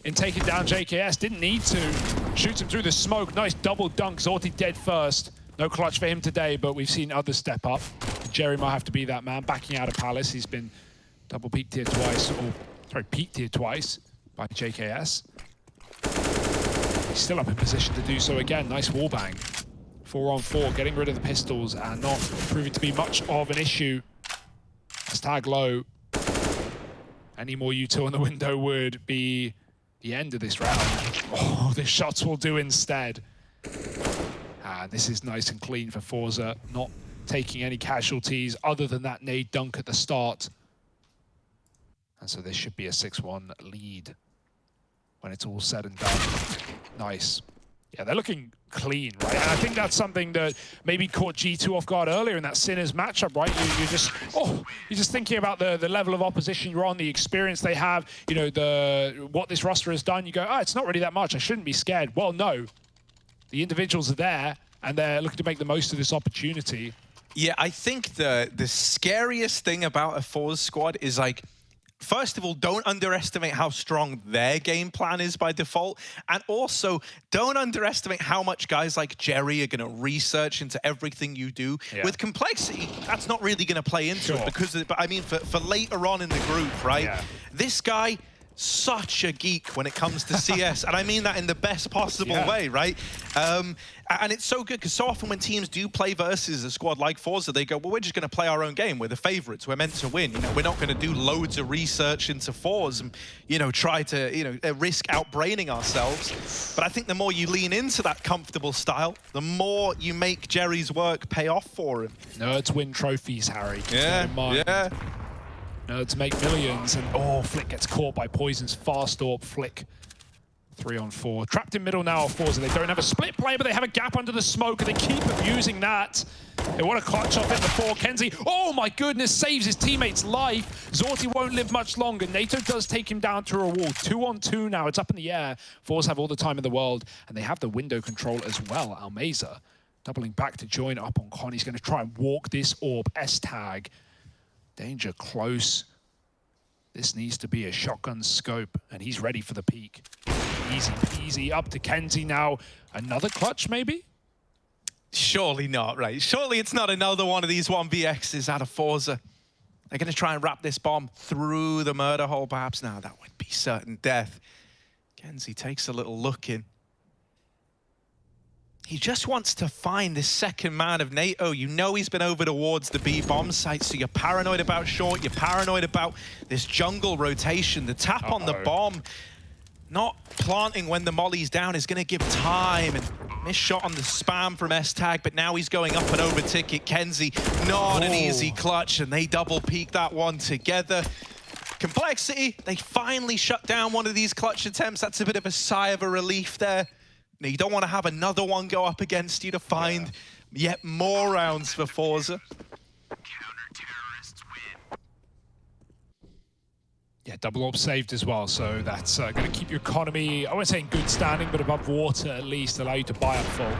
in taking down JKS. Didn't need to. Shoots him through the smoke. Nice double dunk. Zorty dead first. No clutch for him today, but we've seen others step up. Jerry might have to be that man. Backing out of Palace. He's been double peaked here twice. Or, sorry, peaked here twice by JKS. He's still up in position to do so again. Nice wallbang. 4-on-4, getting rid of the pistols and not proving to be much of an issue. S-Tag low. Any more U2 on the window would be the end of this round. Oh, the shots will do instead. And this is nice and clean for Forza, not taking any casualties other than that nade dunk at the start. And so this should be a 6-1 lead when it's all said and done. Nice. Yeah, they're looking clean, right? And I think that's something that maybe caught G2 off guard earlier in that Sinners matchup, right? You're just thinking about the level of opposition you're on, the experience they have, you know, what this roster has done. You go, oh, it's not really that much. I shouldn't be scared. Well, no. The individuals are there, and they're looking to make the most of this opportunity.
Yeah, I think the scariest thing about a Force squad is, like, first of all, don't underestimate how strong their game plan is by default. And also, don't underestimate how much guys like Jerry are going to research into everything you do. Yeah. With complexity, that's not really going to play into it because, but I mean, for later on in the group, right? Yeah. This guy, such a geek when it comes to CS, and I mean that in the best possible way, right? And it's so good because so often when teams do play versus a squad like Forza, they go, well, we're just going to play our own game. We're the favorites. We're meant to win. You know, we're not going to do loads of research into Forza and, you know, try to, you know, risk outbraining ourselves. But I think the more you lean into that comfortable style, the more you make Jerry's work pay off for him.
Nerds win trophies, Harry.
Yeah, yeah.
Nerds make millions, and Flick gets caught by Poison's fast AWP. Flick 3-on-4. Trapped in middle now, Forza. They don't have a split play, but they have a gap under the smoke, and they keep abusing that. They want to clutch off in the 4. Kenzie, oh my goodness, saves his teammate's life. Zorty won't live much longer. NATO does take him down to a wall. 2-on-2 now. It's up in the air. Forza have all the time in the world, and they have the window control as well. Almeza doubling back to join up on Con. He's going to try and walk this AWP. S-Tag. Danger close. This needs to be a shotgun scope, and he's ready for the peak. Easy peasy, up to Kenzie now. Another clutch, maybe?
Surely not, right? Surely it's not another one of these 1vx's out of Forza. They're going to try and wrap this bomb through the murder hole, perhaps. Now, that would be certain death. Kenzie takes a little look in. He just wants to find this second man of NATO. You know he's been over towards the B bomb site, so you're paranoid about short. You're paranoid about this jungle rotation. The tap on the bomb, not planting when the molly's down, is going to give time. And missed shot on the spam from S-Tag, but now he's going up and over ticket. Kenzie, not an easy clutch, and they double peak that one together. Complexity, they finally shut down one of these clutch attempts. That's a bit of a sigh of a relief there. You don't want to have another one go up against you to find yet more rounds for Forza.
Yeah, double AWP saved as well, so that's going to keep your economy, I won't say in good standing, but above water at least, allow you to buy up full.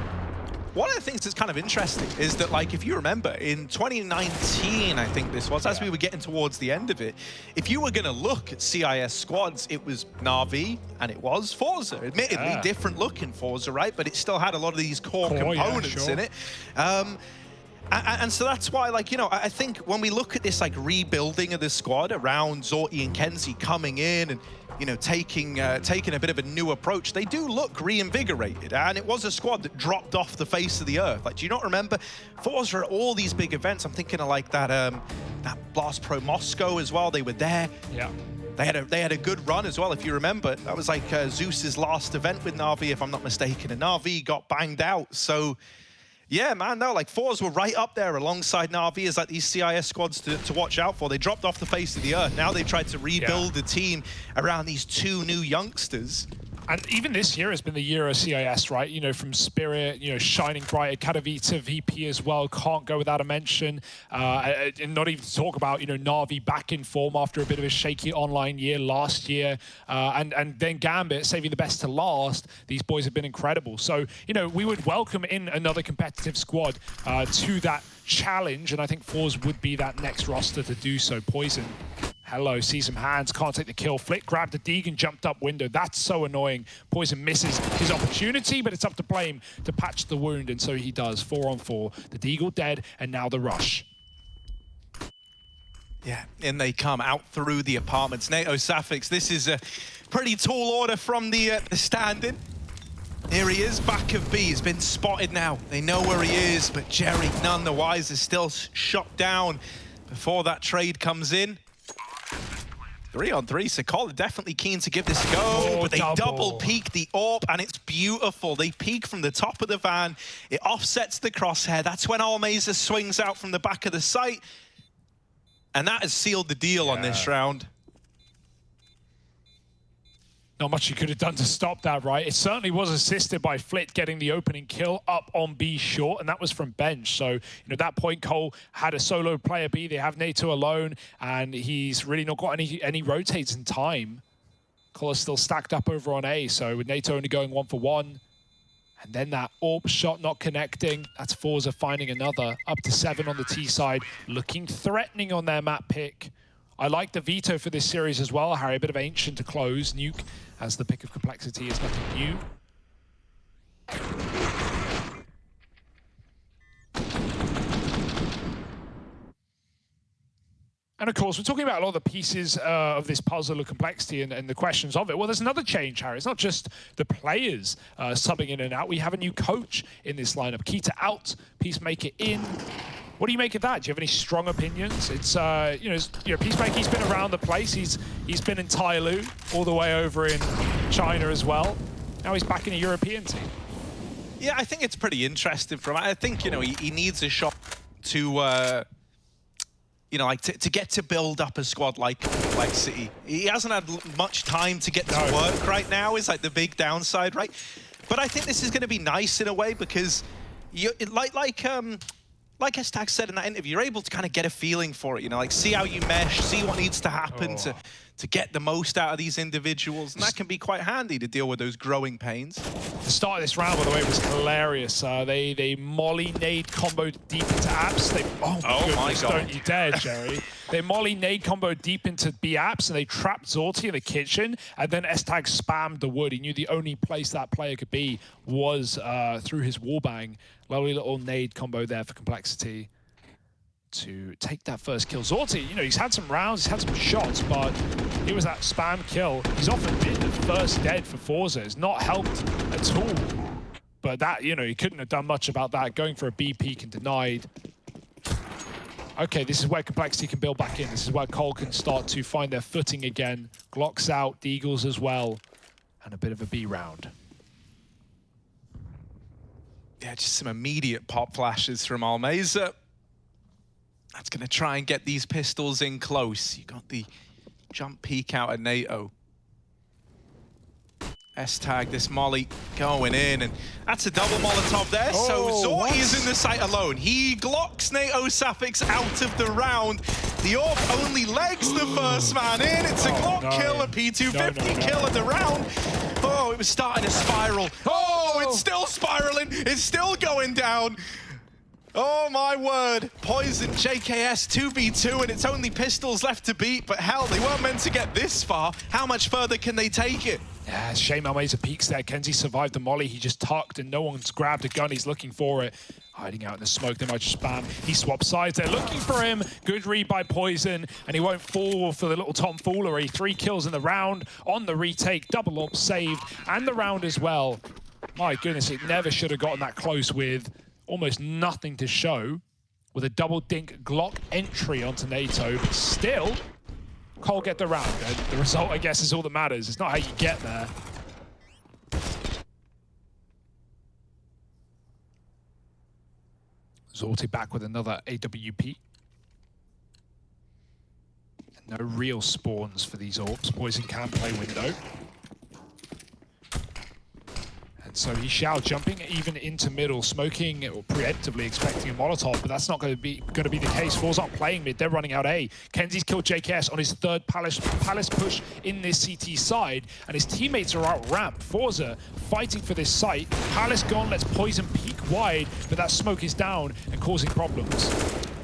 One of the things that's kind of interesting is that, like, if you remember, in 2019, I think this was, as we were getting towards the end of it, if you were going to look at CIS squads, it was Na'Vi and it was Forza. Admittedly, different looking Forza, right? But it still had a lot of these core components in it. And so that's why, like, you know, I think when we look at this, like, rebuilding of the squad around Zorti and Kenzie coming in and, you know, taking a bit of a new approach, they do look reinvigorated. And it was a squad that dropped off the face of the earth. Like, do you not remember Forza at all these big events? I'm thinking of, like, that Blast Pro Moscow as well. They were there.
Yeah.
They had a good run as well, if you remember. That was like Zeus's last event with Na'Vi, if I'm not mistaken. And Na'Vi got banged out. So, yeah, man, no, like, Forza were right up there alongside Na'Vi as, like, these CIS squads to watch out for. They dropped off the face of the earth. Now they tried to rebuild the team around these two new youngsters.
And even this year has been the year of CIS, right? You know, from Spirit, you know, shining bright, Katowice, VP as well, can't go without a mention. And not even to talk about, you know, Na'Vi back in form after a bit of a shaky online year last year. And then Gambit saving the best to last. These boys have been incredible. So, you know, we would welcome in another competitive squad to that challenge. And I think Forza would be that next roster to do so. Poison. Hello, see some hands, can't take the kill. Flick grabbed the Deegan, jumped up window. That's so annoying. Poison misses his opportunity, but it's up to Blame to patch the wound, and so he does. 4 on 4. The Deagle dead, and now the rush.
Yeah, in they come out through the apartments. NATO Safix, this is a pretty tall order from the stand-in. Here he is, back of B. He's been spotted now. They know where he is, but Jerry, none the wiser, still shot down before that trade comes in. 3 on 3, so Cole definitely keen to give this a go, but they double peek the AWP, and it's beautiful. They peek from the top of the van. It offsets the crosshair. That's when Almeza swings out from the back of the site, and that has sealed the deal on this round.
Not much you could have done to stop that, right? It certainly was assisted by Flit getting the opening kill up on B short, and that was from bench. So, you know, at that point, Cole had a solo player B. They have NATO alone, and he's really not got any rotates in time. Cole is still stacked up over on A, so with NATO only going 1 for 1. And then that AWP shot not connecting. That's Forza finding another. Up to 7 on the T side, looking threatening on their map pick. I like the veto for this series as well, Harry. A bit of Ancient to close. Nuke as the pick of complexity is nothing new. And of course, we're talking about a lot of the pieces of this puzzle of complexity and the questions of it. Well, there's another change, Harry. It's not just the players subbing in and out. We have a new coach in this lineup. Keita out, Peacemaker in. What do you make of that? Do you have any strong opinions? It's you know, Peacemaker, he's been around the place. He's been in Tyloo, all the way over in China as well. Now he's back in a European team.
Yeah, I think it's pretty interesting from. I think, you know, he needs a shot to you know, like to get to build up a squad like Complexity. He hasn't had much time to get to work right now. Is like the big downside, right? But I think this is going to be nice in a way because you like S-Tag said in that interview, you're able to kind of get a feeling for it, you know, like see how you mesh, see what needs to happen to get the most out of these individuals, and that can be quite handy to deal with those growing pains.
The start of this round, by the way, was hilarious. They Molly nade comboed deep into apps. Oh my God. Don't you dare, Jerry. They Molly nade comboed deep into B apps, and they trapped Zorti in the kitchen, and then S-Tag spammed the wood. He knew the only place that player could be was through his wallbang. Lovely little nade combo there for Complexity to take that first kill. Zorti, you know, he's had some rounds, he's had some shots, but it was that spam kill. He's often been the first dead for Forza. It's not helped at all. But that, you know, he couldn't have done much about that. Going for a B peek and denied. Okay, this is where Complexity can build back in. This is where Cole can start to find their footing again. Glocks out, Deagles as well. And a bit of a B round.
Yeah, just some immediate pop flashes from Almeza. That's going to try and get these pistols in close. You got the jump peek out at NATO. S-Tag, this Molly going in, and that's a double Molotov there. So Zorti is in the site alone. He glocks NATO Safix out of the round. The AWP only legs the first man in. It's a Glock kill, a P250 kill of the round. Oh, it was starting to spiral. Oh, no, it's still spiraling. It's still going down. Oh my word. Poison, JKS, 2v2, and it's only pistols left to beat, but hell, they weren't meant to get this far. How much further can they take it?
Yeah, shame Almeza peeks there. Kenzie survived the molly. He just tucked and no one's grabbed a gun. He's looking for it. Hiding out in the smoke, they might just spam. He swaps sides, they're looking for him. Good read by Poison, and he won't fall for the little tomfoolery. 3 kills in the round on the retake, double up saved, and the round as well. My goodness, it never should have gotten that close with almost nothing to show. With a double dink Glock entry onto NATO, but still, Cole get the round. And the result, I guess, is all that matters. It's not how you get there. Zorti back with another AWP. No real spawns for these Orbs. Poison can play window. And so he's Xiao jumping even into middle, smoking or preemptively expecting a Molotov, but that's not going to be the case. Four's not playing mid, they're running out A. Kenzie's killed JKS on his 3rd Palace push in this CT side, and his teammates are out ramp. Forza fighting for this site. Palace gone, lets Poison peek wide, but that smoke is down and causing problems.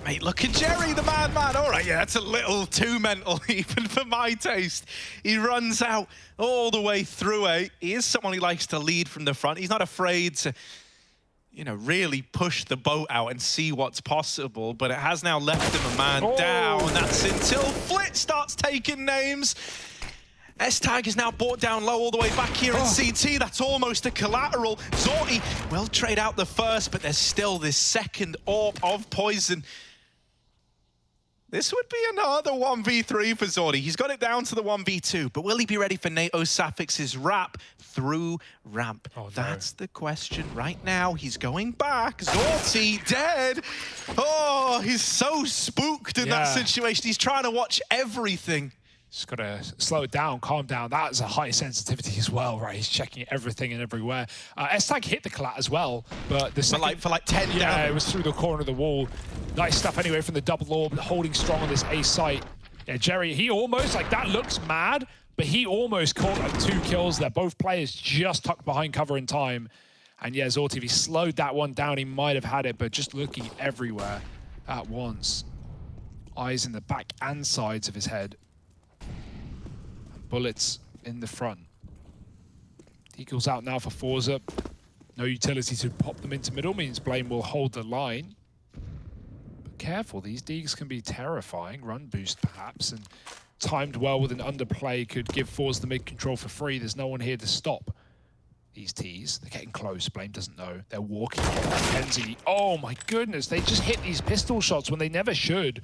Mate, look at Jerry, the madman. All right, yeah, that's a little too mental, even for my taste. He runs out all the way through A. He is someone who likes to lead from the front. He's not afraid to, you know, really push the boat out and see what's possible, but it has now left him a man down. That's until Flit starts taking names. S-Tag is now brought down low all the way back here in CT. That's almost a collateral. Zorti will trade out the first, but there's still this second AWP of Poison. This would be another 1v3 for Zorti. He's got it down to the 1v2, but will he be ready for NATO Safix's wrap through ramp? Oh, no. That's the question right now. He's going back. Zorti dead. Oh, he's so spooked in that situation. He's trying to watch everything.
Just got to slow it down, calm down. That is a high sensitivity as well, right? He's checking everything and everywhere. S-Tag hit the collat as well, but the second,
for like 10
yeah,
down.
It was through the corner of the wall. Nice stuff anyway from the double orb, holding strong on this A site. Yeah, Jerry, he almost, like that looks mad, but he almost caught like 2 kills there. Both players just tucked behind cover in time. And yeah, Zorti, if he slowed that one down, he might have had it, but just looking everywhere at once. Eyes in the back and sides of his head. Bullets in the front. Eagles out now for Forza. No utility to pop them into middle, means Blame will hold the line. But careful, these Deags can be terrifying. Run boost perhaps, and timed well with an underplay could give Forza the mid control for free. There's no one here to stop these Ts. They're getting close, Blame doesn't know. They're walking in. Kenzie, oh my goodness, they just hit these pistol shots when they never should.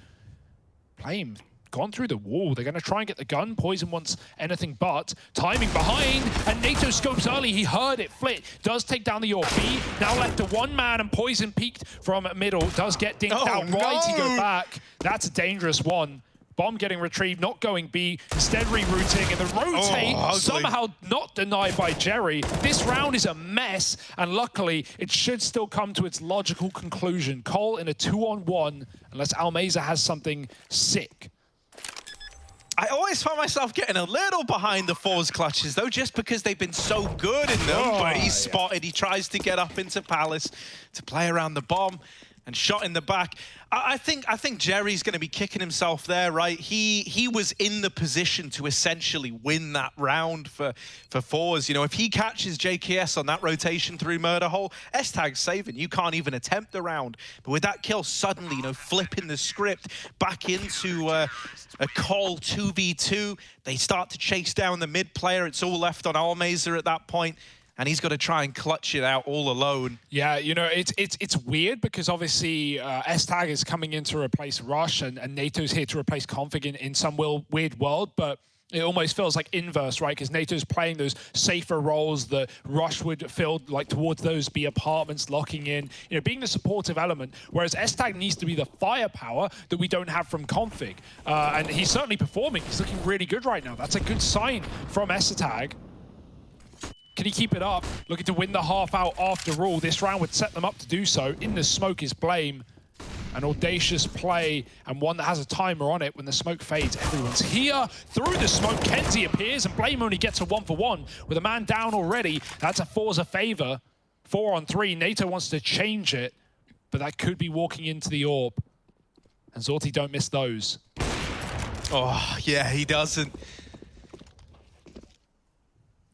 Blame gone through the wall. They're going to try and get the gun. Poison wants anything but. Timing behind, and NATO scopes early. He heard it. Flit does take down the AWP. Now left to 1 man, and Poison peeked from middle. Does get dinked out right. He go back. That's a dangerous one. Bomb getting retrieved, not going B, instead rerouting, and the rotate somehow not denied by Jerry. This round is a mess, and luckily it should still come to its logical conclusion. Cole in a 2-on-1, unless Almeza has something sick.
I always find myself getting a little behind the Force clutches, though, just because they've been so good in them. But he's spotted. He tries to get up into Palace to play around the bomb and shot in the back. I think Jerry's going to be kicking himself there, right? He was in the position to essentially win that round for Force. You know, if he catches JKS on that rotation through Murder Hole, S-Tag's saving. You can't even attempt the round. But with that kill, suddenly, you know, flipping the script back into a Cole 2v2, they start to chase down the mid player. It's all left on Almeza at that point. And he's got to try and clutch it out all alone.
Yeah, you know, it's weird because obviously S-Tag is coming in to replace Rush and NATO's here to replace Config in some weird world, but it almost feels like inverse, right? Because NATO's playing those safer roles that Rush would feel like towards those B apartments, locking in, you know, being the supportive element, whereas S-Tag needs to be the firepower that we don't have from Config. And he's certainly performing. He's looking really good right now. That's a good sign from S-Tag. Can he keep it up? Looking to win the half out after all. This round would set them up to do so. In the smoke is Blame. An audacious play, and one that has a timer on it. When the smoke fades, everyone's here. Through the smoke, Kenzie appears, and Blame only gets a 1-for-1 with a man down already. That's a Forza favor. 4-on-3. NATO wants to change it, but that could be walking into the orb. And Zorti don't miss those.
Oh, yeah, he doesn't.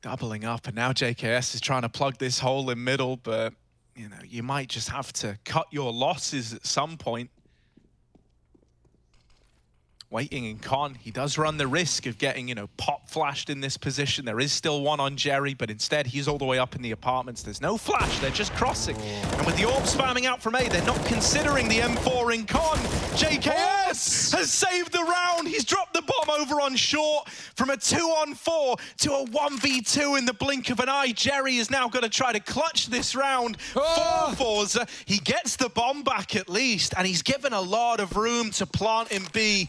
Doubling up, and now JKS is trying to plug this hole in middle, but, you know, you might just have to cut your losses at some point. Waiting in Con, he does run the risk of getting, you know, pop flashed in this position. There is still one on Jerry, but instead he's all the way up in the apartments. There's no flash, they're just crossing. And with the orb spamming out from A, they're not considering the M4 in Con. JKS has saved the round. He's dropped the bomb over on short from a 2-on-4 to a 1v2 in the blink of an eye. Jerry is now going to try to clutch this round for Forza. He gets the bomb back at least, and he's given a lot of room to plant in B.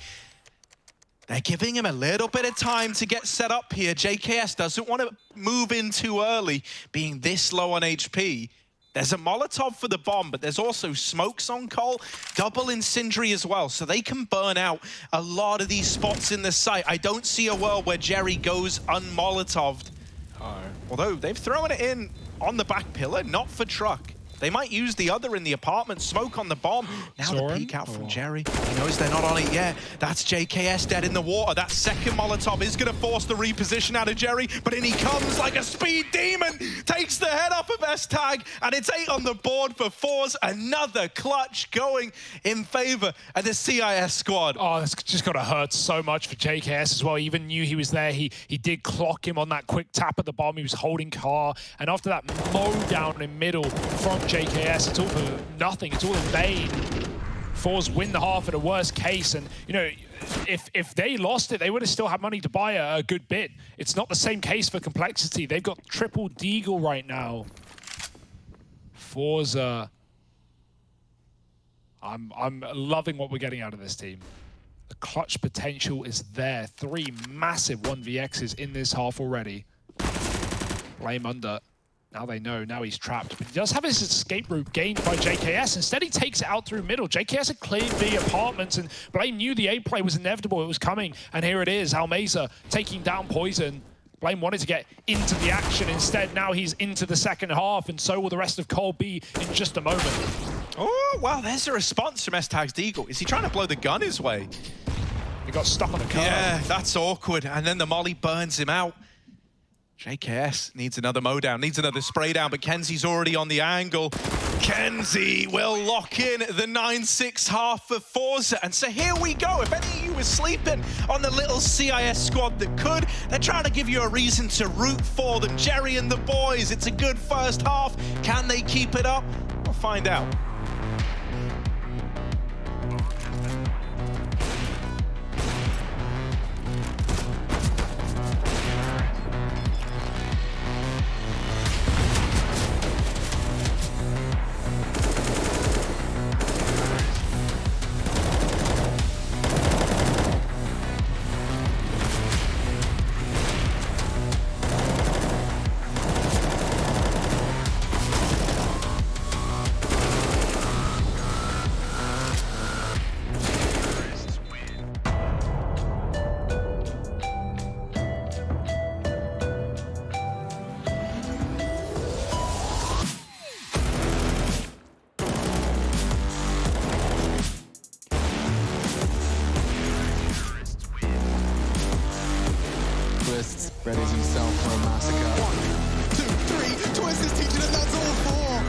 They're giving him a little bit of time to get set up here. JKS doesn't want to move in too early, being this low on HP. There's a Molotov for the bomb, but there's also smokes on Cole, double incendiary as well, so they can burn out a lot of these spots in the site. I don't see a world where Jerry goes un-Molotoved. Although they've thrown it in on the back pillar, not for truck. They might use the other in the apartment, smoke on the bomb. Now the peek out from Jerry. He knows they're not on it yet. That's JKS dead in the water. That second Molotov is going to force the reposition out of Jerry, but in he comes like a speed demon. Takes the head up of S-Tag, and it's 8 on the board for Force. Another clutch going in favor of the CIS squad.
Oh, it's just got to hurt so much for JKS as well. He even knew he was there. He did clock him on that quick tap at the bomb. He was holding car, and after that mow down in middle from JKS, it's all for nothing. It's all in vain. Fours win the half at a worst case, and you know, if they lost it, they would have still had money to buy a good bit. It's not the same case for Complexity. They've got triple deagle right now. Forza. I'm loving what we're getting out of this team. The clutch potential is there. 3 massive 1vx's in this half already. Blame under. Now they know, now he's trapped. But he does have his escape route gained by JKS. Instead, he takes it out through middle. JKS had cleared the apartments, and Blame knew the A play was inevitable. It was coming, and here it is. Almeza taking down Poison. Blame wanted to get into the action. Instead, now he's into the second half, and so will the rest of Cole be in just a moment.
Oh, wow, there's a response from S-Tag's Deagle. Is he trying to blow the gun his way?
He got stuck on the car.
Yeah, that's awkward. And then the molly burns him out. JKS needs another mow down, needs another spray down, but Kenzie's already on the angle. Kenzie will lock in the 9-6 half for Forza. And so here we go. If any of you were sleeping on the little CIS squad that could, they're trying to give you a reason to root for them. Jerry and the boys, it's a good first half. Can they keep it up? We'll find out.
readies himself for a massacre. 1, 2, 3, Twist is teaching it, that's all 4.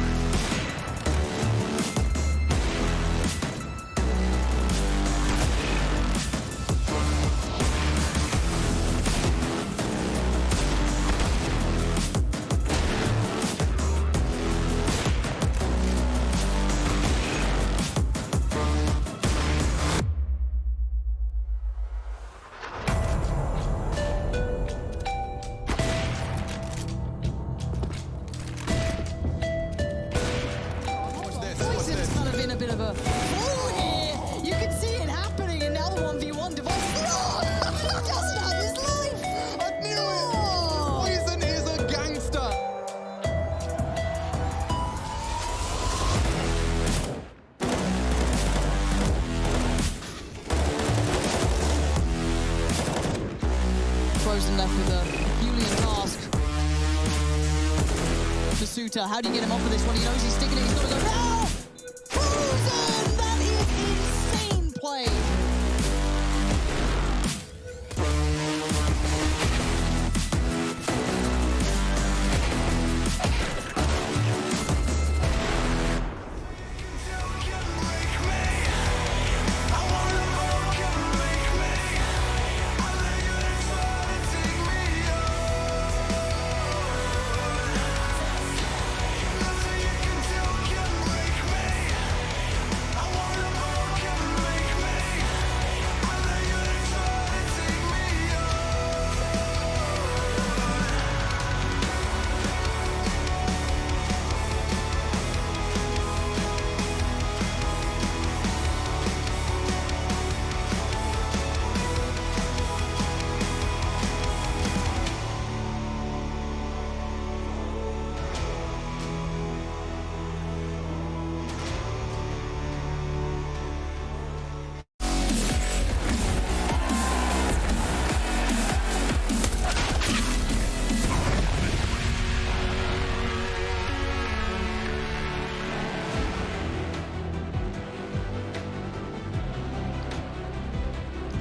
Frozen left with a Julian mask. Pursued
shooter. How do you get him off of this one? He knows he's sticking it. He's got to go now. Frozen! That is insane play.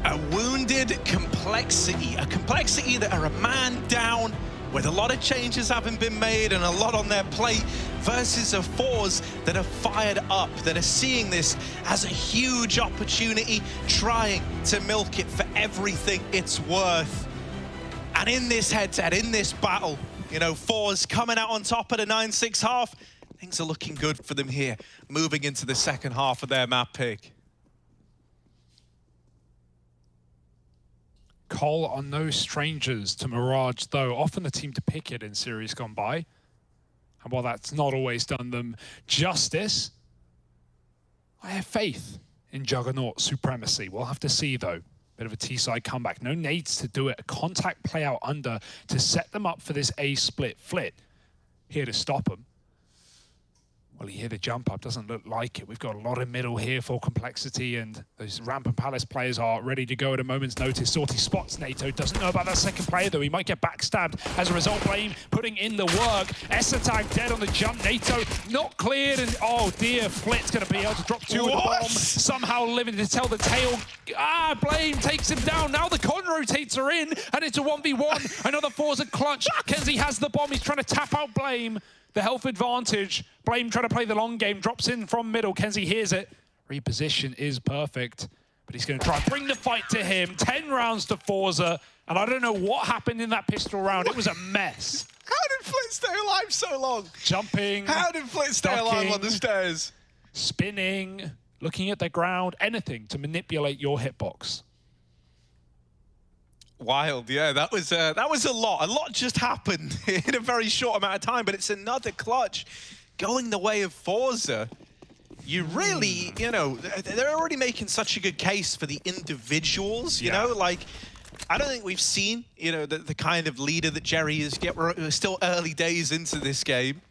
A wounded complexity, a complexity that are a man down with a lot of changes having been made and a lot on their plate versus a Fours that are fired up, that are seeing this as a huge opportunity, trying to milk it for everything it's worth. And in this head-to-head, in this battle, you know, Fours coming out on top of the 9-6 half, things are looking good for them here, moving into the second half of their map pick.
Cole are no strangers to Mirage, though. Often the team to pick it in series gone by. And while that's not always done them justice, I have faith in Juggernaut supremacy. We'll have to see, though. Bit of a T-side comeback. No nades to do it. A contact play out under to set them up for this A split. Flit here to stop them. Well, you hear the jump up, doesn't look like it. We've got a lot of middle here for complexity, and those Ramp and Palace players are ready to go at a moment's notice. Sorty spots NATO, doesn't know about that second player, though. He might get backstabbed as a result. Blame putting in the work. ESL dead on the jump. NATO not cleared, and oh dear, Flit's going to be able to drop two with the bomb. Somehow living to tell the tale. Blame takes him down. Now the con rotates her in, and it's a 1v1. Another Fours a clutch. Kenzie has the bomb. He's trying to tap out Blame. The health advantage. Blame trying to play the long game. Drops in from middle. Kenzie hears it. Reposition is perfect. But he's going to try and bring the fight to him. 10 rounds to Forza. And I don't know what happened in that pistol round. It was a mess.
How did Flit stay alive so long?
Jumping.
How did Flit stay alive on the stairs?
Spinning. Looking at the ground. Anything to manipulate your hitbox.
Wild, yeah, that was a lot. A lot just happened in a very short amount of time, but it's another clutch going the way of Forza. You really, you know, they're already making such a good case for the individuals, you know, like, I don't think we've seen, you know, the kind of leader that Jerry is. We're still early days into this game.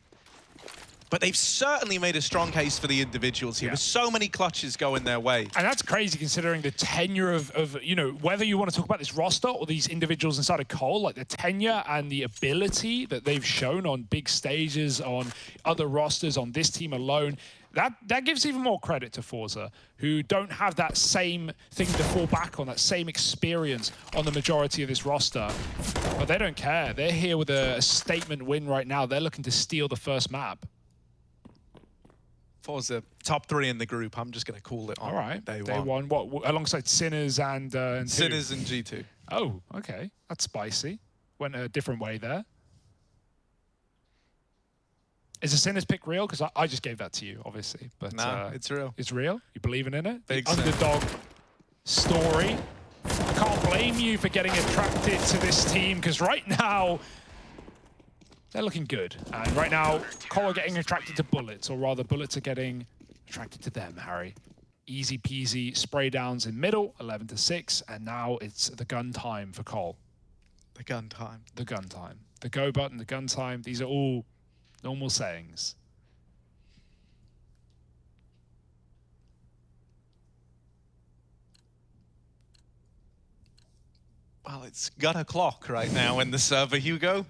But they've certainly made a strong case for the individuals here, with so many clutches going their way.
And that's crazy considering the tenure of, you know, whether you want to talk about this roster or these individuals inside of Cole, like the tenure and the ability that they've shown on big stages, on other rosters, on this team alone. That gives even more credit to Forza, who don't have that same thing to fall back on, that same experience on the majority of this roster. But they don't care. They're here with a statement win right now. They're looking to steal the first map.
Forza, top 3 in the group. I'm just going to call it on day one.
What, alongside Sinners and
Sinners and G2.
Oh, okay. That's spicy. Went a different way there. Is the Sinners pick real? Because I just gave that to you, obviously. But
nah, it's real.
It's real? You believing in it?
Big
underdog story. I can't blame you for getting attracted to this team, because right now, they're looking good. And right now, Cole are getting attracted to Bullets, or rather, Bullets are getting attracted to them, Harry. Easy peasy spray downs in middle, 11-6, and now it's the gun time for Cole.
The gun time.
The gun time. The go button, the gun time, these are all normal sayings.
Well, it's gun o'clock right now in the server, Hugo.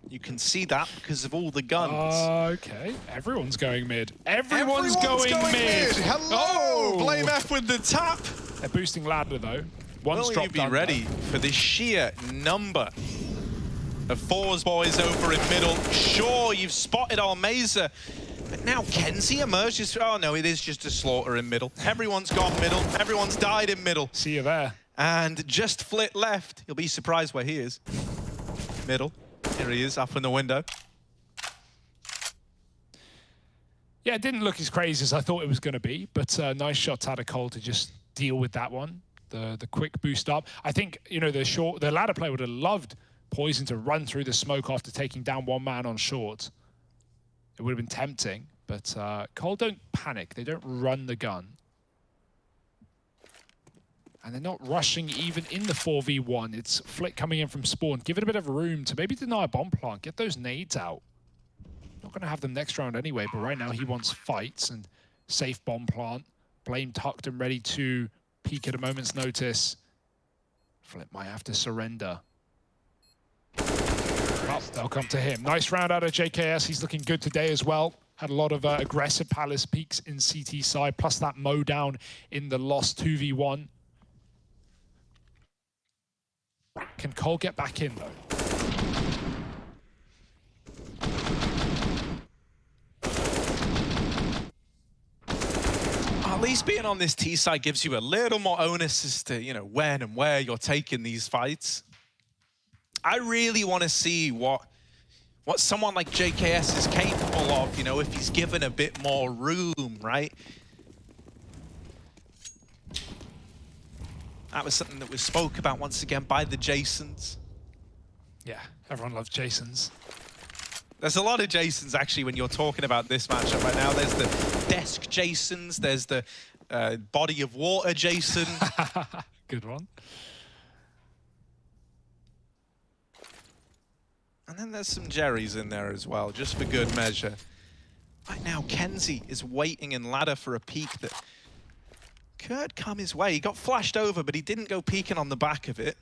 You can see that because of all the guns.
Okay, everyone's going mid. Everyone's going mid.
Hello, Blame F with the tap.
They're boosting ladder though. One's
Will you
dropped
be ready for the sheer number of Fours boys over in middle? Sure, you've spotted Almeza, but now Kenzie emerges. Oh no, it is just a slaughter in middle. Everyone's gone middle. Everyone's died in middle.
See you there.
And just Flit left. You'll be surprised where he is. Middle. Here he is, up in the window.
Yeah, it didn't look as crazy as I thought it was going to be, but nice shots out of Cole to just deal with that one. The quick boost up. I think, you know, the ladder player would have loved Poison to run through the smoke after taking down one man on short. It would have been tempting, but Cole don't panic. They don't run the gun. And they're not rushing even in the 4v1. It's Flick coming in from spawn. Give it a bit of room to maybe deny a bomb plant. Get those nades out. Not going to have them next round anyway, but right now he wants fights and safe bomb plant. Blame tucked and ready to peek at a moment's notice. Flip might have to surrender. Well, they'll come to him. Nice round out of JKS. He's looking good today as well. Had a lot of aggressive Palace peaks in CT side, plus that mow down in the lost 2v1. Can Cole get back in, though?
At least being on this T side gives you a little more onus as to, you know, when and where you're taking these fights. I really want to see what someone like JKS is capable of, you know, if he's given a bit more room, right? That was something that was spoke about once again by the Jasons.
Yeah, everyone loves Jasons.
There's a lot of Jasons, actually, when you're talking about this matchup right now. There's the desk Jasons, there's the body of water Jason.
Good one.
And then there's some Jerrys in there as well, just for good measure. Right now, Kenzie is waiting in ladder for a peek that could come his way. He got flashed over, but he didn't go peeking on the back of it.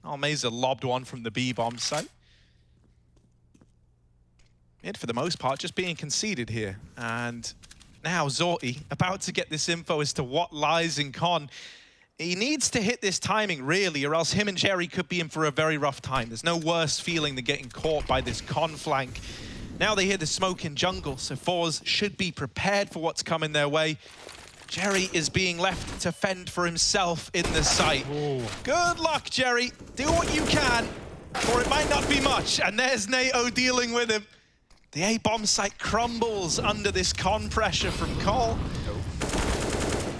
Almeza lobbed one from the B-bomb site. Mid, for the most part, just being conceded here. And now Zorti about to get this info as to what lies in Con. He needs to hit this timing, really, or else him and Jerry could be in for a very rough time. There's no worse feeling than getting caught by this Con flank. Now they hear the smoke in jungle, so Fours should be prepared for what's coming their way. Jerry is being left to fend for himself in the site.
Ooh.
Good luck, Jerry. Do what you can, or it might not be much. And there's NATO dealing with him. The A-bomb site crumbles under this con pressure from Cole.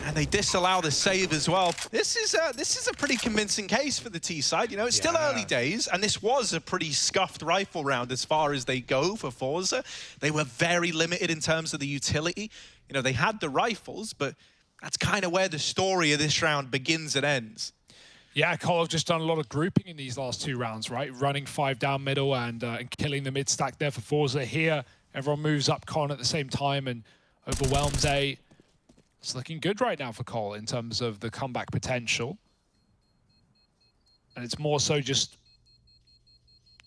And they disallow the save as well. This is a pretty convincing case for the T side. You know, it's still early days, and this was a pretty scuffed rifle round as far as they go for Forza. They were very limited in terms of the utility. You know, they had the rifles, but that's kind of where the story of this round begins and ends.
Yeah, Cole have just done a lot of grouping in these last two rounds, right? Running 5 down middle and killing the mid stack there for Forza. Here, everyone moves up Con at the same time and overwhelms A. It's looking good right now for Cole in terms of the comeback potential. And it's more so just,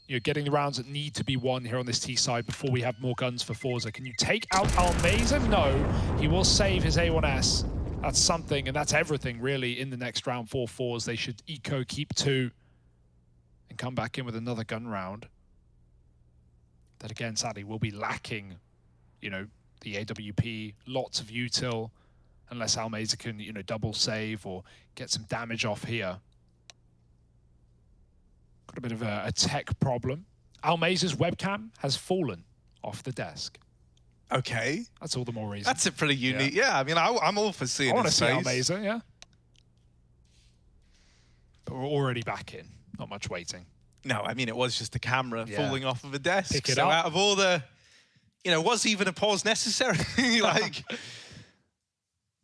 you know, getting the rounds that need to be won here on this T side before we have more guns for Forza. Can you take out Almeza? No, he will save his A1S. That's something, and that's everything, really, in the next round for Fours. They should eco keep 2 and come back in with another gun round. That, again, sadly, will be lacking, you know, the AWP, lots of util, unless Almeza can, you know, double save or get some damage off here. Got a bit of a tech problem. Almeza's webcam has fallen off the desk.
Okay.
That's all the more reason.
That's a pretty unique... Yeah, I mean, I'm all for seeing
I want to see
face.
Almeza, yeah. But we're already back in. Not much waiting.
No, I mean, it was just the camera falling off of a desk.
Pick it
so
up.
out of all the... You know, was even a pause necessary? Like...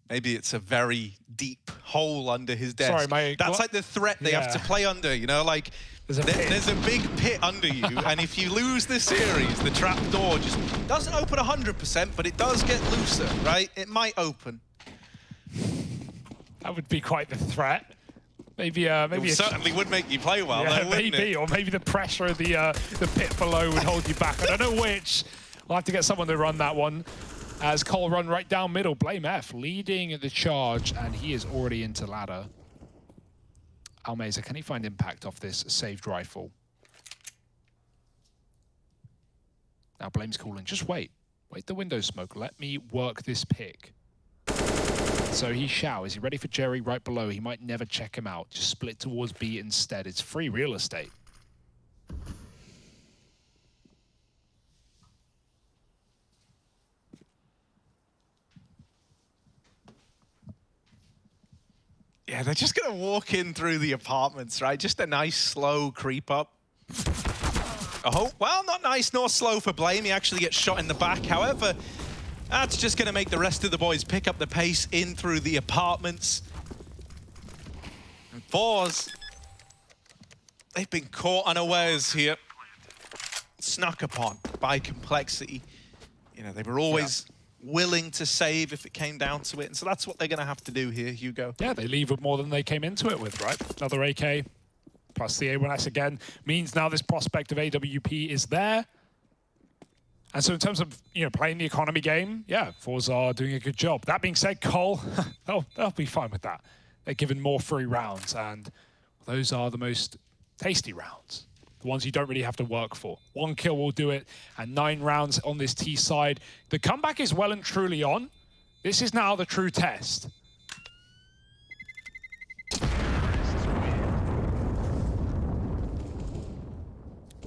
Maybe it's a very deep hole under his desk.
Sorry,
that's like the threat they have to play under, you know? Like, there's a big pit under you, and if you lose the series, the trap door just doesn't open 100%, but it does get looser, right? It might open.
That would be quite the threat. Maybe
it certainly would make you play well,
yeah,
though, wouldn't
maybe,
it?
or maybe the pressure of the pit below would hold you back. I don't know which. I'll have to get someone to run that one. As Cole run right down middle, Blame F leading the charge, and he is already into ladder. Almeza, can he find impact off this saved rifle? Now Blame's calling, just wait. Wait the window smoke, let me work this pick. So he shall. Is he ready for Jerry right below? He might never check him out. Just split towards B instead. It's free real estate.
Yeah, they're just going to walk in through the apartments, right? Just a nice, slow creep up. Oh, well, not nice nor slow for Blame. He actually gets shot in the back. However, that's just going to make the rest of the boys pick up the pace in through the apartments. And Fours, they've been caught unawares here. Snuck upon by Complexity. You know, they were always willing to save if it came down to it. And so that's what they're going to have to do here, Hugo.
Yeah, they leave with more than they came into it with, right? Another AK plus the A1S again means now this prospect of AWP is there. And so in terms of, you know, playing the economy game, yeah, Fours are doing a good job. That being said, Cole, they'll be fine with that. They're given more free rounds, and those are the most tasty rounds. The ones you don't really have to work for. 1 kill will do it, and 9 rounds on this T side. The comeback is well and truly on. This is now the true test.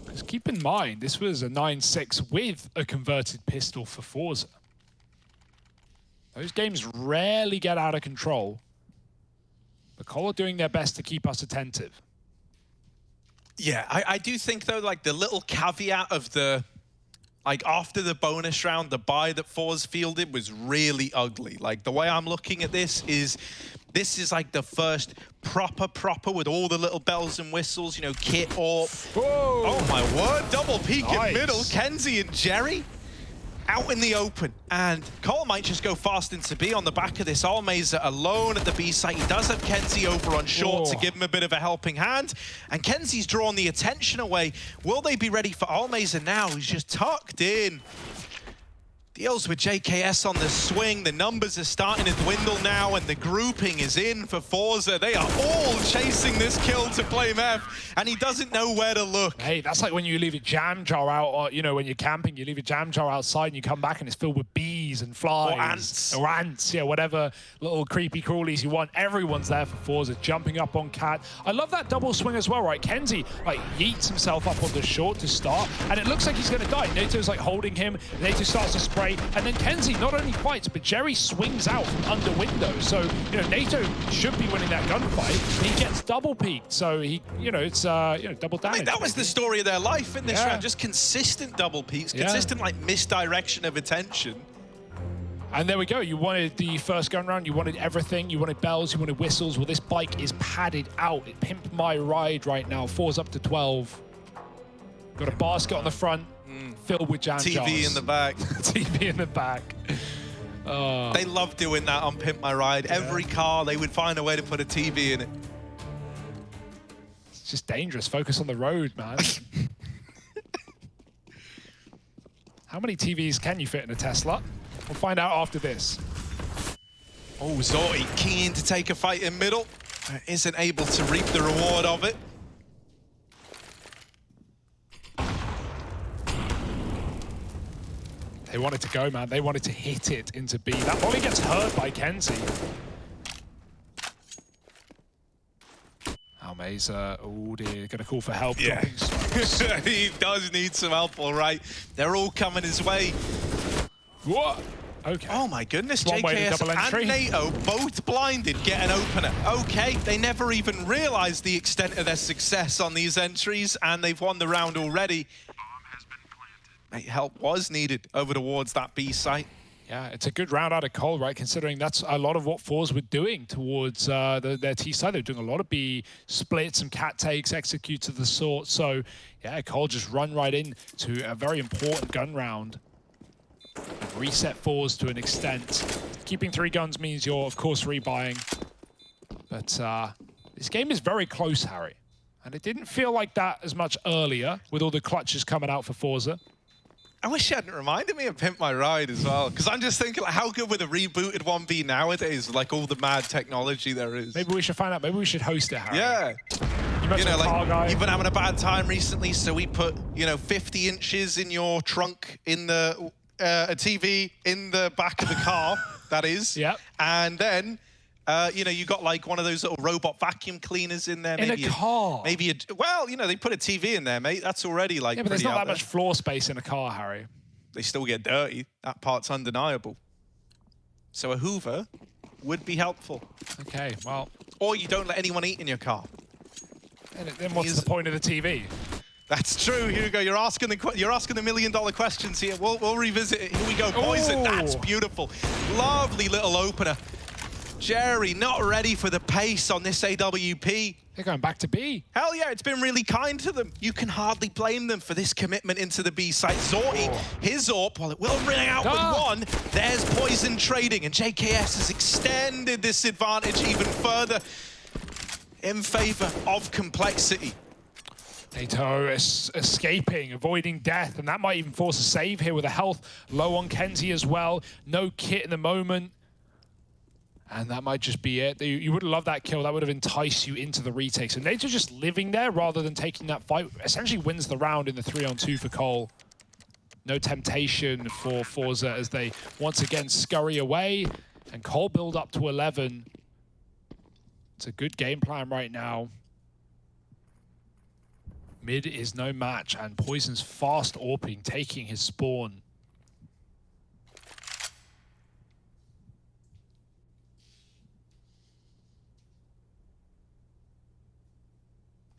Because keep in mind, this was a 9-6 with a converted pistol for Forza. Those games rarely get out of control. But Cole are doing their best to keep us attentive.
Yeah, I do think, though, like, the little caveat of the, like, after the bonus round, the buy that Fours fielded was really ugly. Like, the way I'm looking at this is like the first proper with all the little bells and whistles, you know, kit AWP.
Whoa.
Oh, my word. Double peek
Nice.
in middle. Kenzie and Jerry out in the open. And Cole might just go fast into B on the back of this. Almeza alone at the B site. He does have Kenzie over on short to give him a bit of a helping hand. And Kenzie's drawn the attention away. Will they be ready for Almeza now? He's just tucked in. Deals with JKS on the swing. The numbers are starting to dwindle now, and the grouping is in for Forza. They are all chasing this kill to Blame F, and he doesn't know where to look.
Hey, that's like when you leave a jam jar out, or, you know, when you're camping, you leave a jam jar outside and you come back and it's filled with bees and flies.
Or ants.
Or ants, yeah, whatever little creepy crawlies you want. Everyone's there for Forza, jumping up on Cat. I love that double swing as well, right? Kenzie, like, yeets himself up on the short to start, and it looks like he's going to die. Nato's, like, holding him. Nato starts to spray, and then Kenzie not only fights, but Jerry swings out from under window. So, you know, Nato should be winning that gunfight. He gets double peaked, so he, you know, it's, you know, double damage.
I mean, that was the story of their life in this
Yeah.
round. Just consistent double peaks,
Yeah.
consistent, like, misdirection of attention.
And there we go. You wanted the first gun round. You wanted everything. You wanted bells. You wanted whistles. Well, this bike is padded out. It pimped my ride right now. 4's up to 12. Got a basket on the front, filled with jam jars.
TV in the back.
TV in the back.
They love doing that on Pimp My Ride.
Yeah.
Every car, they would find a way to put a TV in it.
It's just dangerous. Focus on the road, man. How many TVs can you fit in a Tesla? We'll find out after this.
Oh, Zorti keen to take a fight in middle. Isn't able to reap the reward of it.
They wanted to go, man. They wanted to hit it into B. That volley gets hurt by Kenzie. Almeza, oh dear, gonna call for help.
Yeah. He does need some help, all right. They're all coming his way.
What? Okay.
Oh my goodness,
One way to double
JKS
entry.
and NATO both blinded get an opener. Okay, they never even realized the extent of their success on these entries, and they've won the round already. Mate, help was needed over towards that B site.
Yeah, it's a good round out of Cole, right? Considering that's a lot of what Fours were doing towards their T side. They're doing a lot of B splits and cat takes, executes of the sort. So, yeah, Cole just run right in to a very important gun round. Reset Fours to an extent. Keeping 3 guns means you're, of course, rebuying. But This game is very close, Harry. And it didn't feel like that as much earlier with all the clutches coming out for Forza.
I wish you hadn't reminded me of Pimp My Ride as well, because I'm just thinking, like, how good would a rebooted 1B nowadays, like all the mad technology there is?
Maybe we should find out. Maybe we should host it, Harry.
Yeah.
You know,
like, you've been having a bad time recently, so we put, 50 inches in your trunk in the a TV in the back of the car, that is.
Yep.
And then, you got like one of those little robot vacuum cleaners in there.
In a car.
Well, they put a TV in there, mate. That's already like.
Yeah, but there's not that much floor space in a car, Harry.
They still get dirty. That part's undeniable. So a Hoover would be helpful.
Okay, well.
Or you don't let anyone eat in your car.
And then what's the point of the TV?
That's true, Hugo. You're asking the million-dollar questions here. We'll revisit it. Here we go. Poison.
Ooh.
That's beautiful. Lovely little opener. Jerry not ready for the pace on this AWP.
They're going back to B.
Hell yeah, it's been really kind to them. You can hardly blame them for this commitment into the B site. Zorty, his AWP, while it will ring out with one, there's Poison trading, and JKS has extended this advantage even further in favor of Complexity.
NATO escaping, avoiding death, and that might even force a save here with a health low on Kenzie as well. No kit in the moment. And that might just be it. You would love that kill. That would have enticed you into the retake. So NATO just living there rather than taking that fight essentially wins the round in the 3-on-2 for Cole. No temptation for Forza as they once again scurry away. And Cole build up to 11. It's a good game plan right now. Mid is no match, and Poison's fast AWPing, taking his spawn.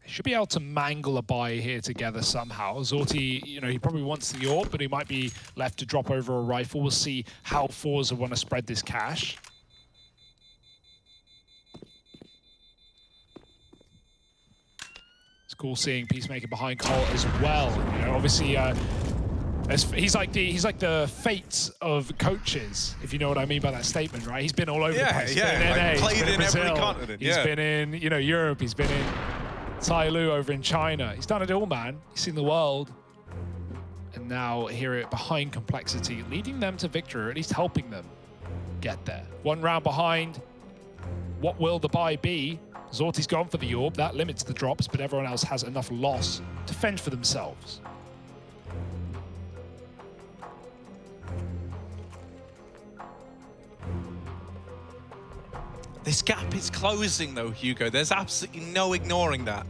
Should be able to mangle a buy here together somehow. Zorty, he probably wants the AWP, but he might be left to drop over a rifle. We'll see how Forza want to spread this cash. It's cool seeing Peacemaker behind Cole as well. Obviously, he's like the Fates of coaches, if you know what I mean by that statement, right? He's been all over the place. He's been in NA,
played in
Brazil,
every continent.
He's been in, Europe. He's been in Tyloo over in China. He's done it all, man. He's seen the world. And now here behind Complexity, leading them to victory, or at least helping them get there. One round behind. What will the buy be? Zorty's gone for the AWP. That limits the drops, but everyone else has enough loss to fend for themselves.
This gap is closing, though, Hugo. There's absolutely no ignoring that.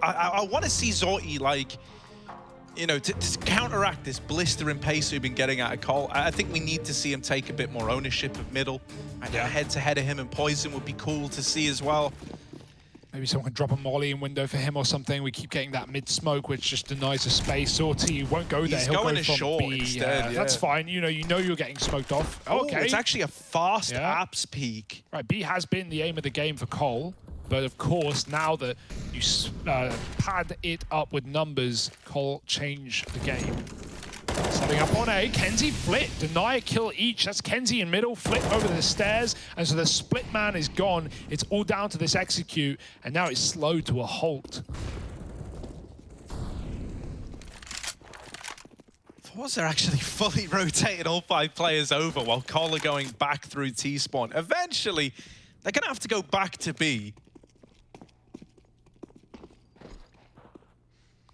I want to see Zorty, to counteract this blistering pace we've been getting out of Cole. I think we need to see him take a bit more ownership of middle. And head-to-head of him and Poison would be cool to see as well.
Maybe someone can drop a molly in window for him or something. We keep getting that mid-smoke, which just denies a space. Zorty won't go there.
He's
He'll
going
go
to
from
short
B.
instead,
That's fine. You know you're getting smoked off. Okay.
It's actually a fast apps peak.
Right, B has been the aim of the game for Cole. But of course, now that you pad it up with numbers, Cole change the game. Setting up on A, Kenzie Flit, deny a kill each. That's Kenzie in middle, Flit over the stairs, and so the split man is gone. It's all down to this execute, and now it's slowed to a halt.
Forza actually fully rotated all 5 players over while Cole are going back through T-spawn. Eventually, they're going to have to go back to B.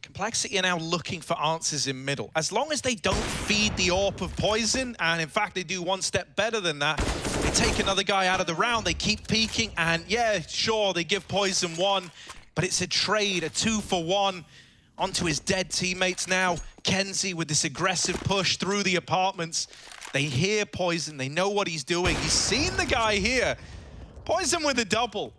Complexity are now looking for answers in middle. As long as they don't feed the AWP of Poison, and in fact they do one step better than that, they take another guy out of the round, they keep peeking, and yeah, sure, they give Poison 1, but it's a trade, a 2-for-1 onto his dead teammates now. Kenzie with this aggressive push through the apartments. They hear Poison, they know what he's doing. He's seen the guy here. Poison with a double.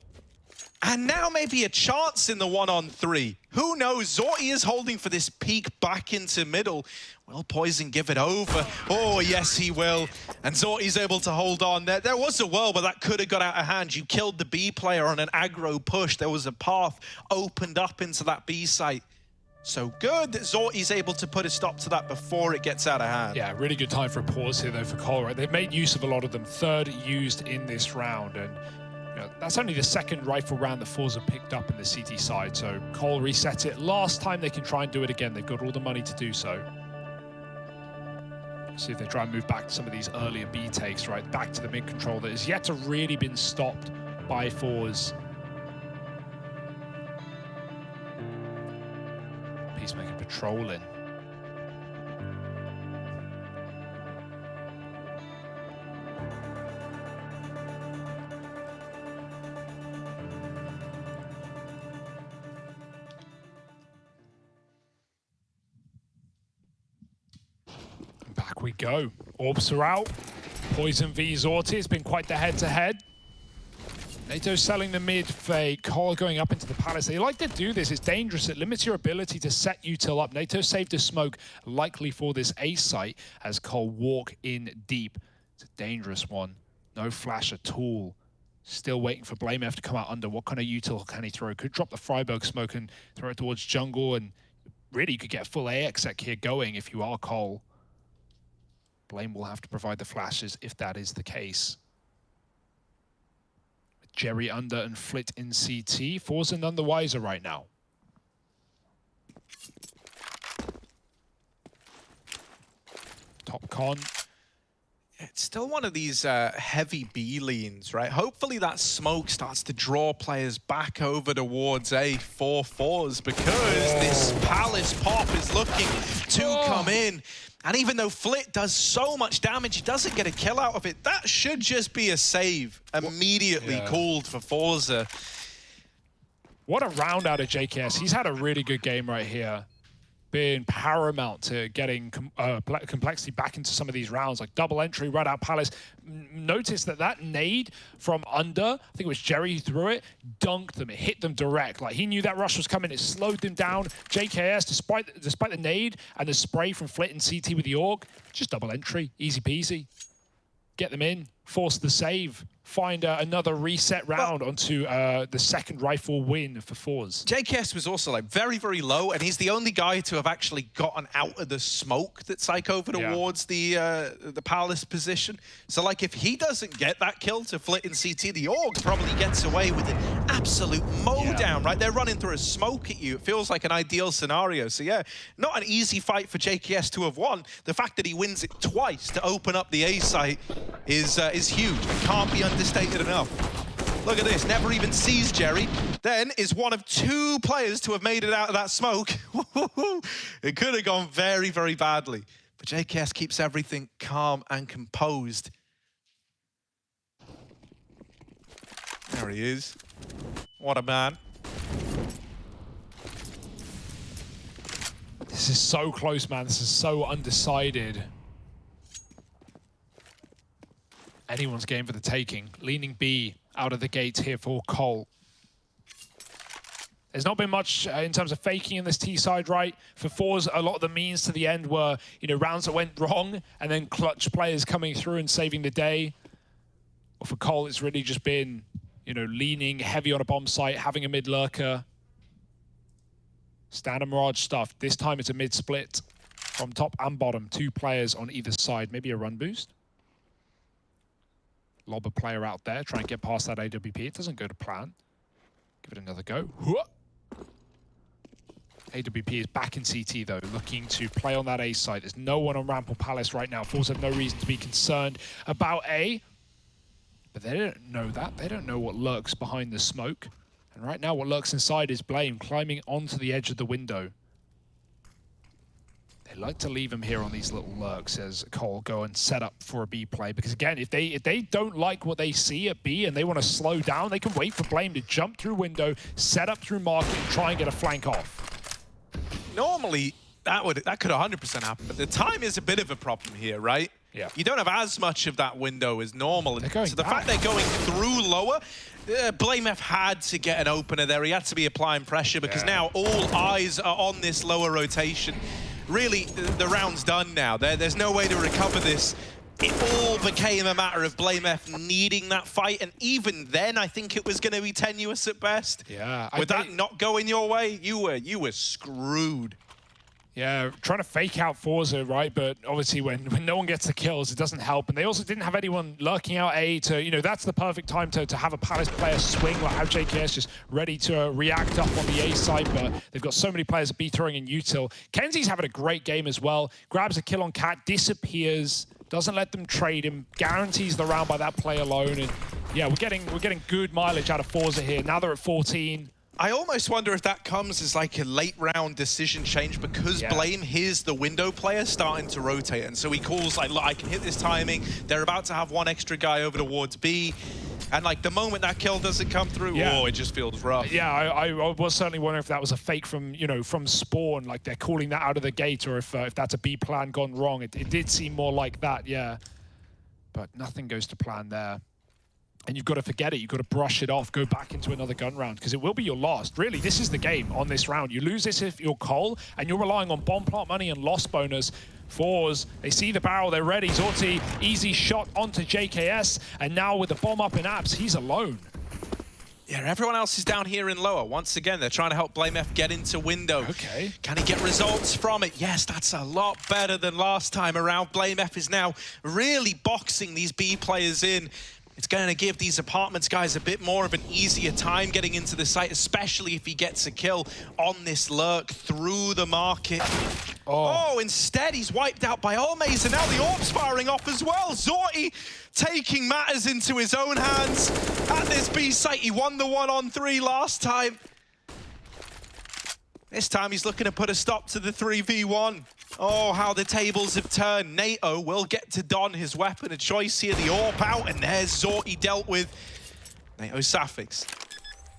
And now maybe a chance in the 1-on-3. Who knows? Zorty is holding for this peek back into middle. Will Poison give it over? Oh, yes, he will. And Zorty's able to hold on. There was a world where that could have got out of hand. You killed the B player on an aggro push. There was a path opened up into that B site. So good that Zorty's able to put a stop to that before it gets out of hand.
Yeah, really good time for a pause here, though, for Cole, right? They've made use of a lot of them. Third used in this round, and That's only the second rifle round that Forza picked up in the CT side, so Cole reset it last time. They can try and do it again. They've got all the money to do so. See if they try and move back to some of these earlier B takes, right? Back to the mid control that has yet to really been stopped by Forza. Peacemaker patrolling. Back we go. Orbs are out. Poison v Zorti. It's been quite the head-to-head. NATO selling the mid fake. Cole going up into the palace. They like to do this. It's dangerous. It limits your ability to set util up. NATO saved a smoke, likely for this A site, as Cole walk in deep. It's a dangerous one. No flash at all. Still waiting for BlameF to come out under. What kind of util can he throw? Could drop the Freiburg smoke and throw it towards jungle, and really you could get a full AXEC here going if you are Cole. Blame will have to provide the flashes if that is the case. Jerry under and Flit in CT. Forza none the wiser right now. Top con.
It's still one of these heavy B leans, right? Hopefully that smoke starts to draw players back over towards A for Forza, because this Palace pop is looking to come in. And even though Flit does so much damage, he doesn't get a kill out of it. That should just be a save immediately called for Forza.
What a round out of JKS. He's had a really good game right here. Been paramount to getting complexity back into some of these rounds, like double entry, right out Palace. Notice that nade from under, I think it was Jerry who threw it, dunked them, it hit them direct. Like he knew that rush was coming, it slowed them down. JKS, despite the nade and the spray from Flit and CT with the AUG, just double entry, easy peasy. Get them in, force the save. Find another reset round onto the second rifle win for Forza.
JKS was also like very, very low, and he's the only guy to have actually gotten out of the smoke that's like over towards the Palace position. So like if he doesn't get that kill to Flit and CT, the AUG probably gets away with an absolute mow down, right? They're running through a smoke at you. It feels like an ideal scenario. So yeah, not an easy fight for JKS to have won. The fact that he wins it twice to open up the A site is huge. It can't be understated enough. Look at this, never even sees Jerry. Then is one of two players to have made it out of that smoke. It could have gone very, very badly. But JKS keeps everything calm and composed. There he is. What a man.
This is so close, man. This is so undecided. Anyone's game for the taking. Leaning B out of the gates here for Cole. There's not been much in terms of faking in this T side, right? For Forza, a lot of the means to the end were, rounds that went wrong and then clutch players coming through and saving the day. Or for Cole, it's really just been, leaning heavy on a bomb site, having a mid lurker. Standard Mirage stuff. This time it's a mid split from top and bottom. 2 players on either side. Maybe a run boost. Lob a player out there, try and get past that AWP. It doesn't go to plan. Give it another go. AWP is back in CT though, looking to play on that A side. There's no one on ramp or Palace right now. Forza have no reason to be concerned about A. But they don't know that. They don't know what lurks behind the smoke. And right now what lurks inside is Blame climbing onto the edge of the window. They like to leave him here on these little lurks as Cole go and set up for a B play. Because again, if they don't like what they see at B and they want to slow down, they can wait for Blame to jump through window, set up through market, and try and get a flank off.
Normally, that could 100% happen, but the time is a bit of a problem here, right?
Yeah.
You don't have as much of that window as normal. So the
back.
fact they're going through lower, BlameF had to get an opener there. He had to be applying pressure because now all eyes are on this lower rotation. Really, the round's done now. There's no way to recover this. It all became a matter of BlameF needing that fight, and even then, I think it was going to be tenuous at best.
Yeah.
With that not going your way, you were screwed.
Yeah, trying to fake out Forza, right? But obviously when no one gets the kills, it doesn't help. And they also didn't have anyone lurking out A to, you know, that's the perfect time to have a Palace player swing, like how JKS just ready to react up on the A side. But they've got so many players at B throwing in util. Kenzie's having a great game as well. Grabs a kill on Cat, disappears, doesn't let them trade him, guarantees the round by that play alone. And yeah, we're getting good mileage out of Forza here. Now they're at 14.
I almost wonder if that comes as like a late round decision change because Blame hears the window player starting to rotate. And so he calls like, look, I can hit this timing. They're about to have one extra guy over towards B. And like the moment that kill doesn't come through, oh, it just feels rough.
Yeah, I was certainly wondering if that was a fake from, you know, from Spawn, like they're calling that out of the gate, or if that's a B plan gone wrong. It did seem more like that, yeah. But nothing goes to plan there. And you've got to forget it. You've got to brush it off, go back into another gun round, because it will be your last. Really, this is the game on this round. You lose this if you're Cole, and you're relying on bomb plant money and loss bonus. Fours, they see the barrel, they're ready. Zorti, easy shot onto JKS, and now with the bomb up in apps, he's alone.
Yeah, everyone else is down here in lower. Once again, they're trying to help Blame F get into window.
Okay.
Can he get results from it? Yes, that's a lot better than last time around. Blame F is now really boxing these B players in. It's going to give these apartments guys a bit more of an easier time getting into the site, especially if he gets a kill on this lurk through the market. Oh, instead he's wiped out by Almaze, and now the AWP's firing off as well. Zorti taking matters into his own hands at this B site. He won the 1-on-3 last time. This time he's looking to put a stop to the 3v1. Oh, how the tables have turned. NATO will get to don his weapon of choice here. The AWP out, and there's Zorti dealt with. NATO Safix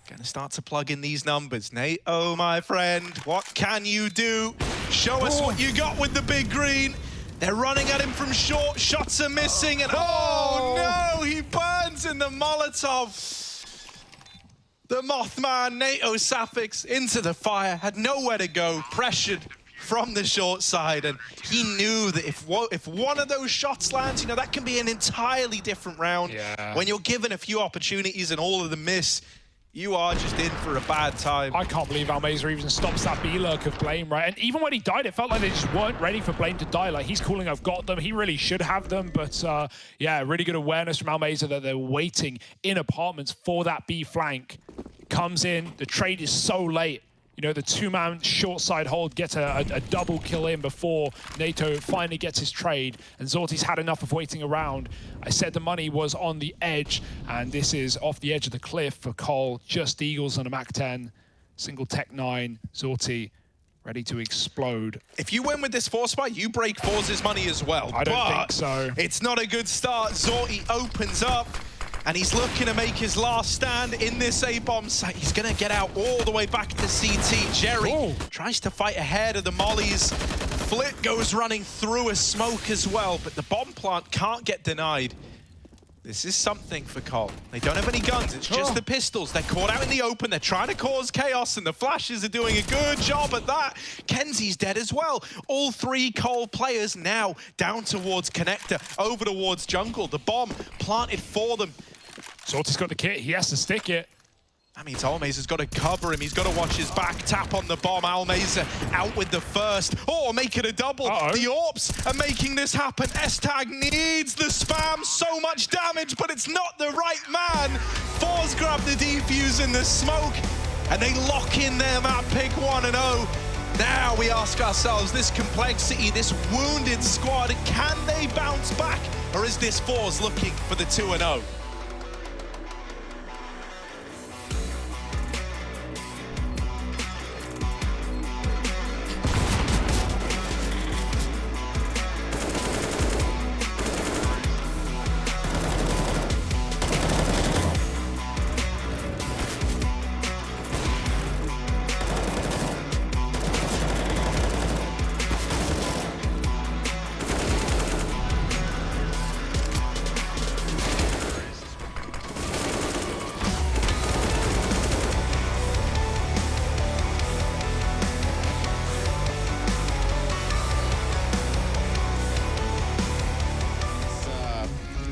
gonna start to plug in these numbers. NATO, my friend, what can you do? Show us what you got with the big green. They're running at him from short. Shots are missing, and oh no, he burns in the Molotov. The Mothman, NATO Safix, into the fire, had nowhere to go, pressured from the short side, and he knew that if one of those shots lands, you know, that can be an entirely different round.
Yeah.
When you're given a few opportunities and all of them miss, you are just in for a bad time.
I can't believe Almazer even stops that B-lurk of Blame, right? And even when he died, it felt like they just weren't ready for Blame to die. Like, he's calling, I've got them. He really should have them. But, yeah, really good awareness from Almazer that they're waiting in apartments for that B flank. Comes in. The trade is so late. You know, the two-man short side hold gets a double kill in before NATO finally gets his trade. And Zorti's had enough of waiting around. I said the money was on the edge, and this is off the edge of the cliff for Cole. Just Eagles on a MAC-10. Single Tech 9. Zorti ready to explode.
If you win with this 4-spot, you break Forza's money as well.
I don't think so.
It's not a good start. Zorti opens up, and he's looking to make his last stand in this A-bomb site. He's going to get out all the way back to CT. Jerry tries to fight ahead of the mollies. Flit goes running through a smoke as well, but the bomb plant can't get denied. This is something for Cole. They don't have any guns, it's just the pistols. They're caught out in the open, they're trying to cause chaos, and the flashes are doing a good job at that. Kenzie's dead as well. All three Cole players now down towards connector, over towards jungle. The bomb planted for them.
Zorti's got the kit, he has to stick it.
That means Almaze's got to cover him. He's got to watch his back. Tap on the bomb. Almaze out with the first. Oh, make it a double. The AWPs are making this happen. S-Tag needs the spam. So much damage, but it's not the right man. Fours grab the defuse in the smoke, and they lock in their map pick 1-0. Now we ask ourselves, this complexity, this wounded squad, can they bounce back? Or is this Fours looking for the 2-0?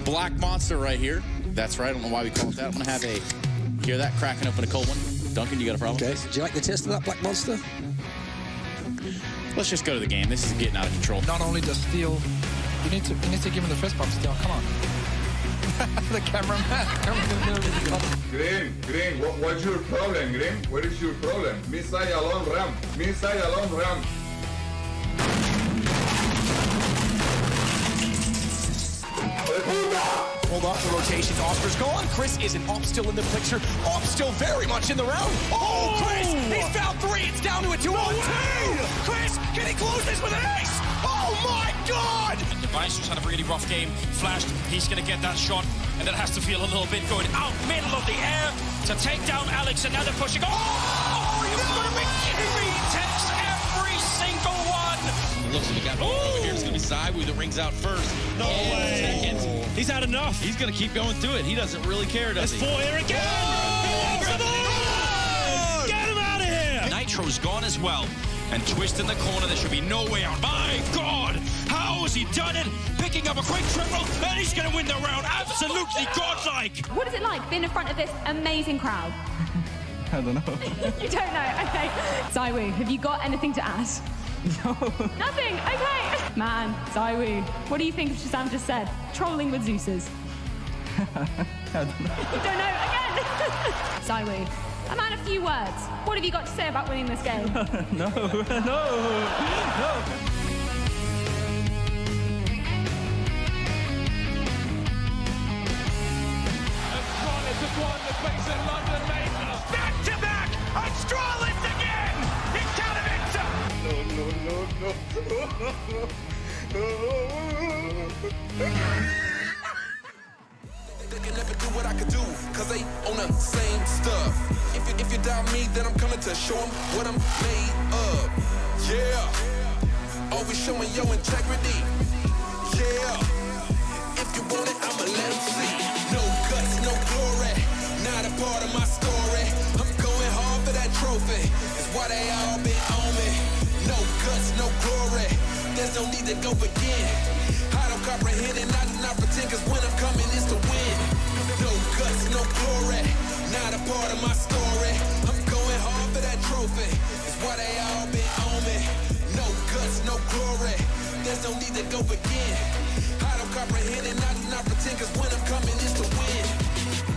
Black Monster right here. That's right. I don't know why we call it that. I'm going to have a... Hear that cracking open a cold one? Duncan, you got a problem?
Okay. Do you like the taste of that Black Monster?
Let's just go to the game. This is getting out of control.
Not only the steal, you need to give him the first bomb steal. Come on. The cameraman.
Green, what's your problem, Green? What is your problem? Missile alone ramp. Missile alone ramp.
Hold off the rotations. Oscar's gone. Chris isn't up still in the picture. Up still very much in the round. Oh, Chris! He's found 3. It's down to a 2-on-2. Chris, can he close this with an ace? Oh my God!
Device just had a really rough game. Flashed. He's going to get that shot, and that has to feel a little bit going out middle of the air to take down Alex. And now they're pushing. Oh! You're going to be takes every single one.
Looks like we got over here. It's going to be Zywoo that rings out first. No way. Seconds. He's had enough. He's going to keep going through it. He doesn't really care, does he? It's 4 here again. Oh! Get him out of here. Nitro's gone as well. And Twist in the corner. There should be no way out. My God. How has he done it? Picking up a quick triple. And he's going to win the round. Absolutely godlike.
What is it like being in front of this amazing crowd?
I don't know.
You don't know? Okay. Zywoo, have you got anything to add?
No.
Nothing? Okay. Man, Zywoo, what do you think of Shazam just said? Trolling with Zeus's.
I don't know.
You don't know? Again? Zywoo, a man, a few words. What have you got to say about winning this game?
No.
Back-to-back! And Strawlins again! He's counted it!
They can never do what I could do, cause they own the same stuff. If you doubt me, then I'm coming to show them what I'm made of. Yeah, always showing your integrity. Yeah, if you want it, I'ma let them see. No guts, no glory, not a part of my story. I'm going hard for that trophy, it's why they all been on me. No guts, no glory, there's no need to go begin. I don't comprehend it, I do not pretend, cause when I'm coming it's to win. No guts, no glory, not a part of my story. I'm going hard for that trophy, it's why they all been on me. No guts, no glory, there's no need to go begin. I don't comprehend it, I do not pretend, cause when I'm coming it's to win.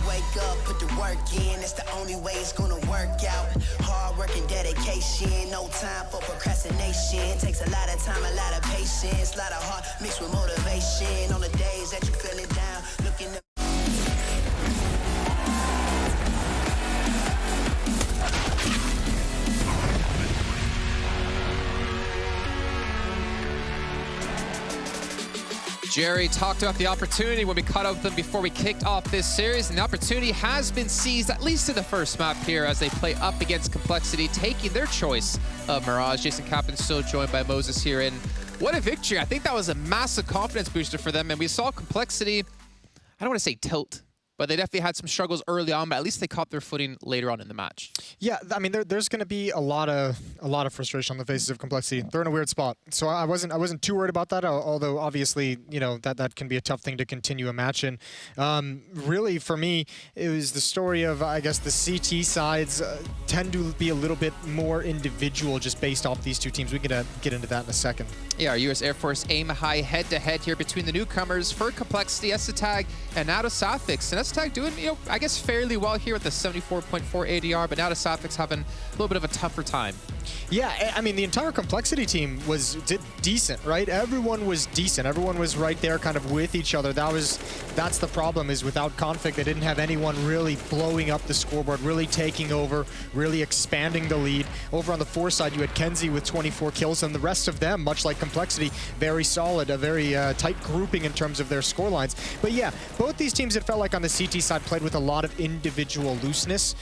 Wake up, put the work in, it's the only way it's gonna work out. Hard work and dedication, no time for procrastination. Takes a lot of time, a lot of patience, a lot of heart mixed with motivation. On the days that you feeling down, looking up.
Jerry talked about the opportunity when we caught up with them before we kicked off this series, and the opportunity has been seized, at least in the first map here, as they play up against Complexity, taking their choice of Mirage. Jason Kaplan still joined by Moses here, and what a victory. I think that was a massive confidence booster for them, and we saw Complexity, I don't want to say tilt, but they definitely had some struggles early on, but at least they caught their footing later on in the match.
Yeah, I mean, there's going to be a lot of frustration on the faces of Complexity. They're in a weird spot, so I wasn't too worried about that. Although obviously, you know, that can be a tough thing to continue a match in. Really, for me, it was the story of, I guess, the CT sides tend to be a little bit more individual, just based off these two teams. We can get into that in a second.
Yeah, our U.S. Air Force aim high head-to-head here between the newcomers for Complexity, ESL and Nato Safix. And ESL doing, you know, I guess fairly well here with the 74.4 ADR, but Nato Safix having a little bit of a tougher time.
Yeah, I mean, the entire Complexity team did decent, right? Everyone was decent. Everyone was right there kind of with each other. That's the problem, is without Config, they didn't have anyone really blowing up the scoreboard, really taking over, really expanding the lead. Over on the 4 side, you had Kenzie with 24 kills, and the rest of them, much like Complexity, very solid, a very tight grouping in terms of their score lines. But yeah, both these teams, it felt like on the CT side, played with a lot of individual looseness,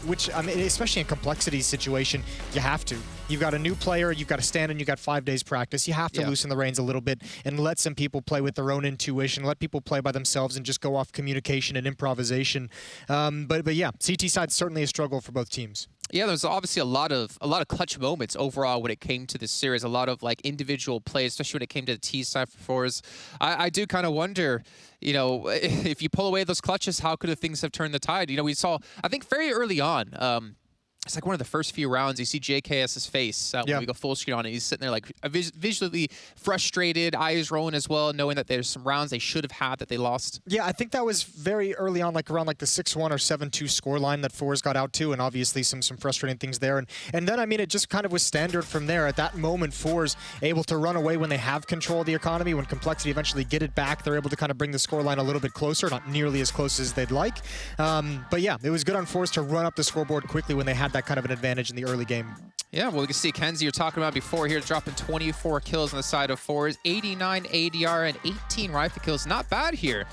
which, I mean, especially in Complexity's situation, you have to. You've got a new player, you've got to stand and you've got 5 days practice. You have to loosen the reins a little bit and let some people play with their own intuition, let people play by themselves and just go off communication and improvisation. But yeah, CT side's certainly a struggle for both teams.
Yeah, there's obviously a lot of clutch moments overall when it came to this series. A lot of like individual plays, especially when it came to the T side for fours. I do kind of wonder, you know, if you pull away those clutches, how could things have turned the tide? You know, we saw, I think very early on, It's like one of the first few rounds, you see JKS's face when we go full screen on it. He's sitting there like visually frustrated, eyes rolling as well, knowing that there's some rounds they should have had that they lost.
Yeah, I think that was very early on, like around like the 6-1 or 7-2 scoreline that Fours got out to, and obviously some frustrating things there. And then, I mean, it just kind of was standard from there. At that moment, Fours able to run away when they have control of the economy. When Complexity eventually get it back, they're able to kind of bring the scoreline a little bit closer, not nearly as close as they'd like. But yeah, it was good on Fours to run up the scoreboard quickly when they had that kind of an advantage in the early game.
Yeah, well, we can see Kenzie, you're talking about before here, dropping 24 kills on the side of Fours, 89 ADR and 18 rifle kills. Not bad here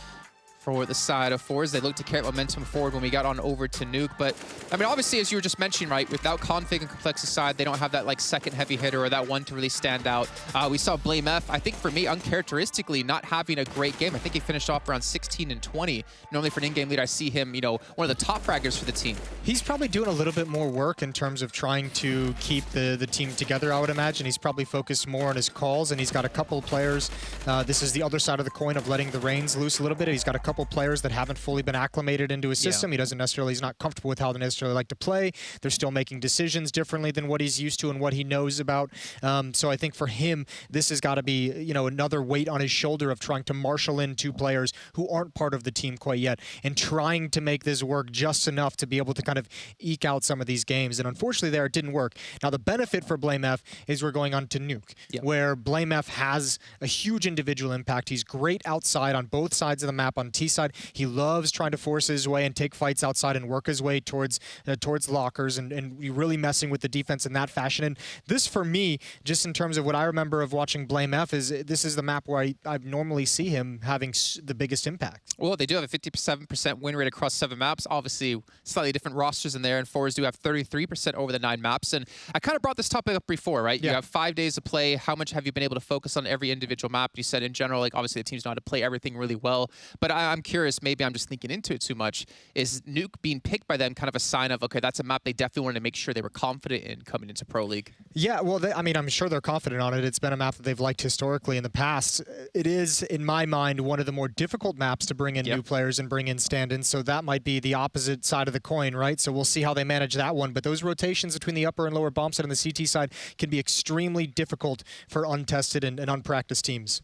for the side of Fours. They looked to carry momentum forward when we got on over to Nuke. But, I mean, obviously, as you were just mentioning, right, without Config and Complexity side, they don't have that, like, second heavy hitter or that one to really stand out. We saw Blame F, I think, for me, uncharacteristically, not having a great game. I think he finished off around 16 and 20. Normally, for an in-game lead, I see him, you know, one of the top fraggers for the team.
He's probably doing a little bit more work in terms of trying to keep the team together, I would imagine. He's probably focused more on his calls, and he's got a couple players. This is the other side of the coin of letting the reins loose a little bit. He's got a couple players that haven't fully been acclimated into his system. He doesn't necessarily, he's not comfortable with how they necessarily like to play. They're still making decisions differently than what he's used to and what he knows about. So I think for him, this has got to be, you know, another weight on his shoulder of trying to marshal in two players who aren't part of the team quite yet and trying to make this work just enough to be able to kind of eke out some of these games. And unfortunately there, it didn't work. Now the benefit for Blame F is we're going on to Nuke, where Blame F has a huge individual impact. He's great outside on both sides of the map. On T side, he loves trying to force his way and take fights outside and work his way towards lockers and really messing with the defense in that fashion. And this, for me, just in terms of what I remember of watching Blame F, is this is the map where I normally see him having the biggest impact.
Well, they do have a 57% win rate across 7 maps. Obviously, slightly different rosters in there, and Fours do have 33% over the 9 maps. And I kind of brought this topic up before, right? You have 5 days to play. How much have you been able to focus on every individual map? You said in general, like obviously the teams know how to play everything really well. But I'm curious, maybe I'm just thinking into it too much. Is Nuke being picked by them kind of a sign of, okay, that's a map they definitely wanted to make sure they were confident in coming into Pro League?
Yeah, well, I mean, I'm sure they're confident on it. It's been a map that they've liked historically in the past. It is, in my mind, one of the more difficult maps to bring in new players and bring in stand-ins, so that might be the opposite side of the coin, right? So we'll see how they manage that one. But those rotations between the upper and lower bomb side and the CT side can be extremely difficult for untested and unpracticed teams.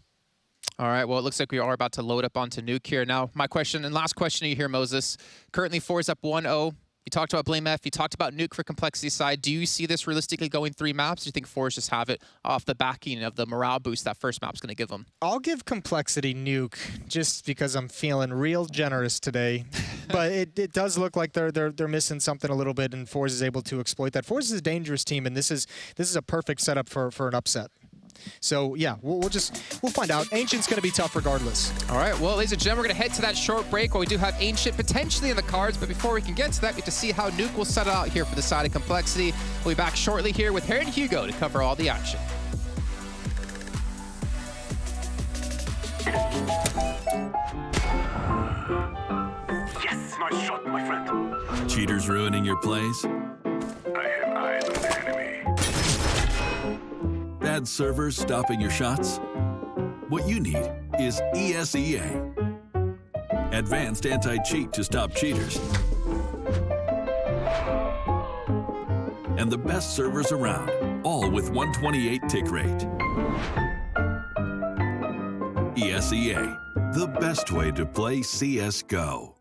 All right, well, it looks like we are about to load up onto Nuke here. Now, my question and last question to you here, Moses. Currently, Fours up 1-0. You talked about Blame F. You talked about Nuke for Complexity side. Do you see this realistically going 3 maps? Or do you think Fours just have it off the backing of the morale boost that first map's going to give them?
I'll give Complexity Nuke just because I'm feeling real generous today. But it does look like they're missing something a little bit, and Fours is able to exploit that. Fours is a dangerous team, and this is a perfect setup for an upset. So yeah, we'll find out. Ancient's going to be tough regardless.
All right, well, ladies and gentlemen, we're going to head to that short break where we do have Ancient potentially in the cards. But before we can get to that, we have to see how Nuke will set out here for the side of Complexity. We'll be back shortly here with Harry and Hugo to cover all the action.
Yes, nice shot, my friend.
Cheaters ruining your plays?
I have eyes on the enemy.
Bad servers stopping your shots? What you need is ESEA. Advanced anti-cheat to stop cheaters. And the best servers around, all with 128 tick rate. ESEA, the best way to play CSGO.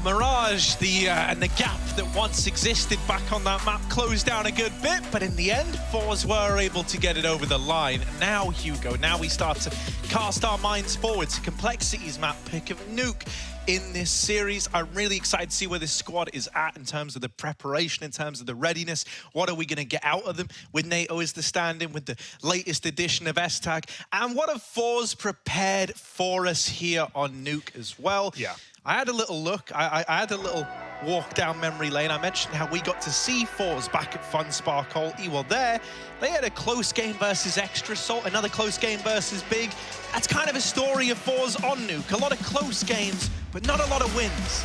Mirage, and the gap that once existed back on that map closed down a good bit, but in the end, Fours were able to get it over the line. Now, Hugo, now we start to cast our minds forward to Complexity's map pick of Nuke in this series. I'm really excited to see where this squad is at in terms of the preparation, in terms of the readiness. What are we going to get out of them with NATO as the stand-in, with the latest edition of S-Tag? And what have Fours prepared for us here on Nuke as well?
Yeah.
I had a little look. I had a little walk down memory lane. I mentioned how we got to see Fours back at FunSpark Hall. Well, there, they had a close game versus Extra Salt, another close game versus Big. That's kind of a story of Fours on Nuke. A lot of close games, but not a lot of wins.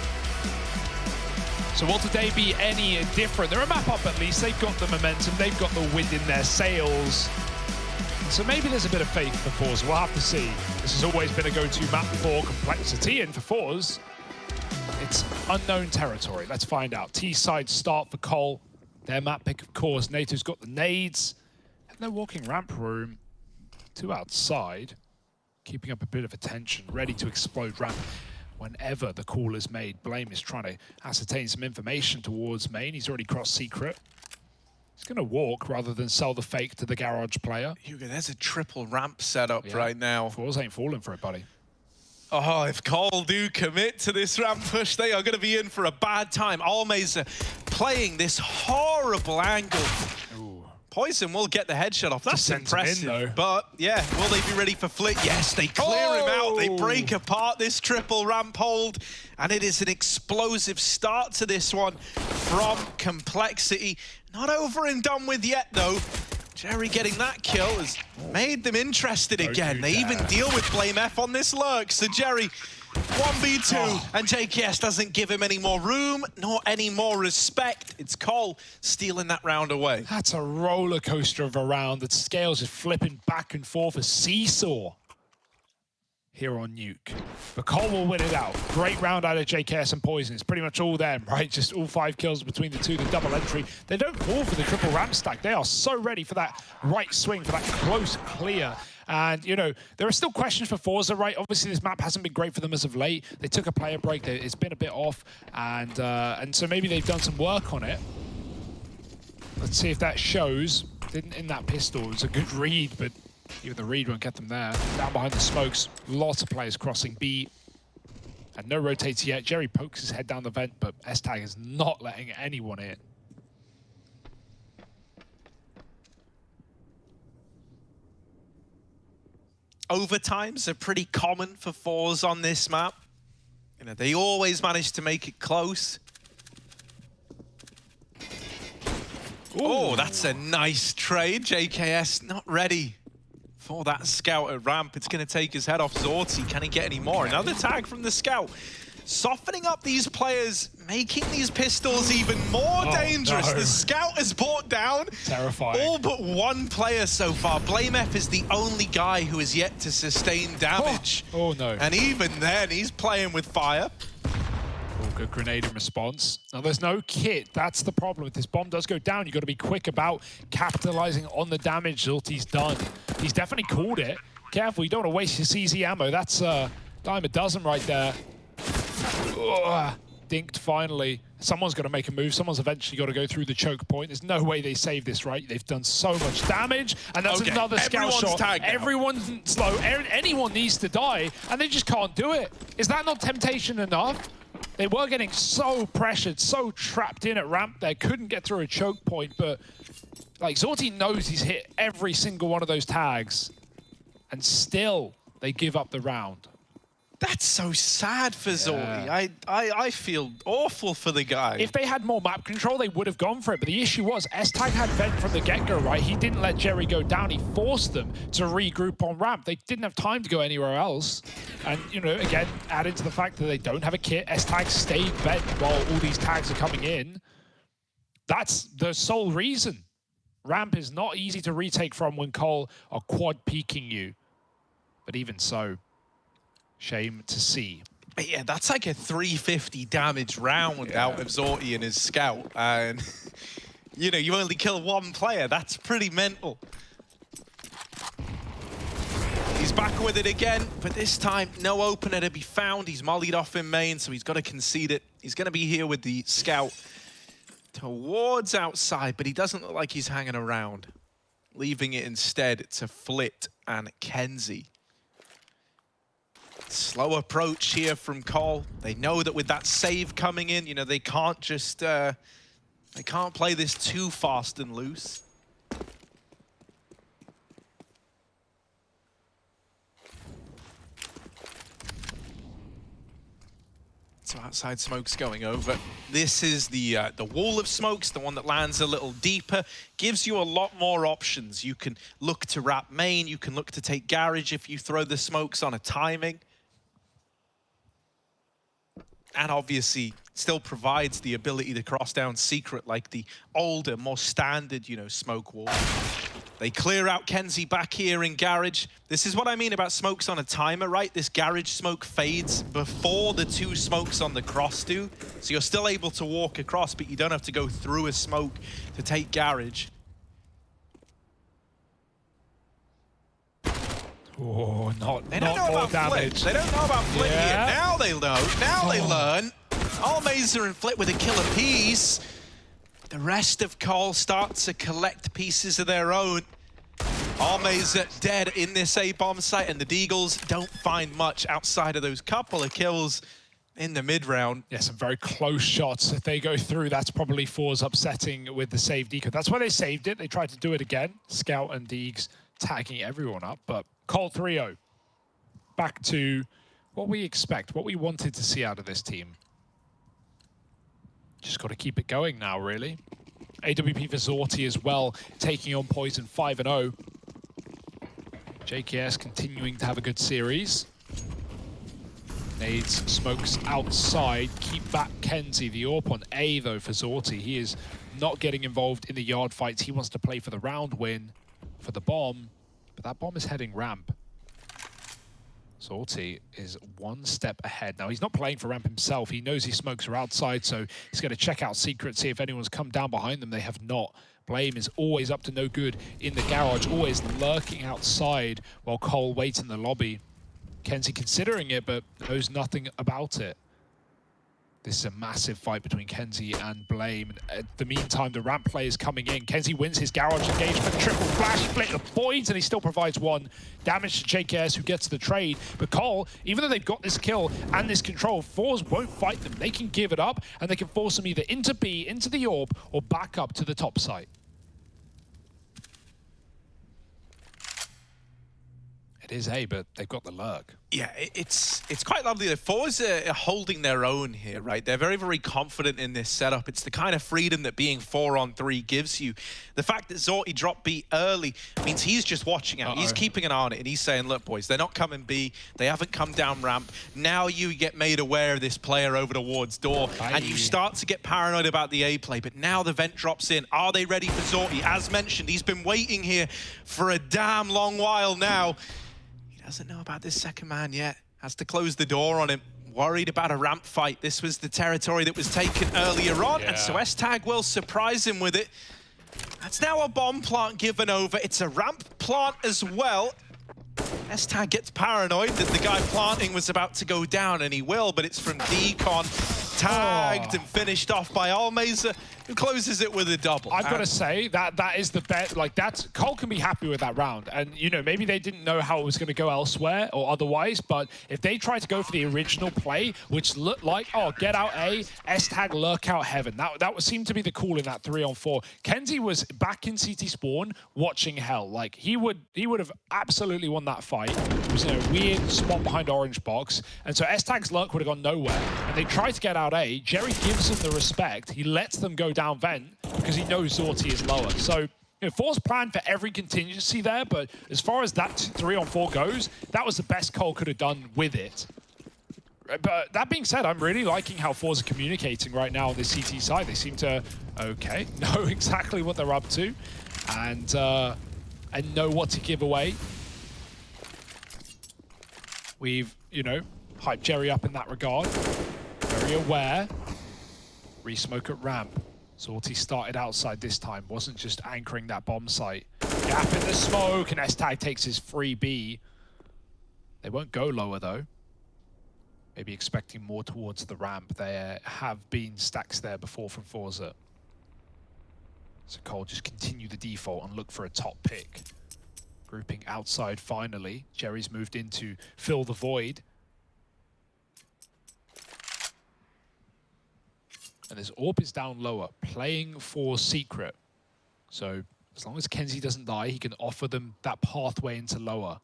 So will today be any different? They're a map up at least. They've got the momentum. They've got the wind in their sails. So maybe there's a bit of faith for Fours. We'll have to see. This has always been a go-to map for Complexity, and for Fours, it's unknown territory. Let's find out. T-side start for Cole. Their map pick, of course. NATO's got the nades. And they're walking ramp room to outside, keeping up a bit of attention, ready to explode ramp whenever the call is made. Blame is trying to ascertain some information towards main. He's already crossed secret. He's going to walk rather than sell the fake to the garage player.
Hugo, there's a triple ramp set up right now.
Fours ain't falling for it, buddy.
Oh, if Cole do commit to this ramp push, they are going to be in for a bad time. Almazer playing this horrible angle.
Ooh.
Poison will get the headshot off. That's impressive.
In,
but yeah, will they be ready for Flit? Yes, they clear him out. They break apart this triple ramp hold. And it is an explosive start to this one from Complexity. Not over and done with yet, though. Jerry getting that kill has made them interested again. They even deal with Blame F on this lurk. So Jerry, 1v2, and JKS doesn't give him any more room, nor any more respect. It's Cole stealing that round away.
That's a roller coaster of a round. The scales is flipping back and forth, a seesaw here on Nuke. But Cole will win it out. Great round out of JKS and Poison. It's pretty much all them, right? Just all 5 kills between the two, the double entry. They don't fall for the triple ramp stack. They are so ready for that right swing, for that close clear. And, you know, there are still questions for Forza, right? Obviously, this map hasn't been great for them as of late. They took a player break. It's been a bit off. And so maybe they've done some work on it. Let's see if that shows. In that pistol, it was a good read, but even the read won't get them there. Down behind the smokes, lots of players crossing B. And no rotates yet. Jerry pokes his head down the vent, but S-Tag is not letting anyone in.
Overtimes are pretty common for Fours on this map. You know, they always manage to make it close. Ooh. Oh, that's a nice trade. JKS not ready for that scout at ramp. It's going to take his head off Zorti. Can he get any more? Another tag from the scout. Softening up these players, making these pistols even more dangerous.
No.
The scout is brought down.
Terrifying.
All but one player so far. Blame F is the only guy who has yet to sustain damage.
Oh no.
And even then, he's playing with fire.
Oh, good grenade in response. Now, there's no kit. That's the problem. If this bomb does go down, you've got to be quick about capitalizing on the damage Zulti's done. He's definitely called it. Careful, you don't want to waste your CZ ammo. That's dime a dozen right there. Ugh, dinked finally. Someone's got to make a move. Someone's eventually got to go through the choke point. There's no way they save this, right? They've done so much damage, and that's another scout shot. Everyone's slow. Anyone needs to die, and they just can't do it. Is that not temptation enough? They were getting so pressured, so trapped in at ramp there, couldn't get through a choke point, but like Zorti knows he's hit every single one of those tags, and still they give up the round.
That's so sad for Zorti. I feel awful for the guy.
If they had more map control, they would have gone for it. But the issue was, S-Tag had vent from the get-go, right? He didn't let Jerry go down. He forced them to regroup on ramp. They didn't have time to go anywhere else. And, you know, again, added to the fact that they don't have a kit, S-Tag stayed vent while all these tags are coming in. That's the sole reason. Ramp is not easy to retake from when Cole are quad peeking you. But even so, shame to see.
Yeah, that's like a 350 damage round out of Zorti and his scout. And, you know, you only kill one player. That's pretty mental. He's He's back with it again, but this time no opener to be found. He's mollied off in main, so he's got to concede it. He's going to be here with the scout towards outside, but he doesn't look like he's hanging around. Leaving it instead to Flit and Kenzie. Slow approach here from Cole. They know that with that save coming in, you know, they can't just, they can't play this too fast and loose. So outside smoke's going over. This is the wall of smokes, the one that lands a little deeper, gives you a lot more options. You can look to wrap main, you can look to take garage if you throw the smokes on a timing. And obviously still provides the ability to cross down secret like the older, more standard, you know, smoke wall. They clear out Kenzie back here in garage. This is what I mean about smokes on a timer, right? This garage smoke fades before the two smokes on the cross do. So you're still able to walk across, but you don't have to go through a smoke to take garage.
Oh,
They don't know
more
about
damage.
Flit. They don't know about Flit
Yeah.
yet. Now they know. Now they learn. Almazer and Flit with a killer piece. The rest of Cole start to collect pieces of their own. Almazer dead in this A-bomb site, and the Deagles don't find much outside of those couple of kills in the mid-round.
Yeah, some very close shots. If they go through, that's probably Fours upsetting with the save deco. That's why they saved it. They tried to do it again. Scout and Deegs tagging everyone up, but Cole 3-0. Back to what we expect, what we wanted to see out of this team. Just got to keep it going now, really. AWP Vizorti as well, taking on Poison 5-0. JKS continuing to have a good series. Nades, smokes outside, keep back Kenzie. The AWP on A, though, for Zorti. He is not getting involved in the yard fights. He wants to play for the round win, for the bomb, but that bomb is heading ramp. Zorti is one step ahead. Now, he's not playing for ramp himself. He knows his smokes are outside, so he's going to check out secret, see if anyone's come down behind them. They have not. Blame is always up to no good in the garage, always lurking outside while Cole waits in the lobby. Kenzie considering it, but knows nothing about it. This is a massive fight between Kenzie and Blame. In the meantime, the ramp player is coming in. Kenzie wins his garage engagement, triple flash, Flit avoids, and he still provides one damage to JKS, who gets the trade. But Cole, even though they've got this kill and this control, Fours won't fight them. They can give it up, and they can force them either into B, into the AWP, or back up to the top site. It is A, but they've got the lurk.
Yeah, it's quite lovely. The Fours are holding their own here, right? They're very, very confident in this setup. It's the kind of freedom that being 4-on-3 gives you. The fact that Zorti dropped B early means he's just watching out. He's keeping an eye on it, and he's saying, look, boys, they're not coming B. They haven't come down ramp. Now you get made aware of this player over towards door, and you start to get paranoid about the A play, but now the vent drops in. Are they ready for Zorti? As mentioned, he's been waiting here for a damn long while now. Doesn't know about this second man yet. Has to close the door on him. Worried about a ramp fight. This was the territory that was taken earlier on, and so S-Tag will surprise him with it. That's now a bomb plant given over. It's a ramp plant as well. S-Tag gets paranoid that the guy planting was about to go down, and he will, but it's from Decon. Tagged and finished off by Almazer, who closes it with a double.
I've got to say that is the bet. Like, that's Cole can be happy with that round, and you know, maybe they didn't know how it was going to go elsewhere or otherwise, but if they try to go for the original play, which looked like, oh, get out A, S-Tag lurk out heaven, that would seem to be the call in that 3-on-4. Kenzie was back in CT spawn watching hell. Like, he would have absolutely won that fight. It was in a weird spot behind orange box, and so S-Tag's lurk would have gone nowhere, and they tried to get out A. Jerry gives them the respect. He lets them go down vent because he knows Zorti is lower. So, you know, Fours planned for every contingency there, but as far as that 3-on-4 goes, that was the best Cole could have done with it. But that being said, I'm really liking how Fours are communicating right now on the CT side. They seem to, know exactly what they're up to and know what to give away. We've, you know, hyped Jerry up in that regard. Very aware. Re-smoke at ramp. Zorti started outside this time. Wasn't just anchoring that bomb site. Gap in the smoke, and S-Tag takes his free B. They won't go lower though. Maybe expecting more towards the ramp. There have been stacks there before from Forza. So Cole just continue the default and look for a top pick. Grouping outside finally. Jerry's moved in to fill the void. And this AWP is down lower, playing for Secret. So as long as Kenzie doesn't die, he can offer them that pathway into lower.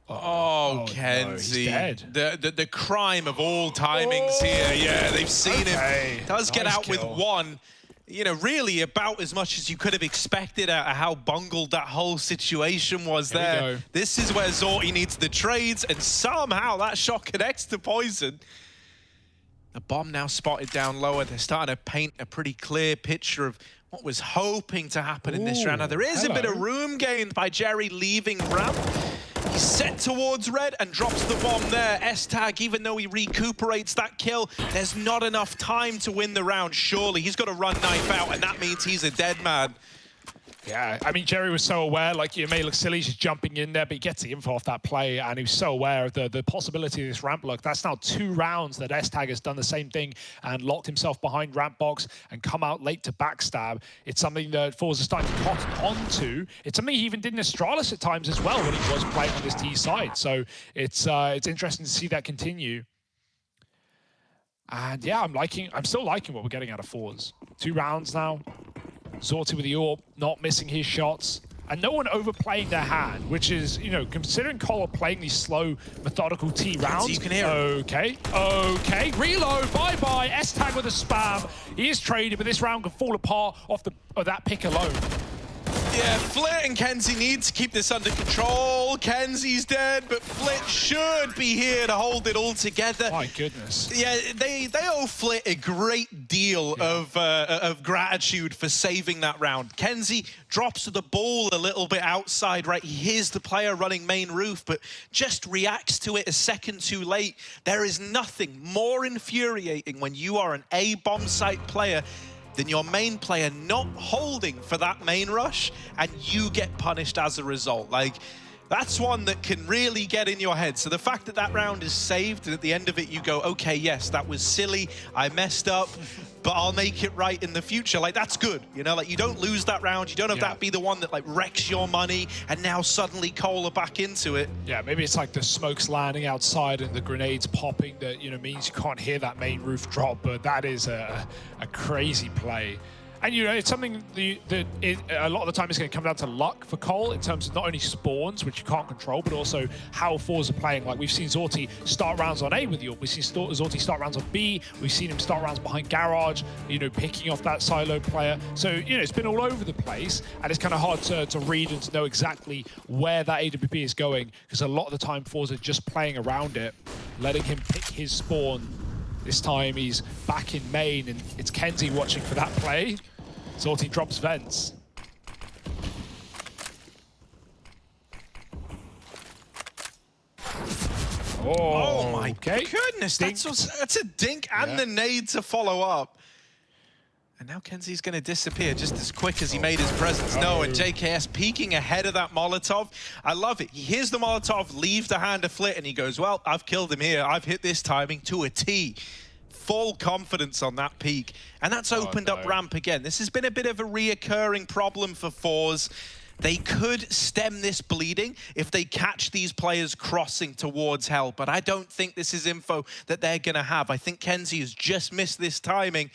Oh, Kenzie.
No, he's dead.
The crime of all timings here. Yeah, they've seen him. Does get out with one. You know, really about as much as you could have expected out of how bungled that whole situation was there. This is where Zorti needs the trades, and somehow that shot connects to Poison. The bomb now spotted down lower. They're starting to paint a pretty clear picture of what was hoping to happen in this round. Now, there is a bit of room gained by Jerry leaving ramp. He's set towards red and drops the bomb there. S-Tag, even though he recuperates that kill, there's not enough time to win the round, surely. He's got to run knife out, and that means he's a dead man.
Yeah, I mean, Jerry was so aware, like, it may look silly, he's just jumping in there, but he gets the info off that play, and he was so aware of the possibility of this ramp look. That's now 2 rounds that S-Tag has done the same thing and locked himself behind ramp box and come out late to backstab. It's something that Forza is starting to cotton onto. It's something he even did in Astralis at times as well when he was playing on this T side. So it's interesting to see that continue. And yeah, I'm still liking what we're getting out of Forza. 2 rounds now. Zorti with the AWP, not missing his shots, and no one overplaying their hand, which is, you know, considering Cole playing these slow, methodical T rounds.
You can hear him.
Okay. Reload, bye-bye. S-Tag with a spam. He is traded, but this round can fall apart off that pick alone.
Yeah, Flit and Kenzie need to keep this under control. Kenzie's dead, but Flit should be here to hold it all together.
My goodness.
Yeah, they owe Flit a great deal of gratitude for saving that round. Kenzie drops the ball a little bit outside, right? He hears the player running main roof, but just reacts to it a second too late. There is nothing more infuriating when you are an A-bomb site player than your main player not holding for that main rush, and you get punished as a result. Like, that's one that can really get in your head. So the fact that that round is saved, and at the end of it you go, okay, yes, that was silly, I messed up, but I'll make it right in the future. Like, that's good, you know? Like, you don't lose that round, you don't have that be the one that, like, wrecks your money, and now suddenly Cole are back into it.
Yeah, maybe it's like the smoke's landing outside and the grenades popping that, you know, means you can't hear that main roof drop, but that is a crazy play. And, you know, it's something that a lot of the time it's going to come down to luck for Cole in terms of not only spawns, which you can't control, but also how Forza are playing. Like, we've seen Zorti start rounds on A with you. We've seen Zorti start rounds on B. We've seen him start rounds behind Garage, you know, picking off that silo player. So, you know, it's been all over the place, and it's kind of hard to read and to know exactly where that AWP is going, because a lot of the time Forza are just playing around it, letting him pick his spawn. This time he's back in main, and it's Kenzie watching for that play. Zorti drops vents.
Oh my goodness, that's a dink and the nade to follow up. And now Kenzie's going to disappear just as quick as he made his presence known. And JKS peeking ahead of that Molotov. I love it. He hears the Molotov leave the hand of Flit, and he goes, well, I've killed him here. I've hit this timing to a T. Full confidence on that peak. And that's opened up ramp again. This has been a bit of a reoccurring problem for Forza. They could stem this bleeding if they catch these players crossing towards hell, but I don't think this is info that they're going to have. I think Kenzie has just missed this timing.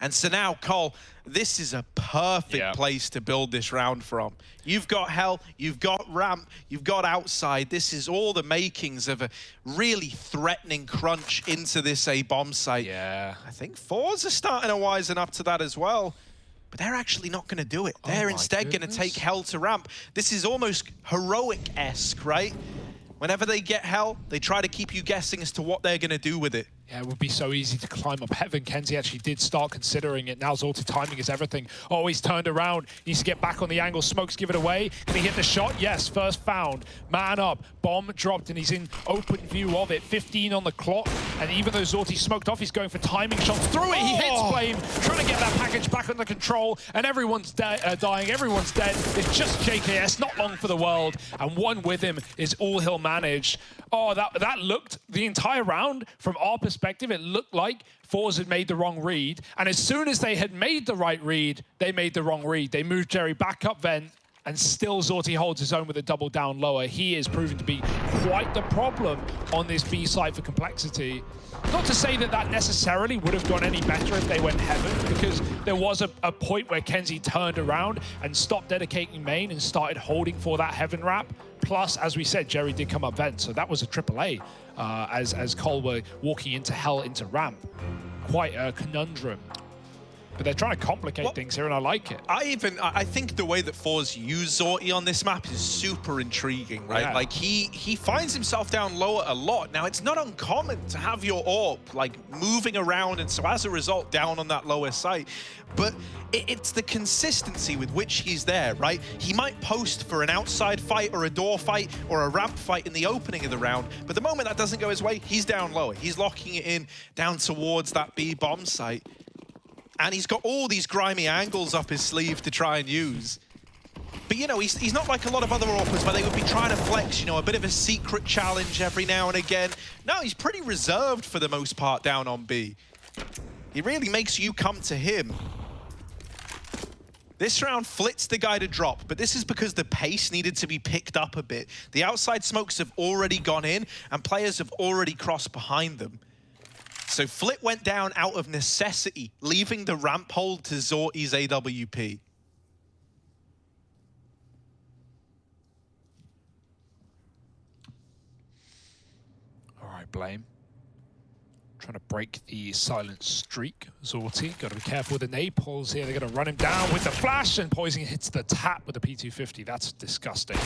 And so now, Cole, this is a perfect place to build this round from. You've got hell, you've got ramp, you've got outside. This is all the makings of a really threatening crunch into this A-bomb site.
Yeah.
I think Forza are starting to wisen up to that as well. But they're actually not going to do it. They're instead going to take hell to ramp. This is almost heroic-esque, right? Whenever they get hell, they try to keep you guessing as to what they're going to do with it.
Yeah, it would be so easy to climb up heaven. Kenzie actually did start considering it. Now Zorti timing is everything. Oh, he's turned around. He needs to get back on the angle. Smokes give it away. Can he hit the shot? Yes, first found. Man up. Bomb dropped, and he's in open view of it. 15 on the clock. And even though Zorti smoked off, he's going for timing shots through it. He hits Flame, trying to get that package package back under control, and everyone's dying, everyone's dead. It's just JKS, not long for the world, and one with him is all he'll manage. Oh, that looked, the entire round, from our perspective, it looked like Fours had made the wrong read, and as soon as they had made the right read, they made the wrong read. They moved Jerry back up vent, and still Zorti holds his own with a double down lower. He is proven to be quite the problem on this B side for Complexity. Not to say that that necessarily would have gone any better if they went heaven, because there was a point where Kenzie turned around and stopped dedicating main and started holding for that heaven wrap. Plus, as we said, Jerry did come up vent, so that was a AAA as Cole were walking into hell into ramp. Quite a conundrum. But they're trying to complicate things here, and I like it.
I think the way that Fours use Zorti on this map is super intriguing, right?
Yeah.
Like, he finds himself down lower a lot. Now, it's not uncommon to have your AWP, like, moving around, and so as a result, down on that lower site. But it's the consistency with which he's there, right? He might post for an outside fight or a door fight or a ramp fight in the opening of the round, but the moment that doesn't go his way, he's down lower. He's locking it in down towards that B bomb site. And he's got all these grimy angles up his sleeve to try and use. But, you know, he's not like a lot of other AWPers where they would be trying to flex, you know, a bit of a secret challenge every now and again. No, he's pretty reserved for the most part down on B. He really makes you come to him. This round Flit's the guy to drop, but this is because the pace needed to be picked up a bit. The outside smokes have already gone in, and players have already crossed behind them. So Flit went down out of necessity, leaving the ramp hold to Zorti's AWP.
All right, Blame. Trying to break the silent streak. Zorti, got to be careful with the naples here. They're going to run him down with the flash, and Poison hits the tap with the P250. That's disgusting.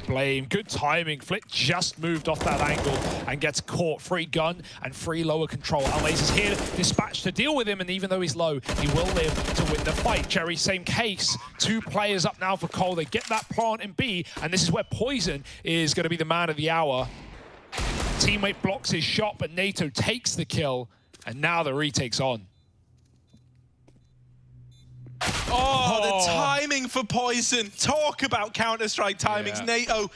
Blame, good timing. Flit just moved off that angle and gets caught. Free gun and free lower control. Almaze is here, dispatched to deal with him, and even though he's low, he will live to win the fight. Jerry, same case. 2 players up now for Cole. They get that plant in B, and this is where Poison is going to be the man of the hour. Teammate blocks his shot, but NATO takes the kill, and now the retake's on.
Oh, the timing for Poison. Talk about Counter-Strike timings. Yeah. NATO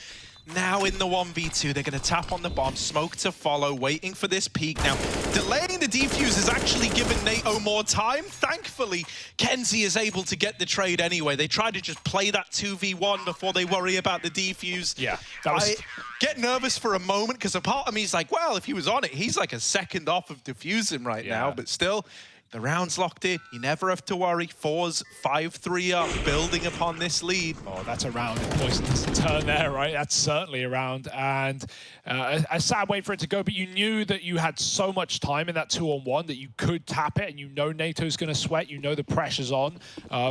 now in the 1v2. They're going to tap on the bomb, smoke to follow, waiting for this peak. Now, delaying the defuse has actually given NATO more time. Thankfully, Kenzie is able to get the trade anyway. They try to just play that 2v1 before they worry about the defuse.
Yeah, that was...
I get nervous for a moment, because a part of me is like, well, if he was on it, he's like a second off of defusing right now, but still... The round's locked in. You never have to worry. Fours 5-3 up, building upon this lead.
Oh, that's a round. Poison's turn there, right? That's certainly a round. And a sad way for it to go, but you knew that you had so much time in that 2-on-1 that you could tap it, and you know NATO's going to sweat. You know the pressure's on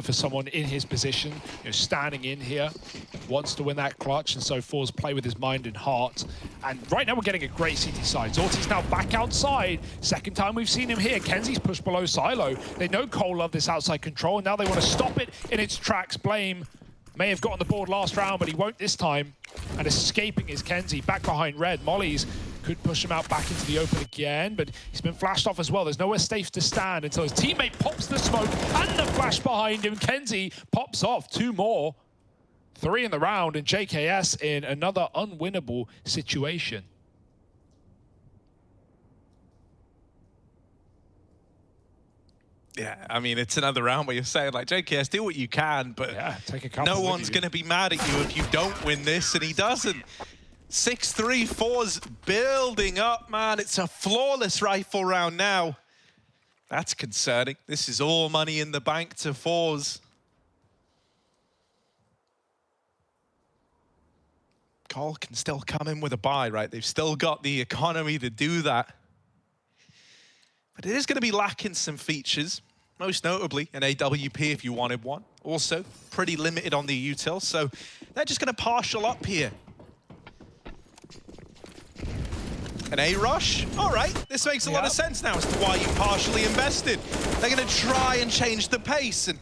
for someone in his position, you know, standing in here, wants to win that clutch, and so Fours play with his mind and heart. And right now we're getting a great CT side. Zorti's now back outside. Second time we've seen him here. Kenzie's pushed below silo. They know Cole loved this outside control, and now they want to stop it in its tracks. Blame may have gotten the board last round, but he won't this time. And escaping is Kenzie, back behind red. Molly's could push him out back into the open again, but he's been flashed off as well. There's nowhere safe to stand until his teammate pops the smoke and the flash behind him. Kenzie pops off 2 more. 3 in the round, and JKS in another unwinnable situation.
Yeah, I mean, it's another round where you're saying, like, JKS, do what you can, but
take a couple
no one's going to be mad at you if you don't win this, and he doesn't. 6-3, Fours building up, man. It's a flawless rifle round now. That's concerning. This is all money in the bank to Fours. Cole can still come in with a buy, right? They've still got the economy to do that. But it is going to be lacking some features, most notably an AWP if you wanted one. Also, pretty limited on the util, so they're just going to partial up here. An A-rush? All right, this makes a lot of sense now as to why you partially invested. They're going to try and change the pace, and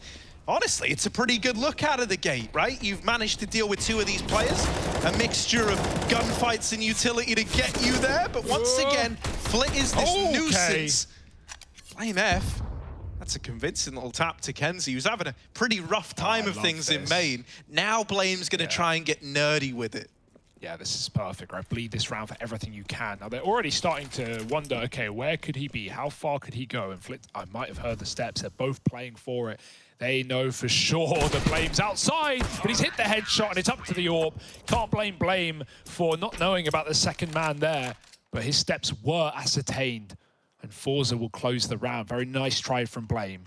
honestly, it's a pretty good look out of the gate, right? You've managed to deal with 2 of these players, a mixture of gunfights and utility to get you there, but once again, Flit is this nuisance. Blame F. That's a convincing little tap to Kenzie, who's having a pretty rough time of things in main. Now Blame's going to try and get nerdy with it.
Yeah, this is perfect, right? Bleed this round for everything you can. Now, they're already starting to wonder, okay, where could he be? How far could he go? And Flit, I might have heard the steps. They're both playing for it. They know for sure the Blame's outside, but he's hit the headshot, and it's up to the AWP. Can't blame Blame for not knowing about the second man there, but his steps were ascertained, and Forza will close the round. Very nice try from Blame.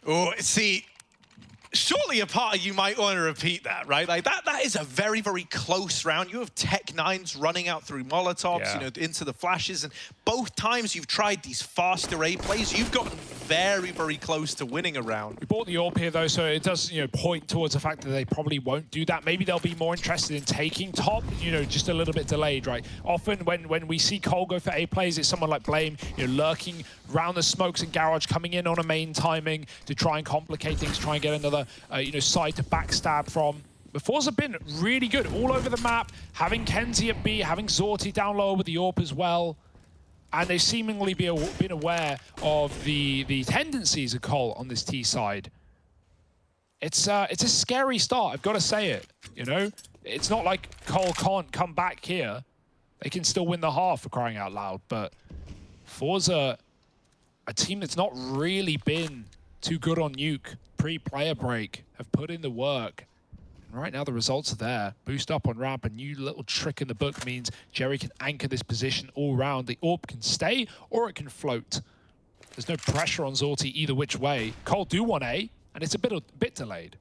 Oh, see, surely a part of you might want to repeat that, right? Like that is a very, very close round. You have Tech-9s running out through Molotovs, you know, into the flashes, and both times you've tried these faster A plays, you've gotten very, very close to winning a round.
We bought the AWP here though, so it does, you know, point towards the fact that they probably won't do that. Maybe they'll be more interested in taking top, you know, just a little bit delayed, right? Often when we see Cole go for A plays, it's someone like Blame, you know, lurking around the smokes and garage, coming in on a main timing to try and complicate things, try and get another, you know, side to backstab from. But Forza have been really good all over the map, having Kenzie at B, having Zorti down low with the AWP as well. And they've seemingly been aware of the tendencies of Cole on this T side. It's a scary start, I've got to say it. You know, it's not like Cole can't come back here. They can still win the half, for crying out loud. But Forza, a team that's not really been too good on Nuke pre-player break, have put in the work. And right now the results are there. Boost up on ramp, a new little trick in the book means Jerry can anchor this position all round. The AWP can stay or it can float. There's no pressure on Zorti either which way. Cole do want A, and it's a bit delayed.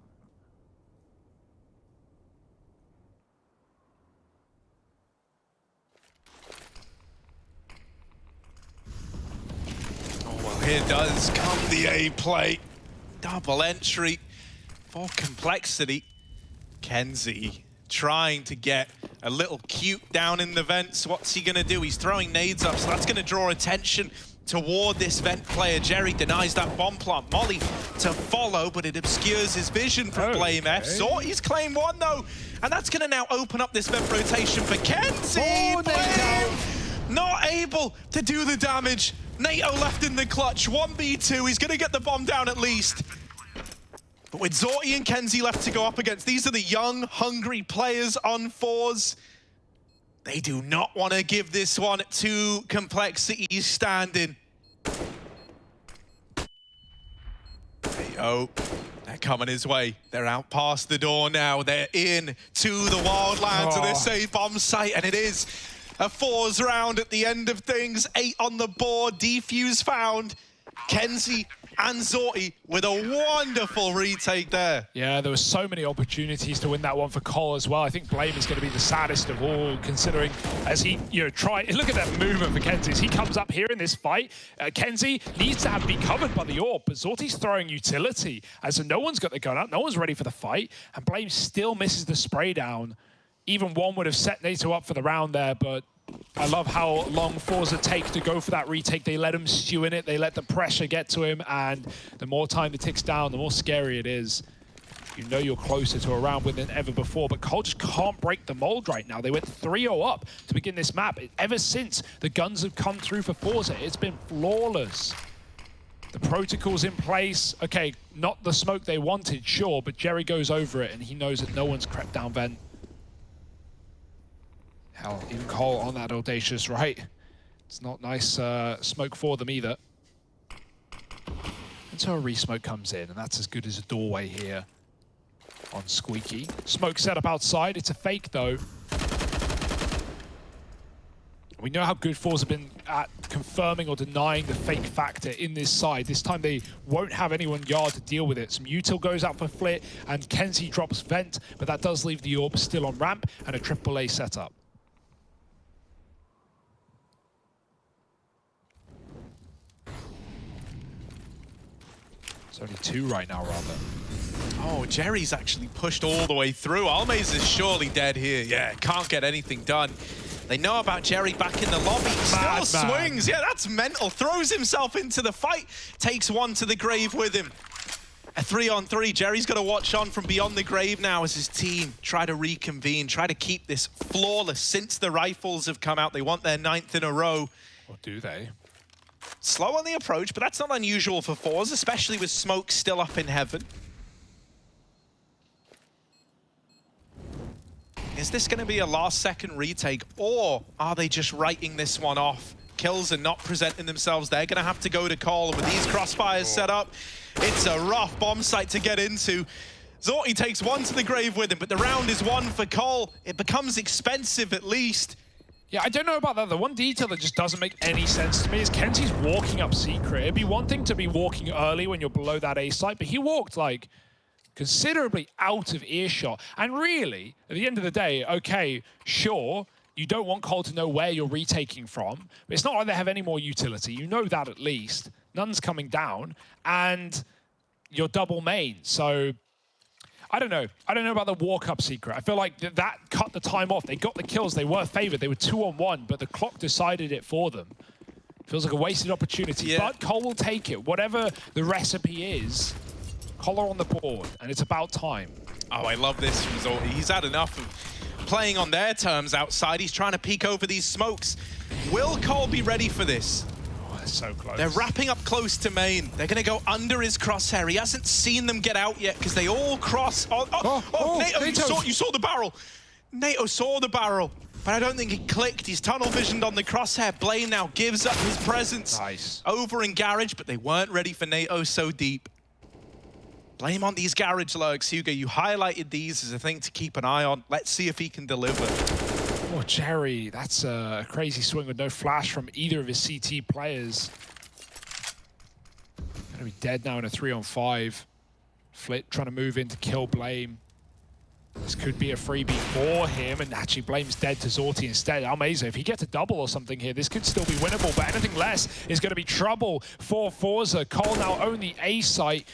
Oh, well, here does come the A play. Double entry for complexity. Kenzie trying to get a little cute down in the vents. What's he going to do? He's throwing nades up, so that's going to draw attention toward this vent player. Jerry denies that bomb plant. Molly to follow, but it obscures his vision from Blame F. Zorti's claim one, though, and that's going to now open up this vent rotation for Kenzie. Blame not able to do the damage. NATO left in the clutch. 1v2. He's going to get the bomb down at least. But with Zorti and Kenzie left to go up against, these are the young, hungry players on fours. They do not want to give this one to Complexity standing. Oh, they're coming his way. They're out past the door now. They're in to the wildlands of this A-bomb site, and it is a fours round at the end of things. 8 on the board, defuse found. Kenzie and Zorti with a wonderful retake there.
Yeah, there were so many opportunities to win that one for Cole as well. I think Blame is going to be the saddest of all, considering as he, you know, look at that movement for Kenzie. As he comes up here in this fight, Kenzie needs to be covered by the AWP, but Zorti's throwing utility, as no one's got the gun out, no one's ready for the fight, and Blame still misses the spray down. Even one would have set NATO up for the round there, but I love how long Forza take to go for that retake. They let him stew in it. They let the pressure get to him. And the more time it ticks down, the more scary it is. You know you're closer to a round win than ever before. But Cole just can't break the mold right now. They went 3-0 up to begin this map. Ever since the guns have come through for Forza, it's been flawless. The protocol's in place. Okay, not the smoke they wanted, sure. But Jerry goes over it, and he knows that no one's crept down vent. Hell, even Cole on that audacious right. It's not nice smoke for them either. And so a re-smoke comes in, and that's as good as a doorway here on Squeaky. Smoke set up outside. It's a fake, though. We know how good Forza have been at confirming or denying the fake factor in this side. This time they won't have anyone yard to deal with it. Some util goes out for Flit, and Kenzie drops vent, but that does leave the AWP still on ramp and a AAA setup. It's only 2 right now, rather.
Oh, Jerry's actually pushed all the way through. Almaze is surely dead here. Yeah, can't get anything done. They know about Jerry back in the lobby. Still swings. Yeah, that's mental. Throws himself into the fight. Takes one to the grave with him. A 3-on-3. Jerry's got to watch on from beyond the grave now as his team try to reconvene, try to keep this flawless since the rifles have come out. They want their 9th in a row.
Or do they?
Slow on the approach, but that's not unusual for fours, especially with smoke still up in heaven. Is this going to be a last-second retake, or are they just writing this one off? Kills are not presenting themselves. They're going to have to go to call, and with these crossfires set up, it's a rough bomb site to get into. Zorty takes one to the grave with him, but the round is one for Cole. It becomes expensive at least.
Yeah, I don't know about that. The one detail that just doesn't make any sense to me is Kenzie's walking up secret. It'd be one thing to be walking early when you're below that A site, but he walked like considerably out of earshot. And really, at the end of the day, okay, sure, you don't want Cole to know where you're retaking from, but it's not like they have any more utility. You know that at least. None's coming down, and you're double main. So I don't know. I don't know about the walk-up secret. I feel like that cut the time off. They got the kills. They were favored. They were 2-on-1, but the clock decided it for them. Feels like a wasted opportunity,
yeah.
But Cole will take it. Whatever the recipe is, Collar on the board, and it's about time.
Oh, I love this from Zorty. He's had enough of playing on their terms outside. He's trying to peek over these smokes. Will Cole be ready for this?
Oh, they're so close.
They're wrapping up close to main. They're going to go under his crosshair. He hasn't seen them get out yet because they all cross. NATO, you saw the barrel. NATO saw the barrel, but I don't think it clicked. He's tunnel visioned on the crosshair. Blaine now gives up his presence over in Garage, but they weren't ready for NATO so deep. Blame on these Garage lurks, Hugo. You highlighted these as a thing to keep an eye on. Let's see if he can deliver.
Oh, Jerry, that's a crazy swing with no flash from either of his CT players. Gonna be dead now in a 3-on-5. Flit trying to move in to kill Blame. This could be a freebie for him, and actually Blame's dead to Zorty instead. Amazing. If he gets a double or something here, this could still be winnable, but anything less is going to be trouble for Forza. Cole now own the A site.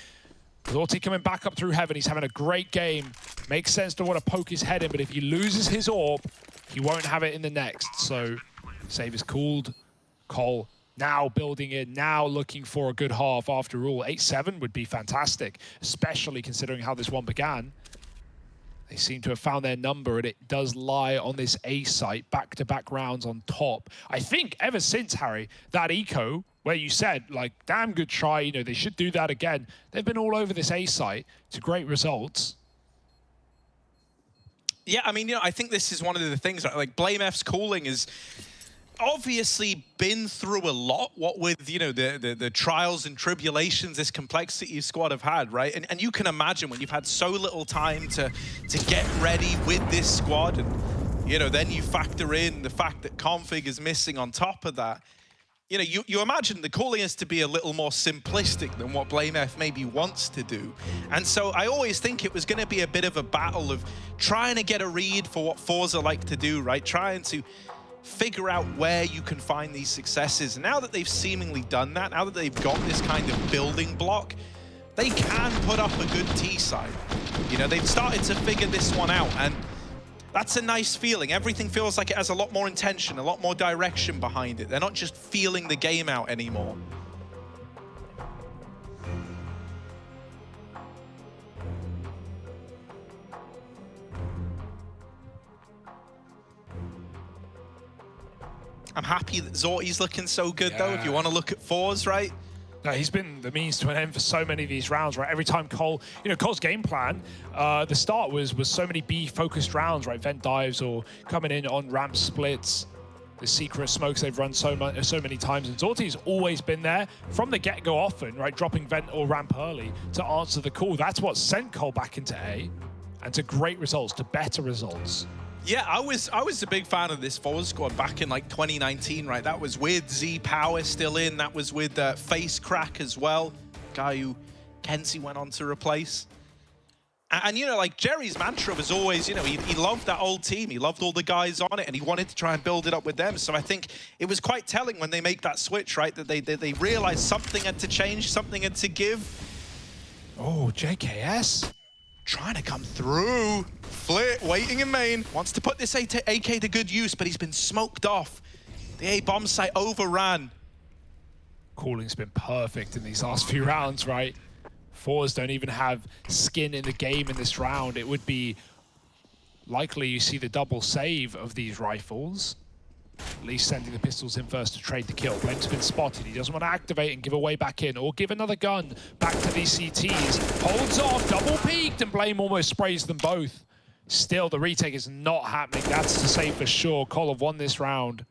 Zorty coming back up through heaven. He's having a great game. Makes sense to want to poke his head in, but if he loses his orb, he won't have it in the next. So save is called. Cole now building in, now looking for a good half after all. 8-7 would be fantastic, especially considering how this one began. They seem to have found their number, and it does lie on this A site, back-to-back rounds on top. I think ever since, Harry, that eco, where you said, like, damn good try, you know, they should do that again. They've been all over this A site to great results.
Yeah, I mean, you know, I think this is one of the things, like, Blame F's calling is obviously been through a lot, what with, you know, the trials and tribulations this complexity squad have had, right? And you can imagine when you've had so little time to get ready with this squad, and, you know, then you factor in the fact that config is missing on top of that. You know, you imagine the calling is to be a little more simplistic than what Blame F maybe wants to do. And so I always think it was going to be a bit of a battle of trying to get a read for what Forza like to do, right? Trying to figure out where you can find these successes. And now that they've seemingly done that, now that they've got this kind of building block, they can put up a good T side. You know, they've started to figure this one out, and that's a nice feeling. Everything feels like it has a lot more intention, a lot more direction behind it. They're not just feeling the game out anymore. I'm happy that Zorty's looking so good, though, if you want to look at fours, right?
No, he's been the means to an end for so many of these rounds, right? Every time Cole, you know, Cole's game plan, the start was so many B-focused rounds, right? Vent dives or coming in on ramp splits, the secret smokes they've run so many times. And Zorty's always been there from the get-go often, right? Dropping vent or ramp early to answer the call. That's what sent Cole back into A and to great results, to better results.
Yeah, I was a big fan of this Forza squad back in like 2019, right? That was with Z Power still in. That was with Face Crack as well, guy who Kenzie went on to replace. And you know, like Jerry's mantra was always, you know, he loved that old team. He loved all the guys on it, and he wanted to try and build it up with them. So I think it was quite telling when they make that switch, right? That they realized something had to change, something had to give.
Oh, JKS.
Trying to come through. Flit waiting in main. Wants to put this AK to good use, but he's been smoked off. The A bomb site overran.
Calling's been perfect in these last few rounds, right? Fours don't even have skin in the game in this round. It would be likely you see the double save of these rifles. At least sending the pistols in first to trade the kill. Blame's been spotted. He doesn't want to activate and give away back in, or give another gun back to these CTs. Holds off, double peeked, and Blame almost sprays them both. Still, the retake is not happening. That's to say for sure. Kolov won this round.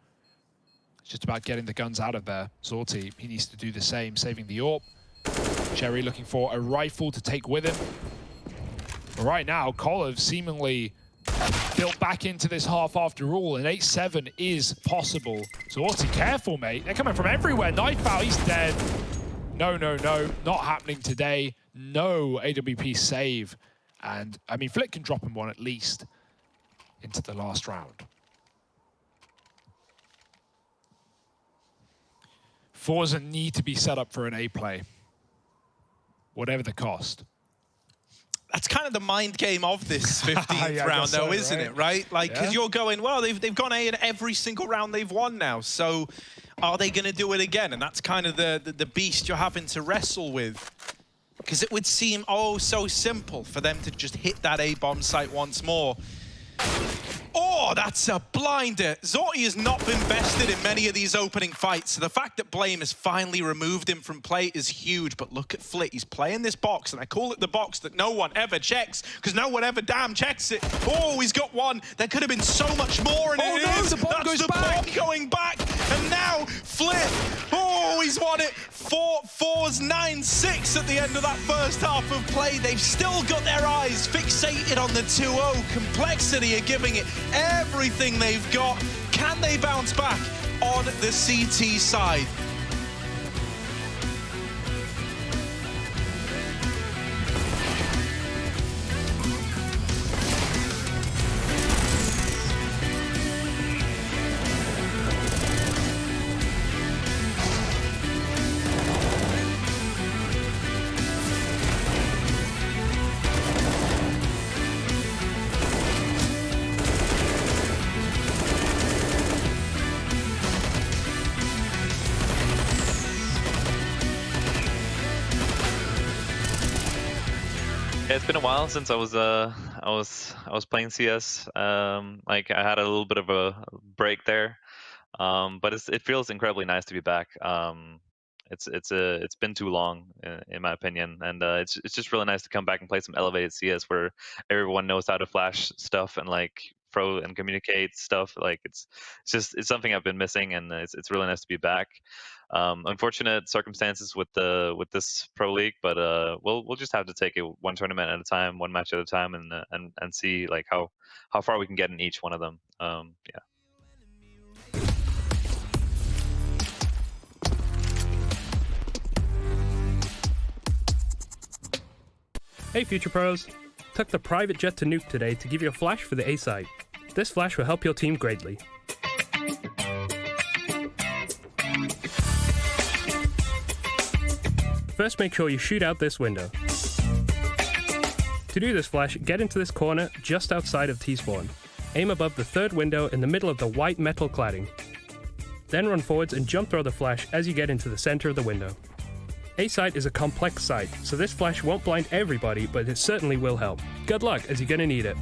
It's just about getting the guns out of there. Zorti, he needs to do the same, saving the AWP. Cherry looking for a rifle to take with him. But right now, Kolov seemingly built back into this half after all, and 8-7 is possible. Zorti, careful, mate. They're coming from everywhere. Knife out, he's dead. No, no, no, not happening today. No AWP save. And, I mean, Flick can drop him one at least into the last round. Forza need to be set up for an A play, whatever the cost.
That's kind of the mind game of this 15th round, though, isn't it? Right? Like, because you're going, well, they've gone A in every single round they've won now. So, are they going to do it again? And that's kind of the beast you're having to wrestle with. Because it would seem oh so simple for them to just hit that A bomb site once more. Oh, that's a blinder. Zorti has not been bested in many of these opening fights, so the fact that Blame has finally removed him from play is huge. But look at Flit, he's playing this box, and I call it the box that no one ever checks, because no one ever damn checks it. Oh, he's got one. There could have been so much more, and
the bomb goes back.
Bomb going back, and now Flit, oh, he's won it. 4's 9-6 at the end of that first half of play. They've still got their eyes fixated on the 2-0. Complexity are giving it everything they've got. Can they bounce back on the CT side?
It's been a while since I was playing CS. Like I had a little bit of a break there, but it feels incredibly nice to be back. It's been too long in my opinion, and it's just really nice to come back and play some elevated CS where everyone knows how to flash stuff and like throw and communicate stuff. Like it's something I've been missing, and it's really nice to be back. Unfortunate circumstances with this Pro League, but we'll just have to take it one tournament at a time, one match at a time, and see like how far we can get in each one of them. Yeah.
Hey Future Pros! Took the private jet to Nuke today to give you a flash for the A site. This flash will help your team greatly. First, make sure you shoot out this window. To do this flash, get into this corner just outside of T-spawn. Aim above the third window in the middle of the white metal cladding. Then run forwards and jump throw the flash as you get into the center of the window. A site is a complex site, so this flash won't blind everybody, but it certainly will help. Good luck, as you're gonna need it.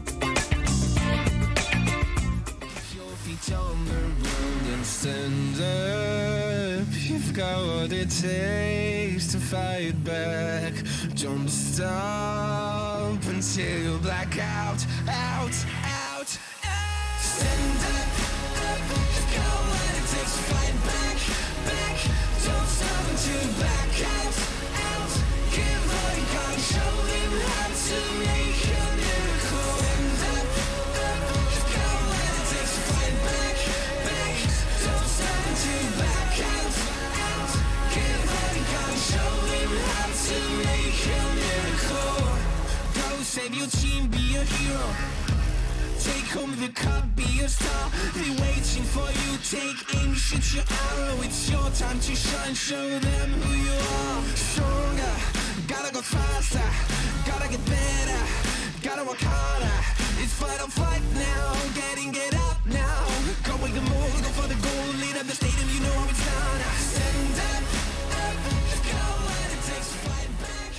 You've got what it takes to fight back. Don't stop until you black out, out. Stand up. You've got what it takes to fight back. Don't stop until you black out. Give all you got, show them how to make a miracle. Stand up. You've got what it takes to fight back. Don't stop until you black out. Give all you got, show them how to make a miracle. Go save your team, be a hero. Take home the cup, be a star. They waiting for you, take aim, shoot your arrow. It's your time to shine, show them who you are. Stronger, gotta go faster, gotta get better, gotta work harder. It's fight or flight now, get out now. Go wake the moon, go for the goal, lead up the stadium, you know how it's done. Stand up, go what it takes to fight back.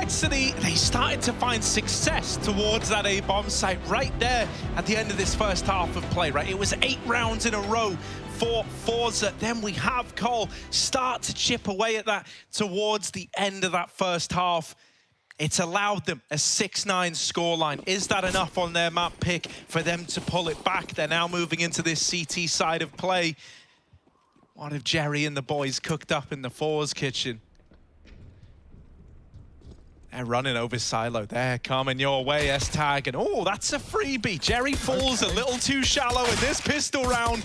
Intensity, they started to find success towards that A-bomb site right there at the end of this first half of play, right? It was 8 rounds in a row for Forza. Then we have Cole start to chip away at that towards the end of that first half. It's allowed them a 6-9 scoreline. Is that enough on their map pick for them to pull it back? They're now moving into this CT side of play. What have Jerry and the boys cooked up in the Forza kitchen? They're running over Silo. They're coming your way, S-Tag. And oh, that's a freebie. Jerry falls a little too shallow in this pistol round.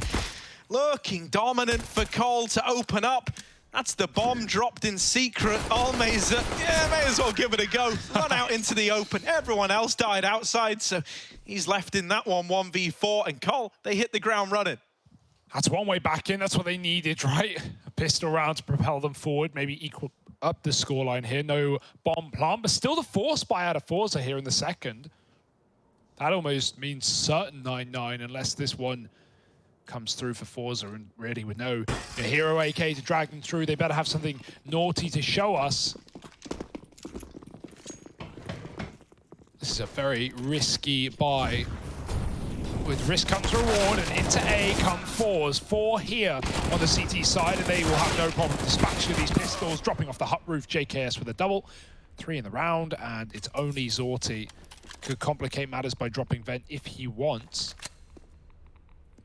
Looking dominant for Cole to open up. That's the bomb dropped in secret. Almeza, yeah, may as well give it a go. Run out into the open. Everyone else died outside, so he's left in that one, 1v4. And Cole, they hit the ground running.
That's one way back in. That's what they needed, right? A pistol round to propel them forward, maybe equal up the scoreline here. No bomb plant, but still the force buy out of Forza here in the second. That almost means certain 9-9 unless this one comes through for Forza, and really with no hero AK to drag them through, they better have something naughty to show us. This is a very risky buy. With risk comes reward, and into A come fours. 4 here on the CT side, and they will have no problem dispatching these pistols, dropping off the hut roof. JKS with a double. 3 in the round, and it's only Zorti. Could complicate matters by dropping Vent if he wants.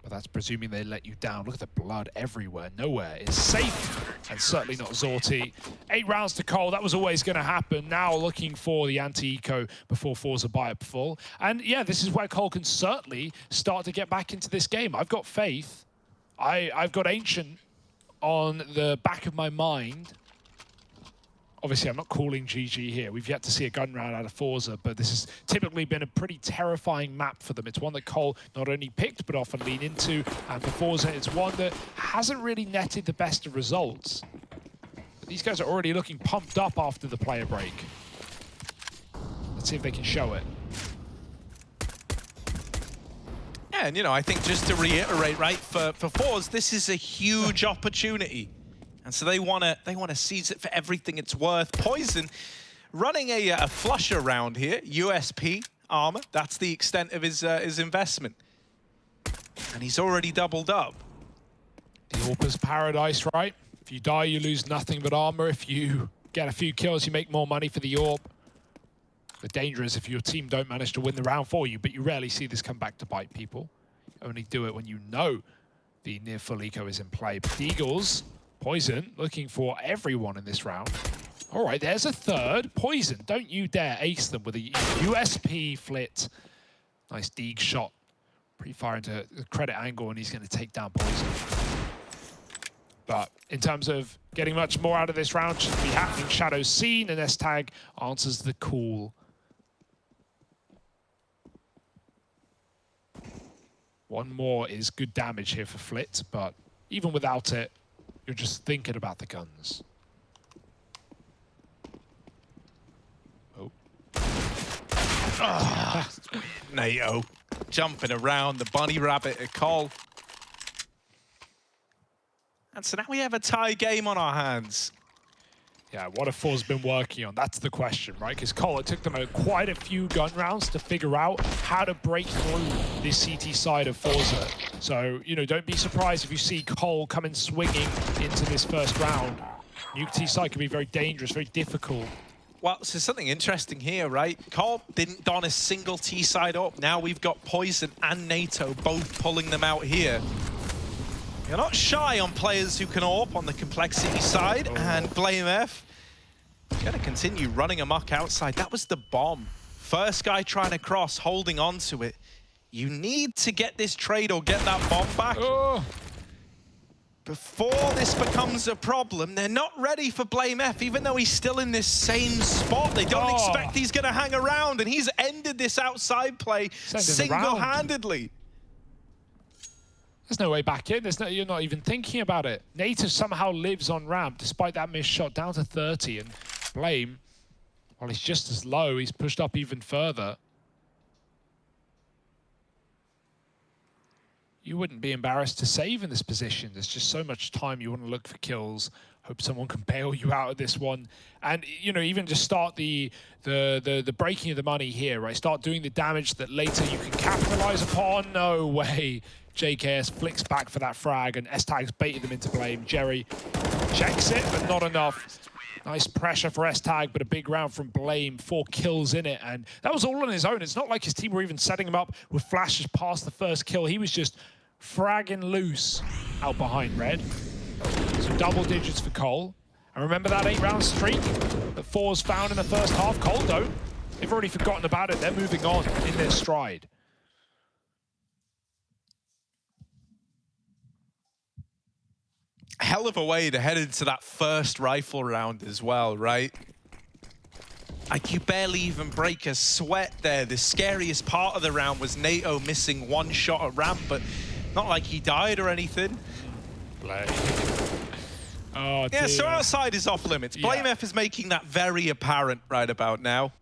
But that's presuming they let you down. Look at the blood everywhere. Nowhere is safe, and certainly not Zorti. 8 rounds to Cole. That was always going to happen. Now looking for the anti-eco before Forza buy up full. And yeah, this is where Cole can certainly start to get back into this game. I've got faith. I've got Ancient on the back of my mind. Obviously, I'm not calling GG here. We've yet to see a gun round out of Forza, but this has typically been a pretty terrifying map for them. It's one that Cole not only picked, but often lean into. And for Forza, it's one that hasn't really netted the best of results. But these guys are already looking pumped up after the player break. Let's see if they can show it.
Yeah, and you know, I think just to reiterate, right, for Forza, this is a huge opportunity. And so they want to seize it for everything it's worth. Poison running a flusher round here. USP armor. That's the extent of his investment. And he's already doubled up.
The AWP's paradise, right? If you die, you lose nothing but armor. If you get a few kills, you make more money for the AWP. The danger is if your team don't manage to win the round for you, but you rarely see this come back to bite people. You only do it when you know the near full eco is in play. But the Eagles, Poison, looking for everyone in this round. All right, there's a third. Poison, don't you dare ace them with a USP flit. Nice Deeg shot. Pre-fire into the credit angle, and he's going to take down Poison. But in terms of getting much more out of this round, should be happening. Shadow seen, and S-Tag answers the call. One more is good damage here for Flit, but even without it, you're just thinking about the guns. Oh.
NATO jumping around the bunny rabbit at Cole. And so now we have a tie game on our hands.
Yeah, what have Forza been working on? That's the question, right? Because Cole, it took them quite a few gun rounds to figure out how to break through this CT side of Forza. So, you know, don't be surprised if you see Cole coming swinging into this first round. Nuke T side can be very dangerous, very difficult.
Well, so something interesting here, right? Cole didn't don a single T side up. Now we've got Poison and NATO both pulling them out here. You're not shy on players who can AWP on the complexity side, and Blame F gonna continue running amok outside. That was the bomb. First guy trying to cross, holding on to it. You need to get this trade or get that bomb back. Before this becomes a problem, they're not ready for Blame F, even though he's still in this same spot. They don't expect he's gonna hang around, and he's ended this outside play single-handedly.
There's no way back in. You're not even thinking about it. NATO somehow lives on ramp despite that missed shot, down to 30. And Blame, well, he's just as low. He's pushed up even further. you wouldn't be embarrassed to save in this position. There's just so much time. You want to look for kills. Hope someone can bail you out of this one. And, you know, even just start the breaking of the money here, right? Start doing the damage that later you can capitalize upon. No way. JKS flicks back for that frag, and S-Tag's baited them into Blame. Jerry checks it, but not enough. Nice pressure for S-Tag, but a big round from Blame. 4 kills in it, and that was all on his own. It's not like his team were even setting him up with flashes past the first kill. He was just fragging loose out behind Red. So double digits for Cole. And remember that 8-round streak that Fours found in the first half? Cole don't. They've already forgotten about it. They're moving on in their stride.
Hell of a way to head into that first rifle round as well, right? Like, you barely even break a sweat there. The scariest part of the round was NATO missing 1 shot at ramp, but not like he died or anything.
Blame. Oh,
yeah,
dear.
so outside is off limits. Blame F is making that very apparent right about now.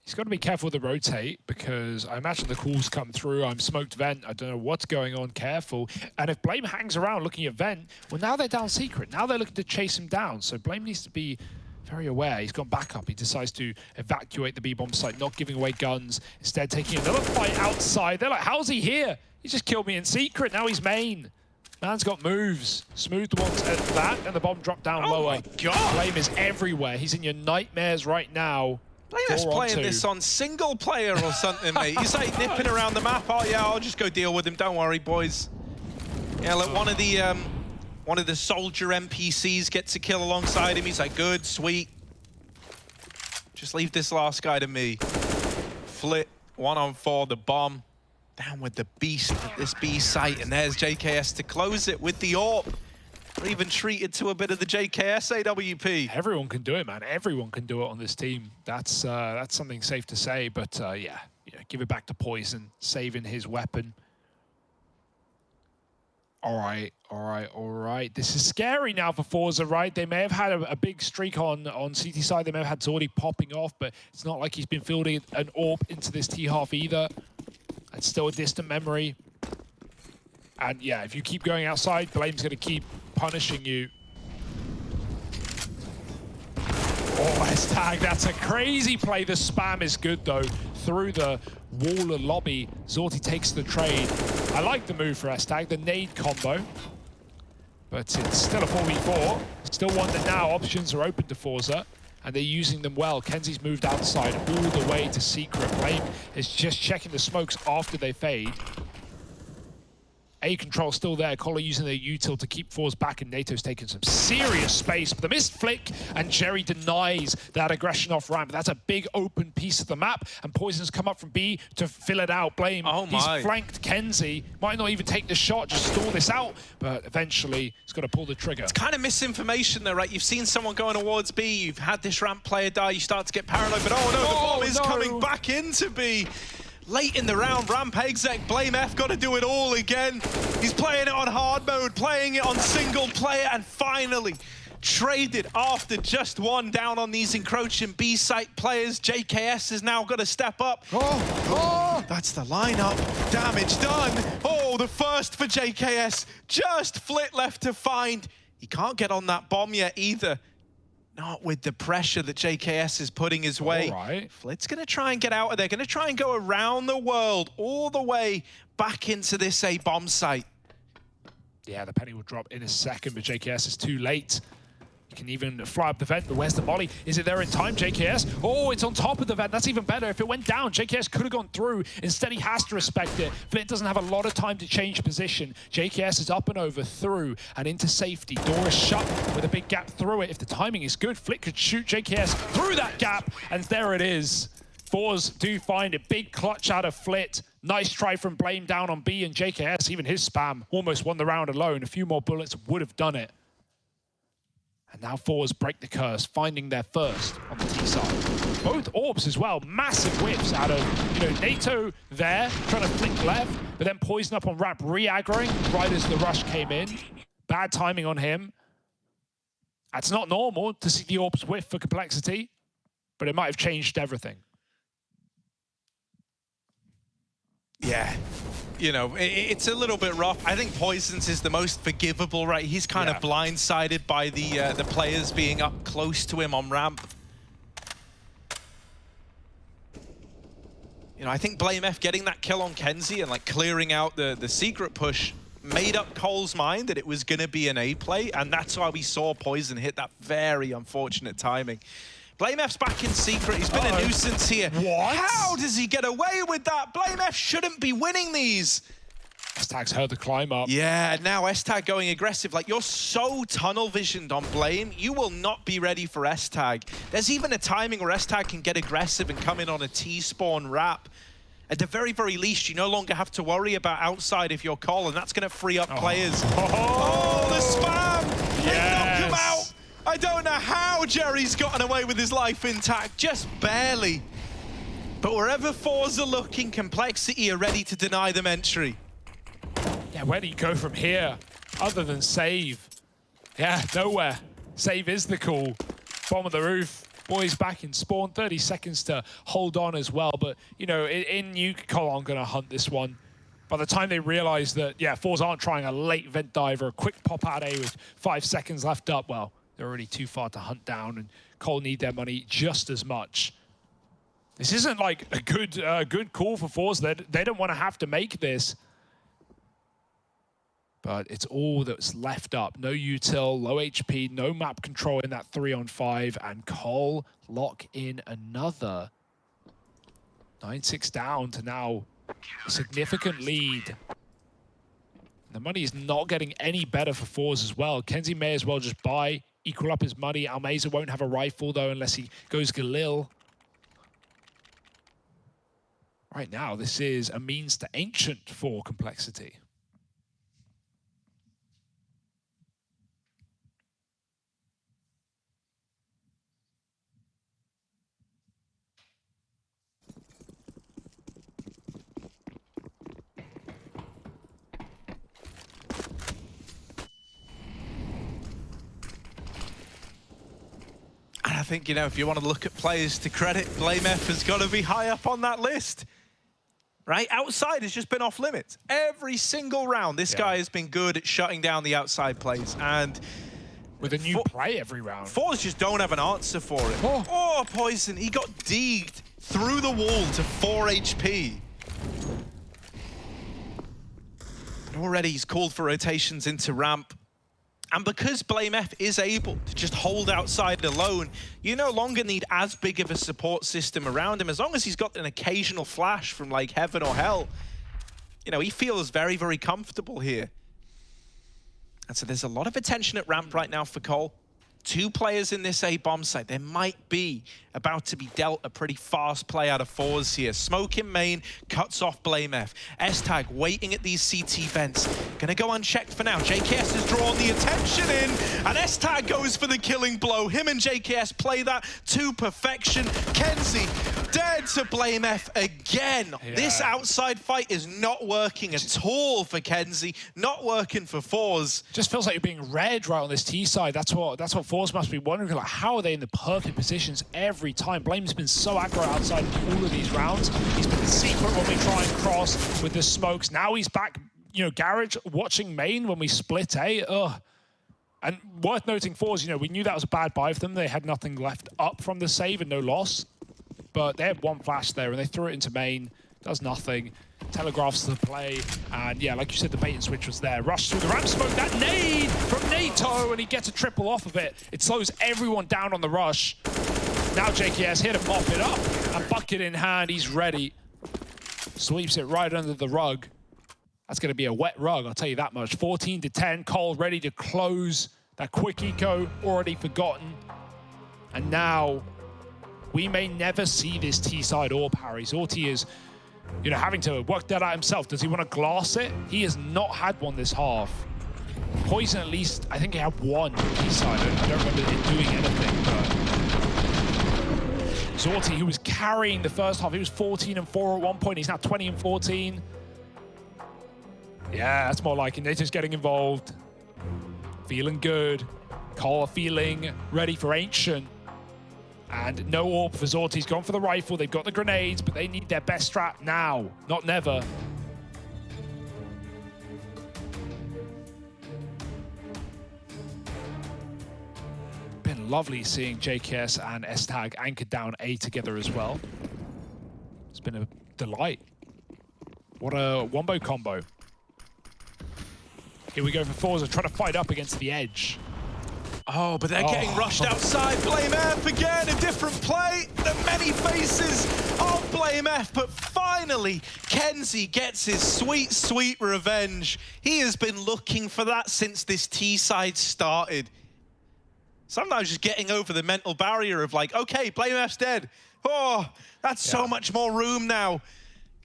He's got to be careful with the rotate, because I imagine the calls come through. I'm smoked vent. I don't know what's going on. Careful. And if Blame hangs around looking at vent, well, now they're down secret. Now they're looking to chase him down. So Blame needs to be very aware. He's gone back up. He decides to evacuate the B-bomb site, not giving away guns. Instead, taking another fight outside. They're like, how's he here? He just killed me in secret. Now he's main. Man's got moves. Smooth the ones at that, and the bomb dropped down lower.
Oh my God.
Blame is everywhere. He's in your nightmares right now.
Blame's playing this on single player or something, mate. He's like nipping around the map. Oh yeah, I'll just go deal with him. Don't worry, boys. Yeah, look, one of the soldier NPCs gets a kill alongside him. He's like, good, sweet. Just leave this last guy to me. Flit, 1-on-4, the bomb. Down with the beast at this B site, and there's JKS to close it with the AWP. Or even treated to a bit of the JKS AWP.
Everyone can do it, man. Everyone can do it on this team. That's something safe to say. But yeah, give it back to Poison, saving his weapon. All right. This is scary now for Forza, right? They may have had a big streak on CT side. They may have had Zordi popping off, but it's not like he's been fielding an AWP into this T-half either. It's still a distant memory. And yeah, if you keep going outside, Blame's going to keep punishing you. Oh, S-Tag, that's a crazy play. The spam is good, though. Through the wall of lobby, Zorti takes the trade. I like the move for S-Tag, the nade combo. But it's still a 4v4. Still one that now options are open to Forza, and they're using them well. Kenzie's moved outside all the way to secret. Blame is just checking the smokes after they fade. A control still there. Collar using their util to keep Fours back, and NATO's taking some serious space. But the missed flick, and Jerry denies that aggression off ramp. That's a big open piece of the map, and Poison's come up from B to fill it out. Blame, he's flanked Kenzie. Might not even take the shot, just stall this out, but eventually he's got to pull the trigger.
It's kind of misinformation though, right? You've seen someone going towards B, you've had this ramp player die, you start to get paranoid, but oh no, the bomb is coming back into B. Late in the round, ramp exec, Blame F got to do it all again. He's playing it on hard mode, playing it on single player, and finally traded after just one down on these encroaching B site players. JKS has now got to step up. Oh, that's the lineup. Damage done. Oh, the first for JKS. Just Flit left to find. He can't get on that bomb yet either. Not with the pressure that JKS is putting his way.
All right.
Flit's going to try and get out of there. Going to try and go around the world, all the way back into this A bomb site.
Yeah, the penny will drop in a second, but JKS is too late. You can even fly up the vent, but where's the molly? Is it there in time, JKS? Oh, it's on top of the vent. That's even better. If it went down, JKS could have gone through. Instead, he has to respect it. Flit doesn't have a lot of time to change position. JKS is up and over, through, and into safety. Door is shut with a big gap through it. If the timing is good, Flit could shoot JKS through that gap, and there it is. Fours do find a big clutch out of Flit. Nice try from Blame down on B, and JKS, even his spam, almost won the round alone. A few more bullets would have done it. And now Fours break the curse, finding their first on the T side. Both AWPs as well, massive whips out of, NATO there, trying to flick left, but then Poison up on ramp, re-aggroing right as the rush came in. Bad timing on him. That's not normal to see the AWPs whiff for complexity, but it might have changed everything.
Yeah. you know, it's a little bit rough. I think Poison's is the most forgivable, right? He's kind of blindsided by the players being up close to him on ramp. You know, I think BlameF getting that kill on Kenzie and like clearing out the secret push made up Cole's mind that it was going to be an A play, and that's why we saw Poison hit that very unfortunate timing. BlameF's back in secret. He's been a nuisance here.
What?
How does he get away with that? BlameF shouldn't be winning these.
S-Tag's heard the climb up.
Yeah, now S-Tag going aggressive. Like, you're so tunnel visioned on Blame, you will not be ready for S-Tag. There's even a timing where S-Tag can get aggressive and come in on a T-spawn wrap. At the very, very least, you no longer have to worry about outside if you're Cole, and that's going to free up players. Oh, the spam! They knock him out! I don't know how Jerry's gotten away with his life intact, just barely. But wherever fours are looking, Complexity are ready to deny them entry.
Yeah, where do you go from here? Other than save. Yeah, nowhere. Save is the call. Bomb of the roof. Boys back in spawn. 30 seconds to hold on as well. But, you know, in Nuke, Cole aren't going to hunt this one. By the time they realize that, yeah, fours aren't trying a late vent dive or a quick pop out A with 5 seconds left up, well, they're already too far to hunt down, and Cole need their money just as much. This isn't like a good call for fours. They don't want to have to make this. But it's all that's left up. No util, low HP, no map control in that 3-on-5, and Cole lock in another. 9-6 down to now a significant lead. The money is not getting any better for fours as well. Kenzie may as well just buy, equal up his money. Almeza won't have a rifle though unless he goes Galil. Right now, this is a means to ancient for Complexity.
And I think, you know, if you want to look at players to credit, BlameF has got to be high up on that list. Right? Outside has just been off limits. Every single round, this guy has been good at shutting down the outside plays. And
with a new play every round.
Fours just don't have an answer for it. Oh, Poison. He got degged through the wall to 4 HP. But already he's called for rotations into ramp. And because BlameF is able to just hold outside alone, you no longer need as big of a support system around him. As long as he's got an occasional flash from like heaven or hell, you know, he feels very, very comfortable here. And so there's a lot of attention at ramp right now for Cole. 2 players in this A bomb site. There might be about to be dealt a pretty fast play out of fours here. Smoke in main, cuts off BlameF. S-Tag waiting at these CT vents. Gonna go unchecked for now. JKS has drawn the attention in, and S-Tag goes for the killing blow. Him and JKS play that to perfection. Kenzie dead to BlameF again.
Yeah.
This outside fight is not working at all for Kenzie. Not working for fours.
Just feels like you're being read right on this T side. That's what fours must be wondering. Like, how are they in the perfect positions every time? Blame's been so aggro outside all of these rounds. He's been secret when we try and cross with the smokes. Now he's back, you know, Garage watching main when we split A. Ugh. And worth noting, fours, you know, we knew that was a bad buy for them. They had nothing left up from the save and no loss. But they had one flash there and they threw it into main. Does nothing. Telegraphs the play. And yeah, like you said, the bait and switch was there. Rush through the ramp smoke. That nade from NATO, and he gets a triple off of it. It slows everyone down on the rush. Now JKS here to mop it up. And bucket in hand, he's ready. Sweeps it right under the rug. That's going to be a wet rug, I'll tell you that much. 14-10, Cole ready to close. That quick eco, already forgotten. And now, we may never see this T-side or parry. Zorti is, you know, having to work that out himself. Does he want to glass it? He has not had one this half. Poison, at least, I think he had one T-side. I don't remember him doing anything, but Zorti, who was carrying the first half, he was 14-4 at one point. He's now 20-14. Yeah, that's more like it. They're just getting involved. Feeling good. Cole feeling ready for Ancient. And no AWP for Zorti. He's gone for the rifle. They've got the grenades, but they need their best strat now, not never. lovely seeing JKS and S-Tag anchored down A together as well. It's been a delight. What a wombo combo. Here we go for Forza, trying to fight up against the edge.
Oh, but they're getting rushed outside. Blame F again, a different play. The many faces of Blame F, but finally, Kenzie gets his sweet, sweet revenge. He has been looking for that since this T-side started. Sometimes just getting over the mental barrier of like, okay, Blame F's dead. Oh, that's so much more room now.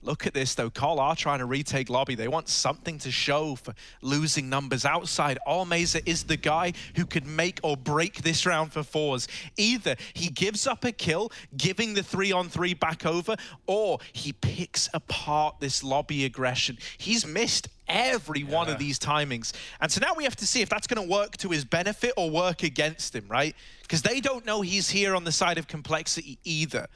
Look at this, though. Col are trying to retake lobby. They want something to show for losing numbers outside. Almeza is the guy who could make or break this round for Fours. Either he gives up a kill, giving the 3-on-3 back over, or he picks apart this lobby aggression. He's missed every one of these timings. And so now we have to see if that's going to work to his benefit or work against him, right? Because they don't know he's here on the side of complexity either.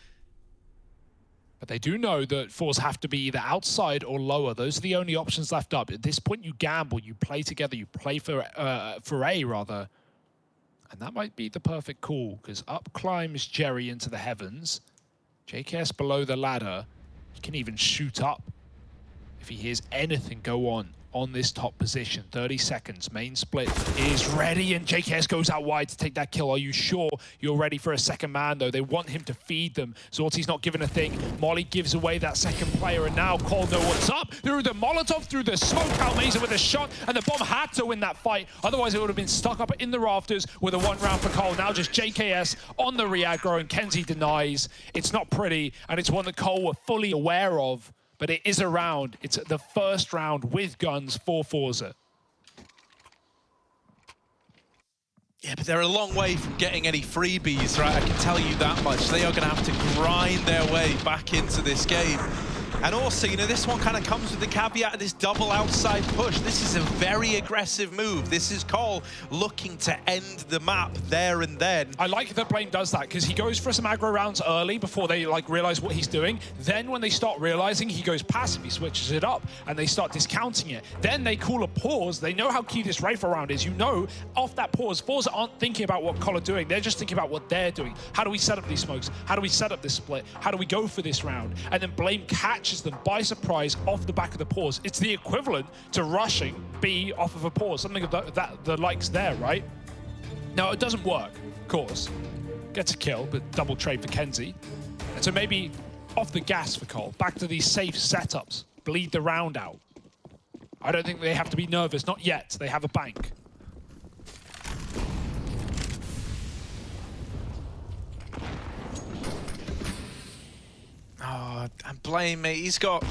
But they do know that fours have to be either outside or lower. Those are the only options left up. At this point, you gamble, you play together, you play for A, rather. And that might be the perfect call, because up climbs Jerry into the heavens. JKS below the ladder. He can even shoot up if he hears anything go on this top position. 30 seconds, main split is ready, and JKS goes out wide to take that kill. Are you sure you're ready for a second man, though? They want him to feed them. Zorti's not giving a thing. Molly gives away that second player, and now Cole know what's up. Through the Molotov, through the smoke, Almeza with a shot, and the bomb had to win that fight. Otherwise, it would have been stuck up in the rafters with a one round for Cole. Now just JKS on the re-aggro, and Kenzie denies. It's not pretty, and it's one that Cole were fully aware of. But it is a round. It's the first round with guns for Forza.
Yeah, but they're a long way from getting any freebies, right? I can tell you that much. They are going to have to grind their way back into this game. And also, you know, this one kind of comes with the caveat of this double outside push. This is a very aggressive move. This is Cole looking to end the map there and then.
I like that Blame does that, because he goes for some aggro rounds early before they like realize what he's doing. Then when they start realizing, he goes passive, he switches it up, and they start discounting it. Then they call a pause. They know how key this rifle round is. You know, off that pause, Forza aren't thinking about what Cole are doing. They're just thinking about what they're doing. How do we set up these smokes? How do we set up this split? How do we go for this round? And then Blame catches them by surprise off the back of the pause. It's the equivalent to rushing B off of a pause, something of that the likes there, right? Now, it doesn't work, of course. Gets a kill, but double trade for Kenzie. And so maybe off the gas for Cole, back to these safe setups, bleed the round out. I don't think they have to be nervous, not yet. They have a bank.
Oh, and Blame, mate, he's got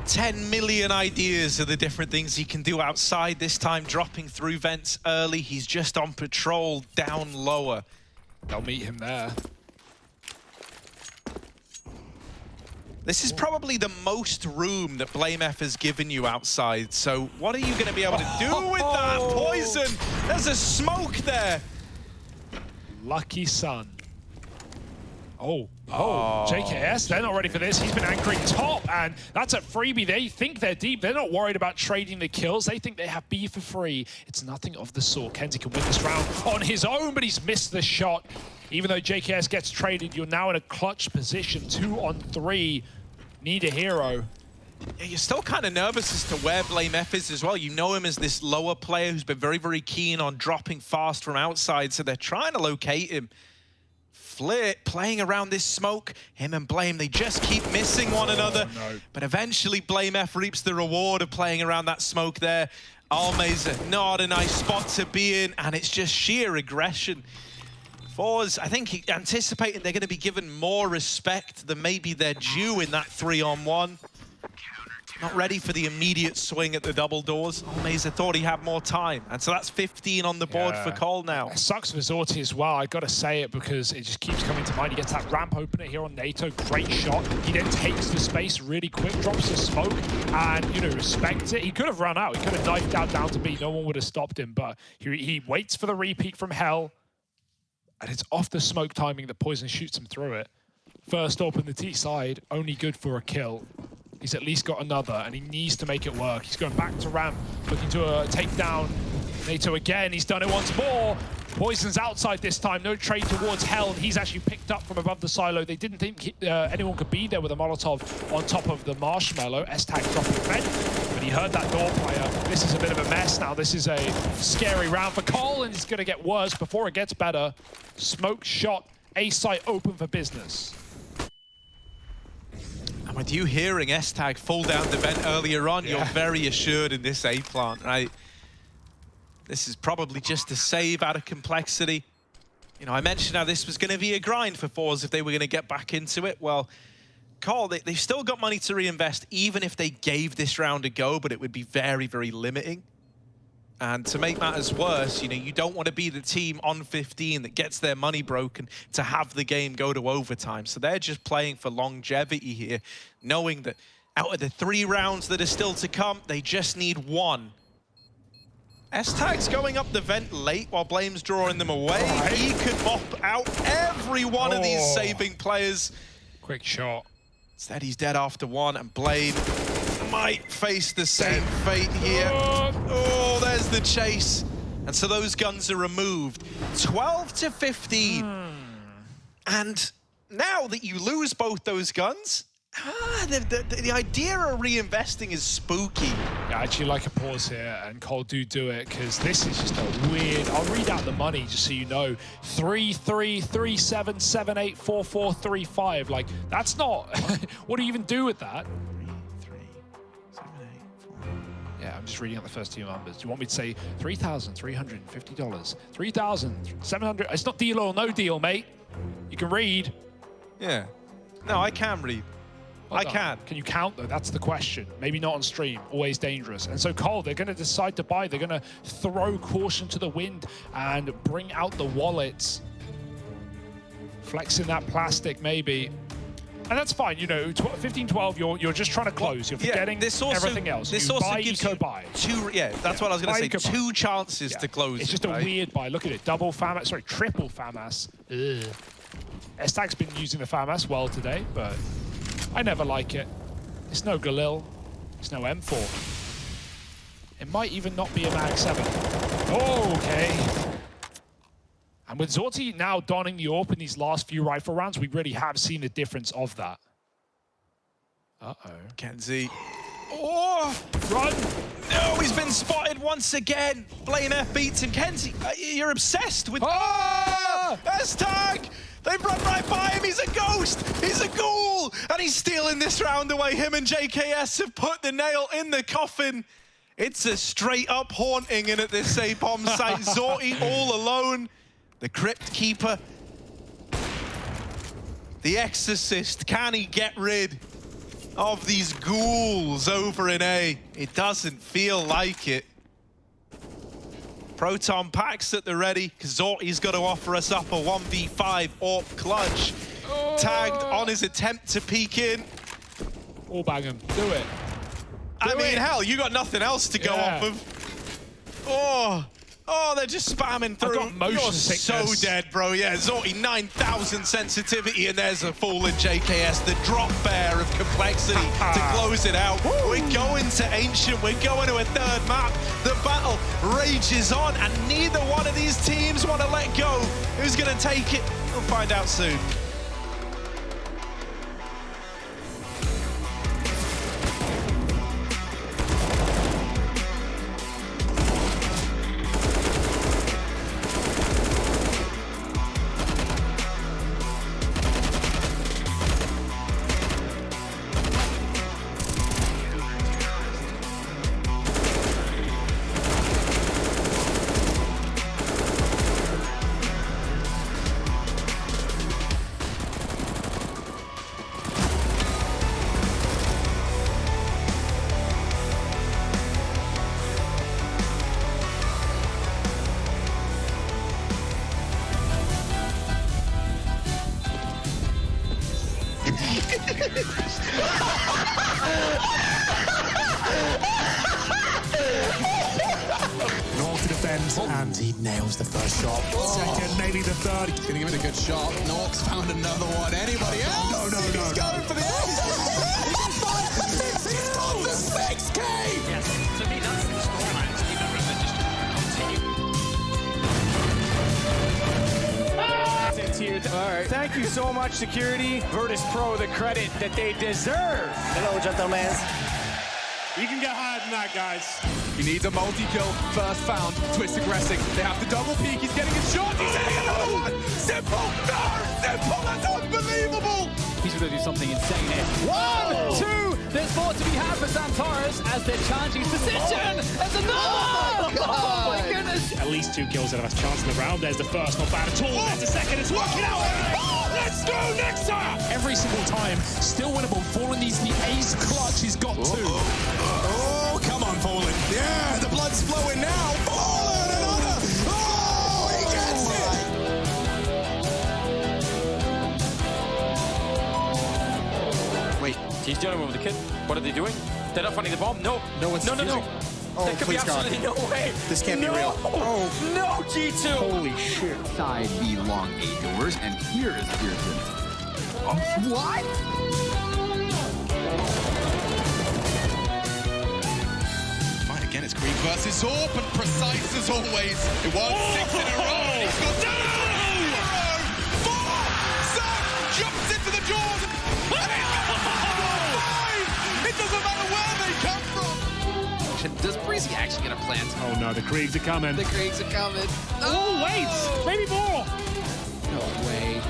10 million ideas of the different things he can do outside, this time dropping through vents early. He's just on patrol down lower.
They'll meet him there.
This is probably the most room that Blame F has given you outside. So what are you going to be able to do with that poison? There's a smoke there.
Lucky son. Oh, JKS, they're not ready for this. He's been anchoring top, and that's a freebie. They think they're deep. They're not worried about trading the kills. They think they have B for free. It's nothing of the sort. Kenzie can win this round on his own, but he's missed the shot. Even though JKS gets traded, you're now in a clutch position. 2-on-3. Need a hero.
Yeah, you're still kind of nervous as to where Blame F is as well. You know him as this lower player who's been very, very keen on dropping fast from outside, so they're trying to locate him. Flit playing around this smoke. Him and Blame, they just keep missing one another.
No.
But eventually Blame F reaps the reward of playing around that smoke there. Almeza, not a nice spot to be in, and it's just sheer aggression. Fours, I think, anticipating they're going to be given more respect than maybe they're due in that 3-on-1. Not ready for the immediate swing at the double doors. Almeza thought he had more time. And so that's 15 on the board for Cole now.
It sucks for Zorti as well. I got to say it because it just keeps coming to mind. He gets that ramp opener here on NATO. Great shot. He then takes the space really quick, drops the smoke, and, you know, respects it. He could have run out. He could have knifed out down to B. No one would have stopped him. But he waits for the repeat from Hell. And it's off the smoke timing that Poison shoots him through it. First open the T side, only good for a kill. He's at least got another, and he needs to make it work. He's going back to ramp, looking to take down NATO again. He's done it once more. Poison's outside this time, no trade towards Held. He's actually picked up from above the silo. They didn't think anyone could be there with a Molotov on top of the Marshmallow. S-Tag dropping vent, but he heard that door player. This is a bit of a mess now. This is a scary round for Cole, and it's going to get worse before it gets better. Smoke shot, A site open for business.
And with you hearing S-Tag fall down the vent earlier on, you're very assured in this A plant, right? This is probably just a save out of complexity. You know, I mentioned how this was going to be a grind for Fours if they were going to get back into it. Well, Cole, they've still got money to reinvest, even if they gave this round a go, but it would be very, very limiting. And to make matters worse, you know, you don't want to be the team on 15 that gets their money broken to have the game go to overtime. So they're just playing for longevity here, knowing that out of the 3 rounds that are still to come, they just need 1. S-Tag's going up the vent late while Blame's drawing them away. He could mop out every one of these saving players.
Quick shot.
Instead, he's dead after 1, and Blame might face the same fate here. Oh, there's the chase. And so those guns are removed. 12 to 15. And now that you lose both those guns, the idea of reinvesting is spooky.
Yeah, I actually like a pause here, and Cole do it, because this is just a weird... I'll read out the money just so you know. 3-3, 3-7, 7-8, 4-4, 3-5. Like, that's not... What do you even do with that?
3, 7, 8, 4.
Yeah, I'm just reading out the first 2 numbers. Do you want me to say $3,350? 3,700... It's not deal or no deal, mate. You can read.
Yeah. No, I can read. I can.
Can you count, though? That's the question. Maybe not on stream. Always dangerous. And so, Cole, they're going to decide to buy. They're going to throw caution to the wind and bring out the wallets. Flexing that plastic, maybe. And that's fine. You know, 15-12, you're just trying to close. You're forgetting everything else.
This also gives you
buy.
2... Yeah, that's what I was going to say. 2 chances to close.
It's just a weird buy. Look at it. Double FAMAS. Sorry, triple FAMAS. S-Tag's been using the FAMAS well today, but... I never like it. It's no Galil. It's no M4. It might even not be a Mag 7. Oh, okay. And with Zorti now donning the AWP in these last few rifle rounds, we really have seen the difference of that. Uh-oh.
Kenzie. Oh!
Run!
No, he's been spotted once again. Blame F beats him. Kenzie, you're obsessed with...
Ah!
S-Tag! They've run right by him. He's a ghost. He's a ghoul. And he's stealing this round away. Him and JKS have put the nail in the coffin. It's a straight up haunting in at this A-bomb site. Zorti all alone. The Crypt Keeper. The Exorcist. Can he get rid of these ghouls over in A? It doesn't feel like it. Proton packs at the ready, because Zorti's got to offer us up a 1v5 AWP clutch. Tagged on his attempt to peek in.
All bang him. Do it.
I mean, hell, you got nothing else to go off of. Oh, they're just spamming through.
I've got motion
You're
sickness.
so dead, bro. Yeah, Zorti, 9,000 sensitivity, and there's a fallen JKS, the drop bear of complexity to close it out. We're going to Ancient. We're going to a 3rd map. The battle rages on, and neither one of these teams want to let go. Who's going to take it? We'll find out soon.
North defends and he nails the first shot. Second, maybe the third.
He's gonna give it a good shot. Nork's found another one. Anybody else?
No.
He's going for the ace. He's on the 6K.
Yes, to me that's the storyline. Steve Everett just continue.
Thank you so much, security. Virtus Pro the credit that they deserve.
Hello, gentlemen.
You can get higher than that, guys.
He needs a multi-kill. First found. Twist aggressing. They have to double peek. He's getting a shot. He's hitting another one. Simple. No, Simple. That's unbelievable.
He's going to do something insane here. 1, 2. There's more to be had for Santaris as they're challenging his position. There's another. Oh my goodness.
At least 2 kills out of us. Chance in the round. There's the first. Not bad at all. There's the second. It's working out. Let's go, Nexa!
Every single time, still winnable. Fallen needs the ace clutch. He's got 2.
Oh, come on, Fallen. Yeah, the blood's flowing now. Fallen, another. Oh, he gets it.
Wait, he's dealing with the kid. What are they doing? They're not finding the bomb? No.
No one's
No.
Oh,
There could be absolutely no way.
This can't be real.
Oh, no, G2.
Holy shit.
Side belong A doors, and here is Pearson. What?
Fight again, it's Green versus Orp, and precise as always. It was 6 in a row, and he's got 2 in a row. 4! Zach jumps into the jaws, and he's got 5! It doesn't matter where they come from.
Does Breezy actually get a plant?
Oh no, the Kriegs are coming.
The Kriegs are coming.
Oh, wait! Maybe more!
No way.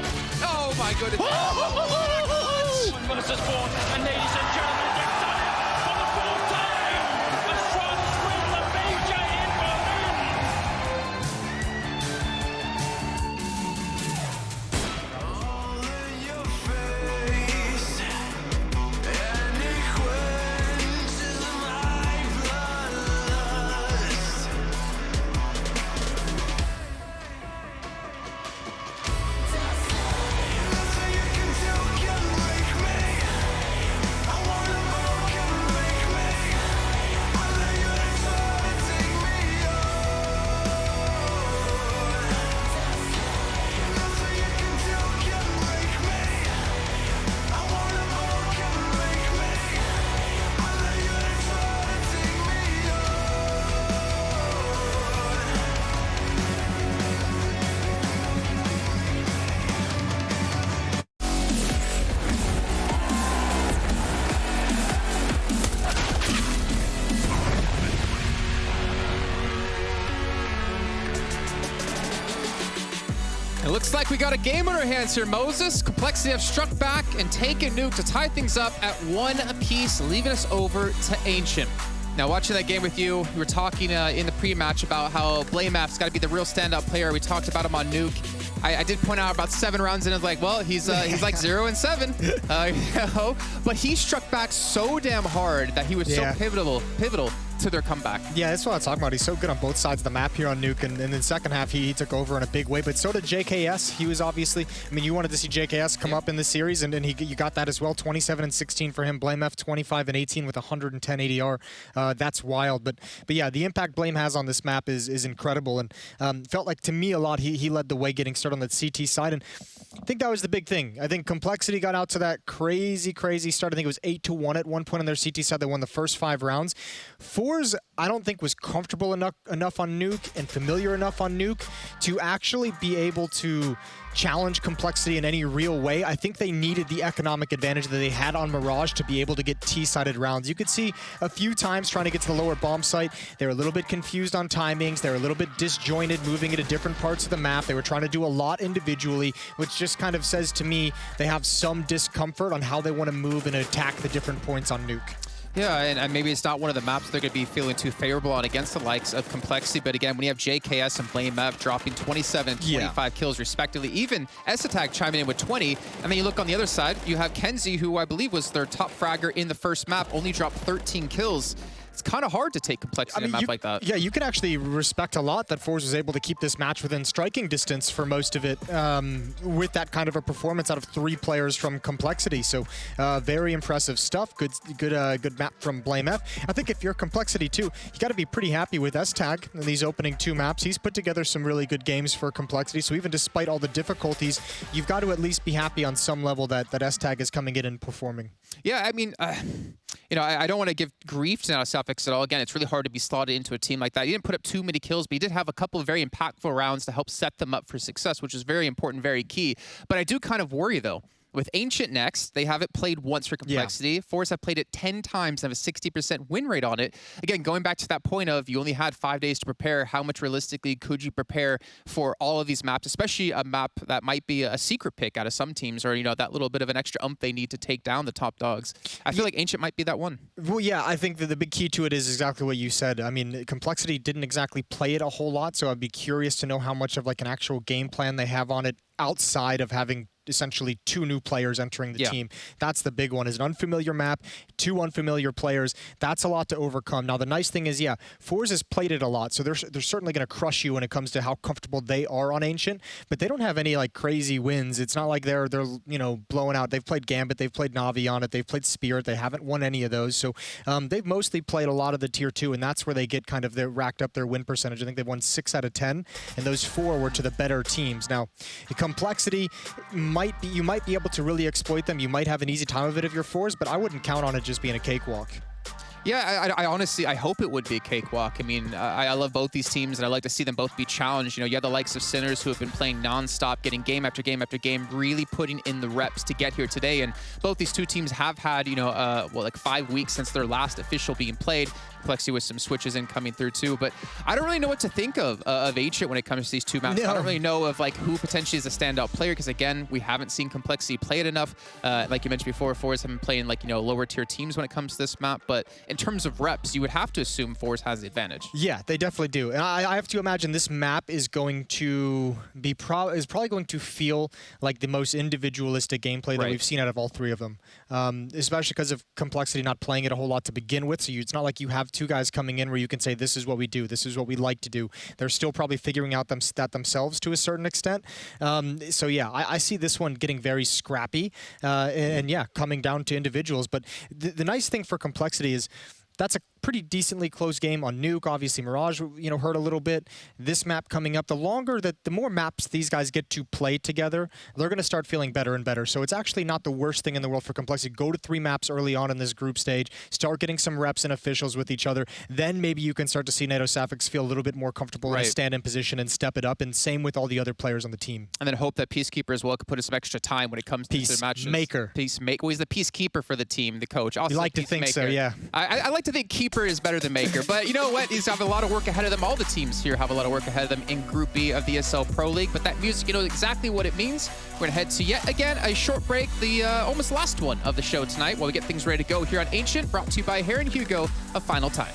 Oh my goodness.
1 versus 4, and ladies and gentlemen, they've done it for the 4th time! Astrans win the major in
It looks like we got a game on our hands here, Moses. Complexity have struck back and taken Nuke to tie things up at 1 apiece, leaving us over to Ancient. Now, watching that game with you, we were talking in the pre-match about how BlameMap's got to be the real standout player. We talked about him on Nuke. I did point out about 7 rounds in, I was like, well, he's like 0 and 7, but he struck back so damn hard that he was so pivotal to their comeback.
Yeah, that's what I'm talking about. He's so good on both sides of the map here on Nuke, and in the second half, he took over in a big way, but so did JKS. He was obviously, I mean, you wanted to see JKS come up in the series, and you got that as well. 27 and 16 for him. BlameF 25 and 18 with 110 ADR. That's wild, but yeah, the impact Blame has on this map is incredible, and felt like, to me, a lot, he led the way getting started on that CT side, and I think that was the big thing. I think Complexity got out to that crazy start. I think it was 8-1 at one point on their CT side. They won the first 5 rounds. Fours, I don't think was comfortable enough on Nuke and familiar enough on Nuke to actually be able to challenge Complexity in any real way. I think they needed the economic advantage that they had on Mirage to be able to get T-sided rounds. You could see a few times trying to get to the lower bomb site, they were a little bit confused on timings, they were a little bit disjointed moving into different parts of the map, they were trying to do a lot individually, which just kind of says to me they have some discomfort on how they want to move and attack the different points on Nuke.
Yeah, and maybe it's not one of the maps they're going to be feeling too favorable on against the likes of Complexity, but again, when you have JKS and BlameF dropping 27 and 25 kills respectively, even S-Attack chiming in with 20, and then you look on the other side, you have Kenzie, who I believe was their top fragger in the first map, only dropped 13 kills. It's kind of hard to take Complexity in a map like that.
Yeah, you can actually respect a lot that Force was able to keep this match within striking distance for most of it with that kind of a performance out of 3 players from Complexity. So very impressive stuff. Good map from BlameF. I think if you're Complexity too, you got to be pretty happy with S-Tag in these opening 2 maps. He's put together some really good games for Complexity. So even despite all the difficulties, you've got to at least be happy on some level that S-Tag is coming in and performing.
Yeah, I mean, you know, I don't want to give grief to South Suffix at all. Again, it's really hard to be slotted into a team like that. He didn't put up too many kills, but he did have a couple of very impactful rounds to help set them up for success, which is very important, very key. But I do kind of worry, though. With Ancient next, they haven't played once for Complexity. Yeah. Force have played it 10 times and have a 60% win rate on it. Again, going back to that point of you only had 5 days to prepare, how much realistically could you prepare for all of these maps, especially a map that might be a secret pick out of some teams, or, you know, that little bit of an extra they need to take down the top dogs. I feel like Ancient might be that one.
Well, yeah, I think that the big key to it is exactly what you said. I mean, Complexity didn't exactly play it a whole lot, so I'd be curious to know how much of like an actual game plan they have on it outside of having essentially 2 new players entering the team. That's the big one, is an unfamiliar map, 2 unfamiliar players. That's a lot to overcome. Now, the nice thing is, yeah, Forz has played it a lot, so they're certainly going to crush you when it comes to how comfortable they are on Ancient, but they don't have any like crazy wins. It's not like they're you know, blowing out. They've played Gambit, they've played Na'Vi on it, they've played Spirit. They haven't won any of those, so they've mostly played a lot of the tier 2, and that's where they get kind of racked up their win percentage. I think they've won 6 out of 10, and those 4 were to the better teams. Now, the Complexity you might be able to really exploit them. You might have an easy time of it if you're Forz, but I wouldn't count on it just being a cakewalk.
Yeah, I honestly, I hope it would be a cakewalk. I mean, I love both these teams, and I like to see them both be challenged. You know, you have the likes of Sinners who have been playing nonstop, getting game after game after game, really putting in the reps to get here today. And both these 2 teams have had, you know, well, like 5 weeks since their last official being played. Complexity with some switches in coming through too, but I don't really know what to think of Ancient when it comes to these 2 maps. No. I don't really know of like who potentially is a standout player, because again, we haven't seen Complexity play it enough. Like you mentioned before, Forz have been playing like, you know, lower tier teams when it comes to this map, but in terms of reps, you would have to assume Forz has the advantage.
Yeah, they definitely do, and I have to imagine this map is going to be probably going to feel like the most individualistic gameplay that we've seen out of all 3 of them, especially because of Complexity not playing it a whole lot to begin with. So it's not like you have 2 guys coming in where you can say, this is what we do, this is what we like to do. They're still probably figuring out that themselves to a certain extent. So yeah, I see this one getting very scrappy, and yeah, coming down to individuals. But the nice thing for Complexity is that's a pretty decently close game on Nuke. Obviously, Mirage, you know, hurt a little bit. This map coming up, the more maps these guys get to play together, they're going to start feeling better and better. So it's actually not the worst thing in the world for Complexity. Go to 3 maps early on in this group stage, start getting some reps and officials with each other. Then maybe you can start to see NATO Suffix feel a little bit more comfortable in a stand-in position and step it up. And same with all the other players on the team.
And then hope that Peacekeeper as well could put in some extra time when it comes to the matches.
Peacemaker.
Well, he's the Peacekeeper for the team, the coach. Also
you like to think so, yeah.
I like to think Keeper is better than Maker. But you know what? He's have a lot of work ahead of them. All the teams here have a lot of work ahead of them in Group B of the ESL Pro League. But that music, you know exactly what it means. We're going to head to yet again a short break, the almost last one of the show tonight, while we get things ready to go here on Ancient, brought to you by Hair and Hugo, A Final Time.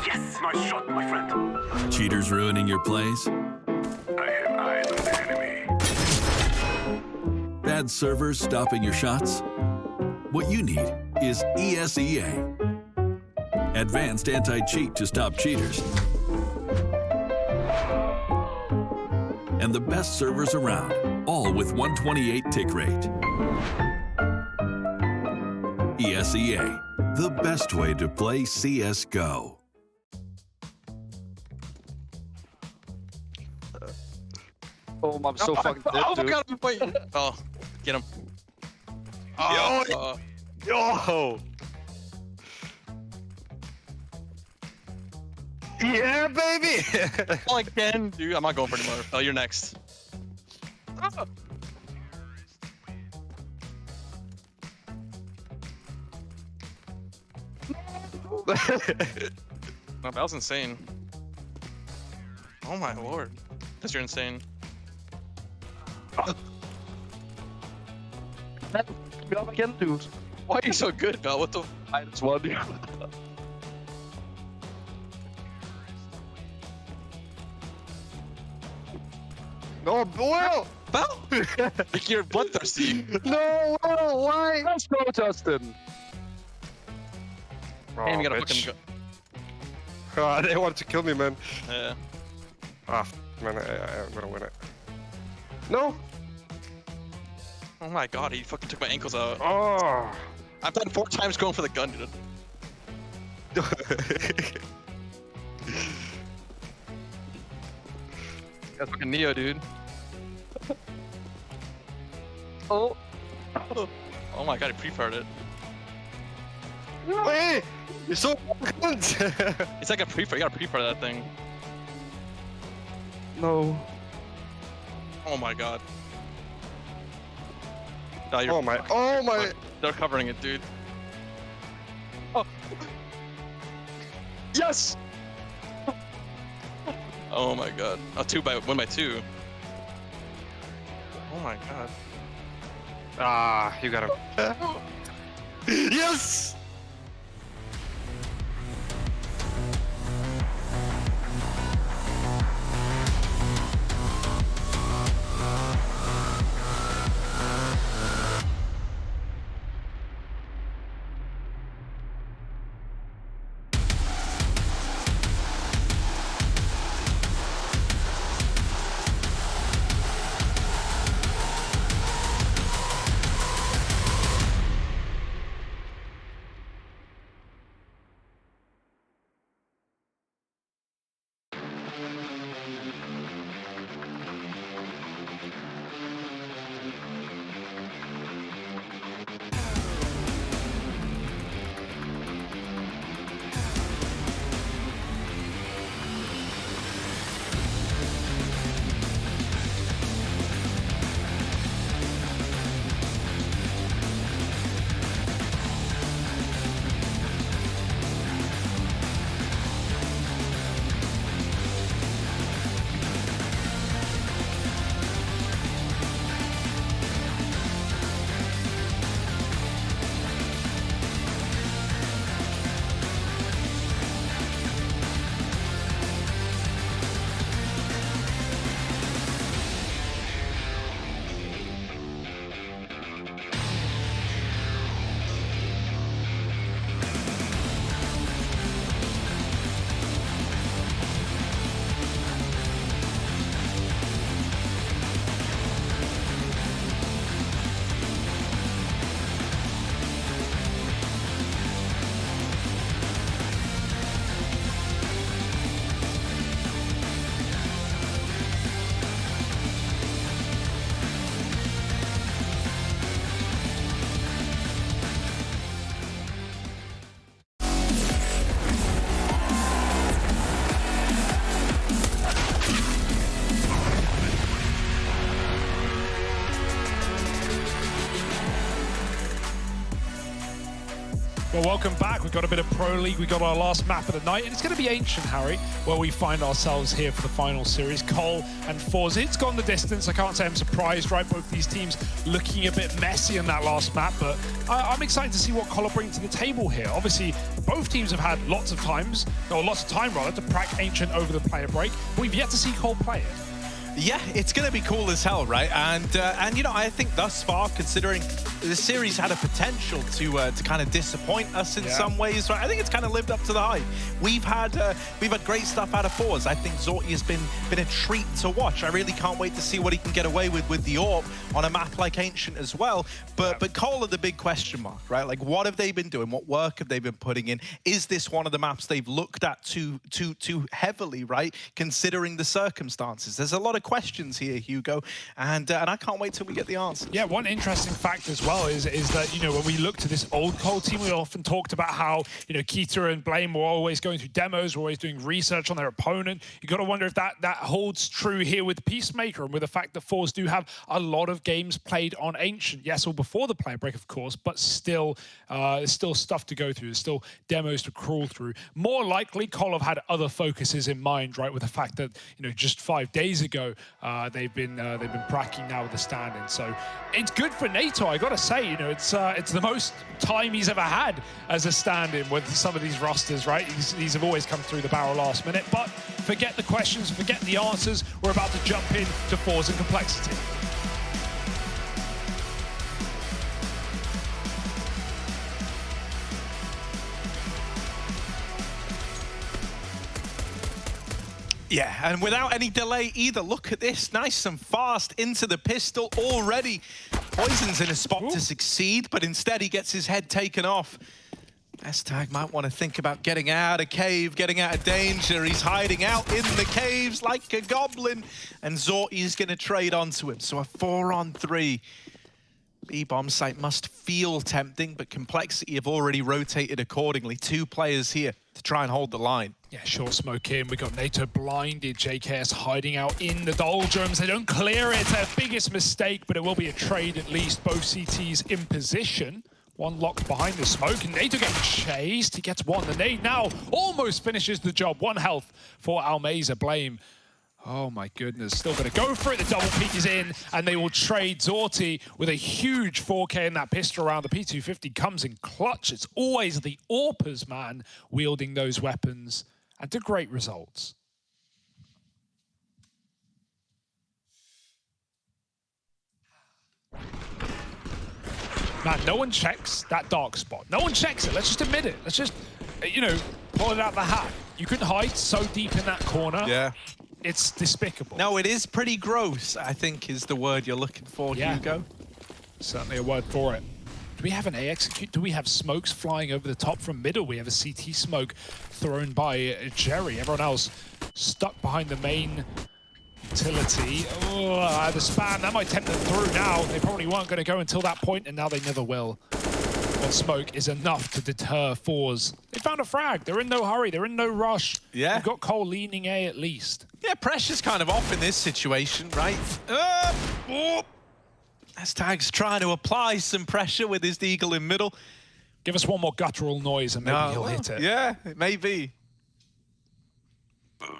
Yes, nice shot, my friend.
Cheaters ruining your plays?
I have eyes on the enemy.
Bad servers stopping your shots? What you need is ESEA. Advanced anti-cheat to stop cheaters. And the best servers around, all with 128 tick rate. ESEA, the best way to play CSGO.
Oh, I'm so fucking dead,
oh my
dude.
god, I'm fighting. Oh, get him.
Yo! Yeah, baby!
Oh, again, dude. I'm not going for anymore. Oh, you're next. Oh. No, that was insane. Oh my lord. Because you're insane.
Go again, dude.
Why are you so good, Bell? What the?
I just won. No, Will!
Bell! You're bloodthirsty.
No, Will, why? Let's go, Justin.
Damn, you gotta fucking
go. They wanted to kill me, man.
Yeah.
Ah, man, I'm gonna win it. No!
Oh my god, he fucking took my ankles out.
Oh!
I've done 4 times going for the gun, dude.
That's fucking Neo, dude. Oh.
Oh my god, he pre-fired it.
Wait! You're so good!
It's like a pre-fire. You gotta pre-fire that thing.
No.
Oh my god. No,
Oh my.
They're covering it, dude.
Oh. Yes!
Oh my god. Oh, 1 by 2. Oh my god.
Ah, you got him. Yes!
Well, welcome back. We've got a bit of Pro League. We've got our last map of the night, and it's going to be Ancient, Harry, where we find ourselves here for the final series. Cole and Forza. It's gone the distance. I can't say I'm surprised, right? Both these teams looking a bit messy in that last map, but I'm excited to see what Cole bring to the table here. Obviously, both teams have had lots of time to crack Ancient over the player break, but we've yet to see Cole play it.
Yeah, it's going to be cool as hell, right? And you know, I think thus far, considering the series had a potential to kind of disappoint us in some ways, right? I think it's kind of lived up to the hype. We've had great stuff out of Forza. I think Zorty has been a treat to watch. I really can't wait to see what he can get away with the AWP on a map like Ancient as well. But Cole are the big question mark, right? Like, what have they been doing? What work have they been putting in? Is this one of the maps they've looked at too heavily, right? Considering the circumstances, there's a lot of questions here, Hugo, and I can't wait till we get the answers.
Yeah, one interesting fact as well is that, you know, when we look to this old Cole team, we often talked about how, you know, Keita and Blame were always going through demos, were always doing research on their opponent. You got to wonder if that holds true here with Peacemaker and with the fact that Force do have a lot of games played on Ancient. Yes, all before the player break, of course, but still, there's still stuff to go through. There's still demos to crawl through. More likely, Cole have had other focuses in mind, right? With the fact that, you know, just 5 days ago, they've been bracking now with the stand-in. So it's good for NATO, I gotta say. You know, it's the most time he's ever had as a stand-in with some of these rosters, right? These have always come through the barrel last minute. But forget the questions, forget the answers. We're about to jump in to Forza Complexity.
Yeah, and without any delay either. Look at this, nice and fast into the pistol already. Poison's in a spot to succeed, but instead he gets his head taken off. S-Tag might want to think about getting out of cave, getting out of danger. He's hiding out in the caves like a goblin. And Zorti's going to trade onto him. So a 4-on-3. B-bomb site must feel tempting, but Complexity have already rotated accordingly. 2 players here to try and hold the line.
Yeah, short smoke in. We got NATO blinded. JKS hiding out in the doldrums. They don't clear it. It's their biggest mistake, but it will be a trade at least. Both CTs in position. One locked behind the smoke, and NATO getting chased. He gets one. The nade now almost finishes the job. 1 health for Almeza. Blame. Oh my goodness, still gonna go for it. The double peek is in, and they will trade Zorti with a huge 4K in that pistol round. The P250 comes in clutch. It's always the AWPers, man, wielding those weapons, and to great results. Man, no one checks that dark spot. No one checks it. Let's just admit it. Let's just, you know, pull it out the hat. You couldn't hide so deep in that corner.
Yeah.
It's despicable.
No, it is pretty gross, I think is the word you're looking for, Hugo.
Certainly a word for it. Do we have an A execute? Do we have smokes flying over the top from middle? We have a CT smoke thrown by Jerry. Everyone else stuck behind the main utility. Oh, the spam, that might tempt them through now. They probably weren't going to go until that point, and now they never will. One smoke is enough to deter Fours. They found a frag. They're in no hurry. They're in no rush.
Yeah.
They've got Cole leaning A at least.
Yeah, pressure's kind of off in this situation, right? S-Tag's trying to apply some pressure with his Deagle in middle.
Give us one more guttural noise and maybe he'll hit it.
Yeah, it may be. Hang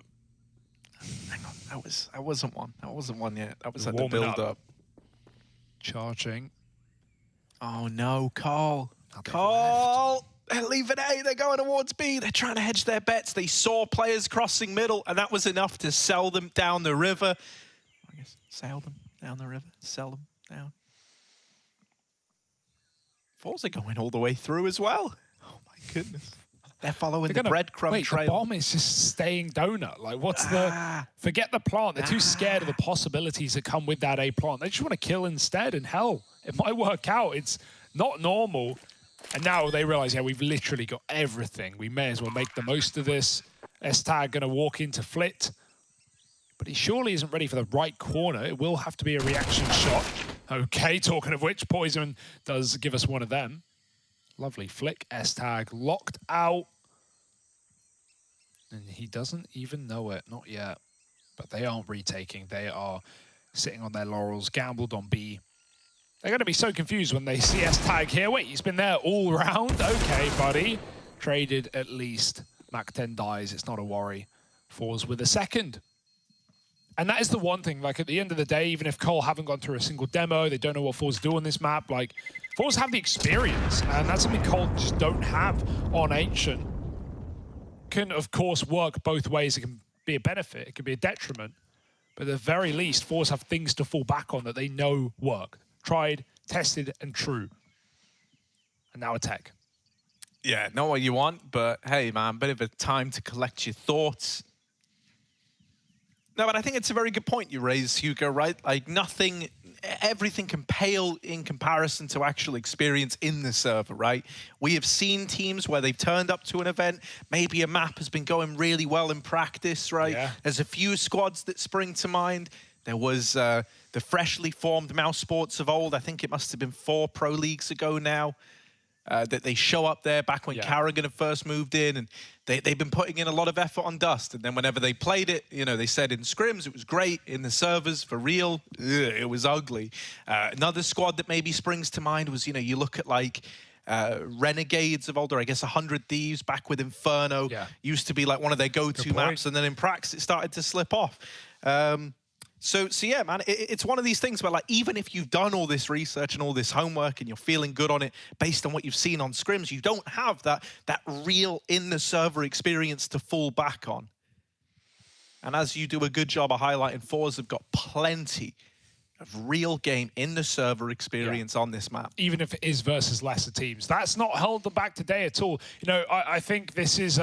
on, that wasn't one. That wasn't one yet. That was at the build-up.
Charging.
Oh no, Cole. Cole! They're leaving A, they're going towards B. They're trying to hedge their bets. They saw players crossing middle, and that was enough to sell them down the river. I guess sail them down the river, sell them down. Fours are going all the way through as well. Oh my goodness. They're following the breadcrumb trail.
The bomb is just staying donut. Like, what's the... Forget the plant. They're too scared of the possibilities that come with that A plant. They just want to kill instead, and hell, it might work out. It's not normal. And now they realize, yeah, we've literally got everything. We may as well make the most of this. S-Tag going to walk into Flit. But he surely isn't ready for the right corner. It will have to be a reaction shot. Okay, talking of which, Poison does give us one of them. Lovely flick. S-Tag locked out. And he doesn't even know it. Not yet. But they aren't retaking. They are sitting on their laurels. Gambled on B. They're going to be so confused when they see S-Tag here. Wait, he's been there all round? Okay, buddy. Traded at least. Mac 10 dies. It's not a worry. Fours with a second. And that is the one thing, like at the end of the day, even if Cole haven't gone through a single demo, they don't know what Fours do on this map, like Fours have the experience, and that's something Cole just don't have on Ancient. Can, of course, work both ways. It can be a benefit, it can be a detriment, but at the very least, Fours have things to fall back on that they know work. Tried, tested, and true. And now attack.
Yeah, not what you want, but hey, man, bit of a time to collect your thoughts. No, but I think it's a very good point you raise, Hugo, right? Like nothing, everything can pale in comparison to actual experience in the server, right? We have seen teams where they've turned up to an event, maybe a map has been going really well in practice, right? Yeah. There's a few squads that spring to mind. There was the freshly formed Mouse Sports of old. I think it must have been 4 Pro Leagues ago now. That they show up there back when Carrigan had first moved in, and they've been putting in a lot of effort on Dust. And then whenever they played it, you know, they said in scrims it was great, in the servers for real, it was ugly. Another squad that maybe springs to mind was, you know, you look at like Renegades of older, I guess 100 Thieves back with Inferno used to be like one of their go-to maps, and then in Prax it started to slip off. So yeah, man, it's one of these things where, like, even if you've done all this research and all this homework and you're feeling good on it based on what you've seen on scrims, you don't have that real in-the-server experience to fall back on. And as you do a good job of highlighting, Fours have got plenty of real game in-the-server experience on this map.
Even if it is versus lesser teams. That's not held them back today at all. You know, I think this is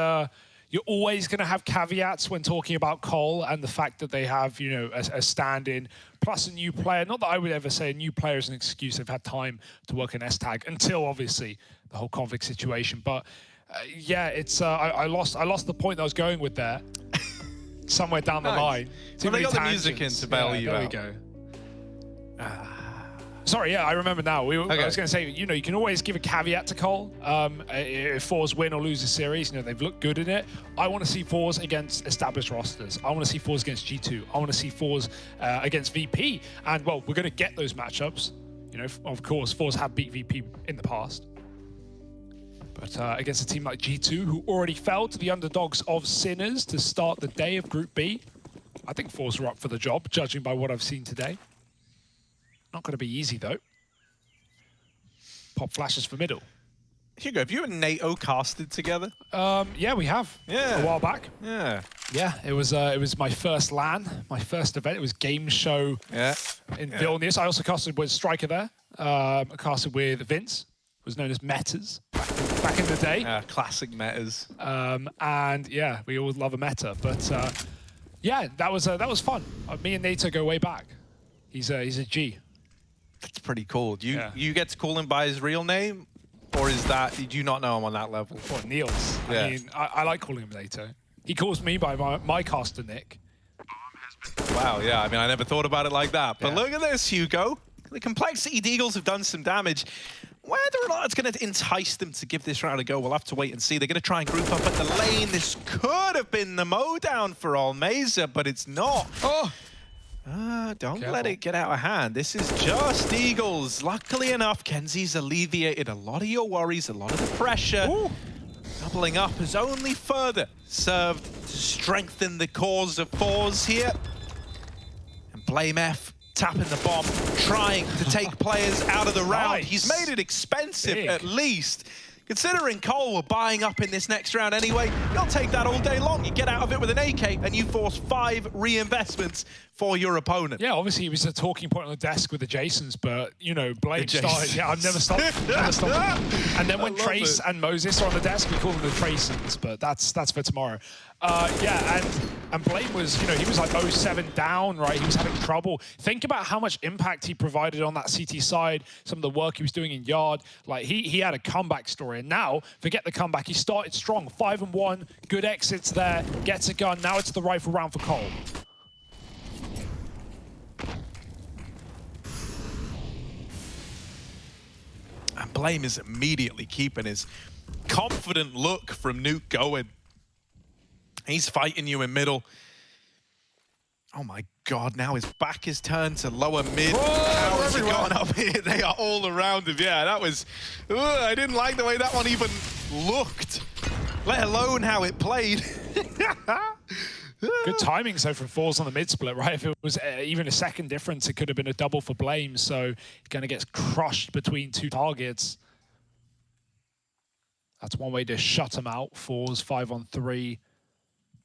you're always going to have caveats when talking about Cole and the fact that they have, you know, a stand-in plus a new player. Not that I would ever say a new player is an excuse. They've had time to work in S-Tag until, obviously, the whole conflict situation. But, yeah, it's I lost the point I was going with there. Somewhere down the line.
Well, they got the music in to bail you out.
There we go. Sorry, yeah, I remember now. I was going to say, you know, you can always give a caveat to Cole. If Fours win or lose a series, you know, they've looked good in it. I want to see Fours against established rosters. I want to see Fours against G2. I want to see Fours against VP. And, well, we're going to get those matchups. You know, of course, Fours have beat VP in the past. But against a team like G2, who already fell to the underdogs of Sinners to start the day of Group B, I think Fours are up for the job, judging by what I've seen today. Not going to be easy, though. Pop flashes for middle.
Hugo, have you and NATO casted together?
Yeah, we have.
Yeah.
A while back.
Yeah.
Yeah, it was my first LAN, my first event. It was game show in Vilnius. I also casted with Striker there. I casted with Vince, who was known as Metas back in the day.
Classic Metas.
And yeah, we all love a meta. But yeah, that was fun. Me and NATO go way back. He's a G.
That's pretty cool. You get to call him by his real name, or is that, did you not know him on that level?
What, Niels? Yeah. I mean, I like calling him NATO. He calls me by my caster nick.
Wow, yeah, I mean, I never thought about it like that. But look at this, Hugo. The Complexity Deagles have done some damage. Whether or not it's going to entice them to give this round a go, we'll have to wait and see. They're going to try and group up at the lane. This could have been the mowdown for Almeza, but it's not. Don't let it get out of hand. This is just Eagles. Luckily enough, Kenzie's alleviated a lot of your worries, a lot of the pressure. Doubling up has only further served to strengthen the cause of Fours here. And Blame F tapping the bomb, trying to take players out of the round.
Nice.
He's made it expensive, at least. Considering Cole were buying up in this next round anyway, you'll take that all day long. You get out of it with an AK and you force 5 reinvestments for your opponent.
Yeah, obviously he was a talking point on the desk with the Jasons, but, you know, Blade started. Yeah, I've never stopped. Never stopped. And then when Trace and Moses are on the desk, we call them the Tracens, but that's for tomorrow. Yeah, and Blade was, you know, he was like 0-7 down, right? He was having trouble. Think about how much impact he provided on that CT side, some of the work he was doing in Yard. Like, he had a comeback story. And now, forget the comeback. He started strong, 5-1, good exits there, gets a gun. Now it's the rifle round for Cole.
And Blame is immediately keeping his confident look from Nuke going. He's fighting you in middle. Oh my God, now his back is turned to lower mid. How has he gone up here? They are all around him. Yeah, that was... I didn't like the way that one even looked, let alone how it played.
Good timing, so from Fours on the mid split, right? If it was even a second difference, it could have been a double for Blame. So he kind of gets crushed between 2 targets. That's one way to shut him out. Fours 5-on-3.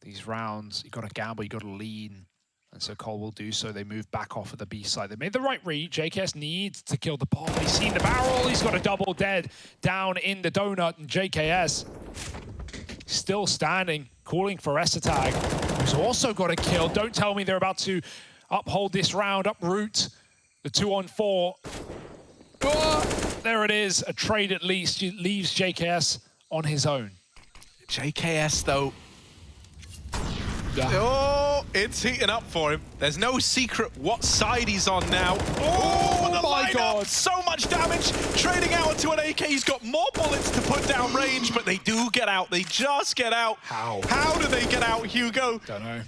These rounds, you got to gamble, you got to lean. And so Cole will do so. They move back off of the B side. They made the right read. JKS needs to kill the ball. He's seen the barrel. He's got a double dead down in the donut. And JKS still standing, calling for S-Tag, who's also got a kill. Don't tell me they're about to uphold this round, uproot the 2-on-4. Oh, there it is. A trade at least. It leaves JKS on his own.
JKS, though. Oh, it's heating up for him. There's no secret what side he's on now. Oh my God. So much damage. Trading out into an AK. He's got more bullets to put down range, but they do get out. They just get out.
How?
How do they get out, Hugo?
Don't know.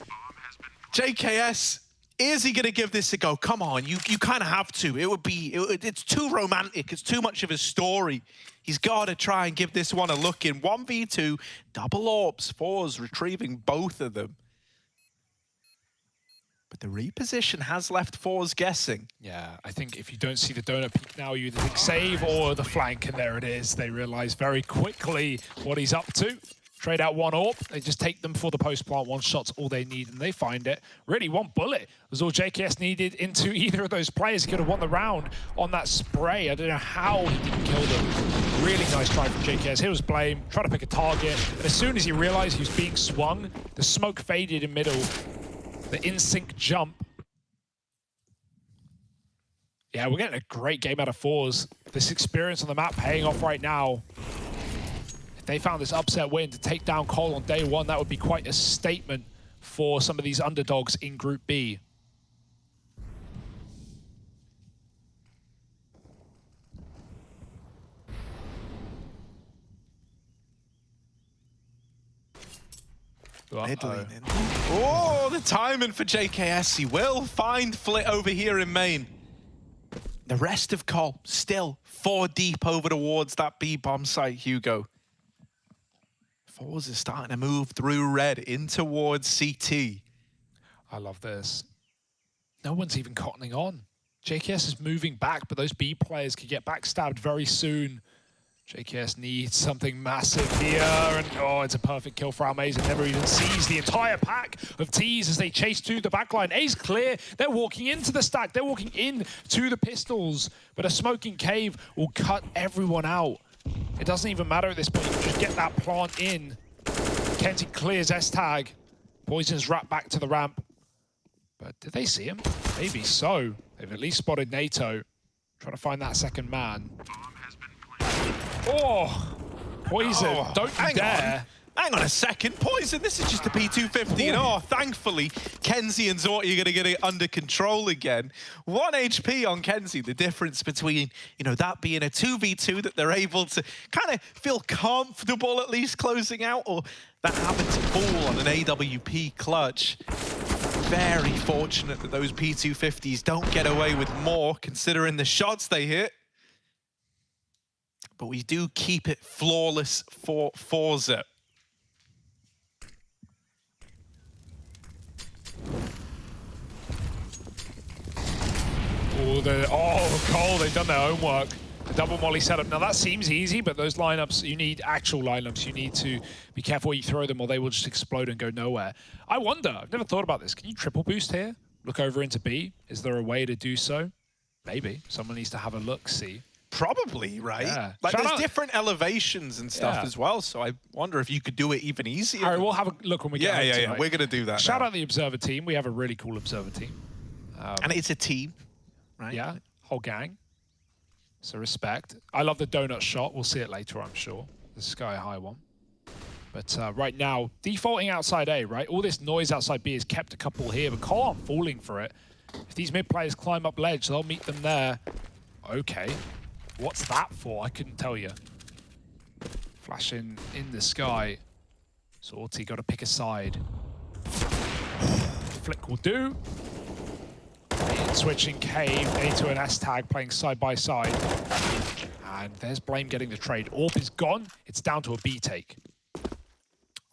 JKS, is he going to give this a go? Come on, you kind of have to. It's too romantic. It's too much of a story. He's got to try and give this one a look in. 1v2, double AWPs, Fours retrieving both of them. But the reposition has left Fours guessing.
Yeah, I think if you don't see the donut peak now, you either think save or the flank, and there it is. They realize very quickly what he's up to. Trade out one AWP. They just take them for the post-plant. One shot's all they need, and they find it. Really, one bullet was all JKS needed into either of those players. He could have won the round on that spray. I don't know how he didn't kill them. Really nice try from JKS. Here was Blame, trying to pick a target. And as soon as he realized he was being swung, the smoke faded in middle. The in-sync jump. Yeah, we're getting a great game out of fours. This experience on the map paying off right now. If they found this upset win to take down Cole on day one, that would be quite a statement for some of these underdogs in Group B.
Oh, the timing for JKS. He will find Flit over here in main. The rest of Cole still 4 deep over towards that B-bomb site, Hugo. Fours are starting to move through red in towards CT.
I love this. No one's even cottoning on. JKS is moving back, but those B players could get backstabbed very soon. JKS needs something massive here, and oh, it's a perfect kill for Almazen. Never even sees the entire pack of T's as they chase to the backline. A's clear. They're walking into the stack. They're walking in to the pistols, but a smoking cave will cut everyone out. It doesn't even matter at this point. You just get that plant in. Kenzie clears S-Tag. Poison's wrapped back to the ramp. But did they see him? Maybe so. They've at least spotted NATO. Trying to find that second man. Oh, Poison,
oh,
don't you dare.
Hang on a second, Poison, this is just a P250, and oh, thankfully, Kenzie and Zorti are going to get it under control again. 1 HP on Kenzie, the difference between, you know, that being a 2v2 that they're able to kind of feel comfortable at least closing out, or that having to fall on an AWP clutch. Very fortunate that those P250s don't get away with more, considering the shots they hit. But we do keep it flawless for Forza.
Oh, Cole, they've done their own work. The double molly setup. Now that seems easy, but those lineups, you need actual lineups. You need to be careful where you throw them or they will just explode and go nowhere. I wonder, I've never thought about this. Can you triple boost here? Look over into B? Is there a way to do so? Maybe. Someone needs to have a look, see.
Probably, right?
Yeah.
Like there's different elevations and stuff as well, so I wonder if you could do it even easier.
All right, we'll have a look when we get home tonight.
Yeah, we're going to do that
Shout
now.
out the Observer team. We have a really cool Observer team.
And it's a team, right?
Yeah, whole gang. So respect. I love the donut shot. We'll see it later, I'm sure. The sky high one. But right now, defaulting outside A, right? All this noise outside B has kept a couple here, but Cole aren't falling for it. If these mid players climb up ledge, they'll meet them there. Okay. What's that for? I couldn't tell you. Flashing in the sky. Sorty got to pick a side. Flick will do. Switching cave, A to an S-Tag playing side by side. And there's Blame getting the trade. AWP is gone. It's down to a B take.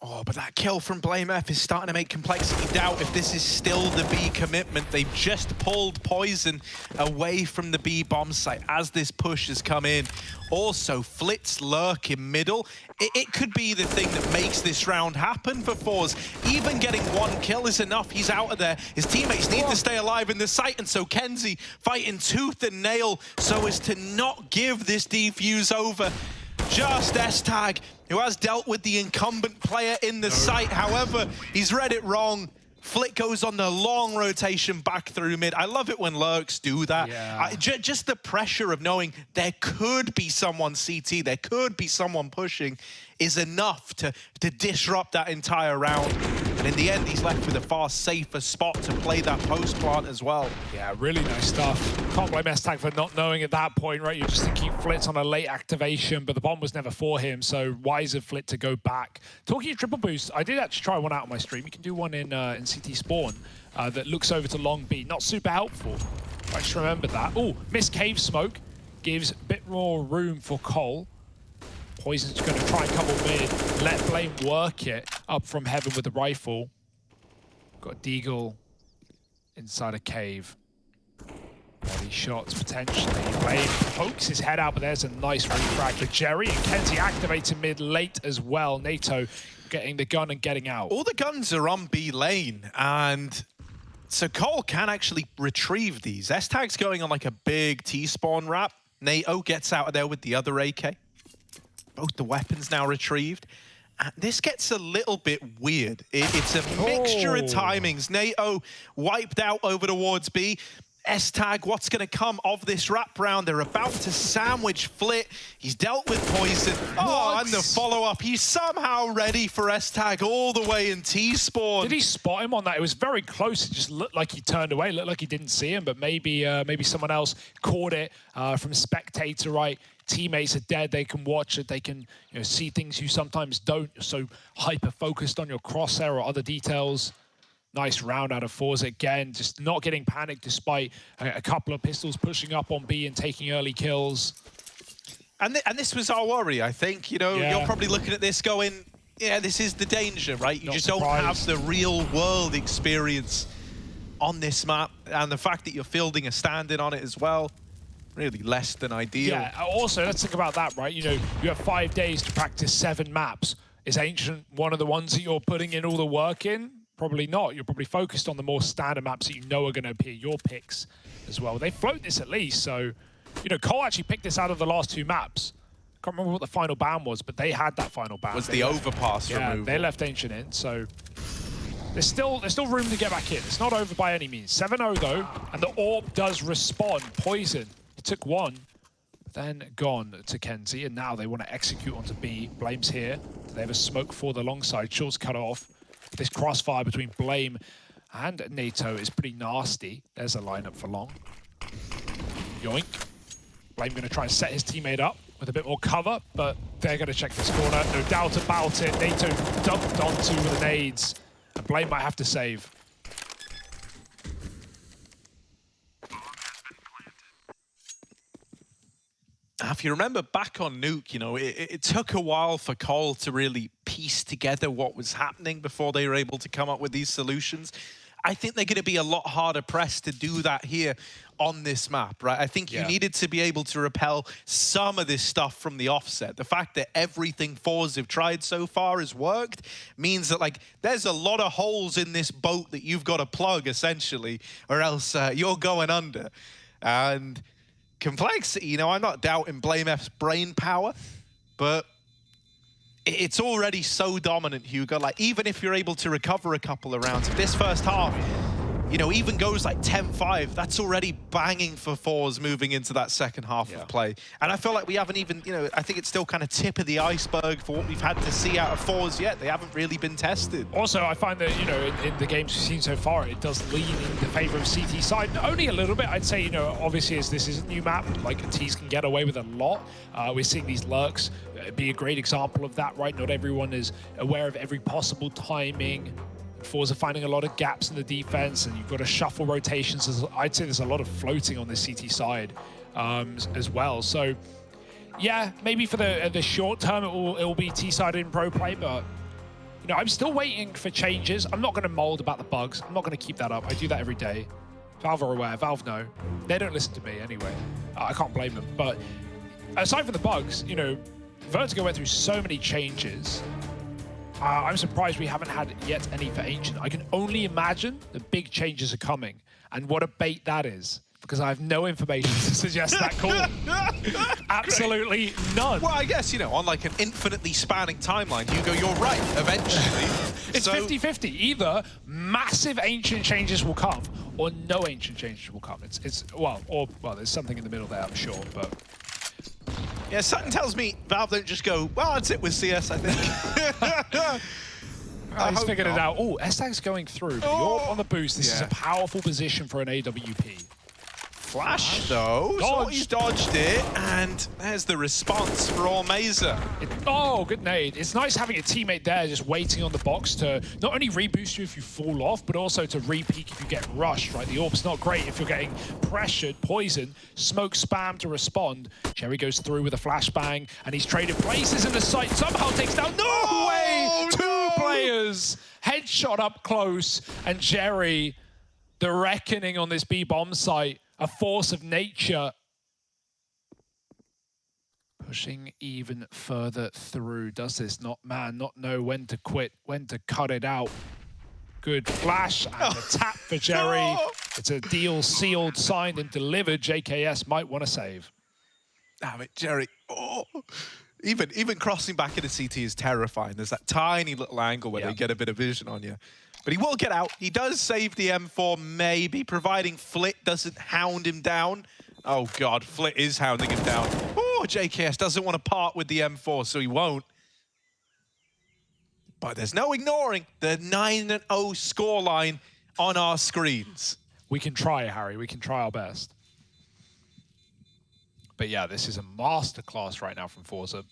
Oh, but that kill from Blame F is starting to make Complexity doubt if this is still the B commitment. They've just pulled Poison away from the B bomb site as this push has come in. Also, Flit's lurk in middle. It could be the thing that makes this round happen for Fours. Even getting 1 kill is enough. He's out of there. His teammates need to stay alive in the site, and so Kenzie fighting tooth and nail so as to not give this defuse over. Just S-Tag, who has dealt with the incumbent player in the site. However, he's read it wrong. Flick goes on the long rotation back through mid. I love it when lurks do that. Yeah. Just the pressure of knowing there could be someone CT, there could be someone pushing, is enough to disrupt that entire round. And in the end, he's left with a far safer spot to play that post plant as well.
Yeah, really nice stuff. Can't blame S-Tag for not knowing at that point, right? You're just thinking Flit's on a late activation, but the bomb was never for him, so wise of Flit to go back. Talking of triple boost, I did actually try one out on my stream. You can do one in CT Spawn that looks over to long B. Not super helpful. I just remember that. Oh, missed cave smoke. Gives a bit more room for Cole. Poison's going to try and couple mid, let Blame work it up from heaven with the rifle. Got Deagle inside a cave. Body shots potentially. Blame pokes his head out, but there's a nice refrag for Jerry. And Kenzie activating mid late as well. NATO getting the gun and getting out.
All the guns are on B lane, and so Cole can actually retrieve these. S-Tag's going on like a big T-spawn wrap. NATO gets out of there with the other AK. Both the weapons now retrieved. And this gets a little bit weird. It's a mixture of timings. NATO wiped out over towards B. S-Tag, what's going to come of this wrap round? They're about to sandwich Flit. He's dealt with poison. Oh, and the follow-up. He's somehow ready for S-Tag all the way in T-spawn.
Did he spot him on that? It was very close. It just looked like he turned away. It looked like he didn't see him, but maybe someone else caught it from spectator, right? Teammates are dead. They can watch it. They can see things you sometimes don't. You're so hyper-focused on your crosshair or other details. Nice round out of Forza again, just not getting panicked despite a couple of pistols pushing up on B and taking early kills.
And this was our worry, I think. You're probably looking at this going, yeah, this is the danger, right? You just don't have the real world experience on this map. And the fact that you're fielding a stand-in on it as well, really less than ideal.
Yeah, also, let's think about that, right? You have 5 days to practice 7 maps. Is Ancient one of the ones that you're putting in all the work in? Probably not. You're probably focused on the more standard maps that you know are going to appear your picks as well. They float this at least, so Cole actually picked this out of the last 2 maps. Can't remember what the final ban was, but they had that final ban.
Was the overpass removal.
They left Ancient in, so there's still room to get back in. It's not over by any means. 7-0 though, and the AWP does respond. Poison. It took 1, then gone to Kenzie, and now they want to execute onto B. Blame's here. They have a smoke for the long side. Short's cut off. This crossfire between Blame and NATO is pretty nasty. There's a lineup for long. Yoink. Blame going to try and set his teammate up with a bit more cover, but they're going to check this corner. No doubt about it. NATO dumped onto the nades, and Blame might have to save.
If you remember back on Nuke, it took a while for Cole to really piece together what was happening before they were able to come up with these solutions. I think they're going to be a lot harder pressed to do that here on this map, right? I think you needed to be able to repel some of this stuff from the offset. The fact that everything Forza have tried so far has worked means that, there's a lot of holes in this boat that you've got to plug, essentially, or else you're going under. And complexity, I'm not doubting Blame F's brain power, but it's already so dominant, Hugo. Even if you're able to recover a couple of rounds, if this first half, even goes 10-5, that's already banging for Forza moving into that second half of play. And I feel like we haven't even, I think it's still kind of tip of the iceberg for what we've had to see out of Forza yet. They haven't really been tested.
Also, I find that, in the games we've seen so far, it does lean in the favor of CT side. Only a little bit, I'd say, obviously, as this is a new map, T's can get away with a lot. We're seeing these lurks be a great example of that, right? Not everyone is aware of every possible timing. Forza finding a lot of gaps in the defense, and you've got to shuffle rotations. I'd say there's a lot of floating on the CT side as well. So, yeah, maybe for the short term, it will be T-side in pro play, but I'm still waiting for changes. I'm not going to mold about the bugs. I'm not going to keep that up. I do that every day. Valve are aware. Valve know. They don't listen to me anyway. I can't blame them. But aside from the bugs, Vertigo went through so many changes. I'm surprised we haven't had yet any for Ancient. I can only imagine the big changes are coming, and what a bait that is, because I have no information to suggest that call. Absolutely none.
Well, I guess, on an infinitely spanning timeline, Hugo, you're right, eventually.
It's 50-50. Either massive Ancient changes will come, or no Ancient changes will come. Well, there's something in the middle there, I'm sure, but...
Yeah, something tells me Valve don't just go, well, that's it with CS, I think.
He's figured it out. Oh, S-Tag's going through. But the AWP on the boost. This is a powerful position for an AWP.
Flash, though. So he's dodged it, and there's the response for Meza.
Oh, good nade. It's nice having a teammate there just waiting on the box to not only reboost you if you fall off, but also to re-peek if you get rushed, right? The AWP's not great if you're getting pressured, poison, smoke spam to respond. Jerry goes through with a flashbang, and he's traded places in the site. Somehow takes down, no way! Two players, headshot up close, and Jerry, the reckoning on this B bomb site. a force of nature pushing even further through. Does this not know when to quit, when to cut it out? Good flash and a tap for Jerry. It's a deal sealed, signed, and delivered. JKS might want to save.
Damn it, Jerry. Oh. Even crossing back into CT is terrifying. There's that tiny little angle where they get a bit of vision on you. But he will get out. He does save the M4, maybe, providing Flit doesn't hound him down. Oh, God, Flit is hounding him down. Oh, JKS doesn't want to part with the M4, so he won't. But there's no ignoring the 9-0 scoreline on our screens.
We can try, Harry. We can try our best. But yeah, this is a masterclass right now from Forza.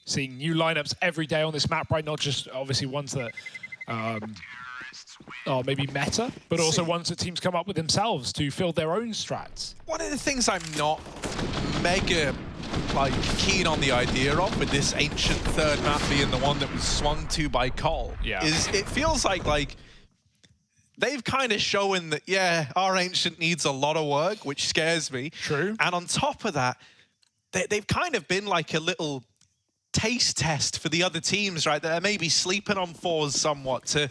Seeing new lineups every day on this map, right? Not just obviously ones that are maybe meta, but also ones that teams come up with themselves to fill their own strats.
One of the things I'm not mega keen on the idea of, with this ancient third map being the one that was swung to by Cole, is it feels like they've kind of shown that, yeah, our Ancient needs a lot of work, which scares me.
True.
And on top of that, they've kind of been like a little taste test for the other teams, right? That are maybe sleeping on fours somewhat to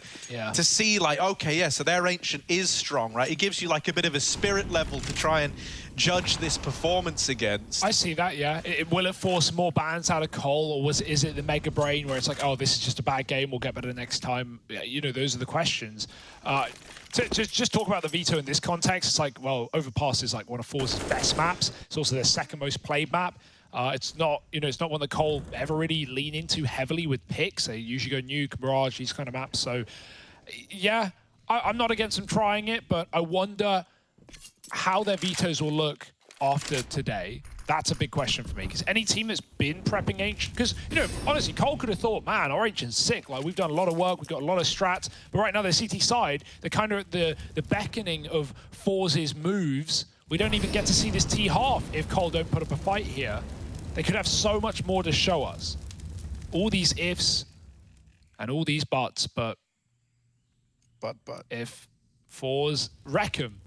see like, okay, yeah, so their Ancient is strong, right? It gives you like a bit of a spirit level to try and judge this performance against.
I see that, yeah. Will it force more bans out of Cole, or is it the Mega Brain where it's like, oh, this is just a bad game, we'll get better next time? Yeah, you know, those are the questions. To just talk about the veto in this context, it's like, well, Overpass is like one of Forza's best maps. It's also their second most played map. It's not, it's not one that Cole ever really lean into heavily with picks. They usually go Nuke, Mirage, these kind of maps. So, yeah, I'm not against them trying it, but I wonder how their vetoes will look after today. That's a big question for me, because any team that's been prepping Ancient, because, honestly, Cole could have thought, man, our Ancient's sick. Like, we've done a lot of work, we've got a lot of strats, but right now, the CT side, they're kind of at the beckoning of Forza's moves. We don't even get to see this T-half if Cole don't put up a fight here. They could have so much more to show us. All these ifs and all these buts, but if Forza wreck 'em,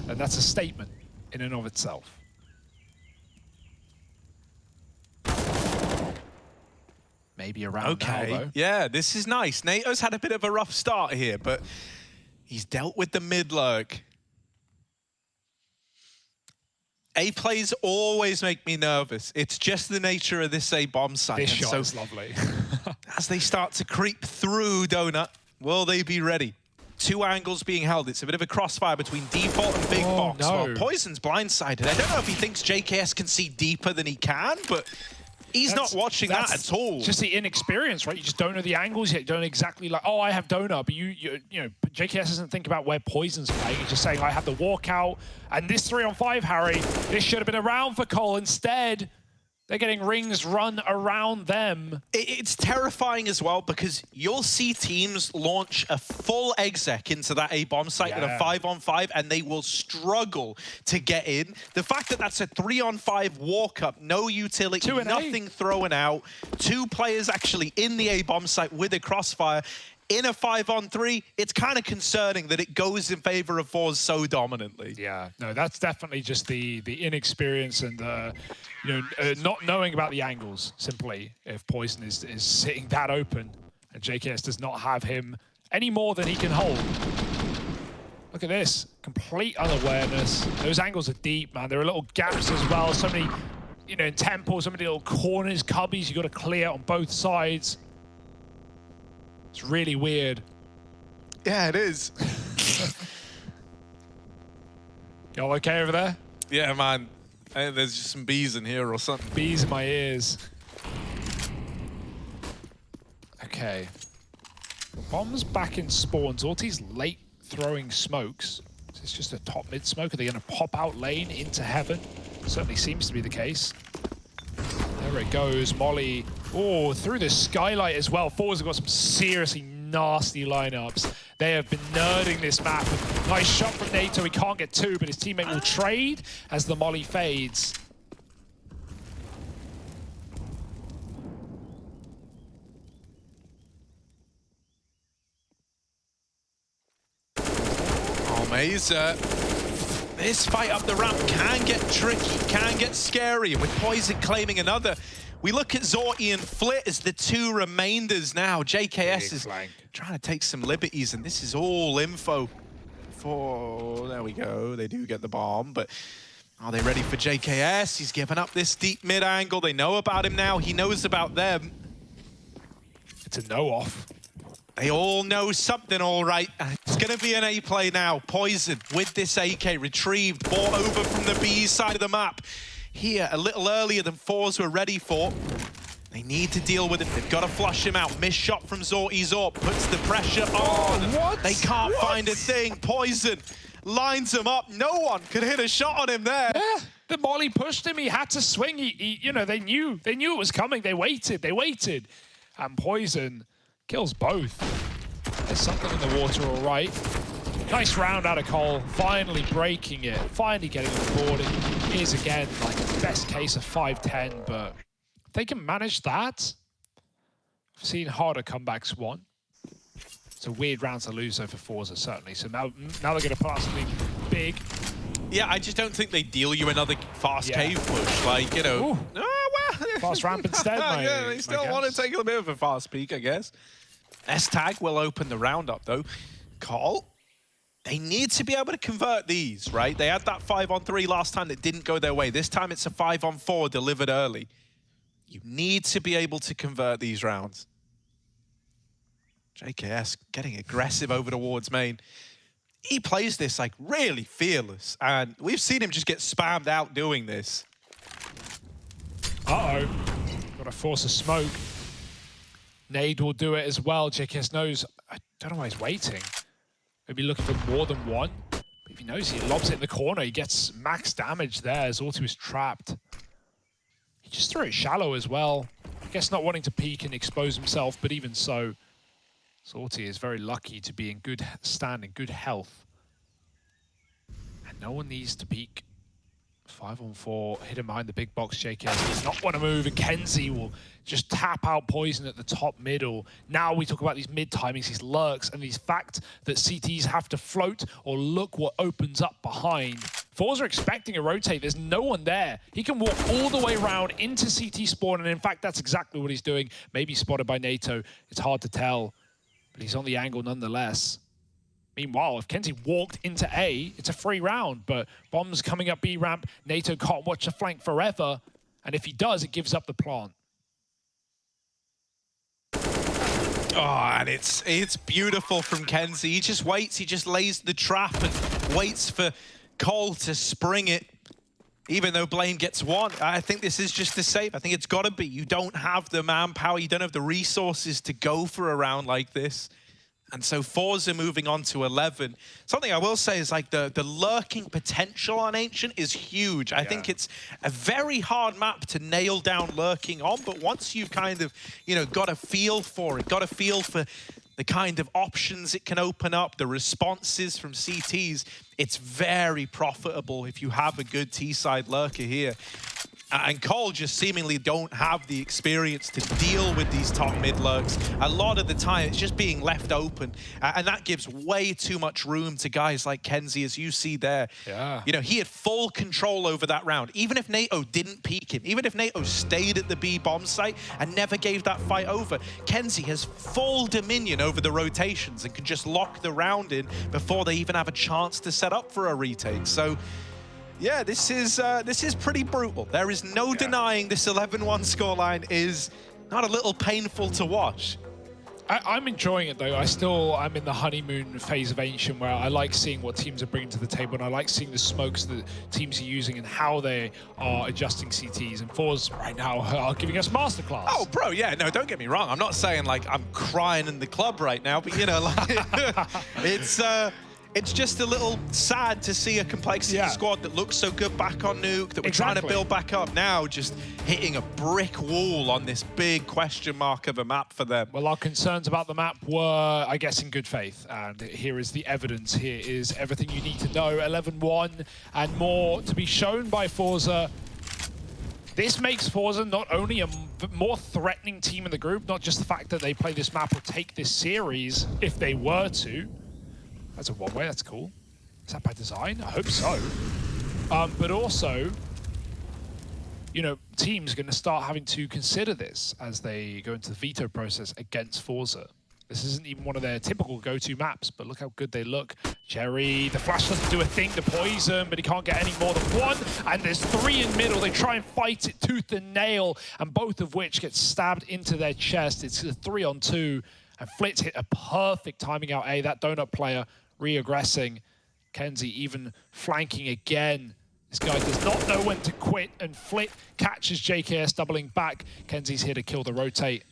then that's a statement in and of itself. Maybe around now, though.
Yeah, this is nice. NATO's had a bit of a rough start here, but he's dealt with the mid-lurk. A plays always make me nervous. It's just the nature of this A bomb site.
This shot is lovely.
As they start to creep through Donut, will they be ready? Two angles being held. It's a bit of a crossfire between Default and Big Box.
No.
Well, Poison's blindsided. I don't know if he thinks JKS can see deeper than he can, but he's not watching that at all.
Just the inexperience, right? You just don't know the angles yet. You don't exactly like, oh, I have Donut, but you know, JKS doesn't think about where Poison's playing. He's just saying, I have the walkout. And this 3-on-5, Harry, this should have been around for Cole. Instead, they're getting rings run around them.
It's terrifying as well, because you'll see teams launch a full exec into that A bomb site in a 5-on-5, and they will struggle to get in. The fact that that's a 3-on-5 walk up, no utility, nothing thrown out, two players actually in the A bomb site with a crossfire. In a 5-on-3, it's kind of concerning that it goes in favor of Forza so dominantly.
Yeah, no, that's definitely just the inexperience and not knowing about the angles. Simply, if Poison is sitting that open, and JKS does not have him any more than he can hold. Look at this, complete unawareness. Those angles are deep, man. There are little gaps as well. So many, in tempo, so many little corners, cubbies you got to clear on both sides. It's really weird.
Yeah, it is.
Y'all okay over there?
Yeah, man. There's just some bees in here or something.
Bees in my ears. Okay. Bombs back in spawn. Zorti's late throwing smokes. Is this just a top mid smoke? Are they going to pop out lane into heaven? Certainly seems to be the case. There it goes, Molly. Oh, through the skylight as well. Forza have got some seriously nasty lineups. They have been nerding this map. Nice shot from NATO. He can't get two, but his teammate will trade as the Molly fades.
Oh, Mazer. This fight up the ramp can get tricky, can get scary, and with Poison claiming another, we look at Zorty and Flit as the two remainders now. JKS is trying to take some liberties, and this is all info for... There we go, they do get the bomb, but are they ready for JKS? He's given up this deep mid angle. They know about him now. He knows about them.
It's a no-off.
They all know something, all right. It's going to be an A play now. Poison with this AK retrieved, bought over from the B side of the map. Here, a little earlier than Fours were ready for. They need to deal with it. They've got to flush him out. Missed shot from Zorty Zorp puts the pressure on.
What?
They can't find a thing. Poison lines him up. No one could hit a shot on him there.
Yeah, the molly pushed him. He had to swing. You know, they knew it was coming. They waited. And Poison kills both. There's something in the water, all right. Nice round out of Cole, finally breaking it, finally getting on the board. It is, again, like best case of 5-10, but if they can manage that, I've seen harder comebacks won. It's a weird round to lose, though, for Forza, certainly. So now they're going to put out something big.
Yeah, I just don't think they deal you another fast cave push. Like, you know...
Fast ramp instead,
yeah, they still want to take a bit of a fast peek, I guess. S-Tag will open the round up, though. Call. They need to be able to convert these, right? They had that 5-on-3 last time that didn't go their way. This time it's a 5-on-4 delivered early. You need to be able to convert these rounds. JKS getting aggressive over towards main. He plays this like really fearless, and we've seen him just get spammed out doing this.
Uh-oh. Got to force a smoke. Nade will do it as well. JKS knows. I don't know why he's waiting. Maybe looking for more than one. But if he knows he lobs it in the corner, he gets max damage there. Zorty was trapped. He just threw it shallow as well. I guess not wanting to peek and expose himself, but even so, Zorty is very lucky to be in good standing, good health. And no one needs to peek. 5-on-4, hidden behind the big box. JKS does not want to move, and Kenzie will just tap out Poison at the top middle. Now we talk about these mid timings, these lurks, and these fact that CTs have to float or look what opens up behind. Forza are expecting a rotate. There's no one there. He can walk all the way around into CT spawn, and in fact, that's exactly what he's doing. Maybe spotted by NATO. It's hard to tell, but he's on the angle nonetheless. Meanwhile, if Kenzie walked into A, it's a free round, but bombs coming up B ramp. NATO can't watch the flank forever, and if he does, it gives up the plant.
Oh, and it's beautiful from Kenzie. He just waits, he just lays the trap and waits for Cole to spring it. Even though Blame gets one, I think this is just the save. I think it's got to be. You don't have the manpower, you don't have the resources to go for a round like this. And so Forza moving on to 11. Something I will say is like the lurking potential on Ancient is huge. I think it's a very hard map to nail down lurking on, but once you've kind of, you know, got a feel for it, got a feel for the kind of options it can open up, the responses from CTs, it's very profitable if you have a good T-side lurker here. And Cole just seemingly don't have the experience to deal with these top mid lurks. A lot of the time, it's just being left open. And that gives way too much room to guys like Kenzie, as you see there.
Yeah.
You know, he had full control over that round. Even if NATO didn't peek him, even if NATO stayed at the B bomb site and never gave that fight over, Kenzie has full dominion over the rotations and can just lock the round in before they even have a chance to set up for a retake. So, yeah, this is pretty brutal. There is no denying this 11-1 scoreline is not a little painful to watch.
I'm enjoying it, though. I'm in the honeymoon phase of Ancient, where I like seeing what teams are bringing to the table, and I like seeing the smokes that teams are using and how they are adjusting CTs. And Fours right now are giving us masterclass.
Oh, bro, yeah, no, don't get me wrong. I'm not saying, like, I'm crying in the club right now, but, you know, like, it's just a little sad to see a Complexity squad that looks so good back on Nuke, that we're trying to build back up now, just hitting a brick wall on this big question mark of a map for them.
Well, our concerns about the map were, I guess, in good faith. And here is the evidence. Here is everything you need to know. 11-1 and more to be shown by Forza. This makes Forza not only a more threatening team in the group, not just the fact that they play this map or take this series if they were to. That's a one-way, that's cool. Is that by design? I hope so. But also, you know, teams are going to start having to consider this as they go into the veto process against Forza. This isn't even one of their typical go-to maps, but look how good they look. Jerry, the flash doesn't do a thing to poison, but he can't get any more than one. And there's 3 in middle. They try and fight it tooth and nail, and both of which get stabbed into their chest. It's a 3-on-2, and Flitz hit a perfect timing out A. That donut player re-aggressing. Kenzie even flanking again. This guy does not know when to quit, and Flit catches JKS doubling back. Kenzie's here to kill the rotate.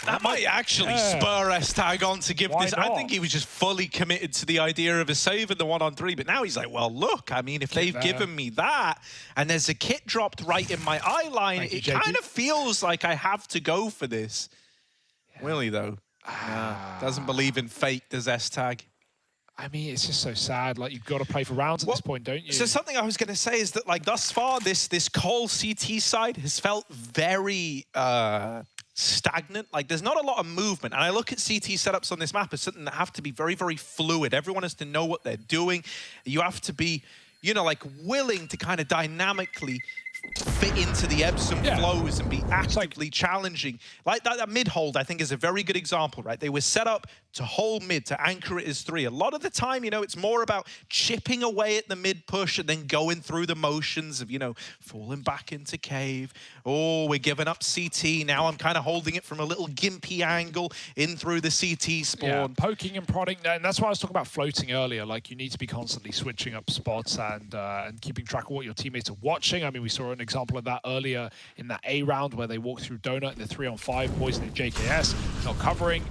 That might actually spur S-Tag on to give this.
Not?
I think he was just fully committed to the idea of a save in the 1-on-3, but now he's like, well, look, I mean, if they've given me that, and there's a kit dropped right in my eye line, it kind of feels like I have to go for this. Yeah. Will he, though? Doesn't believe in fate, does S-Tag.
I mean, it's just so sad. Like, you've got to play for rounds at this point, don't you?
So something I was going to say is that, like, thus far, this Cole CT side has felt very stagnant. Like, there's not a lot of movement. And I look at CT setups on this map as something that have to be very, very fluid. Everyone has to know what they're doing. You have to be, you know, like, willing to kind of dynamically fit into the ebbs and flows and be actively challenging. Like that mid hold, I think, is a very good example, right? They were set up to hold mid, to anchor it as 3. A lot of the time, you know, it's more about chipping away at the mid push and then going through the motions of, you know, falling back into cave. Oh, we're giving up CT. Now I'm kind of holding it from a little gimpy angle in through the CT spawn.
Yeah, poking and prodding. And that's why I was talking about floating earlier. Like, you need to be constantly switching up spots and keeping track of what your teammates are watching. I mean, we saw an example of that earlier in that A round where they walked through Donut in the 3-on-5, poisoning JKS, not covering.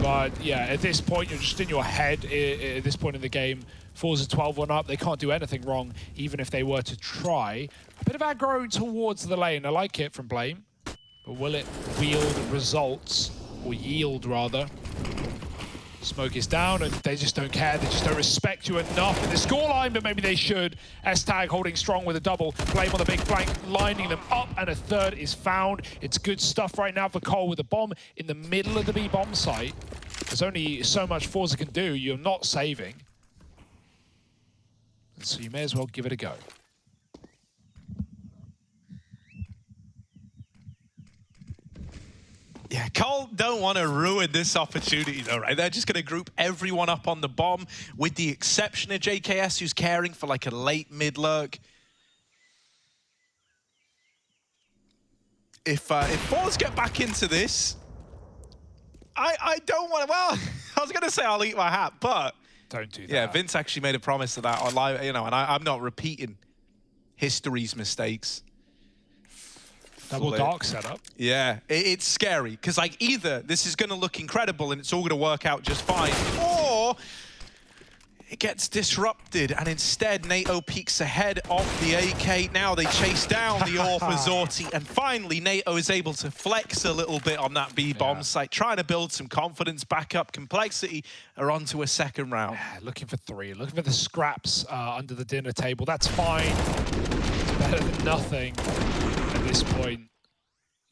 But yeah, at this point, you're just in your head at this point in the game. Forza 12-1 up. They can't do anything wrong, even if they were to try. A bit of aggro towards the lane. I like it from Blame. But will it wield results, or yield rather? Smoke is down, and they just don't care. They just don't respect you enough in the scoreline, but maybe they should. S-Tag holding strong with a double. Blame on the big flank, lining them up, and a third is found. It's good stuff right now for Cole with a bomb in the middle of the B bomb site. There's only so much Forza can do. You're not saving. And so you may as well give it a go.
Yeah, Cole don't want to ruin this opportunity though, right? They're just going to group everyone up on the bomb, with the exception of JKS, who's caring for like a late mid lurk. If Forza get back into this, I don't want to, well, I was going to say I'll eat my hat, but
don't do that.
Yeah, Vince actually made a promise of that on live, you know, and I'm not repeating history's mistakes.
Double dark setup.
Yeah, it's scary because, like, either this is going to look incredible and it's all going to work out just fine, or it gets disrupted and instead NATO peeks ahead of the AK. Now they chase down the AWP Azorti, and finally NATO is able to flex a little bit on that B-bomb site, trying to build some confidence, back up complexity, or onto a second round.
Yeah, looking for 3, looking for the scraps under the dinner table. That's fine. It's better than nothing at this point.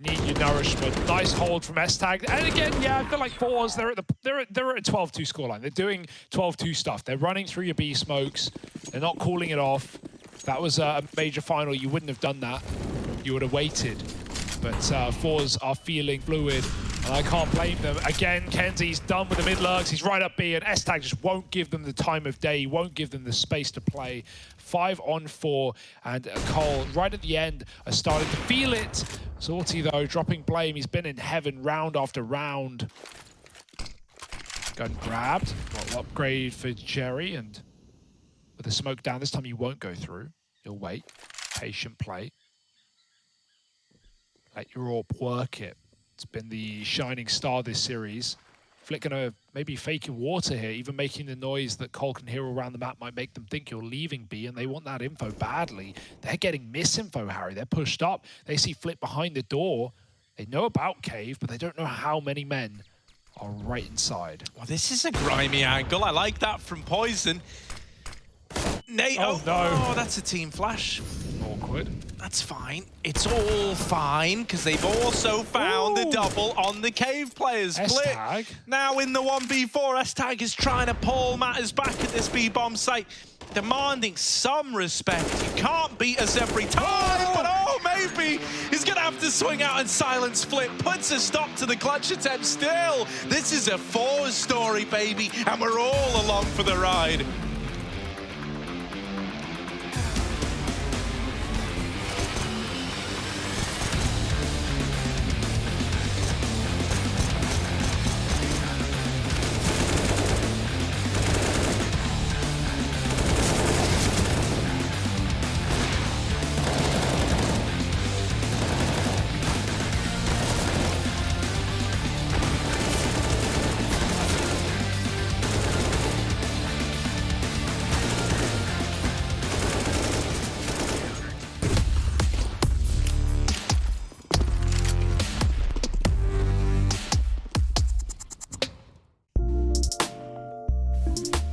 Need your nourishment. Nice hold from S-Tag. And again, yeah, I feel like Forza, they're at a 12-2 scoreline. They're doing 12-2 stuff. They're running through your B smokes. They're not calling it off. If that was a major final, you wouldn't have done that. You would have waited. But Forza are feeling fluid, and I can't blame them. Again, Kenzie's done with the mid-lurks. He's right up B, and S-Tag just won't give them the time of day. He won't give them the space to play. 5-on-4, and Cole, right at the end, are starting to feel it. Zorti, though, dropping Blame. He's been in heaven round after round. Gun grabbed. Well, upgrade for Jerry, and with the smoke down, this time you won't go through. You'll wait. Patient play. Let your AWP work it. It's been the shining star this series. Flick gonna maybe faking water here, even making the noise that Cole can hear around the map might make them think you're leaving B, and they want that info badly. They're getting misinfo, Harry. They're pushed up. They see Flick behind the door. They know about Cave, but they don't know how many men are right inside.
Well, this is a grimy angle. I like that from Poison. Nate,
oh no.
Oh, that's a team flash.
Awkward.
That's fine. It's all fine, because they've also found the double on the Cave players. Split. Now in the 1v4, S-Tag is trying to pull matters back at this B-bomb site, demanding some respect. You can't beat us every time, but maybe he's going to have to swing out and silence Flip. Puts a stop to the clutch attempt still. This is a Fours story, baby, and we're all along for the ride.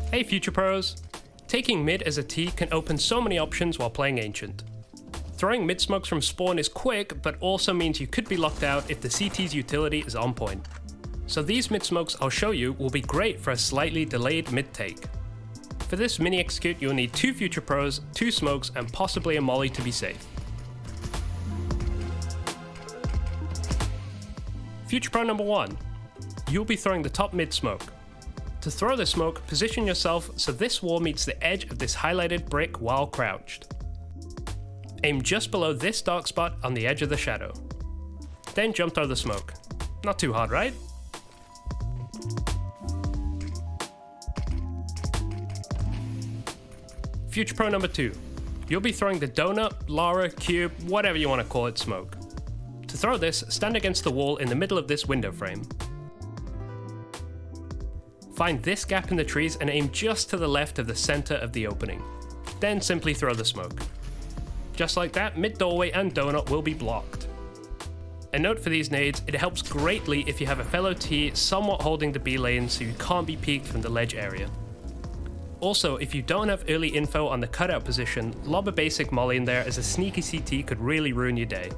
Hey Future Pros! Taking mid as a T can open so many options while playing Ancient. Throwing mid smokes from spawn is quick, but also means you could be locked out if the CT's utility is on point. So these mid smokes I'll show you will be great for a slightly delayed mid take. For this mini execute you'll need 2 Future Pros, 2 smokes, and possibly a molly to be safe. Future Pro number 1. You'll be throwing the top mid smoke. To throw the smoke, position yourself so this wall meets the edge of this highlighted brick while crouched. Aim just below this dark spot on the edge of the shadow. Then jump throw the smoke. Not too hard, right? Future Pro number 2. You'll be throwing the donut, Lara, cube, whatever you want to call it smoke. To throw this, stand against the wall in the middle of this window frame. Find this gap in the trees and aim just to the left of the center of the opening. Then simply throw the smoke. Just like that, mid doorway and donut will be blocked. A note for these nades, it helps greatly if you have a fellow T somewhat holding the B lane so you can't be peeked from the ledge area. Also, if you don't have early info on the cutout position, lob a basic molly in there as a sneaky CT could really ruin your day.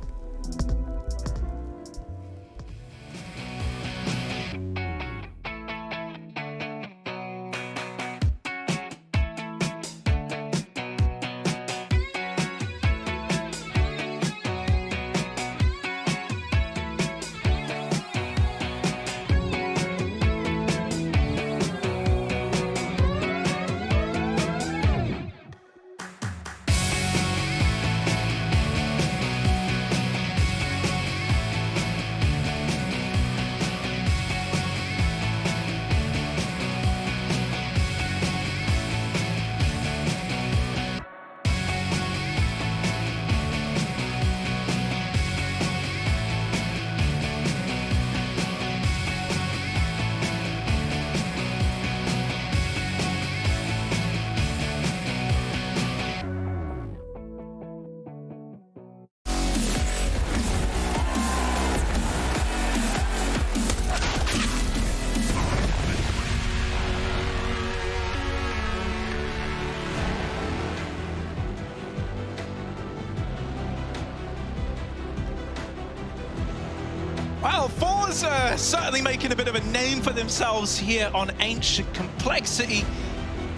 Well, Fours are certainly making a bit of a name for themselves here on Ancient Complexity,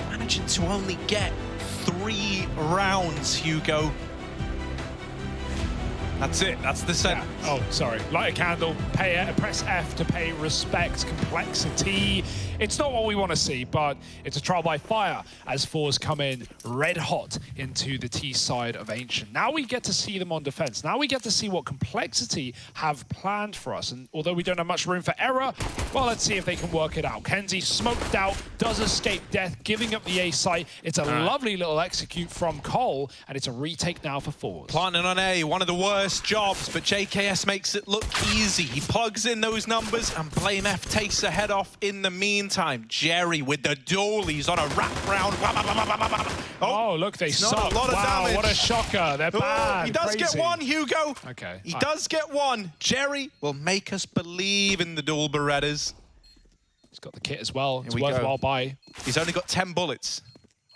managing to only get 3 rounds, Hugo. That's it, that's the set.
Yeah. Oh, sorry. Light a candle, press F to pay respect, Complexity. It's not what we want to see, but it's a trial by fire as Fours come in red hot into the T side of Ancient. Now we get to see them on defense. Now we get to see what Complexity have planned for us. And although we don't have much room for error, well, let's see if they can work it out. Kenzie smoked out, does escape death, giving up the A site. It's a lovely little execute from Cole, and it's a retake now for Fours.
Planning on A, one of the worst jobs, but JKS makes it look easy. He plugs in those numbers, and Blame F takes the head off in the meantime. Jerry with the dualies on a wraparound.
Oh, look, they suck.
A lot of damage.
What a shocker. They're bad.
He does
Crazy.
get one, Hugo.
Okay.
He does get one. Jerry will make us believe in the dual Berettas.
He's got the kit as well. It's worthwhile buy.
He's only got 10 bullets.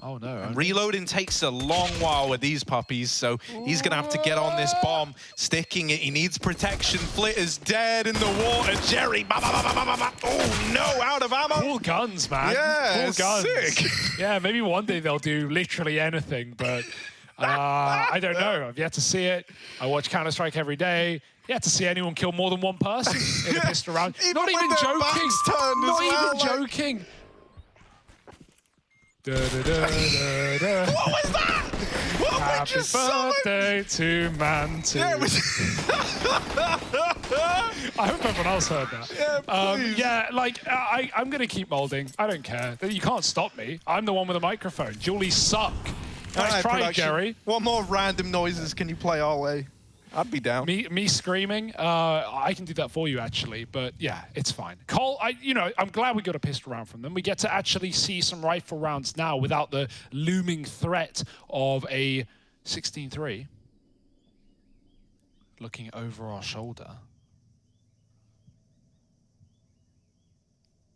Oh no.
And reloading takes a long while with these puppies, so he's gonna have to get on this bomb, sticking it. He needs protection. Flit is dead in the water. Jerry, oh no, out of ammo.
Cool guns, man.
Yeah,
cool guns.
sick.
Yeah, maybe one day they'll do literally anything, but I don't know. I've yet to see it. I watch Counter-Strike every day. Yet to see anyone kill more than one person in a pistol round. Not even joking. Not even joking.
What was that? What
Happy birthday to Mantu.
Yeah, it was
I hope everyone else heard that.
Yeah, please.
Yeah, like, I'm going to keep molding. I don't care. You can't stop me. I'm the one with the microphone. Julies suck. Nice try, Jerry.
What more random noises can you play our way? I'd be down.
Me screaming. I can do that for you, actually. But yeah, it's fine. Cole, I'm glad we got a pistol round from them. We get to actually see some rifle rounds now without the looming threat of a 16-3 looking over our shoulder.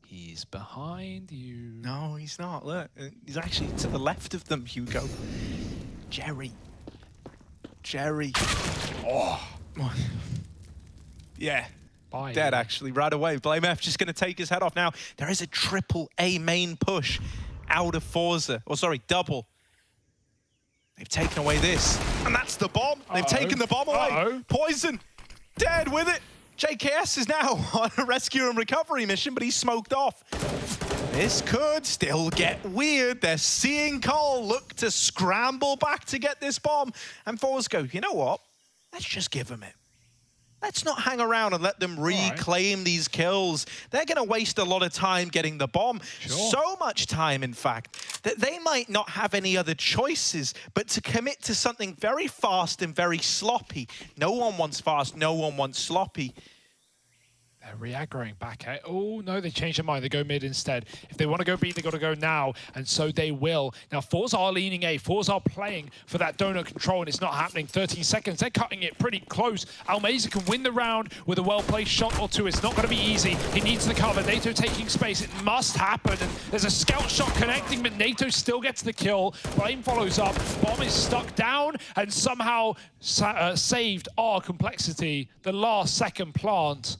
He's behind you.
No, he's not. Look, he's actually to the left of them, Hugo. Jerry. Oh. Yeah.
Bye.
Dead, actually, right away. Blame F just going to take his head off now. There is a triple A main push out of Forza. Or sorry, double. They've taken away this. And that's the bomb. They've taken the bomb away. Poison. Dead with it. JKS is now on a rescue and recovery mission, but he's smoked off. This could still get weird. They're seeing Cole look to scramble back to get this bomb. And Forza go, you know what? Let's just give him it. Let's not hang around and let them reclaim these kills. They're going to waste a lot of time getting the bomb.
Sure.
So much time, in fact, that they might not have any other choices but to commit to something very fast and very sloppy. No one wants fast, no one wants sloppy.
They're re-aggroing back. Oh, no, they changed their mind. They go mid instead. If they want to go B, they got to go now, and so they will. Now, Forza are leaning A. Forza are playing for that donut control, and it's not happening. 13 seconds. They're cutting it pretty close. Almeza can win the round with a well-placed shot or two. It's not going to be easy. He needs the cover. NATO taking space. It must happen, and there's a scout shot connecting, but NATO still gets the kill. Blame follows up. Bomb is stuck down, and somehow saved our complexity. The last second plant.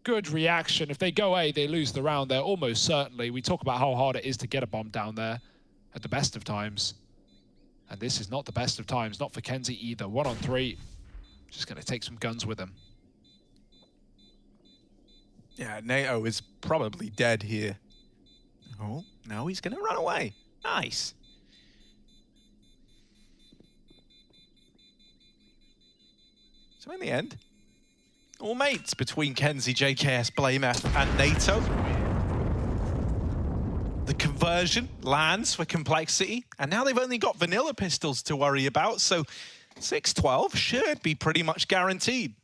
Good reaction. If they go A, they lose the round there almost certainly. We talk about how hard it is to get a bomb down there at the best of times. And this is not the best of times, not for Kenzie either. 1-on-3. Just going to take some guns with him.
Yeah, NATO is probably dead here. Oh, no, he's going to run away. Nice. So in the end, all mates between Kenzie, JKS, Blame F, and NATO. The conversion lands for complexity, and now they've only got vanilla pistols to worry about, so 6-12 should be pretty much guaranteed.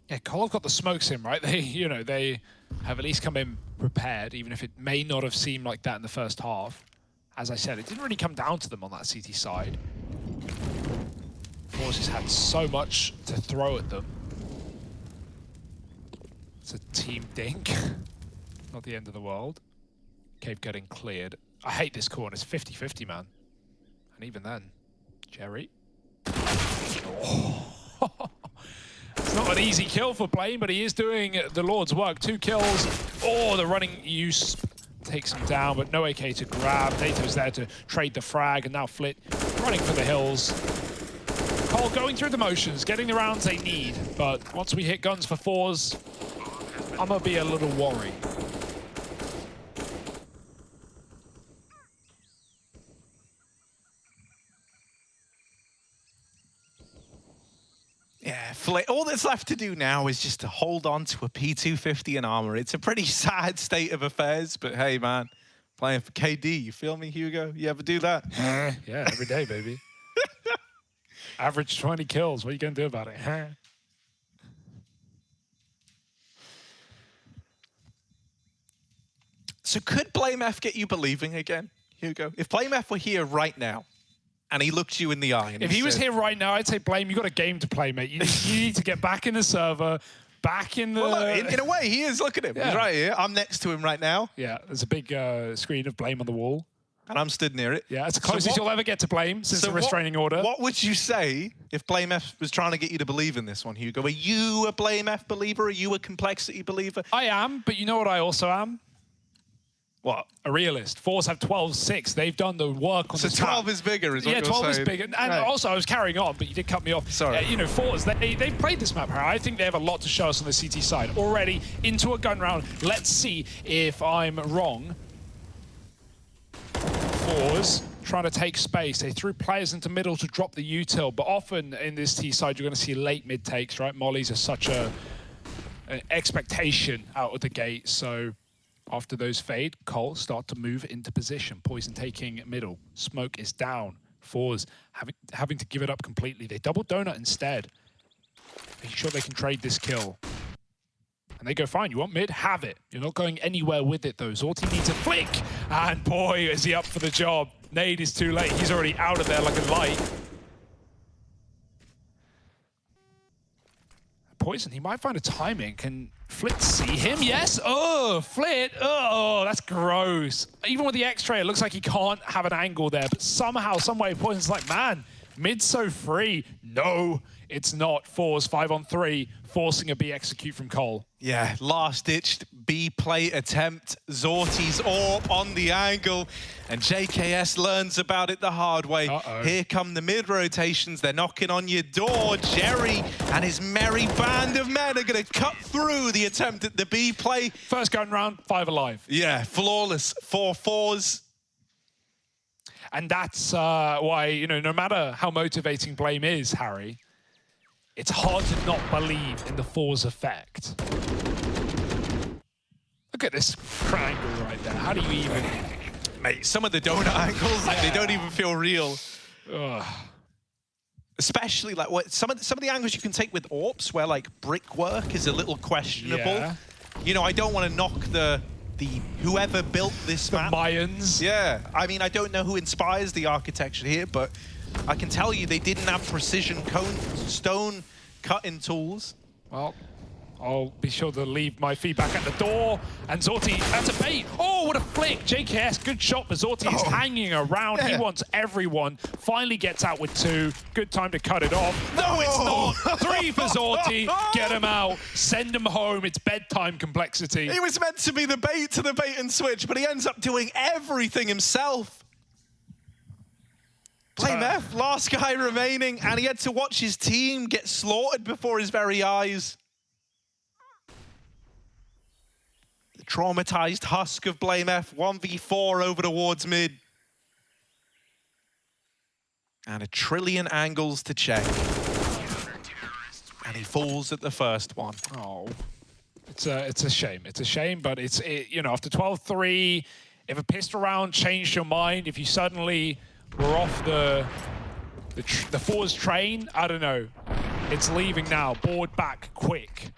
Yeah, Cole have got the smokes in, right? They have at least come in prepared, even if it may not have seemed like that in the first half. As I said, it didn't really come down to them on that CT side. Forces had so much to throw at them. It's a team dink. Not the end of the world. Cave getting cleared. I hate this corner. It's 50-50, man. And even then, Jerry. Oh. It's not an easy kill for Blame, but he is doing the Lord's work. 2 kills. Oh, the running use takes him down, but no AK to grab. NATO's there to trade the frag, and now Flit running for the hills. Cole going through the motions, getting the rounds they need, but once we hit guns for 4s, I'm gonna be a little worried.
Yeah, all that's left to do now is just to hold on to a P250 and armor. It's a pretty sad state of affairs, but hey, man, playing for KD, you feel me, Hugo? You ever do that?
Yeah, every day, baby. Average 20 kills. What are you going to do about it? Huh?
So could Blame F get you believing again, Hugo? If Blame F were here right now, and he looked you in the eye, and
If he was here right now, I'd say, Blame, you got a game to play, mate. You need to get back in the server, back in the...
Well, look, in a way, he is. Look at him.
Yeah.
He's right here. I'm next to him right now.
Yeah, there's a big screen of Blame on the wall.
And I'm stood near it.
Yeah, it's the closest you'll ever get to Blame since the restraining order.
What would you say if Blame F was trying to get you to believe in this one, Hugo? Are you a Blame F believer? Are you a Complexity believer?
I am, but you know what I also am?
What?
A realist. Force have 12-6. They've done the work on the
So 12 is bigger, is what you're
12
saying.
is bigger. And
Right.
also, I was carrying on, but you did cut me off.
Sorry.
You know, Force, they've played this map, Harry. I think they have a lot to show us on the CT side. Already into a gun round. Let's see if I'm wrong. Force trying to take space. They threw players into middle to drop the util, but often in this T side, you're going to see late mid takes, right? Mollies are such an expectation out of the gate, so... After those fade, Cole start to move into position. Poison taking middle. Smoke is down. Fours having to give it up completely. They double donut instead. Making sure they can trade this kill. And they go, fine, you want mid? Have it. You're not going anywhere with it, though. Zorti needs a flick. And boy, is he up for the job. Nade is too late. He's already out of there like a light. Poison, he might find a timing. Can Flit see him? Yes. Oh, Flit. Oh, that's gross. Even with the X-ray, it looks like he can't have an angle there. But somehow, someway, Poison's like, man, mid's so free. No, it's not. Fours 5-on-3, forcing a B execute from Cole.
Yeah, last-ditched B play attempt. Zorti's AWP on the angle, and JKS learns about it the hard way. Here come the mid-rotations. They're knocking on your door. Jerry and his merry band of men are going to cut through the attempt at the B play.
First gun round, 5 alive.
Yeah, flawless. 4-4s.
And that's why, you know, no matter how motivating Blame is, Harry, it's hard to not believe in the Fours effect. Look at this triangle right there. How do you even...
Mate, some of the donut angles, like, they don't even feel real.
Ugh.
Especially like what some of the angles you can take with AWPs, where like brickwork is a little questionable.
Yeah.
You know, I don't want to knock the whoever built this map.
Mayans.
Yeah. I mean, I don't know who inspires the architecture here, but I can tell you they didn't have precision stone cutting tools.
Well, I'll be sure to leave my feedback at the door. And Zorti, that's a bait. Oh, what a flick. JKS, good shot, but Zorti is hanging around. He wants everyone. Finally gets out with 2. Good time to cut it off. No, it's not. 3 for Zorti. Get him out. Send him home. It's bedtime Complexity.
He was meant to be the bait to the bait and switch, but he ends up doing everything himself. Blame F, last guy remaining, and he had to watch his team get slaughtered before his very eyes. The traumatized husk of Blame F, 1v4 over towards mid. And 1 trillion angles to check. And he falls at the first one.
Oh, it's a shame. It's a shame, but you know, after 12-3, if a pistol round changed your mind, if you suddenly were off the Fours train, I don't know. It's leaving now. Board back quick.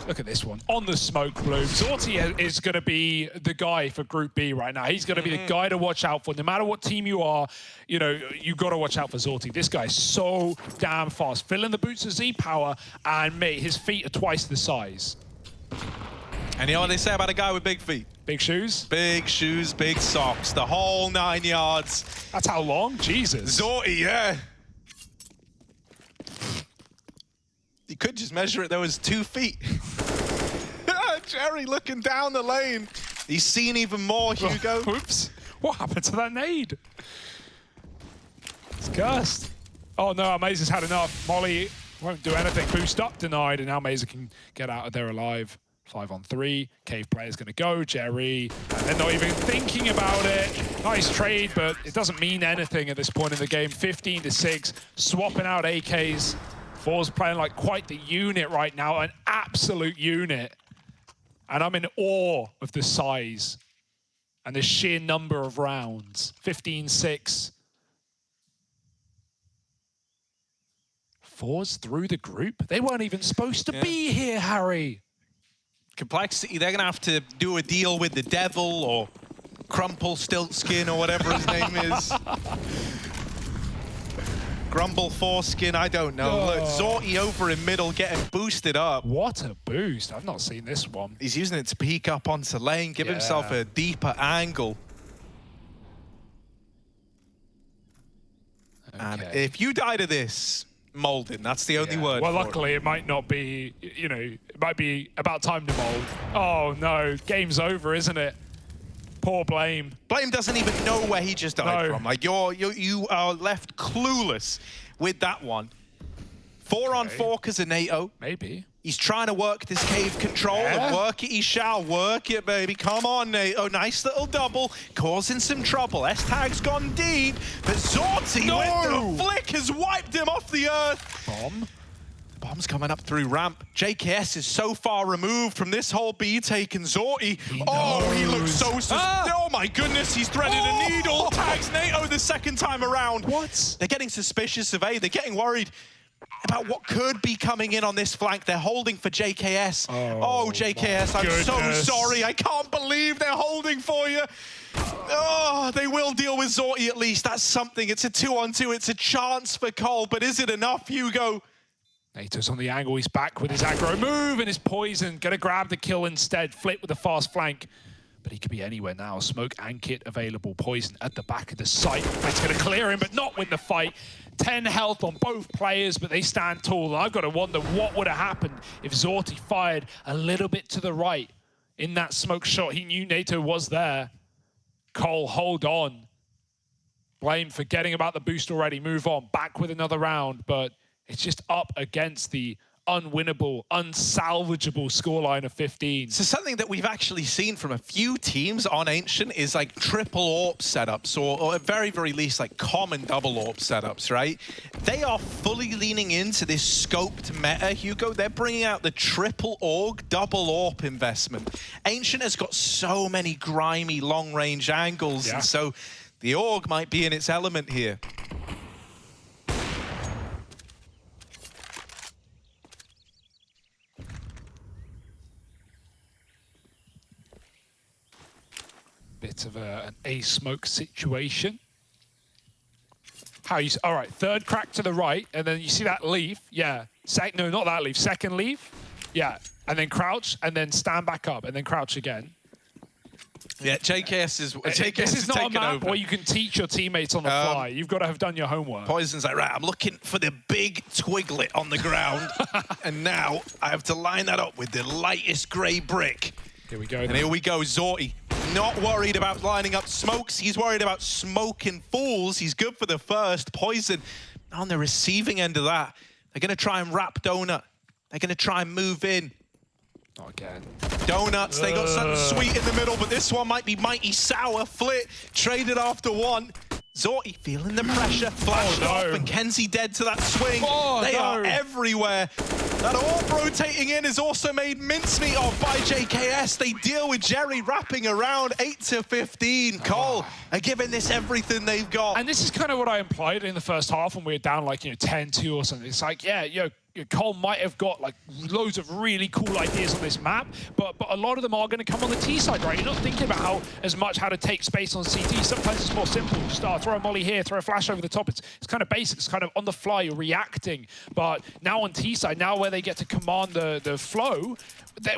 Look at this one. On the smoke bloom. Zorti is going to be the guy for Group B right now. He's going to be the guy to watch out for. No matter what team you are, you know, you got to watch out for Zorti. This guy is so damn fast. Filling the boots of Z-Power, and mate, his feet are twice the size.
And you know what they say about a guy with big feet?
Big shoes?
Big shoes, big socks. The whole 9 yards.
That's how long? Jesus.
Zorti, yeah. You could just measure it. There was 2 feet. Jerry looking down the lane. He's seen even more, Hugo.
Oops. What happened to that nade? It's cursed. Oh no, Amazer's had enough. Molly won't do anything. Boost up denied, and now Amazer can get out of there alive. 5-on-3. Cave player's going to go. Jerry. And they're not even thinking about it. Nice trade, but it doesn't mean anything at this point in the game. 15-6. Swapping out AKs. Fours playing like quite the unit right now. An absolute unit. And I'm in awe of the size and the sheer number of rounds. 15-6. 4s through the group. They weren't even supposed to be here, Harry.
Complexity, they're going to have to do a deal with the devil or Crumple Stiltskin or whatever his name is. Grumble Foreskin, I don't know. Look, Zorty over in middle getting boosted up.
What a boost. I've not seen this one.
He's using it to peek up onto lane, give himself a deeper angle. Okay. And if you die to this, molding, that's the only word.
Well,
for
luckily, it might not be, you know, it might be about time to mold. Oh, no. Game's over, isn't it? Poor Blame.
Blame doesn't even know where he just died from. Like, you are left clueless with that one. 4-on-4 Kazaneto.
Maybe.
He's trying to work this cave control and work it. He shall work it, baby. Come on, Nato. Nice little double, causing some trouble. S-Tag's gone deep, but Zorty with the flick has wiped him off the earth.
Bomb.
The bomb's coming up through ramp. JKS is so far removed from this whole B take, and Zorty, he looks so oh my goodness, he's threaded a needle. Tags Nato the second time around.
What?
They're getting suspicious of A. They're getting worried about what could be coming in on this flank. They're holding for JKS. Oh JKS, I'm so sorry. I can't believe they're holding for you. Oh, they will deal with Zorty at least. That's something. It's a 2-on-2. It's a chance for Cole, but is it enough, Hugo?
Nato's on the angle. He's back with his aggro move and his poison. Gonna grab the kill instead. Flip with a fast flank. But he could be anywhere now. Smoke and kit available. Poison at the back of the site. It's going to clear him, but not win the fight. 10 health on both players, but they stand tall. I've got to wonder what would have happened if Zorty fired a little bit to the right in that smoke shot. He knew Nato was there. Cole, hold on. Blame forgetting about the boost already. Move on. Back with another round, but it's just up against the unwinnable, unsalvageable scoreline of 15.
So something that we've actually seen from a few teams on Ancient is like triple AWP setups, or at very, very least like common double AWP setups, right? They are fully leaning into this scoped meta, Hugo. They're bringing out the triple AUG, double AWP investment. Ancient has got so many grimy long-range angles, and so the AUG might be in its element here.
Bit of an A-smoke situation. All right, third crack to the right, and then you see that leaf. Yeah, no, not that leaf, second leaf. Yeah, and then crouch, and then stand back up, and then crouch again.
Yeah, JKS is
this is not a map
over.
where you can teach your teammates on the fly. You've got to have done your homework.
Poison's like, right, I'm looking for the big twiglet on the ground, and now I have to line that up with the lightest grey brick.
Here we go.
And here we go, Zorty. Not worried about lining up smokes. He's worried about smoking fools. He's good for the first. Poison on the receiving end of that. They're going to try and wrap Donut. They're going to try and move in.
Not again.
Donuts, they got something sweet in the middle, but this one might be mighty sour. Flit, traded after one. Zorty feeling the pressure, flashed off, and Kenzie dead to that swing. They are everywhere. That AWP rotating in is also made mincemeat of by JKS. They deal with Jerry wrapping around 8-15. Cole are giving this everything they've got.
And this is kind of what I implied in the first half when we were down like, 10-2 or something. It's like, Cole might have got like loads of really cool ideas on this map, but a lot of them are going to come on the T side, right? You're not thinking about how to take space on CT. Sometimes it's more simple. Just throw a molly here, throw a flash over the top. It's kind of basic. It's kind of on the fly. You're reacting. But now on T side, now where they get to command the flow,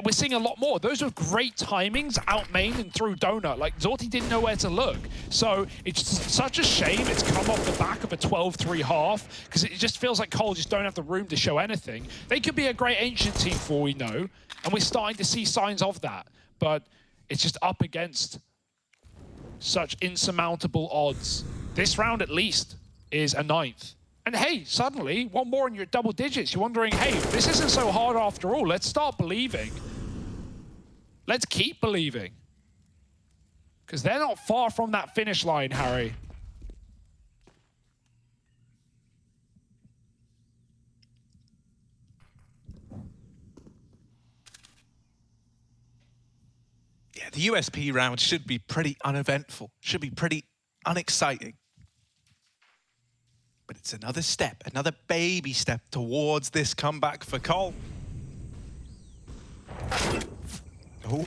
we're seeing a lot more. Those are great timings out main and through Donut. Like Zorty didn't know where to look. So it's such a shame it's come off the back of a 12-3 half, because it just feels like Cole just don't have the room to show anything. They could be a great Ancient team for all we know, and we're starting to see signs of that. But it's just up against such insurmountable odds. This round at least is a 9th. And hey, suddenly, one more and you're at double digits. You're wondering, hey, this isn't so hard after all. Let's start believing. Let's keep believing. Because they're not far from that finish line, Harry.
Yeah, the USP round should be pretty uneventful. Should be pretty unexciting. but it's another step, another baby step towards this comeback for Cole. Oh.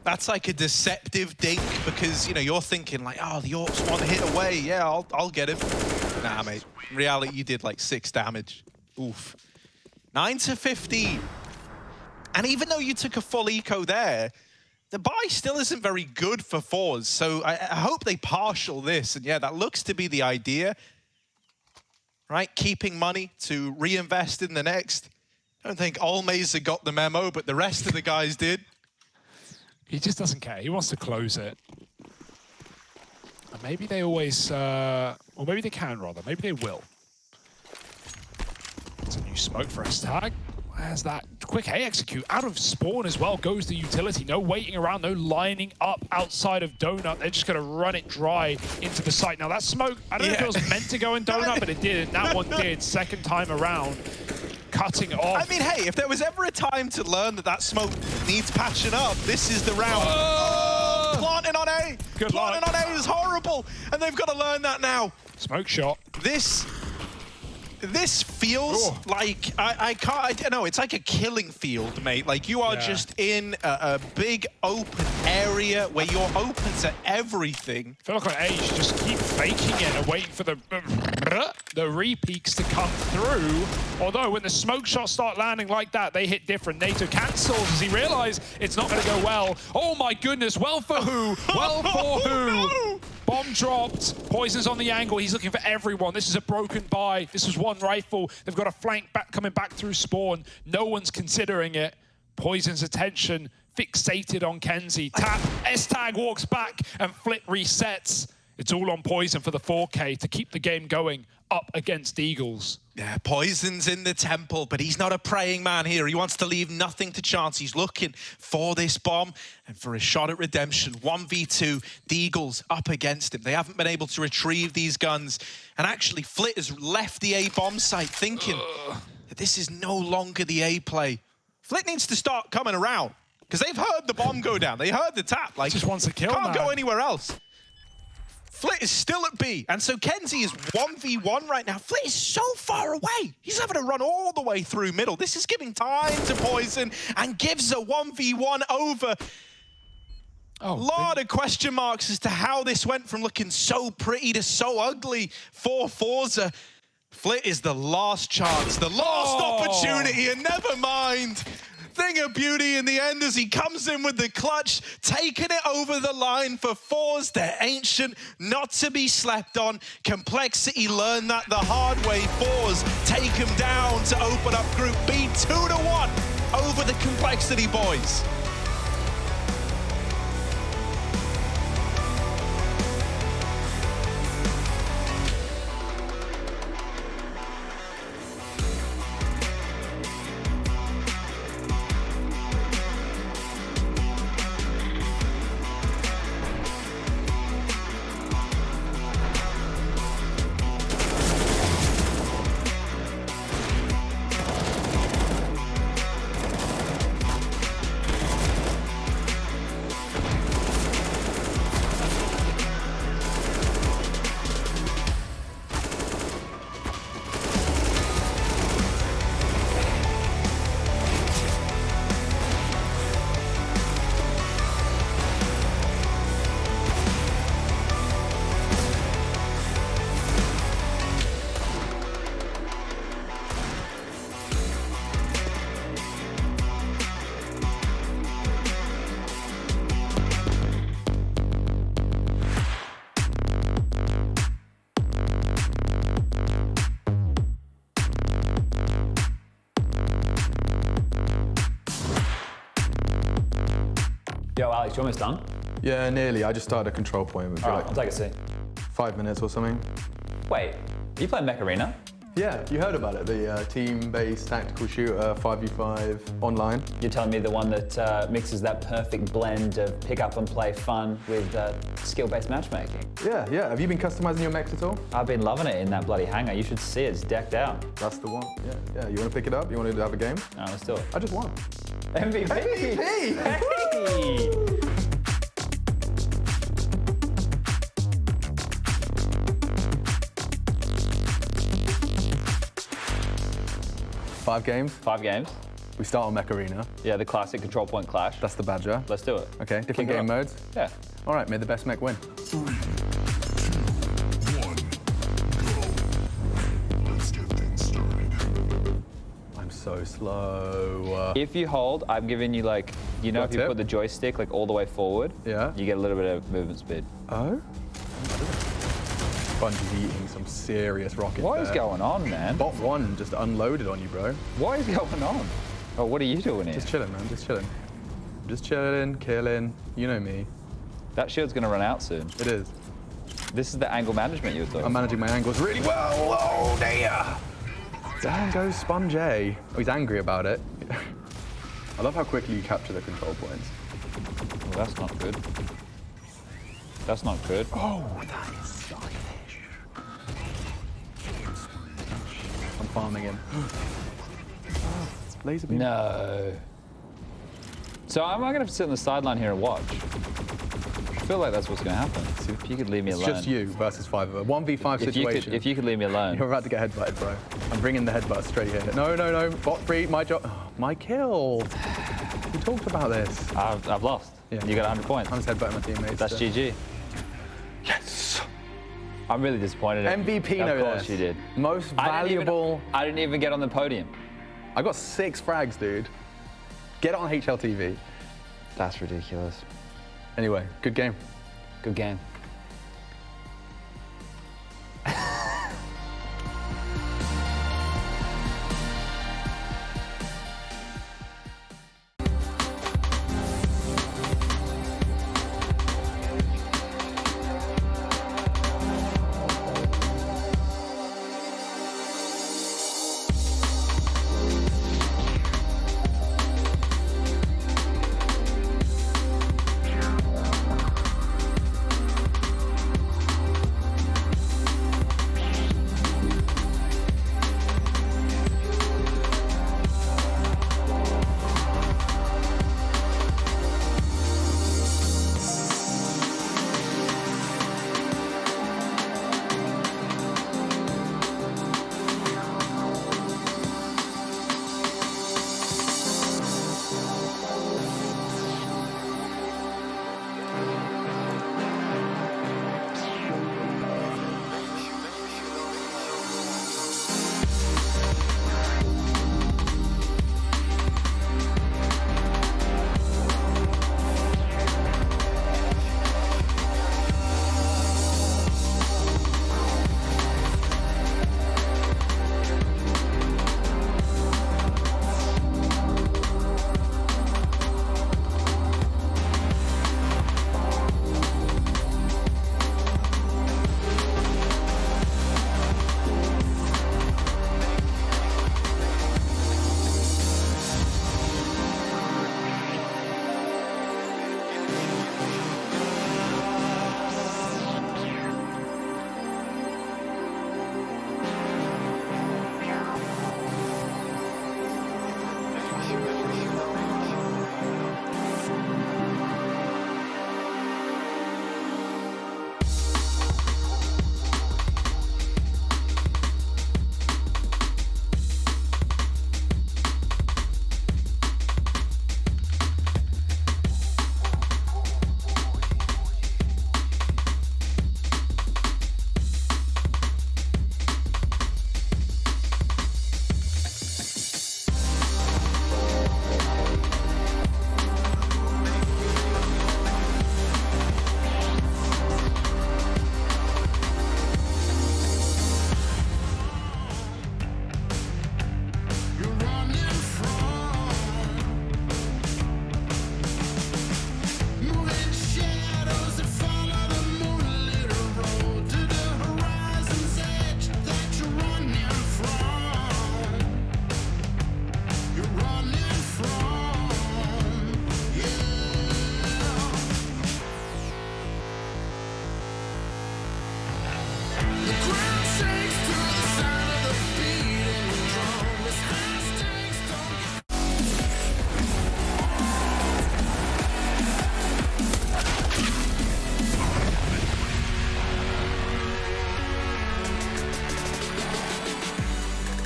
That's like a deceptive dink because, you know, you're thinking like, oh, the Orc's one hit away. Yeah, I'll get him. Nah, mate. In reality, you did like 6 damage. Oof. 9 to 15. And even though you took a full eco there, the buy still isn't very good for fours. So I hope they partial this. And yeah, that looks to be the idea. Right? Keeping money to reinvest in the next. I don't think Almeza got the memo, but the rest of the guys did.
He just doesn't care. He wants to close it. And maybe they always, or maybe they can rather. Maybe they will. It's a new smoke for a stag. Where's that? Quick A execute. Out of spawn as well goes the utility. No waiting around, no lining up outside of Donut. They're just going to run it dry into the site. Now that smoke, I don't know if it was meant to go in Donut, but it did. That one did. Second time around. Cutting it off.
I mean, hey, if there was ever a time to learn that smoke needs patching up, this is the round. Oh, planting on A. Planting on A is horrible, and they've got to learn that now.
Smoke shot.
This feels like, I don't know, it's like a killing field, mate. Like you are just in a big open area where you're open to everything.
I feel like on A, you should just keep faking it and waiting for the re-peaks to come through. Although when the smoke shots start landing like that, they hit different. NATO cancels as he realized it's not going to go well. Oh my goodness, well for who? Well for who? No. Bomb dropped. Poison's on the angle. He's looking for everyone. This is a broken buy. This was one rifle. They've got a flank back coming back through spawn. No one's considering it. Poison's attention fixated on Kenzie. Tap. S-Tag walks back and Flit resets. It's all on Poison for the 4K to keep the game going up against Eagles.
Yeah, Poison's in the temple, but he's not a praying man here. He wants to leave nothing to chance. He's looking for this bomb and for a shot at redemption. 1v2, the Eagles up against him. They haven't been able to retrieve these guns. And actually, Flit has left the A bomb site thinking that this is no longer the A play. Flit needs to start coming around because they've heard the bomb go down. They heard the tap. Like,
just wants to kill,
can't go anywhere else. Flit is still at B, and so Kenzie is 1v1 right now. Flit is so far away. He's having to run all the way through middle. This is giving time to Poison and gives a 1v1 over. A lot of question marks as to how this went from looking so pretty to so ugly for Forza. Flit is the last chance, the last opportunity, and never mind. Thing of beauty in the end as he comes in with the clutch, taking it over the line for Fours. They're ancient, not to be slept on. Complexity learned that the hard way. Fours take him down to open up Group B 2-1 over the Complexity boys.
Yo, Alex, you almost done?
Yeah, nearly. I just started a control point. It would be like
I'll take a seat.
5 minutes or something.
Wait, are you playing Mech Arena?
Yeah, you heard about it. The team-based tactical shooter, 5v5 online.
You're telling me the one that mixes that perfect blend of pick up and play fun with skill-based matchmaking?
Yeah, yeah. Have you been customizing your mechs at all?
I've been loving it in that bloody hangar. You should see it. It's decked out.
That's the one. Yeah, yeah. You want to pick it up? You want to have a game?
No, let's do it.
I just won.
MVP!
MVP!
Hey!
5 games?
5 games.
We start on Mech Arena.
Yeah, the classic control point clash.
That's the Badger.
Let's do it.
Okay, different
Kick it
game
off.
modes?
Yeah.
All right, may the best mech win.
3, 2, 1, go. Let's get things started.
I'm so slow.
If you hold, I'm giving you like, you know,
Got
if you
tip?
put the joystick like all the way forward,
Yeah.
you get a little bit of movement speed.
Oh? Bungie's eating some serious rockets.
What is
there.
going on, man?
Bot 1 just unloaded on you, bro.
What is going on? Oh, what are you doing here?
Just chilling, man. Just chilling. Just chilling, killing. You know me.
That shield's gonna run out soon.
It is.
This is the angle management you were talking
I'm managing my angles really well. Oh, dear. Down goes Sponge. Oh, he's angry about it. I love how quickly you capture the control points.
Well, that's not good. That's not good.
Oh, that is stylish. I'm farming him. Laser beam.
No. So am I going to sit on the sideline here and watch? I feel like that's what's going to happen. If you could leave me
It's
alone.
just you versus 5 of them. 1v5 situation.
If you could leave me alone.
You're about to get headbutted, bro. I'm bringing the headbutt straight here. No, no, no. Bot free. My job. Oh, my kill. We talked about this.
I've lost.
Yeah.
You got 100 points.
I'm just headbutting my teammates.
That's
so.
GG.
Yes.
I'm really disappointed.
MVP, no
Of course
less.
you did.
Most valuable.
I didn't even get on the podium.
I got 6 frags, dude. Get it on HLTV.
That's ridiculous.
Anyway, good game.
Good game.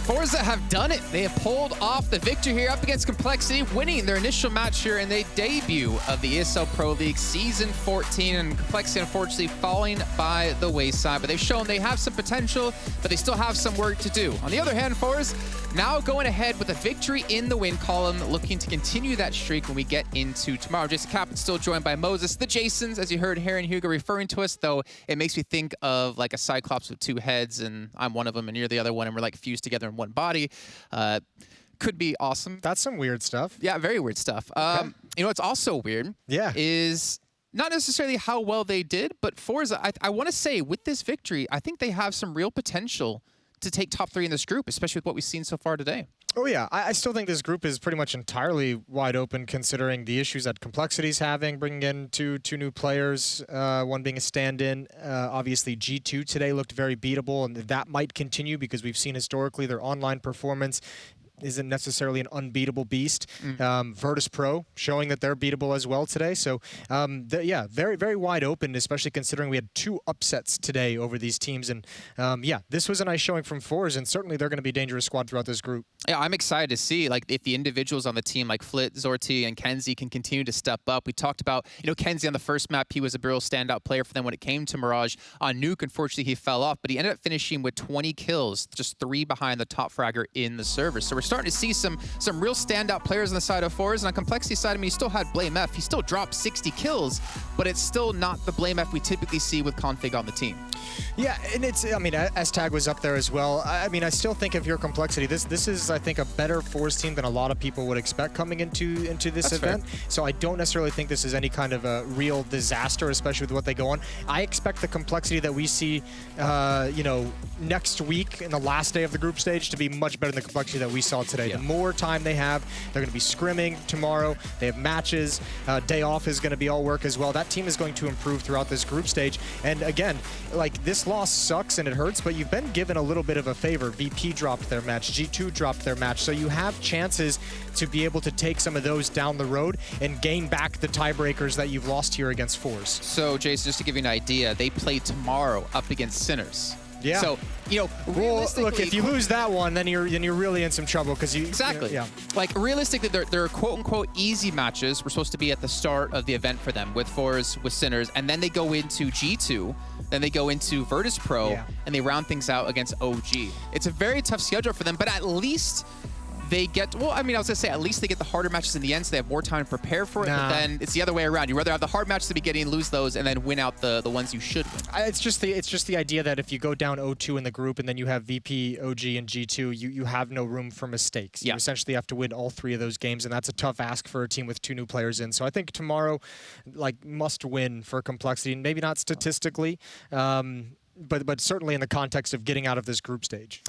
Forza have done it. They have pulled off the victory here up against Complexity, winning their initial match here in the debut of the ESL Pro League Season 14, and Complexity unfortunately falling by the wayside. But they've shown they have some potential, but they still have some work to do. On the other hand, Forza now going ahead with a victory in the win column, looking to continue that streak when we get into tomorrow. Jason Captain still joined by Moses. The Jasons, as you heard Harry and Hugo referring to us, though, it makes me think of like a Cyclops with two heads, and I'm one of them and you're the other one, and we're like fused together in one body. Could be awesome.
That's some weird stuff.
Yeah, very weird stuff. Okay. You know what's also weird?
Yeah.
Is not necessarily how well they did, but Forza, I want to say with this victory, I think they have some real potential to take top 3 in this group, especially with what we've seen so far today.
Oh, yeah. I still think this group is pretty much entirely wide open considering the issues that Complexity's having, bringing in two new players, one being a stand-in. Obviously, G2 today looked very beatable, and that might continue because we've seen historically their online performance isn't necessarily an unbeatable beast. Virtus Pro showing that they're beatable as well today. So, yeah, very, very wide open, especially considering we had 2 upsets today over these teams. And, yeah, this was a nice showing from Forza, and certainly they're going to be a dangerous squad throughout this group.
Yeah, I'm excited to see like if the individuals on the team like Flit, Zorti, and Kenzie can continue to step up. We talked about, Kenzie on the first map, he was a real standout player for them when it came to Mirage. On Nuke, unfortunately, he fell off, but he ended up finishing with 20 kills, just 3 behind the top fragger in the server. So we're starting to see some real standout players on the side of Forza, and on Complexity side, I mean, he still had Blame F. He still dropped 60 kills, but it's still not the Blame F we typically see with Config on the team.
Yeah, and I mean, S-Tag was up there as well. I mean, I still think if you're Complexity, this is, I think, a better Forza team than a lot of people would expect coming into this event. Fair. So I don't necessarily think this is any kind of a real disaster, especially with what they go on. I expect the Complexity that we see, next week in the last day of the group stage to be much better than the Complexity that we saw today. Yeah. The more time they have, they're going to be scrimming tomorrow. They have matches. Day off is going to be all work as well. That team is going to improve throughout this group stage. And again, like, this loss sucks and it hurts, but you've been given a little bit of a favor. VP dropped their match. G2 dropped their match. So you have chances to be able to take some of those down the road and gain back the tiebreakers that you've lost here against Force.
So, Jason, just to give you an idea, they play tomorrow up against Sinners.
Yeah.
So,
well, look, if you lose that one, then you're really in some trouble because you
exactly.
Yeah.
Like realistically, they're quote unquote easy matches. We're supposed to be at the start of the event for them with Force, with Sinners, and then they go into G2, then they go into Virtus Pro, and they round things out against OG. It's a very tough schedule for them, but at least they get, well, I mean, I was going to say, at least they get the harder matches in the end, so they have more time to prepare for it, but then it's the other way around. You'd rather have the hard matches to be getting, lose those, and then win out the ones you should win.
It's just the idea that if you go down 0-2 in the group and then you have VP, OG, and G2, you have no room for mistakes. You essentially have to win all 3 of those games, and that's a tough ask for a team with 2 new players in. So I think tomorrow, like, must win for Complexity, and maybe not statistically, but certainly in the context of getting out of this group stage.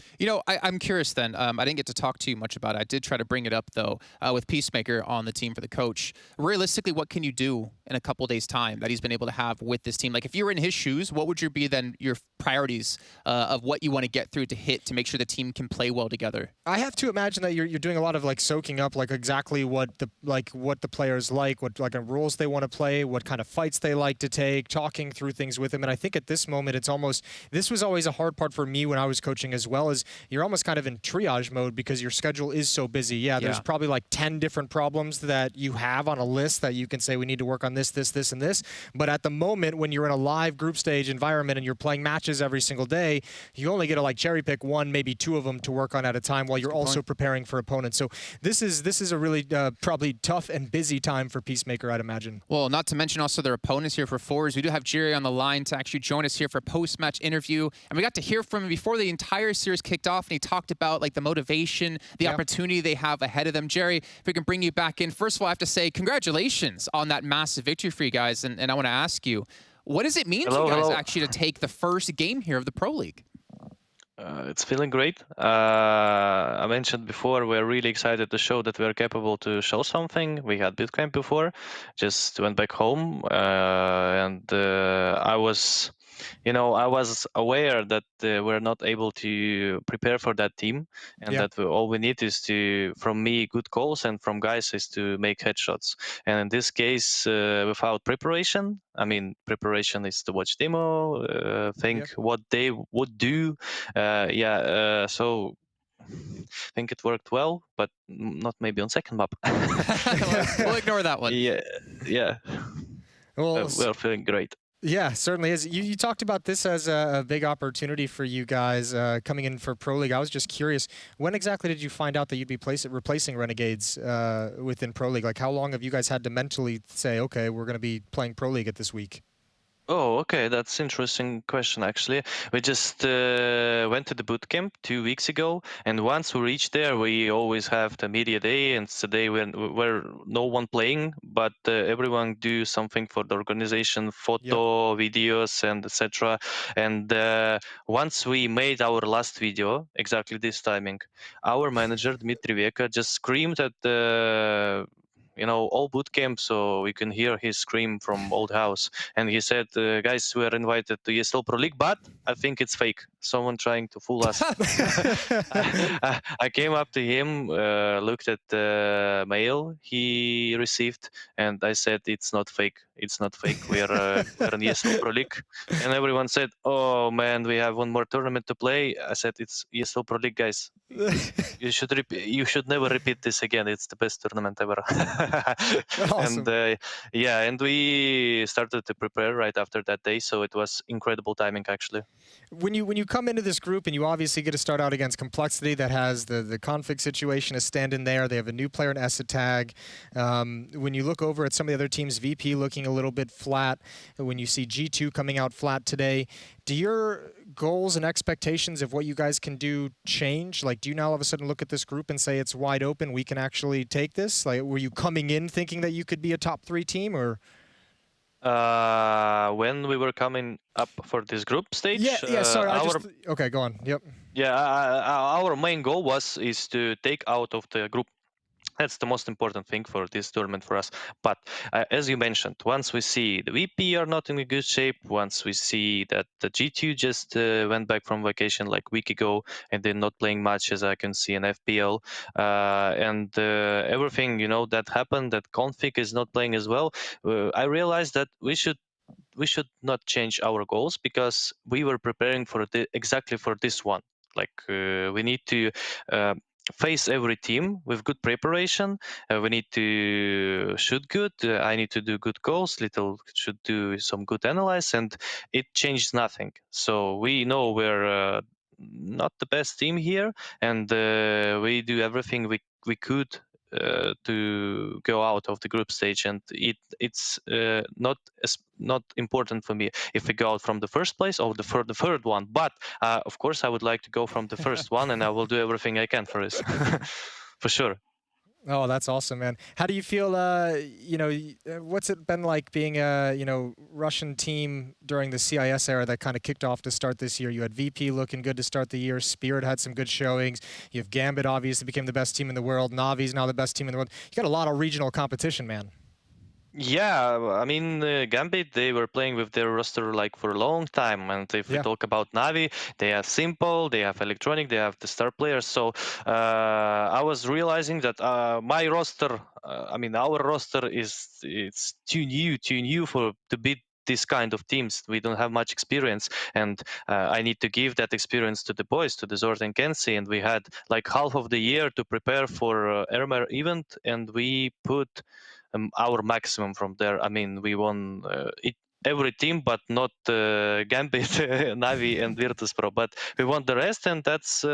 I'm curious then. I didn't get to talk to you much about it. I did try to bring it up, though, with Peacemaker on the team for the coach. Realistically, what can you do in a couple days' time that he's been able to have with this team? Like, if you were in his shoes, what would be then your priorities of what you want to get through to hit to make sure the team can play well together?
I have to imagine that you're doing a lot of, like, soaking up, like, exactly what the players like, what rules they want to play, what kind of fights they like to take, talking through things with him. And I think at this moment, it's almost, this was always a hard part for me when I was coaching as well, is you're almost kind of in triage mode because your schedule is so busy. Yeah, there's probably like 10 different problems that you have on a list that you can say we need to work on this, and this. But at the moment when you're in a live group stage environment and you're playing matches every single day, you only get to like cherry pick 1, maybe 2 of them to work on at a time while you're also preparing for opponents. So this is a really probably tough and busy time for Peacemaker, I'd imagine.
Well, not to mention also their opponents here for Force. We do have Jerry on the line to actually join us here for a post-match interview. And we got to hear from him before the entire series kicked off, and he talked about like the motivation, the opportunity they have ahead of them. Jerry, if we can bring you back in. First of all, I have to say congratulations on that massive victory for you guys. And I want to ask you, what does it mean to you guys actually to take the first game here of the Pro League?
It's feeling great. I mentioned before, we're really excited to show that we're capable to show something. We had bootcamp before, just went back home, and I was aware that we're not able to prepare for that team, and that all we need is from me, good calls, and from guys is to make headshots. And in this case, without preparation, I mean, preparation is to watch demo, think what they would do. So think it worked well, but not maybe on second map.
We'll ignore that one.
Yeah.
Well,
We're feeling great.
Yeah, certainly is. You talked about this as a big opportunity for you guys coming in for Pro League. I was just curious, when exactly did you find out that you'd be replacing Renegades within Pro League? Like, how long have you guys had to mentally say, okay, we're going to be playing Pro League at this week?
Oh, okay, that's interesting question actually. We just went to the boot camp 2 weeks ago, and once we reach there, we always have the media day, and it's a day where no one playing, but everyone do something for the organization, photo, videos, and etc. And once we made our last video, exactly this timing, our manager Dmitry Veka just screamed at the all boot camp, so we can hear his scream from old house. And he said, guys, we are invited to ESL Pro League, but I think it's fake. Someone trying to fool us. I came up to him, looked at the mail he received, and I said, it's not fake. It's not fake. We're in ESL Pro League. And everyone said, oh man, we have one more tournament to play. I said, it's ESL Pro League, guys. You should never repeat this again. It's the best tournament ever.
Awesome.
And we started to prepare right after that day, so it was incredible timing actually.
When you come into this group and you obviously get to start out against Complexity that has the config situation is standing there. They have a new player in Esatag. When you look over at some of the other teams, VP looking a little bit flat. When you see G2 coming out flat today, do your goals and expectations of what you guys can do change? Like, do you now all of a sudden look at this group and say it's wide open, we can actually take this? Like, were you coming in thinking that you could be a top 3 team, or?
When we were coming up for this group stage,
sorry, okay, go on. Yep.
Yeah, our main goal is to take out of the group. That's the most important thing for this tournament for us. But as you mentioned, once we see the VP are not in a good shape, once we see that the G2 just went back from vacation like a week ago and they're not playing much, as I can see in FPL, and everything that happened, that config is not playing as well, I realized that we should not change our goals, because we were preparing for exactly for this one. Like we need to face every team with good preparation. We need to shoot good. I need to do good goals. Little should do some good analyze, and it changed nothing. So we know we're not the best team here, and we do everything we could to go out of the group stage, and it's not important for me if we go out from the first place or the third one, but of course I would like to go from the first one, and I will do everything I can for this. For sure.
Oh, that's awesome, man. How do you feel, what's it been like being a, Russian team during the CIS era that kind of kicked off to start this year? You had VP looking good to start the year. Spirit had some good showings. You have Gambit, obviously became the best team in the world. Navi's now the best team in the world. You got a lot of regional competition, man.
Yeah, I mean, Gambit, they were playing with their roster like for a long time. And if we talk about Navi, they have Simple, they have Electronic, they have the star players. So I was realizing that my roster, our roster it's too new to beat this kind of teams. We don't have much experience, and I need to give that experience to the boys, to the Zord and Kenzie, and we had like half of the year to prepare for Ermer event, and we put our maximum from there. I mean, we won every team, but not Gambit, Navi, and Virtus Pro. But we won the rest, and that's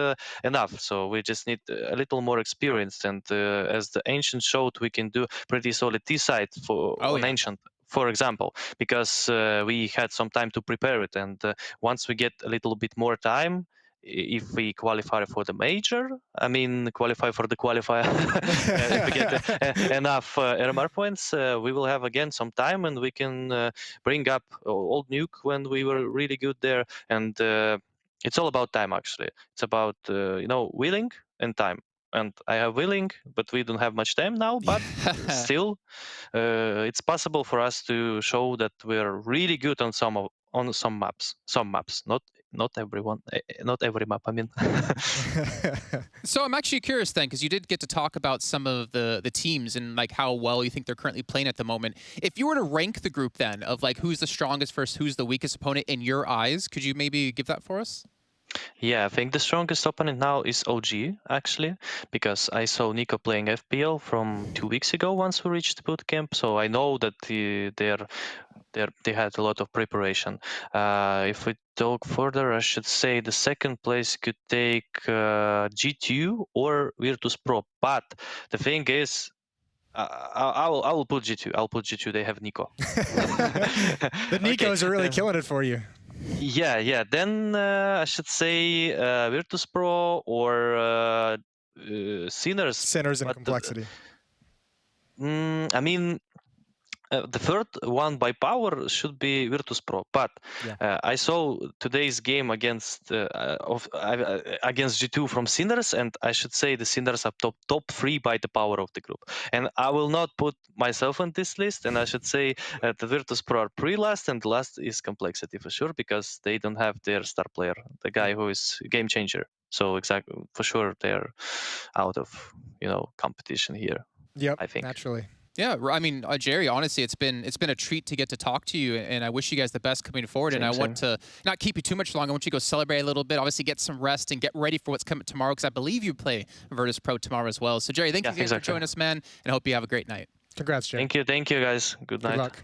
enough. So we just need a little more experience. And as the Ancient showed, we can do pretty solid T-side on Ancient, for example, because we had some time to prepare it. And once we get a little bit more time, if we qualify for the major, qualify for the qualifier, if we get enough RMR points, we will have again some time, and we can bring up old Nuke when we were really good there. And it's all about time, actually. It's about willing and time. And I have willing, but we don't have much time now. But still, it's possible for us to show that we're really good on some maps. Some maps, not everyone, not every map.
So I'm actually curious then, because you did get to talk about some of the teams and like how well you think they're currently playing at the moment. If you were to rank the group then of like who's the strongest versus who's the weakest opponent in your eyes, could you maybe give that for us?
Yeah, I think the strongest opponent now is OG, actually, because I saw Nico playing FPL from 2 weeks ago once we reached bootcamp, so I know that they had a lot of preparation. If we talk further, I should say the second place could take G2 or Virtus Pro, but the thing is, I will put G2. I'll put G2. They have Nico.
The Nicos are really killing it for you.
Yeah. Then I should say Virtus Pro or Sinners.
Sinners and Complexity.
I mean, the third one by power should be Virtus Pro, but I saw today's game against against G2 from Sinners, and I should say the Sinners are top 3 by the power of the group. And I will not put myself on this list, and I should say the Virtus Pro are pre-last, and the last is Complexity for sure, because they don't have their star player, the guy who is game changer. So exactly, for sure, they're out of competition here.
Yep,
I think
naturally.
Yeah, I mean, Jerry, honestly, it's been a treat to get to talk to you, and I wish you guys the best coming forward. And I want to not keep you too much longer. I want you to go celebrate a little bit, obviously get some rest and get ready for what's coming tomorrow, because I believe you play Virtus Pro tomorrow as well. So, Jerry, thank you again for joining us, man, and I hope you have a great night.
Congrats, Jerry.
Thank you, guys. Good night.
Good luck.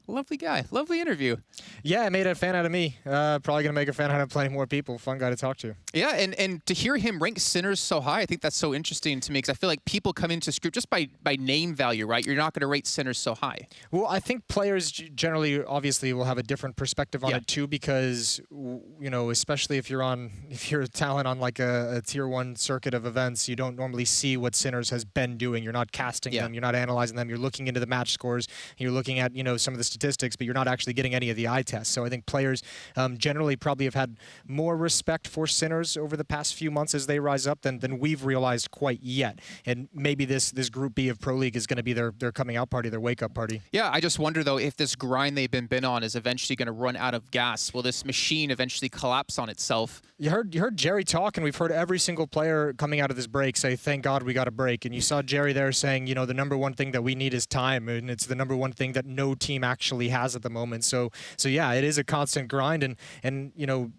Lovely guy. Lovely interview.
Yeah, it made a fan out of me. Probably going to make a fan out of plenty more people. Fun guy to talk to.
Yeah, and to hear him rank Sinners so high, I think that's so interesting to me, because I feel like people come into this group just by name value, right? You're not going to rate Sinners so high.
Well, I think players generally, obviously, will have a different perspective on it too, because, especially if you're a talent on like a tier 1 circuit of events, you don't normally see what Sinners has been doing. You're not casting them, you're not analyzing them, you're looking into the match scores, you're looking at, some of the statistics, but you're not actually getting any of the eye tests. So I think players generally probably have had more respect for Sinners over the past few months as they rise up than we've realized quite yet. And maybe this Group B of Pro League is going to be their coming out party, their wake up party.
Yeah, I just wonder though if this grind they've been on is eventually going to run out of gas. Will this machine eventually collapse on itself?
You heard Jerry talk, and we've heard every single player coming out of this break say, "Thank God we got a break." And you saw Jerry there saying, the number one thing that we need is time, and it's the number one thing that no team actually has at the moment. So yeah, it is a constant grind, and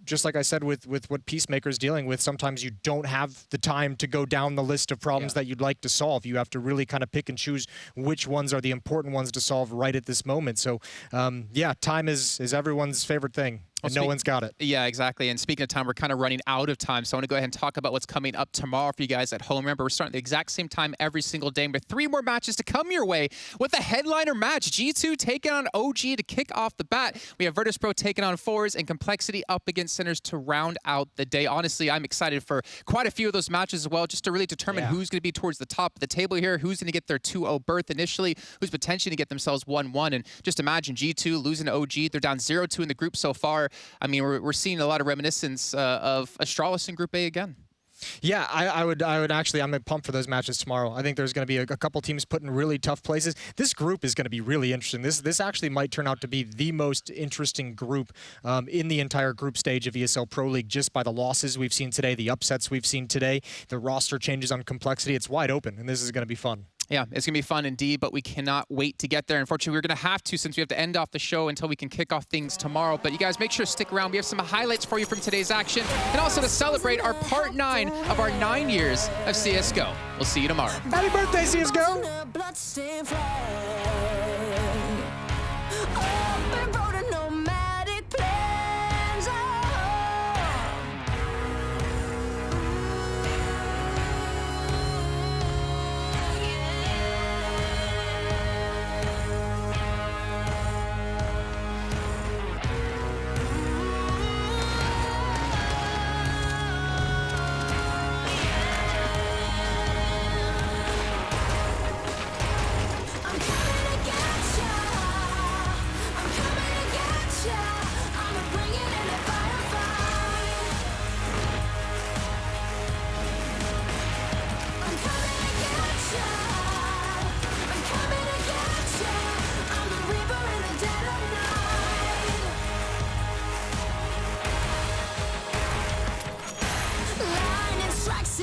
just like I said with what Peacemaker's dealing with, sometimes you don't have the time to go down the list of problems that you'd like to solve. You have to really kind of pick and choose which ones are the important ones to solve right at this moment. So yeah, time is everyone's favorite thing. And no one's got it.
Yeah, exactly. And speaking of time, we're kind of running out of time. So I want to go ahead and talk about what's coming up tomorrow for you guys at home. Remember, we're starting at the exact same time every single day. With 3 more matches to come your way with a headliner match. G2 taking on OG to kick off the bat. We have Virtus Pro taking on Fours and Complexity up against Sinners to round out the day. Honestly, I'm excited for quite a few of those matches as well, just to really determine who's going to be towards the top of the table here, who's going to get their 2-0 berth initially, who's potentially going to get themselves 1-1. And just imagine G2 losing to OG. They're down 0-2 in the group so far. I mean, we're seeing a lot of reminiscence of Astralis in Group A again.
Yeah, I would actually, I'm pumped for those matches tomorrow. I think there's going to be a couple teams put in really tough places. This group is going to be really interesting. This actually might turn out to be the most interesting group in the entire group stage of ESL Pro League, just by the losses we've seen today, the upsets we've seen today, the roster changes on Complexity. It's wide open, and this is going to be fun.
Yeah, it's going to be fun indeed, but we cannot wait to get there. Unfortunately, we're going to have to, since we have to end off the show until we can kick off things tomorrow. But you guys, make sure to stick around. We have some highlights for you from today's action, and also to celebrate our part 9 of our 9 years of CSGO. We'll see you tomorrow.
Happy birthday, CSGO!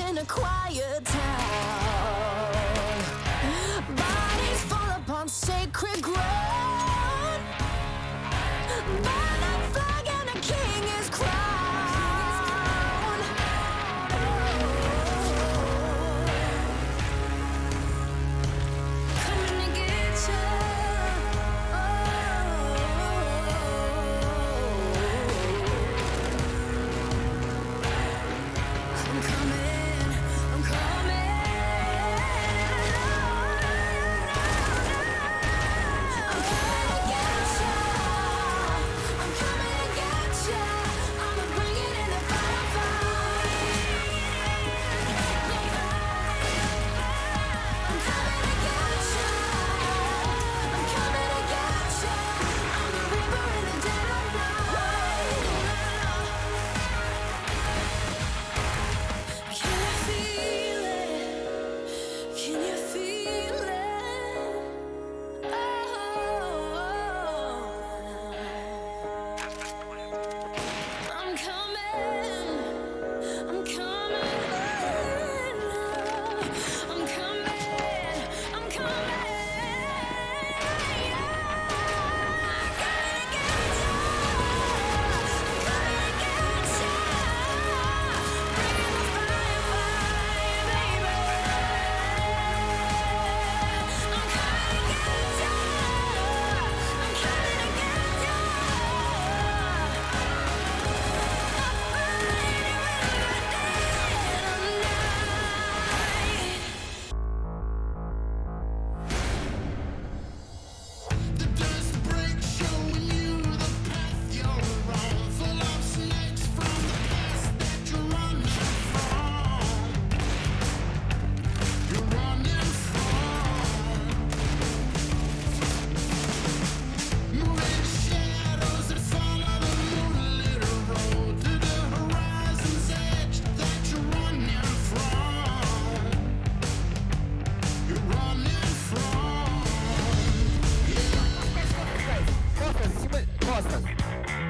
In a quiet town, bodies fall upon sacred ground. Burn a flag and a king is crowned.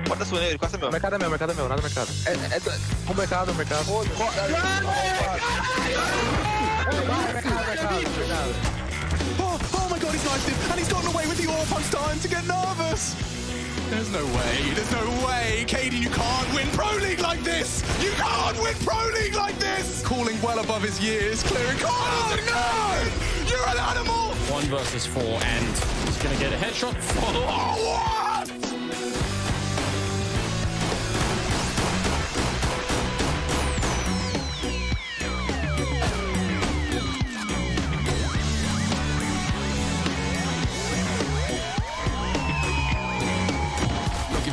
Guarda su Neri, questo è mio.
Mercato è mio, mercato è mio, un altro mercato. Un mercato, un mercato.
Oh my god, he's knifed him, and he's gotten away with the AWP. I'm starting to get nervous. There's no way. Katie, you can't win Pro League like this. You can't win Pro League like this. Calling well above his years, clearing corners. Oh no! You're an animal.
1 versus 4, and he's going to get a headshot.
Oh, what?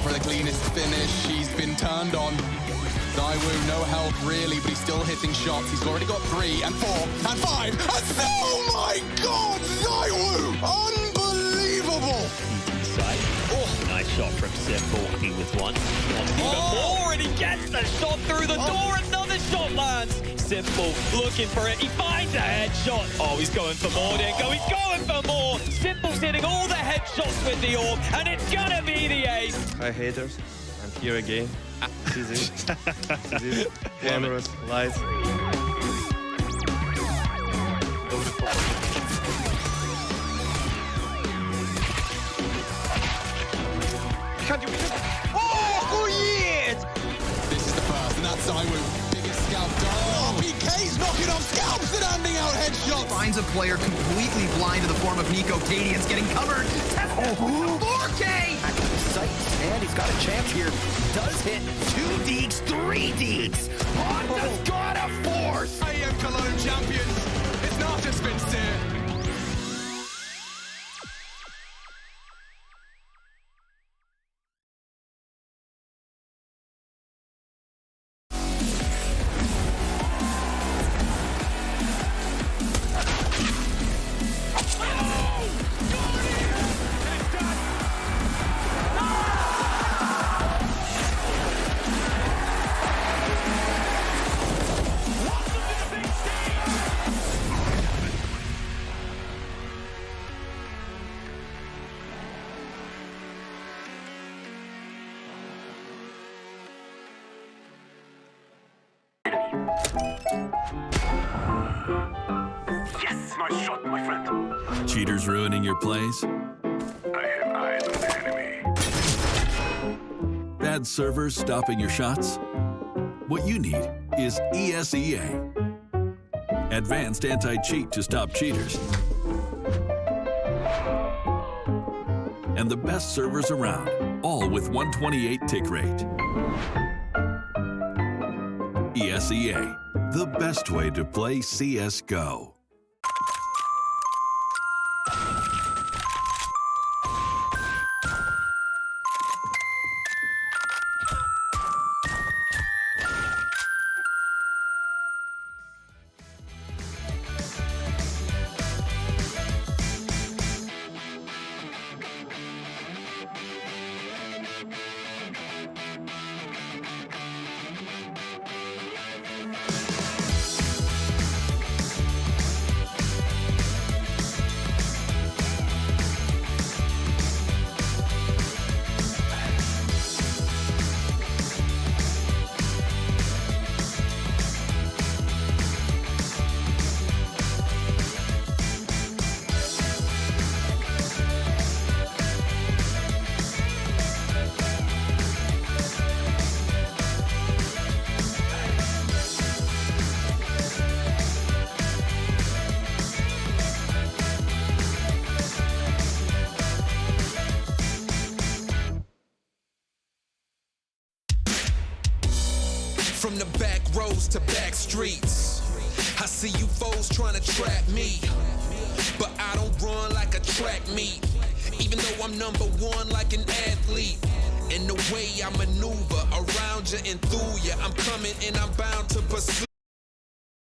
For the cleanest finish, he's been turned on. Zywoo, no help really, but he's still hitting shots. He's already got 3 and 4 and 5 and oh my god, Zywoo! Unbelievable!
Oh, nice shot from Simple. He with one. Wants even more, and he gets the shot through the door. Another shot lands. Simple looking for it. He finds a headshot. Oh, he's going for more. Dingo. He's going for more. Simple's hitting all the headshots with the orb, and it's gonna be the ace.
Hi haters, I'm here again. This is it. This is it. Cameras, lights.
Oh, yes!
This is the first, and that's Zywoo. Biggest scalp done. Oh, PK's knocking off scalps and handing out headshots.
Finds a player completely blind in the form of Nico. Cadian's getting covered. 4K! Back to the sights, and he's got a chance here. Does hit 2 deeks, 3 deeks. Honda's got a force.
AM Cologne champions. It's not just been steer.
Yes, nice shot, my friend.
Cheaters ruining your plays?
I have eyes on the enemy.
Bad servers stopping your shots? What you need is ESEA. Advanced anti-cheat to stop cheaters. And the best servers around, all with 128 tick rate. ESEA, the best way to play CSGO.
From the back roads to back streets, I see you foes trying to trap me, but I don't run like a track meet, even though I'm #1 like an athlete. And the way I maneuver around you and through you, I'm coming and I'm bound to pursue